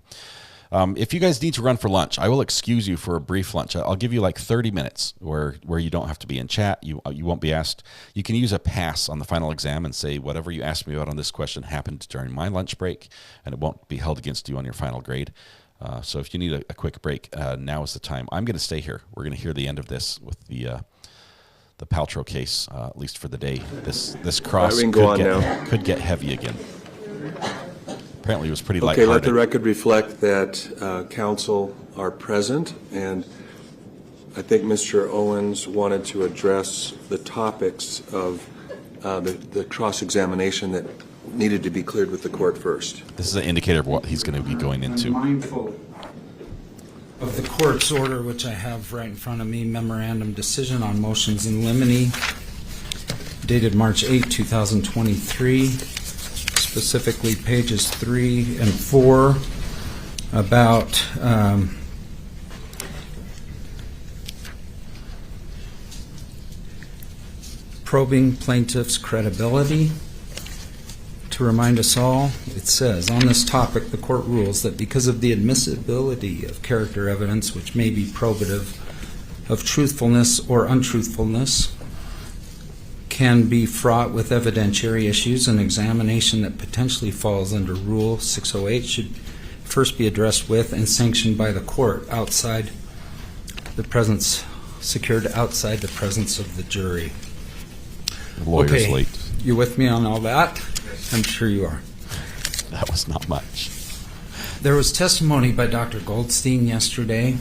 If you guys need to run for lunch, I will excuse you for a brief lunch. I'll give you like 30 minutes where you don't have to be in chat. You won't be asked. You can use a pass on the final exam and say whatever you asked me about on this question happened during my lunch break, and it won't be held against you on your final grade. So if you need a quick break, now is the time. I'm going to stay here. We're going to hear the end of this with the Paltrow case, at least for the day. This cross could get heavy again. Apparently it was pretty lighthearted. Okay, let the record reflect that counsel are present, and I think Mr. Owens wanted to address the topics of the cross-examination that needed to be cleared with the court first. This is an indicator of what he's going to be going into. I'm mindful of the court's order, which I have right in front of me, memorandum decision on motions in limine, dated March 8, 2023. Specifically pages 3 and 4 about probing plaintiff's credibility. To remind us all, it says, on this topic, the court rules that because of the admissibility of character evidence, which may be probative of truthfulness or untruthfulness, can be fraught with evidentiary issues. An examination that potentially falls under Rule 608 should first be addressed with and sanctioned by the court outside the presence, secured outside the presence of the jury. The lawyer's okay, late. You with me on all that? I'm sure you are. That was not much. There was testimony by Dr. Goldstein yesterday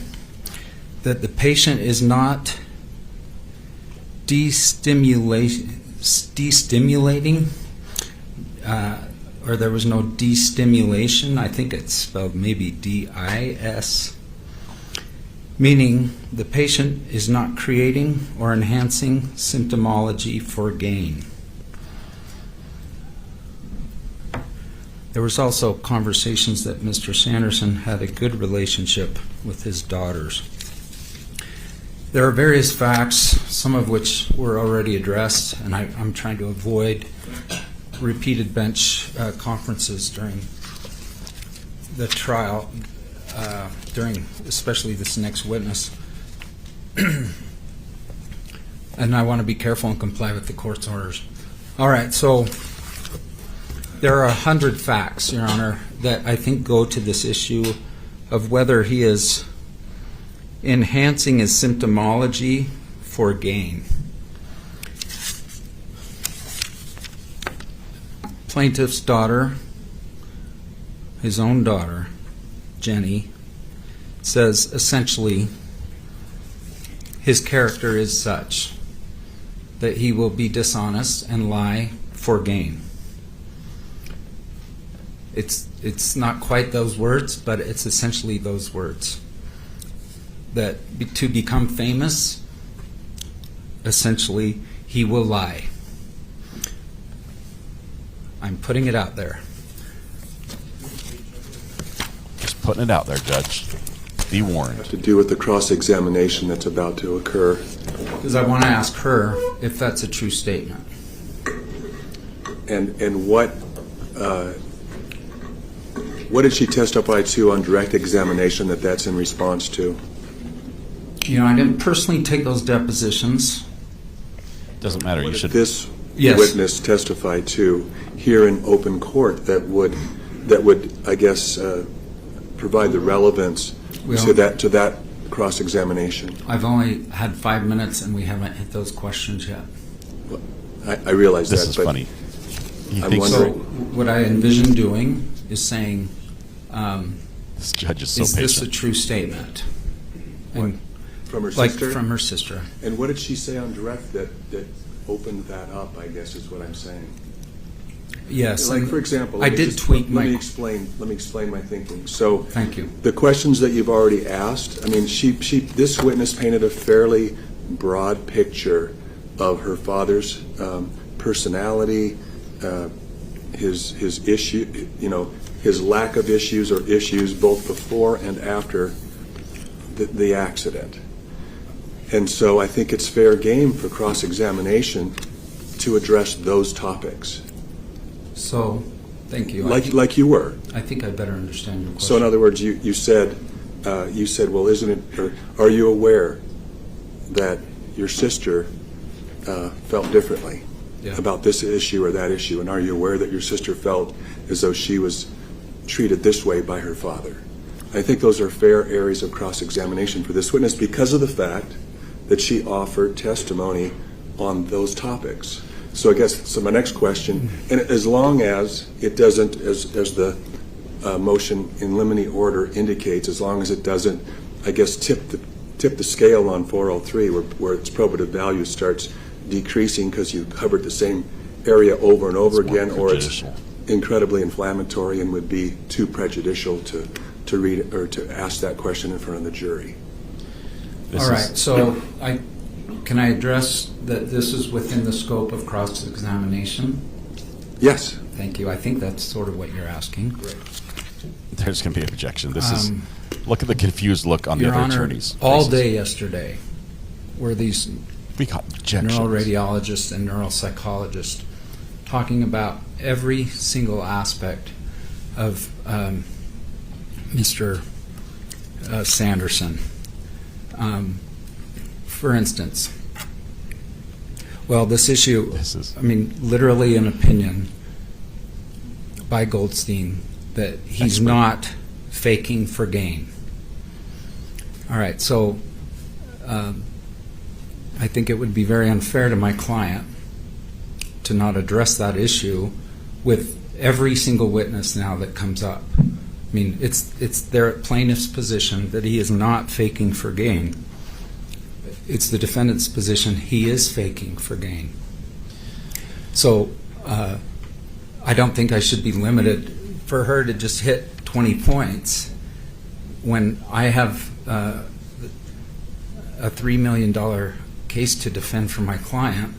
that the patient is not destimulating, or there was no destimulation. I think it's spelled maybe D-I-S, meaning the patient is not creating or enhancing symptomology for gain. There was also conversations that Mr. Sanderson had a good relationship with his daughters. There are various facts, some of which were already addressed, and I'm trying to avoid repeated bench conferences during the trial, during especially this next witness. And I want to be careful and comply with the court's orders. All right, so there are 100 facts, Your Honor, that I think go to this issue of whether he is enhancing his symptomology for gain. Plaintiff's daughter, his own daughter, Jenny, says essentially his character is such that he will be dishonest and lie for gain. It's not quite those words, but it's essentially those words. That to become famous, essentially, he will lie. I'm putting it out there. Just putting it out there, Judge. Be warned. Have to do with the cross-examination that's about to occur. Because I want to ask her if that's a true statement. And what did she testify to on direct examination that's in response to? You know, I didn't personally take those depositions. Doesn't matter. You should. This witness testify to here in open court that would, I guess, provide the relevance to that cross-examination. I've only had 5 minutes, and we haven't hit those questions yet. Well, I realize this that. is but funny. I'm wondering. So what I envision doing is saying, this judge is so patient. Is this a true statement? And from her like sister? From her sister. And what did she say on direct that opened that up, I guess is what I'm saying? Yes. Like, for example, I did tweak my... Let me explain my thinking. So, thank you. The questions that you've already asked, I mean, this witness painted a fairly broad picture of her father's personality, his issue, his lack of issues or issues both before and after the accident. And so I think it's fair game for cross-examination to address those topics. So, thank you. Like you were. I think I better understand your question. So in other words, you said, well, isn't it, or are you aware that your sister felt differently about this issue or that issue? And are you aware that your sister felt as though she was treated this way by her father? I think those are fair areas of cross-examination for this witness because of the fact that she offered testimony on those topics. So I guess, so my next question, and as long as it doesn't, as the motion in limine order indicates, as long as it doesn't, I guess, tip the scale on 403 where its probative value starts decreasing because you covered the same area over and over again, or it's incredibly inflammatory and would be too prejudicial to read or to ask that question in front of the jury. All right, so can I address that this is within the scope of cross-examination? Yes. Thank you. I think that's sort of what you're asking. Great. There's going to be an objection. This is, look at the confused look on the other attorneys. All day yesterday were these objections. neuroradiologists and neuropsychologists talking about every single aspect of Mr. Sanderson. For instance, well, this issue, literally an opinion by Goldstein that he's not faking for gain. All right, so I think it would be very unfair to my client to not address that issue with every single witness now that comes up. I mean, it's their plaintiff's position that he is not faking for gain. It's the defendant's position he is faking for gain. So I don't think I should be limited for her to just hit 20 points when I have a $3 million case to defend for my client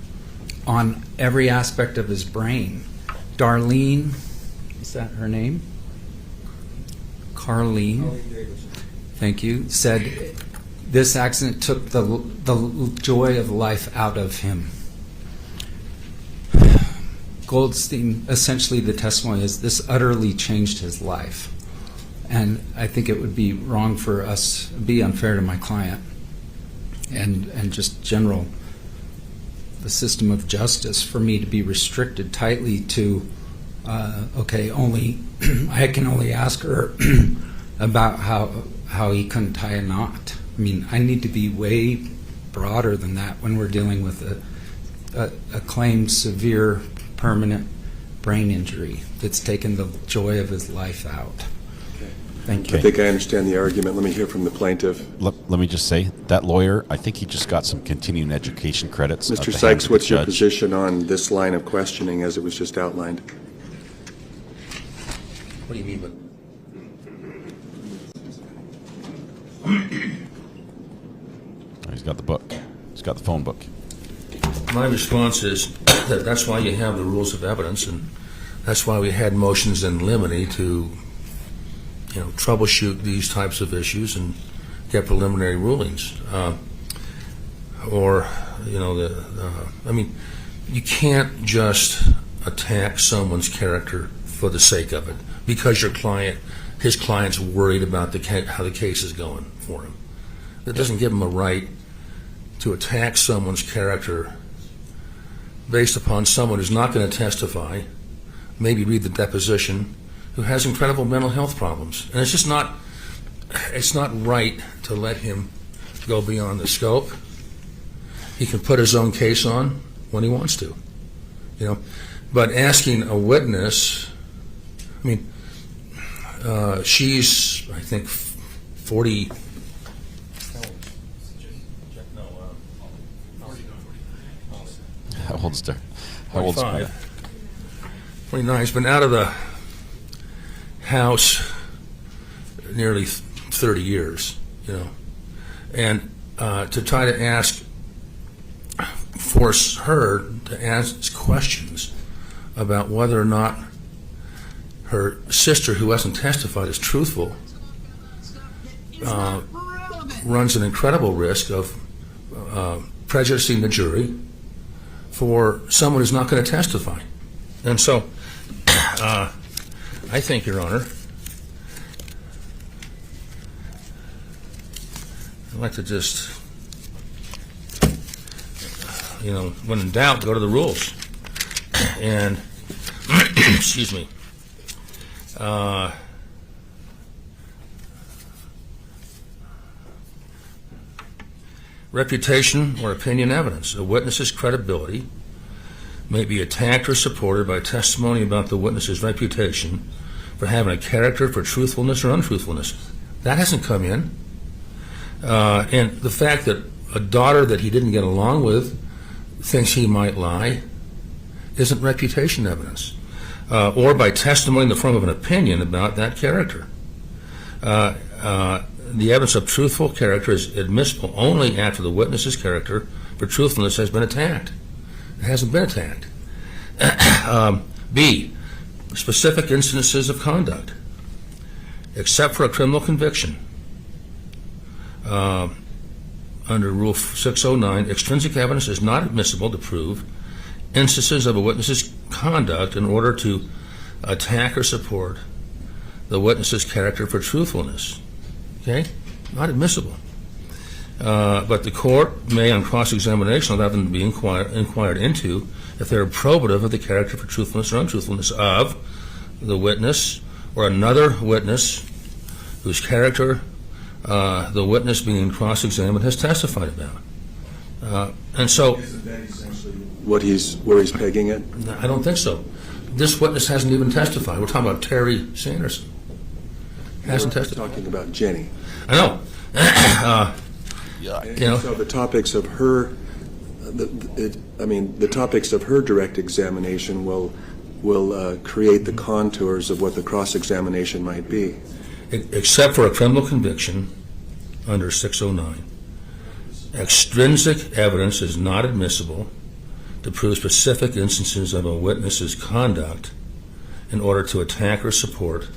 on every aspect of his brain. Darlene, is that her name? Carlene, thank you, said this accident took the joy of life out of him. Goldstein, essentially the testimony is this utterly changed his life. And I think it would be wrong for us, be unfair to my client and just general, the system of justice for me to be restricted tightly to, only, I can only ask her about how he couldn't tie a knot. I mean, I need to be way broader than that when we're dealing with a claimed severe permanent brain injury that's taken the joy of his life out. Thank you. I think I understand the argument. Let me hear from the plaintiff. Let me just say, that lawyer, I think he just got some continuing education credits. Mr. Sykes, what's your position on this line of questioning as it was just outlined? What do you mean by? He's got the book. He's got the phone book. My response is that that's why you have the rules of evidence, and that's why we had motions in limine to, troubleshoot these types of issues and get preliminary rulings. You can't just attack someone's character for the sake of it because his client's worried about how the case is going for him. That doesn't give him a right to attack someone's character based upon someone who's not going to testify, maybe read the deposition, who has incredible mental health problems. And it's not right to let him go beyond the scope. He can put his own case on when he wants to, But asking a witness, she's, I think, 40. How old's there? How old's 29. He's been out of the house nearly 30 years, And to try to ask force her to ask questions about whether or not her sister, who hasn't testified, is truthful, runs an incredible risk of prejudicing the jury for someone who's not going to testify. And so I think, Your Honor, I'd like to just, when in doubt, go to the rules. And, excuse me, reputation or opinion evidence. A witness's credibility may be attacked or supported by testimony about the witness's reputation for having a character for truthfulness or untruthfulness. That hasn't come in. And the fact that a daughter that he didn't get along with thinks he might lie isn't reputation evidence. Or by testimony in the form of an opinion about that character. The evidence of truthful character is admissible only after the witness's character for truthfulness has been attacked. It hasn't been attacked. B, specific instances of conduct. Except for a criminal conviction, under Rule 609, extrinsic evidence is not admissible to prove instances of a witness's conduct in order to attack or support the witness's character for truthfulness. Okay? Not admissible. But the court may, on cross-examination, allow them to be inquired into if they're probative of the character for truthfulness or untruthfulness of the witness or another witness whose character the witness being cross-examined has testified about. And so, isn't that essentially where he's pegging it? I don't think so. This witness hasn't even testified. We're talking about Terry Sanderson. Hasn't testified. Talking about Jenny. I know. So the topics of her, the topics of her direct examination will create the contours of what the cross-examination might be. Except for a criminal conviction under 609. Extrinsic evidence is not admissible to prove specific instances of a witness's conduct in order to attack or support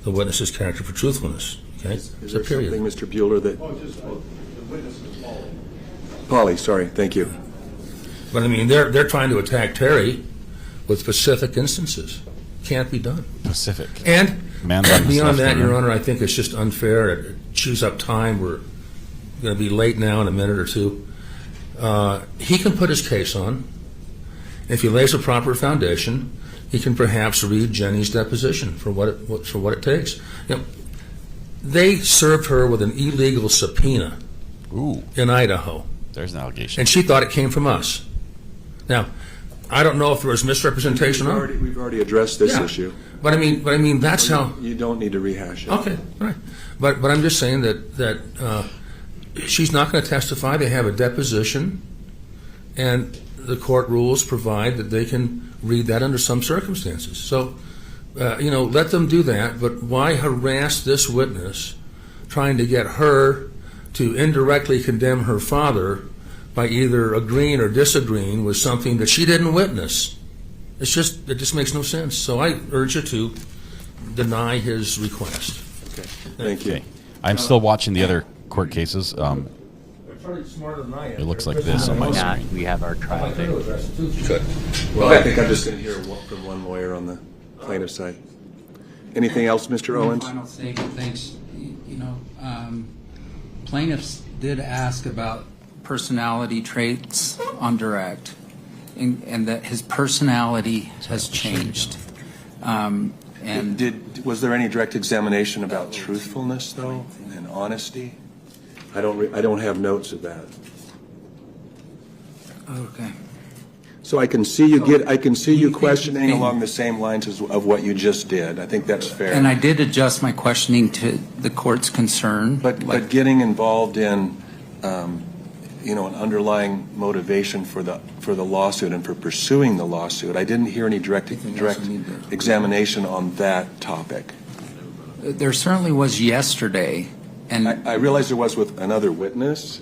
the witness's character for truthfulness. Okay? Is there something, Mr. Bueller, that... Oh, just the witness is Polly. Polly, sorry, thank you. But I mean, they're trying to attack Terry with specific instances. Can't be done. Specific. And beyond that, Your Honor, Honor, I think it's just unfair. It chews up time. We're going to be late now in a minute or two. He can put his case on. If he lays a proper foundation, he can perhaps read Jenny's deposition for what it takes. They served her with an illegal subpoena in Idaho. There's an allegation. And she thought it came from us. Now, I don't know if there was misrepresentation on it. We've already addressed this issue. But I mean, that's how. You don't need to rehash it. Okay, all right. But I'm just saying that she's not going to testify. They have a deposition, and the court rules provide that they can read that under some circumstances. So, let them do that. But why harass this witness, trying to get her to indirectly condemn her father by either agreeing or disagreeing with something that she didn't witness? It just makes no sense. So I urge you to deny his request. Okay, thank you. I'm still watching the other court cases. Probably smarter than I am. It looks like this on my screen. We have our trial date. Good. Well, I think I'm just going to hear from one lawyer on the plaintiff's side. Anything else, Mr. Owens? Final statement. Thanks. Plaintiffs did ask about personality traits on direct, and that his personality has changed. And was there any direct examination about truthfulness, though, and honesty? I don't have notes of that. Okay. So I can see you questioning along the same lines of what you just did. I think that's fair. And I did adjust my questioning to the court's concern. But getting involved in an underlying motivation for the lawsuit and for pursuing the lawsuit, I didn't hear any direct examination on that topic. There certainly was yesterday. And I realize there was with another witness,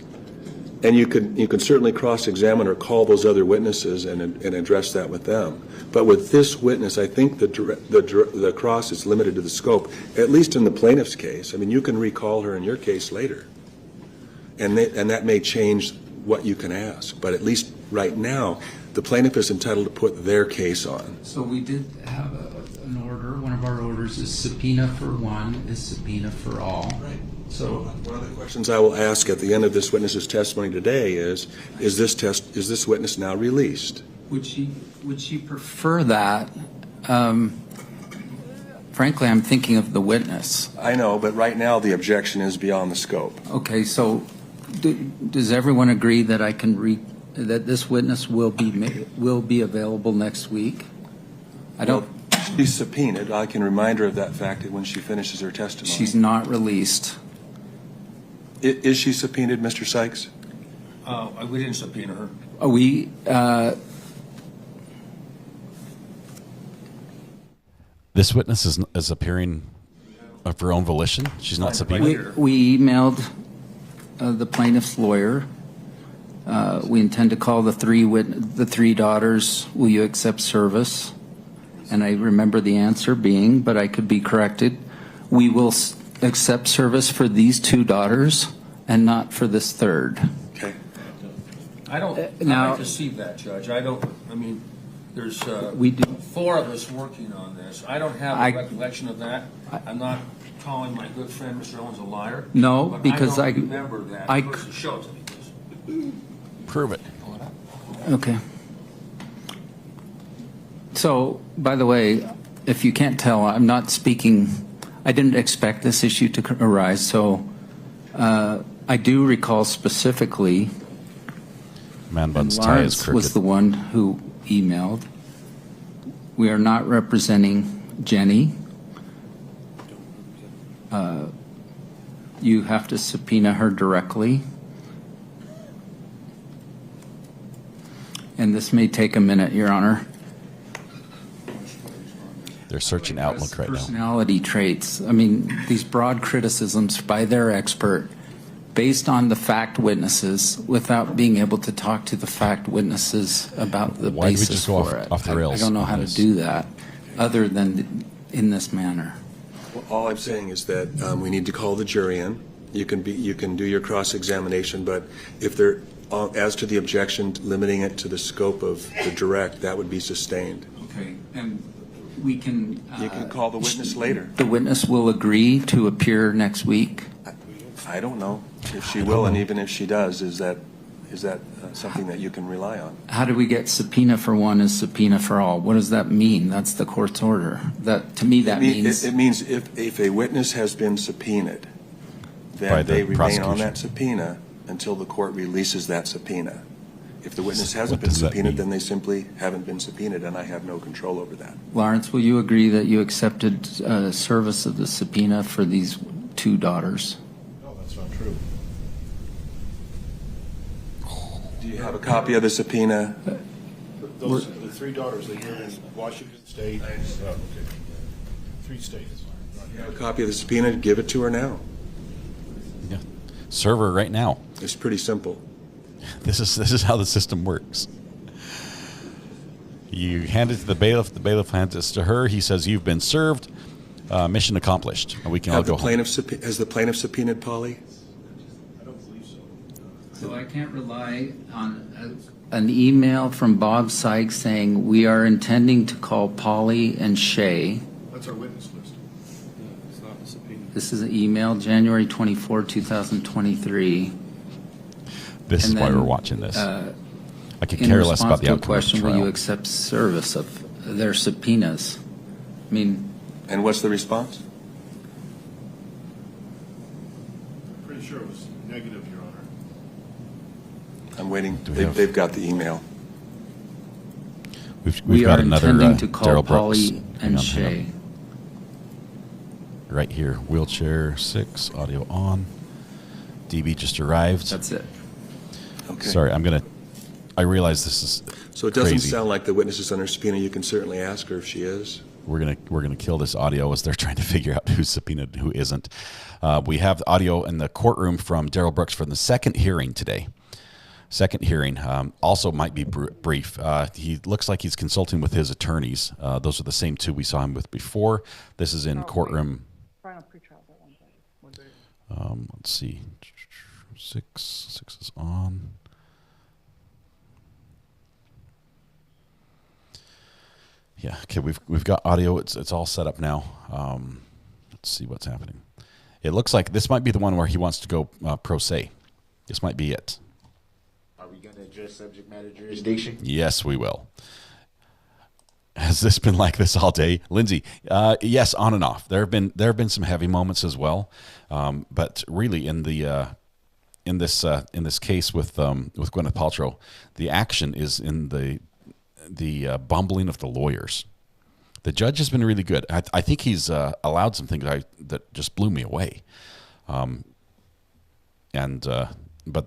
And you could certainly cross-examine or call those other witnesses and address that with them. But with this witness, I think the cross is limited to the scope, at least in the plaintiff's case. I mean, you can recall her in your case later, and that may change what you can ask. But at least right now, the plaintiff is entitled to put their case on. So we did have an order. One of our orders is subpoena for one, is subpoena for all. Right. So one of the questions I will ask at the end of this witness's testimony today is this witness now released? Would she prefer that? Frankly, I'm thinking of the witness. I know, but right now the objection is beyond the scope. Okay, so does everyone agree that I can that this witness will be available next week? I don't. Well, she's subpoenaed. I can remind her of that fact when she finishes her testimony. She's not released. Is she subpoenaed, Mr. Sykes? We didn't subpoena her. This witness is appearing of her own volition. She's not subpoenaed. We emailed the plaintiff's lawyer. We intend to call the three daughters. Will you accept service? And I remember the answer being, but I could be corrected. We will accept service for these two daughters and not for this third. Okay. I like to see that, Judge. I mean, there's we do. 4 of us working on this. I don't have a recollection of that. I'm not calling my good friend Mr. Owens a liar. No, but because I don't remember that. Show it to me, please. Prove it. Okay. So, by the way, if you can't tell, I'm not speaking. I didn't expect this issue to arise, so I do recall specifically. Man Bun's tie is Lawrence crooked. was the one who emailed. We are not representing Jenny. You have to subpoena her directly. And this may take a minute, Your Honor. They're searching Outlook right now. Personality traits. I mean, these broad criticisms by their expert based on the fact witnesses without being able to talk to the fact witnesses about the Why do we basis just go for it. off the rails I don't know how on to this? do that other than in this manner. Well, all I'm saying is that we need to call the jury in. You can do your cross-examination, but if they're as to the objection, limiting it to the scope of the direct, that would be sustained. Okay, and we can. You can call the witness later. The witness will agree to appear next week. I don't know if she will, and even if she does, is that something that you can rely on? How do we get subpoena for one is subpoena for all? What does that mean? That's the court's order. That to me that means it means if a witness has been subpoenaed, then they remain on that subpoena until the court releases that subpoena. If the witness hasn't been subpoenaed, then they simply haven't been subpoenaed, and I have no control over that. Lawrence, will you agree that you accepted service of the subpoena for these two daughters? No, that's not true. Do you have a copy of the subpoena? Those the 3 daughters, they live in Washington State. Okay. 3 states. You have a copy of the subpoena? Give it to her now. Yeah. Serve her right now. It's pretty simple. This is how the system works. You hand it to the bailiff hands it to her. He says, "You've been served. Mission accomplished." And we can all go home. Has the plaintiff subpoenaed Polly? I don't believe so. So I can't rely on an email from Bob Sykes saying we are intending to call Polly and Shay. That's our witness list. It's not a subpoena. This is an email, January 24, 2023. This is why we're watching this. I could care less about the outcome of the question, will trial. you accept service of their subpoenas? I mean, and what's the response? I'm pretty sure it was negative, Your Honor. I'm waiting. They've got the email. We've got another intending to call Daryl Brooks. Polly and Shay. Right here, wheelchair 6, audio on. DB just arrived. That's it. Okay. Sorry, I realize this is so it doesn't crazy. sound like the witness is under subpoena. You can certainly ask her if she is. We're gonna kill this audio as they're trying to figure out who's subpoenaed and who isn't. We have the audio in the courtroom from Daryl Brooks from the second hearing today. second hearing also might be brief. He looks like he's consulting with his attorneys. Those are the same two we saw him with before. This is in courtroom. Final pretrial at 1:30. Let's see. Six is on. Yeah. Okay. We've got audio. It's all set up now. Let's see what's happening. It looks like this might be the one where he wants to go pro se. This might be it. Are we going to address subject matter jurisdiction? Yes, we will. Has this been like this all day, Lindsay? Yes, on and off. There have been some heavy moments as well, but really in this case with Gwyneth Paltrow, the action is in the bumbling of the lawyers. The judge has been really good. I think he's allowed some things that just blew me away, but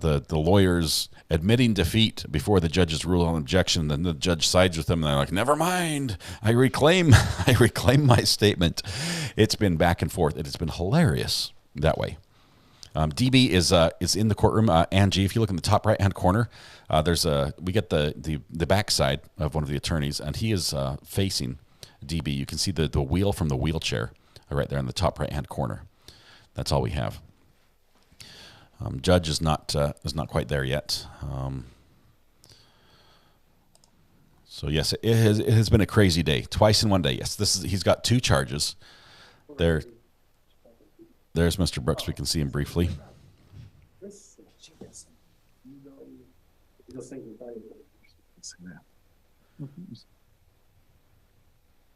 the lawyers admitting defeat before the judge's rule on objection, then the judge sides with them, and they're like, "Never mind, I reclaim my statement." It's been back and forth. It has been hilarious that way. DB is in the courtroom. Angie, if you look in the top right hand corner, we get the backside of one of the attorneys, and he is facing DB. You can see the wheel from the wheelchair right there in the top right hand corner. That's all we have. Judge is not quite there yet. So yes, it has been a crazy day. Twice in one day. Yes, he's got 2 charges. There's Mr. Brooks. We can see him briefly.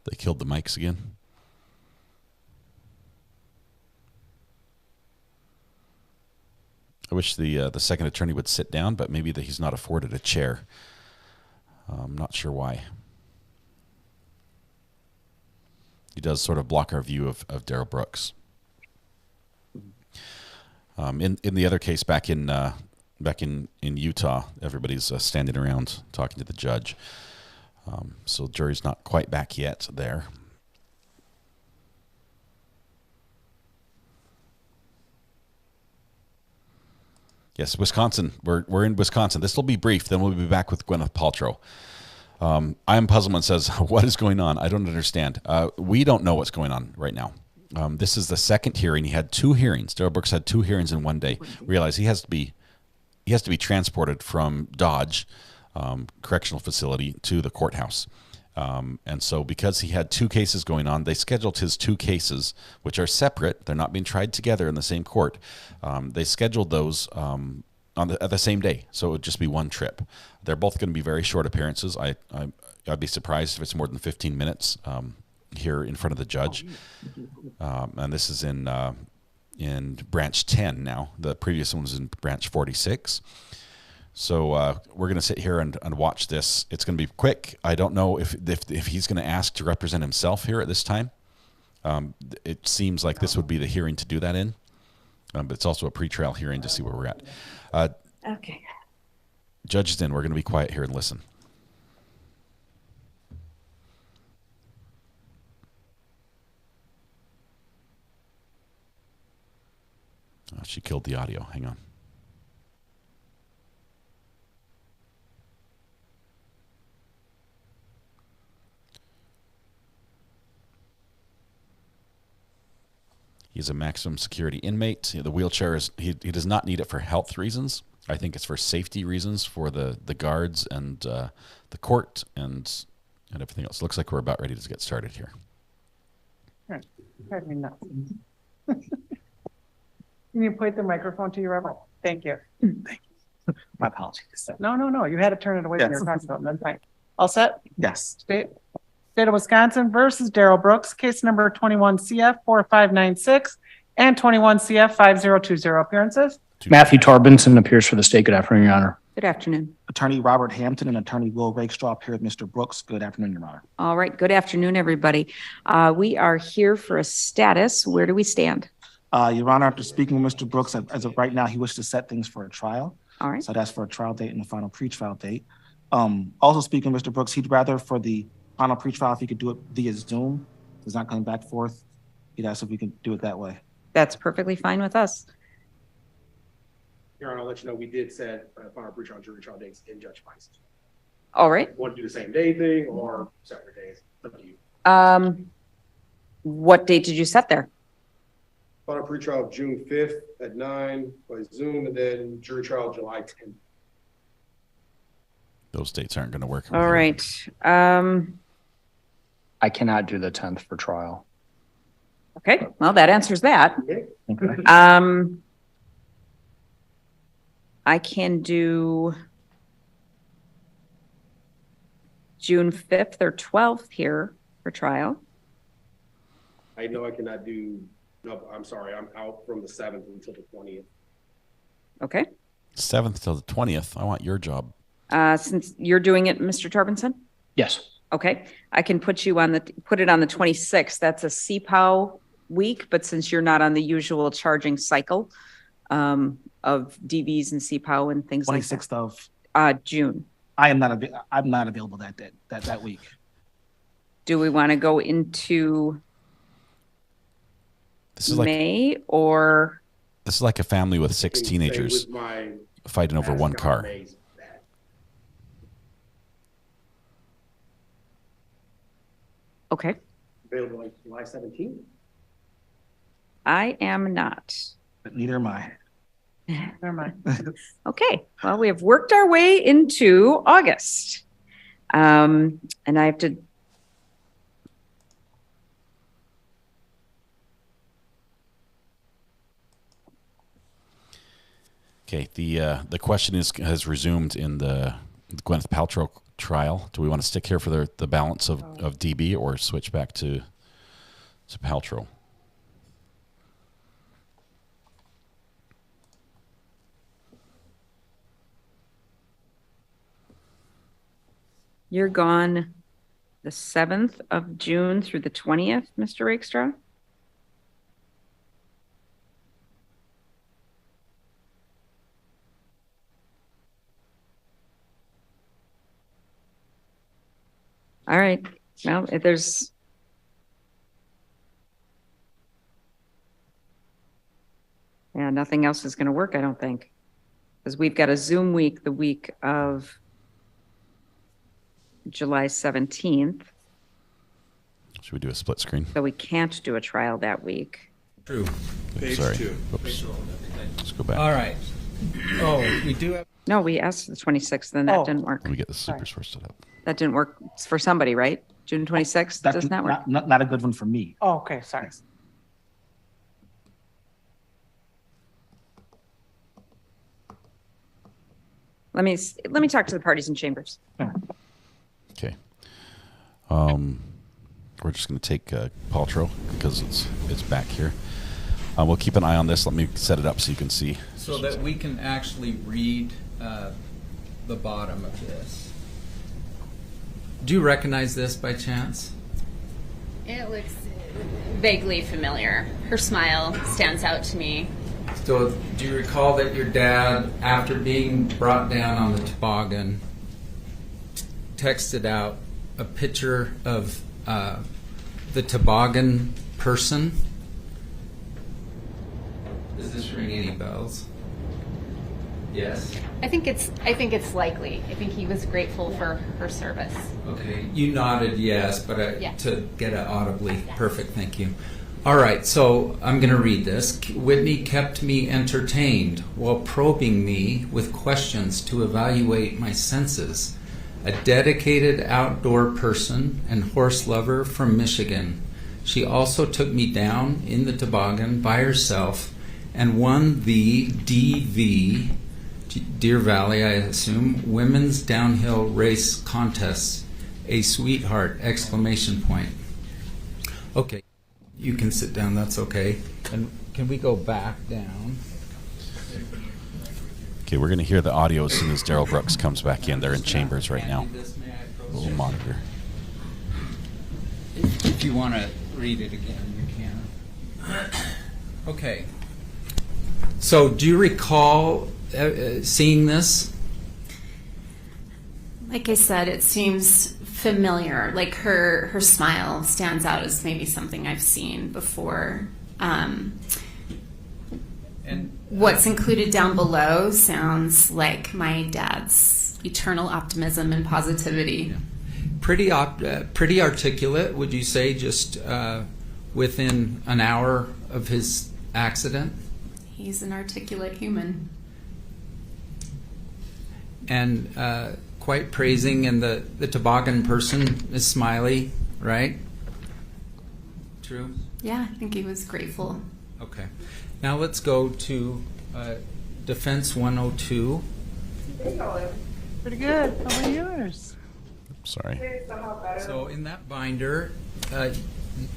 They killed the mics again. I wish the second attorney would sit down, but maybe he's not afforded a chair. I'm not sure why. He does sort of block our view of Daryl Brooks. In the other case back in Utah, everybody's standing around talking to the judge. So the jury's not quite back yet there. Yes, Wisconsin. We're in Wisconsin. This will be brief. Then we'll be back with Gwyneth Paltrow. I'm Puzzleman says, "What is going on? I don't understand." We don't know what's going on right now. This is the second hearing. He had 2 hearings. Daryl Brooks had 2 hearings in one day. Realize he has to be transported from Dodge Correctional Facility to the courthouse. And so because he had 2 cases going on, they scheduled his 2 cases, which are separate. They're not being tried together in the same court. They scheduled those at the same day, so it would just be one trip. They're both going to be very short appearances. I'd be surprised if it's more than 15 minutes here in front of the judge. And this is in branch 10 now. The previous one was in branch 46. So we're going to sit here and watch this. It's going to be quick. I don't know if he's going to ask to represent himself here at this time. It seems like this would be the hearing to do that in. But it's also a pretrial hearing to see where we're at. Okay. Judge is in. We're going to be quiet here and listen. Oh, she killed the audio. Hang on. He's a maximum security inmate. The wheelchair he does not need it for health reasons. I think it's for safety reasons for the guards and the court and everything else. Looks like we're about ready to get started here. Pardon me, no. Can you point the microphone to your rebel? Thank you. Thank you. My apologies. No. You had to turn it away when you were talking about it. That's fine. All set? Yes. State of Wisconsin versus Daryl Brooks, case number 21 CF 4596 and 21 CF 5020. Appearances. Matthew Torbenson appears for the state. Good afternoon, Your Honor. Good afternoon. Attorney Robert Hampton and Attorney Will Rakestraw appear with Mr. Brooks. Good afternoon, Your Honor. All right. Good afternoon, everybody. We are here for a status. Where do we stand? Your Honor, after speaking with Mr. Brooks, as of right now, he wishes to set things for a trial. All right. So that's for a trial date and the final pretrial date. Also speaking with Mr. Brooks, he'd rather for the final pretrial, if he could do it via Zoom. He's not coming back forth. He'd ask if we could do it that way. That's perfectly fine with us. Your Honor, I'll let you know, we did set final pretrial jury trial dates in Judge Price. All right. Want to do the same day thing or separate days? Up to you. What date did you set there? Final pretrial June 5th at 9 by Zoom, and then jury trial July 10th. Those dates aren't going to work. All right. I cannot do the 10th for trial. Okay, well, that answers that. Okay. I can do June 5th or 12th here for trial. I know I cannot do, no, I'm sorry, I'm out from the 7th until the 20th. Okay. 7th till the 20th. I want your job. Since you're doing it, Mr. Torbenson? Yes. Okay, I can put it on the 26th. That's a CPOW week, but since you're not on the usual charging cycle of DVs and CPOW and things like that. 26th of June. I'm not available that week. Do we want to go into May or? This is like a family with 6 teenagers fighting over one car. Okay. Available like July 17th? I am not. But neither am I. Never mind. Okay, well, we have worked our way into August. And I have to. Okay, the question has resumed in the Gwyneth Paltrow trial. Do we want to stick here for the balance of DB or switch back to Paltrow? You're gone the 7th of June through the 20th, Mr. Rakestraw? All right. Well, if there's nothing else is going to work, I don't think, because we've got a Zoom week the week of July 17th. Should we do a split screen? So we can't do a trial that week. True. Oops, sorry. Oops. Let's go back. All right. Oh, we do have. No, we asked for the 26th, and that didn't work. Let me get the supers first up. That didn't work for somebody, right? June 26th does not work. Not a good one for me. Oh, okay, sorry. Let me talk to the parties in chambers. Okay. We're just going to take Paltrow because it's back here. We'll keep an eye on this. Let me set it up so you can see. So that we can actually read the bottom of this. Do you recognize this by chance? It looks vaguely familiar. Her smile stands out to me. So do you recall that your dad, after being brought down on the toboggan, texted out a picture of the toboggan person? Does this ring any bells? Yes. I think it's likely. I think he was grateful for her service. Okay, you nodded yes, but Yeah. to get it audibly, perfect, thank you. All right, so I'm going to read this. Whitney kept me entertained while probing me with questions to evaluate my senses. A dedicated outdoor person and horse lover from Michigan. She also took me down in the toboggan by herself and won the DV, Deer Valley, I assume, Women's Downhill Race Contest. A sweetheart, exclamation point. Okay, you can sit down, that's okay. And can we go back down? Okay, we're going to hear the audio as soon as Daryl Brooks comes back in. They're in chambers right now. We'll monitor. If you want to read it again, you can. Okay. So do you recall seeing this? Like I said, it seems familiar. Like her smile stands out as maybe something I've seen before. And what's included down below sounds like my dad's eternal optimism and positivity. pretty articulate, would you say, just within an hour of his accident? He's an articulate human. And quite praising, and the toboggan person is Smiley, right? True? Yeah, I think he was grateful. Okay. Now let's go to Defense 102. Pretty good. How about yours? Sorry. So in that binder,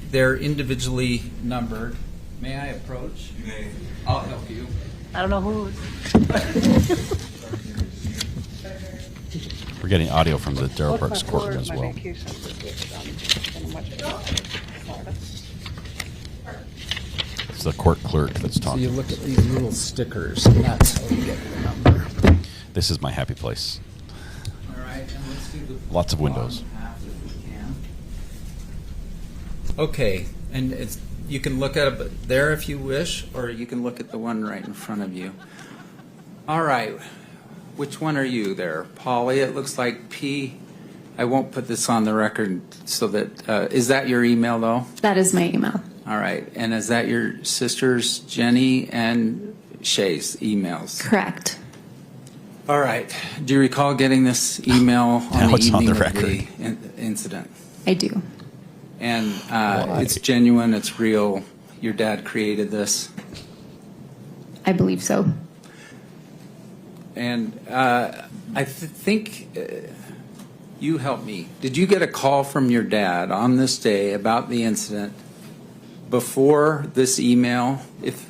they're individually numbered. May I approach? You may. I'll help you. I don't know who. We're getting audio from the Daryl Brooks courtroom as well. It's the court clerk that's So talking. you look at these little stickers, and that's how you get your number. This is my happy place. All right, and let's do the Lots of windows. bottom half if we can. Okay, and you can look at it there if you wish, or you can look at the one right in front of you. All right, which one are you there? Polly, it looks like P. I won't put this on the record so that, is that your email though? That is my email. All right, and is that your sisters Jenny and Shay's emails? Correct. All right, do you recall getting this email on Now the it's on evening the of the record. incident? I do. And it's genuine, it's real, your dad created this? I believe so. And I think you help me. Did you get a call from your dad on this day about the incident before this email? If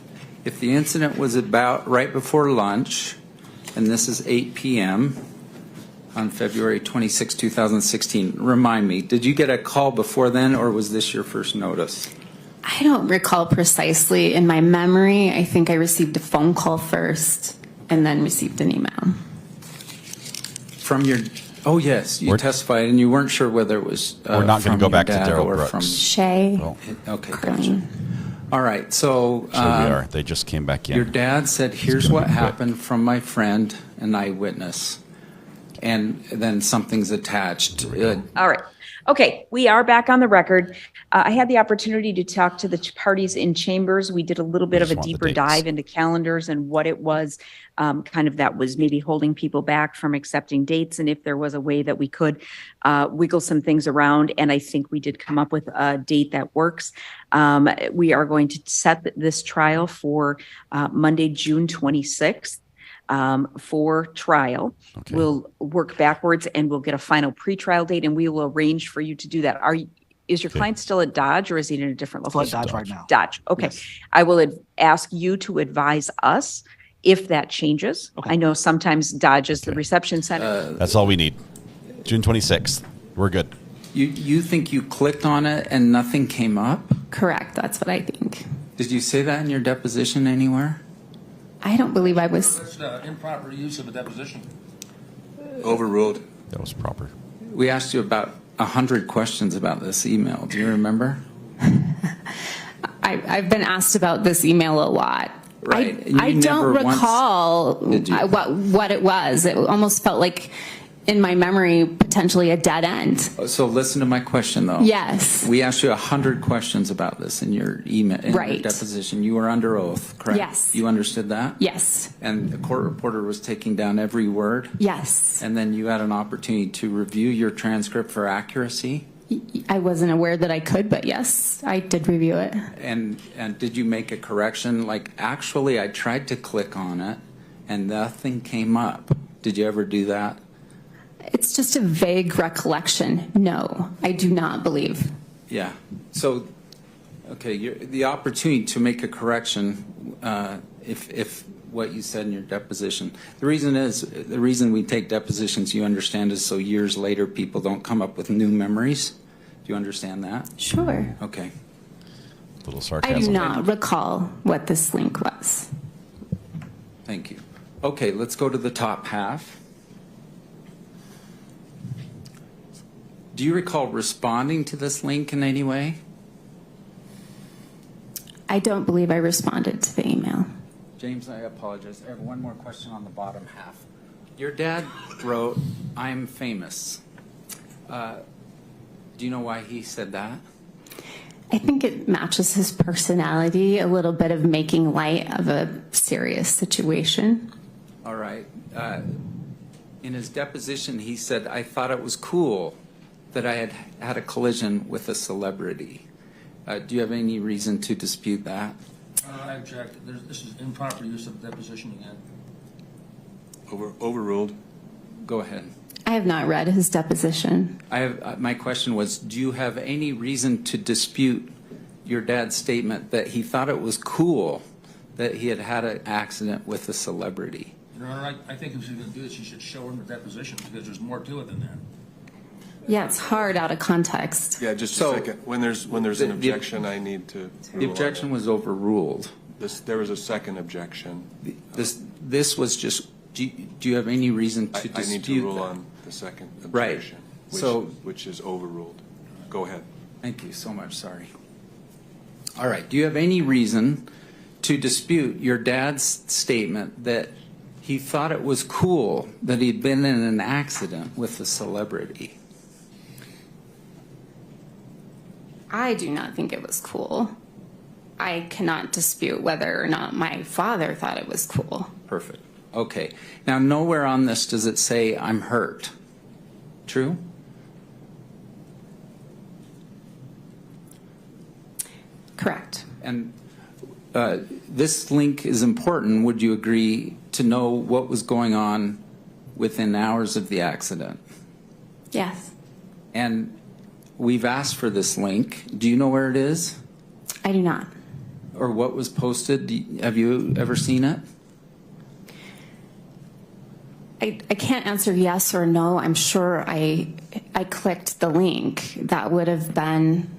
the incident was about right before lunch, and this is 8 p.m. on February 26, 2016, remind me, did you get a call before then, or was this your first notice? I don't recall precisely. In my memory, I think I received a phone call first and then received an email. From your, oh yes, you testified, and you weren't sure whether it was We're not going to go back to Daryl or Brooks. from Shay. Oh. Okay, gotcha. All right, so So we are. They just came back in. your dad said, here's what happened from my friend, an eyewitness, and then something's attached. All right. Okay, we are back on the record. I had the opportunity to talk to the parties in chambers. We did a little bit of a deeper dive into calendars and what it was kind of that was maybe holding people back from accepting dates, and if there was a way that we could wiggle some things around. And I think we did come up with a date that works. We are going to set this trial for Monday, June 26th. For trial. Okay. We'll work backwards and we'll get a final pretrial date, and we will arrange for you to do that. Is your client still at Dodge, or is he in a different location? Still at Dodge right now. Dodge. Okay. Yes. I will ask you to advise us if that changes. Okay. I know sometimes Dodge is the reception center. That's all we need. June 26th. We're good. You think you clicked on it and nothing came up? Correct. That's what I think. Did you say that in your deposition anywhere? I don't believe I was. That's improper use of a deposition. Overruled. That was proper. We asked you about 100 questions about this email. Do you remember? I've been asked about this email a lot. Right. I don't recall what it was. It almost felt like, in my memory, potentially a dead end. So listen to my question, though. Yes. We asked you 100 questions about this in your email, in your deposition. You were under oath, correct? Yes. You understood that? Yes. And the court reporter was taking down every word? Yes. And then you had an opportunity to review your transcript for accuracy? I wasn't aware that I could, but yes, I did review it. And did you make a correction? Like, actually, I tried to click on it and nothing came up. Did you ever do that? It's just a vague recollection. No, I do not believe. Yeah. So, okay, the opportunity to make a correction, if what you said in your deposition. The reason we take depositions, you understand, is so years later people don't come up with new memories. Do you understand that? Sure. Okay. A little sarcasm. I do not recall what this link was. Thank you. Okay, let's go to the top half. Do you recall responding to this link in any way? I don't believe I responded to the email. James, I apologize. I have one more question on the bottom half. Your dad wrote, "I'm famous." Do you know why he said that? I think it matches his personality, a little bit of making light of a serious situation. All right. In his deposition, he said, "I thought it was cool that I had had a collision with a celebrity." Do you have any reason to dispute that? I object. This is improper use of deposition again. Overruled. Go ahead. I have not read his deposition. My question was, do you have any reason to dispute your dad's statement that he thought it was cool that he had had an accident with a celebrity? Your Honor, I think if she's going to do this, she should show him the deposition because there's more to it than that. Yeah, it's hard out of context. Yeah, just a second. When there's an objection, I need to. The objection was overruled. There was a second objection. This was just. Do you have any reason to dispute that? I need to rule on the second objection, which is overruled. Go ahead. Thank you so much. Sorry. All right. Do you have any reason to dispute your dad's statement that he thought it was cool that he'd been in an accident with a celebrity? I do not think it was cool. I cannot dispute whether or not my father thought it was cool. Perfect. Okay. Now, nowhere on this does it say I'm hurt. True? Correct. And this link is important. Would you agree to know what was going on within hours of the accident? Yes. And we've asked for this link. Do you know where it is? I do not. Or what was posted? Have you ever seen it? I can't answer yes or no. I'm sure I clicked the link. That would have been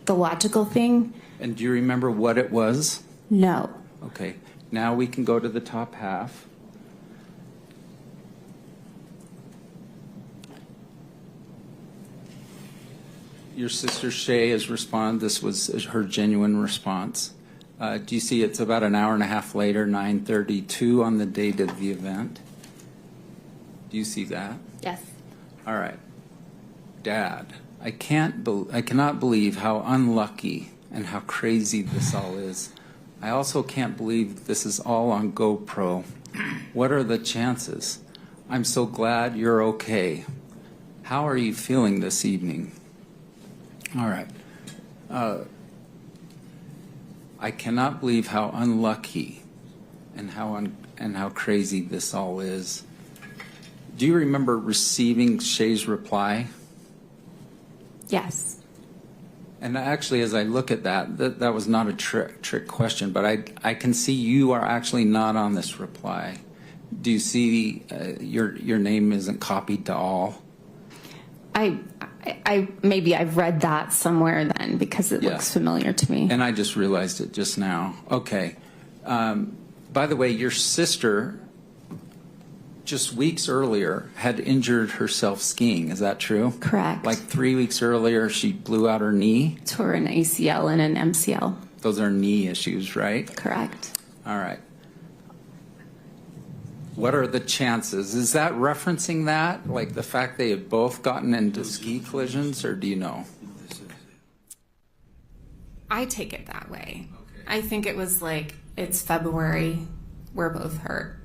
the logical thing. And do you remember what it was? No. Okay. Now we can go to the top half. Your sister Shay has responded. This was her genuine response. Do you see it's about an hour and a half later, 9:32 on the date of the event? Do you see that? Yes. All right. Dad, I cannot believe how unlucky and how crazy this all is. I also can't believe this is all on GoPro. What are the chances? I'm so glad you're okay. How are you feeling this evening? All right. I cannot believe how unlucky and how crazy this all is. Do you remember receiving Shay's reply? Yes. And actually, as I look at that was not a trick question, but I can see you are actually not on this reply. Do you see your name isn't copied to all? I maybe I've read that somewhere then because it looks familiar to me. And I just realized it just now. Okay. By the way, your sister just weeks earlier had injured herself skiing. Is that true? Correct. Like 3 weeks earlier, she blew out her knee? Tore an ACL and an MCL. Those are knee issues, right? Correct. All right. What are the chances? Is that referencing that? Like the fact they have both gotten into ski collisions, or do you know? I take it that way. Okay. I think it was like, it's February, we're both hurt.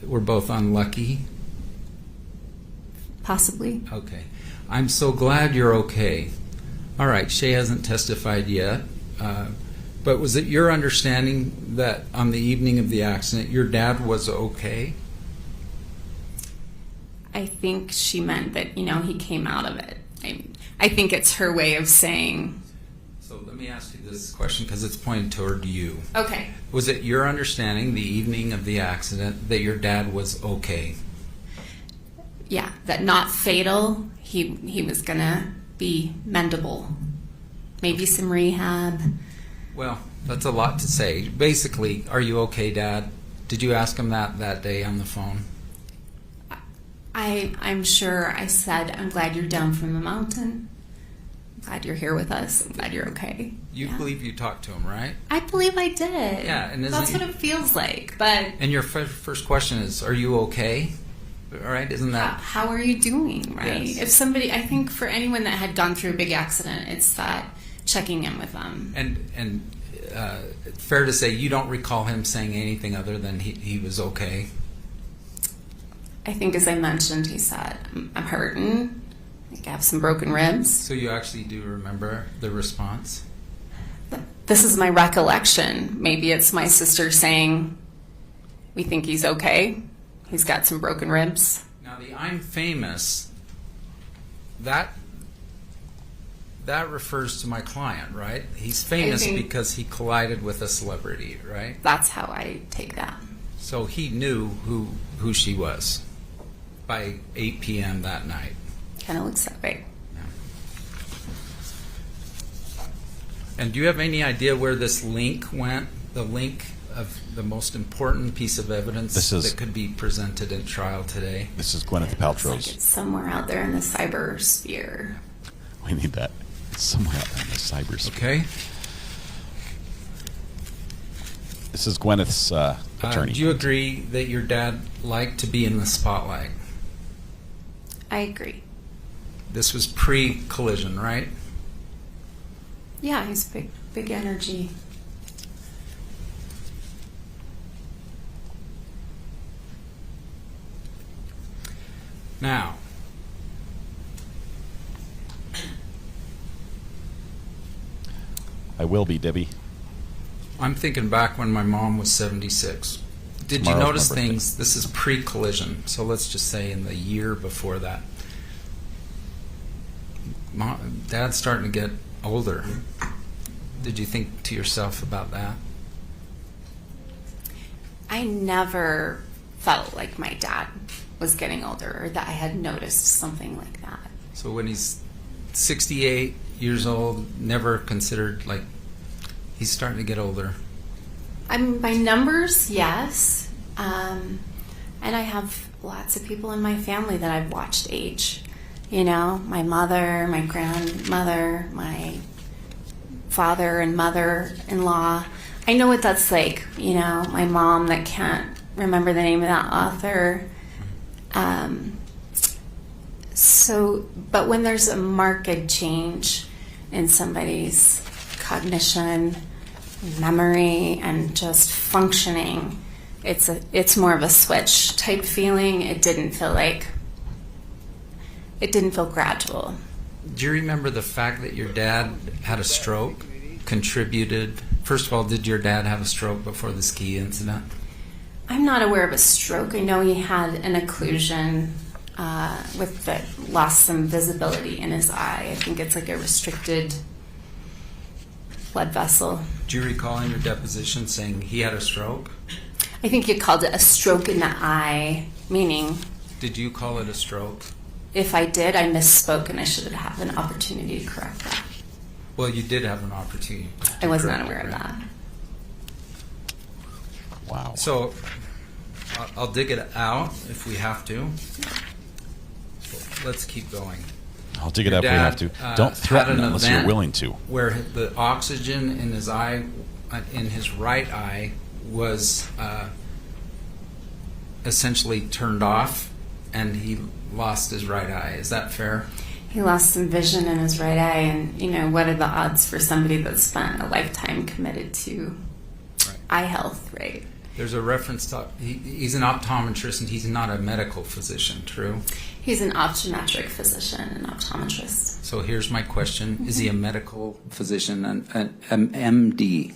We're both unlucky? Possibly. Okay. I'm so glad you're okay. All right, Shay hasn't testified yet. But was it your understanding that on the evening of the accident, your dad was okay? I think she meant that, he came out of it. I think it's her way of saying. So let me ask you this question because it's pointed toward you. Okay. Was it your understanding the evening of the accident that your dad was okay? Yeah, that not fatal. He was going to be mendable. Maybe some rehab. Well, that's a lot to say. Basically, are you okay, Dad? Did you ask him that day on the phone? I'm sure I said, I'm glad you're down from the mountain. glad you're here with us. I'm glad you're okay. You believe you talked to him, right? I believe I did. Yeah, and that's what it feels like. But and your first question is, "Are you okay?" All right, isn't that? How are you doing? Right. Yes. If somebody, I think for anyone that had gone through a big accident, it's that checking in with them. And fair to say, you don't recall him saying anything other than he was okay. I think, as I mentioned, he said, "I'm hurting. I have some broken ribs." So you actually do remember the response? This is my recollection. Maybe it's my sister saying, "We think he's okay. He's got some broken ribs." Now the "I'm famous," that refers to my client, right? He's famous because he collided with a celebrity, right? That's how I take that. So he knew who she was by 8 p.m. that night. Kind of looks that way. And do you have any idea where this link went? The link of the most important piece of evidence that could be presented in trial today? This is Gwyneth Paltrow's. It's somewhere out there in the cyber sphere. We need that. It's somewhere out there in the cyber sphere. Okay. This is Gwyneth's attorney. Do you agree that your dad liked to be in the spotlight? I agree. This was pre-collision, right? Yeah, he's big energy. Now, I will be, Debbie. I'm thinking back when my mom was 76. Did you notice things? This is pre-collision, so let's just say in the year before that. Dad's starting to get older. Did you think to yourself about that? I never felt like my dad was getting older or that I had noticed something like that. So when he's 68 years old, never considered like he's starting to get older? By numbers, yes. And I have lots of people in my family that I've watched age. You know, my mother, my grandmother, my father and mother-in-law. I know what that's like, you know, my mom that can't remember the name of that author. But when there's a marked change in somebody's cognition, memory, and just functioning, it's more of a switch type feeling. It didn't feel gradual. Do you remember the fact that your dad had a stroke contributed? First of all, did your dad have a stroke before the ski incident? I'm not aware of a stroke. I know he had an occlusion lost some visibility in his eye. I think it's like a restricted blood vessel. Do you recall in your deposition saying he had a stroke? I think you called it a stroke in the eye, meaning... Did you call it a stroke? If I did, I misspoke and I should have had an opportunity to correct that. Well, you did have an opportunity. I was not aware of that. Wow. So I'll dig it out if we have to. Let's keep going. I'll dig it up if we have to. Don't threaten unless you're willing to. Where the oxygen in his eye, in his right eye, was essentially turned off, and he lost his right eye. Is that fair? He lost some vision in his right eye, and you know, what are the odds for somebody that spent a lifetime committed to eye health, right? There's a reference to, he's an optometrist and he's not a medical physician, true? He's an optometric physician, an optometrist. So here's my question. Is he a medical physician, an MD?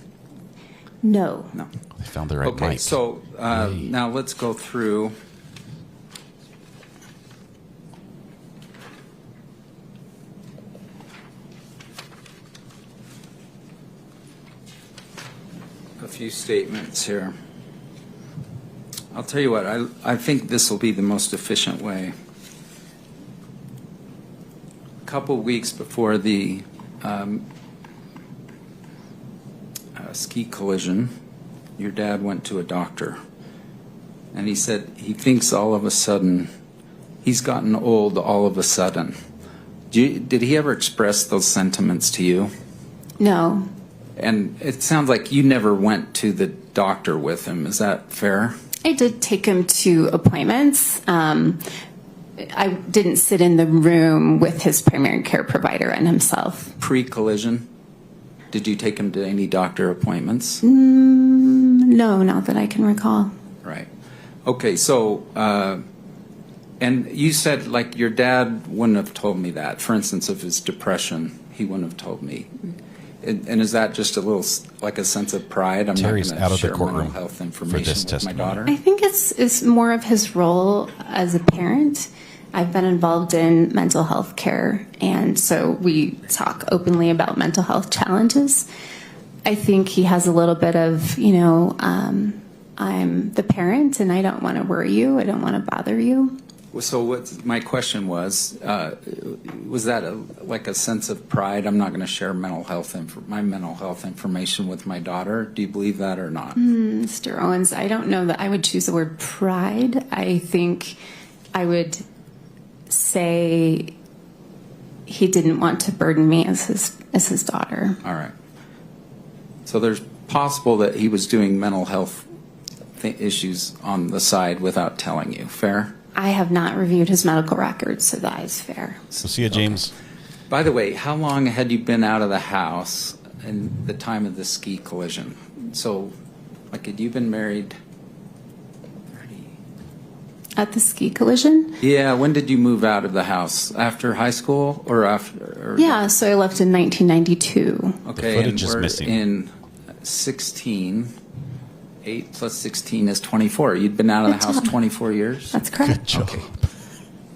No. No. They found the right mic. Okay, so now let's go through. A few statements here. I'll tell you what, I think this will be the most efficient way. A couple weeks before the ski collision, your dad went to a doctor, and he said he thinks all of a sudden he's gotten old all of a sudden. Did he ever express those sentiments to you? No. And it sounds like you never went to the doctor with him. Is that fair? I did take him to appointments. I didn't sit in the room with his primary care provider and himself. Pre-collision, did you take him to any doctor appointments? No, not that I can recall. Right. Okay, so, and you said like your dad wouldn't have told me that. For instance, of his depression, he wouldn't have told me. And is that just a little like a sense of pride? I'm Terry's not going out to of the share courtroom Mm-hmm. mental health for information this with testimony. my daughter. I think it's more of his role as a parent. I've been involved in mental health care, and so we talk openly about mental health challenges. I think he has a little bit of, I'm the parent and I don't want to worry you. I don't want to bother you. So what my question was that like a sense of pride? I'm not going to share my mental health information with my daughter. Do you believe that or not? Mr. Owens, I don't know that I would choose the word pride. I think I would say he didn't want to burden me as his daughter. All right. So there's possible that he was doing mental health issues on the side without telling you. Fair? I have not reviewed his medical records, so that is fair. So see you, James. Okay. By the way, how long had you been out of the house in the time of the ski collision? So, like, had you been married? At the ski collision? Yeah. When did you move out of the house? After high school or after? Yeah, so I left in 1992. Okay, The footage and is we're missing. in 16. 8 plus 16 is 24. You'd been out of the house 24 years? That's correct. Good job. Okay.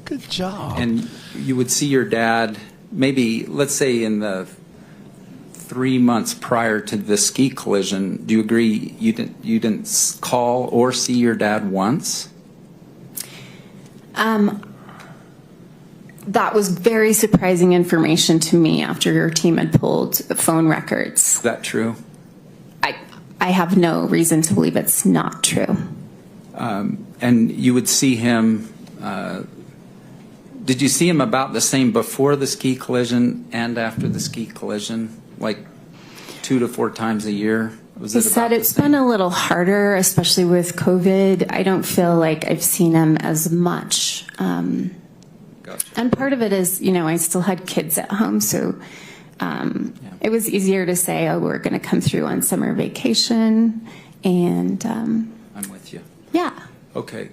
Good job. And you would see your dad maybe, let's say, in the 3 months prior to the ski collision. Do you agree you didn't call or see your dad once? That was very surprising information to me after your team had pulled phone records. Is that true? I have no reason to believe it's not true. And you would see him, did you see him about the same before the ski collision and after the ski collision? Like 2 to 4 times a year? He said it's been a little harder, especially with COVID. I don't feel like I've seen him as much. Gotcha. And part of it is, I still had kids at home, so it was easier to say, oh, we're going to come through on summer vacation. And I'm with you. Yeah. Okay.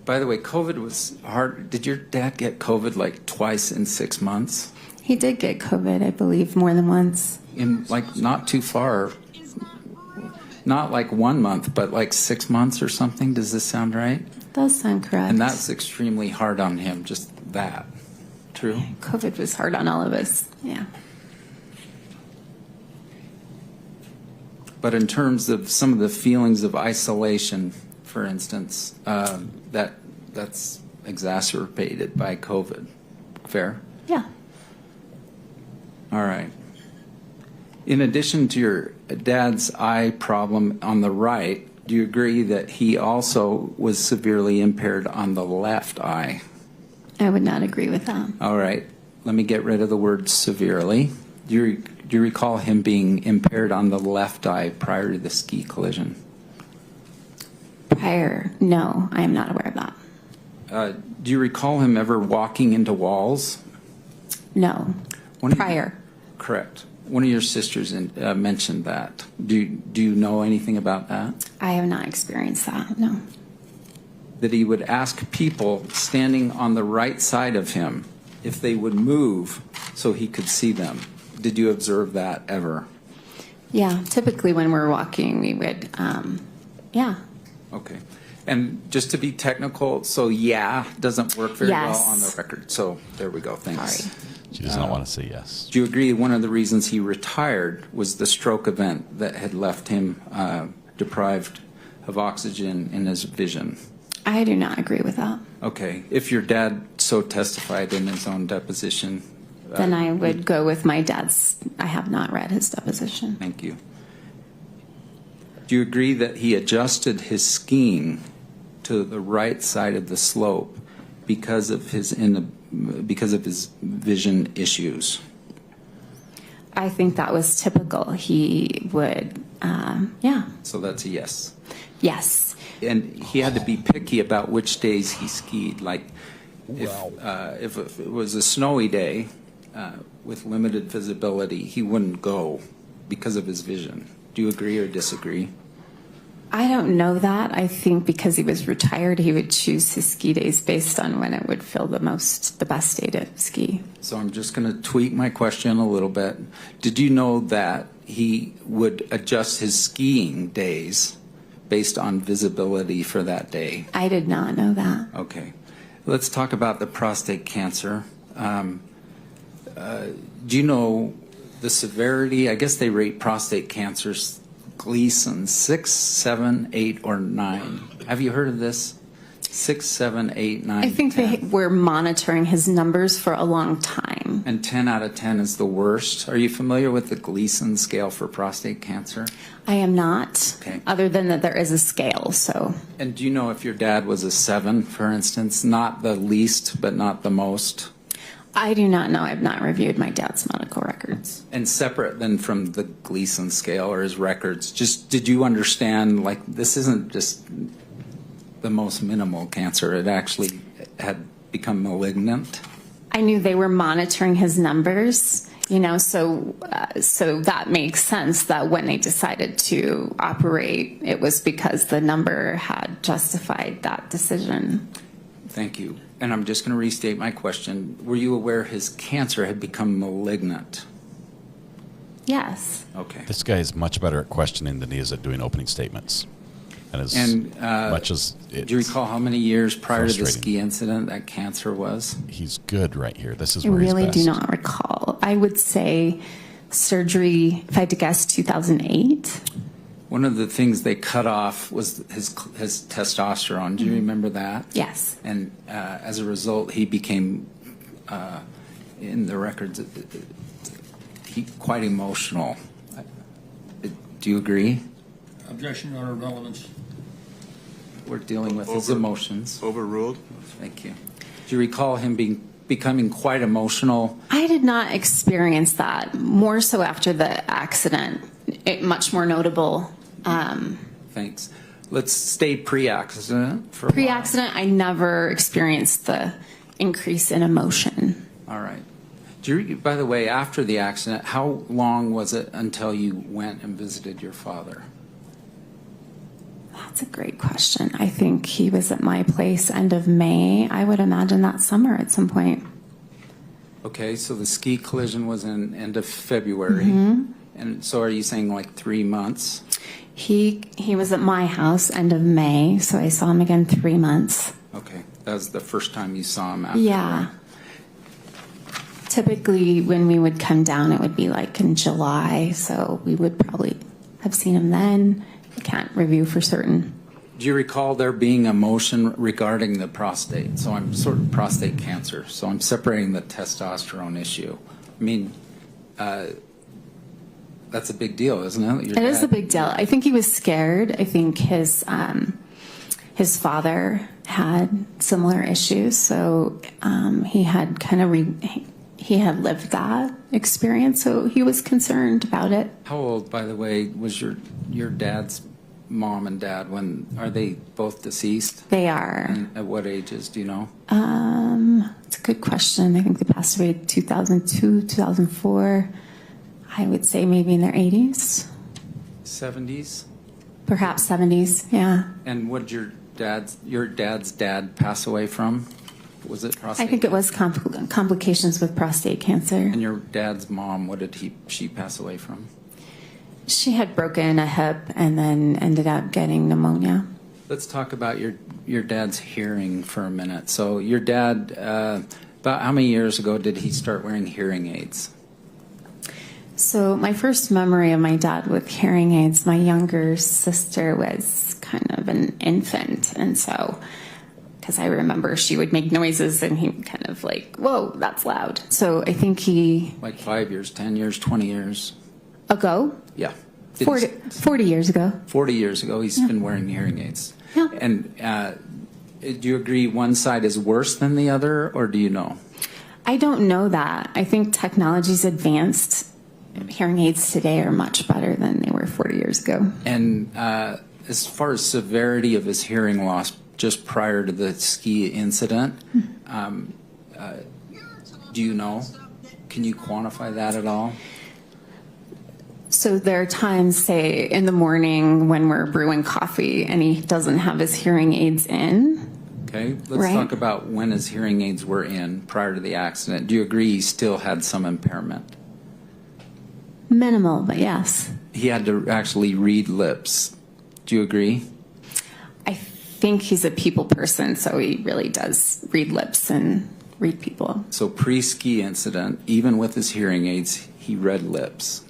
By the way, COVID was hard. Did your dad get COVID like twice in 6 months? He did get COVID, I believe, more than once. In like not too far, not like 1 month, but like 6 months or something. Does this sound right? Does sound correct. And that's extremely hard on him, just that. True? COVID was hard on all of us. Yeah. But in terms of some of the feelings of isolation, for instance, that's exacerbated by COVID. Fair? Yeah. All right. In addition to your dad's eye problem on the right, do you agree that he also was severely impaired on the left eye? I would not agree with that. All right. Let me get rid of the word severely. Do you recall him being impaired on the left eye prior to the ski collision? Prior, no, I am not aware of that. Do you recall him ever walking into walls? No. Prior. Correct. One of your sisters mentioned that. Do you know anything about that? I have not experienced that, no. That he would ask people standing on the right side of him if they would move so he could see them. Did you observe that ever? Yeah, typically when we're walking, we would, yeah. Okay. And just to be technical, so yeah doesn't work very well on the record. So there we go. Thanks. Sorry. She does not want to say yes. Do you agree one of the reasons he retired was the stroke event that had left him deprived of oxygen in his vision? I do not agree with that. Okay. If your dad so testified in his own deposition, Then I would go with my dad's. I have not read his deposition. Thank you. Do you agree that he adjusted his skiing to the right side of the slope because of his because of his vision issues? I think that was typical. He would, yeah. So that's a yes. Yes. And he had to be picky about which days he skied. Like, if it was a snowy day with limited visibility, he wouldn't go because of his vision. Do you agree or disagree? I don't know that. I think because he was retired, he would choose his ski days based on when it would feel the best day to ski. So I'm just going to tweak my question a little bit. Did you know that he would adjust his skiing days based on visibility for that day? I did not know that. Okay. Let's talk about the prostate cancer. Do you know the severity? I guess they rate prostate cancers Gleason 6, 7, 8, or 9. Have you heard of this? 6, 7, 8, 9. I think 10. they were monitoring his numbers for a long time. And 10 out of 10 is the worst. Are you familiar with the Gleason scale for prostate cancer? I am not, Okay. other than that there is a scale, so. And do you know if your dad was a 7, for instance? Not the least, but not the most? I do not know. I've not reviewed my dad's medical records. And separate then from the Gleason scale or his records, just did you understand, like, this isn't just the most minimal cancer, it actually had become malignant? I knew they were monitoring his numbers, so that makes sense that when they decided to operate, it was because the number had justified that decision. Thank you. And I'm just going to restate my question. Were you aware his cancer had become malignant? Yes. Okay. This guy is much better at questioning than he is at doing opening statements. And as much as do you recall how many years prior to the frustrating. ski incident that cancer was? He's good right here. This is I where really he's do best. not recall. I would say surgery, if I had to guess, 2008. One of the things they cut off was his testosterone. Do you remember that? Yes. And as a result, he became, in the records, quite emotional. Do you agree? Objection, Your Honor, relevance. We're dealing with his emotions. Overruled. Thank you. Do you recall him becoming quite emotional? I did not experience that. More so after the accident. Much more notable. Thanks. Let's stay pre-accident for a while. Pre-accident, I never experienced the increase in emotion. All right. By the way, after the accident, how long was it until you went and visited your father? That's a great question. I think he was at my place end of May. I would imagine that summer at some point. Okay, so the ski collision was in end of February. Mhm. And so are you saying like 3 months? He was at my house end of May, so I saw him again 3 months. Okay, that was the first time you saw him after. Yeah. Typically, when we would come down, it would be like in July, so we would probably have seen him then. I can't review for certain. Do you recall there being a motion regarding the prostate? So I'm sort of prostate cancer, so I'm separating the testosterone issue. I mean, that's a big deal, isn't it? It is a big deal. I think he was scared. I think his father had similar issues, so he had he had lived that experience, so he was concerned about it. How old, by the way, was your dad's mom and dad? When are they both deceased? They are. And at what ages? Do you know? It's a good question. I think they passed away in 2002, 2004. I would say maybe in their 80s. 70s? Perhaps 70s, yeah. And what did your dad's dad pass away from? Was it prostate? I think it was complications with prostate cancer. And your dad's mom, what did she pass away from? She had broken a hip and then ended up getting pneumonia. Let's talk about your dad's hearing for a minute. So your dad, about how many years ago did he start wearing hearing aids? So my first memory of my dad with hearing aids, my younger sister was kind of an infant. And so, because I remember she would make noises and he would kind of like, whoa, that's loud. So I think he... Like 5 years, 10 years, 20 years? Ago? Yeah. 40 years ago. 40 years ago, he's been wearing hearing aids. Yeah. And Do you agree one side is worse than the other, or do you know? I don't know that. I think technology's advanced. Hearing aids today are much better than they were 40 years ago. And as far as severity of his hearing loss, just prior to the ski incident, do you know? Can you quantify that at all? So there are times, say, in the morning when we're brewing coffee and he doesn't have his hearing aids in. Okay, let's talk about when his hearing aids were in prior to the accident. Do you agree he still had some impairment? Minimal, but yes. He had to actually read lips. Do you agree? I think he's a people person, so he really does read lips and read people. So pre-ski incident, even with his hearing aids, he read lips.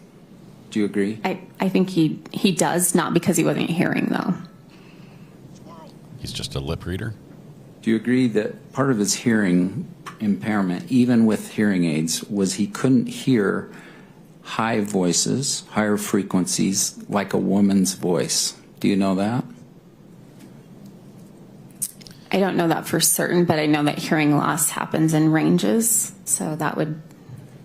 Do you agree? I think he does, not because he wasn't hearing, though. He's just a lip reader? Do you agree that part of his hearing impairment, even with hearing aids, was he couldn't hear high voices, higher frequencies, like a woman's voice? Do you know that? I don't know that for certain, but I know that hearing loss happens in ranges, so that would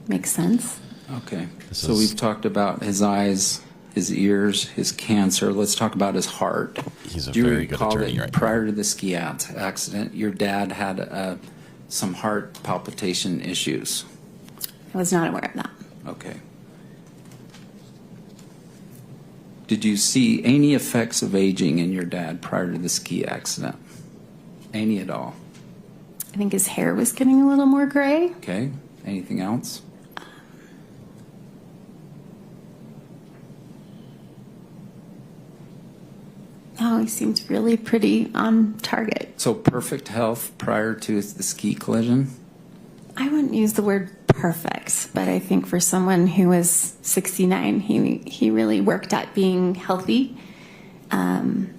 make sense. Okay, so we've talked about his eyes, his ears, his cancer. Let's talk about his heart. He's a Do you very good recall attorney that right now. prior to the ski accident, your dad had some heart palpitation issues? I was not aware of that. Okay. Did you see any effects of aging in your dad prior to the ski accident? Any at all? I think his hair was getting a little more gray. Okay. Anything else? Oh, he seems really pretty on target. So perfect health prior to the ski collision? I wouldn't use the word perfect, but I think for someone who was 69, he really worked at being healthy,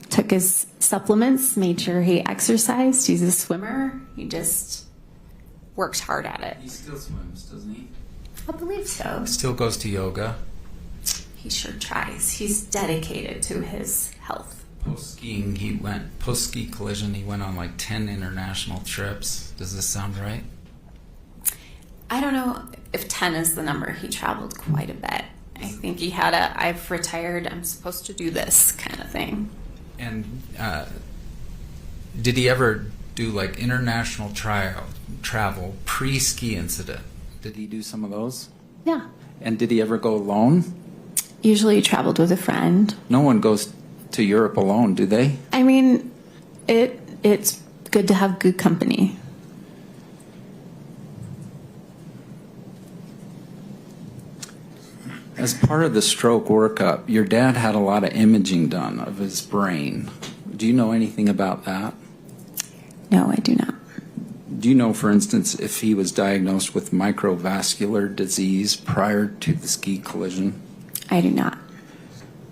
took his supplements, made sure he exercised. He's a swimmer. He just worked hard at it. He still swims, doesn't he? I believe so. Still goes to yoga. He sure tries. He's dedicated to his health. Post-ski collision, he went on like 10 international trips. Does this sound right? I don't know if 10 is the number. He traveled quite a bit. I think he had I've retired, I'm supposed to do this kind of thing. And did he ever do like international travel pre-ski incident? Did he do some of those? Yeah. And did he ever go alone? Usually he traveled with a friend. No one goes to Europe alone, do they? I mean, it's good to have good company. As part of the stroke workup, your dad had a lot of imaging done of his brain. Do you know anything about that? No, I do not. Do you know, for instance, if he was diagnosed with microvascular disease prior to the ski collision? I do not.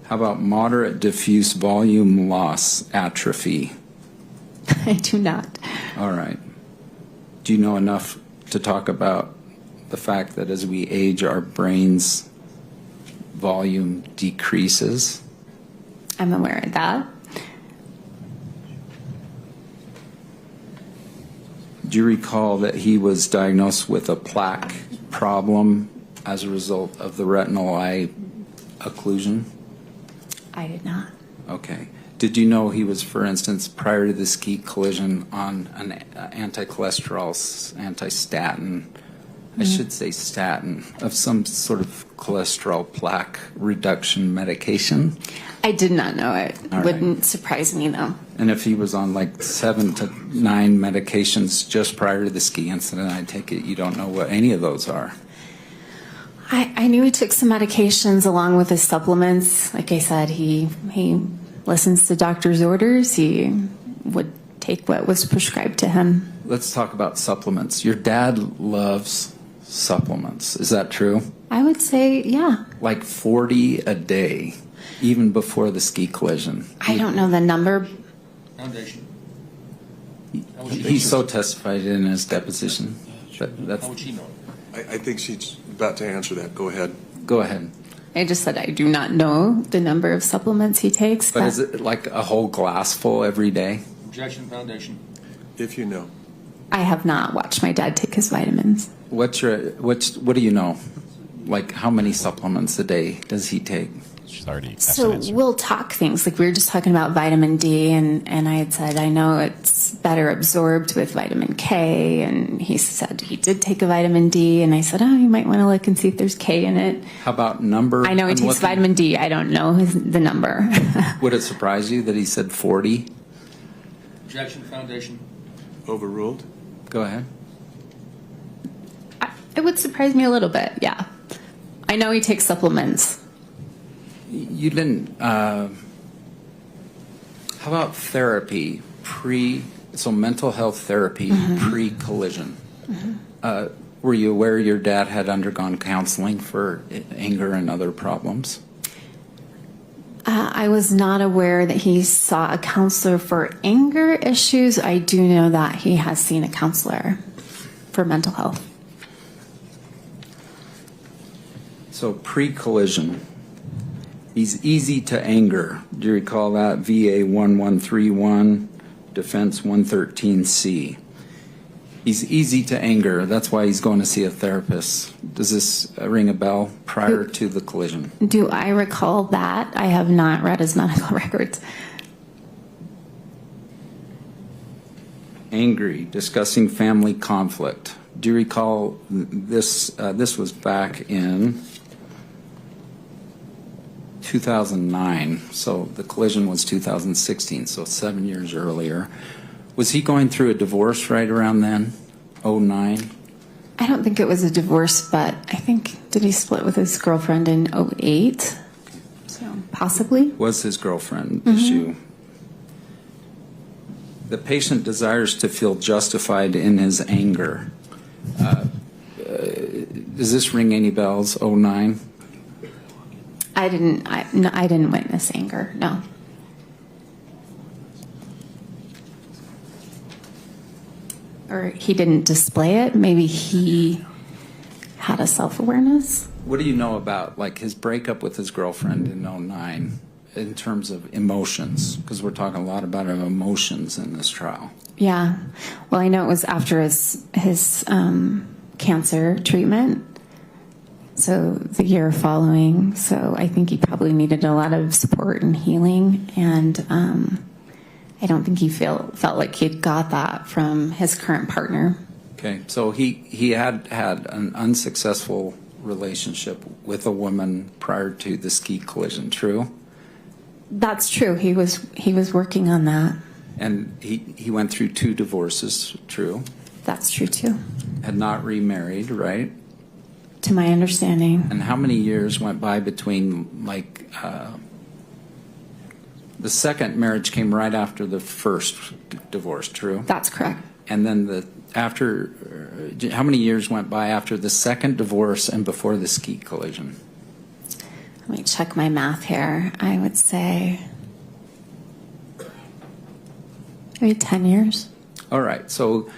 How about moderate diffuse volume loss atrophy? I do not. All right. Do you know enough to talk about the fact that as we age, our brain's volume decreases? I'm aware of that. Do you recall that he was diagnosed with a plaque problem as a result of the retinal eye occlusion? I did not. Okay. Did you know he was, for instance, prior to the ski collision on an anti-cholesterol, anti-statin, I should say statin, of some sort of cholesterol plaque reduction medication? I did not know it. All right. Wouldn't surprise me, though. And if he was on like 7 to 9 medications just prior to the ski incident, I take it you don't know what any of those are. I knew he took some medications along with his supplements. Like I said, he listens to doctor's orders. He would take what was prescribed to him. Let's talk about supplements. Your dad loves supplements. Is that true? I would say, yeah. Like 40 a day, even before the ski collision. I don't know the number. Foundation. He so testified in his deposition. How would she know? I think she's about to answer that. Go ahead. Go ahead. I just said I do not know the number of supplements he takes. But is it like a whole glass full every day? Objection, foundation. If you know. I have not watched my dad take his vitamins. What do you know? Like, how many supplements a day does he take? She's already So we'll talk things, like we were just talking about vitamin D, and I had said, I know it's better absorbed with vitamin K, and he said he did take a vitamin D, and I said, oh, you might want to look and see if there's K in it. How about number? I know he takes vitamin D. I don't know the number. Would it surprise you that he said 40? Objection, Foundation. Overruled. Go ahead. It would surprise me a little bit, yeah. I know he takes supplements. You didn't. How about therapy so mental health therapy pre-collision? Were you aware your dad had undergone counseling for anger and other problems? I was not aware that he saw a counselor for anger issues. I do know that he has seen a counselor for mental health. So pre-collision, he's easy to anger. Do you recall that? VA 1131, Defense 113C. He's easy to anger. That's why he's going to see a therapist. Does this ring a bell prior to the collision? Do I recall that? I have not read his medical records. Angry, discussing family conflict. Do you recall this? This was back in 2009, so the collision was 2016, so 7 years earlier. Was he going through a divorce right around then, 09? I don't think it was a divorce, but I think, did he split with his girlfriend in 08? So possibly. Was his girlfriend issue. The patient desires to feel justified in his anger. Does this ring any bells, 09? I didn't witness anger, no. Or he didn't display it. Maybe he had a self-awareness. What do you know about like his breakup with his girlfriend in 09 in terms of emotions? Because we're talking a lot about emotions in this trial. Yeah. Well, I know it was after his cancer treatment. So the year following. So I think he probably needed a lot of support and healing. And I don't think he felt like he'd got that from his current partner. Okay. So he had an unsuccessful relationship with a woman prior to the ski collision, true? That's true. He was working on that. And he went through 2 divorces, true? That's true too. Had not remarried, right? To my understanding. And how many years went by between the second marriage came right after the first divorce, true? That's correct. And then how many years went by after the second divorce and before the ski collision? Let me check my math here. I would say maybe 10 years. All right. So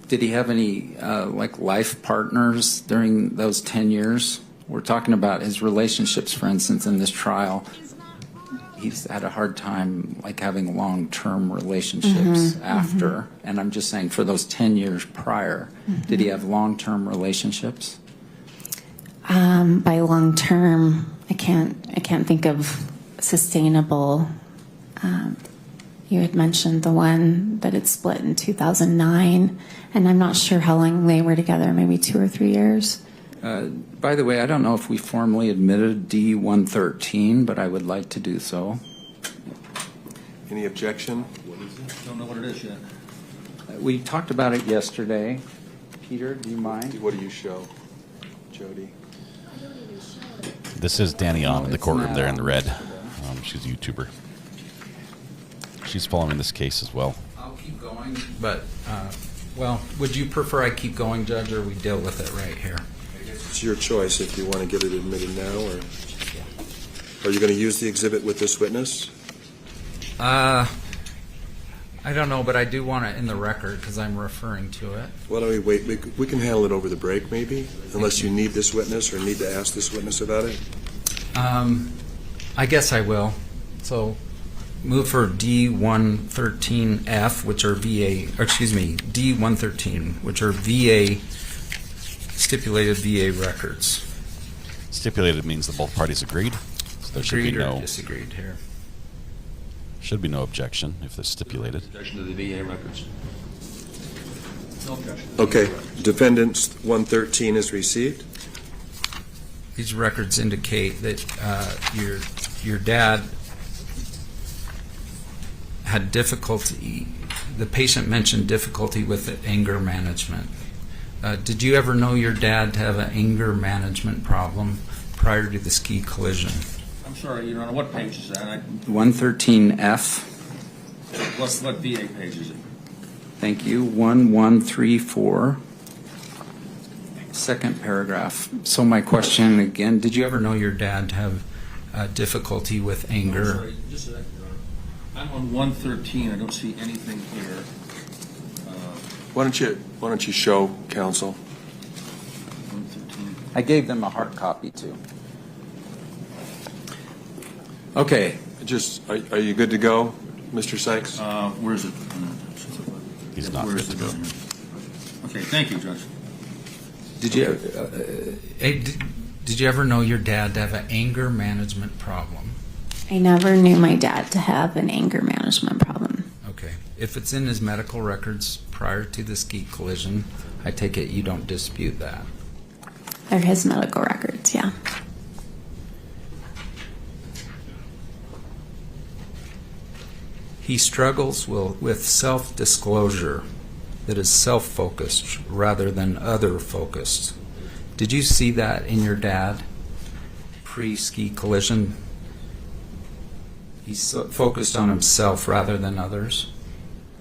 did he have any life partners during those 10 years? We're talking about his relationships, for instance, in this trial. He's had a hard time having long-term relationships after. And I'm just saying for those 10 years prior, did he have long-term relationships? By long-term, I can't think of sustainable. You had mentioned the one that had split in 2009, and I'm not sure how long they were together, maybe 2 or 3 years. By the way, I don't know if we formally admitted D-113, but I would like to do so. Any objection? What is it? Don't know what it is yet. We talked about it yesterday. Peter, do you mind? What do you show, Jody? This is Danny in the courtroom there in the red. She's a YouTuber. She's following this case as well. I'll keep going, but, would you prefer I keep going, Judge, or we deal with it right here? It's your choice if you want to get it admitted now, or are you going to use the exhibit with this witness? I don't know, but I do want it in the record because I'm referring to it. Why don't we wait? We can handle it over the break, maybe, unless you need this witness or need to ask this witness about it. I guess I will. So Move for D113F, which are VA, or excuse me, D113, which are VA, stipulated VA records. Stipulated means that both parties agreed. So there should be Agreed or no disagreed here? Should be no objection if they're stipulated. Objection to the VA records. No objection. Okay, defendants 113 is received. These records indicate that your dad had difficulty, the patient mentioned difficulty with anger management. Did you ever know your dad to have an anger management problem prior to the ski collision? I'm sorry, Your Honor, what page is that? 113F. What VA page is it? Thank you. 1134. Second paragraph. So my question again, did you Ever know your dad to have difficulty with anger? I'm sorry, just a second, Your Honor. I'm on 113. I don't see anything here. Why don't you show counsel? 113. I gave them a hard copy too. Okay. Are you good to go, Mr. Sykes? Where is it? He's not Where good is to it? go. Okay, thank you, Judge. Did you ever know your dad to have an anger management problem? I never knew my dad to have an anger management problem. Okay. If it's in his medical records prior to the ski collision, I take it you don't dispute that. They're his medical records, yeah. He struggles with self-disclosure that is self-focused rather than other-focused. Did you see that in your dad pre-ski collision? He's so focused on himself rather than others.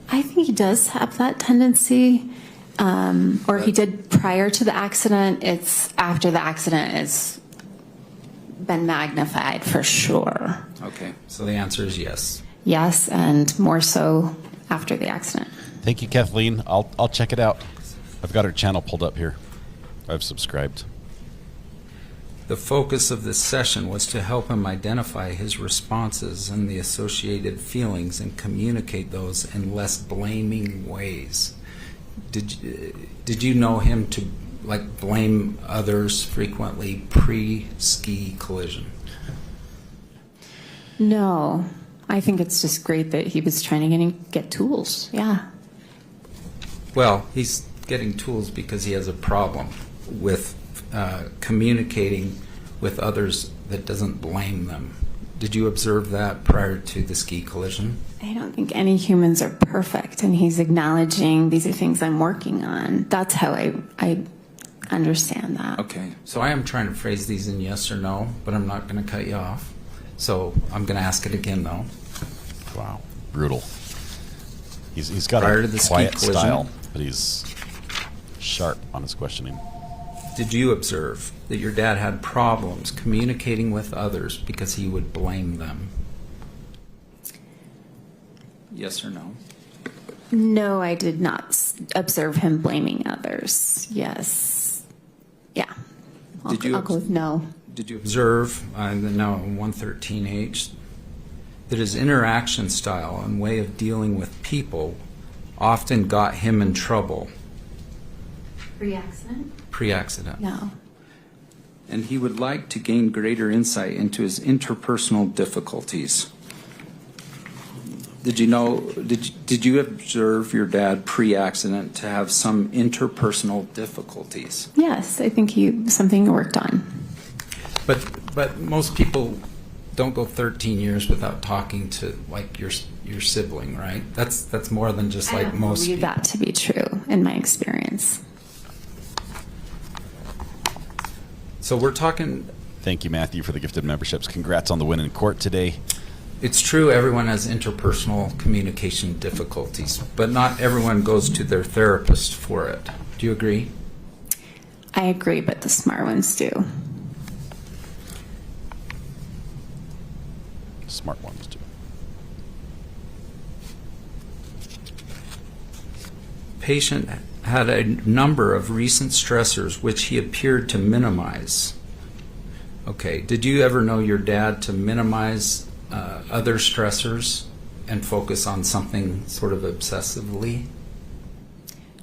I think he does have that tendency, or he did prior to the accident. It's after the accident has been magnified for sure. Okay, so the answer is yes. Yes, and more so after the accident. Thank you, Kathleen. I'll check it out. I've got her channel pulled up here. I've subscribed. The focus of this session was to help him identify his responses and the associated feelings and communicate those in less blaming ways. Did you know him to blame others frequently pre-ski collision? No, I think it's just great that he was trying to get tools. Yeah. Well, he's getting tools because he has a problem with communicating with others that doesn't blame them. Did you observe that prior to the ski collision? I don't think any humans are perfect, and he's acknowledging these are things I'm working on. That's how I understand that. Okay. So I am trying to phrase these in yes or no, but I'm not going to cut you off. So I'm going to ask it again, though. Wow. Brutal. He's got Prior a to the ski quiet collision, style, but he's sharp on his questioning. Did you observe that your dad had problems communicating with others because he would blame them? Yes or no? No, I did not observe him blaming others. Yes. Yeah. I'll go with no. Did you observe, now in 113H, that his interaction style and way of dealing with people often got him in trouble? Pre-accident? Pre-accident. No. And he would like to gain greater insight into his interpersonal difficulties. Did you observe your dad pre-accident to have some interpersonal difficulties? Yes, I think something he worked on. But most people don't go 13 years without talking to your sibling, right? That's more than just I don't most believe people. that to be true in my experience. So we're talking. Thank you, Matthew, for the gifted memberships. Congrats on the win in court today. It's true everyone has interpersonal communication difficulties, but not everyone goes to their therapist for it. Do you agree? I agree, but the smart ones do. Smart ones do. Patient had a number of recent stressors which he appeared to minimize. Okay, did you ever know your dad to minimize other stressors and focus on something sort of obsessively?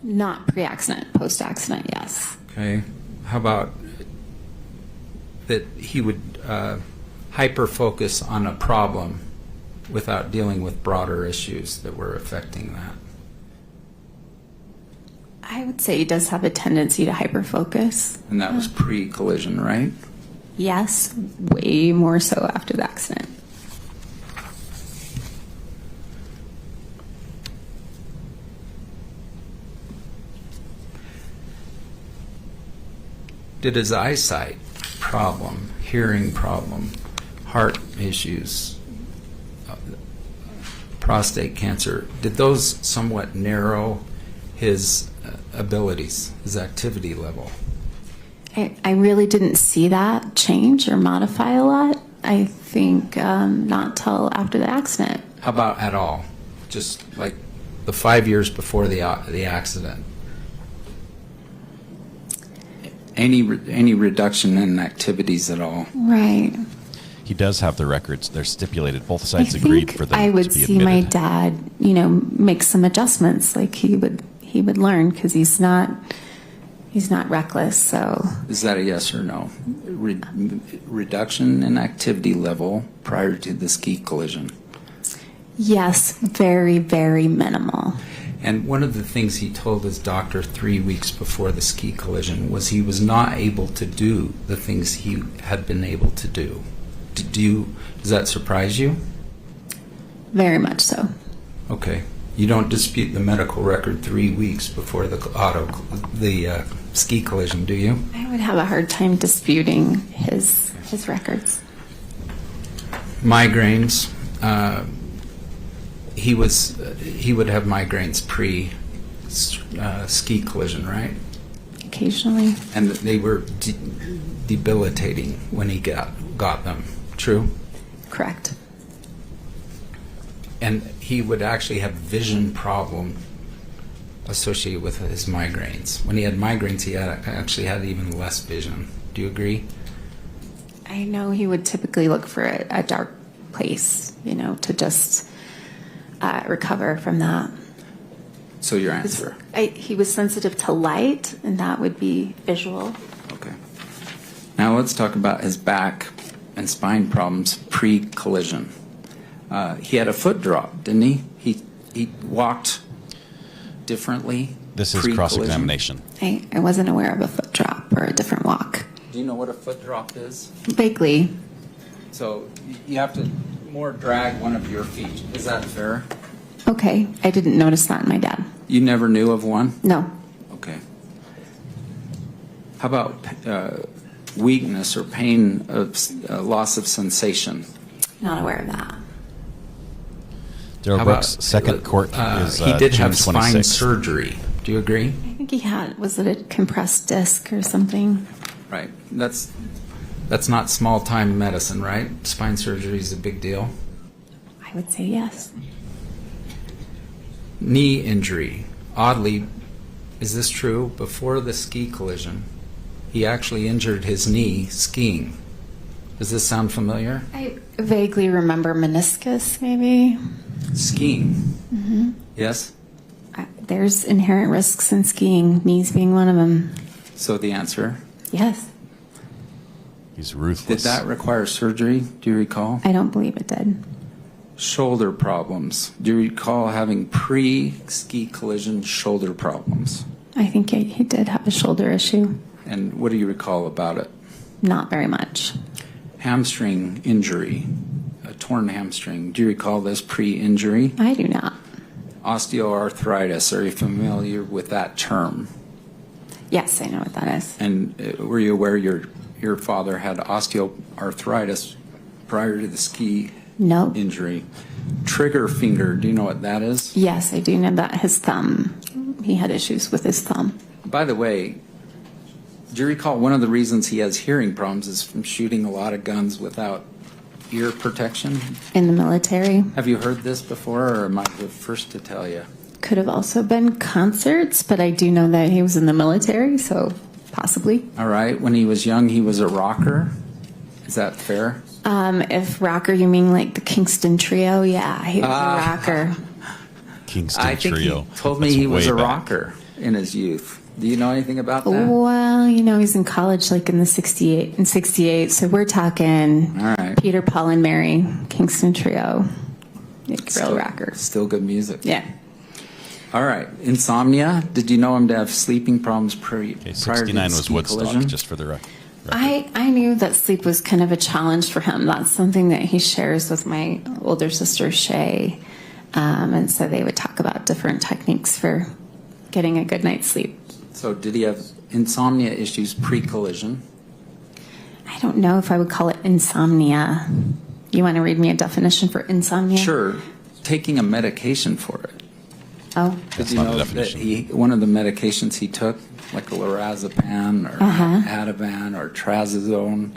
Not pre-accident, post-accident, yes. Okay. How about that he would hyper-focus on a problem without dealing with broader issues that were affecting that? I would say he does have a tendency to hyper-focus. And that was pre-collision, right? Yes, way more so after the accident. Did his eyesight problem, hearing problem, heart issues, prostate cancer, did those somewhat narrow his abilities, his activity level? I really didn't see that change or modify a lot. I think not till after the accident. How about at all? Just like the 5 years before the accident? Any reduction in activities at all? Right. He does have the records. They're stipulated. Both I sides think agreed for them I would to be see admitted. my dad, make some adjustments. Like he would learn because he's not reckless. So Is that a yes or no? Reduction in activity level prior to the ski collision? yes, very, very minimal. And one of the things he told his doctor 3 weeks before the ski collision was he was not able to do the things he had been able to do. Does that surprise you? Very much so. Okay. You don't dispute the medical record 3 weeks before the ski collision, do you? I would have a hard time disputing his records. Migraines. He would have migraines pre ski collision, right? Occasionally. And they were debilitating when he got them. True? Correct. And he would actually have vision problem associated with his migraines. When he had migraines, he actually had even less vision. Do you agree? I know he would typically look for a dark place, to just recover from that. So your answer? He was sensitive to light, and that would be visual. Okay. Now let's talk about his back and spine problems pre-collision. He had a foot drop, didn't he? He walked differently. This is pre-collision? cross-examination. I wasn't aware of a foot drop or a different walk. Do you know what a foot drop is? Vaguely. So you have to more drag one of your feet. Is that fair? Okay, I didn't notice that in my dad. You never knew of one? No. Okay. How about weakness or pain of loss of sensation? Not aware of that. Daryl Brooks, second court is he did June have spine 26th. surgery. Do you agree? I think he had, was it a compressed disc or something? Right. That's not small-time medicine, right? Spine surgery is a big deal. I would say yes. Knee injury. Oddly, is this true? Before the ski collision, he actually injured his knee skiing. Does this sound familiar? I vaguely remember meniscus, maybe. Skiing. Mm-hmm. Yes? There's inherent risks in skiing, knees being one of them. So the answer? Yes. He's ruthless. Did that require surgery? Do you recall? I don't believe it did. Shoulder problems. Do you recall having pre-ski collision shoulder problems? I think he did have a shoulder issue. And what do you recall about it? Not very much. Hamstring injury, a torn hamstring. Do you recall this pre-injury? I do not. Osteoarthritis. Are you familiar with that term? Yes, I know what that is. And were you aware your father had osteoarthritis prior to the ski No. injury? Trigger finger. Do you know what that is? Yes, I do know that his thumb. He had issues with his thumb. By the way, do you recall one of the reasons he has hearing problems is from shooting a lot of guns without ear protection? In the military. Have you heard this before, or am I the first to tell you? Could have also been concerts, but I do know that he was in the military, so possibly. All right. When he was young, he was a rocker. Is that fair? If rocker, you mean like the Kingston Trio? Yeah, he was a rocker. Kingston I think Trio. he told me That's he was way a back. rocker in his youth. Do you know anything about that? Well, he's in college like in the 68. So we're talking All right. Peter, Paul, and Mary, Kingston Trio. Real rocker. Still good music. Yeah. All right. Insomnia. Did you know him to have sleeping problems prior to 69 the was ski Woodstock, collision? just for the record. I knew that sleep was kind of a challenge for him. That's something that he shares with my older sister, Shay. And so they would talk about different techniques for getting a good night's sleep. So did he have insomnia issues pre-collision? I don't know if I would call it insomnia. You want to read me a definition for insomnia? Sure. Taking a medication for it. Oh. Did you know that one of the medications he took, like a lorazepam or Ativan or trazodone,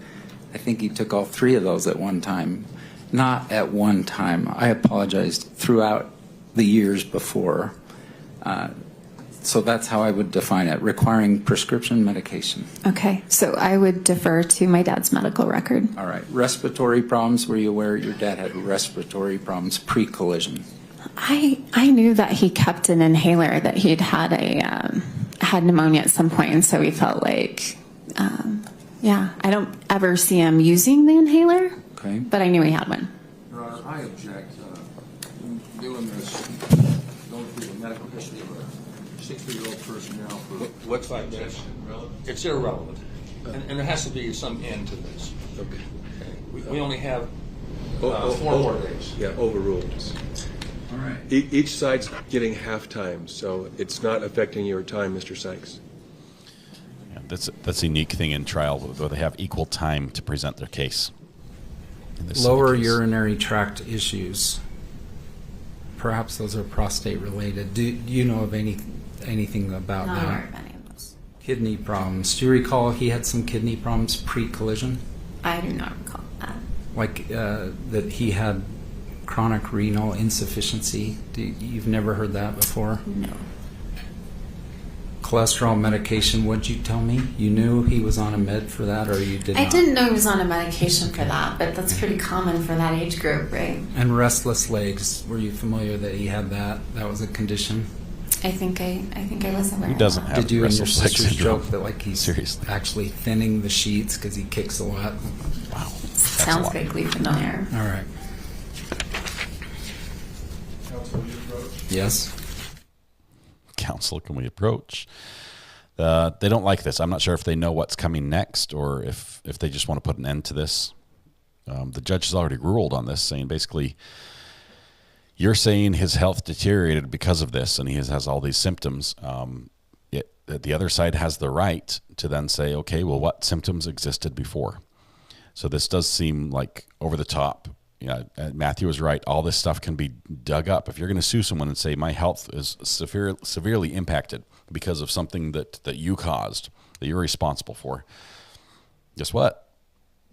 I think he took all three of those at one time. Not at one time. I apologized throughout the years before. So that's how I would define it, requiring prescription medication. Okay, so I would defer to my dad's medical record. All right. Respiratory problems, were you aware your dad had respiratory problems pre-collision? I knew that he kept an inhaler, that he'd had had pneumonia at some point, and so we felt like, I don't ever see him using the inhaler, okay, but I knew he had one. Your Honor, I object doing this, going through the medical history of a 60-year-old person now for What's like this? It's irrelevant, and there has to be some end to this. Okay. We only have 4 more days. Yeah, overruled. All right. Each side's getting half time, so it's not affecting your time, Mr. Sykes. Yeah, that's a unique thing in trial, where they have equal time to present their case. In this Lower case. urinary tract issues. Perhaps those are prostate related. Do you know of anything about Not that? aware of any of those. Kidney problems. Do you recall he had some kidney problems pre-collision? I do not recall that. Like that he had chronic renal insufficiency. You've never heard that before? No. Cholesterol medication, what'd you tell me? You knew he was on a med for that, or you did I not? didn't know he was on a medication for that, but that's pretty common for that age group, right? And restless legs, were you familiar that he had that? That was a condition? I think I was aware. Who doesn't have Did you and your restless leg sisters syndrome? joke that like he's Seriously. actually thinning the sheets because he kicks a lot? Wow. Sounds vaguely familiar. All right. Yes. Counsel, can we approach? They don't like this. I'm not sure if they know what's coming next or if they just want to put an end to this. The judge has already ruled on this, saying basically, you're saying his health deteriorated because of this, and he has all these symptoms. Yet the other side has the right to then say, okay, well, what symptoms existed before? So this does seem like over the top. Yeah, Matthew was right. All this stuff can be dug up. If you're going to sue someone and say my health is severely impacted because of something that you caused, that you're responsible for, guess what?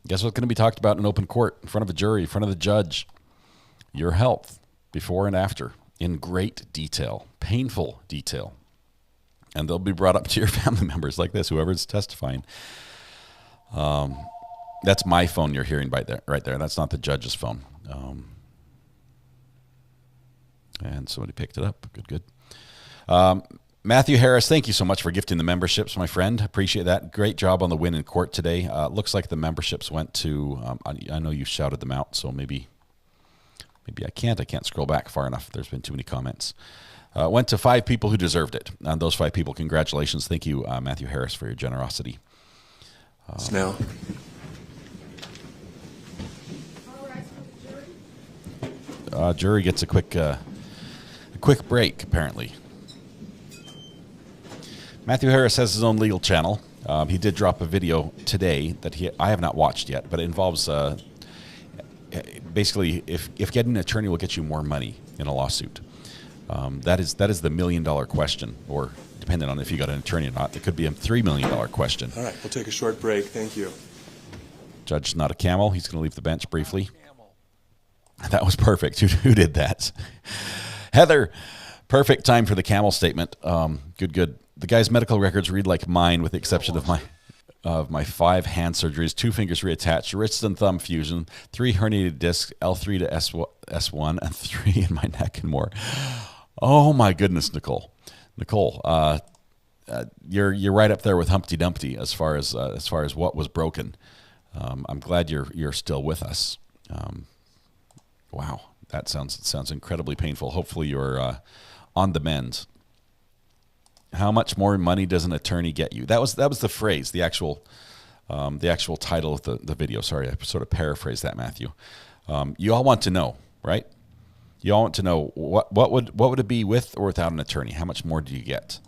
Guess what's going to be talked about in open court, in front of a jury, in front of the judge? Your health before and after in great detail, painful detail. And they'll be brought up to your family members like this, whoever's testifying. That's my phone you're hearing right there. That's not the judge's phone. And somebody picked it up. Good. Matthew Harris, thank you so much for gifting the memberships, my friend. Appreciate that. Great job on the win in court today. Looks like the memberships went to, I know you shouted them out, so maybe I can't scroll back far enough. There's been too many comments. Went to 5 people who deserved it. And those 5 people, congratulations. Thank you, Matthew Harris, for your generosity. Snell. Jury gets a quick break, apparently. Matthew Harris has his own legal channel. He did drop a video today that I have not watched yet, but it involves basically if getting an attorney will get you more money in a lawsuit. That is the $1 million question, or depending on if you got an attorney or not, it could be a $3 million question. All right, we'll take a short break. Thank you. Judge not a camel. He's going to leave the bench briefly. That was perfect. Who did that? Heather, perfect time for the camel statement. Good. The guy's medical records read like mine, with the exception of my... of my 5 hand surgeries, 2 fingers reattached, wrist and thumb fusion, 3 herniated discs, L3 to S1, and 3 in my neck and more. Oh my goodness, Nicole. Nicole, you're right up there with Humpty Dumpty as far as what was broken. I'm glad you're still with us. Wow, that sounds incredibly painful. Hopefully you're on the mend. How much more money does an attorney get you? That was the phrase, the actual title of the video. Sorry, I sort of paraphrased that, Matthew. You all want to know, right? You all want to know what would it be with or without an attorney? How much more do you get?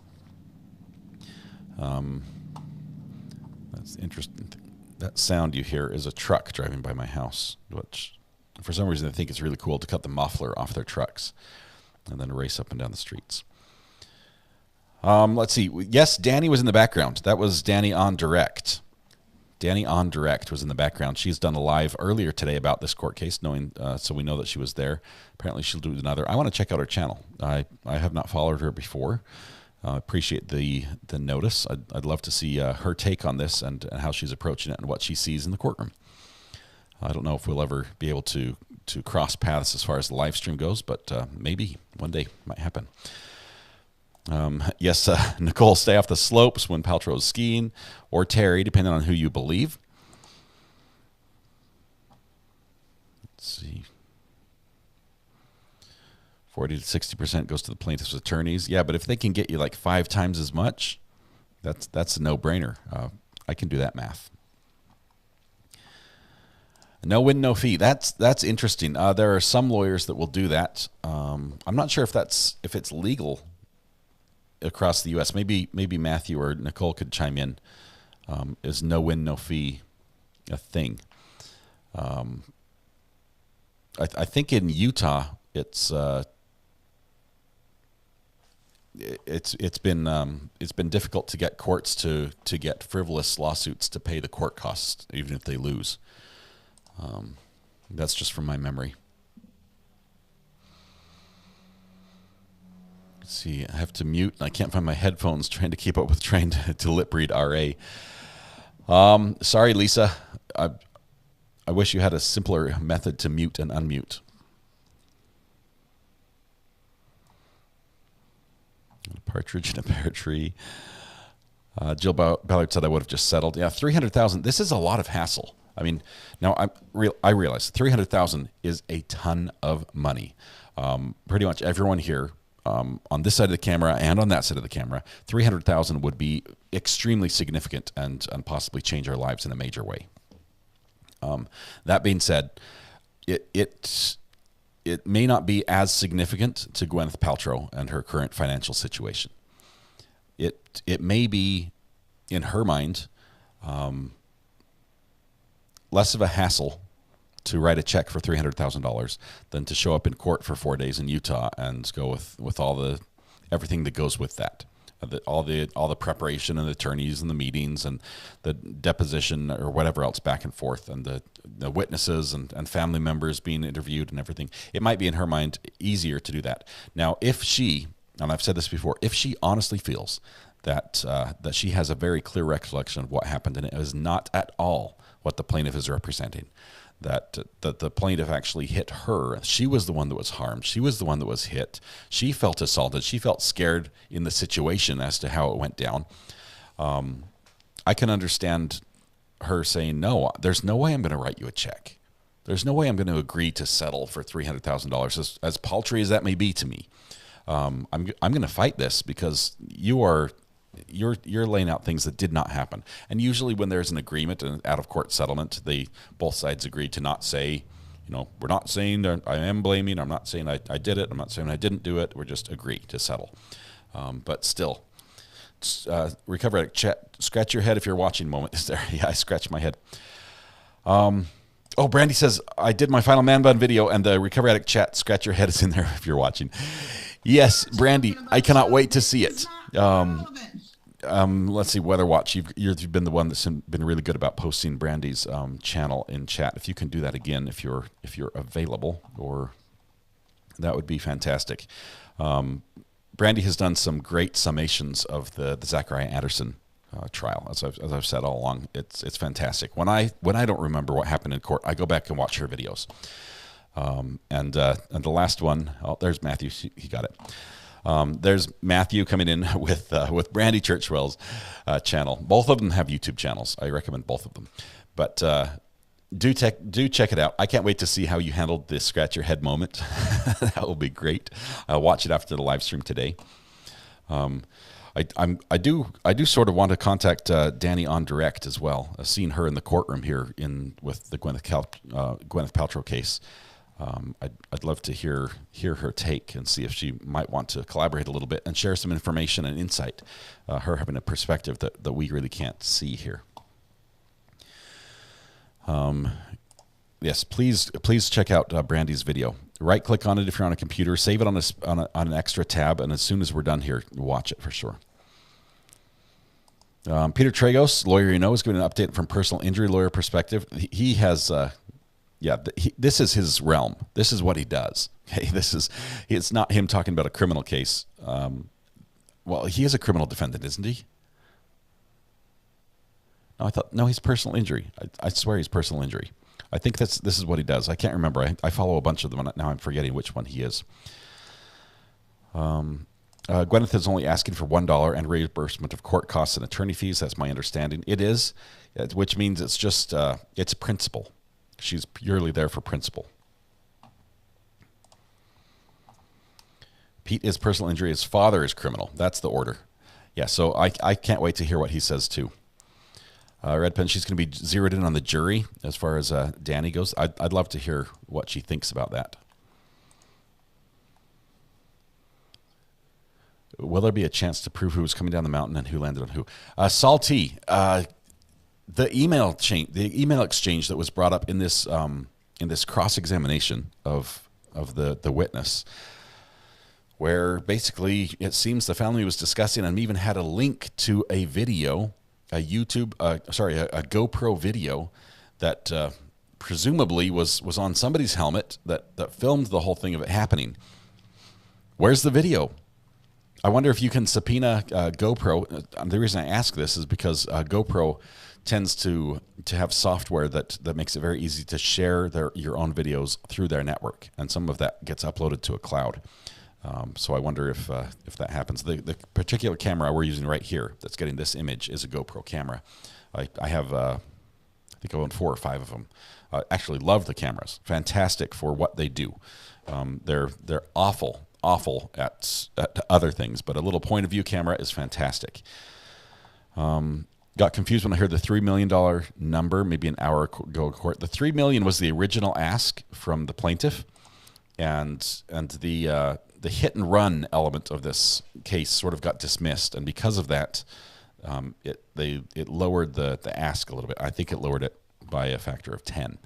That's interesting. That sound you hear is a truck driving by my house, which for some reason I think it's really cool to cut the muffler off their trucks and then race up and down the streets. Let's see. Yes, Danny was in the background. That was Danny on Direct. Danny on Direct was in the background. She's done a live earlier today about this court case, so we know that she was there. Apparently she'll do another. I want to check out her channel. I have not followed her before. Appreciate the notice. I'd love to see her take on this and how she's approaching it and what she sees in the courtroom. I don't know if we'll ever be able to cross paths as far as the live stream goes, but maybe one day might happen. Yes, Nicole, stay off the slopes when Paltrow is skiing, or Terry, depending on who you believe. Let's see. 40 to 60% goes to the plaintiff's attorneys. Yeah, but if they can get you like 5 times as much, that's a no-brainer. I can do that math. No win, no fee. That's interesting. There are some lawyers that will do that. I'm not sure if it's legal across the U.S. Maybe Matthew or Nicole could chime in. Is no win, no fee a thing? I think in Utah it's been difficult to get courts to get frivolous lawsuits to pay the court costs even if they lose. That's just from my memory. Let's see, I have to mute. I can't find my headphones trying to keep up with trying to lip read RA. Sorry, Lisa. I wish you had a simpler method to mute and unmute. A partridge in a pear tree. Jill Ballard said I would have just settled. Yeah, $300,000. This is a lot of hassle. I mean, now I realize $300,000 is a ton of money. Pretty much everyone here on this side of the camera and on that side of the camera, $300,000 would be extremely significant and possibly change our lives in a major way. That being said, it may not be as significant to Gwyneth Paltrow and her current financial situation. It may be, in her mind, less of a hassle to write a check for $300,000 than to show up in court for 4 days in Utah and go with everything that goes with that. All the preparation and the attorneys and the meetings and the deposition or whatever else back and forth and the witnesses and family members being interviewed and everything. It might be in her mind easier to do that. Now, if she, and I've said this before, if she honestly feels that she has a very clear recollection of what happened and it is not at all what the plaintiff is representing, that the plaintiff actually hit her. She was the one that was harmed. She was the one that was hit. She felt assaulted. She felt scared in the situation as to how it went down. I can understand her saying, no, there's no way I'm going to write you a check. There's no way I'm going to agree to settle for $300,000, as paltry as that may be to me. I'm going to fight this because you're laying out things that did not happen. And usually when there's an agreement, an out-of-court settlement, both sides agree to not say, we're not saying that I am blaming, I'm not saying I did it, I'm not saying I didn't do it, we're just agree to settle. But still, Recover Addict chat, scratch your head if you're watching moment is there. Yeah, I scratched my head. Brandy says, I did my final man bun video and the Recover Addict chat, scratch your head is in there if you're watching. Yes, Brandy, I cannot wait to see it. Let's see, Weather Watch. You've been the one that's been really good about posting Brandy's channel in chat. If you can do that again, if you're available, or that would be fantastic. Brandy has done some great summations of the Zachariah Anderson trial. As I've said all along, it's fantastic. When I don't remember what happened in court, I go back and watch her videos. And the last one, oh, there's Matthew. He got it. There's Matthew coming in with Brandy Churchwell's channel. Both of them have YouTube channels. I recommend both of them. But do check it out. I can't wait to see how you handled this scratch your head moment. That will be great. I'll watch it after the live stream today. I do sort of want to contact Danny on direct as well. I've seen her in the courtroom here with the Gwyneth Paltrow case. I'd love to hear her take and see if she might want to collaborate a little bit and share some information and insight. Her having a perspective that we really can't see here. Yes, please check out Brandy's video. Right click on it if you're on a computer, save it on an extra tab, and as soon as we're done here, watch it for sure. Peter Tragos, lawyer you know, is giving an update from personal injury lawyer perspective. He has, this is his realm. This is what he does. Okay, it's not him talking about a criminal case. Well, he is a criminal defendant, isn't he? No, he's personal injury. I swear he's personal injury. I think this is what he does. I can't remember. I follow a bunch of them. Now I'm forgetting which one he is. Gwyneth is only asking for $1 and reimbursement of court costs and attorney fees. That's my understanding. It is, which means it's just, it's principle. She's purely there for principle. Pete is personal injury. His father is criminal. That's the order. Yeah, so I can't wait to hear what he says too. Red Pen, she's going to be zeroed in on the jury as far as Danny goes. I'd love to hear what she thinks about that. Will there be a chance to prove who was coming down the mountain and who landed on who? Salty, the email exchange that was brought up in this cross-examination of the witness, where basically it seems the family was discussing and even had a link to a video. A GoPro video that presumably was on somebody's helmet that filmed the whole thing of it happening. Where's the video? I wonder if you can subpoena GoPro. The reason I ask this is because GoPro tends to have software that makes it very easy to share your own videos through their network, and some of that gets uploaded to a cloud. So I wonder if that happens. The particular camera we're using right here that's getting this image is a GoPro camera. I have, I think I own 4 or 5 of them. I actually love the cameras. Fantastic for what they do. They're awful at other things, but a little point of view camera is fantastic. Got confused when I heard the $3 million number, maybe an hour ago in court. The $3 million was the original ask from the plaintiff, and the hit and run element of this case sort of got dismissed, and because of that, it lowered the ask a little bit. I think it lowered it by a factor of 10.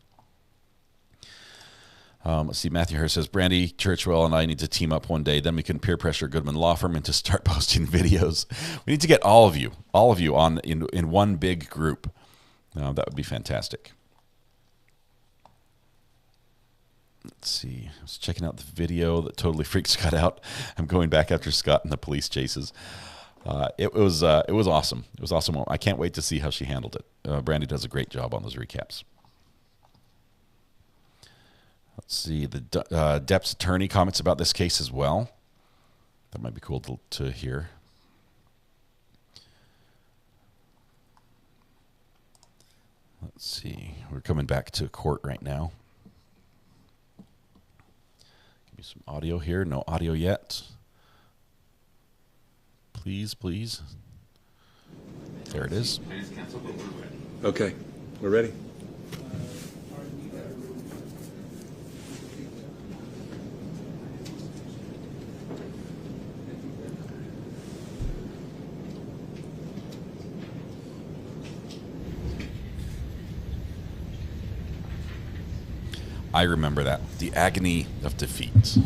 Let's see. Matthew Harris says, Brandy Churchwell and I need to team up one day. Then we can peer pressure Goodman Law Firm into start posting videos. We need to get all of you on in one big group. That would be fantastic. Let's see. I was checking out the video that totally freaked Scott out. I'm going back after Scott and the police chases. It was awesome. It was awesome. I can't wait to see how she handled it. Brandy does a great job on those recaps. Let's see. The Depp's attorney comments about this case as well. That might be cool to hear. Let's see. We're coming back to court right now. Give me some audio here. No audio yet. Please, please. There it is. Okay, we're ready. I remember that. The agony of defeat.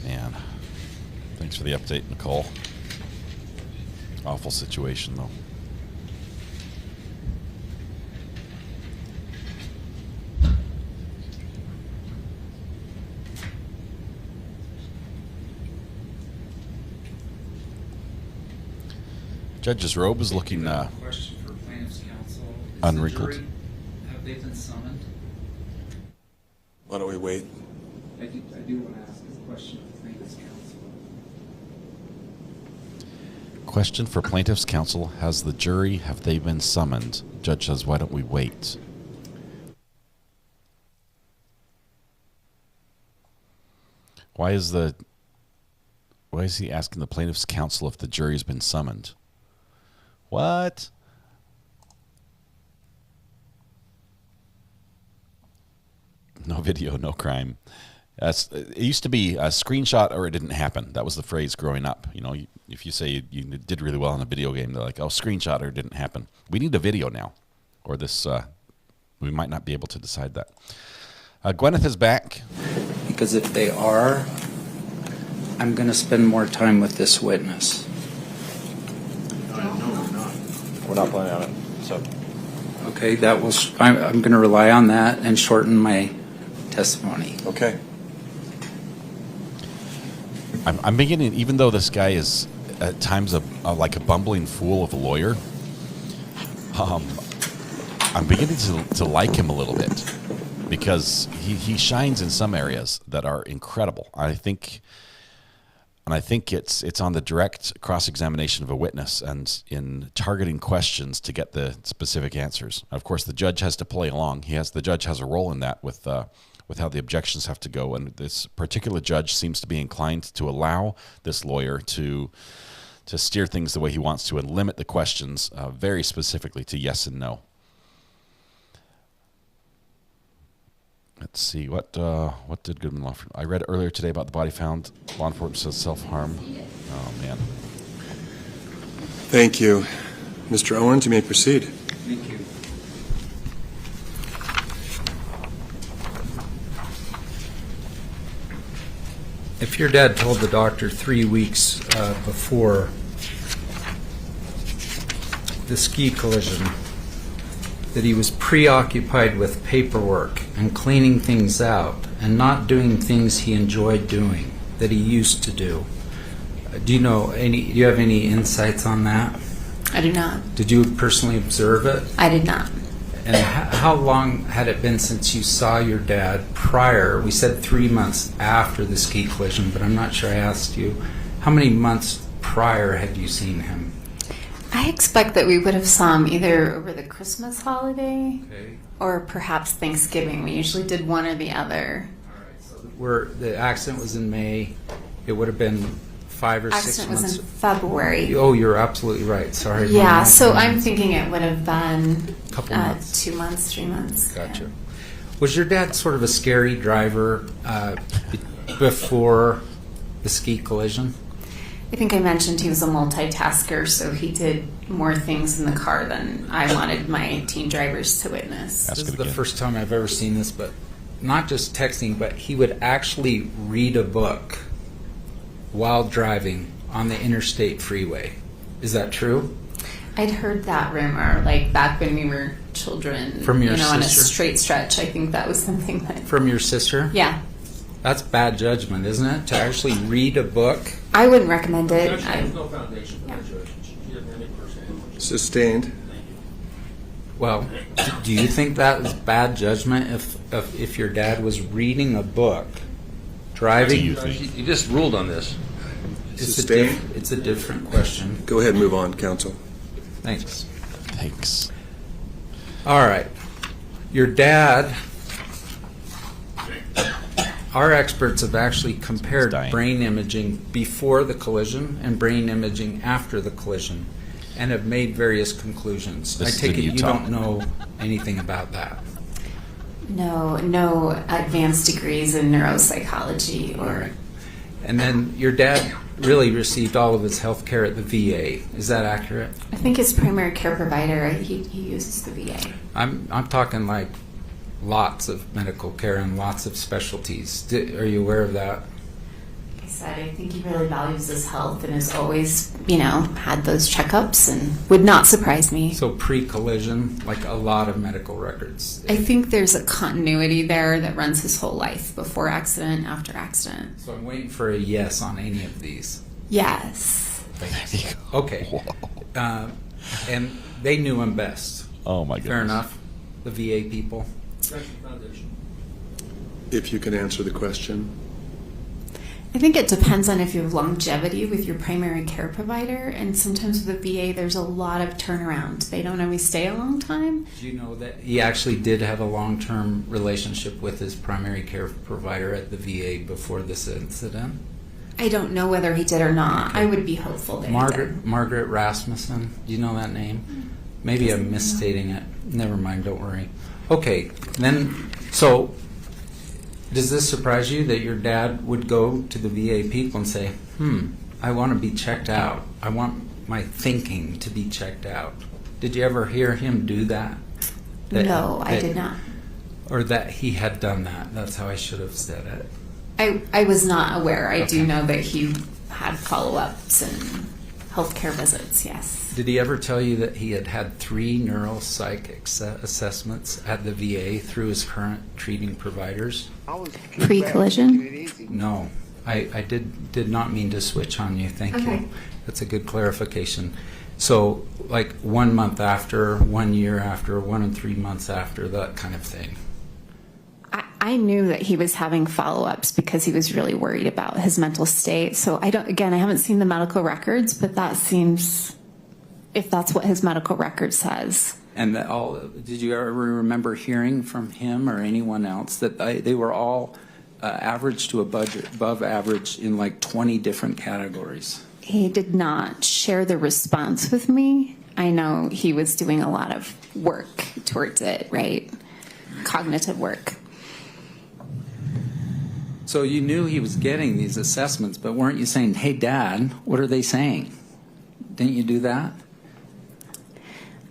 Man, thanks for the update, Nicole. Awful situation, though. Judge's robe is looking Question for plaintiff's counsel. Is unwrinkled. the jury, have they been summoned? Why don't we wait? I do want to ask a question for plaintiff's counsel. Question for plaintiff's counsel. Have they been summoned? Judge says, why don't we wait? Why is he asking the plaintiff's counsel if the jury's been summoned? What? No video, no crime. It used to be a screenshot or it didn't happen. That was the phrase growing up. You know, if you say you did really well in a video game, they're like, oh, screenshot or it didn't happen. We need a video now, or this, we might not be able to decide that. Gwyneth is back. Because if they are, I'm going to spend more time with this witness. No, we're not. We're not planning on it, so. Okay, I'm going to rely on that and shorten my testimony. Okay. I'm beginning, even though this guy is at times like a bumbling fool of a lawyer, I'm beginning to like him a little bit because he shines in some areas that are incredible. I think it's on the direct cross-examination of a witness and in targeting questions to get the specific answers. Of course, the judge has to play along. The judge has a role in that with how the objections have to go. And this particular judge seems to be inclined to allow this lawyer to steer things the way he wants to and limit the questions very specifically to yes and no. Let's see, what did Goodman Law Firm? I read earlier today about the body found. Law enforcement says self-harm. Oh, man. Thank you. Mr. Owens, you may proceed. Thank you. If your dad told the doctor 3 weeks before the ski collision that he was preoccupied with paperwork and cleaning things out and not doing things he enjoyed doing that he used to do, do you have any insights on that? I do not. Did you personally observe it? I did not. And how long had it been since you saw your dad prior? We said 3 months after the ski collision, but I'm not sure I asked you. How many months prior had you seen him? I expect that we would have saw him either over the Christmas holiday or perhaps Thanksgiving. We usually did one or the other. All right, so where the accident was in May, it would have been 5 or 6 months. Accident was in February. Oh, you're absolutely right. Sorry. Yeah, so I'm thinking it would have been a couple months. 2 months, 3 months. Gotcha. Yeah. Was your dad sort of a scary driver before the ski collision? I think I mentioned he was a multitasker, so he did more things in the car than I wanted my teen drivers to witness. This is the first time I've ever seen this, but not just texting, but he would actually read a book while driving on the interstate freeway. Is that true? I'd heard that rumor, like back when we were children. From your on a sister? straight stretch. I think that was something that. From your sister? Yeah. That's bad judgment, isn't it? To actually read a book? I wouldn't recommend it. There's no foundation for that judge. She doesn't have any personal. Sustained. Well, do you think that was bad judgment if your dad was reading a book, driving? You just ruled on this. Sustained. It's a different question. Go ahead and move on, counsel. Thanks. All right. Your dad, our experts have actually compared brain imaging before the collision and brain imaging after the collision and have made various conclusions. I take it you don't know anything about that. No advanced degrees in neuropsychology or. And then your dad really received all of his health care at the VA. Is that accurate? I think his primary care provider, he uses the VA. I'm talking like lots of medical care and lots of specialties. Are you aware of that? Like I said, I think he really values his health and has always, had those checkups and would not surprise me. So pre-collision, like a lot of medical records. I think there's a continuity there that runs his whole life, before accident, after accident. So I'm waiting for a yes on any of these. Yes. Thanks. Okay. And they knew him best. Oh, my goodness. Fair enough. The VA people. If you can answer the question. I think it depends on if you have longevity with your primary care provider, and sometimes with the VA there's a lot of turnaround. They don't always stay a long time. Do you know that he actually did have a long-term relationship with his primary care provider at the VA before this incident? I don't know whether he did or not. I would be hopeful that he did. Margaret Rasmussen. Do you know that name? Maybe I'm misstating it. Never mind, don't worry. Okay, then, so does this surprise you that your dad would go to the VA people and say, I want to be checked out. I want my thinking to be checked out. Did you ever hear him do that? No, I did not. Or that he had done that. That's how I should have said it. I was not aware. I do know that he had follow-ups and healthcare visits, yes. Did he ever tell you that he had had 3 neuropsych assessments at the VA through his current treating providers? Pre-collision? No. I did not mean to switch on you. Thank you. That's a good clarification. So, like 1 month after, 1 year after, 1 and 3 months after, that kind of thing. I knew that he was having follow-ups because he was really worried about his mental state. So I haven't seen the medical records, but that seems, if that's what his medical record says. And did you ever remember hearing from him or anyone else that they were all average to above average in like 20 different categories? He did not share the response with me. I know he was doing a lot of work towards it, right? Cognitive work. So you knew he was getting these assessments, but weren't you saying, hey, Dad, what are they saying? Didn't you do that?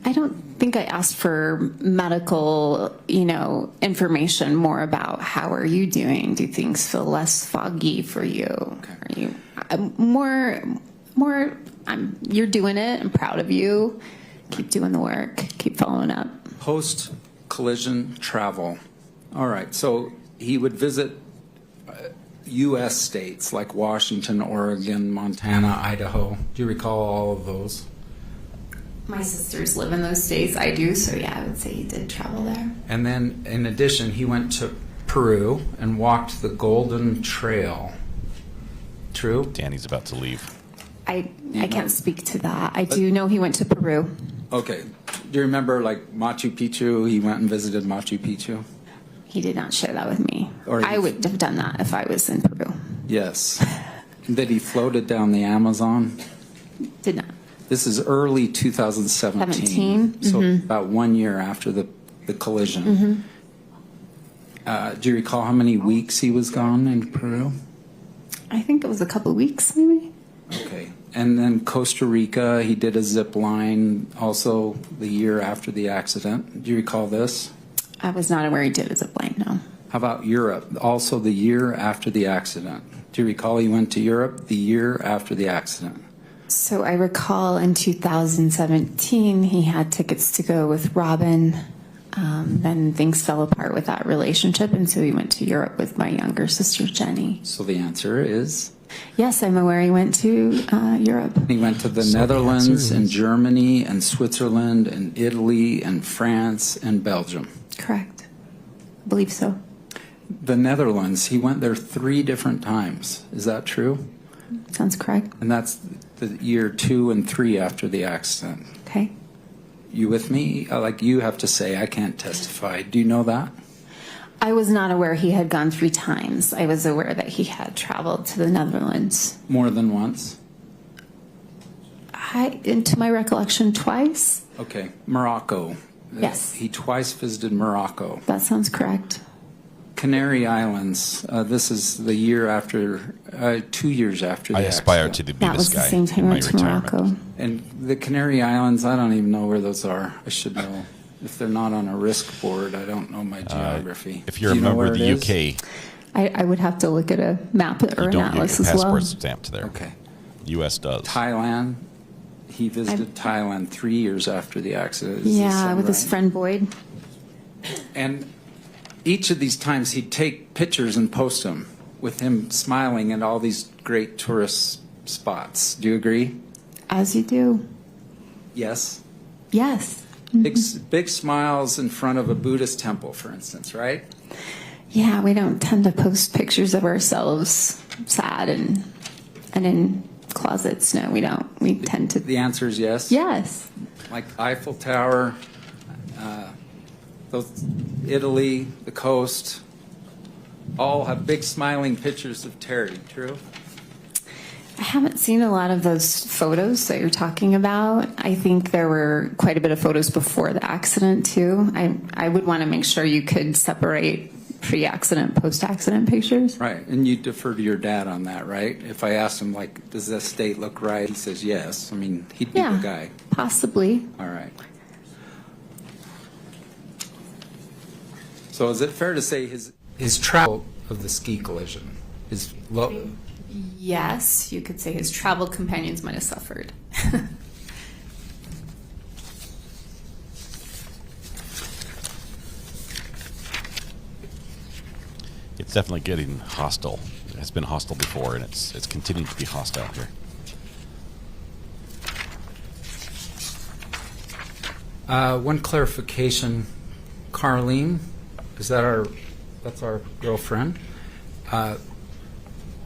I don't think I asked for medical, information, more about how are you doing? Do things feel less foggy for you? Okay. Are you you're doing it. I'm proud of you. Keep doing the work. Keep following up. Post-collision travel. All right. So he would visit U.S. states like Washington, Oregon, Montana, Idaho. Do you recall all of those? My sisters live in those states. I do, so yeah, I would say he did travel there. And then, in addition, he went to Peru and walked the Golden Trail. True? Danny's about to leave. I can't speak to that. I do know he went to Peru. Okay. Do you remember, like, Machu Picchu? He went and visited Machu Picchu? He did not share that with me. I would have done that if I was in Peru. Yes. That he floated down the Amazon? Did not. This is early 2017. So about 1 year after the collision. Do you recall how many weeks he was gone in Peru? I think it was a couple of weeks, maybe. Okay. And then Costa Rica, he did a zip line also the year after the accident. Do you recall this? I was not aware he did a zip line, no. How about Europe? Also the year after the accident. Do you recall he went to Europe the year after the accident? So I recall in 2017 he had tickets to go with Robin. Then things fell apart with that relationship, and so he went to Europe with my younger sister Jenny. So the answer is? Yes, I'm aware he went to Europe. He went to the Netherlands and Germany and Switzerland and Italy and France and Belgium. Correct. I believe so. The Netherlands, he went there 3 different times. Is that true? Sounds correct. And that's the year 2 and 3 after the accident. Okay. You with me? Like you have to say, I can't testify. Do you know that? I was not aware he had gone 3 times. I was aware that he had traveled to the Netherlands. More than once? To my recollection, twice. Okay. Morocco. Yes. He twice visited Morocco. That sounds correct. Canary Islands. This is the year after, 2 years after the accident. I aspire to be this guy in my retirement. Morocco. And the Canary Islands, I don't even know where those are. I should know. If they're not on a risk board, I don't know my geography. If you're a member of the UK, I would have to look at a map or an atlas as well. passport stamped there. Okay. U.S. does. Thailand. He visited Thailand 3 years after the accident. Yeah, with his friend Boyd. And each of these times he'd take pictures and post them with him smiling at all these great tourist spots. Do you agree? as you do. Yes. Yes. Big smiles in front of a Buddhist temple, for instance, right? Yeah, we don't tend to post pictures of ourselves sad and in closets. No, we don't. We tend to. The answer is yes? Yes. Like Eiffel Tower, Italy, the coast, all have big smiling pictures of Terry, true? I haven't seen a lot of those photos that you're talking about. I think there were quite a bit of photos before the accident, too. I would want to make sure you could separate pre-accident, post-accident pictures. Right, and you defer to your dad on that, right? If I asked him, like, does this state look right? He says yes. I mean, he'd be the guy. Possibly. All right. So is it fair to say his travel of the ski collision is low? Yes, you could say his travel companions might have suffered. It's definitely getting hostile. It has been hostile before, and it's continuing to be hostile here. One clarification, Carlene, that's our girlfriend.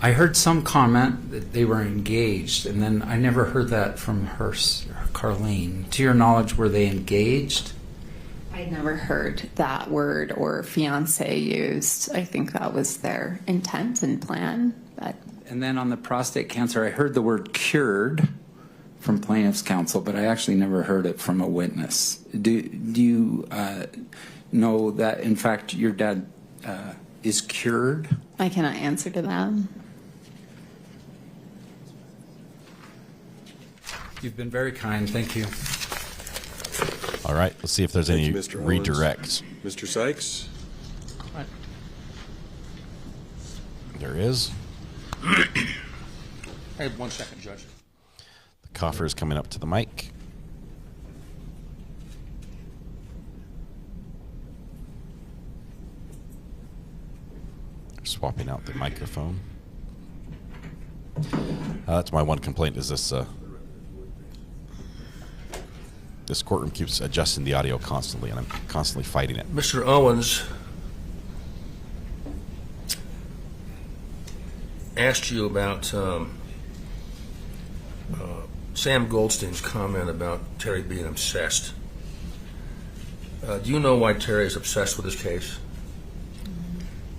I heard some comment that they were engaged, and then I never heard that from her, Carlene. To your knowledge, were they engaged? I never heard that word or fiance used. I think that was their intent and plan. But And then on the prostate cancer, I heard the word cured from plaintiff's counsel, but I actually never heard it from a witness. Do you know that, in fact, your dad is cured? I cannot answer to that. You've been very kind. Thank you. All right, let's see if there's any Mr. redirects. Mr. Sykes? There is. I have 1 second, Judge. The coffer is coming up to the mic. Swapping out the microphone. That's my one complaint is this this courtroom keeps adjusting the audio constantly, and I'm constantly fighting it. Mr. Owens asked you about Sam Goldstein's comment about Terry being obsessed. Do you know why Terry is obsessed with this case?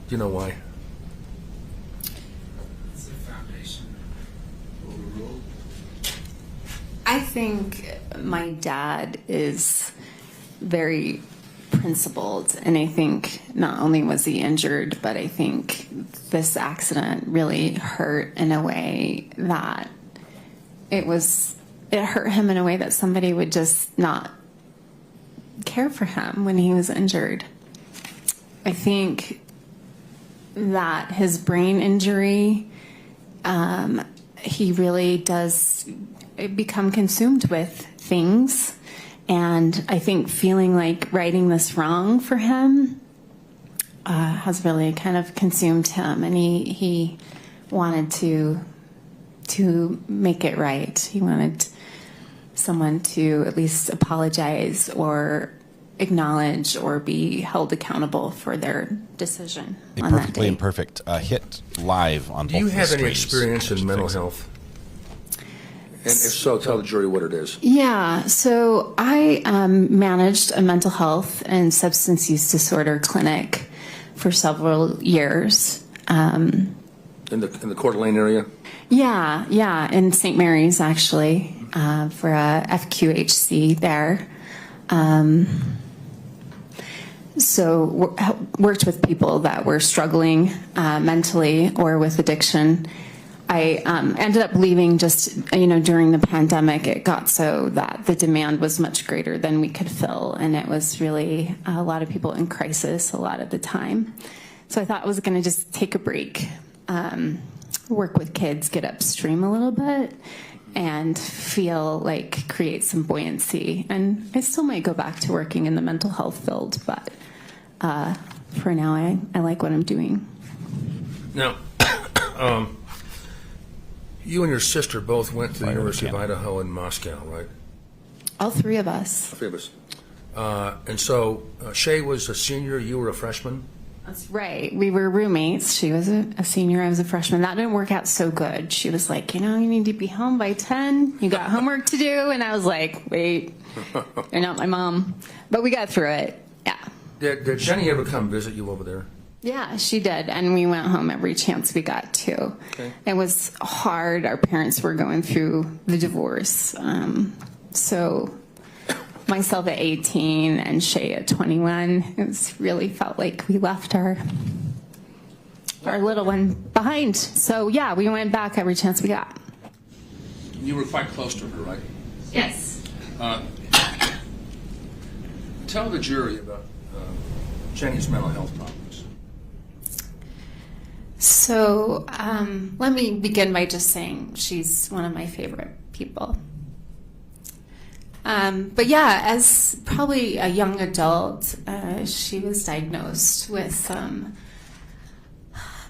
Do you know why? It's the foundation. I think my dad is very principled, and I think not only was he injured, but I think this accident really hurt in a way that it hurt him in a way that somebody would just not care for him when he was injured. I think that his brain injury, he really does become consumed with things. And I think feeling like righting this wrong for him has really kind of consumed him. And he wanted to make it right. He wanted someone to at least apologize or acknowledge or be held accountable for their decision on that Perfectly day. Imperfect hit live on both. Do you have any screens. experience in mental health? And if so, tell the jury what it is. Yeah, so I managed a mental health and substance use disorder clinic for several years. In the Coeur d'Alene area? Yeah, in St. Mary's actually, for a FQHC there. So worked with people that were struggling mentally or with addiction. I ended up leaving just, during the pandemic. It got so that the demand was much greater than we could fill, and it was really a lot of people in crisis a lot of the time. So I thought I was going to just take a break, work with kids, get upstream a little bit, and feel like create some buoyancy. And I still might go back to working in the mental health field, but for now I like what I'm doing. Now, You and your sister both went to the University of Idaho in Moscow, right? All three of us. Three of us. And so Shay was a senior, you were a freshman? That's right. We were roommates. She was a senior, I was a freshman. That didn't work out so good. She was like, you need to be home by 10. You got homework to do. And I was like, wait, you're not my mom. But we got through it. Yeah. Did Jenny ever come visit you over there? Yeah, she did. And we went home every chance we got to. Okay. It was hard. Our parents were going through the divorce. So myself at 18 and Shay at 21, it really felt like we left our little one behind. So yeah, we went back every chance we got. You were quite close to her, right? Yes. Tell the jury about Jenny's mental health problems. So let me begin by just saying she's one of my favorite people. But yeah, as probably a young adult, she was diagnosed with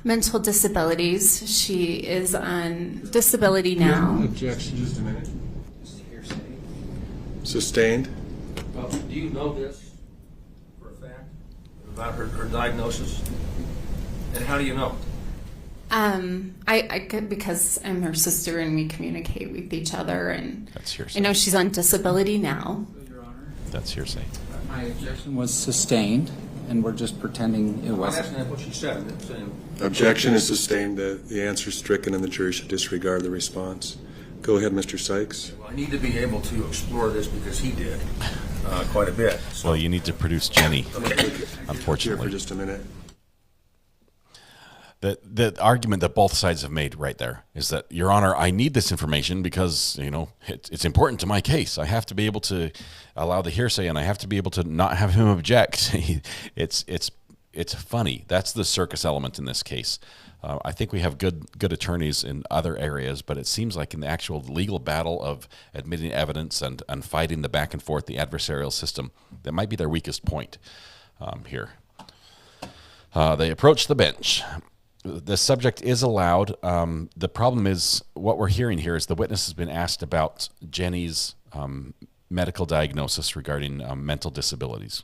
mental disabilities. She is on disability now. Objection. Just a minute. Sustained. Well, do you know this for a fact about her diagnosis? And how do you know? I could, because I'm her sister and we communicate with each other, and That's hearsay. I know she's on disability now. That's hearsay. My objection was sustained, and we're just pretending it wasn't. That's not what she said. Objection is sustained. The answer is stricken, and the jury should disregard the response. Go ahead, Mr. Sykes. Well, I need to be able to explore this because he did quite a bit. So. Well, you need to produce Jenny, Here unfortunately. for just a minute. The argument that both sides have made right there is that, Your Honor, I need this information because, it's important to my case. I have to be able to allow the hearsay, and I have to be able to not have him object. It's funny. That's the circus element in this case. I think we have good attorneys in other areas, but it seems like in the actual legal battle of admitting evidence and fighting the back and forth, the adversarial system, that might be their weakest point here. They approach the bench. The subject is allowed. The problem is, what we're hearing here is the witness has been asked about Jenny's medical diagnosis regarding mental disabilities.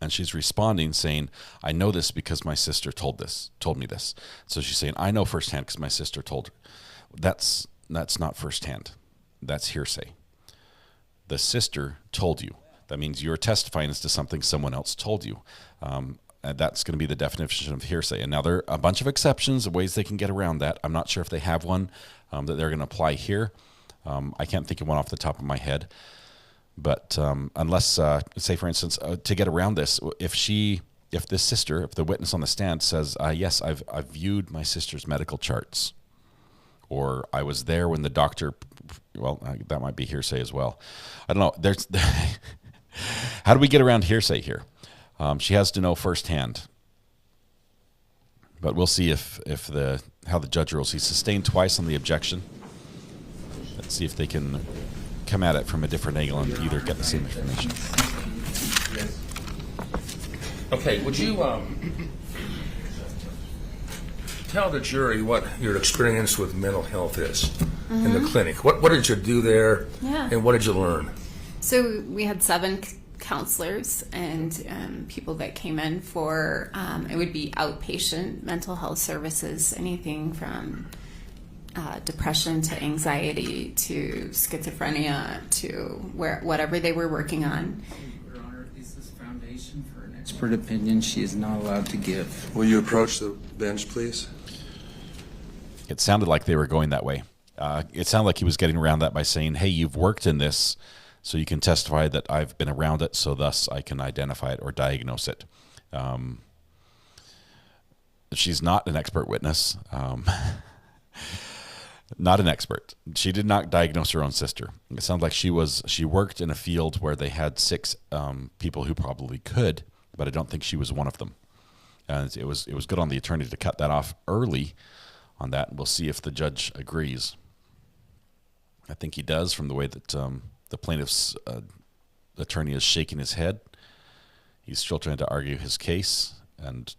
And she's responding saying, I know this because my sister told me this. So she's saying, I know firsthand because my sister told her. That's not firsthand. That's hearsay. The sister told you. That means you're testifying as to something someone else told you. And that's going to be the definition of hearsay. And now there are a bunch of exceptions, of ways they can get around that. I'm not sure if they have one that they're going to apply here. I can't think of one off the top of my head. But unless, say for instance, to get around this, if the witness on the stand says, yes, I've viewed my sister's medical charts, or I was there when the doctor, well, that might be hearsay as well. I don't know. How do we get around hearsay here? She has to know firsthand. But we'll see how the judge rules. He's sustained twice on the objection. Let's see if they can come at it from a different angle and either get the same information. Okay, would you tell the jury what your experience with mental health is in the clinic? What did you do there, and what did you learn? So we had 7 counselors and people that came in for, it would be outpatient mental health services, anything from depression to anxiety to schizophrenia to whatever they were working on. Your Honor, this is foundation for an expert opinion she is not allowed to give. Will you approach the bench, please? It sounded like they were going that way. It sounded like he was getting around that by saying, hey, you've worked in this, so you can testify that I've been around it, so thus I can identify it or diagnose it. She's not an expert witness. Not an expert. She did not diagnose her own sister. It sounds like she worked in a field where they had 6 people who probably could, but I don't think she was one of them. And it was good on the attorney to cut that off early on that. We'll see if the judge agrees. I think he does, from the way that the plaintiff's attorney is shaking his head. He's still trying to argue his case, and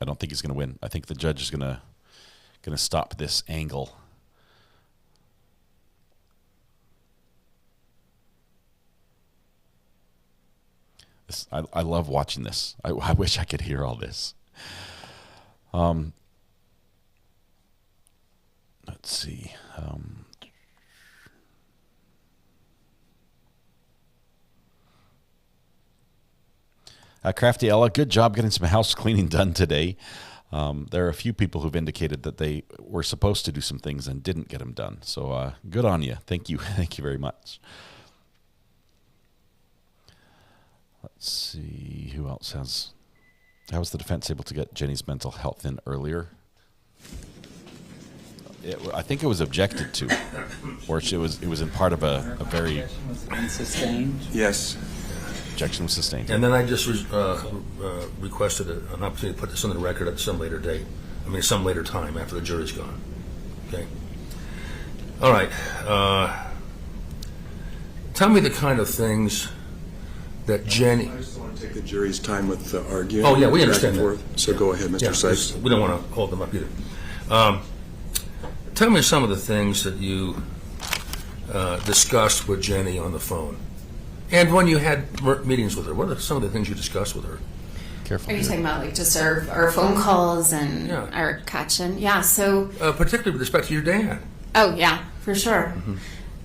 I don't think he's going to win. I think the judge is going to stop this angle. I love watching this. I wish I could hear all this. Let's see. Crafty Ella, good job getting some house cleaning done today. There are a few people who've indicated that they were supposed to do some things and didn't get them done. So good on you. Thank you. Thank you very much. Let's see. Who else has... How was the defense able to get Jenny's mental health in earlier? I think it was objected to, or it was in part of a very... Sustained? Yes. Objection was sustained. And then I just requested an opportunity to put this on the record at some later date. I mean, some later time after the jury's gone. Okay. All right. Tell me the kind of things that Jenny... I just want to take the jury's time with the arguing. Oh, yeah, we understand that. So go ahead, Mr. Sykes. We don't want to hold them up either. Tell me some of the things that you discussed with Jenny on the phone. And when you had meetings with her, what are some of the things you discussed with her? Careful. Are you talking about like just our phone calls and our catching? Yeah, so... particularly with respect to your dad. Oh, yeah, for sure. Mm-hmm.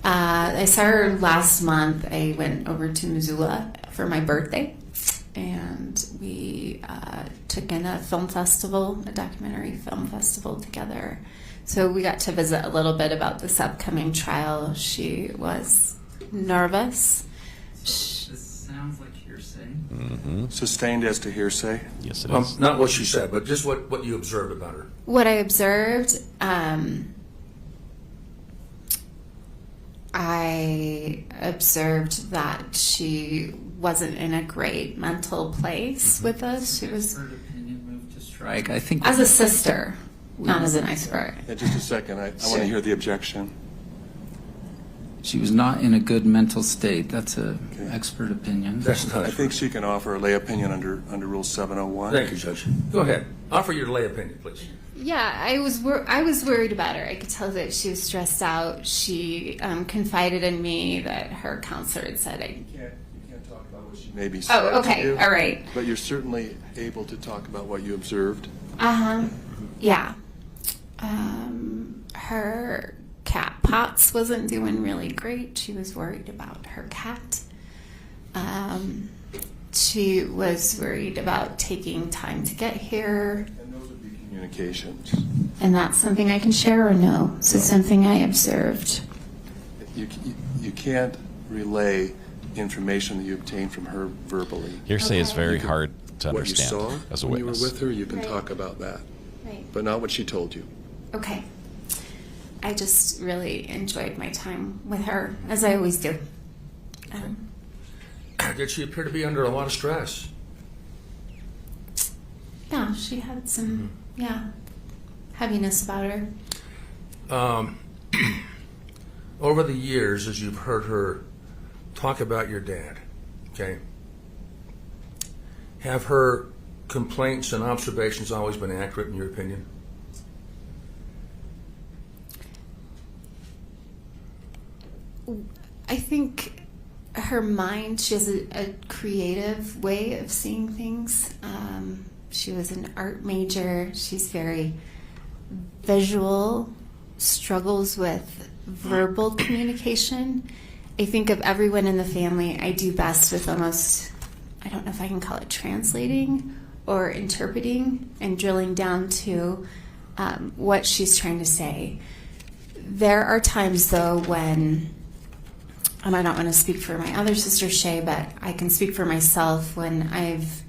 I saw her last month. I went over to Missoula for my birthday, and we took in a film festival, a documentary film festival together. So we got to visit a little bit about this upcoming trial. She was nervous. This sounds like hearsay. Mm-hmm. Sustained as to hearsay? Yes, it is. Not what she said, but just what you observed about her. What I observed, I observed that she wasn't in a great mental place with us. She was... opinion moved to strike. I think... As a sister, not as an expert. Yeah, just a second. I want to hear the objection. She was not in a good mental state. That's an expert opinion. I think she can offer a lay opinion under Rule 701. Thank you, Judge. Go ahead. Offer your lay opinion, please. Yeah, I was worried about her. I could tell that she was stressed out. She confided in me that her counselor had said, You can't talk about what she maybe said. Oh, okay. To you, all right. But you're certainly able to talk about what you observed. Yeah. Her cat Potts wasn't doing really great. She was worried about her cat. She was worried about taking time to get here. And those would be communications. And that's something I can share or no? So something I observed. You can't relay information that you obtained from her verbally. Hearsay is very hard to understand what you saw as a when witness. you were with her, you can talk about that. Right. But not what she told you. Okay. I just really enjoyed my time with her, as I always do. Did she appear to be under a lot of stress? Yeah, she had some, heaviness about her. Over the years, as you've heard her talk about your dad, okay, have her complaints and observations always been accurate in your opinion? I think her mind, she has a creative way of seeing things. She was an art major. She's very visual, struggles with verbal communication. I think of everyone in the family, I do best with almost, I don't know if I can call it translating or interpreting and drilling down to what she's trying to say. There are times, though, when, and I don't want to speak for my other sister, Shay, but I can speak for myself when I've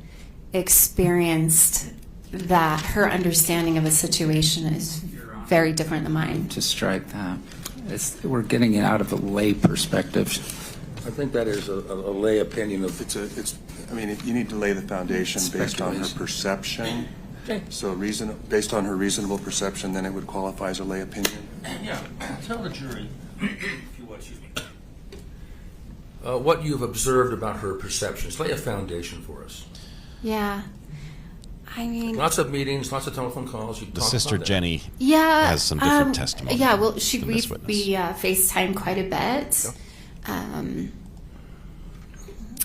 experienced that her understanding of a situation is very different than mine. To strike that. We're getting it out of a lay perspective. I think that is a lay opinion of... you need to lay the foundation based on her perception. Okay. So based on her reasonable perception, then it would qualify as a lay opinion. Yeah. Tell the jury, if you will, excuse me, what you've observed about her perceptions. Lay a foundation for us. Yeah. I mean, Lots of meetings, lots of telephone calls. You The talked sister about that. Jenny yeah, has some different testimony. Yeah, well, we FaceTime quite a bit.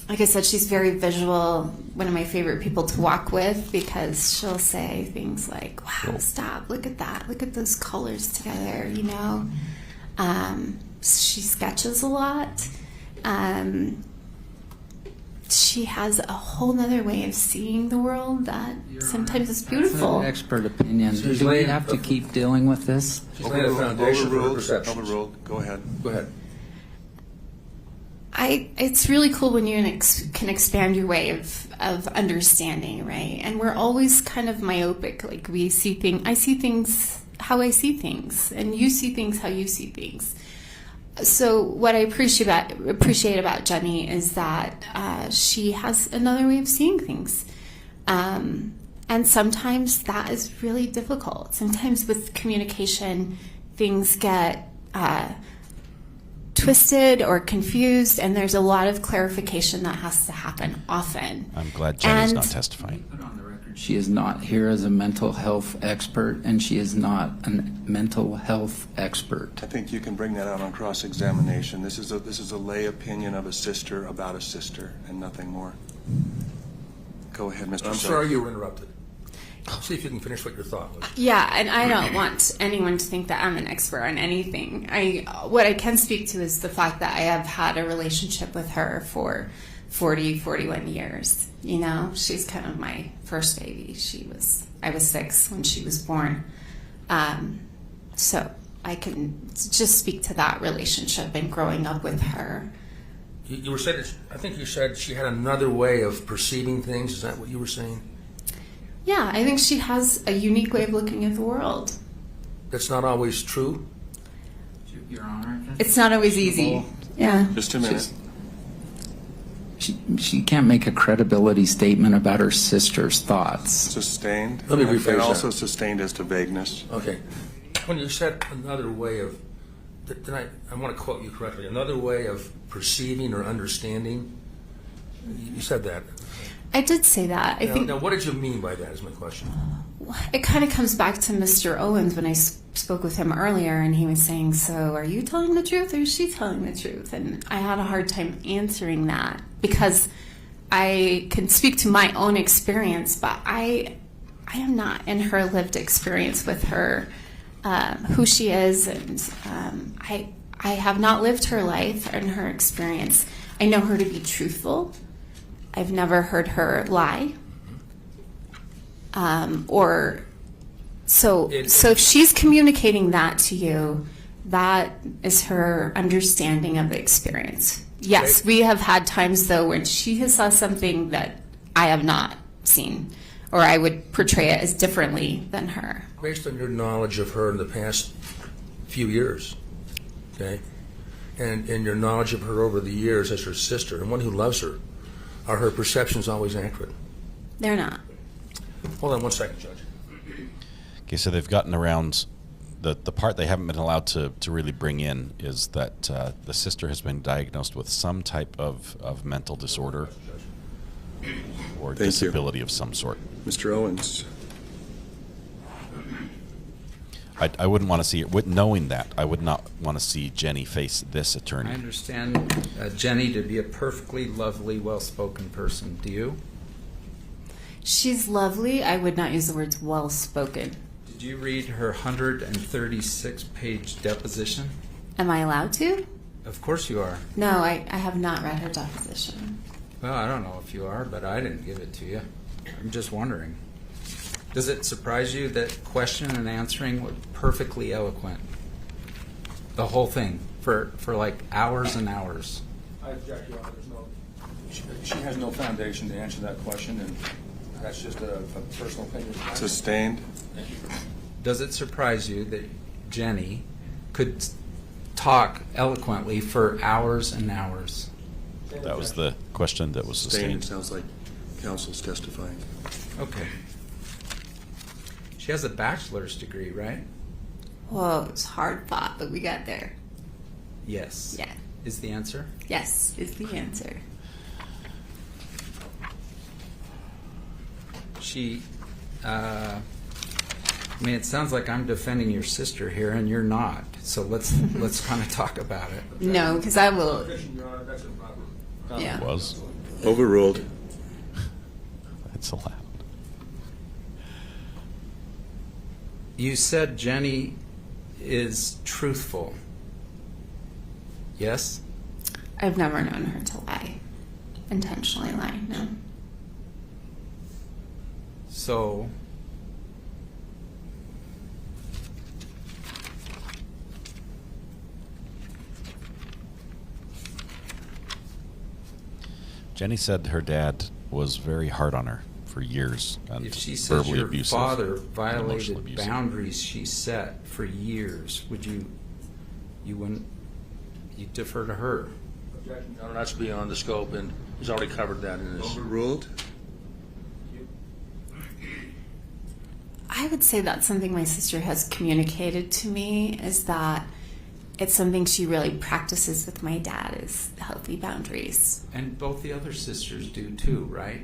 Like I said, she's very visual. One of my favorite people to walk with because she'll say things like, "Wow, stop! Look at that! Look at those colors together." You know, she sketches a lot. She has a whole nother way of seeing the world that sometimes is beautiful. That's an expert opinion. Do we have to keep dealing with this? She's laid a foundation for her perceptions. Overruled. Go ahead. Go ahead. It's really cool when you can expand your way of understanding, right? And we're always kind of myopic. Like I see things how I see things, and you see things how you see things. So what I appreciate about Jenny is that she has another way of seeing things. And sometimes that is really difficult. Sometimes with communication, things get twisted or confused, and there's a lot of clarification that has to happen often. I'm glad Jenny's not testifying. She is not here as a mental health expert, and she is not a mental health expert. I think you can bring that out on cross-examination. This is a lay opinion of a sister about a sister, and nothing more. Go ahead, Mr. I'm sorry you were interrupted. See if you can finish what your thought was. Yeah, and I don't want anyone to think that I'm an expert on anything. What I can speak to is the fact that I have had a relationship with her for 41 years. You know, she's kind of my first baby. I was 6 when she was born. So I can just speak to that relationship and growing up with her. You were saying, I think you said she had another way of perceiving things. Is that what you were saying? Yeah, I think she has a unique way of looking at the world. That's not always true? Your Honor? It's not always easy. Yeah. Just a minute. She can't make a credibility statement about her sister's thoughts. Sustained. Let me rephrase that. And also sustained as to vagueness. Okay. When you said another way of, I want to quote you correctly, another way of perceiving or understanding, you said that. I did say that. I think. Now, what did you mean by that is my question. It kind of comes back to Mr. Owens when I spoke with him earlier, and he was saying, so are you telling the truth or is she telling the truth? And I had a hard time answering that because I can speak to my own experience, but I am not in her lived experience with her, who she is, and I have not lived her life and her experience. I know her to be truthful. I've never heard her lie. So if she's communicating that to you, that is her understanding of the experience. Yes, we have had times though when she has saw something that I have not seen, or I would portray it as differently than her. Based on your knowledge of her in the past few years, okay, and your knowledge of her over the years as her sister and one who loves her, are her perceptions always accurate? They're not. Hold on one second, Judge. Okay, so they've gotten around the part they haven't been allowed to really bring in is that the sister has been diagnosed with some type of mental disorder or disability of some sort. Mr. Owens. I wouldn't want to see it. Knowing that, I would not want to see Jenny face this attorney. I understand Jenny to be a perfectly lovely, well-spoken person. Do you? She's lovely. I would not use the words well-spoken. Did you read her 136-page deposition? Am I allowed to? Of course you are. No, I have not read her deposition. Well, I don't know if you are, but I didn't give it to you. I'm just wondering. Does it surprise you that question and answering were perfectly eloquent? The whole thing, for like hours and hours. I object, Your Honor. She has no foundation to answer that question, and that's just a personal opinion. Sustained. Thank you. Does it surprise you that Jenny could talk eloquently for hours and hours? That was the question that was sustained. Sounds like counsel's testifying. Okay. She has a bachelor's degree, right? Whoa, it's hard fought, but we got there. Yes. Yeah. Is the answer? Yes, is the answer. She I mean, it sounds like I'm defending your sister here, and you're not. So let's kind of talk about it. No, because I will. Yeah. It was. Overruled. That's allowed. You said Jenny is truthful. Yes? I've never known her to lie. Intentionally lie, no. So, Jenny said her dad was very hard on her for years and if she says verbally your abusive. father and emotionally violated abusive. boundaries she set for years, would you wouldn't, you defer to her? Objection, Your Honor, that's beyond the scope, and he's already covered that in his. Overruled. I would say that's something my sister has communicated to me, is that it's something she really practices with my dad, is healthy boundaries. And both the other sisters do too, right?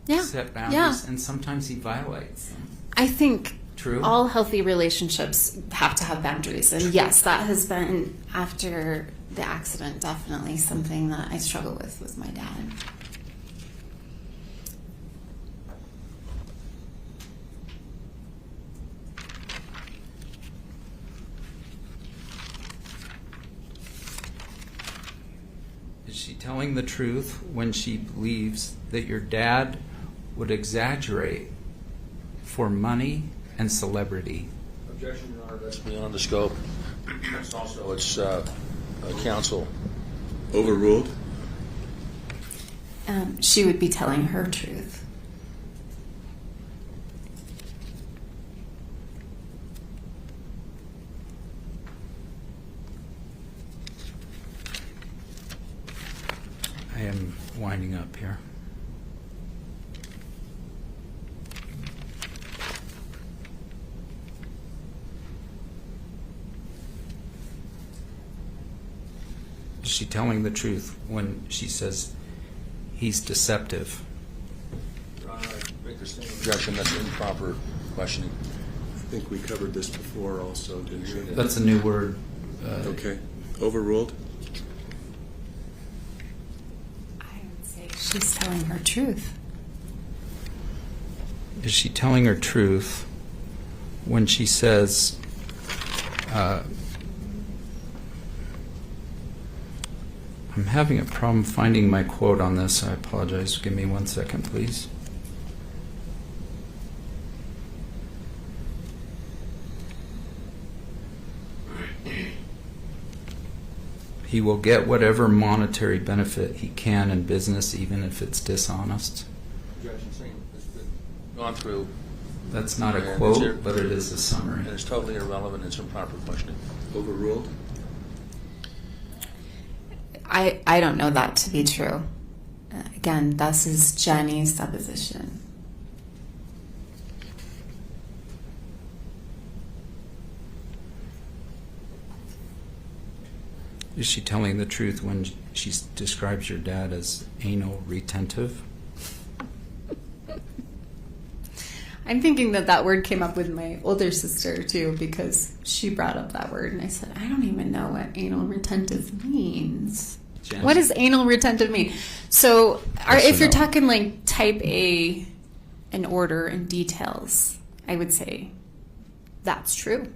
Yeah. Set boundaries, Yeah. and sometimes he violates them. I think True. all healthy relationships have to have boundaries. And yes, that has been, after the accident, definitely something that I struggle with my dad. Is she telling the truth when she believes that your dad would exaggerate for money and celebrity? Objection, Your Honor, that's beyond the scope. It's also, it's counsel. Overruled. She would be telling her truth. I am winding up here. Is she telling the truth when she says he's deceptive? Your Honor, I make the same objection, that's improper questioning. I think we covered this before also, didn't we? That's a new word. Okay. Overruled. I would say she's telling her truth. Is she telling her truth when she says, I'm having a problem finding my quote on this. I apologize. Give me 1 second, please. He will get whatever monetary benefit he can in business, even if it's dishonest. Objection, same, it's been gone through. That's not a And quote, it's- but it is a summary. And it's totally irrelevant, it's improper questioning. Overruled. I don't know that to be true. Again, this is Jenny's deposition. Is she telling the truth when she describes your dad as anal retentive? I'm thinking that word came up with my older sister too, because she brought up that word, and I said, I don't even know what anal retentive means. Jen? What does anal retentive mean? So, if you're no. talking like type A, an order and details, I would say that's true.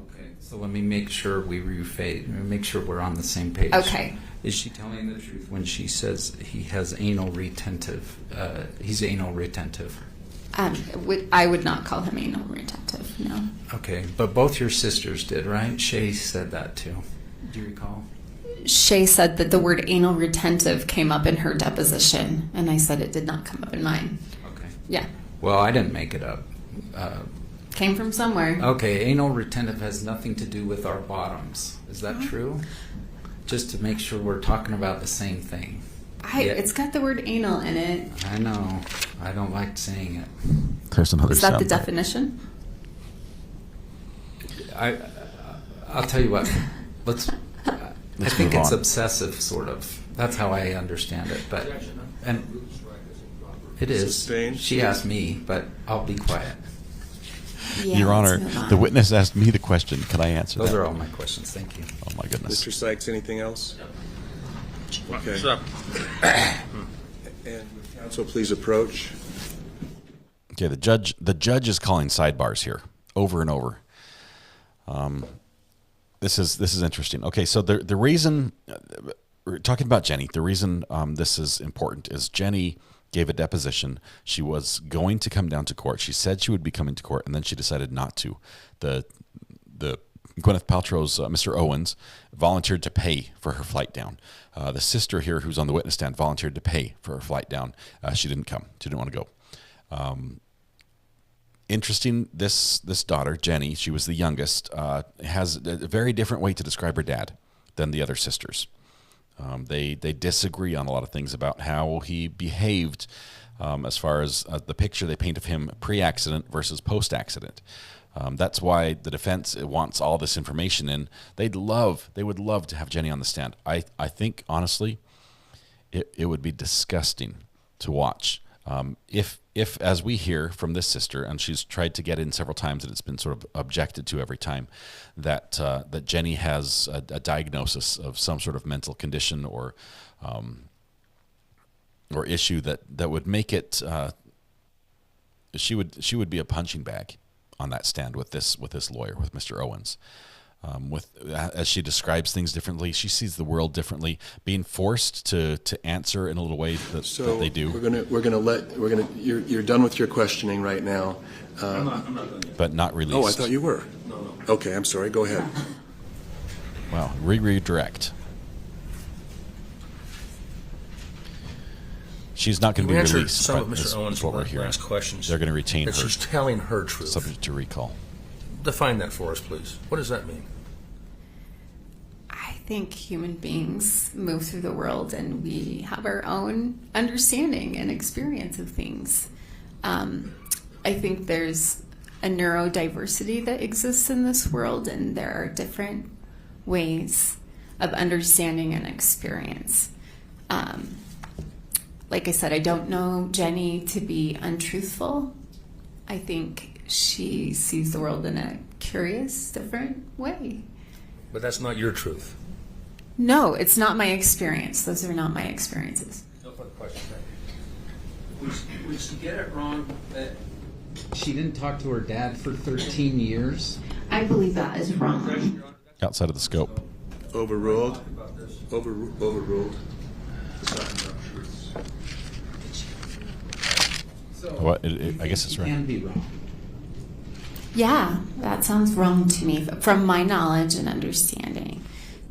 Okay, so let me make sure we rephrase, make sure we're on the same page. Okay. Is she telling the truth when she says he has anal retentive? He's anal retentive. I would not call him anal retentive, no. Okay, but both your sisters did, right? Shay said that too. Do you recall? Shay said that the word anal retentive came up in her deposition, and I said it did not come up in mine. Okay. Yeah, Well, I didn't make it up. came from somewhere. Okay, anal retentive has nothing to do with our bottoms. Is that true? Just to make sure we're talking about the same thing. Yeah. It's got the word anal in it. I know. I don't like saying it. There's another Is that the soundbite. definition? I'll tell you what. I Let's think move it's on. obsessive, sort of. That's how I understand it. But It is. Sustained. She asked me, but I'll be quiet. Yeah, Your let's Honor, move on. the witness asked me the question. Can I answer Those that? are all my questions. Thank you. Oh, my goodness. Mr. Sykes, anything else? Okay. What's up? And would counsel please approach. Okay, the judge is calling sidebars here over and over. This is interesting. Okay, so the reason we're talking about Jenny, the reason this is important is Jenny gave a deposition. She was going to come down to court. She said she would be coming to court, and then she decided not to. The Gwyneth Paltrow's Mr. Owens volunteered to pay for her flight down. The sister here, who's on the witness stand, volunteered to pay for her flight down. She didn't come. She didn't want to go. Interesting, this daughter, Jenny, she was the youngest, has a very different way to describe her dad than the other sisters. They disagree on a lot of things about how he behaved as far as the picture they paint of him pre-accident versus post-accident. That's why the defense wants all this information in. They would love to have Jenny on the stand. I think, honestly, it would be disgusting to watch. If, as we hear from this sister, and she's tried to get in several times and it's been sort of objected to every time, that Jenny has a diagnosis of some sort of mental condition or issue that would make it, she would be a punching bag on that stand with this lawyer, with Mr. Owens. As she describes things differently, she sees the world differently. Being forced to answer in a little way that they do. You're done with your questioning right now. I'm not done yet. But not released. Oh, I thought you were. No. Okay, I'm sorry. Go ahead. Well, redirect. She's not going to be answered released. some of but Mr. is Owens' what we're hearing. last questions. They're going to retain her. That she's telling her truth. Subject to recall. Define that for us, please. What does that mean? I think human beings move through the world and we have our own understanding and experience of things. I think there's a neurodiversity that exists in this world, and there are different ways of understanding and experience. Like I said, I don't know Jenny to be untruthful. I think she sees the world in a curious, different way. But that's not your truth. No, it's not my experience. Those are not my experiences. No further questions. Would she get it wrong that she didn't talk to her dad for 13 years? I believe that is wrong. Outside of the scope. Overruled. Overruled. What? I guess it's right. Can be wrong. Yeah, that sounds wrong to me from my knowledge and understanding.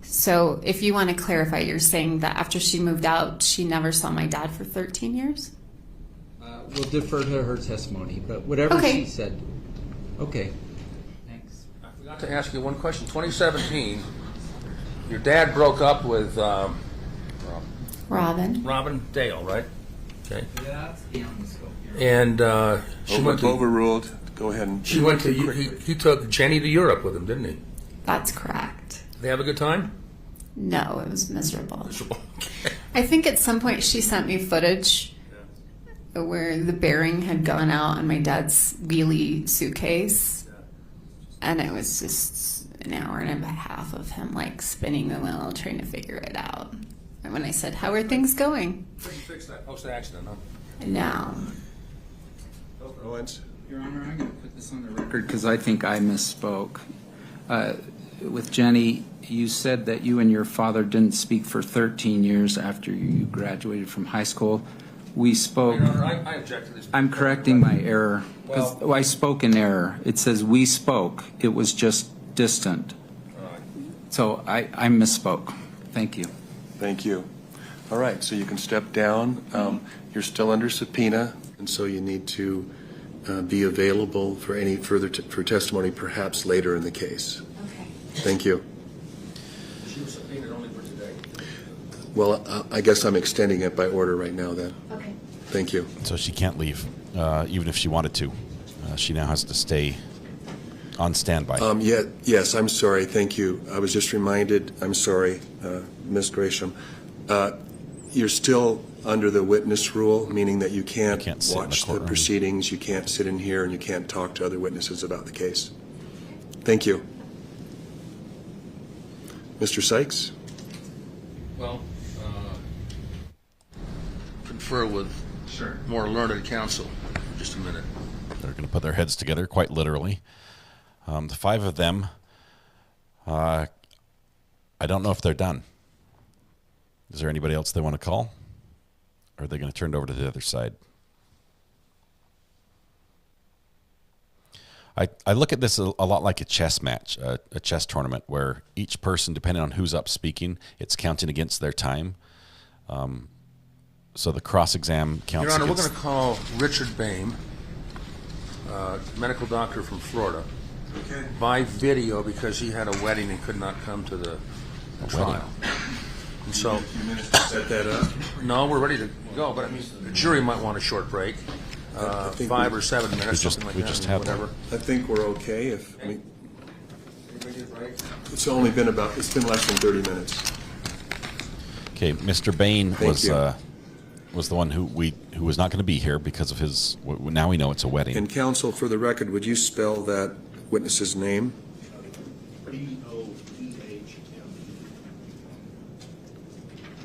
So if you want to clarify, you're saying that after she moved out, she never saw my dad for 13 years? We'll defer to her testimony, but whatever she said. Okay. Thanks. I forgot to ask you one question. 2017, your dad broke up with Robin Dale, right? Okay. Yeah, that's beyond the scope. And she went to overruled. Go ahead and. She went to. He took Jenny to Europe with him, didn't he? That's correct. Did they have a good time? No, it was miserable. I think at some point she sent me footage where the bearing had gone out on my dad's wheelie suitcase, and it was just an hour and a half of him like spinning the wheel trying to figure it out. And when I said, "How are things going?" Couldn't fix that post-accident, huh? No. Owens. Your Honor, I'm going to put this on the record because I think I misspoke. With Jenny, you said that you and your father didn't speak for 13 years after you graduated from high school. We spoke. Your Honor, I object to this. I'm correcting my error because I spoke in error. It says we spoke. It was just distant. So I misspoke. Thank you. Thank you. All right, so you can step down. You're still under subpoena, and so you need to be available for any further for testimony, perhaps later in the case. Okay. Thank you. She was subpoenaed only for today. Well, I guess I'm extending it by order right now then. Okay. Thank you. So she can't leave, even if she wanted to. She now has to stay on standby. Yes, I'm sorry. Thank you. I was just reminded. I'm sorry, Ms. Gresham. You're still under the witness rule, meaning that you can't sit in watch the the courtroom. proceedings, you can't sit in here, and you can't talk to other witnesses about the case. Thank you. Mr. Sykes? Well, confer with more learned counsel. Just a minute. They're going to put their heads together, quite literally. The five of them, I don't know if they're done. Is there anybody else they want to call? Or are they going to turn it over to the other side? I look at this a lot like a chess match, a chess tournament, where each person, depending on who's up speaking, it's counting against their time. So the cross-exam counts Your Honor, against... we're going to call Richard Boehm, medical doctor from Florida, by video because he had a wedding and could not come to the trial. And so, a few minutes to set that up? No, we're ready to go, but I mean, the jury might want a short break. 5 or 7 minutes, something like that, whatever. I think we're okay if, I mean, it's only been it's been less than 30 minutes. Okay, Mr. Bain Thank you. was the one who was not going to be here because of his, now we know it's a wedding. And counsel, for the record, would you spell that witness's name?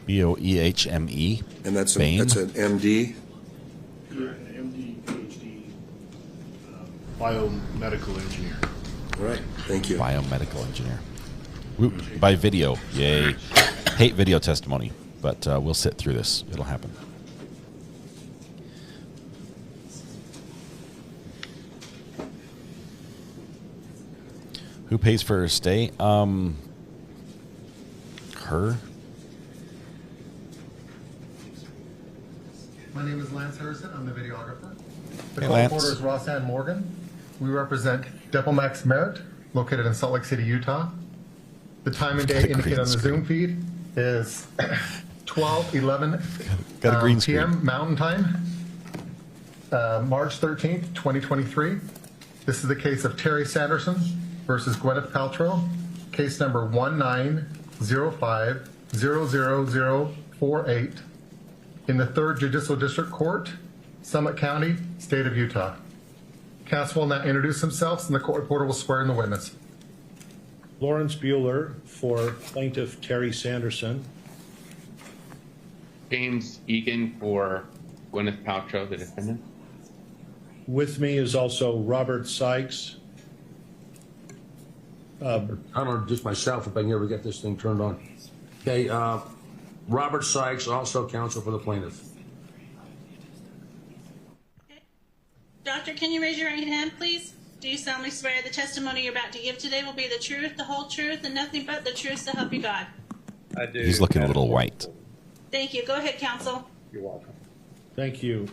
B-O-E-H-M-E. And that's Bain. That's an MD? MD, PhD, biomedical engineer. All right, thank you. Biomedical engineer. By video, yay. Hate video testimony, but we'll sit through this. It'll happen. Who pays for her stay? Her? My name is Lance Harrison. I'm the videographer. The Hey, court Lance. reporter is Rossann Morgan. We represent Deppomax Merritt, located in Salt Lake City, Utah. The time and date indicated on the Zoom feed is 12:11 Got a green screen. p.m. Mountain Time, March 13th, 2023. This is the case of Terry Sanderson versus Gwyneth Paltrow, case number 190500048 in the 3rd Judicial District Court, Summit County, State of Utah. Counsel will now introduce themselves, and the court reporter will swear in the witness. Lawrence Bueller for Plaintiff Terry Sanderson. James Egan for Gwyneth Paltrow, the defendant. With me is also Robert Sykes. I don't know, just myself, if I can ever get this thing turned on. Okay, Robert Sykes, also counsel for the plaintiff. Doctor, can you raise your right hand, please? Do you solemnly swear the testimony you're about to give today will be the truth, the whole truth, and nothing but the truth so help you God? I do. He's looking a little white. Thank you. Go ahead, counsel. You're welcome. Thank you.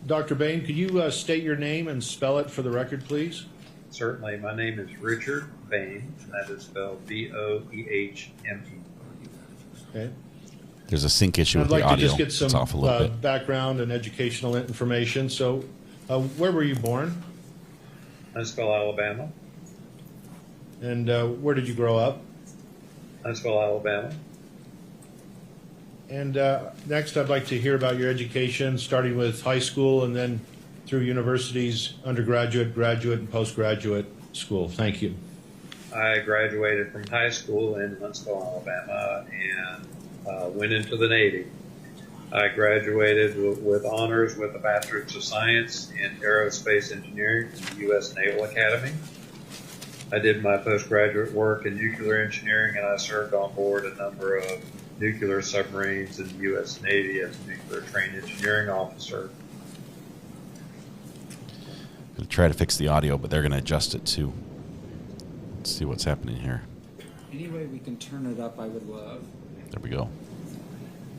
Dr. Bain, could you state your name and spell it for the record, please? Certainly. My name is Richard Bain, and that is spelled B-O-E-H-M-E. Okay. There's a sync issue with I'd like the audio. to just get It's some off a little bit. background and educational information. So, where were you born? Huntsville, Alabama. And where did you grow up? Huntsville, Alabama. And next, I'd like to hear about your education, starting with high school and then through universities, undergraduate, graduate, and postgraduate school. Thank you. I graduated from high school in Huntsville, Alabama, and went into the Navy. I graduated with honors with a Bachelor's of Science in Aerospace Engineering from the U.S. Naval Academy. I did my postgraduate work in nuclear engineering, and I served on board a number of nuclear submarines in the U.S. Navy as a nuclear trained engineering officer. I'm going to try to fix the audio, but they're going to adjust it too. Let's see what's happening here. Any way we can turn it up, I would love. There we go.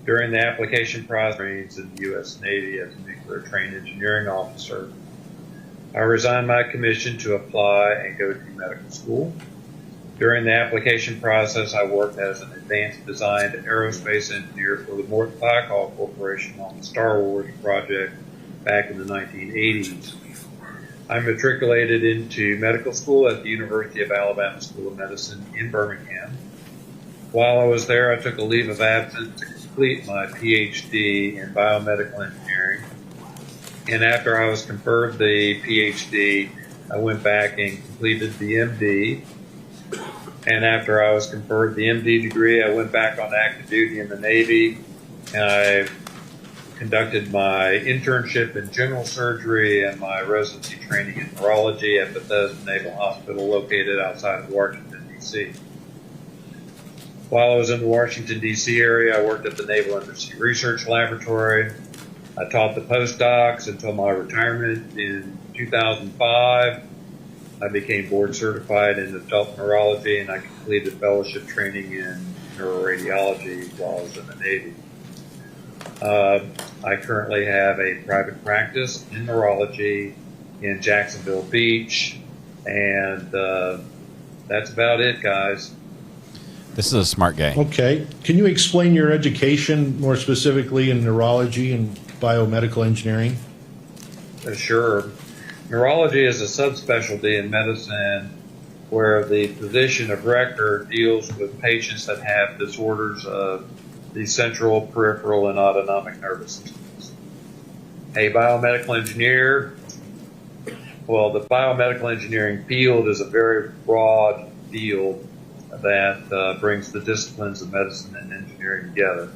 During the application process in the U.S. Navy as a nuclear trained engineering officer, I resigned my commission to apply and go to medical school. During the application process, I worked as an advanced design aerospace engineer for the Morton Thiokol Corporation on the Star Wars project back in the 1980s. I matriculated into medical school at the University of Alabama School of Medicine in Birmingham. While I was there, I took a leave of absence to complete my PhD in biomedical engineering. And after I was conferred the PhD, I went back and completed the MD. And after I was conferred the MD degree, I went back on active duty in the Navy. And I conducted my internship in general surgery and my residency training in neurology at Bethesda Naval Hospital, located outside of Washington, D.C. While I was in the Washington, D.C. area, I worked at the Naval Undersea Research Laboratory. I taught the postdocs until my retirement in 2005. I became board certified in adult neurology, and I completed fellowship training in neuroradiology while I was in the Navy. I currently have a private practice in neurology in Jacksonville Beach, and that's about it, guys. This is a smart guy. Okay. Can you explain your education more specifically in neurology and biomedical engineering? Sure. Neurology is a subspecialty in medicine where the physician of record deals with patients that have disorders of the central, peripheral, and autonomic nervous systems. A biomedical engineer, well, the biomedical engineering field is a very broad field that brings the disciplines of medicine and engineering together.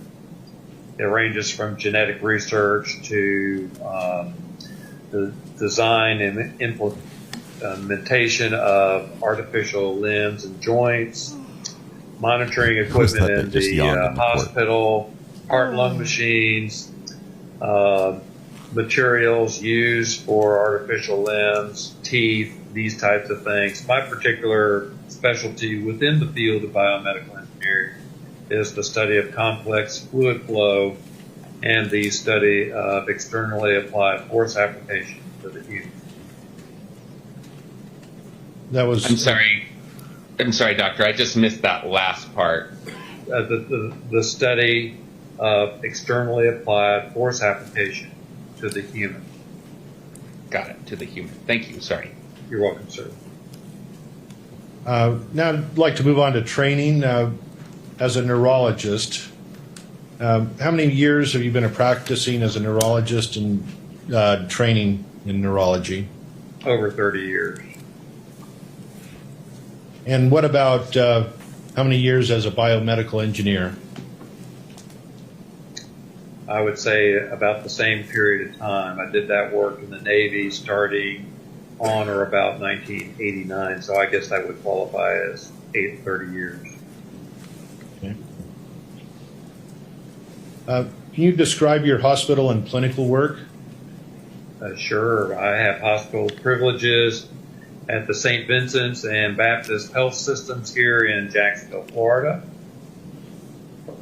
It ranges from genetic research to the design and implementation of artificial limbs and joints, monitoring equipment in the hospital, heart-lung machines, materials used for artificial limbs, teeth, these types of things. My particular specialty within the field of biomedical engineering is the study of complex fluid flow and the study of externally applied force application to the human. That was. I'm sorry, doctor. I just missed that last part. The study of externally applied force application to the human. Got it. To the human. Thank you. Sorry. You're welcome, sir. Now I'd like to move on to training. As a neurologist, how many years have you been practicing as a neurologist and training in neurology? Over 30 years. And what about how many years as a biomedical engineer? I would say about the same period of time. I did that work in the Navy starting on or about 1989, so I guess that would qualify as 30 years. Okay. Can you describe your hospital and clinical work? Sure. I have hospital privileges at the St. Vincent's and Baptist Health Systems here in Jacksonville, Florida,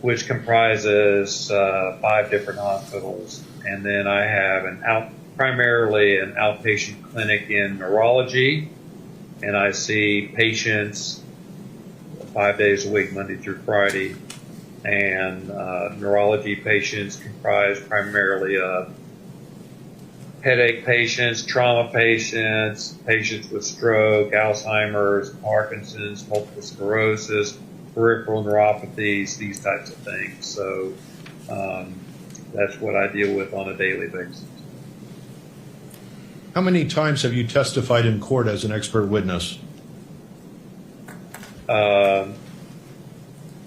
which comprises 5 different hospitals. And then I have primarily an outpatient clinic in neurology, and I see patients 5 days a week, Monday through Friday. And neurology patients comprise primarily of headache patients, trauma patients, patients with stroke, Alzheimer's, Parkinson's, multiple sclerosis, peripheral neuropathies, these types of things. So that's what I deal with on a daily basis. How many times have you testified in court as an expert witness? A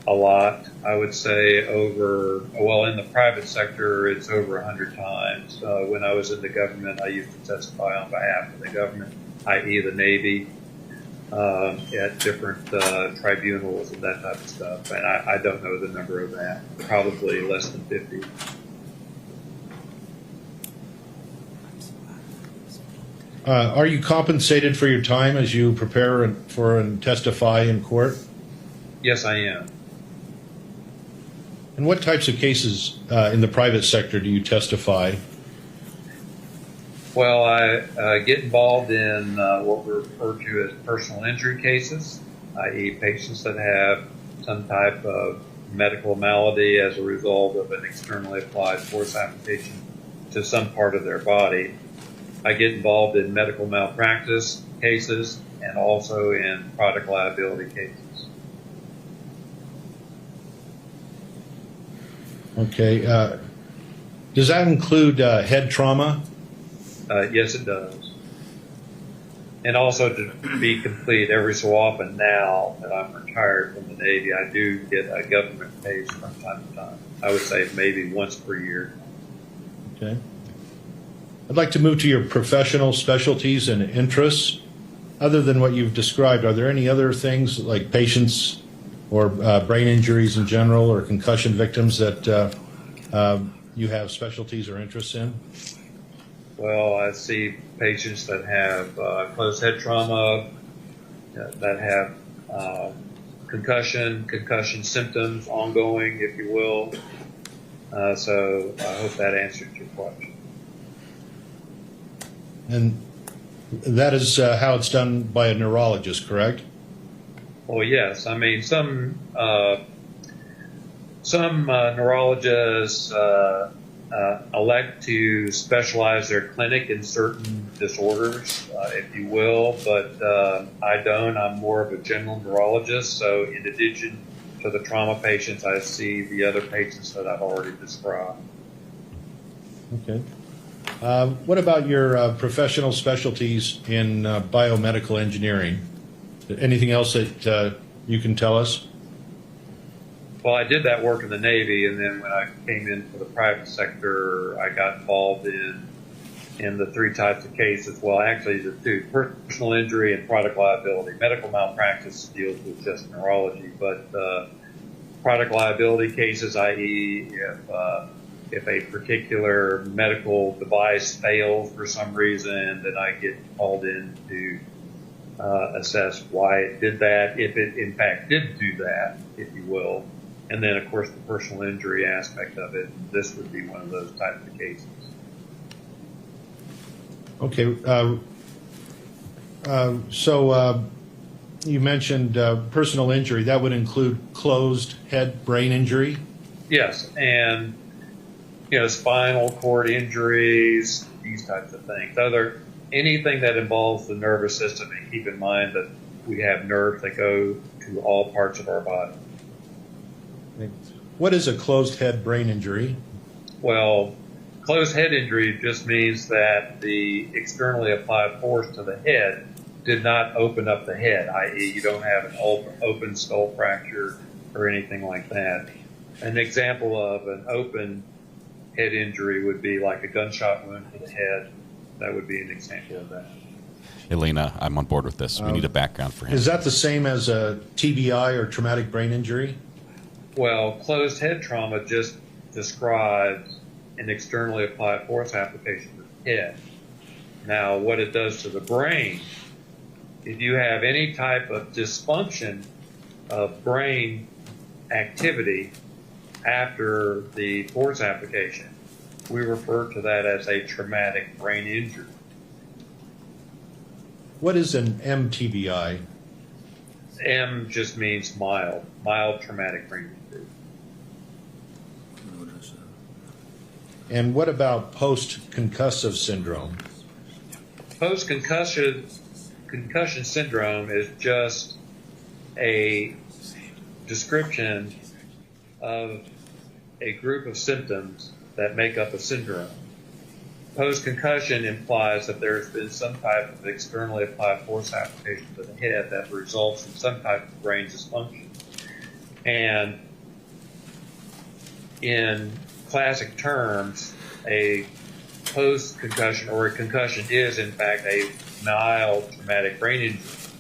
lot. I would say in the private sector, it's over 100 times. When I was in the government, I used to testify on behalf of the government, i.e. the Navy, at different tribunals and that type of stuff. And I don't know the number of that. Probably less than 50. Are you compensated for your time as you prepare for and testify in court? Yes, I am. And what types of cases in the private sector do you testify? Well, I get involved in what we refer to as personal injury cases, i.e. patients that have some type of medical malady as a result of an externally applied force application to some part of their body. I get involved in medical malpractice cases and also in product liability cases. Okay. Does that include head trauma? Yes, it does. And also, to be complete, every so often now that I'm retired from the Navy, I do get a government pay from time to time. I would say maybe once per year. Okay. I'd like to move to your professional specialties and interests. Other than what you've described, are there any other things like patients or brain injuries in general or concussion victims that you have specialties or interests in? Well, I see patients that have closed head trauma, that have concussion symptoms ongoing, if you will. So I hope that answered your question. And that is how it's done by a neurologist, correct? Well, yes. I mean, some neurologists elect to specialize their clinic in certain disorders, if you will, but I don't. I'm more of a general neurologist, so in addition to the trauma patients, I see the other patients that I've already described. Okay. What about your professional specialties in biomedical engineering? Anything else that you can tell us? Well, I did that work in the Navy, and then when I came into the private sector, I got involved in the three types of cases. Well, actually, the two: personal injury and product liability. Medical malpractice deals with just neurology, but product liability cases, i.e., if a particular medical device fails for some reason, then I get called in to assess why it did that, if it in fact did do that, if you will. And then, of course, the personal injury aspect of it. This would be one of those types of cases. Okay. So you mentioned personal injury. That would include closed head brain injury? Yes, and spinal cord injuries, these types of things. Anything that involves the nervous system, and keep in mind that we have nerves that go to all parts of our body. What is a closed head brain injury? Well, closed head injury just means that the externally applied force to the head did not open up the head, i.e. you don't have an open skull fracture or anything like that. An example of an open head injury would be like a gunshot wound to the head. That would be an example of that. Elena, I'm on board with this. We need a background for him. Is that the same as a TBI or traumatic brain injury? Well, closed head trauma just describes an externally applied force application to the head. Now, what it does to the brain, if you have any type of dysfunction of brain activity after the force application, we refer to that as a traumatic brain injury. What is an MTBI? M just means mild traumatic brain injury. And what about post-concussive syndrome? Post-concussion syndrome is just a description of a group of symptoms that make up a syndrome. Post-concussion implies that there's been some type of externally applied force application to the head that results in some type of brain dysfunction. And in classic terms, a post-concussion or a concussion is, in fact, a mild traumatic brain injury.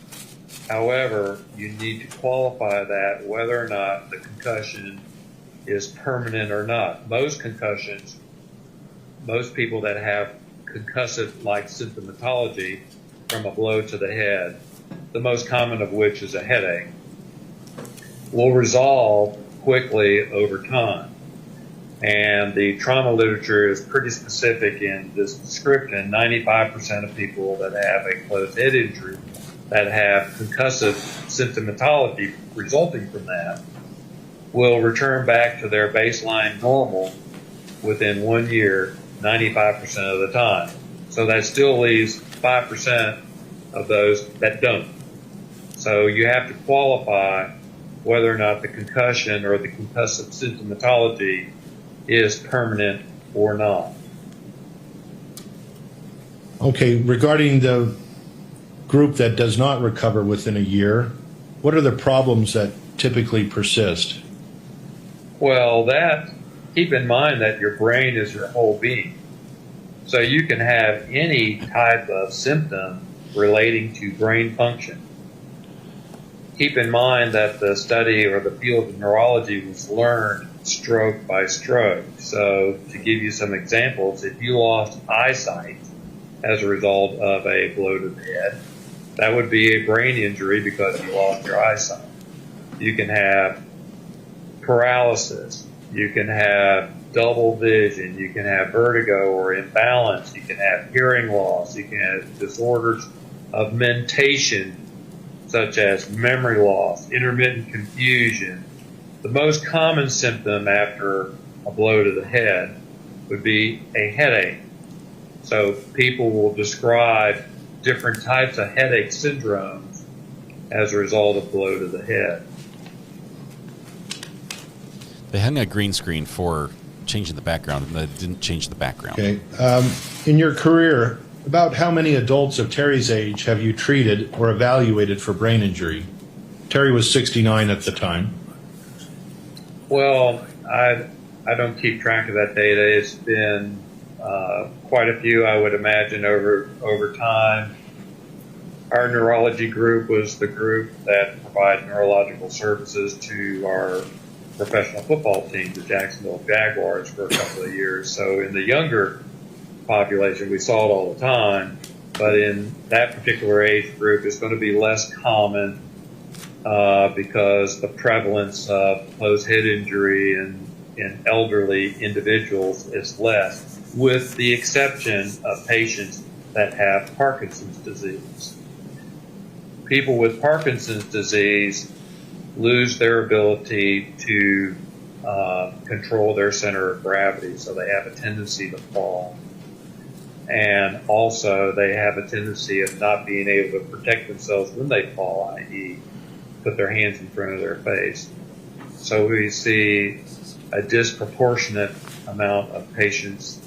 However, you need to qualify that whether or not the concussion is permanent or not. Most concussions, most people that have concussive-like symptomatology from a blow to the head, the most common of which is a headache, will resolve quickly over time. And the trauma literature is pretty specific in this description. 95% of people that have a closed head injury that have concussive symptomatology resulting from that will return back to their baseline normal within 1 year, 95% of the time. So that still leaves 5% of those that don't. So you have to qualify whether or not the concussion or the concussive symptomatology is permanent or not. Okay, regarding the group that does not recover within a year, what are the problems that typically persist? Well, keep in mind that your brain is your whole being. So you can have any type of symptom relating to brain function. Keep in mind that the study or the field of neurology was learned stroke by stroke. So to give you some examples, if you lost eyesight as a result of a blow to the head, that would be a brain injury because you lost your eyesight. You can have paralysis. You can have double vision. You can have vertigo or imbalance. You can have hearing loss. You can have disorders of mentation, such as memory loss, intermittent confusion. The most common symptom after a blow to the head would be a headache. So people will describe different types of headache syndromes as a result of blow to the head. They hung a green screen for changing the background, and they didn't change the background. Okay. In your career, about how many adults of Terry's age have you treated or evaluated for brain injury? Terry was 69 at the time. Well, I don't keep track of that data. It's been quite a few, I would imagine, over time. Our neurology group was the group that provided neurological services to our professional football team, the Jacksonville Jaguars, for a couple of years. So in the younger population, we saw it all the time, but in that particular age group, it's going to be less common because the prevalence of closed head injury in elderly individuals is less, with the exception of patients that have Parkinson's disease. People with Parkinson's disease lose their ability to control their center of gravity, so they have a tendency to fall. And also they have a tendency of not being able to protect themselves when they fall, i.e. put their hands in front of their face. So we see a disproportionate amount of patients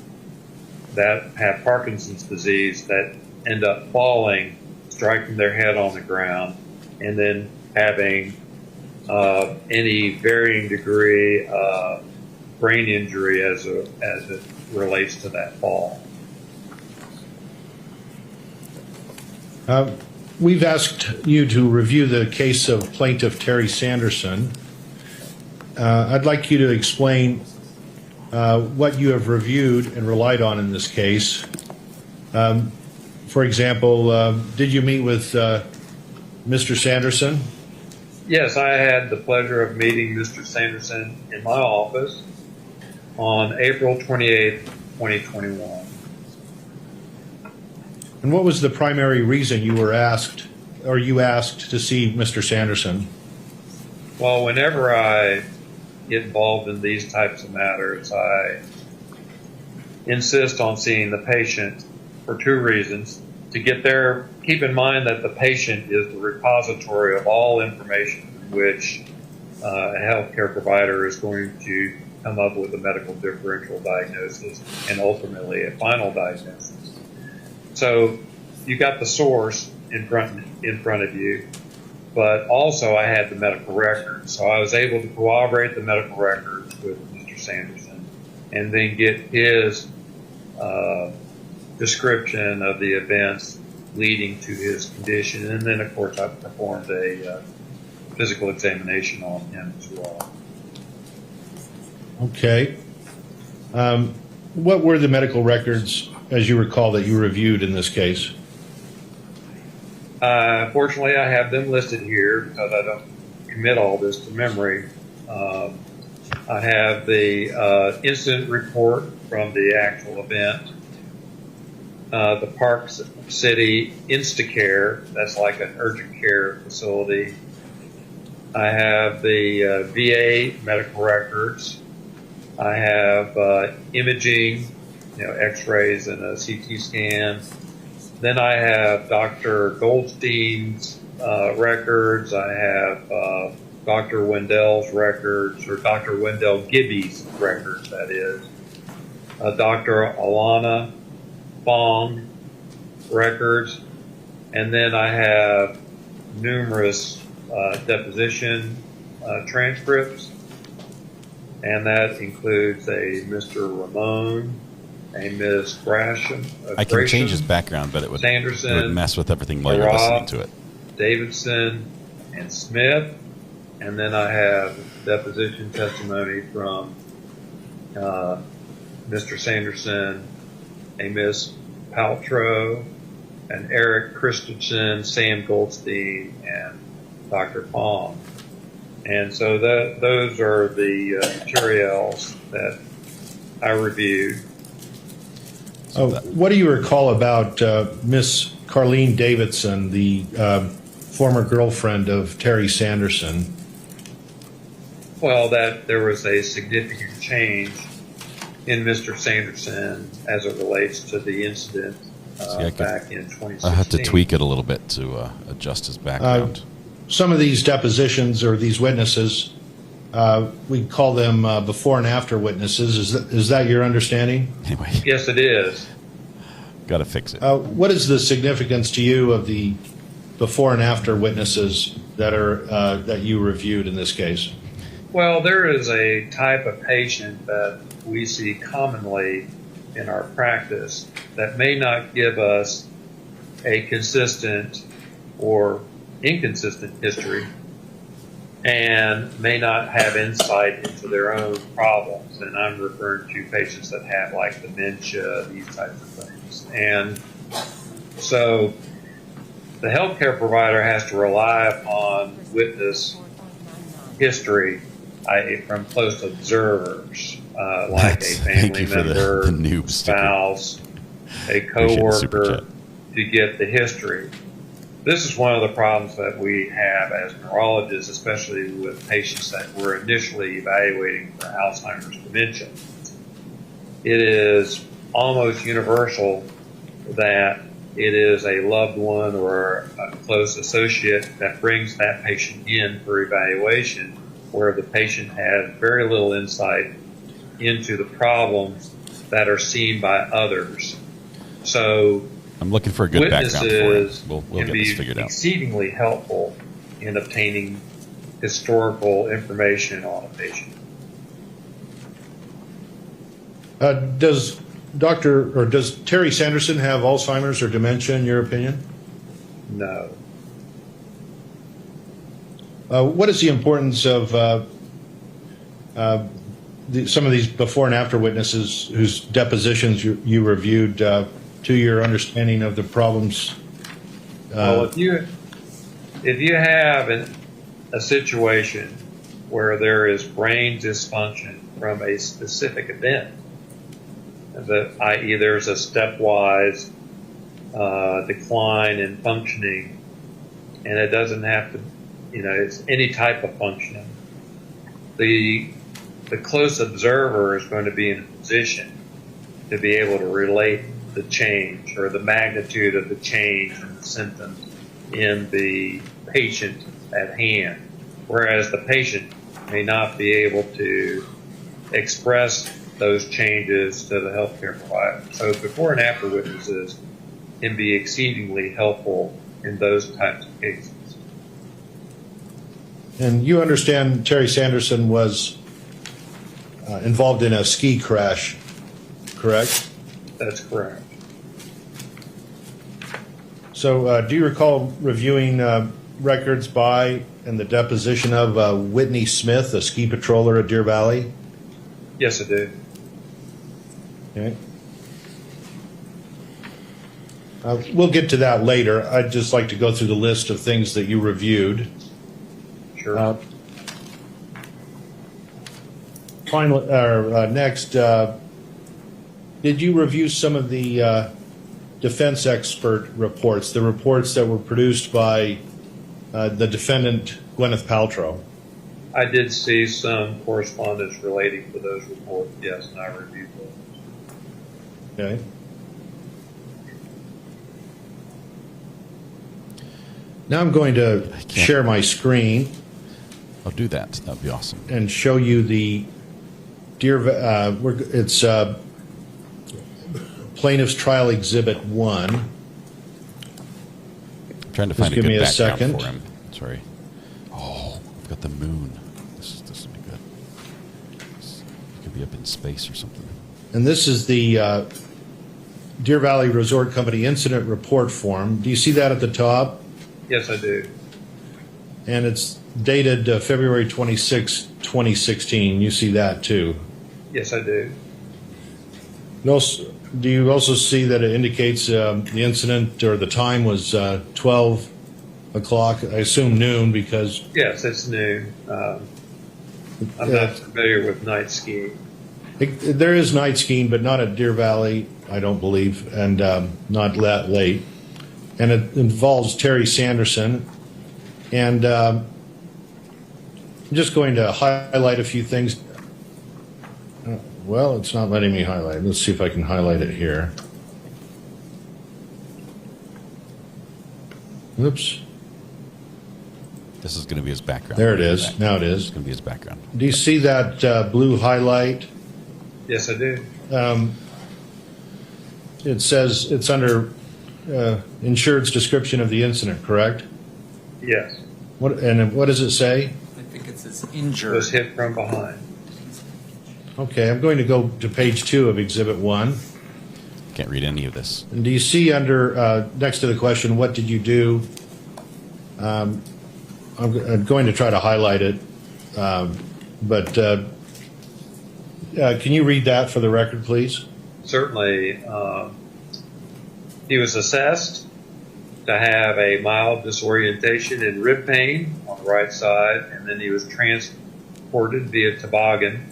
that have Parkinson's disease that end up falling, striking their head on the ground, and then having any varying degree of brain injury as it relates to that fall. We've asked you to review the case of Plaintiff Terry Sanderson. I'd like you to explain what you have reviewed and relied on in this case. For example, did you meet with Mr. Sanderson? Yes, I had the pleasure of meeting Mr. Sanderson in my office on April 28th, 2021. And what was the primary reason you asked to see Mr. Sanderson? Well, whenever I get involved in these types of matters, I insist on seeing the patient for two reasons. To get there, keep in mind that the patient is the repository of all information from which a healthcare provider is going to come up with a medical differential diagnosis and ultimately a final diagnosis. So you got the source in front of you, but also I had the medical records. So I was able to corroborate the medical records with Mr. Sanderson and then get his description of the events leading to his condition. And then, of course, I performed a physical examination on him as well. Okay. What were the medical records, as you recall, that you reviewed in this case? Fortunately, I have them listed here because I don't commit all this to memory. I have the incident report from the actual event, the Park City Instacare, that's like an urgent care facility. I have the VA medical records. I have imaging, x-rays and a CT scan. Then I have Dr. Goldstein's records. I have Dr. Wendell's records, or Dr. Wendell Gibby's records, that is, Dr. Alana Fong records, and then I have numerous deposition transcripts, and that includes a Mr. Ramon, a Ms. Gresham. I can change his background, but it would mess with everything while you're listening to it. Davidson and Smith, and then I have deposition testimony from Mr. Sanderson, a Ms. Paltrow, and Eric Christensen, Sam Goldstein, and Dr. Fong. And so those are the materials that I reviewed. What do you recall about Miss Carlene Davidson, the former girlfriend of Terry Sanderson? Well, that there was a significant change in Mr. Sanderson as it relates to the incident back in 2016. I have to tweak it a little bit to adjust his background. Some of these depositions or these witnesses, we call them before and after witnesses. Is that your understanding? Anyway. Yes, it is. Got to fix it. What is the significance to you of the before and after witnesses that are that you reviewed in this case? Well, there is a type of patient that we see commonly in our practice that may not give us a consistent or inconsistent history and may not have insight into their own problems. And I'm referring to patients that have like dementia, these types of things. And so the healthcare provider has to rely upon witness history from close observers, like a family member, the spouse, a coworker, to get the history. This is one of the problems that we have as neurologists, especially with patients that we're initially evaluating for Alzheimer's dementia. It is almost universal that it is a loved one or a close associate that brings that patient in for evaluation, where the patient has very little insight into the problems that are seen by others. So I'm looking for a good background for it. We'll can get be this figured out. exceedingly helpful in obtaining historical information on a patient. Does Terry Sanderson have Alzheimer's or dementia in your opinion? No. What is the importance of some of these before and after witnesses whose depositions you reviewed to your understanding of the problems? Well, if you have a situation where there is brain dysfunction from a specific event, i.e. there's a stepwise decline in functioning, and it doesn't have to, it's any type of functioning, the close observer is going to be in a position to be able to relate the change or the magnitude of the change in the symptoms in the patient at hand, whereas the patient may not be able to express those changes to the healthcare provider. So before and after witnesses can be exceedingly helpful in those types of cases. And you understand Terry Sanderson was involved in a ski crash, correct? That's correct. So do you recall reviewing records by and the deposition of Whitney Smith, a ski patroller at Deer Valley? Yes, I do. Okay. We'll get to that later. I'd just like to go through the list of things that you reviewed. Sure. Next, did you review some of the defense expert reports, the reports that were produced by the defendant, Gwyneth Paltrow? I did see some correspondence relating to those reports, yes, and I reviewed those. Okay. Now I'm going to share my screen. I'll do that. That'd be awesome. and show you the it's Plaintiff's Trial Exhibit 1. I'm trying to Just find a give good me a background second. for him. Sorry. Oh, I've got the moon. This will be good. It could be up in space or something. And this is the Deer Valley Resort Company Incident Report Form. Do you see that at the top? Yes, I do. And it's dated February 26, 2016. You see that too. Yes, I do. Do you also see that it indicates the incident or the time was 12 o'clock? I assume noon because... Yes, it's noon. I'm not familiar with night skiing. There is night skiing, but not at Deer Valley, I don't believe, and not that late. And it involves Terry Sanderson. And I'm just going to highlight a few things. Well, it's not letting me highlight. Let's see if I can highlight it here. Oops. This is going to be his background. There it is. Now it is. It's going to be his background. Do you see that blue highlight? Yes, I do. It says it's under insured's description of the incident, correct? Yes. What does it say? I think it says injured. Was hit from behind. Okay, I'm going to go to page 2 of Exhibit 1. Can't read any of this. And do you see under, next to the question, what did you do? I'm going to try to highlight it, but can you read that for the record, please? Certainly. He was assessed to have a mild disorientation and rib pain on the right side, and then he was transported via toboggan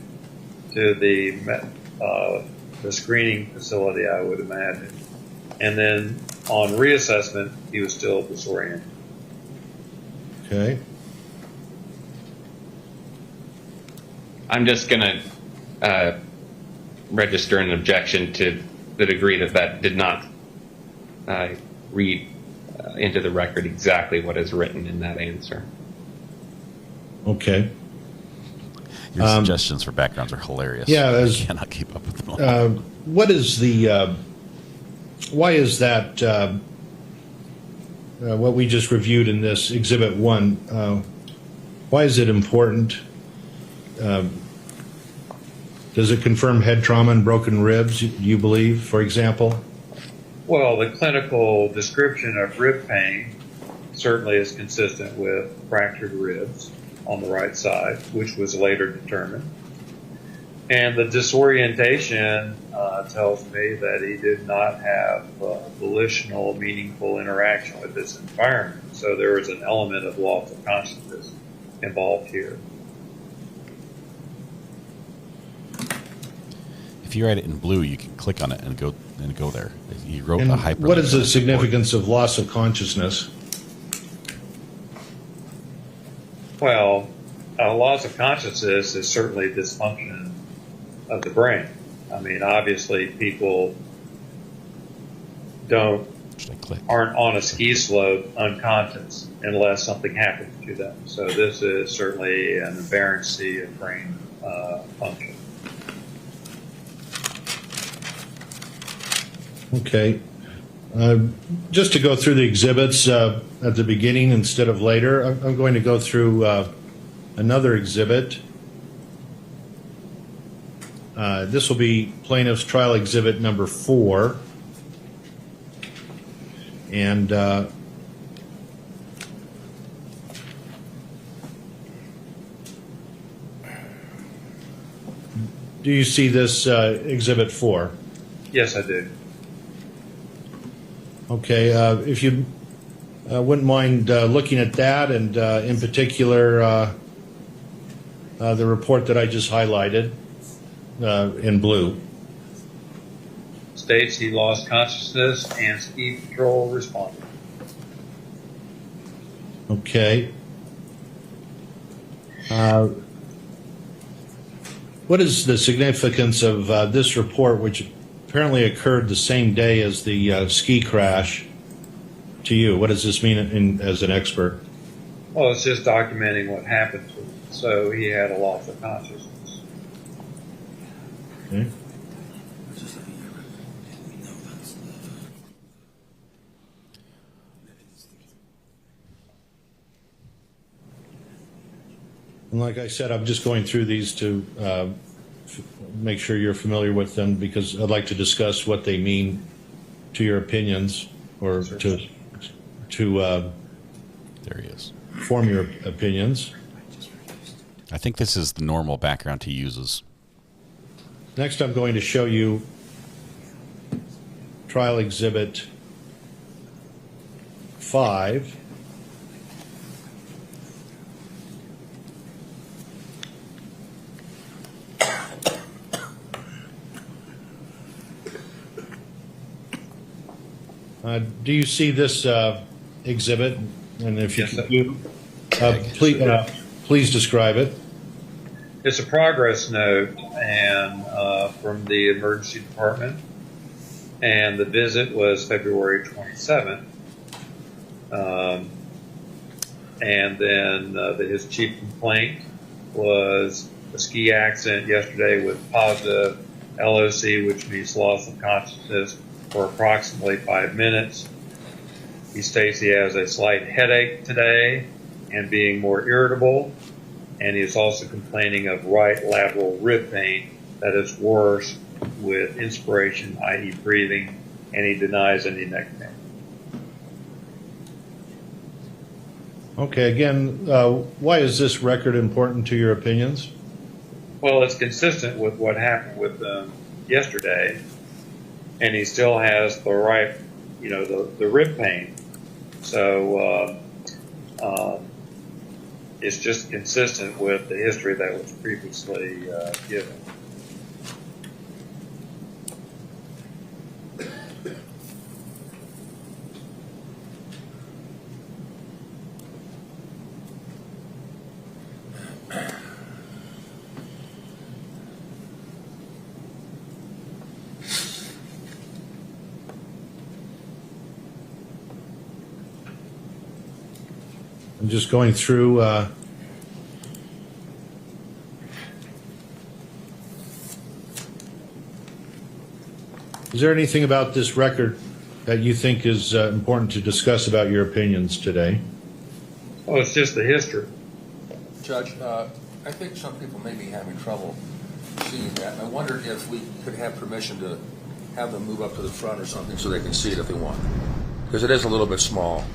to the screening facility, I would imagine. And then on reassessment, he was still disoriented. Okay. I'm just going to register an objection to the degree that that did not read into the record exactly what is written in that answer. Okay. Your suggestions for backgrounds are hilarious. Yeah, I cannot keep up with them all. What is the? Why is that? What we just reviewed in this Exhibit 1. Why is it important? Does it confirm head trauma and broken ribs? You believe, for example? Well, the clinical description of rib pain certainly is consistent with fractured ribs on the right side, which was later determined. And the disorientation tells me that he did not have volitional, meaningful interaction with this environment. So there was an element of loss of consciousness involved here. If you write it in blue, you can click on it and go there. You wrote And a hyperlink. what is the significance of loss of consciousness? Well, loss of consciousness is certainly dysfunction of the brain. I mean, obviously, people aren't on a ski slope unconscious unless something happens to them. So this is certainly an aberrancy of brain function. Okay. Just to go through the exhibits at the beginning instead of later, I'm going to go through another exhibit. This will be Plaintiff's Trial Exhibit number 4. And do you see this Exhibit 4? Yes, I do. Okay, if you wouldn't mind looking at that, and in particular the report that I just highlighted in blue. States he lost consciousness and ski patrol responded. Okay. What is the significance of this report, which apparently occurred the same day as the ski crash, to you? What does this mean as an expert? Well, it's just documenting what happened to him. so he had a loss of consciousness. Okay. And like I said, I'm just going through these to make sure you're familiar with them, because I'd like to discuss what they mean to your opinions, or to there he is. Form your opinions. I think this is the normal background he uses. Next, I'm going to show you Trial Exhibit 5. Do you see this exhibit? And if you do, please describe it. It's a progress note and from the emergency department, and the visit was February 27th. And then his chief complaint was a ski accident yesterday with positive LOC, which means loss of consciousness, for approximately 5 minutes. He states he has a slight headache today and being more irritable, and he is also complaining of right lateral rib pain that is worse with inspiration, i.e. breathing, and he denies any neck pain. Okay, again, why is this record important to your opinions? Well, it's consistent with what happened with yesterday, and he still has the right, the rib pain. So it's just consistent with the history that was previously given. I'm just going through is there anything about this record that you think is important to discuss about your opinions today? Well, it's just the history. Judge, I think some people may be having trouble seeing that. I wondered if we could have permission to have them move up to the front or something so they can see it if they want, because it is a little bit small.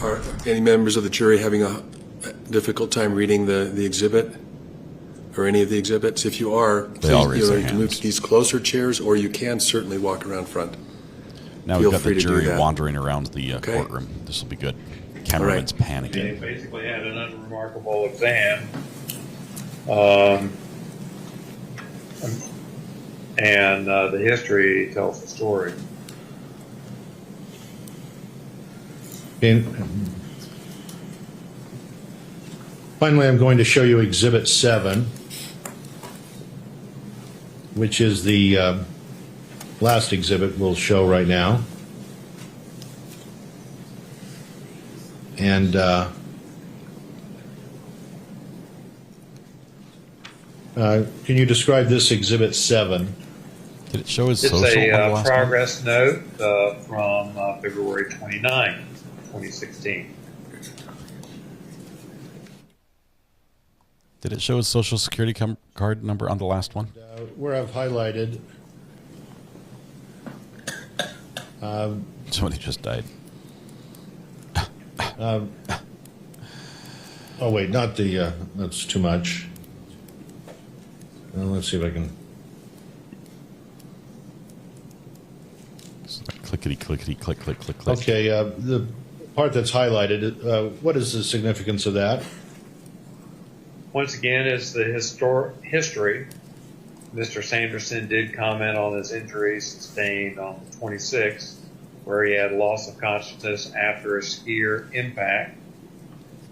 Are any members of the jury having a difficult time reading the exhibit or any of the exhibits? If you are, please you can move to these closer chairs, or you can certainly walk around front. Now we've got the jury wandering around the courtroom. This will be good. Cameraman's panicking. They basically had an unremarkable exam. And the history tells the story. Finally, I'm going to show you Exhibit 7, which is the last exhibit we'll show right now. And can you describe this Exhibit 7? Did it show his It's social a progress note from February 29, 2016. Did it show his social security card number on the last one? Where I've highlighted. Somebody just died. Oh wait, not the. That's too much. Let's see if I can. Clickety, clickety, click, click, click, click. Okay, the part that's highlighted, what is the significance of that? Once again, is the history. Mr. Sanderson did comment on his injuries sustained on the 26th, where he had loss of consciousness after a skier impact,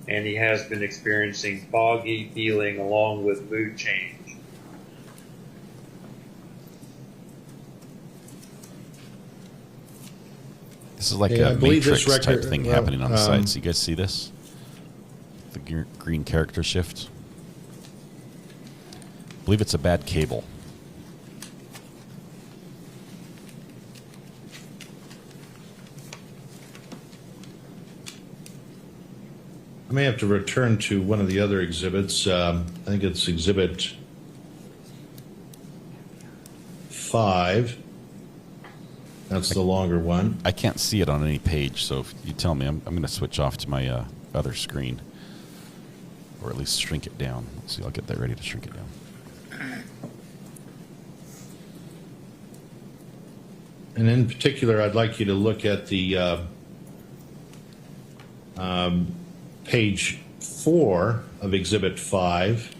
and he has been experiencing foggy feeling along with mood change. This is like Yeah, a I believe Matrix this record, type thing happening on the sides. You guys see this? the green character shift. I believe it's a bad cable. I may have to return to one of the other exhibits. I think it's Exhibit 5. That's the longer one. I can't see it on any page, so if you tell me, I'm going to switch off to my other screen. Or at least shrink it down. Let's see, I'll get that ready to shrink it down. And in particular, I'd like you to look at the page 4 of Exhibit 5.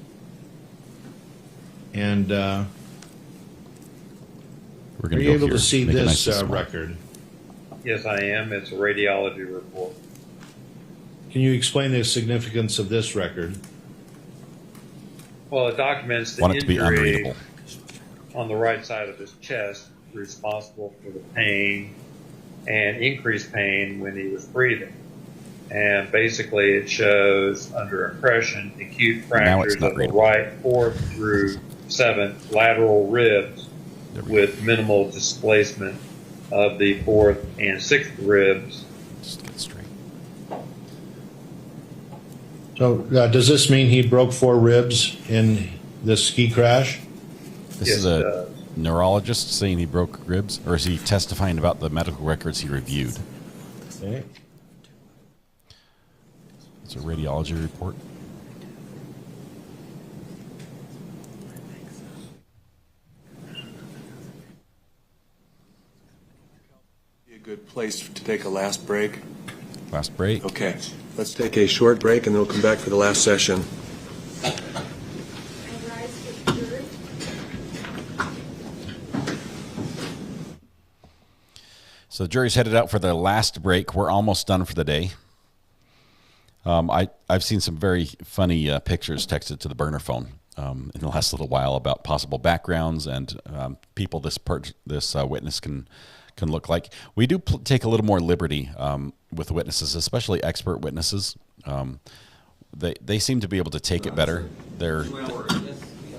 And We're are going you to go able here. to see Make it this nice and small. record? Yes, I am. It's a radiology report. Can you explain the significance of this record? Well, it documents the Want it to be injury unreadable. on the right side of his chest, responsible for the pain and increased pain when he was breathing. And basically it shows under impression acute fractures of the right 4th through 7th lateral ribs with minimal displacement of the 4th and 6th ribs. Just get straight. So does this mean he broke 4 ribs in this ski crash? This Yes, is it a does. neurologist saying he broke ribs, or is he testifying about the medical records he reviewed? Okay. It's a radiology report. A good place to take a last break. Last break. Okay, let's take a short break and then we'll come back for the last session. So the jury's headed out for the last break. We're almost done for the day. I've seen some very funny pictures texted to the burner phone in the last little while about possible backgrounds and people this witness can look like. We do take a little more liberty with witnesses, especially expert witnesses. They seem to be able to take it better. They're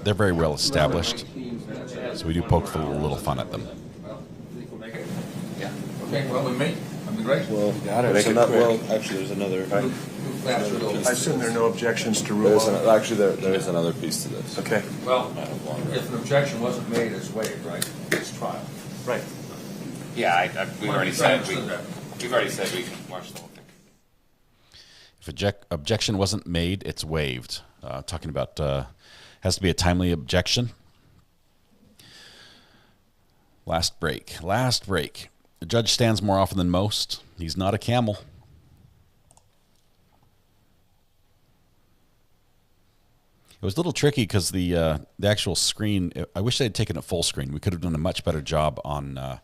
very well established, so we do poke a little fun at them. Okay, well, we may. That'd be great. Well, There's well, actually, there's another. I assume there are no objections to rule on. Actually, there is another piece to this. Okay. Well, if an objection wasn't made, it's waived, right? It's trial. Right. Yeah, we've already said we can watch the whole thing. If objection wasn't made, it's waived. Talking about has to be a timely objection. Last break. The judge stands more often than most. He's not a camel. It was a little tricky because the actual screen, I wish they had taken it full screen. We could have done a much better job on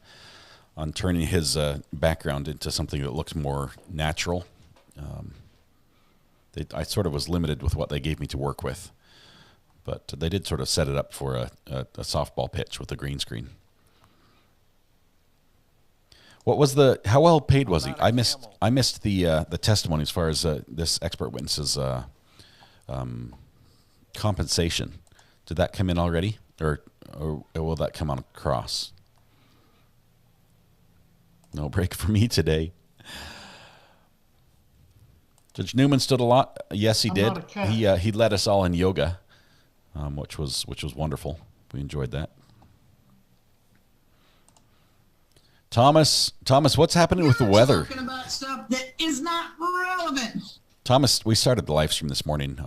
turning his background into something that looked more natural. I sort of was limited with what they gave me to work with. But they did sort of set it up for a softball pitch with a green screen. How well paid was he? I missed the testimony as far as this expert witness's compensation. Did that come in already, or will that come on across? No break for me today. Judge Newman stood a lot. Yes, he did. He led us all in yoga, which was wonderful. We enjoyed that. Thomas, what's happening with the weather? Talking about stuff that is not relevant. Thomas, we started the live stream this morning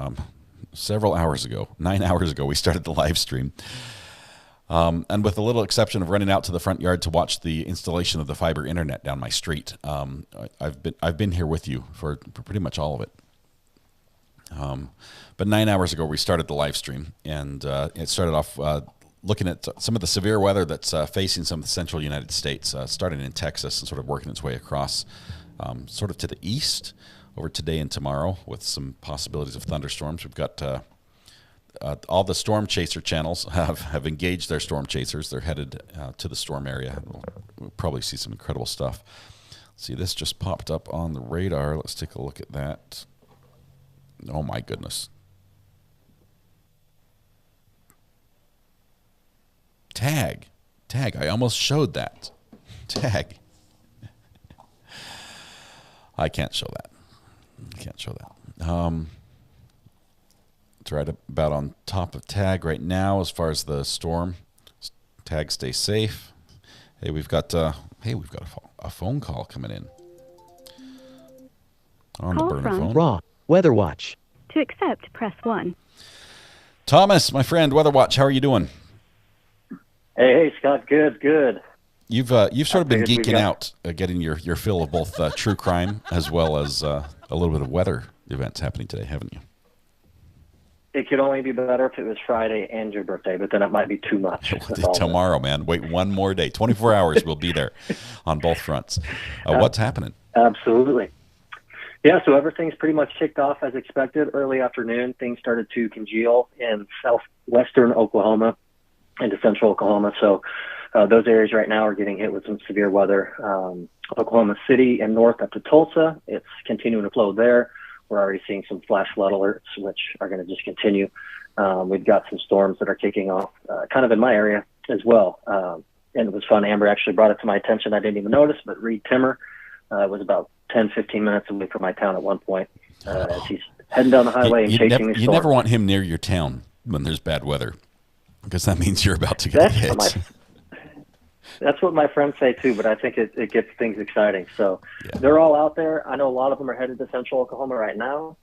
several hours ago. 9 hours ago, we started the live stream. And with a little exception of running out to the front yard to watch the installation of the fiber internet down my street, I've been here with you for pretty much all of it. But 9 hours ago, we started the live stream, and it started off looking at some of the severe weather that's facing some of the central United States, starting in Texas and sort of working its way across sort of to the east over today and tomorrow with some possibilities of thunderstorms. We've got all the storm chaser channels have engaged their storm chasers. They're headed to the storm area. We'll probably see some incredible stuff. See, this just popped up on the radar. Let's take a look at that. Oh, my goodness. Tag. I almost showed that. Tag. I can't show that. It's right about on top of Tag right now as far as the storm. Tag, stay safe. Hey, we've got a phone call coming in. On the burner phone. Raw Weather Watch. To accept, press 1. Thomas, my friend, Weather Watch, how are you doing? Hey, Scott. Good. You've sort of been geeking out, getting your fill of both true crime as well as a little bit of weather events happening today, haven't you? It could only be better if it was Friday and your birthday, but then it might be too much. Tomorrow, man. Wait one more day. 24 hours, we'll be there on both fronts. What's happening? Absolutely. Yeah, so everything's pretty much kicked off as expected. Early afternoon, things started to congeal in southwestern Oklahoma into central Oklahoma. So those areas right now are getting hit with some severe weather. Oklahoma City and north up to Tulsa, it's continuing to flow there. We're already seeing some flash flood alerts, which are going to just continue. We've got some storms that are kicking off kind of in my area as well. And it was fun. Amber actually brought it to my attention. I didn't even notice, but Reed Timmer was about 10, 15 minutes away from my town at one point as he's heading down the highway and chasing these storms. You never want him near your town when there's bad weather, because that means you're about to get hit. That's what my friends say too, but I think it gets things exciting. So they're all out there. I know a lot of them are headed to central Oklahoma right now.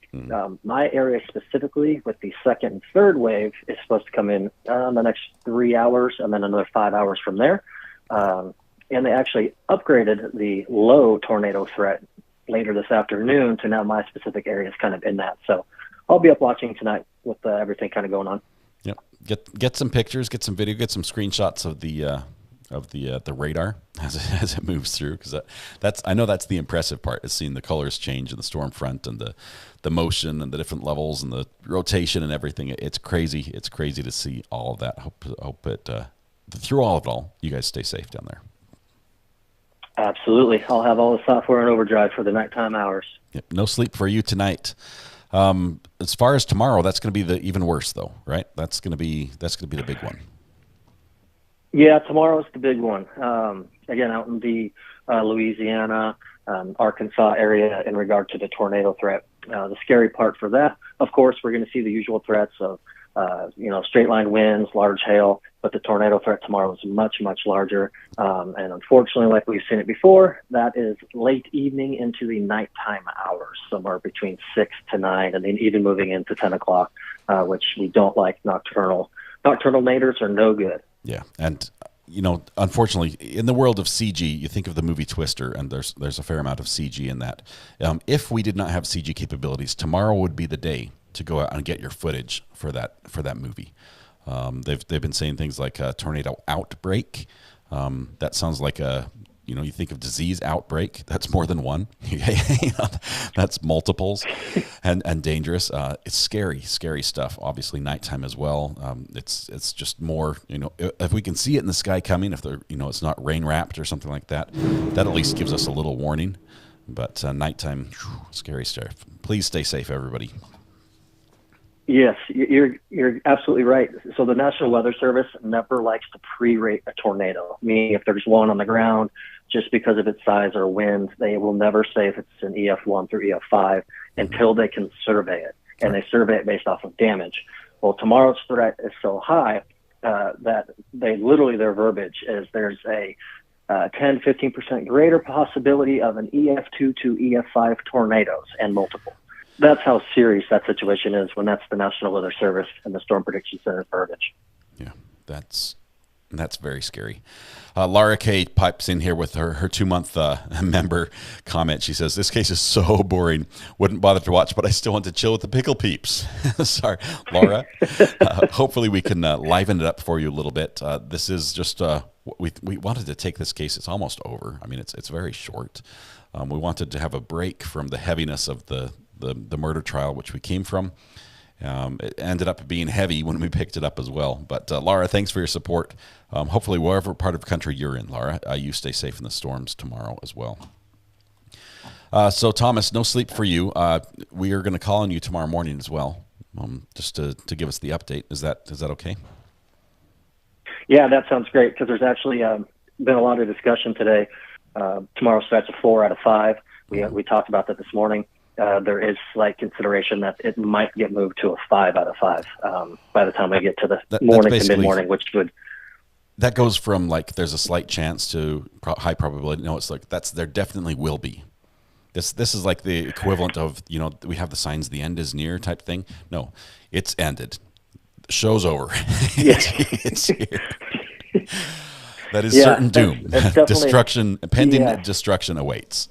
My area specifically, with the second and third wave, is supposed to come in the next 3 hours and then another 5 hours from there. And they actually upgraded the low tornado threat later this afternoon to now my specific area is kind of in that. So I'll be up watching tonight with everything kind of going on. Yep. Get some pictures, get some video, get some screenshots of the radar as it moves through, because I know that's the impressive part, is seeing the colors change in the storm front and the motion and the different levels and the rotation and everything. It's crazy. It's crazy to see all of that. Hope it through all of it all, you guys stay safe down there. Absolutely. I'll have all the software in overdrive for the nighttime hours. Yep. No sleep for you tonight. As far as tomorrow, that's going to be even worse, though, right? That's going to be the big one. Yeah, tomorrow's the big one. Again, out in the Louisiana, Arkansas area in regard to the tornado threat. The scary part for that, of course, we're going to see the usual threats of, straight line winds, large hail, but the tornado threat tomorrow is much, much larger. And unfortunately, like we've seen it before, that is late evening into the nighttime hours, somewhere between 6 to 9, and then even moving into 10 o'clock, which we don't like. Nocturnal naders are no good. Yeah, and unfortunately, in the world of CG, you think of the movie Twister, and there's a fair amount of CG in that. If we did not have CG capabilities, tomorrow would be the day to go out and get your footage for that movie. They've been saying things like tornado outbreak. That sounds like you think of disease outbreak. That's more than one. That's multiples and dangerous. It's scary stuff. Obviously, nighttime as well. It's just more. If we can see it in the sky coming, if it's not rain wrapped or something like that, that at least gives us a little warning. But nighttime, scary stuff. Please stay safe, everybody. Yes, you're absolutely right. So the National Weather Service never likes to pre-rate a tornado, meaning if there's one on the ground, just because of its size or wind, they will never say if it's an EF1 through EF5 until they can survey it, and they survey it based off of damage. Well, tomorrow's threat is so high that their verbiage is there's a 10-15% greater possibility of an EF2 to EF5 tornadoes and multiple. That's how serious that situation is when that's the National Weather Service and the Storm Prediction Center verbiage. Yeah, that's very scary. Laura K pipes in here with her 2-month member comment. She says, "This case is so boring. Wouldn't bother to watch, but I still want to chill with the pickle peeps." Sorry, Laura. Hopefully we can liven it up for you a little bit. This is just we wanted to take this case. It's almost over. I mean, it's very short. We wanted to have a break from the heaviness of the murder trial, which we came from. It ended up being heavy when we picked it up as well. But Laura, thanks for your support. Hopefully, wherever part of the country you're in, Laura, you stay safe in the storms tomorrow as well. So, Thomas, no sleep for you. We are going to call on you tomorrow morning as well, just to give us the update. Is that okay? Yeah, that sounds great, because there's actually been a lot of discussion today. Tomorrow starts at 4 out of 5. We talked about that this morning. There is slight consideration that it might get moved to a 5 out of 5 by the time we get to the morning to mid-morning, which would... That goes from like there's a slight chance to high probability. No, it's like there definitely will be. This is like the equivalent of, we have the signs the end is near type thing. No, it's ended. The show's over. It's here. That is certain doom. That's destruction, pending destruction awaits.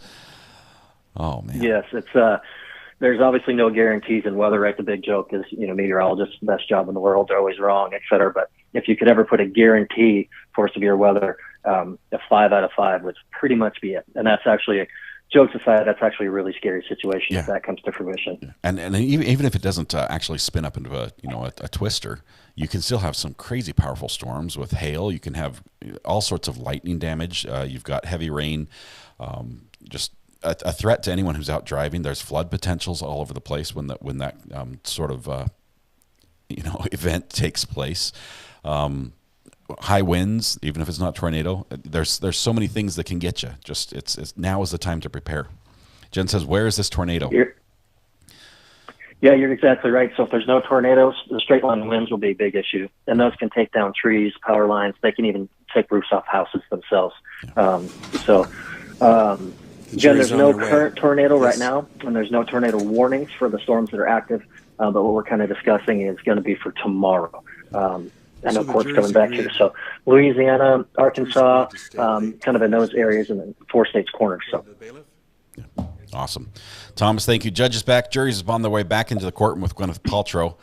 Oh man. Yes, it's there's obviously no guarantees in weather, right? The big joke is, meteorologists, best job in the world, they're always wrong, et cetera. But if you could ever put a guarantee for severe weather, a 5 out of 5 would pretty much be it. And that's actually, jokes aside, that's actually a really scary situation if that comes to fruition. And even if it doesn't actually spin up into a twister, you can still have some crazy powerful storms with hail. You can have all sorts of lightning damage. You've got heavy rain, just a threat to anyone who's out driving. There's flood potentials all over the place when that sort of event takes place. High winds, even if it's not tornado. There's so many things that can get you. Just it's now is the time to prepare. Jen says, "Where is this tornado?" Yeah, you're exactly right. So if there's no tornadoes, the straight line winds will be a big issue, and those can take down trees, power lines. They can even take roofs off houses themselves. Again, there's no current tornado right now, and there's no tornado warnings for the storms that are active. But what we're kind of discussing is going to be for tomorrow. I know court's coming back here. So Louisiana, Arkansas, kind of in those areas, and then 4 states cornered. So. Awesome. Thomas, thank you. Judges back. Juries is on their way back into the courtroom with Gwyneth Paltrow.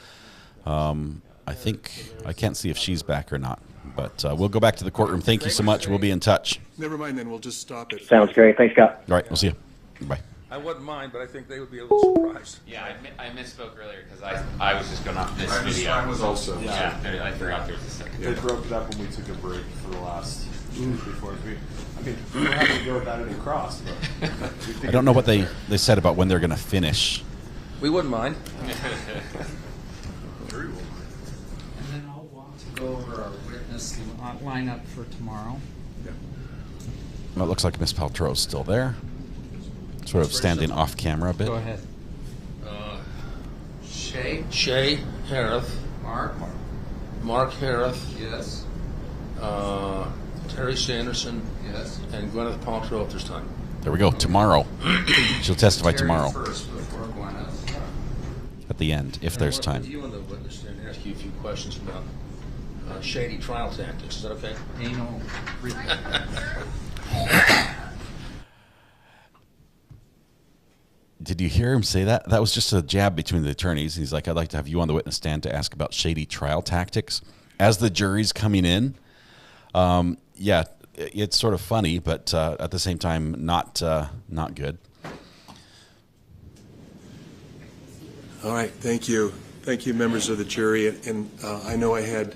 I can't see if she's back or not, but we'll go back to the courtroom. Thank you so much. We'll be in touch. Never mind then. We'll just stop it. Sounds great. Thanks, Scott. All right. We'll see you. Bye. I wouldn't mind, but I think they would be a little surprised. Yeah, I misspoke earlier because I was just going off this video. I was also. Yeah, I forgot there was a second. They broke it up when we took a break for the last 3-4 weeks. I mean, we don't have to go without any cross, but I don't know what they said about when they're going to finish. We wouldn't mind. And then I'll want to go over our witness lineup for tomorrow. Well, it looks like Miss Paltrow's still there. Sort of standing off camera a bit. Go ahead. Shay Hareth. Mark Hareth. Yes. Terry Sanderson. Yes. And Gwyneth Paltrow if there's time. There we go. Tomorrow. She'll testify tomorrow. First before Gwyneth. At the end, if there's time. You and the witness stand and ask you a few questions about shady trial tactics. Is that okay? Anal. Did you hear him say that? That was just a jab between the attorneys. He's like, I'd like to have you on the witness stand to ask about shady trial tactics. As the jury's coming in, yeah, it's sort of funny, but at the same time, not good. All right, thank you. Thank you, members of the jury. And I know I had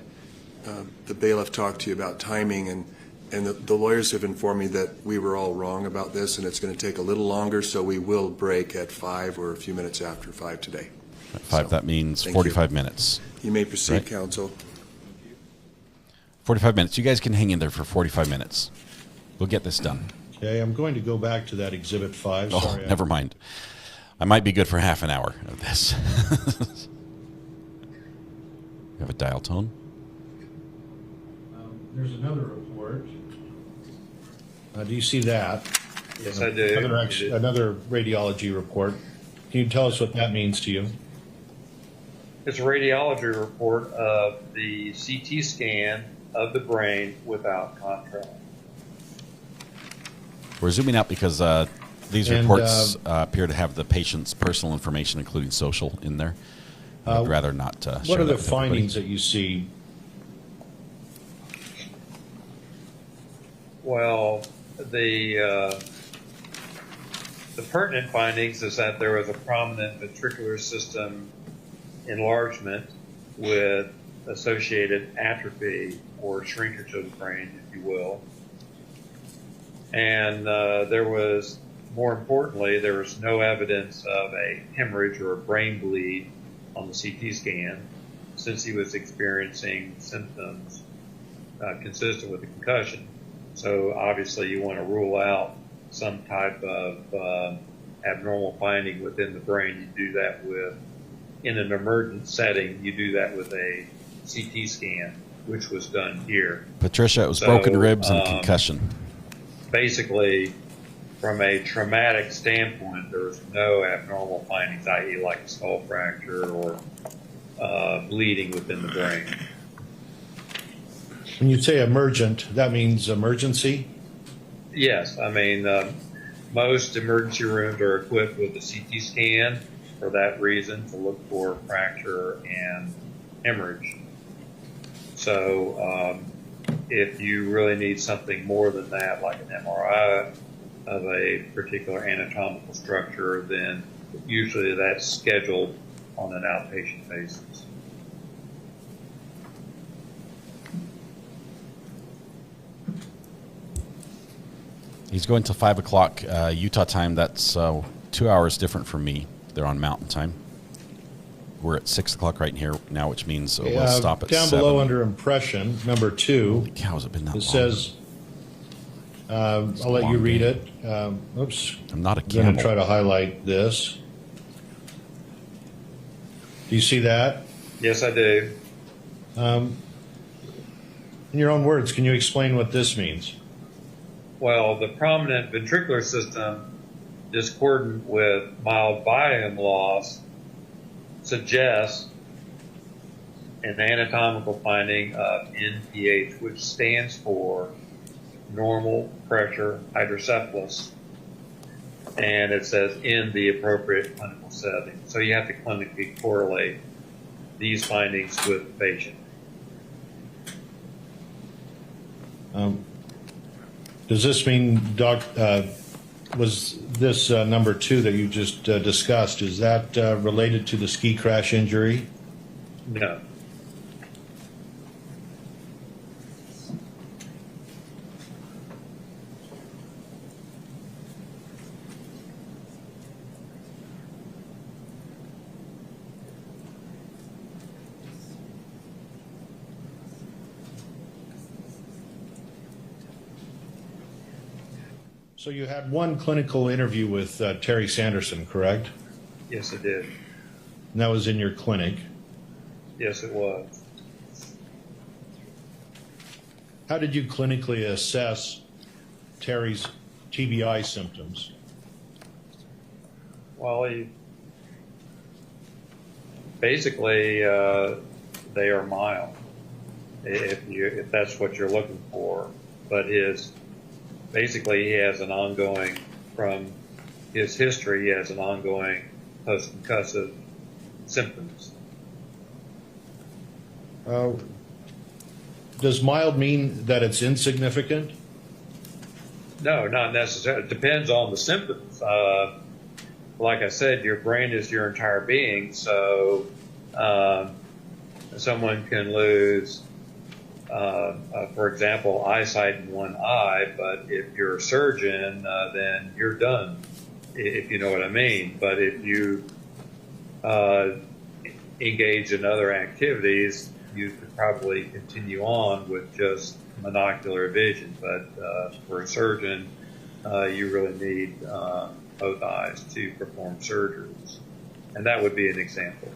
the bailiff talk to you about timing, and the lawyers have informed me that we were all wrong about this, and it's going to take a little longer, so we will break at 5 or a few minutes after 5 today. At 5, that means 45 minutes. You may proceed, right? counsel. 45 minutes. You guys can hang in there for 45 minutes. We'll get this done. Okay, I'm going to go back to that Exhibit 5. Oh, Sorry, never mind. I might be good for half an hour of this. You have a dial tone? There's another report. Do you see that? Yes, I do. Another radiology report. Can you tell us what that means to you? It's a radiology report of the CT scan of the brain without contrast. We're zooming out because these reports appear to have the patient's personal information, including social, in there. I'd rather not share What are that the with findings everybody. that you see? Well, the pertinent findings is that there was a prominent ventricular system enlargement with associated atrophy or shrinkage of the brain, if you will. And there was more importantly, there was no evidence of a hemorrhage or a brain bleed on the CT scan, since he was experiencing symptoms consistent with the concussion. So obviously you want to rule out some type of abnormal finding within the brain. You do that in an emergent setting, you do that with a CT scan, which was done here. Patricia, it was broken ribs and concussion. Basically, from a traumatic standpoint, there was no abnormal findings, i.e. like a skull fracture or bleeding within the brain. When you say emergent, that means emergency? Yes, I mean, most emergency rooms are equipped with a CT scan for that reason, to look for fracture and hemorrhage. So if you really need something more than that, like an MRI of a particular anatomical structure, then usually that's scheduled on an outpatient basis. He's going till 5 o'clock Utah time. That's 2 hours different from me. They're on Mountain Time. We're at 6 o'clock right here now, which means we'll stop at down 7. Below under impression, number 2. Holy cow, has it been that long? It says, I'll let you read it. Oops. I'm not a I'm going camel. to try to highlight this. Do you see that? Yes, I do. In your own words, can you explain what this means? Well, the prominent ventricular system, discordant with mild volume loss, suggests an anatomical finding of NPH, which stands for normal pressure hydrocephalus. And it says in the appropriate clinical setting. So you have to clinically correlate these findings with the patient. Does this mean, Doc, was this number 2 that you just discussed, is that related to the ski crash injury? No. So you had one clinical interview with Terry Sanderson, correct? Yes, I did. And that was in your clinic. Yes, it was. How did you clinically assess Terry's TBI symptoms? Well, basically, they are mild, if that's what you're looking for. But basically, he has an ongoing, from his history, he has an ongoing post-concussive symptoms. Does mild mean that it's insignificant? No, not necessarily. It depends on the symptoms. Like I said, your brain is your entire being, so someone can lose, for example, eyesight in one eye, but if you're a surgeon, then you're done, if you know what I mean. But if you engage in other activities, you could probably continue on with just monocular vision. But for a surgeon, you really need both eyes to perform surgeries. And that would be an example.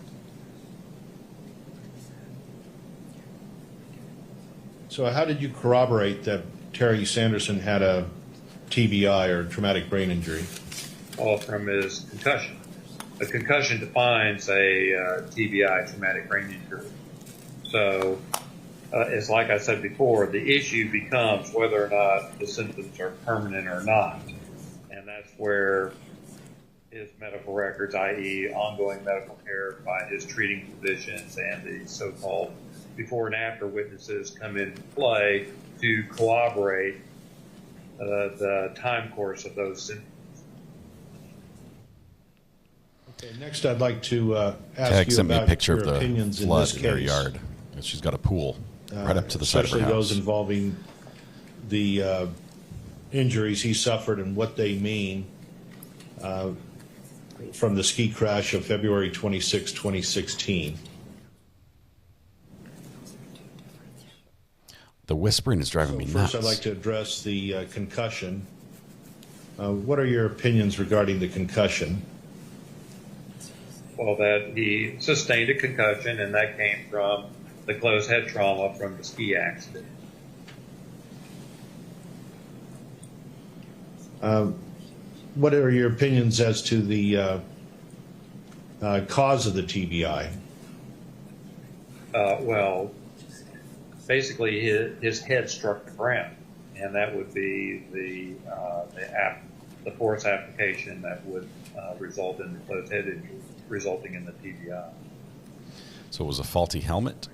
So how did you corroborate that Terry Sanderson had a TBI, or traumatic brain injury? All from his concussion. A concussion defines a TBI, traumatic brain injury. So it's like I said before, the issue becomes whether or not the symptoms are permanent or not. And that's where his medical records, i.e. ongoing medical care by his treating physicians and the so-called before and after witnesses, come into play to corroborate the time course of those symptoms. Okay, next I'd like to ask Tag you sent me a about picture your of the opinions in flood this in case. their yard. She's got a pool right up to the side of her especially house. those involving the injuries he suffered and what they mean. from the ski crash of February 26, 2016. The whispering is driving me nuts. First, I'd like to address the concussion. What are your opinions regarding the concussion? Well, that he sustained a concussion, and that came from the closed head trauma from the ski accident. What are your opinions as to the cause of the TBI? Well, basically his head struck the ground, and that would be the force application that would result in the closed head injury, resulting in the TBI. So it was a faulty helmet?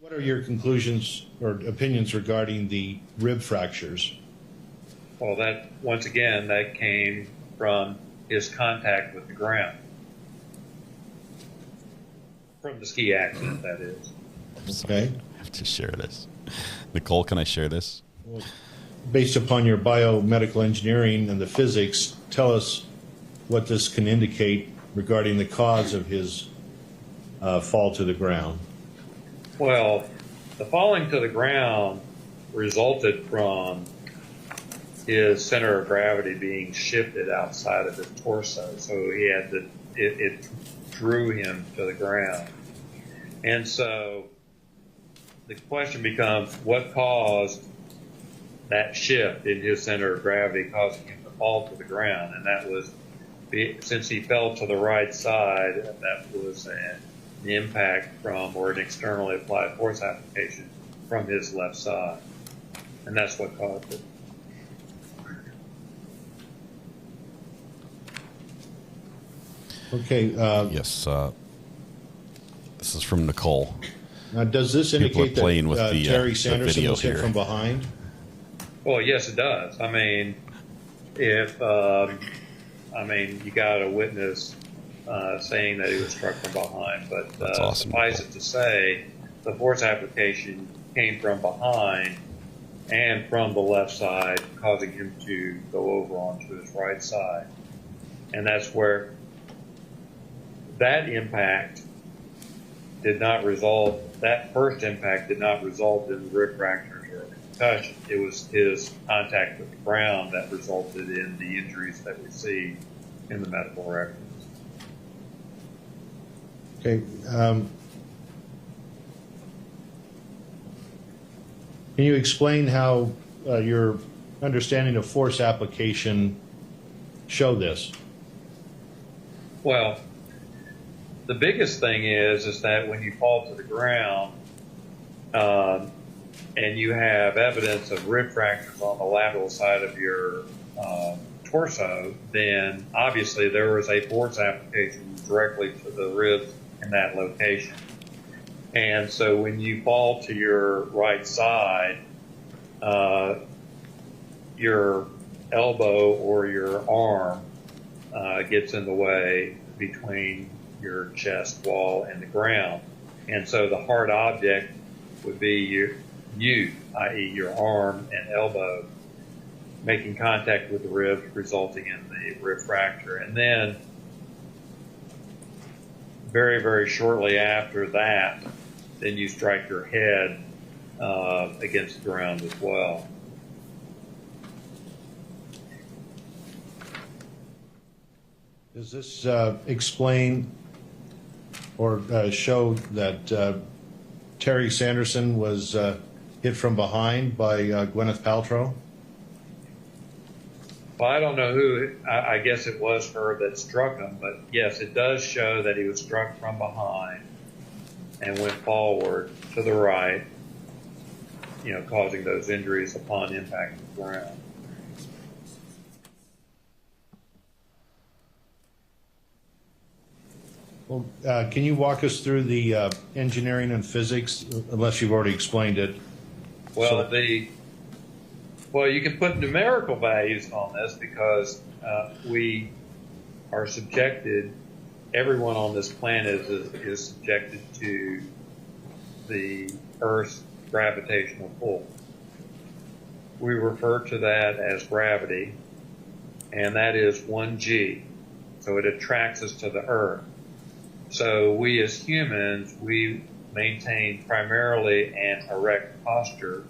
What are your conclusions or opinions regarding the rib fractures? Well, that once again, that came from his contact with the ground. From the ski accident, that is. Okay. I have to share this. Nicole, can I share this? Well, based upon your biomedical engineering and the physics, tell us what this can indicate regarding the cause of his fall to the ground. Well, the falling to the ground resulted from his center of gravity being shifted outside of his torso. So he had to, it drew him to the ground. And so the question becomes, what caused that shift in his center of gravity, causing him to fall to the ground? And that was, since he fell to the right side, that was an impact from, or an externally applied force application from his left side. And that's what caused it. Okay. Yes. This is from Nicole. Now, does this People are indicate playing with that the, Terry the Sanderson video was hit here. from behind? Well, yes, it does. I mean, if you got a witness saying that he was struck from behind, but awesome. Suffice it to say, the force application came from behind and from the left side, causing him to go over onto his right side. And that's where that impact did not result, that first impact did not result in rib fractures or concussion. It was his contact with the ground that resulted in the injuries that we see in the medical records. Okay. Can you explain how your understanding of force application show this? Well, the biggest thing is that when you fall to the ground and you have evidence of rib fractures on the lateral side of your torso, then obviously there was a force application directly to the ribs in that location. And so when you fall to your right side, your elbow or your arm gets in the way between your chest wall and the ground. And so the hard object would be you, i.e. your arm and elbow, making contact with the ribs, resulting in the rib fracture. And then very, very shortly after that, then you strike your head against the ground as well. Does this explain or show that Terry Sanderson was hit from behind by Gwyneth Paltrow? Well, I don't know who, I guess it was her that struck him, but yes, it does show that he was struck from behind and went forward to the right, causing those injuries upon impact with the ground. Well, can you walk us through the engineering and physics, unless you've already explained it? Well, you can put numerical values on this because we are subjected, everyone on this planet is subjected to the Earth's gravitational pull. We refer to that as gravity, and that is 1G. So it attracts us to the earth. So we as humans, we maintain primarily an erect posture.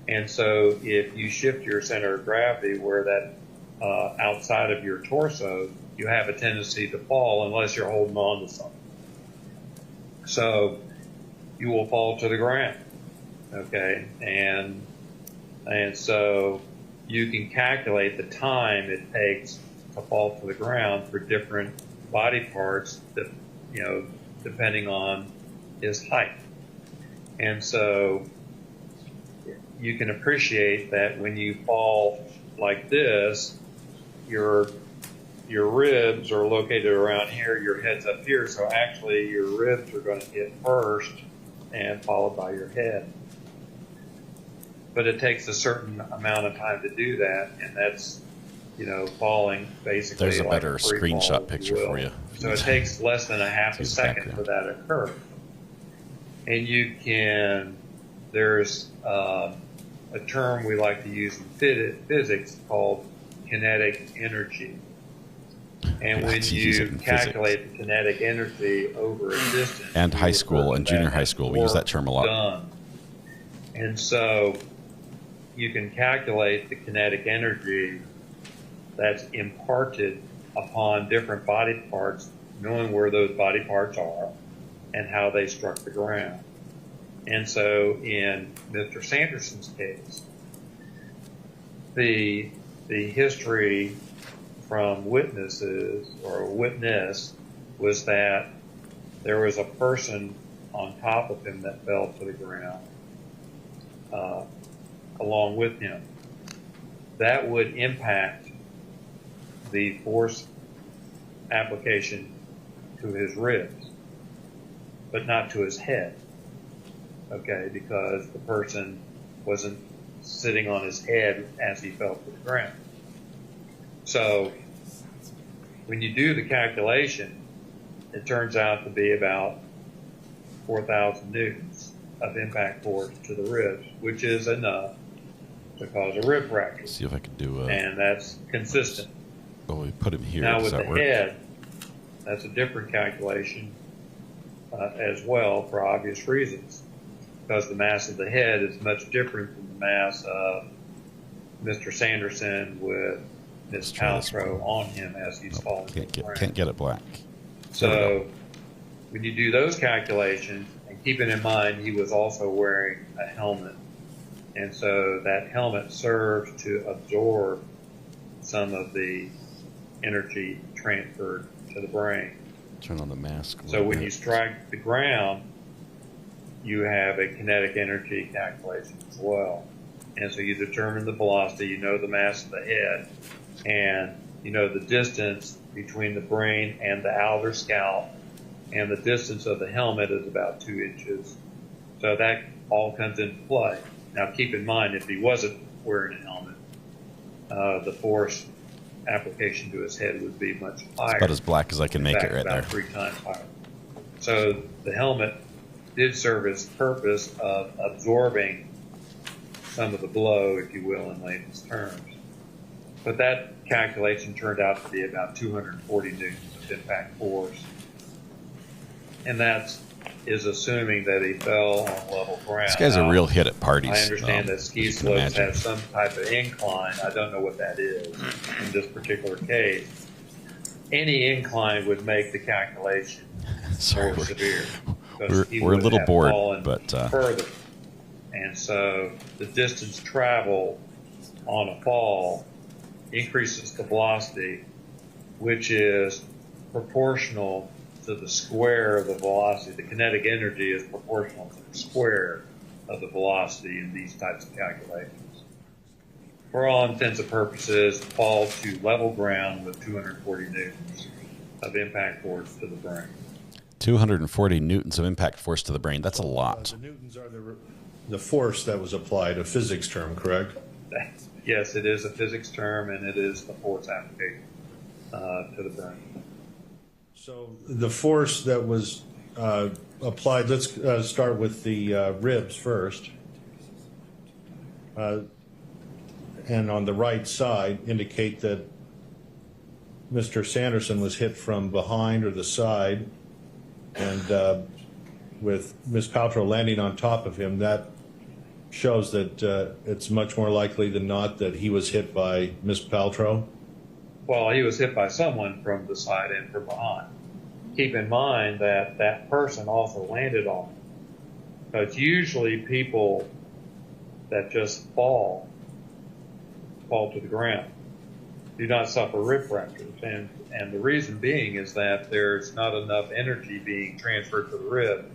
And so if you shift your center of gravity where that outside of your torso, you have a tendency to fall unless you're holding on to something. So you will fall to the ground, okay? And so you can calculate the time it takes to fall to the ground for different body parts that, you know, depending on his height. And so you can appreciate that when you fall like this, your ribs are located around here, your head's up here, so actually your ribs are going to hit first and followed by your head. But it takes a certain amount of time to do that, and that's, you know, falling basically. There's a like better a free screenshot fall, picture for you. So it takes less than a half a second for that to occur. And you can, there's a term we like to use in physics called kinetic energy. And when you calculate the kinetic energy over a distance. And high school and junior high school, we use that term a lot. Done. And so you can calculate the kinetic energy that's imparted upon different body parts, knowing where those body parts are and how they struck the ground. And so in Mr. Sanderson's case, the history from witnesses or a witness was that there was a person on top of him that fell to the ground along with him. That would impact the force application to his ribs, but not to his head, okay, because the person wasn't sitting on his head as he fell to the ground. So when you do the calculation, it turns out to be about 4,000 newtons of impact force to the ribs, which is enough to cause a rib fracture. See if I can do and that's consistent. Oh, we put him here. Now Does with that the work? head, that's a different calculation as well for obvious reasons, because the mass of the head is much different from the mass of Mr. Sanderson with Ms. Paltrow on him as he's falling to the ground. Can't get it black. So when you do those calculations, and keeping in mind he was also wearing a helmet, and so that helmet serves to absorb some of the energy transferred to the brain. Turn on the mask. So when you strike the ground, you have a kinetic energy calculation as well. And so you determine the velocity, you know the mass of the head, and you know the distance between the brain and the outer scalp, and the distance of the helmet is about 2 inches. So that all comes into play. Now keep in mind, if he wasn't wearing a helmet, the force application to his head would be much higher. It's about as black as I can make it right about there. 3 times higher. So the helmet did serve its purpose of absorbing some of the blow, if you will, in layman's terms. But that calculation turned out to be about 240 newtons of impact force. And that is assuming that he fell on level ground. This guy's a Now, real hit at parties. I understand that ski as you can slopes imagine. have some type of incline. I don't know what that is in this particular case. Any incline would make the calculation Sorry, more severe. because he we're a would little have bored, fallen but further. And so the distance traveled on a fall increases the velocity, which is proportional to the square of the velocity. The kinetic energy is proportional to the square of the velocity in these types of calculations. For all intents and purposes, fall to level ground with 240 newtons of impact force to the brain. 240 newtons of impact force to the brain. That's a lot. The newtons are the force that was applied, a physics term, correct? Yes, it is a physics term, and it is the force application to the brain. So the force that was applied, let's start with the ribs first. And on the right side, indicate that Mr. Sanderson was hit from behind or the side, and with Ms. Paltrow landing on top of him, that shows that it's much more likely than not that he was hit by Ms. Paltrow. Well, he was hit by someone from the side and from behind. Keep in mind that that person also landed on him. So it's usually people that just fall to the ground, do not suffer rib fractures. And the reason being is that there's not enough energy being transferred to the rib.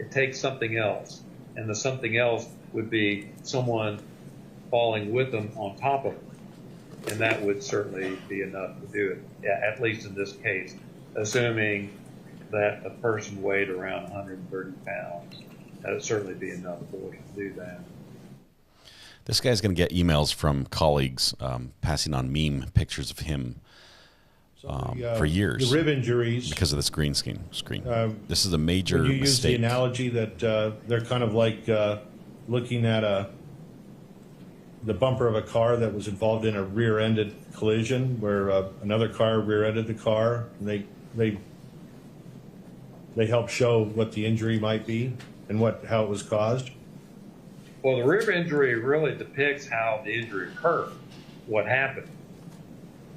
It takes something else. And the something else would be someone falling with them on top of them. And that would certainly be enough to do it, yeah, at least in this case, assuming that the person weighed around 130 pounds. That would certainly be enough force to do that. This guy's going to get emails from colleagues passing on meme pictures of him for years. The rib injuries. Because of this green screen. This is a major Would you use mistake. the analogy that they're kind of like looking at the bumper of a car that was involved in a rear-ended collision where another car rear-ended the car, and they help show what the injury might be and how it was caused? Well, the rib injury really depicts how the injury occurred, what happened,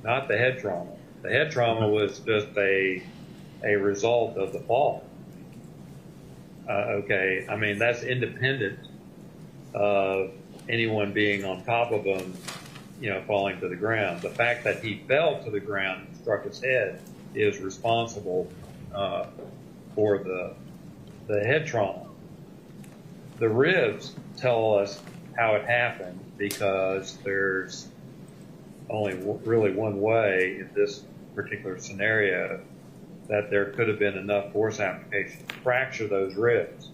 not the head trauma. The head trauma was just a result of the fall. Okay, I mean, that's independent of anyone being on top of him, falling to the ground. The fact that he fell to the ground and struck his head is responsible for the head trauma. The ribs tell us how it happened because there's only really one way in this particular scenario that there could have been enough force application to fracture those ribs.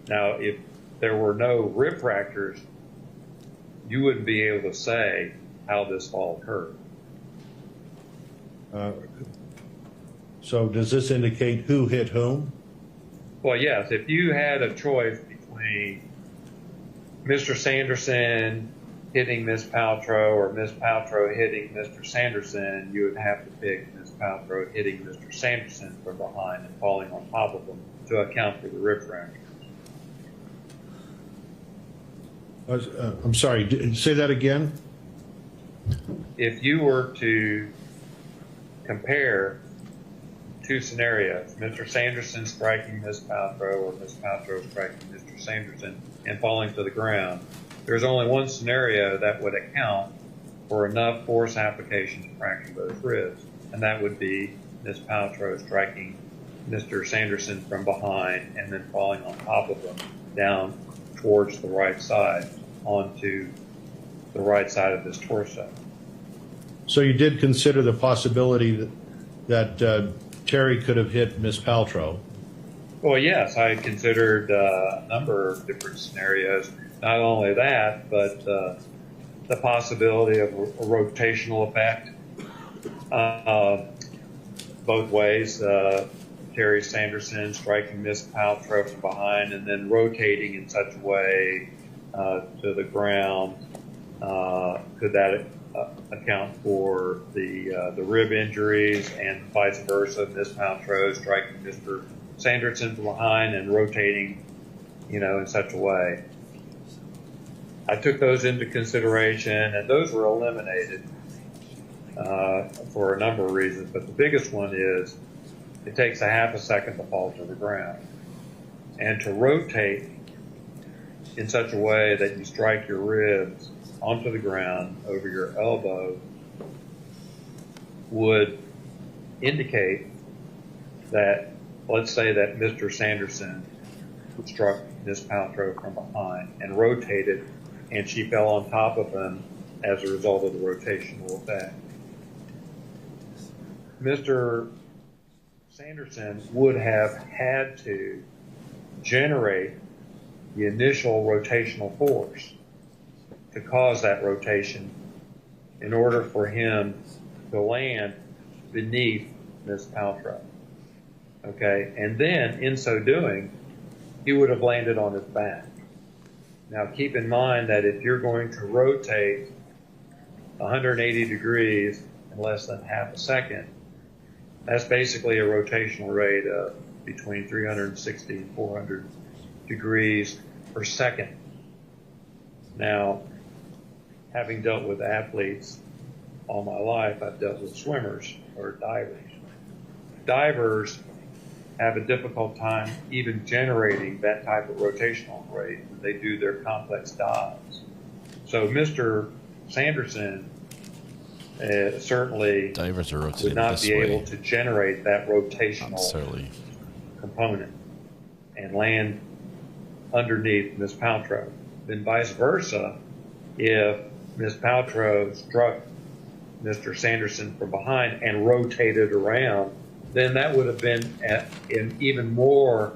Now, if there were no rib fractures, you wouldn't be able to say how this fall occurred. So does this indicate who hit whom? Well, yes. If you had a choice between Mr. Sanderson hitting Ms. Paltrow or Ms. Paltrow hitting Mr. Sanderson, you would have to pick Ms. Paltrow hitting Mr. Sanderson from behind and falling on top of him to account for the rib fracture. I'm sorry, say that again? If you were to compare two scenarios, Mr. Sanderson striking Ms. Paltrow or Ms. Paltrow striking Mr. Sanderson and falling to the ground, there's only one scenario that would account for enough force application to fracture those ribs, and that would be Ms. Paltrow striking Mr. Sanderson from behind and then falling on top of him down towards the right side onto the right side of his torso. So you did consider the possibility that Terry could have hit Ms. Paltrow? Well, yes, I considered a number of different scenarios. Not only that, but the possibility of a rotational effect both ways. Terry Sanderson striking Ms. Paltrow from behind and then rotating in such a way to the ground. Could that account for the rib injuries, and vice versa? Ms. Paltrow striking Mr. Sanderson from behind and rotating, in such a way. I took those into consideration, and those were eliminated for a number of reasons. But the biggest one is it takes a half a second to fall to the ground, and to rotate in such a way that you strike your ribs onto the ground over your elbow would indicate that, let's say that Mr. Sanderson struck Ms. Paltrow from behind and rotated, and she fell on top of him as a result of the rotational effect. Mr. Sanderson would have had to generate the initial rotational force to cause that rotation in order for him to land beneath Ms. Paltrow. Okay, and then in so doing, he would have landed on his back. Now keep in mind that if you're going to rotate 180 degrees in less than half a second, that's basically a rotational rate of between 360 and 400 degrees per second. Now, having dealt with athletes all my life, I've dealt with swimmers or divers. Divers have a difficult time even generating that type of rotational rate when they do their complex dives. So Mr. Sanderson certainly divers are would not be able to generate that rotational component and land underneath Ms. Paltrow. Then vice versa, if Ms. Paltrow struck Mr. Sanderson from behind and rotated around, then that would have been at an even more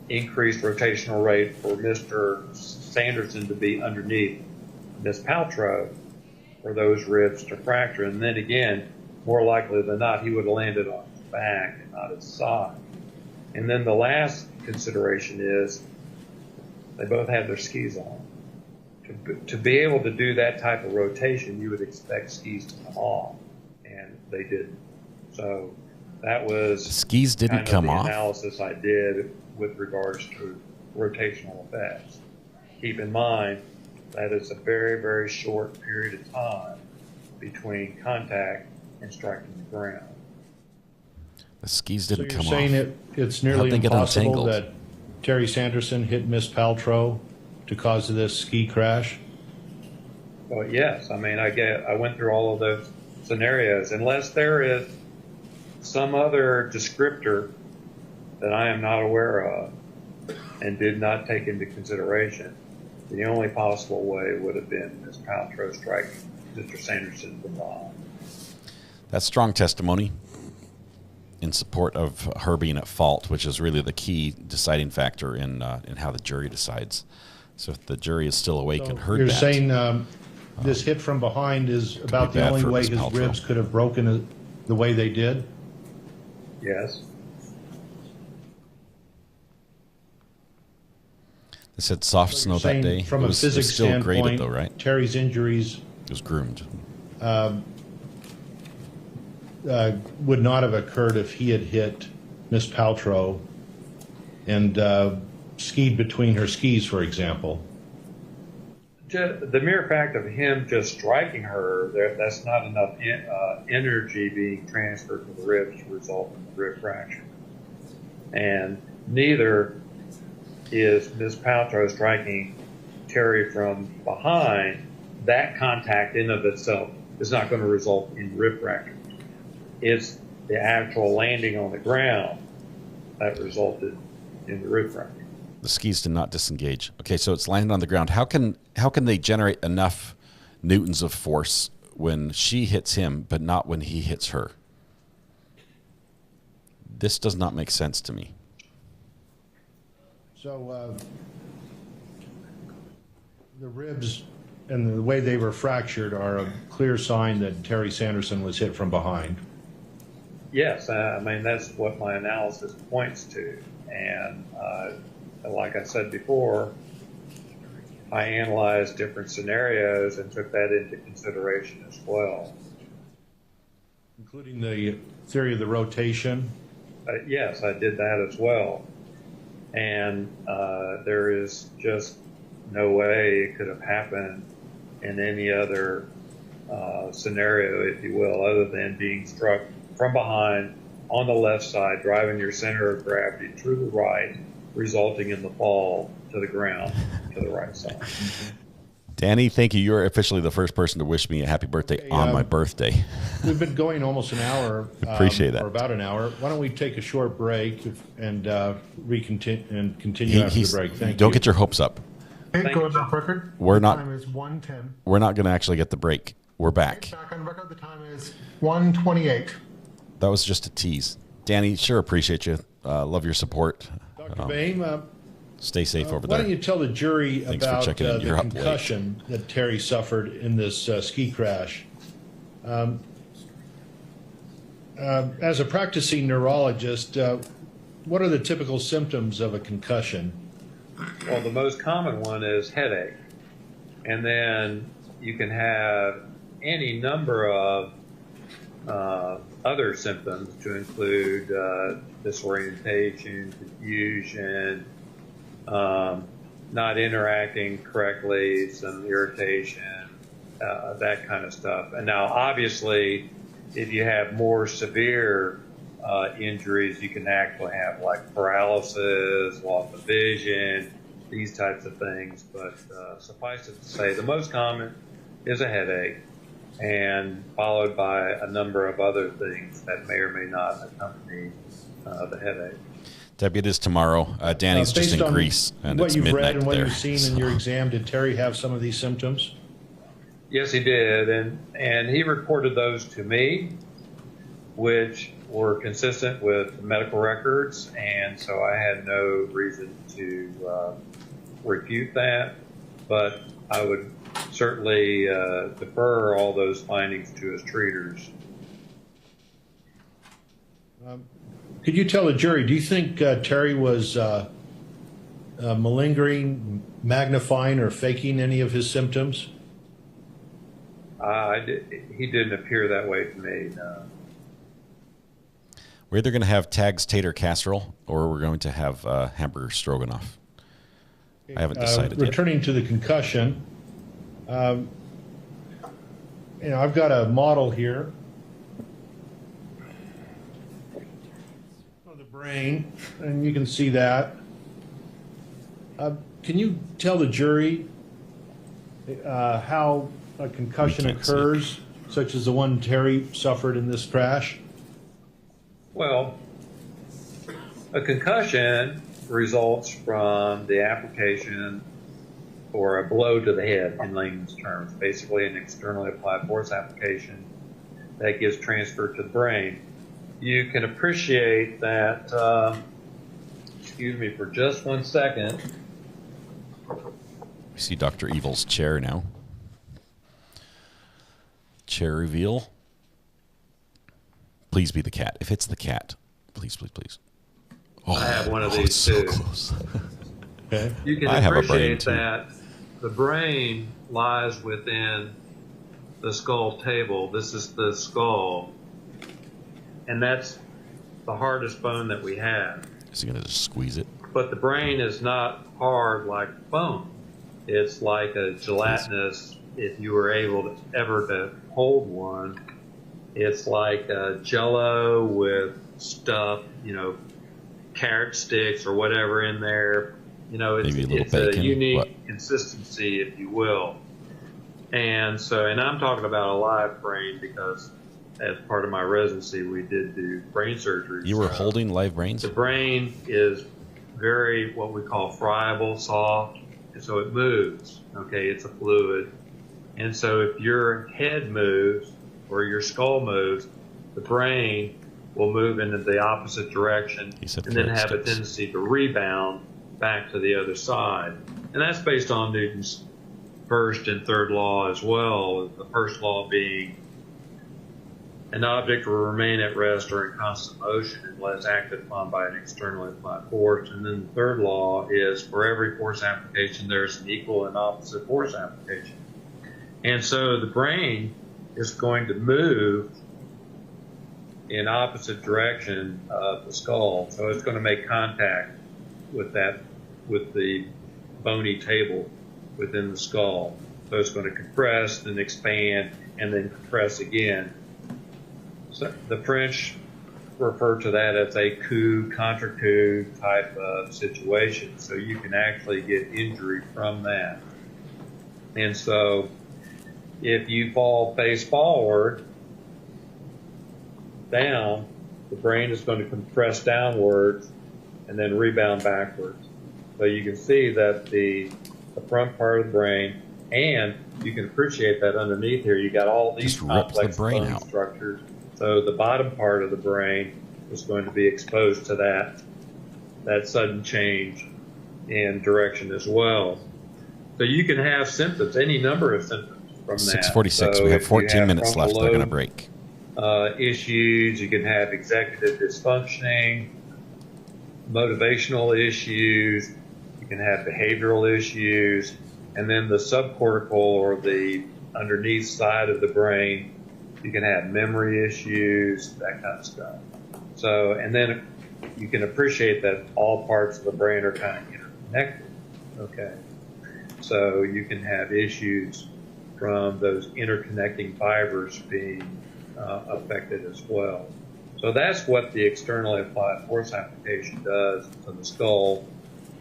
increased rotational rate for Mr. Sanderson to be underneath Ms. Paltrow for those ribs to fracture. And then again, more likely than not, he would have landed on his back and not his side. And then the last consideration is they both had their skis on. To be able to do that type of rotation, you would expect skis to come off, and they didn't. So that was skis didn't come the off. Analysis I did with regards to rotational effects. Keep in mind that it's a very, very short period of time between contact and striking the ground. The skis didn't come off. So you're saying it's nearly impossible that Terry Sanderson hit Miss Paltrow to cause this ski crash? Well, yes. I mean, I went through all of those scenarios. Unless there is some other descriptor that I am not aware of and did not take into consideration, the only possible way would have been Ms. Paltrow striking Mr. Sanderson from behind. That's strong testimony in support of her being at fault, which is really the key deciding factor in how the jury decides. So if the jury is still awake and heard you're that. You're saying this hit from behind is about the only way his ribs could have broken the way they did? Yes. They said soft snow that day. From it was, a physics still standpoint, graded though, right? Terry's injuries it was groomed. Would not have occurred if he had hit Miss Paltrow and skied between her skis, for example. The mere fact of him just striking her, that's not enough energy being transferred to the ribs to result in the rib fracture. And neither is Ms. Paltrow striking Terry from behind. That contact in of itself is not going to result in rib fracture. It's the actual landing on the ground that resulted in the rib fracture. The skis did not disengage. Okay, so it's landed on the ground. How can they generate enough newtons of force when she hits him, but not when he hits her? This does not make sense to me. So the ribs and the way they were fractured are a clear sign that Terry Sanderson was hit from behind. Yes, I mean, that's what my analysis points to. And like I said before, I analyzed different scenarios and took that into consideration as well. Including the theory of the rotation? Yes, I did that as well. And there is just no way it could have happened in any other scenario, if you will, other than being struck from behind on the left side, driving your center of gravity to the right, resulting in the fall to the ground to the right side. Danny, thank you. You're officially the first person to wish me a happy birthday on my birthday. We've been going almost an hour. Appreciate that. Or about an hour. Why don't we take a short break and continue after the break? Thank you. Don't get your hopes up. It goes on record. We're not. The time is 1:10. We're not going to actually get the break. We're back. Back on record. The time is 1:28. That was just a tease. Danny, sure appreciate you. Love your support. Dr. Boehm, stay safe over there. Why don't you tell the jury Thanks for about checking in. the You're up late. concussion that Terry suffered in this ski crash? As a practicing neurologist, what are the typical symptoms of a concussion? Well, the most common one is headache. And then you can have any number of other symptoms to include disorientation, confusion, not interacting correctly, some irritation, that kind of stuff. And now, obviously, if you have more severe injuries, you can actually have like paralysis, loss of vision, these types of things. But suffice it to say, the most common is a headache, and followed by a number of other things that may or may not accompany the headache. Debbie, it is tomorrow. Danny's just in Greece, and what it's you've midnight read and what there. you've seen in your exam, did Terry have some of these symptoms? Yes, he did, and he reported those to me, which were consistent with medical records, and so I had no reason to refute that, but I would certainly defer all those findings to his treaters. Could you tell the jury, do you think Terry was malingering, magnifying, or faking any of his symptoms? He didn't appear that way to me, no. We're either going to have Tag's tater casserole or we're going to have hamburger stroganoff. I haven't decided yet. Returning to the concussion, I've got a model here of the brain, and you can see that. Can you tell the jury how a concussion occurs, such as the one Terry suffered in this crash? Well, a concussion results from the application or a blow to the head in layman's terms, basically an externally applied force application that gets transferred to the brain. You can appreciate that, excuse me for just 1 second. We see Dr. Evil's chair now. Chair reveal. Please be the cat. If it's the cat, please, please, please. Oh, I have one of these so too. Close. Okay. You can I have a brain appreciate too. that the brain lies within the skull table. This is the skull, and that's the hardest bone that we have. Is he going to just squeeze it? But the brain is not hard like bone. It's like a gelatinous, if you were able to ever to hold one, it's like a Jell-O with stuff, carrot sticks or whatever in there. It's a unique consistency, if you will. And I'm talking about a live brain because as part of my residency, we did do brain surgery. You were holding live brains? The brain is very, what we call friable, soft, and so it moves. Okay, it's a fluid. And so if your head moves or your skull moves, the brain will move into the opposite direction and then have a tendency to rebound back to the other side. And that's based on Newton's first and third law as well. The first law being an object will remain at rest or in constant motion unless acted upon by an externally applied force. And then the third law is for every force application, there's an equal and opposite force application. And so the brain is going to move in opposite direction of the skull. So it's going to make contact with the bony table within the skull. So it's going to compress, then expand, and then compress again. So the French refer to that as a coup, contre coup type of situation. So you can actually get injury from that. And so if you fall face forward, down, the brain is going to compress downwards and then rebound backwards. So you can see that the front part of the brain, and you can appreciate that underneath here, you got all these complex bone structures. So the bottom part of the brain is going to be exposed to that sudden change in direction as well. So you can have symptoms, any number of symptoms from that. 6:46. So we have 14 minutes left. They're going to break. Issues, you can have executive dysfunctioning, motivational issues, you can have behavioral issues, and then the subcortical or the underneath side of the brain, you can have memory issues, that kind of stuff. So, and then you can appreciate that all parts of the brain are kind of interconnected, okay? So you can have issues from those interconnecting fibers being affected as well. So that's what the externally applied force application does to the skull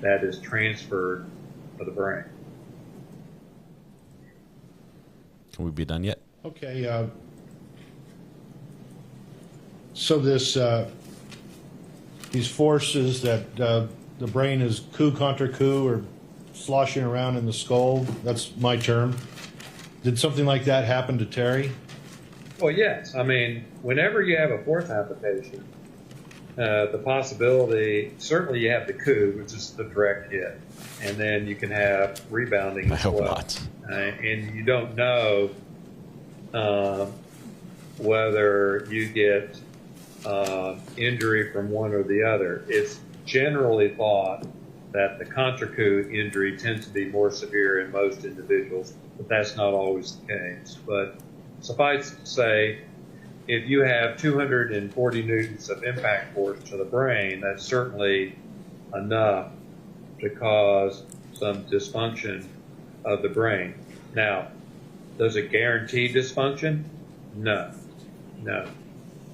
that is transferred to the brain. Can we be done yet? Okay. So this these forces that the brain is coup contre coup or sloshing around in the skull, that's my term. Did something like that happen to Terry? Well, yes. I mean, whenever you have a force application, the possibility, certainly you have the coup, which is the direct hit, and then you can have rebounding as well. And you don't know whether you get injury from one or the other. It's generally thought that the contre coup injury tends to be more severe in most individuals, but that's not always the case. But suffice to say, if you have 240 newtons of impact force to the brain, that's certainly enough to cause some dysfunction of the brain. Now, does it guarantee dysfunction? No. No.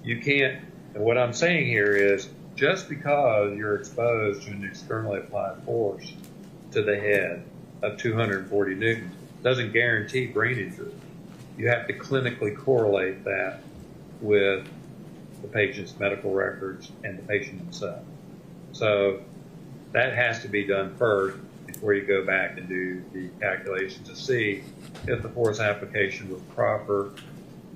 You can't, and what I'm saying here is, just because you're exposed to an externally applied force to the head of 240 newtons doesn't guarantee brain injury. You have to clinically correlate that with the patient's medical records and the patient himself. So that has to be done first before you go back and do the calculation to see if the force application was proper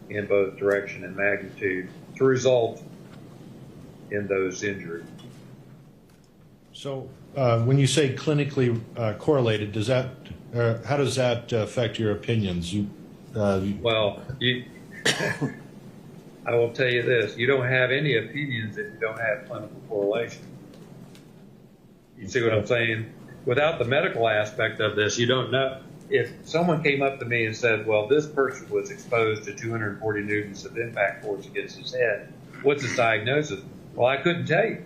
in both direction and magnitude to result in those injuries. So when you say clinically correlated, does that how does that affect your opinions? Well, I will tell you this, you don't have any opinions if you don't have clinical correlation. You see what I'm saying? Without the medical aspect of this, you don't know. If someone came up to me and said, well, this person was exposed to 240 newtons of impact force against his head, what's his diagnosis? Well, I couldn't tell you.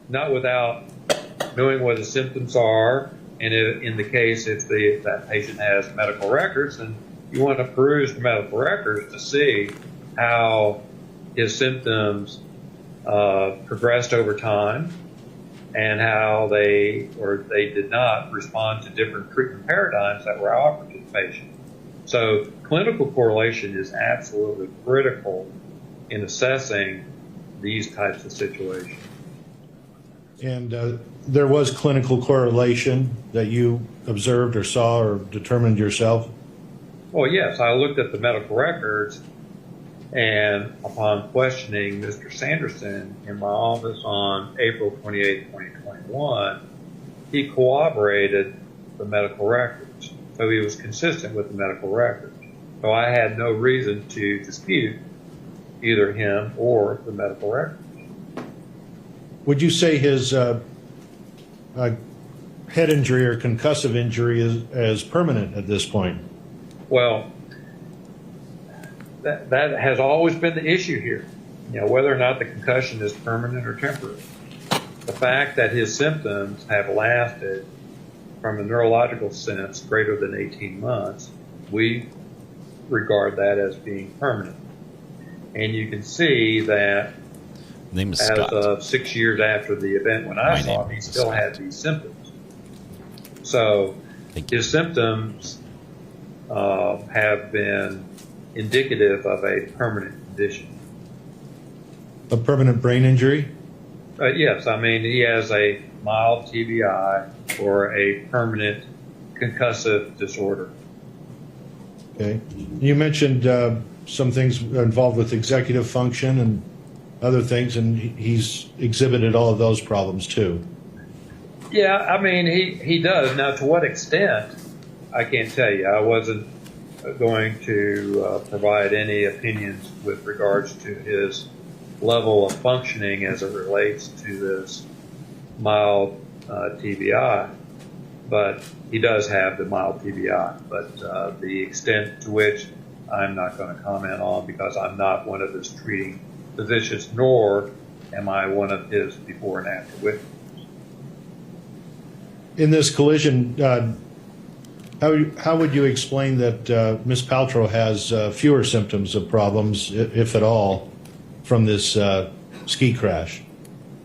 Not without knowing what the symptoms are, and in the case if that patient has medical records, then you want to peruse the medical records to see how his symptoms progressed over time and how they did not respond to different treatment paradigms that were offered to the patient. So clinical correlation is absolutely critical in assessing these types of situations. And there was clinical correlation that you observed or saw or determined yourself? Well, yes, I looked at the medical records, and upon questioning Mr. Sanderson in my office on April 28, 2021, he corroborated the medical records. So he was consistent with the medical records. So I had no reason to dispute either him or the medical records. Would you say his head injury or concussive injury is permanent at this point? Well, that has always been the issue here. You know, whether or not the concussion is permanent or temporary. The fact that his symptoms have lasted from a neurological sense greater than 18 months, we regard that as being permanent. And you can see that as of 6 years after the event when I saw him, he still had these symptoms. So his symptoms have been indicative of a permanent condition. A permanent brain injury? Yes, I mean, he has a mild TBI or a permanent concussive disorder. Okay. You mentioned some things involved with executive function and other things, and he's exhibited all of those problems too. Yeah, I mean, he does. Now, to what extent, I can't tell you. I wasn't going to provide any opinions with regards to his level of functioning as it relates to this mild TBI, but he does have the mild TBI. But the extent to which I'm not going to comment on, because I'm not one of his treating physicians, nor am I one of his before and after witnesses. In this collision, how would you explain that Ms. Paltrow has fewer symptoms of problems, if at all, from this ski crash?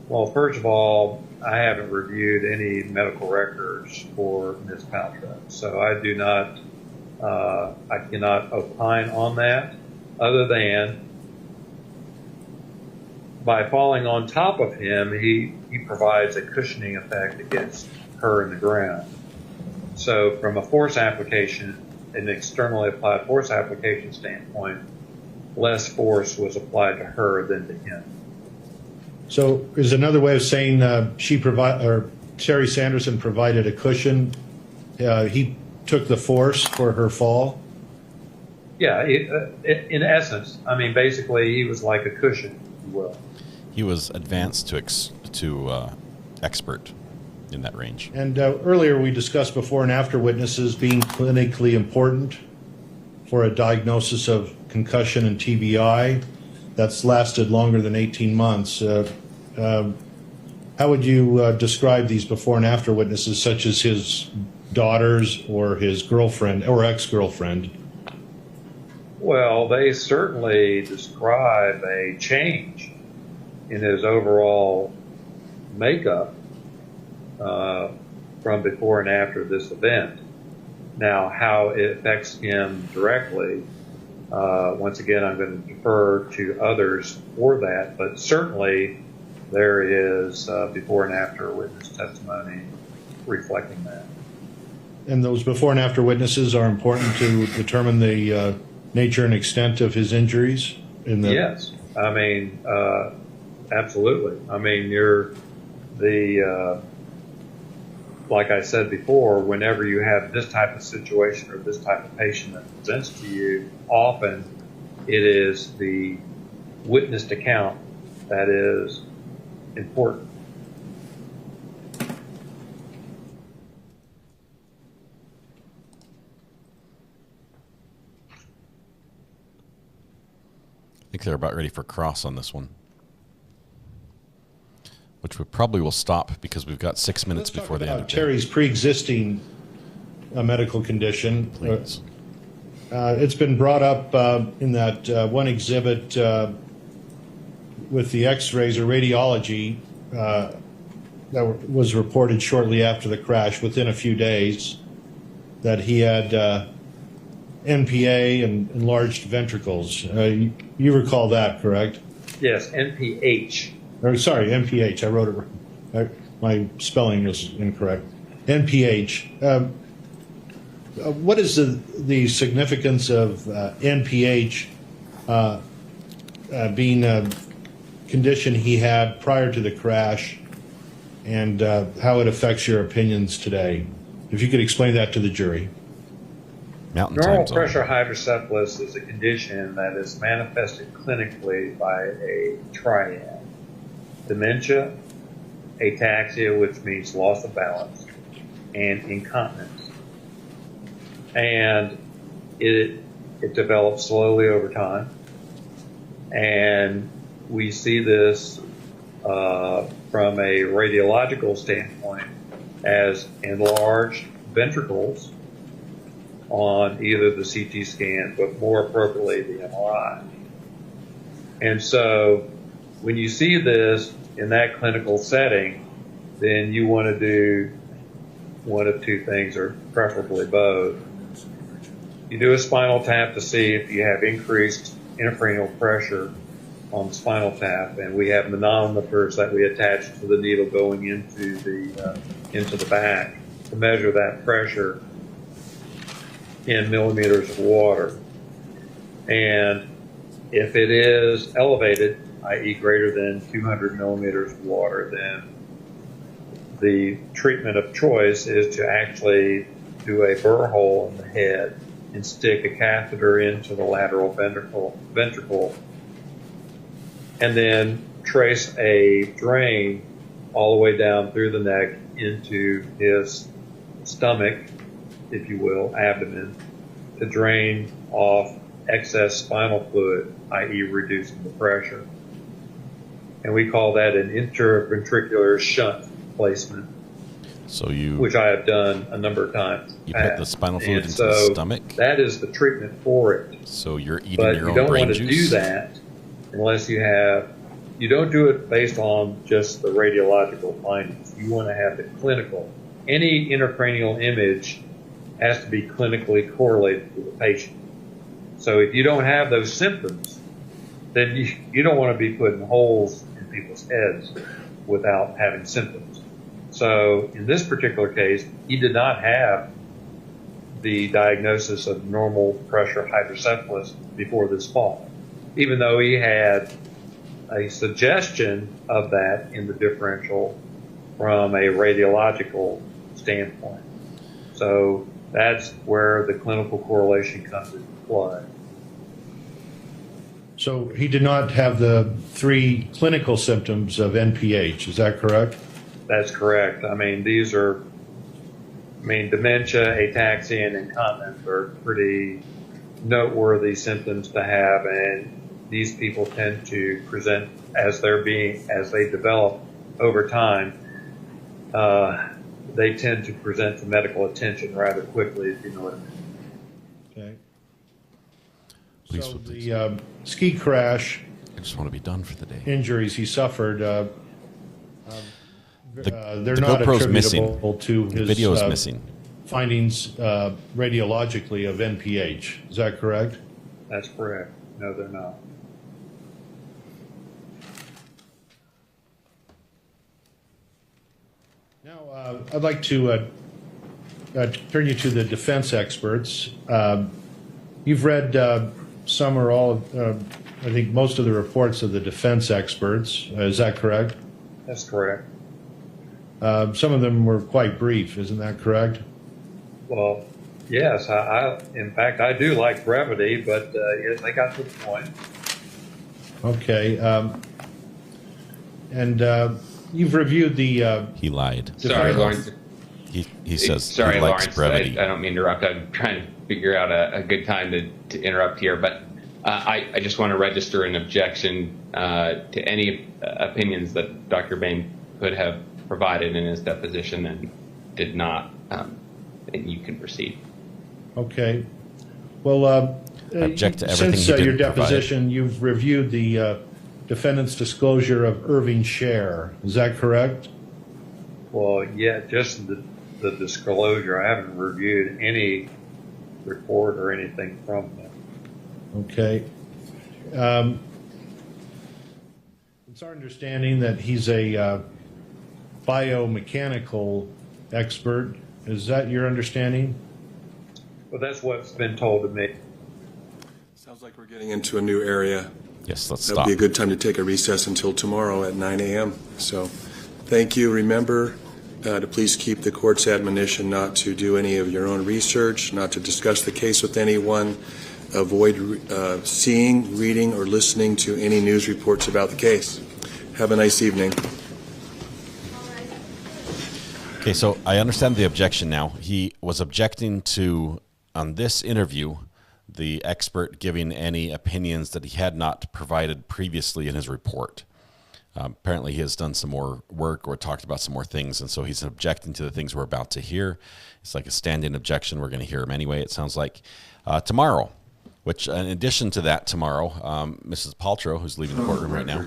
Well, first of all, I haven't reviewed any medical records for Ms. Paltrow, so I do not, I cannot opine on that, other than by falling on top of him, he provides a cushioning effect against her in the ground. So from a force application, an externally applied force application standpoint, less force was applied to her than to him. So is another way of saying Terry Sanderson provided a cushion? He took the force for her fall? Yeah, in essence, I mean, basically he was like a cushion, if you will. He was advanced to expert in that range. And earlier we discussed before and after witnesses being clinically important for a diagnosis of concussion and TBI. That's lasted longer than 18 months. How would you describe these before and after witnesses, such as his daughters or his girlfriend or ex-girlfriend? Well, they certainly describe a change in his overall makeup from before and after this event. Now, how it affects him directly, once again, I'm going to defer to others for that, but certainly there is before and after witness testimony reflecting that. And those before and after witnesses are important to determine the nature and extent of his injuries? Yes. I mean, absolutely. I mean, like I said before, whenever you have this type of situation or this type of patient that presents to you, often it is the witnessed account that is important. I think they're about ready for cross on this one, which we probably will stop because we've got 6 minutes before the end of Terry's pre-existing medical condition. Please. It's been brought up in that one exhibit with the x-rays or radiology that was reported shortly after the crash, within a few days, that he had NPA and enlarged ventricles. You recall that, correct? Yes, NPH. Or, sorry, NPH. I wrote it wrong. My spelling was incorrect. NPH. What is the significance of NPH being a condition he had prior to the crash, and how it affects your opinions today? If you could explain that to the jury. Normal pressure hydrocephalus is a condition that is manifested clinically by a triad: dementia, ataxia, which means loss of balance, and incontinence. And it develops slowly over time. And we see this from a radiological standpoint as enlarged ventricles on either the CT scan, but more appropriately the MRI. And so when you see this in that clinical setting, then you want to do one of two things, or preferably both. You do a spinal tap to see if you have increased intracranial pressure on the spinal tap, and we have manometers that we attach to the needle going into the back to measure that pressure in millimeters of water. And if it is elevated, i.e. greater than 200 millimeters of water, then the treatment of choice is to actually do a burr hole in the head and stick a catheter into the lateral ventricle and then trace a drain all the way down through the neck into his stomach, if you will, abdomen, to drain off excess spinal fluid, i.e. reducing the pressure. And we call that an interventricular shunt placement. So you, which I have done a number of times. You put the spinal fluid and into so the stomach? That is the treatment for it. So you're eating but your you own brain don't want to juice? do that unless you have, you don't do it based on just the radiological findings. You want to have the clinical. Any intracranial image has to be clinically correlated to the patient. So if you don't have those symptoms, then you don't want to be putting holes in people's heads without having symptoms. So in this particular case, he did not have the diagnosis of normal pressure hydrocephalus before this fall, even though he had a suggestion of that in the differential from a radiological standpoint. So that's where the clinical correlation comes into play. So he did not have the 3 clinical symptoms of NPH, is that correct? That's correct. I mean, these are, dementia, ataxia, and incontinence are pretty noteworthy symptoms to have, and these people tend to present as they develop over time. They tend to present to medical attention rather quickly, if you know what I mean. Okay. So the ski crash. I just want to be done for the day. Injuries he suffered. They're the not GoPro's attributable missing. to The his video is missing. findings radiologically of NPH. Is that correct? That's correct. No, they're not. Now, I'd like to turn you to the defense experts. You've read some or all, I think most of the reports of the defense experts. Is that correct? That's correct. Some of them were quite brief. Isn't that correct? Well, yes. In fact, I do like brevity, but yes, they got to the point. Okay. And you've reviewed the... he lied. Sorry, Lawrence. He says sorry, he likes Lawrence. brevity. I don't mean to interrupt. I'm trying to figure out a good time to interrupt here, but I just want to register an objection to any opinions that Dr. Bain could have provided in his deposition and did not. And you can proceed. Okay. Well, object to everything since he didn't your deposition, provide. you've reviewed the defendant's disclosure of Irving Scher. Is that correct? Well, yeah, just the disclosure. I haven't reviewed any report or anything from them. Okay. It's our understanding that he's a biomechanical expert. Is that your understanding? Well, that's what's been told to me. Sounds like we're getting into a new area. Yes, let's That stop. would be a good time to take a recess until tomorrow at 9 a.m. So thank you. Remember to please keep the court's admonition not to do any of your own research, not to discuss the case with anyone, avoid seeing, reading, or listening to any news reports about the case. Have a nice evening. Okay, so I understand the objection now. He was objecting to, on this interview, the expert giving any opinions that he had not provided previously in his report. Apparently he has done some more work or talked about some more things, and so he's objecting to the things we're about to hear. It's like a standing objection. We're going to hear him anyway, it sounds like. Tomorrow, which in addition to that tomorrow, Mrs. Paltrow, who's leaving the courtroom right now.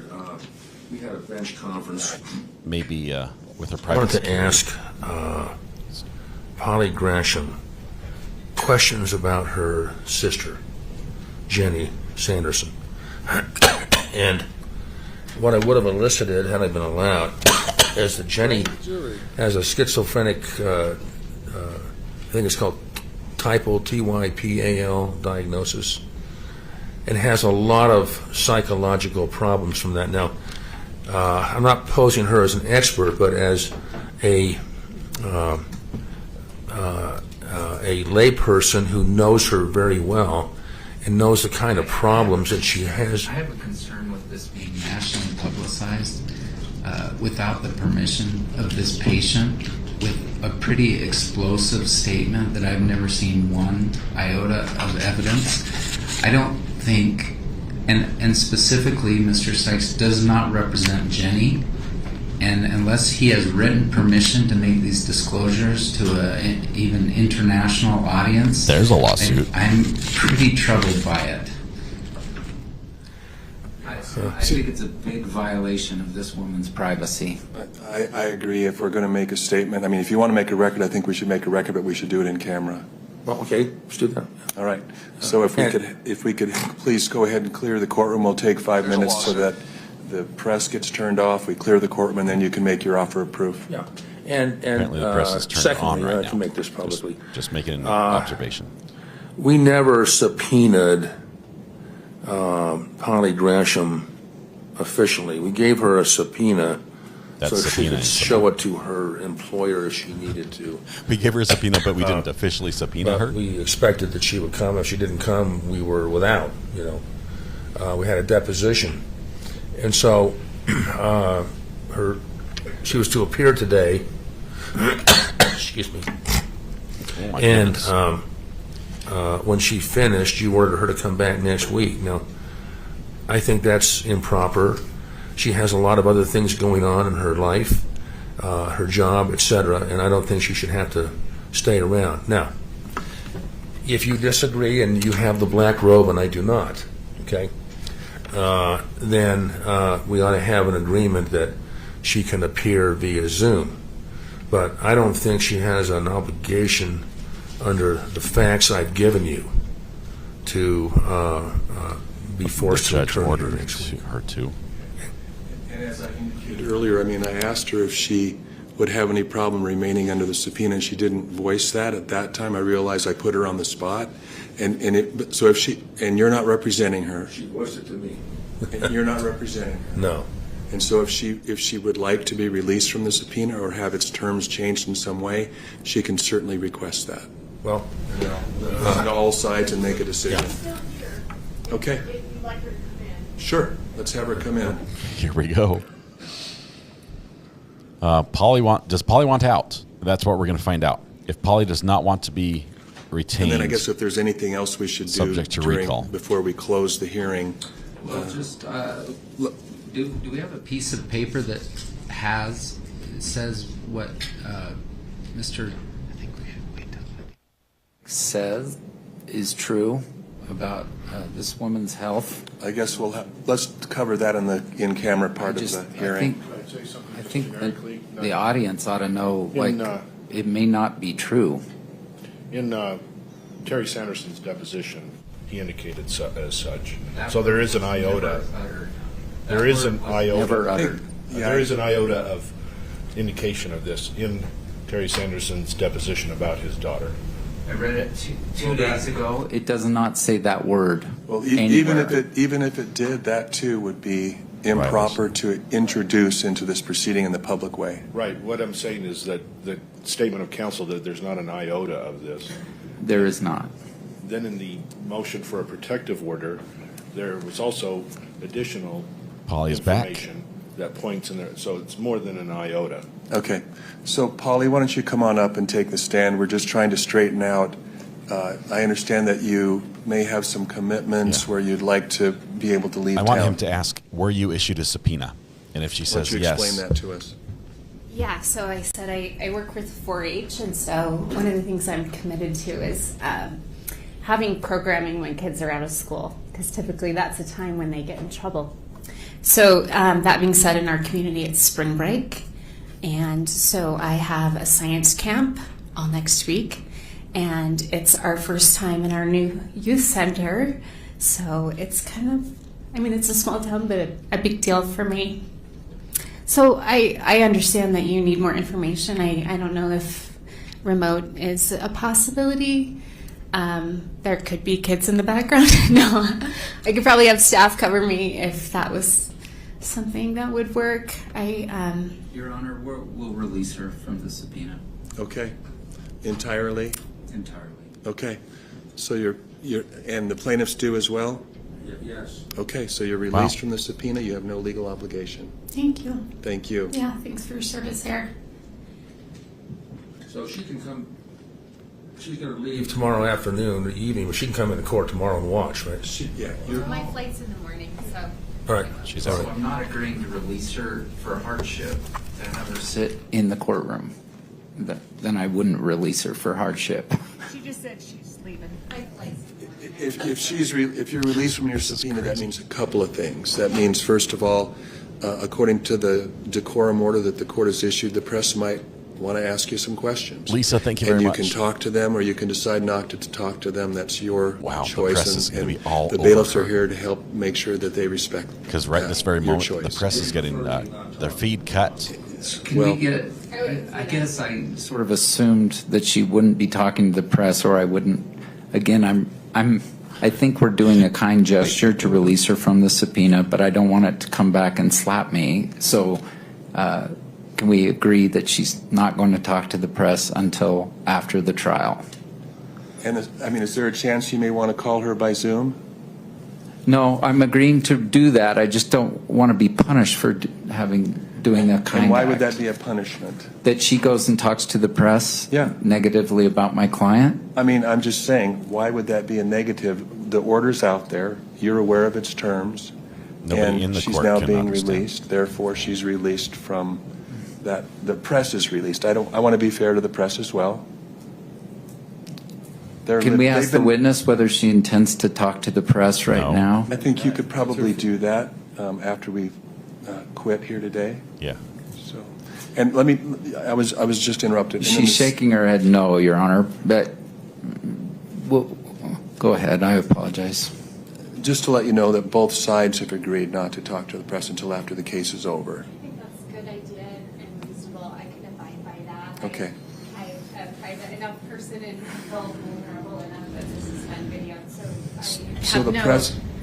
We had a bench conference. Maybe with her I private wanted to ask Polly Gresham questions about her sister, Jenny Sanderson. And what I would have elicited, had I been allowed, is that Jenny has a schizophrenic, I think it's called typal, T-Y-P-A-L diagnosis, and has a lot of psychological problems from that. Now, I'm not posing her as an expert, but as a layperson who knows her very well and knows the kind of problems that she has. I have a concern with this being national without the permission of this patient with a pretty explosive statement that I've never seen one iota of evidence. I don't think, and specifically Mr. Sykes does not represent Jenny, and unless he has written permission to make these disclosures to an even international audience, there's a lawsuit. I'm pretty troubled by it. I think it's a big violation of this woman's privacy. I agree. If we're going to make a statement, I mean, if you want to make a record, I think we should make a record, but we should do it in camera. Well, okay, let's do that. All right. So if we could please go ahead and clear the courtroom, we'll take 5 minutes so that the press gets turned off. We clear the courtroom, and then you can make your offer of proof. Yeah. And Apparently the press is turned secondly, on right I now. can make this publicly. Just making an observation. We never subpoenaed Polly Gresham officially. We gave her a subpoena That's so she subpoena could show it to her employer if she needed to. We gave her a subpoena, but we didn't officially subpoena her. We expected that she would come. If she didn't come, we were without. We had a deposition, and so she was to appear today. Excuse me. Oh my And goodness. when she finished, you ordered her to come back next week. Now, I think that's improper. She has a lot of other things going on in her life, her job, etc., and I don't think she should have to stay around. Now, if you disagree and you have the black robe and I do not, okay, then we ought to have an agreement that she can appear via Zoom. But I don't think she has an obligation under the facts I've given you to be forced to return order next week. her to. And as I indicated earlier, I mean, I asked her if she would have any problem remaining under the subpoena, and she didn't voice that at that time. I realized I put her on the spot, so if she, and you're not representing her. She voiced it to me. And you're not representing her. No. And so if she would like to be released from the subpoena or have its terms changed in some way, she can certainly request that. Well, on all sides and make a decision. Okay. Sure. Let's have her come in. Here we go. Does Polly want out? That's what we're going to find out. If Polly does not want to be retained, And then I guess if there's anything else we should do subject to recall before we close the hearing. Well, do we have a piece of paper that says what Mr. says is true about this woman's health? I guess let's cover that in the in-camera part of the hearing. I think that the audience ought to know, it may not be true. In Terry Sanderson's deposition, he indicated as such. So there is an iota. There is an iota. There is an iota of indication of this in Terry Sanderson's deposition about his daughter. I read it 2 days ago. It does not say that word. Well, even if it did, that too would be improper to introduce into this proceeding in the public way. Right. What I'm saying is that the statement of counsel that there's not an iota of this. There is not. Then in the motion for a protective order, there was also additional Polly's information that points in there. So it's more than an iota. Okay. So, Polly, why don't you come on up and take the stand? We're just trying to straighten out. I understand that you may have some commitments where you'd like to be able to leave town. I want him to ask, were you issued a subpoena? And if she says yes. Why don't you explain that to us? Yeah, so I said I work with 4-H, and so one of the things I'm committed to is having programming when kids are out of school, because typically that's a time when they get in trouble. So that being said, in our community it's spring break, and so I have a science camp all next week, and it's our first time in our new youth center, so it's kind of, it's a small town, but a big deal for me. So I understand that you need more information. I don't know if remote is a possibility. There could be kids in the background. No, I could probably have staff cover me if that was something that would work. Your Honor, we'll release her from the subpoena. Okay. Entirely? Entirely. Okay. So you're and the plaintiffs do as well? Yes. Okay, so you're released from the subpoena. You have no legal obligation. Thank you. Thank you. Yeah, thanks for your service here. So she can come, she's going to Leave leave. tomorrow afternoon or evening, but she can come into court tomorrow and watch, right? Yeah. My flight's in the morning, so. All right. She's So all right. I'm not agreeing to release her for hardship, to have her sit in the courtroom. Then I wouldn't release her for hardship. She just said she's leaving. My flight's If you're released from your subpoena, that means a couple of things. That means, first of all, according to the decorum order that the court has issued, the press might want to ask you some questions. Lisa, thank you very much. And you can talk to them, or you can decide not to talk to them. That's your choice. The press is going to be all the over bailiffs her. are here to help make sure that they respect. Because right this very your moment, choice. the press is getting their feed cut. Can we get, I guess I sort of assumed that she wouldn't be talking to the press, or I wouldn't. Again, I think we're doing a kind gesture to release her from the subpoena, but I don't want it to come back and slap me. So can we agree that she's not going to talk to the press until after the trial? And is there a chance you may want to call her by Zoom? No, I'm agreeing to do that. I just don't want to be punished for doing a kind And why act. would that be a punishment? That she goes and talks to the press negatively about my client? I mean, I'm just saying, why would that be a negative? The order's out there. You're aware of its terms. Nobody and in the she's court now can being understand. released. Therefore, she's released from that. The press is released. I want to be fair to the press as well. Can we ask the witness whether she intends to talk to the press right now? I think you could probably do that after we quit here today. Yeah. So, and I was just interrupted. She's shaking her head no, Your Honor, but well, go ahead. I apologize. Just to let you know that both sides have agreed not to talk to the press until after the case is over. I think that's a good idea and reasonable. I can abide by that. Okay. I'm a private enough person and vulnerable enough that this is been videoed, so I So have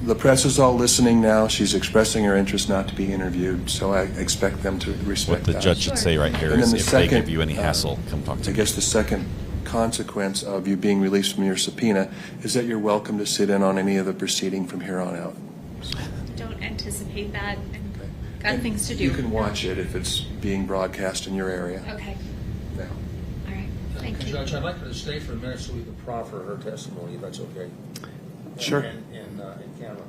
the press is all listening now. She's expressing her interest not to be interviewed, so I expect them to respect What the that. judge should say right here And is then the if they second, give you any hassle, come talk to I me. guess the second consequence of you being released from your subpoena is that you're welcome to sit in on any of the proceeding from here on out. Don't anticipate that. And got And things to do. You can watch it if it's being broadcast in your area. Okay. Now. All right. Thank you. Judge, I'd like her to stay for a minute so we can proffer her testimony, if that's okay. Sure. In camera.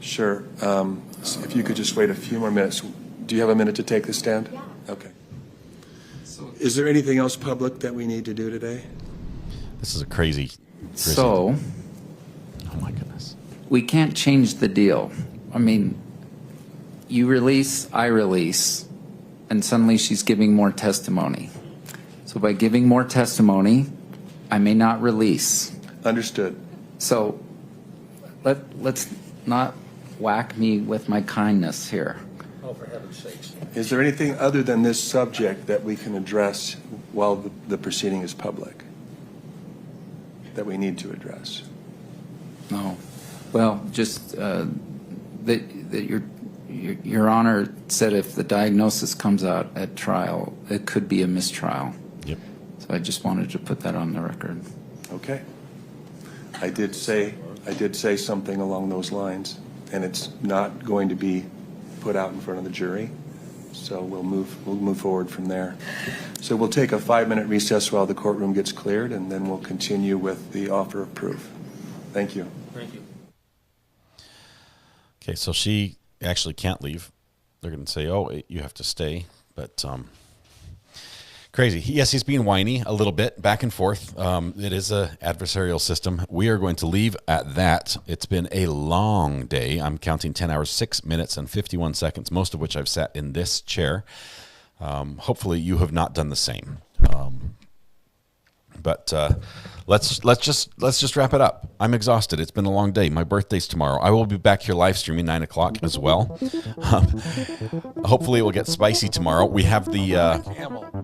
Sure. If you could just wait a few more minutes. Do you have a minute to take the stand? Yeah. Okay. Is there anything else public that we need to do today? This is a crazy. So, oh my goodness, we can't change the deal. I mean, you release, I release, and suddenly she's giving more testimony. So by giving more testimony, I may not release. Understood. So let's not whack me with my kindness here. Oh, for heaven's sakes. Is there anything other than this subject that we can address while the proceeding is public that we need to address? No. Well, just that your Honor said if the diagnosis comes out at trial, it could be a mistrial. Yep. So I just wanted to put that on the record. Okay. I did say something along those lines, and it's not going to be put out in front of the jury. So we'll move forward from there. So we'll take a 5-minute recess while the courtroom gets cleared, and then we'll continue with the offer of proof. Thank you. Thank you. Okay, so she actually can't leave. They're going to say, "Oh, you have to stay," but crazy. Yes, he's being whiny a little bit, back and forth. It is a adversarial system. We are going to leave at that. It's been a long day. I'm counting 10 hours, 6 minutes, and 51 seconds, most of which I've sat in this chair. Hopefully, you have not done the same. But let's just wrap it up. I'm exhausted. It's been a long day. My birthday's tomorrow. I will be back here live streaming 9 o'clock as well. Hopefully it will get spicy tomorrow. We have the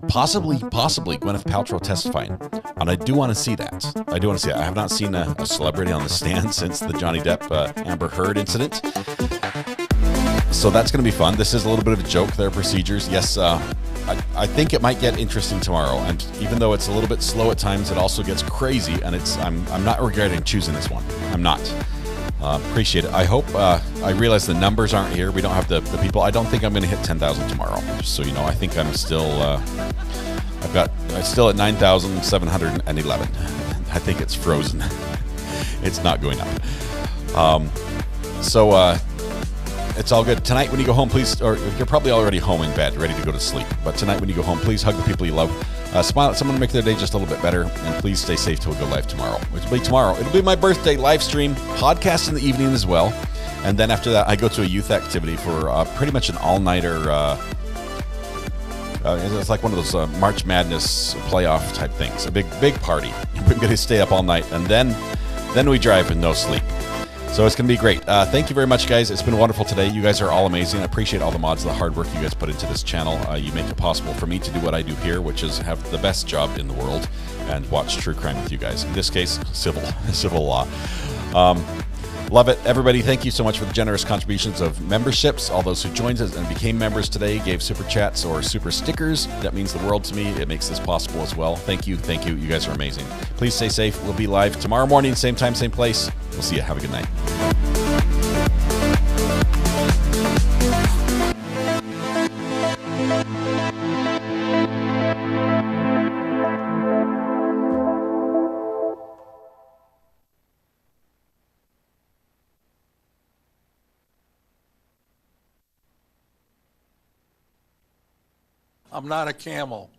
possibly Gwyneth Paltrow testifying, and I do want to see that. I have not seen a celebrity on the stand since the Johnny Depp Amber Heard incident. So that's going to be fun. This is a little bit of a joke. Their procedures. Yes, I think it might get interesting tomorrow. And even though it's a little bit slow at times, it also gets crazy. And I'm not regretting choosing this one. I'm not. Appreciate it. I hope, I realize the numbers aren't here. We don't have the people. I don't think I'm going to hit 10,000 tomorrow. Just so you know, I think I'm still, I'm still at 9,711. I think it's frozen. It's not going up. It's all good. Tonight when you go home, please, or you're probably already home in bed, ready to go to sleep. But tonight when you go home, please hug the people you love. Smile at someone to make their day just a little bit better. And please stay safe till we go live tomorrow, which will be tomorrow. It'll be my birthday live stream, podcast in the evening as well. And then after that, I go to a youth activity for pretty much an all-nighter. It's like one of those March Madness playoff type things. A big party. We're going to stay up all night. And then we drive with no sleep. So it's going to be great. Thank you very much, guys. It's been wonderful today. You guys are all amazing. I appreciate all the mods, the hard work you guys put into this channel. You make it possible for me to do what I do here, which is have the best job in the world and watch true crime with you guys. In this case, civil law. Love it. Everybody, thank you so much for the generous contributions of memberships. All those who joined us and became members today, gave super chats or super stickers. That means the world to me. It makes this possible as well. Thank you. Thank you. You guys are amazing. Please stay safe. We'll be live tomorrow morning, same time, same place. We'll see you. Have a good night. I'm not a camel.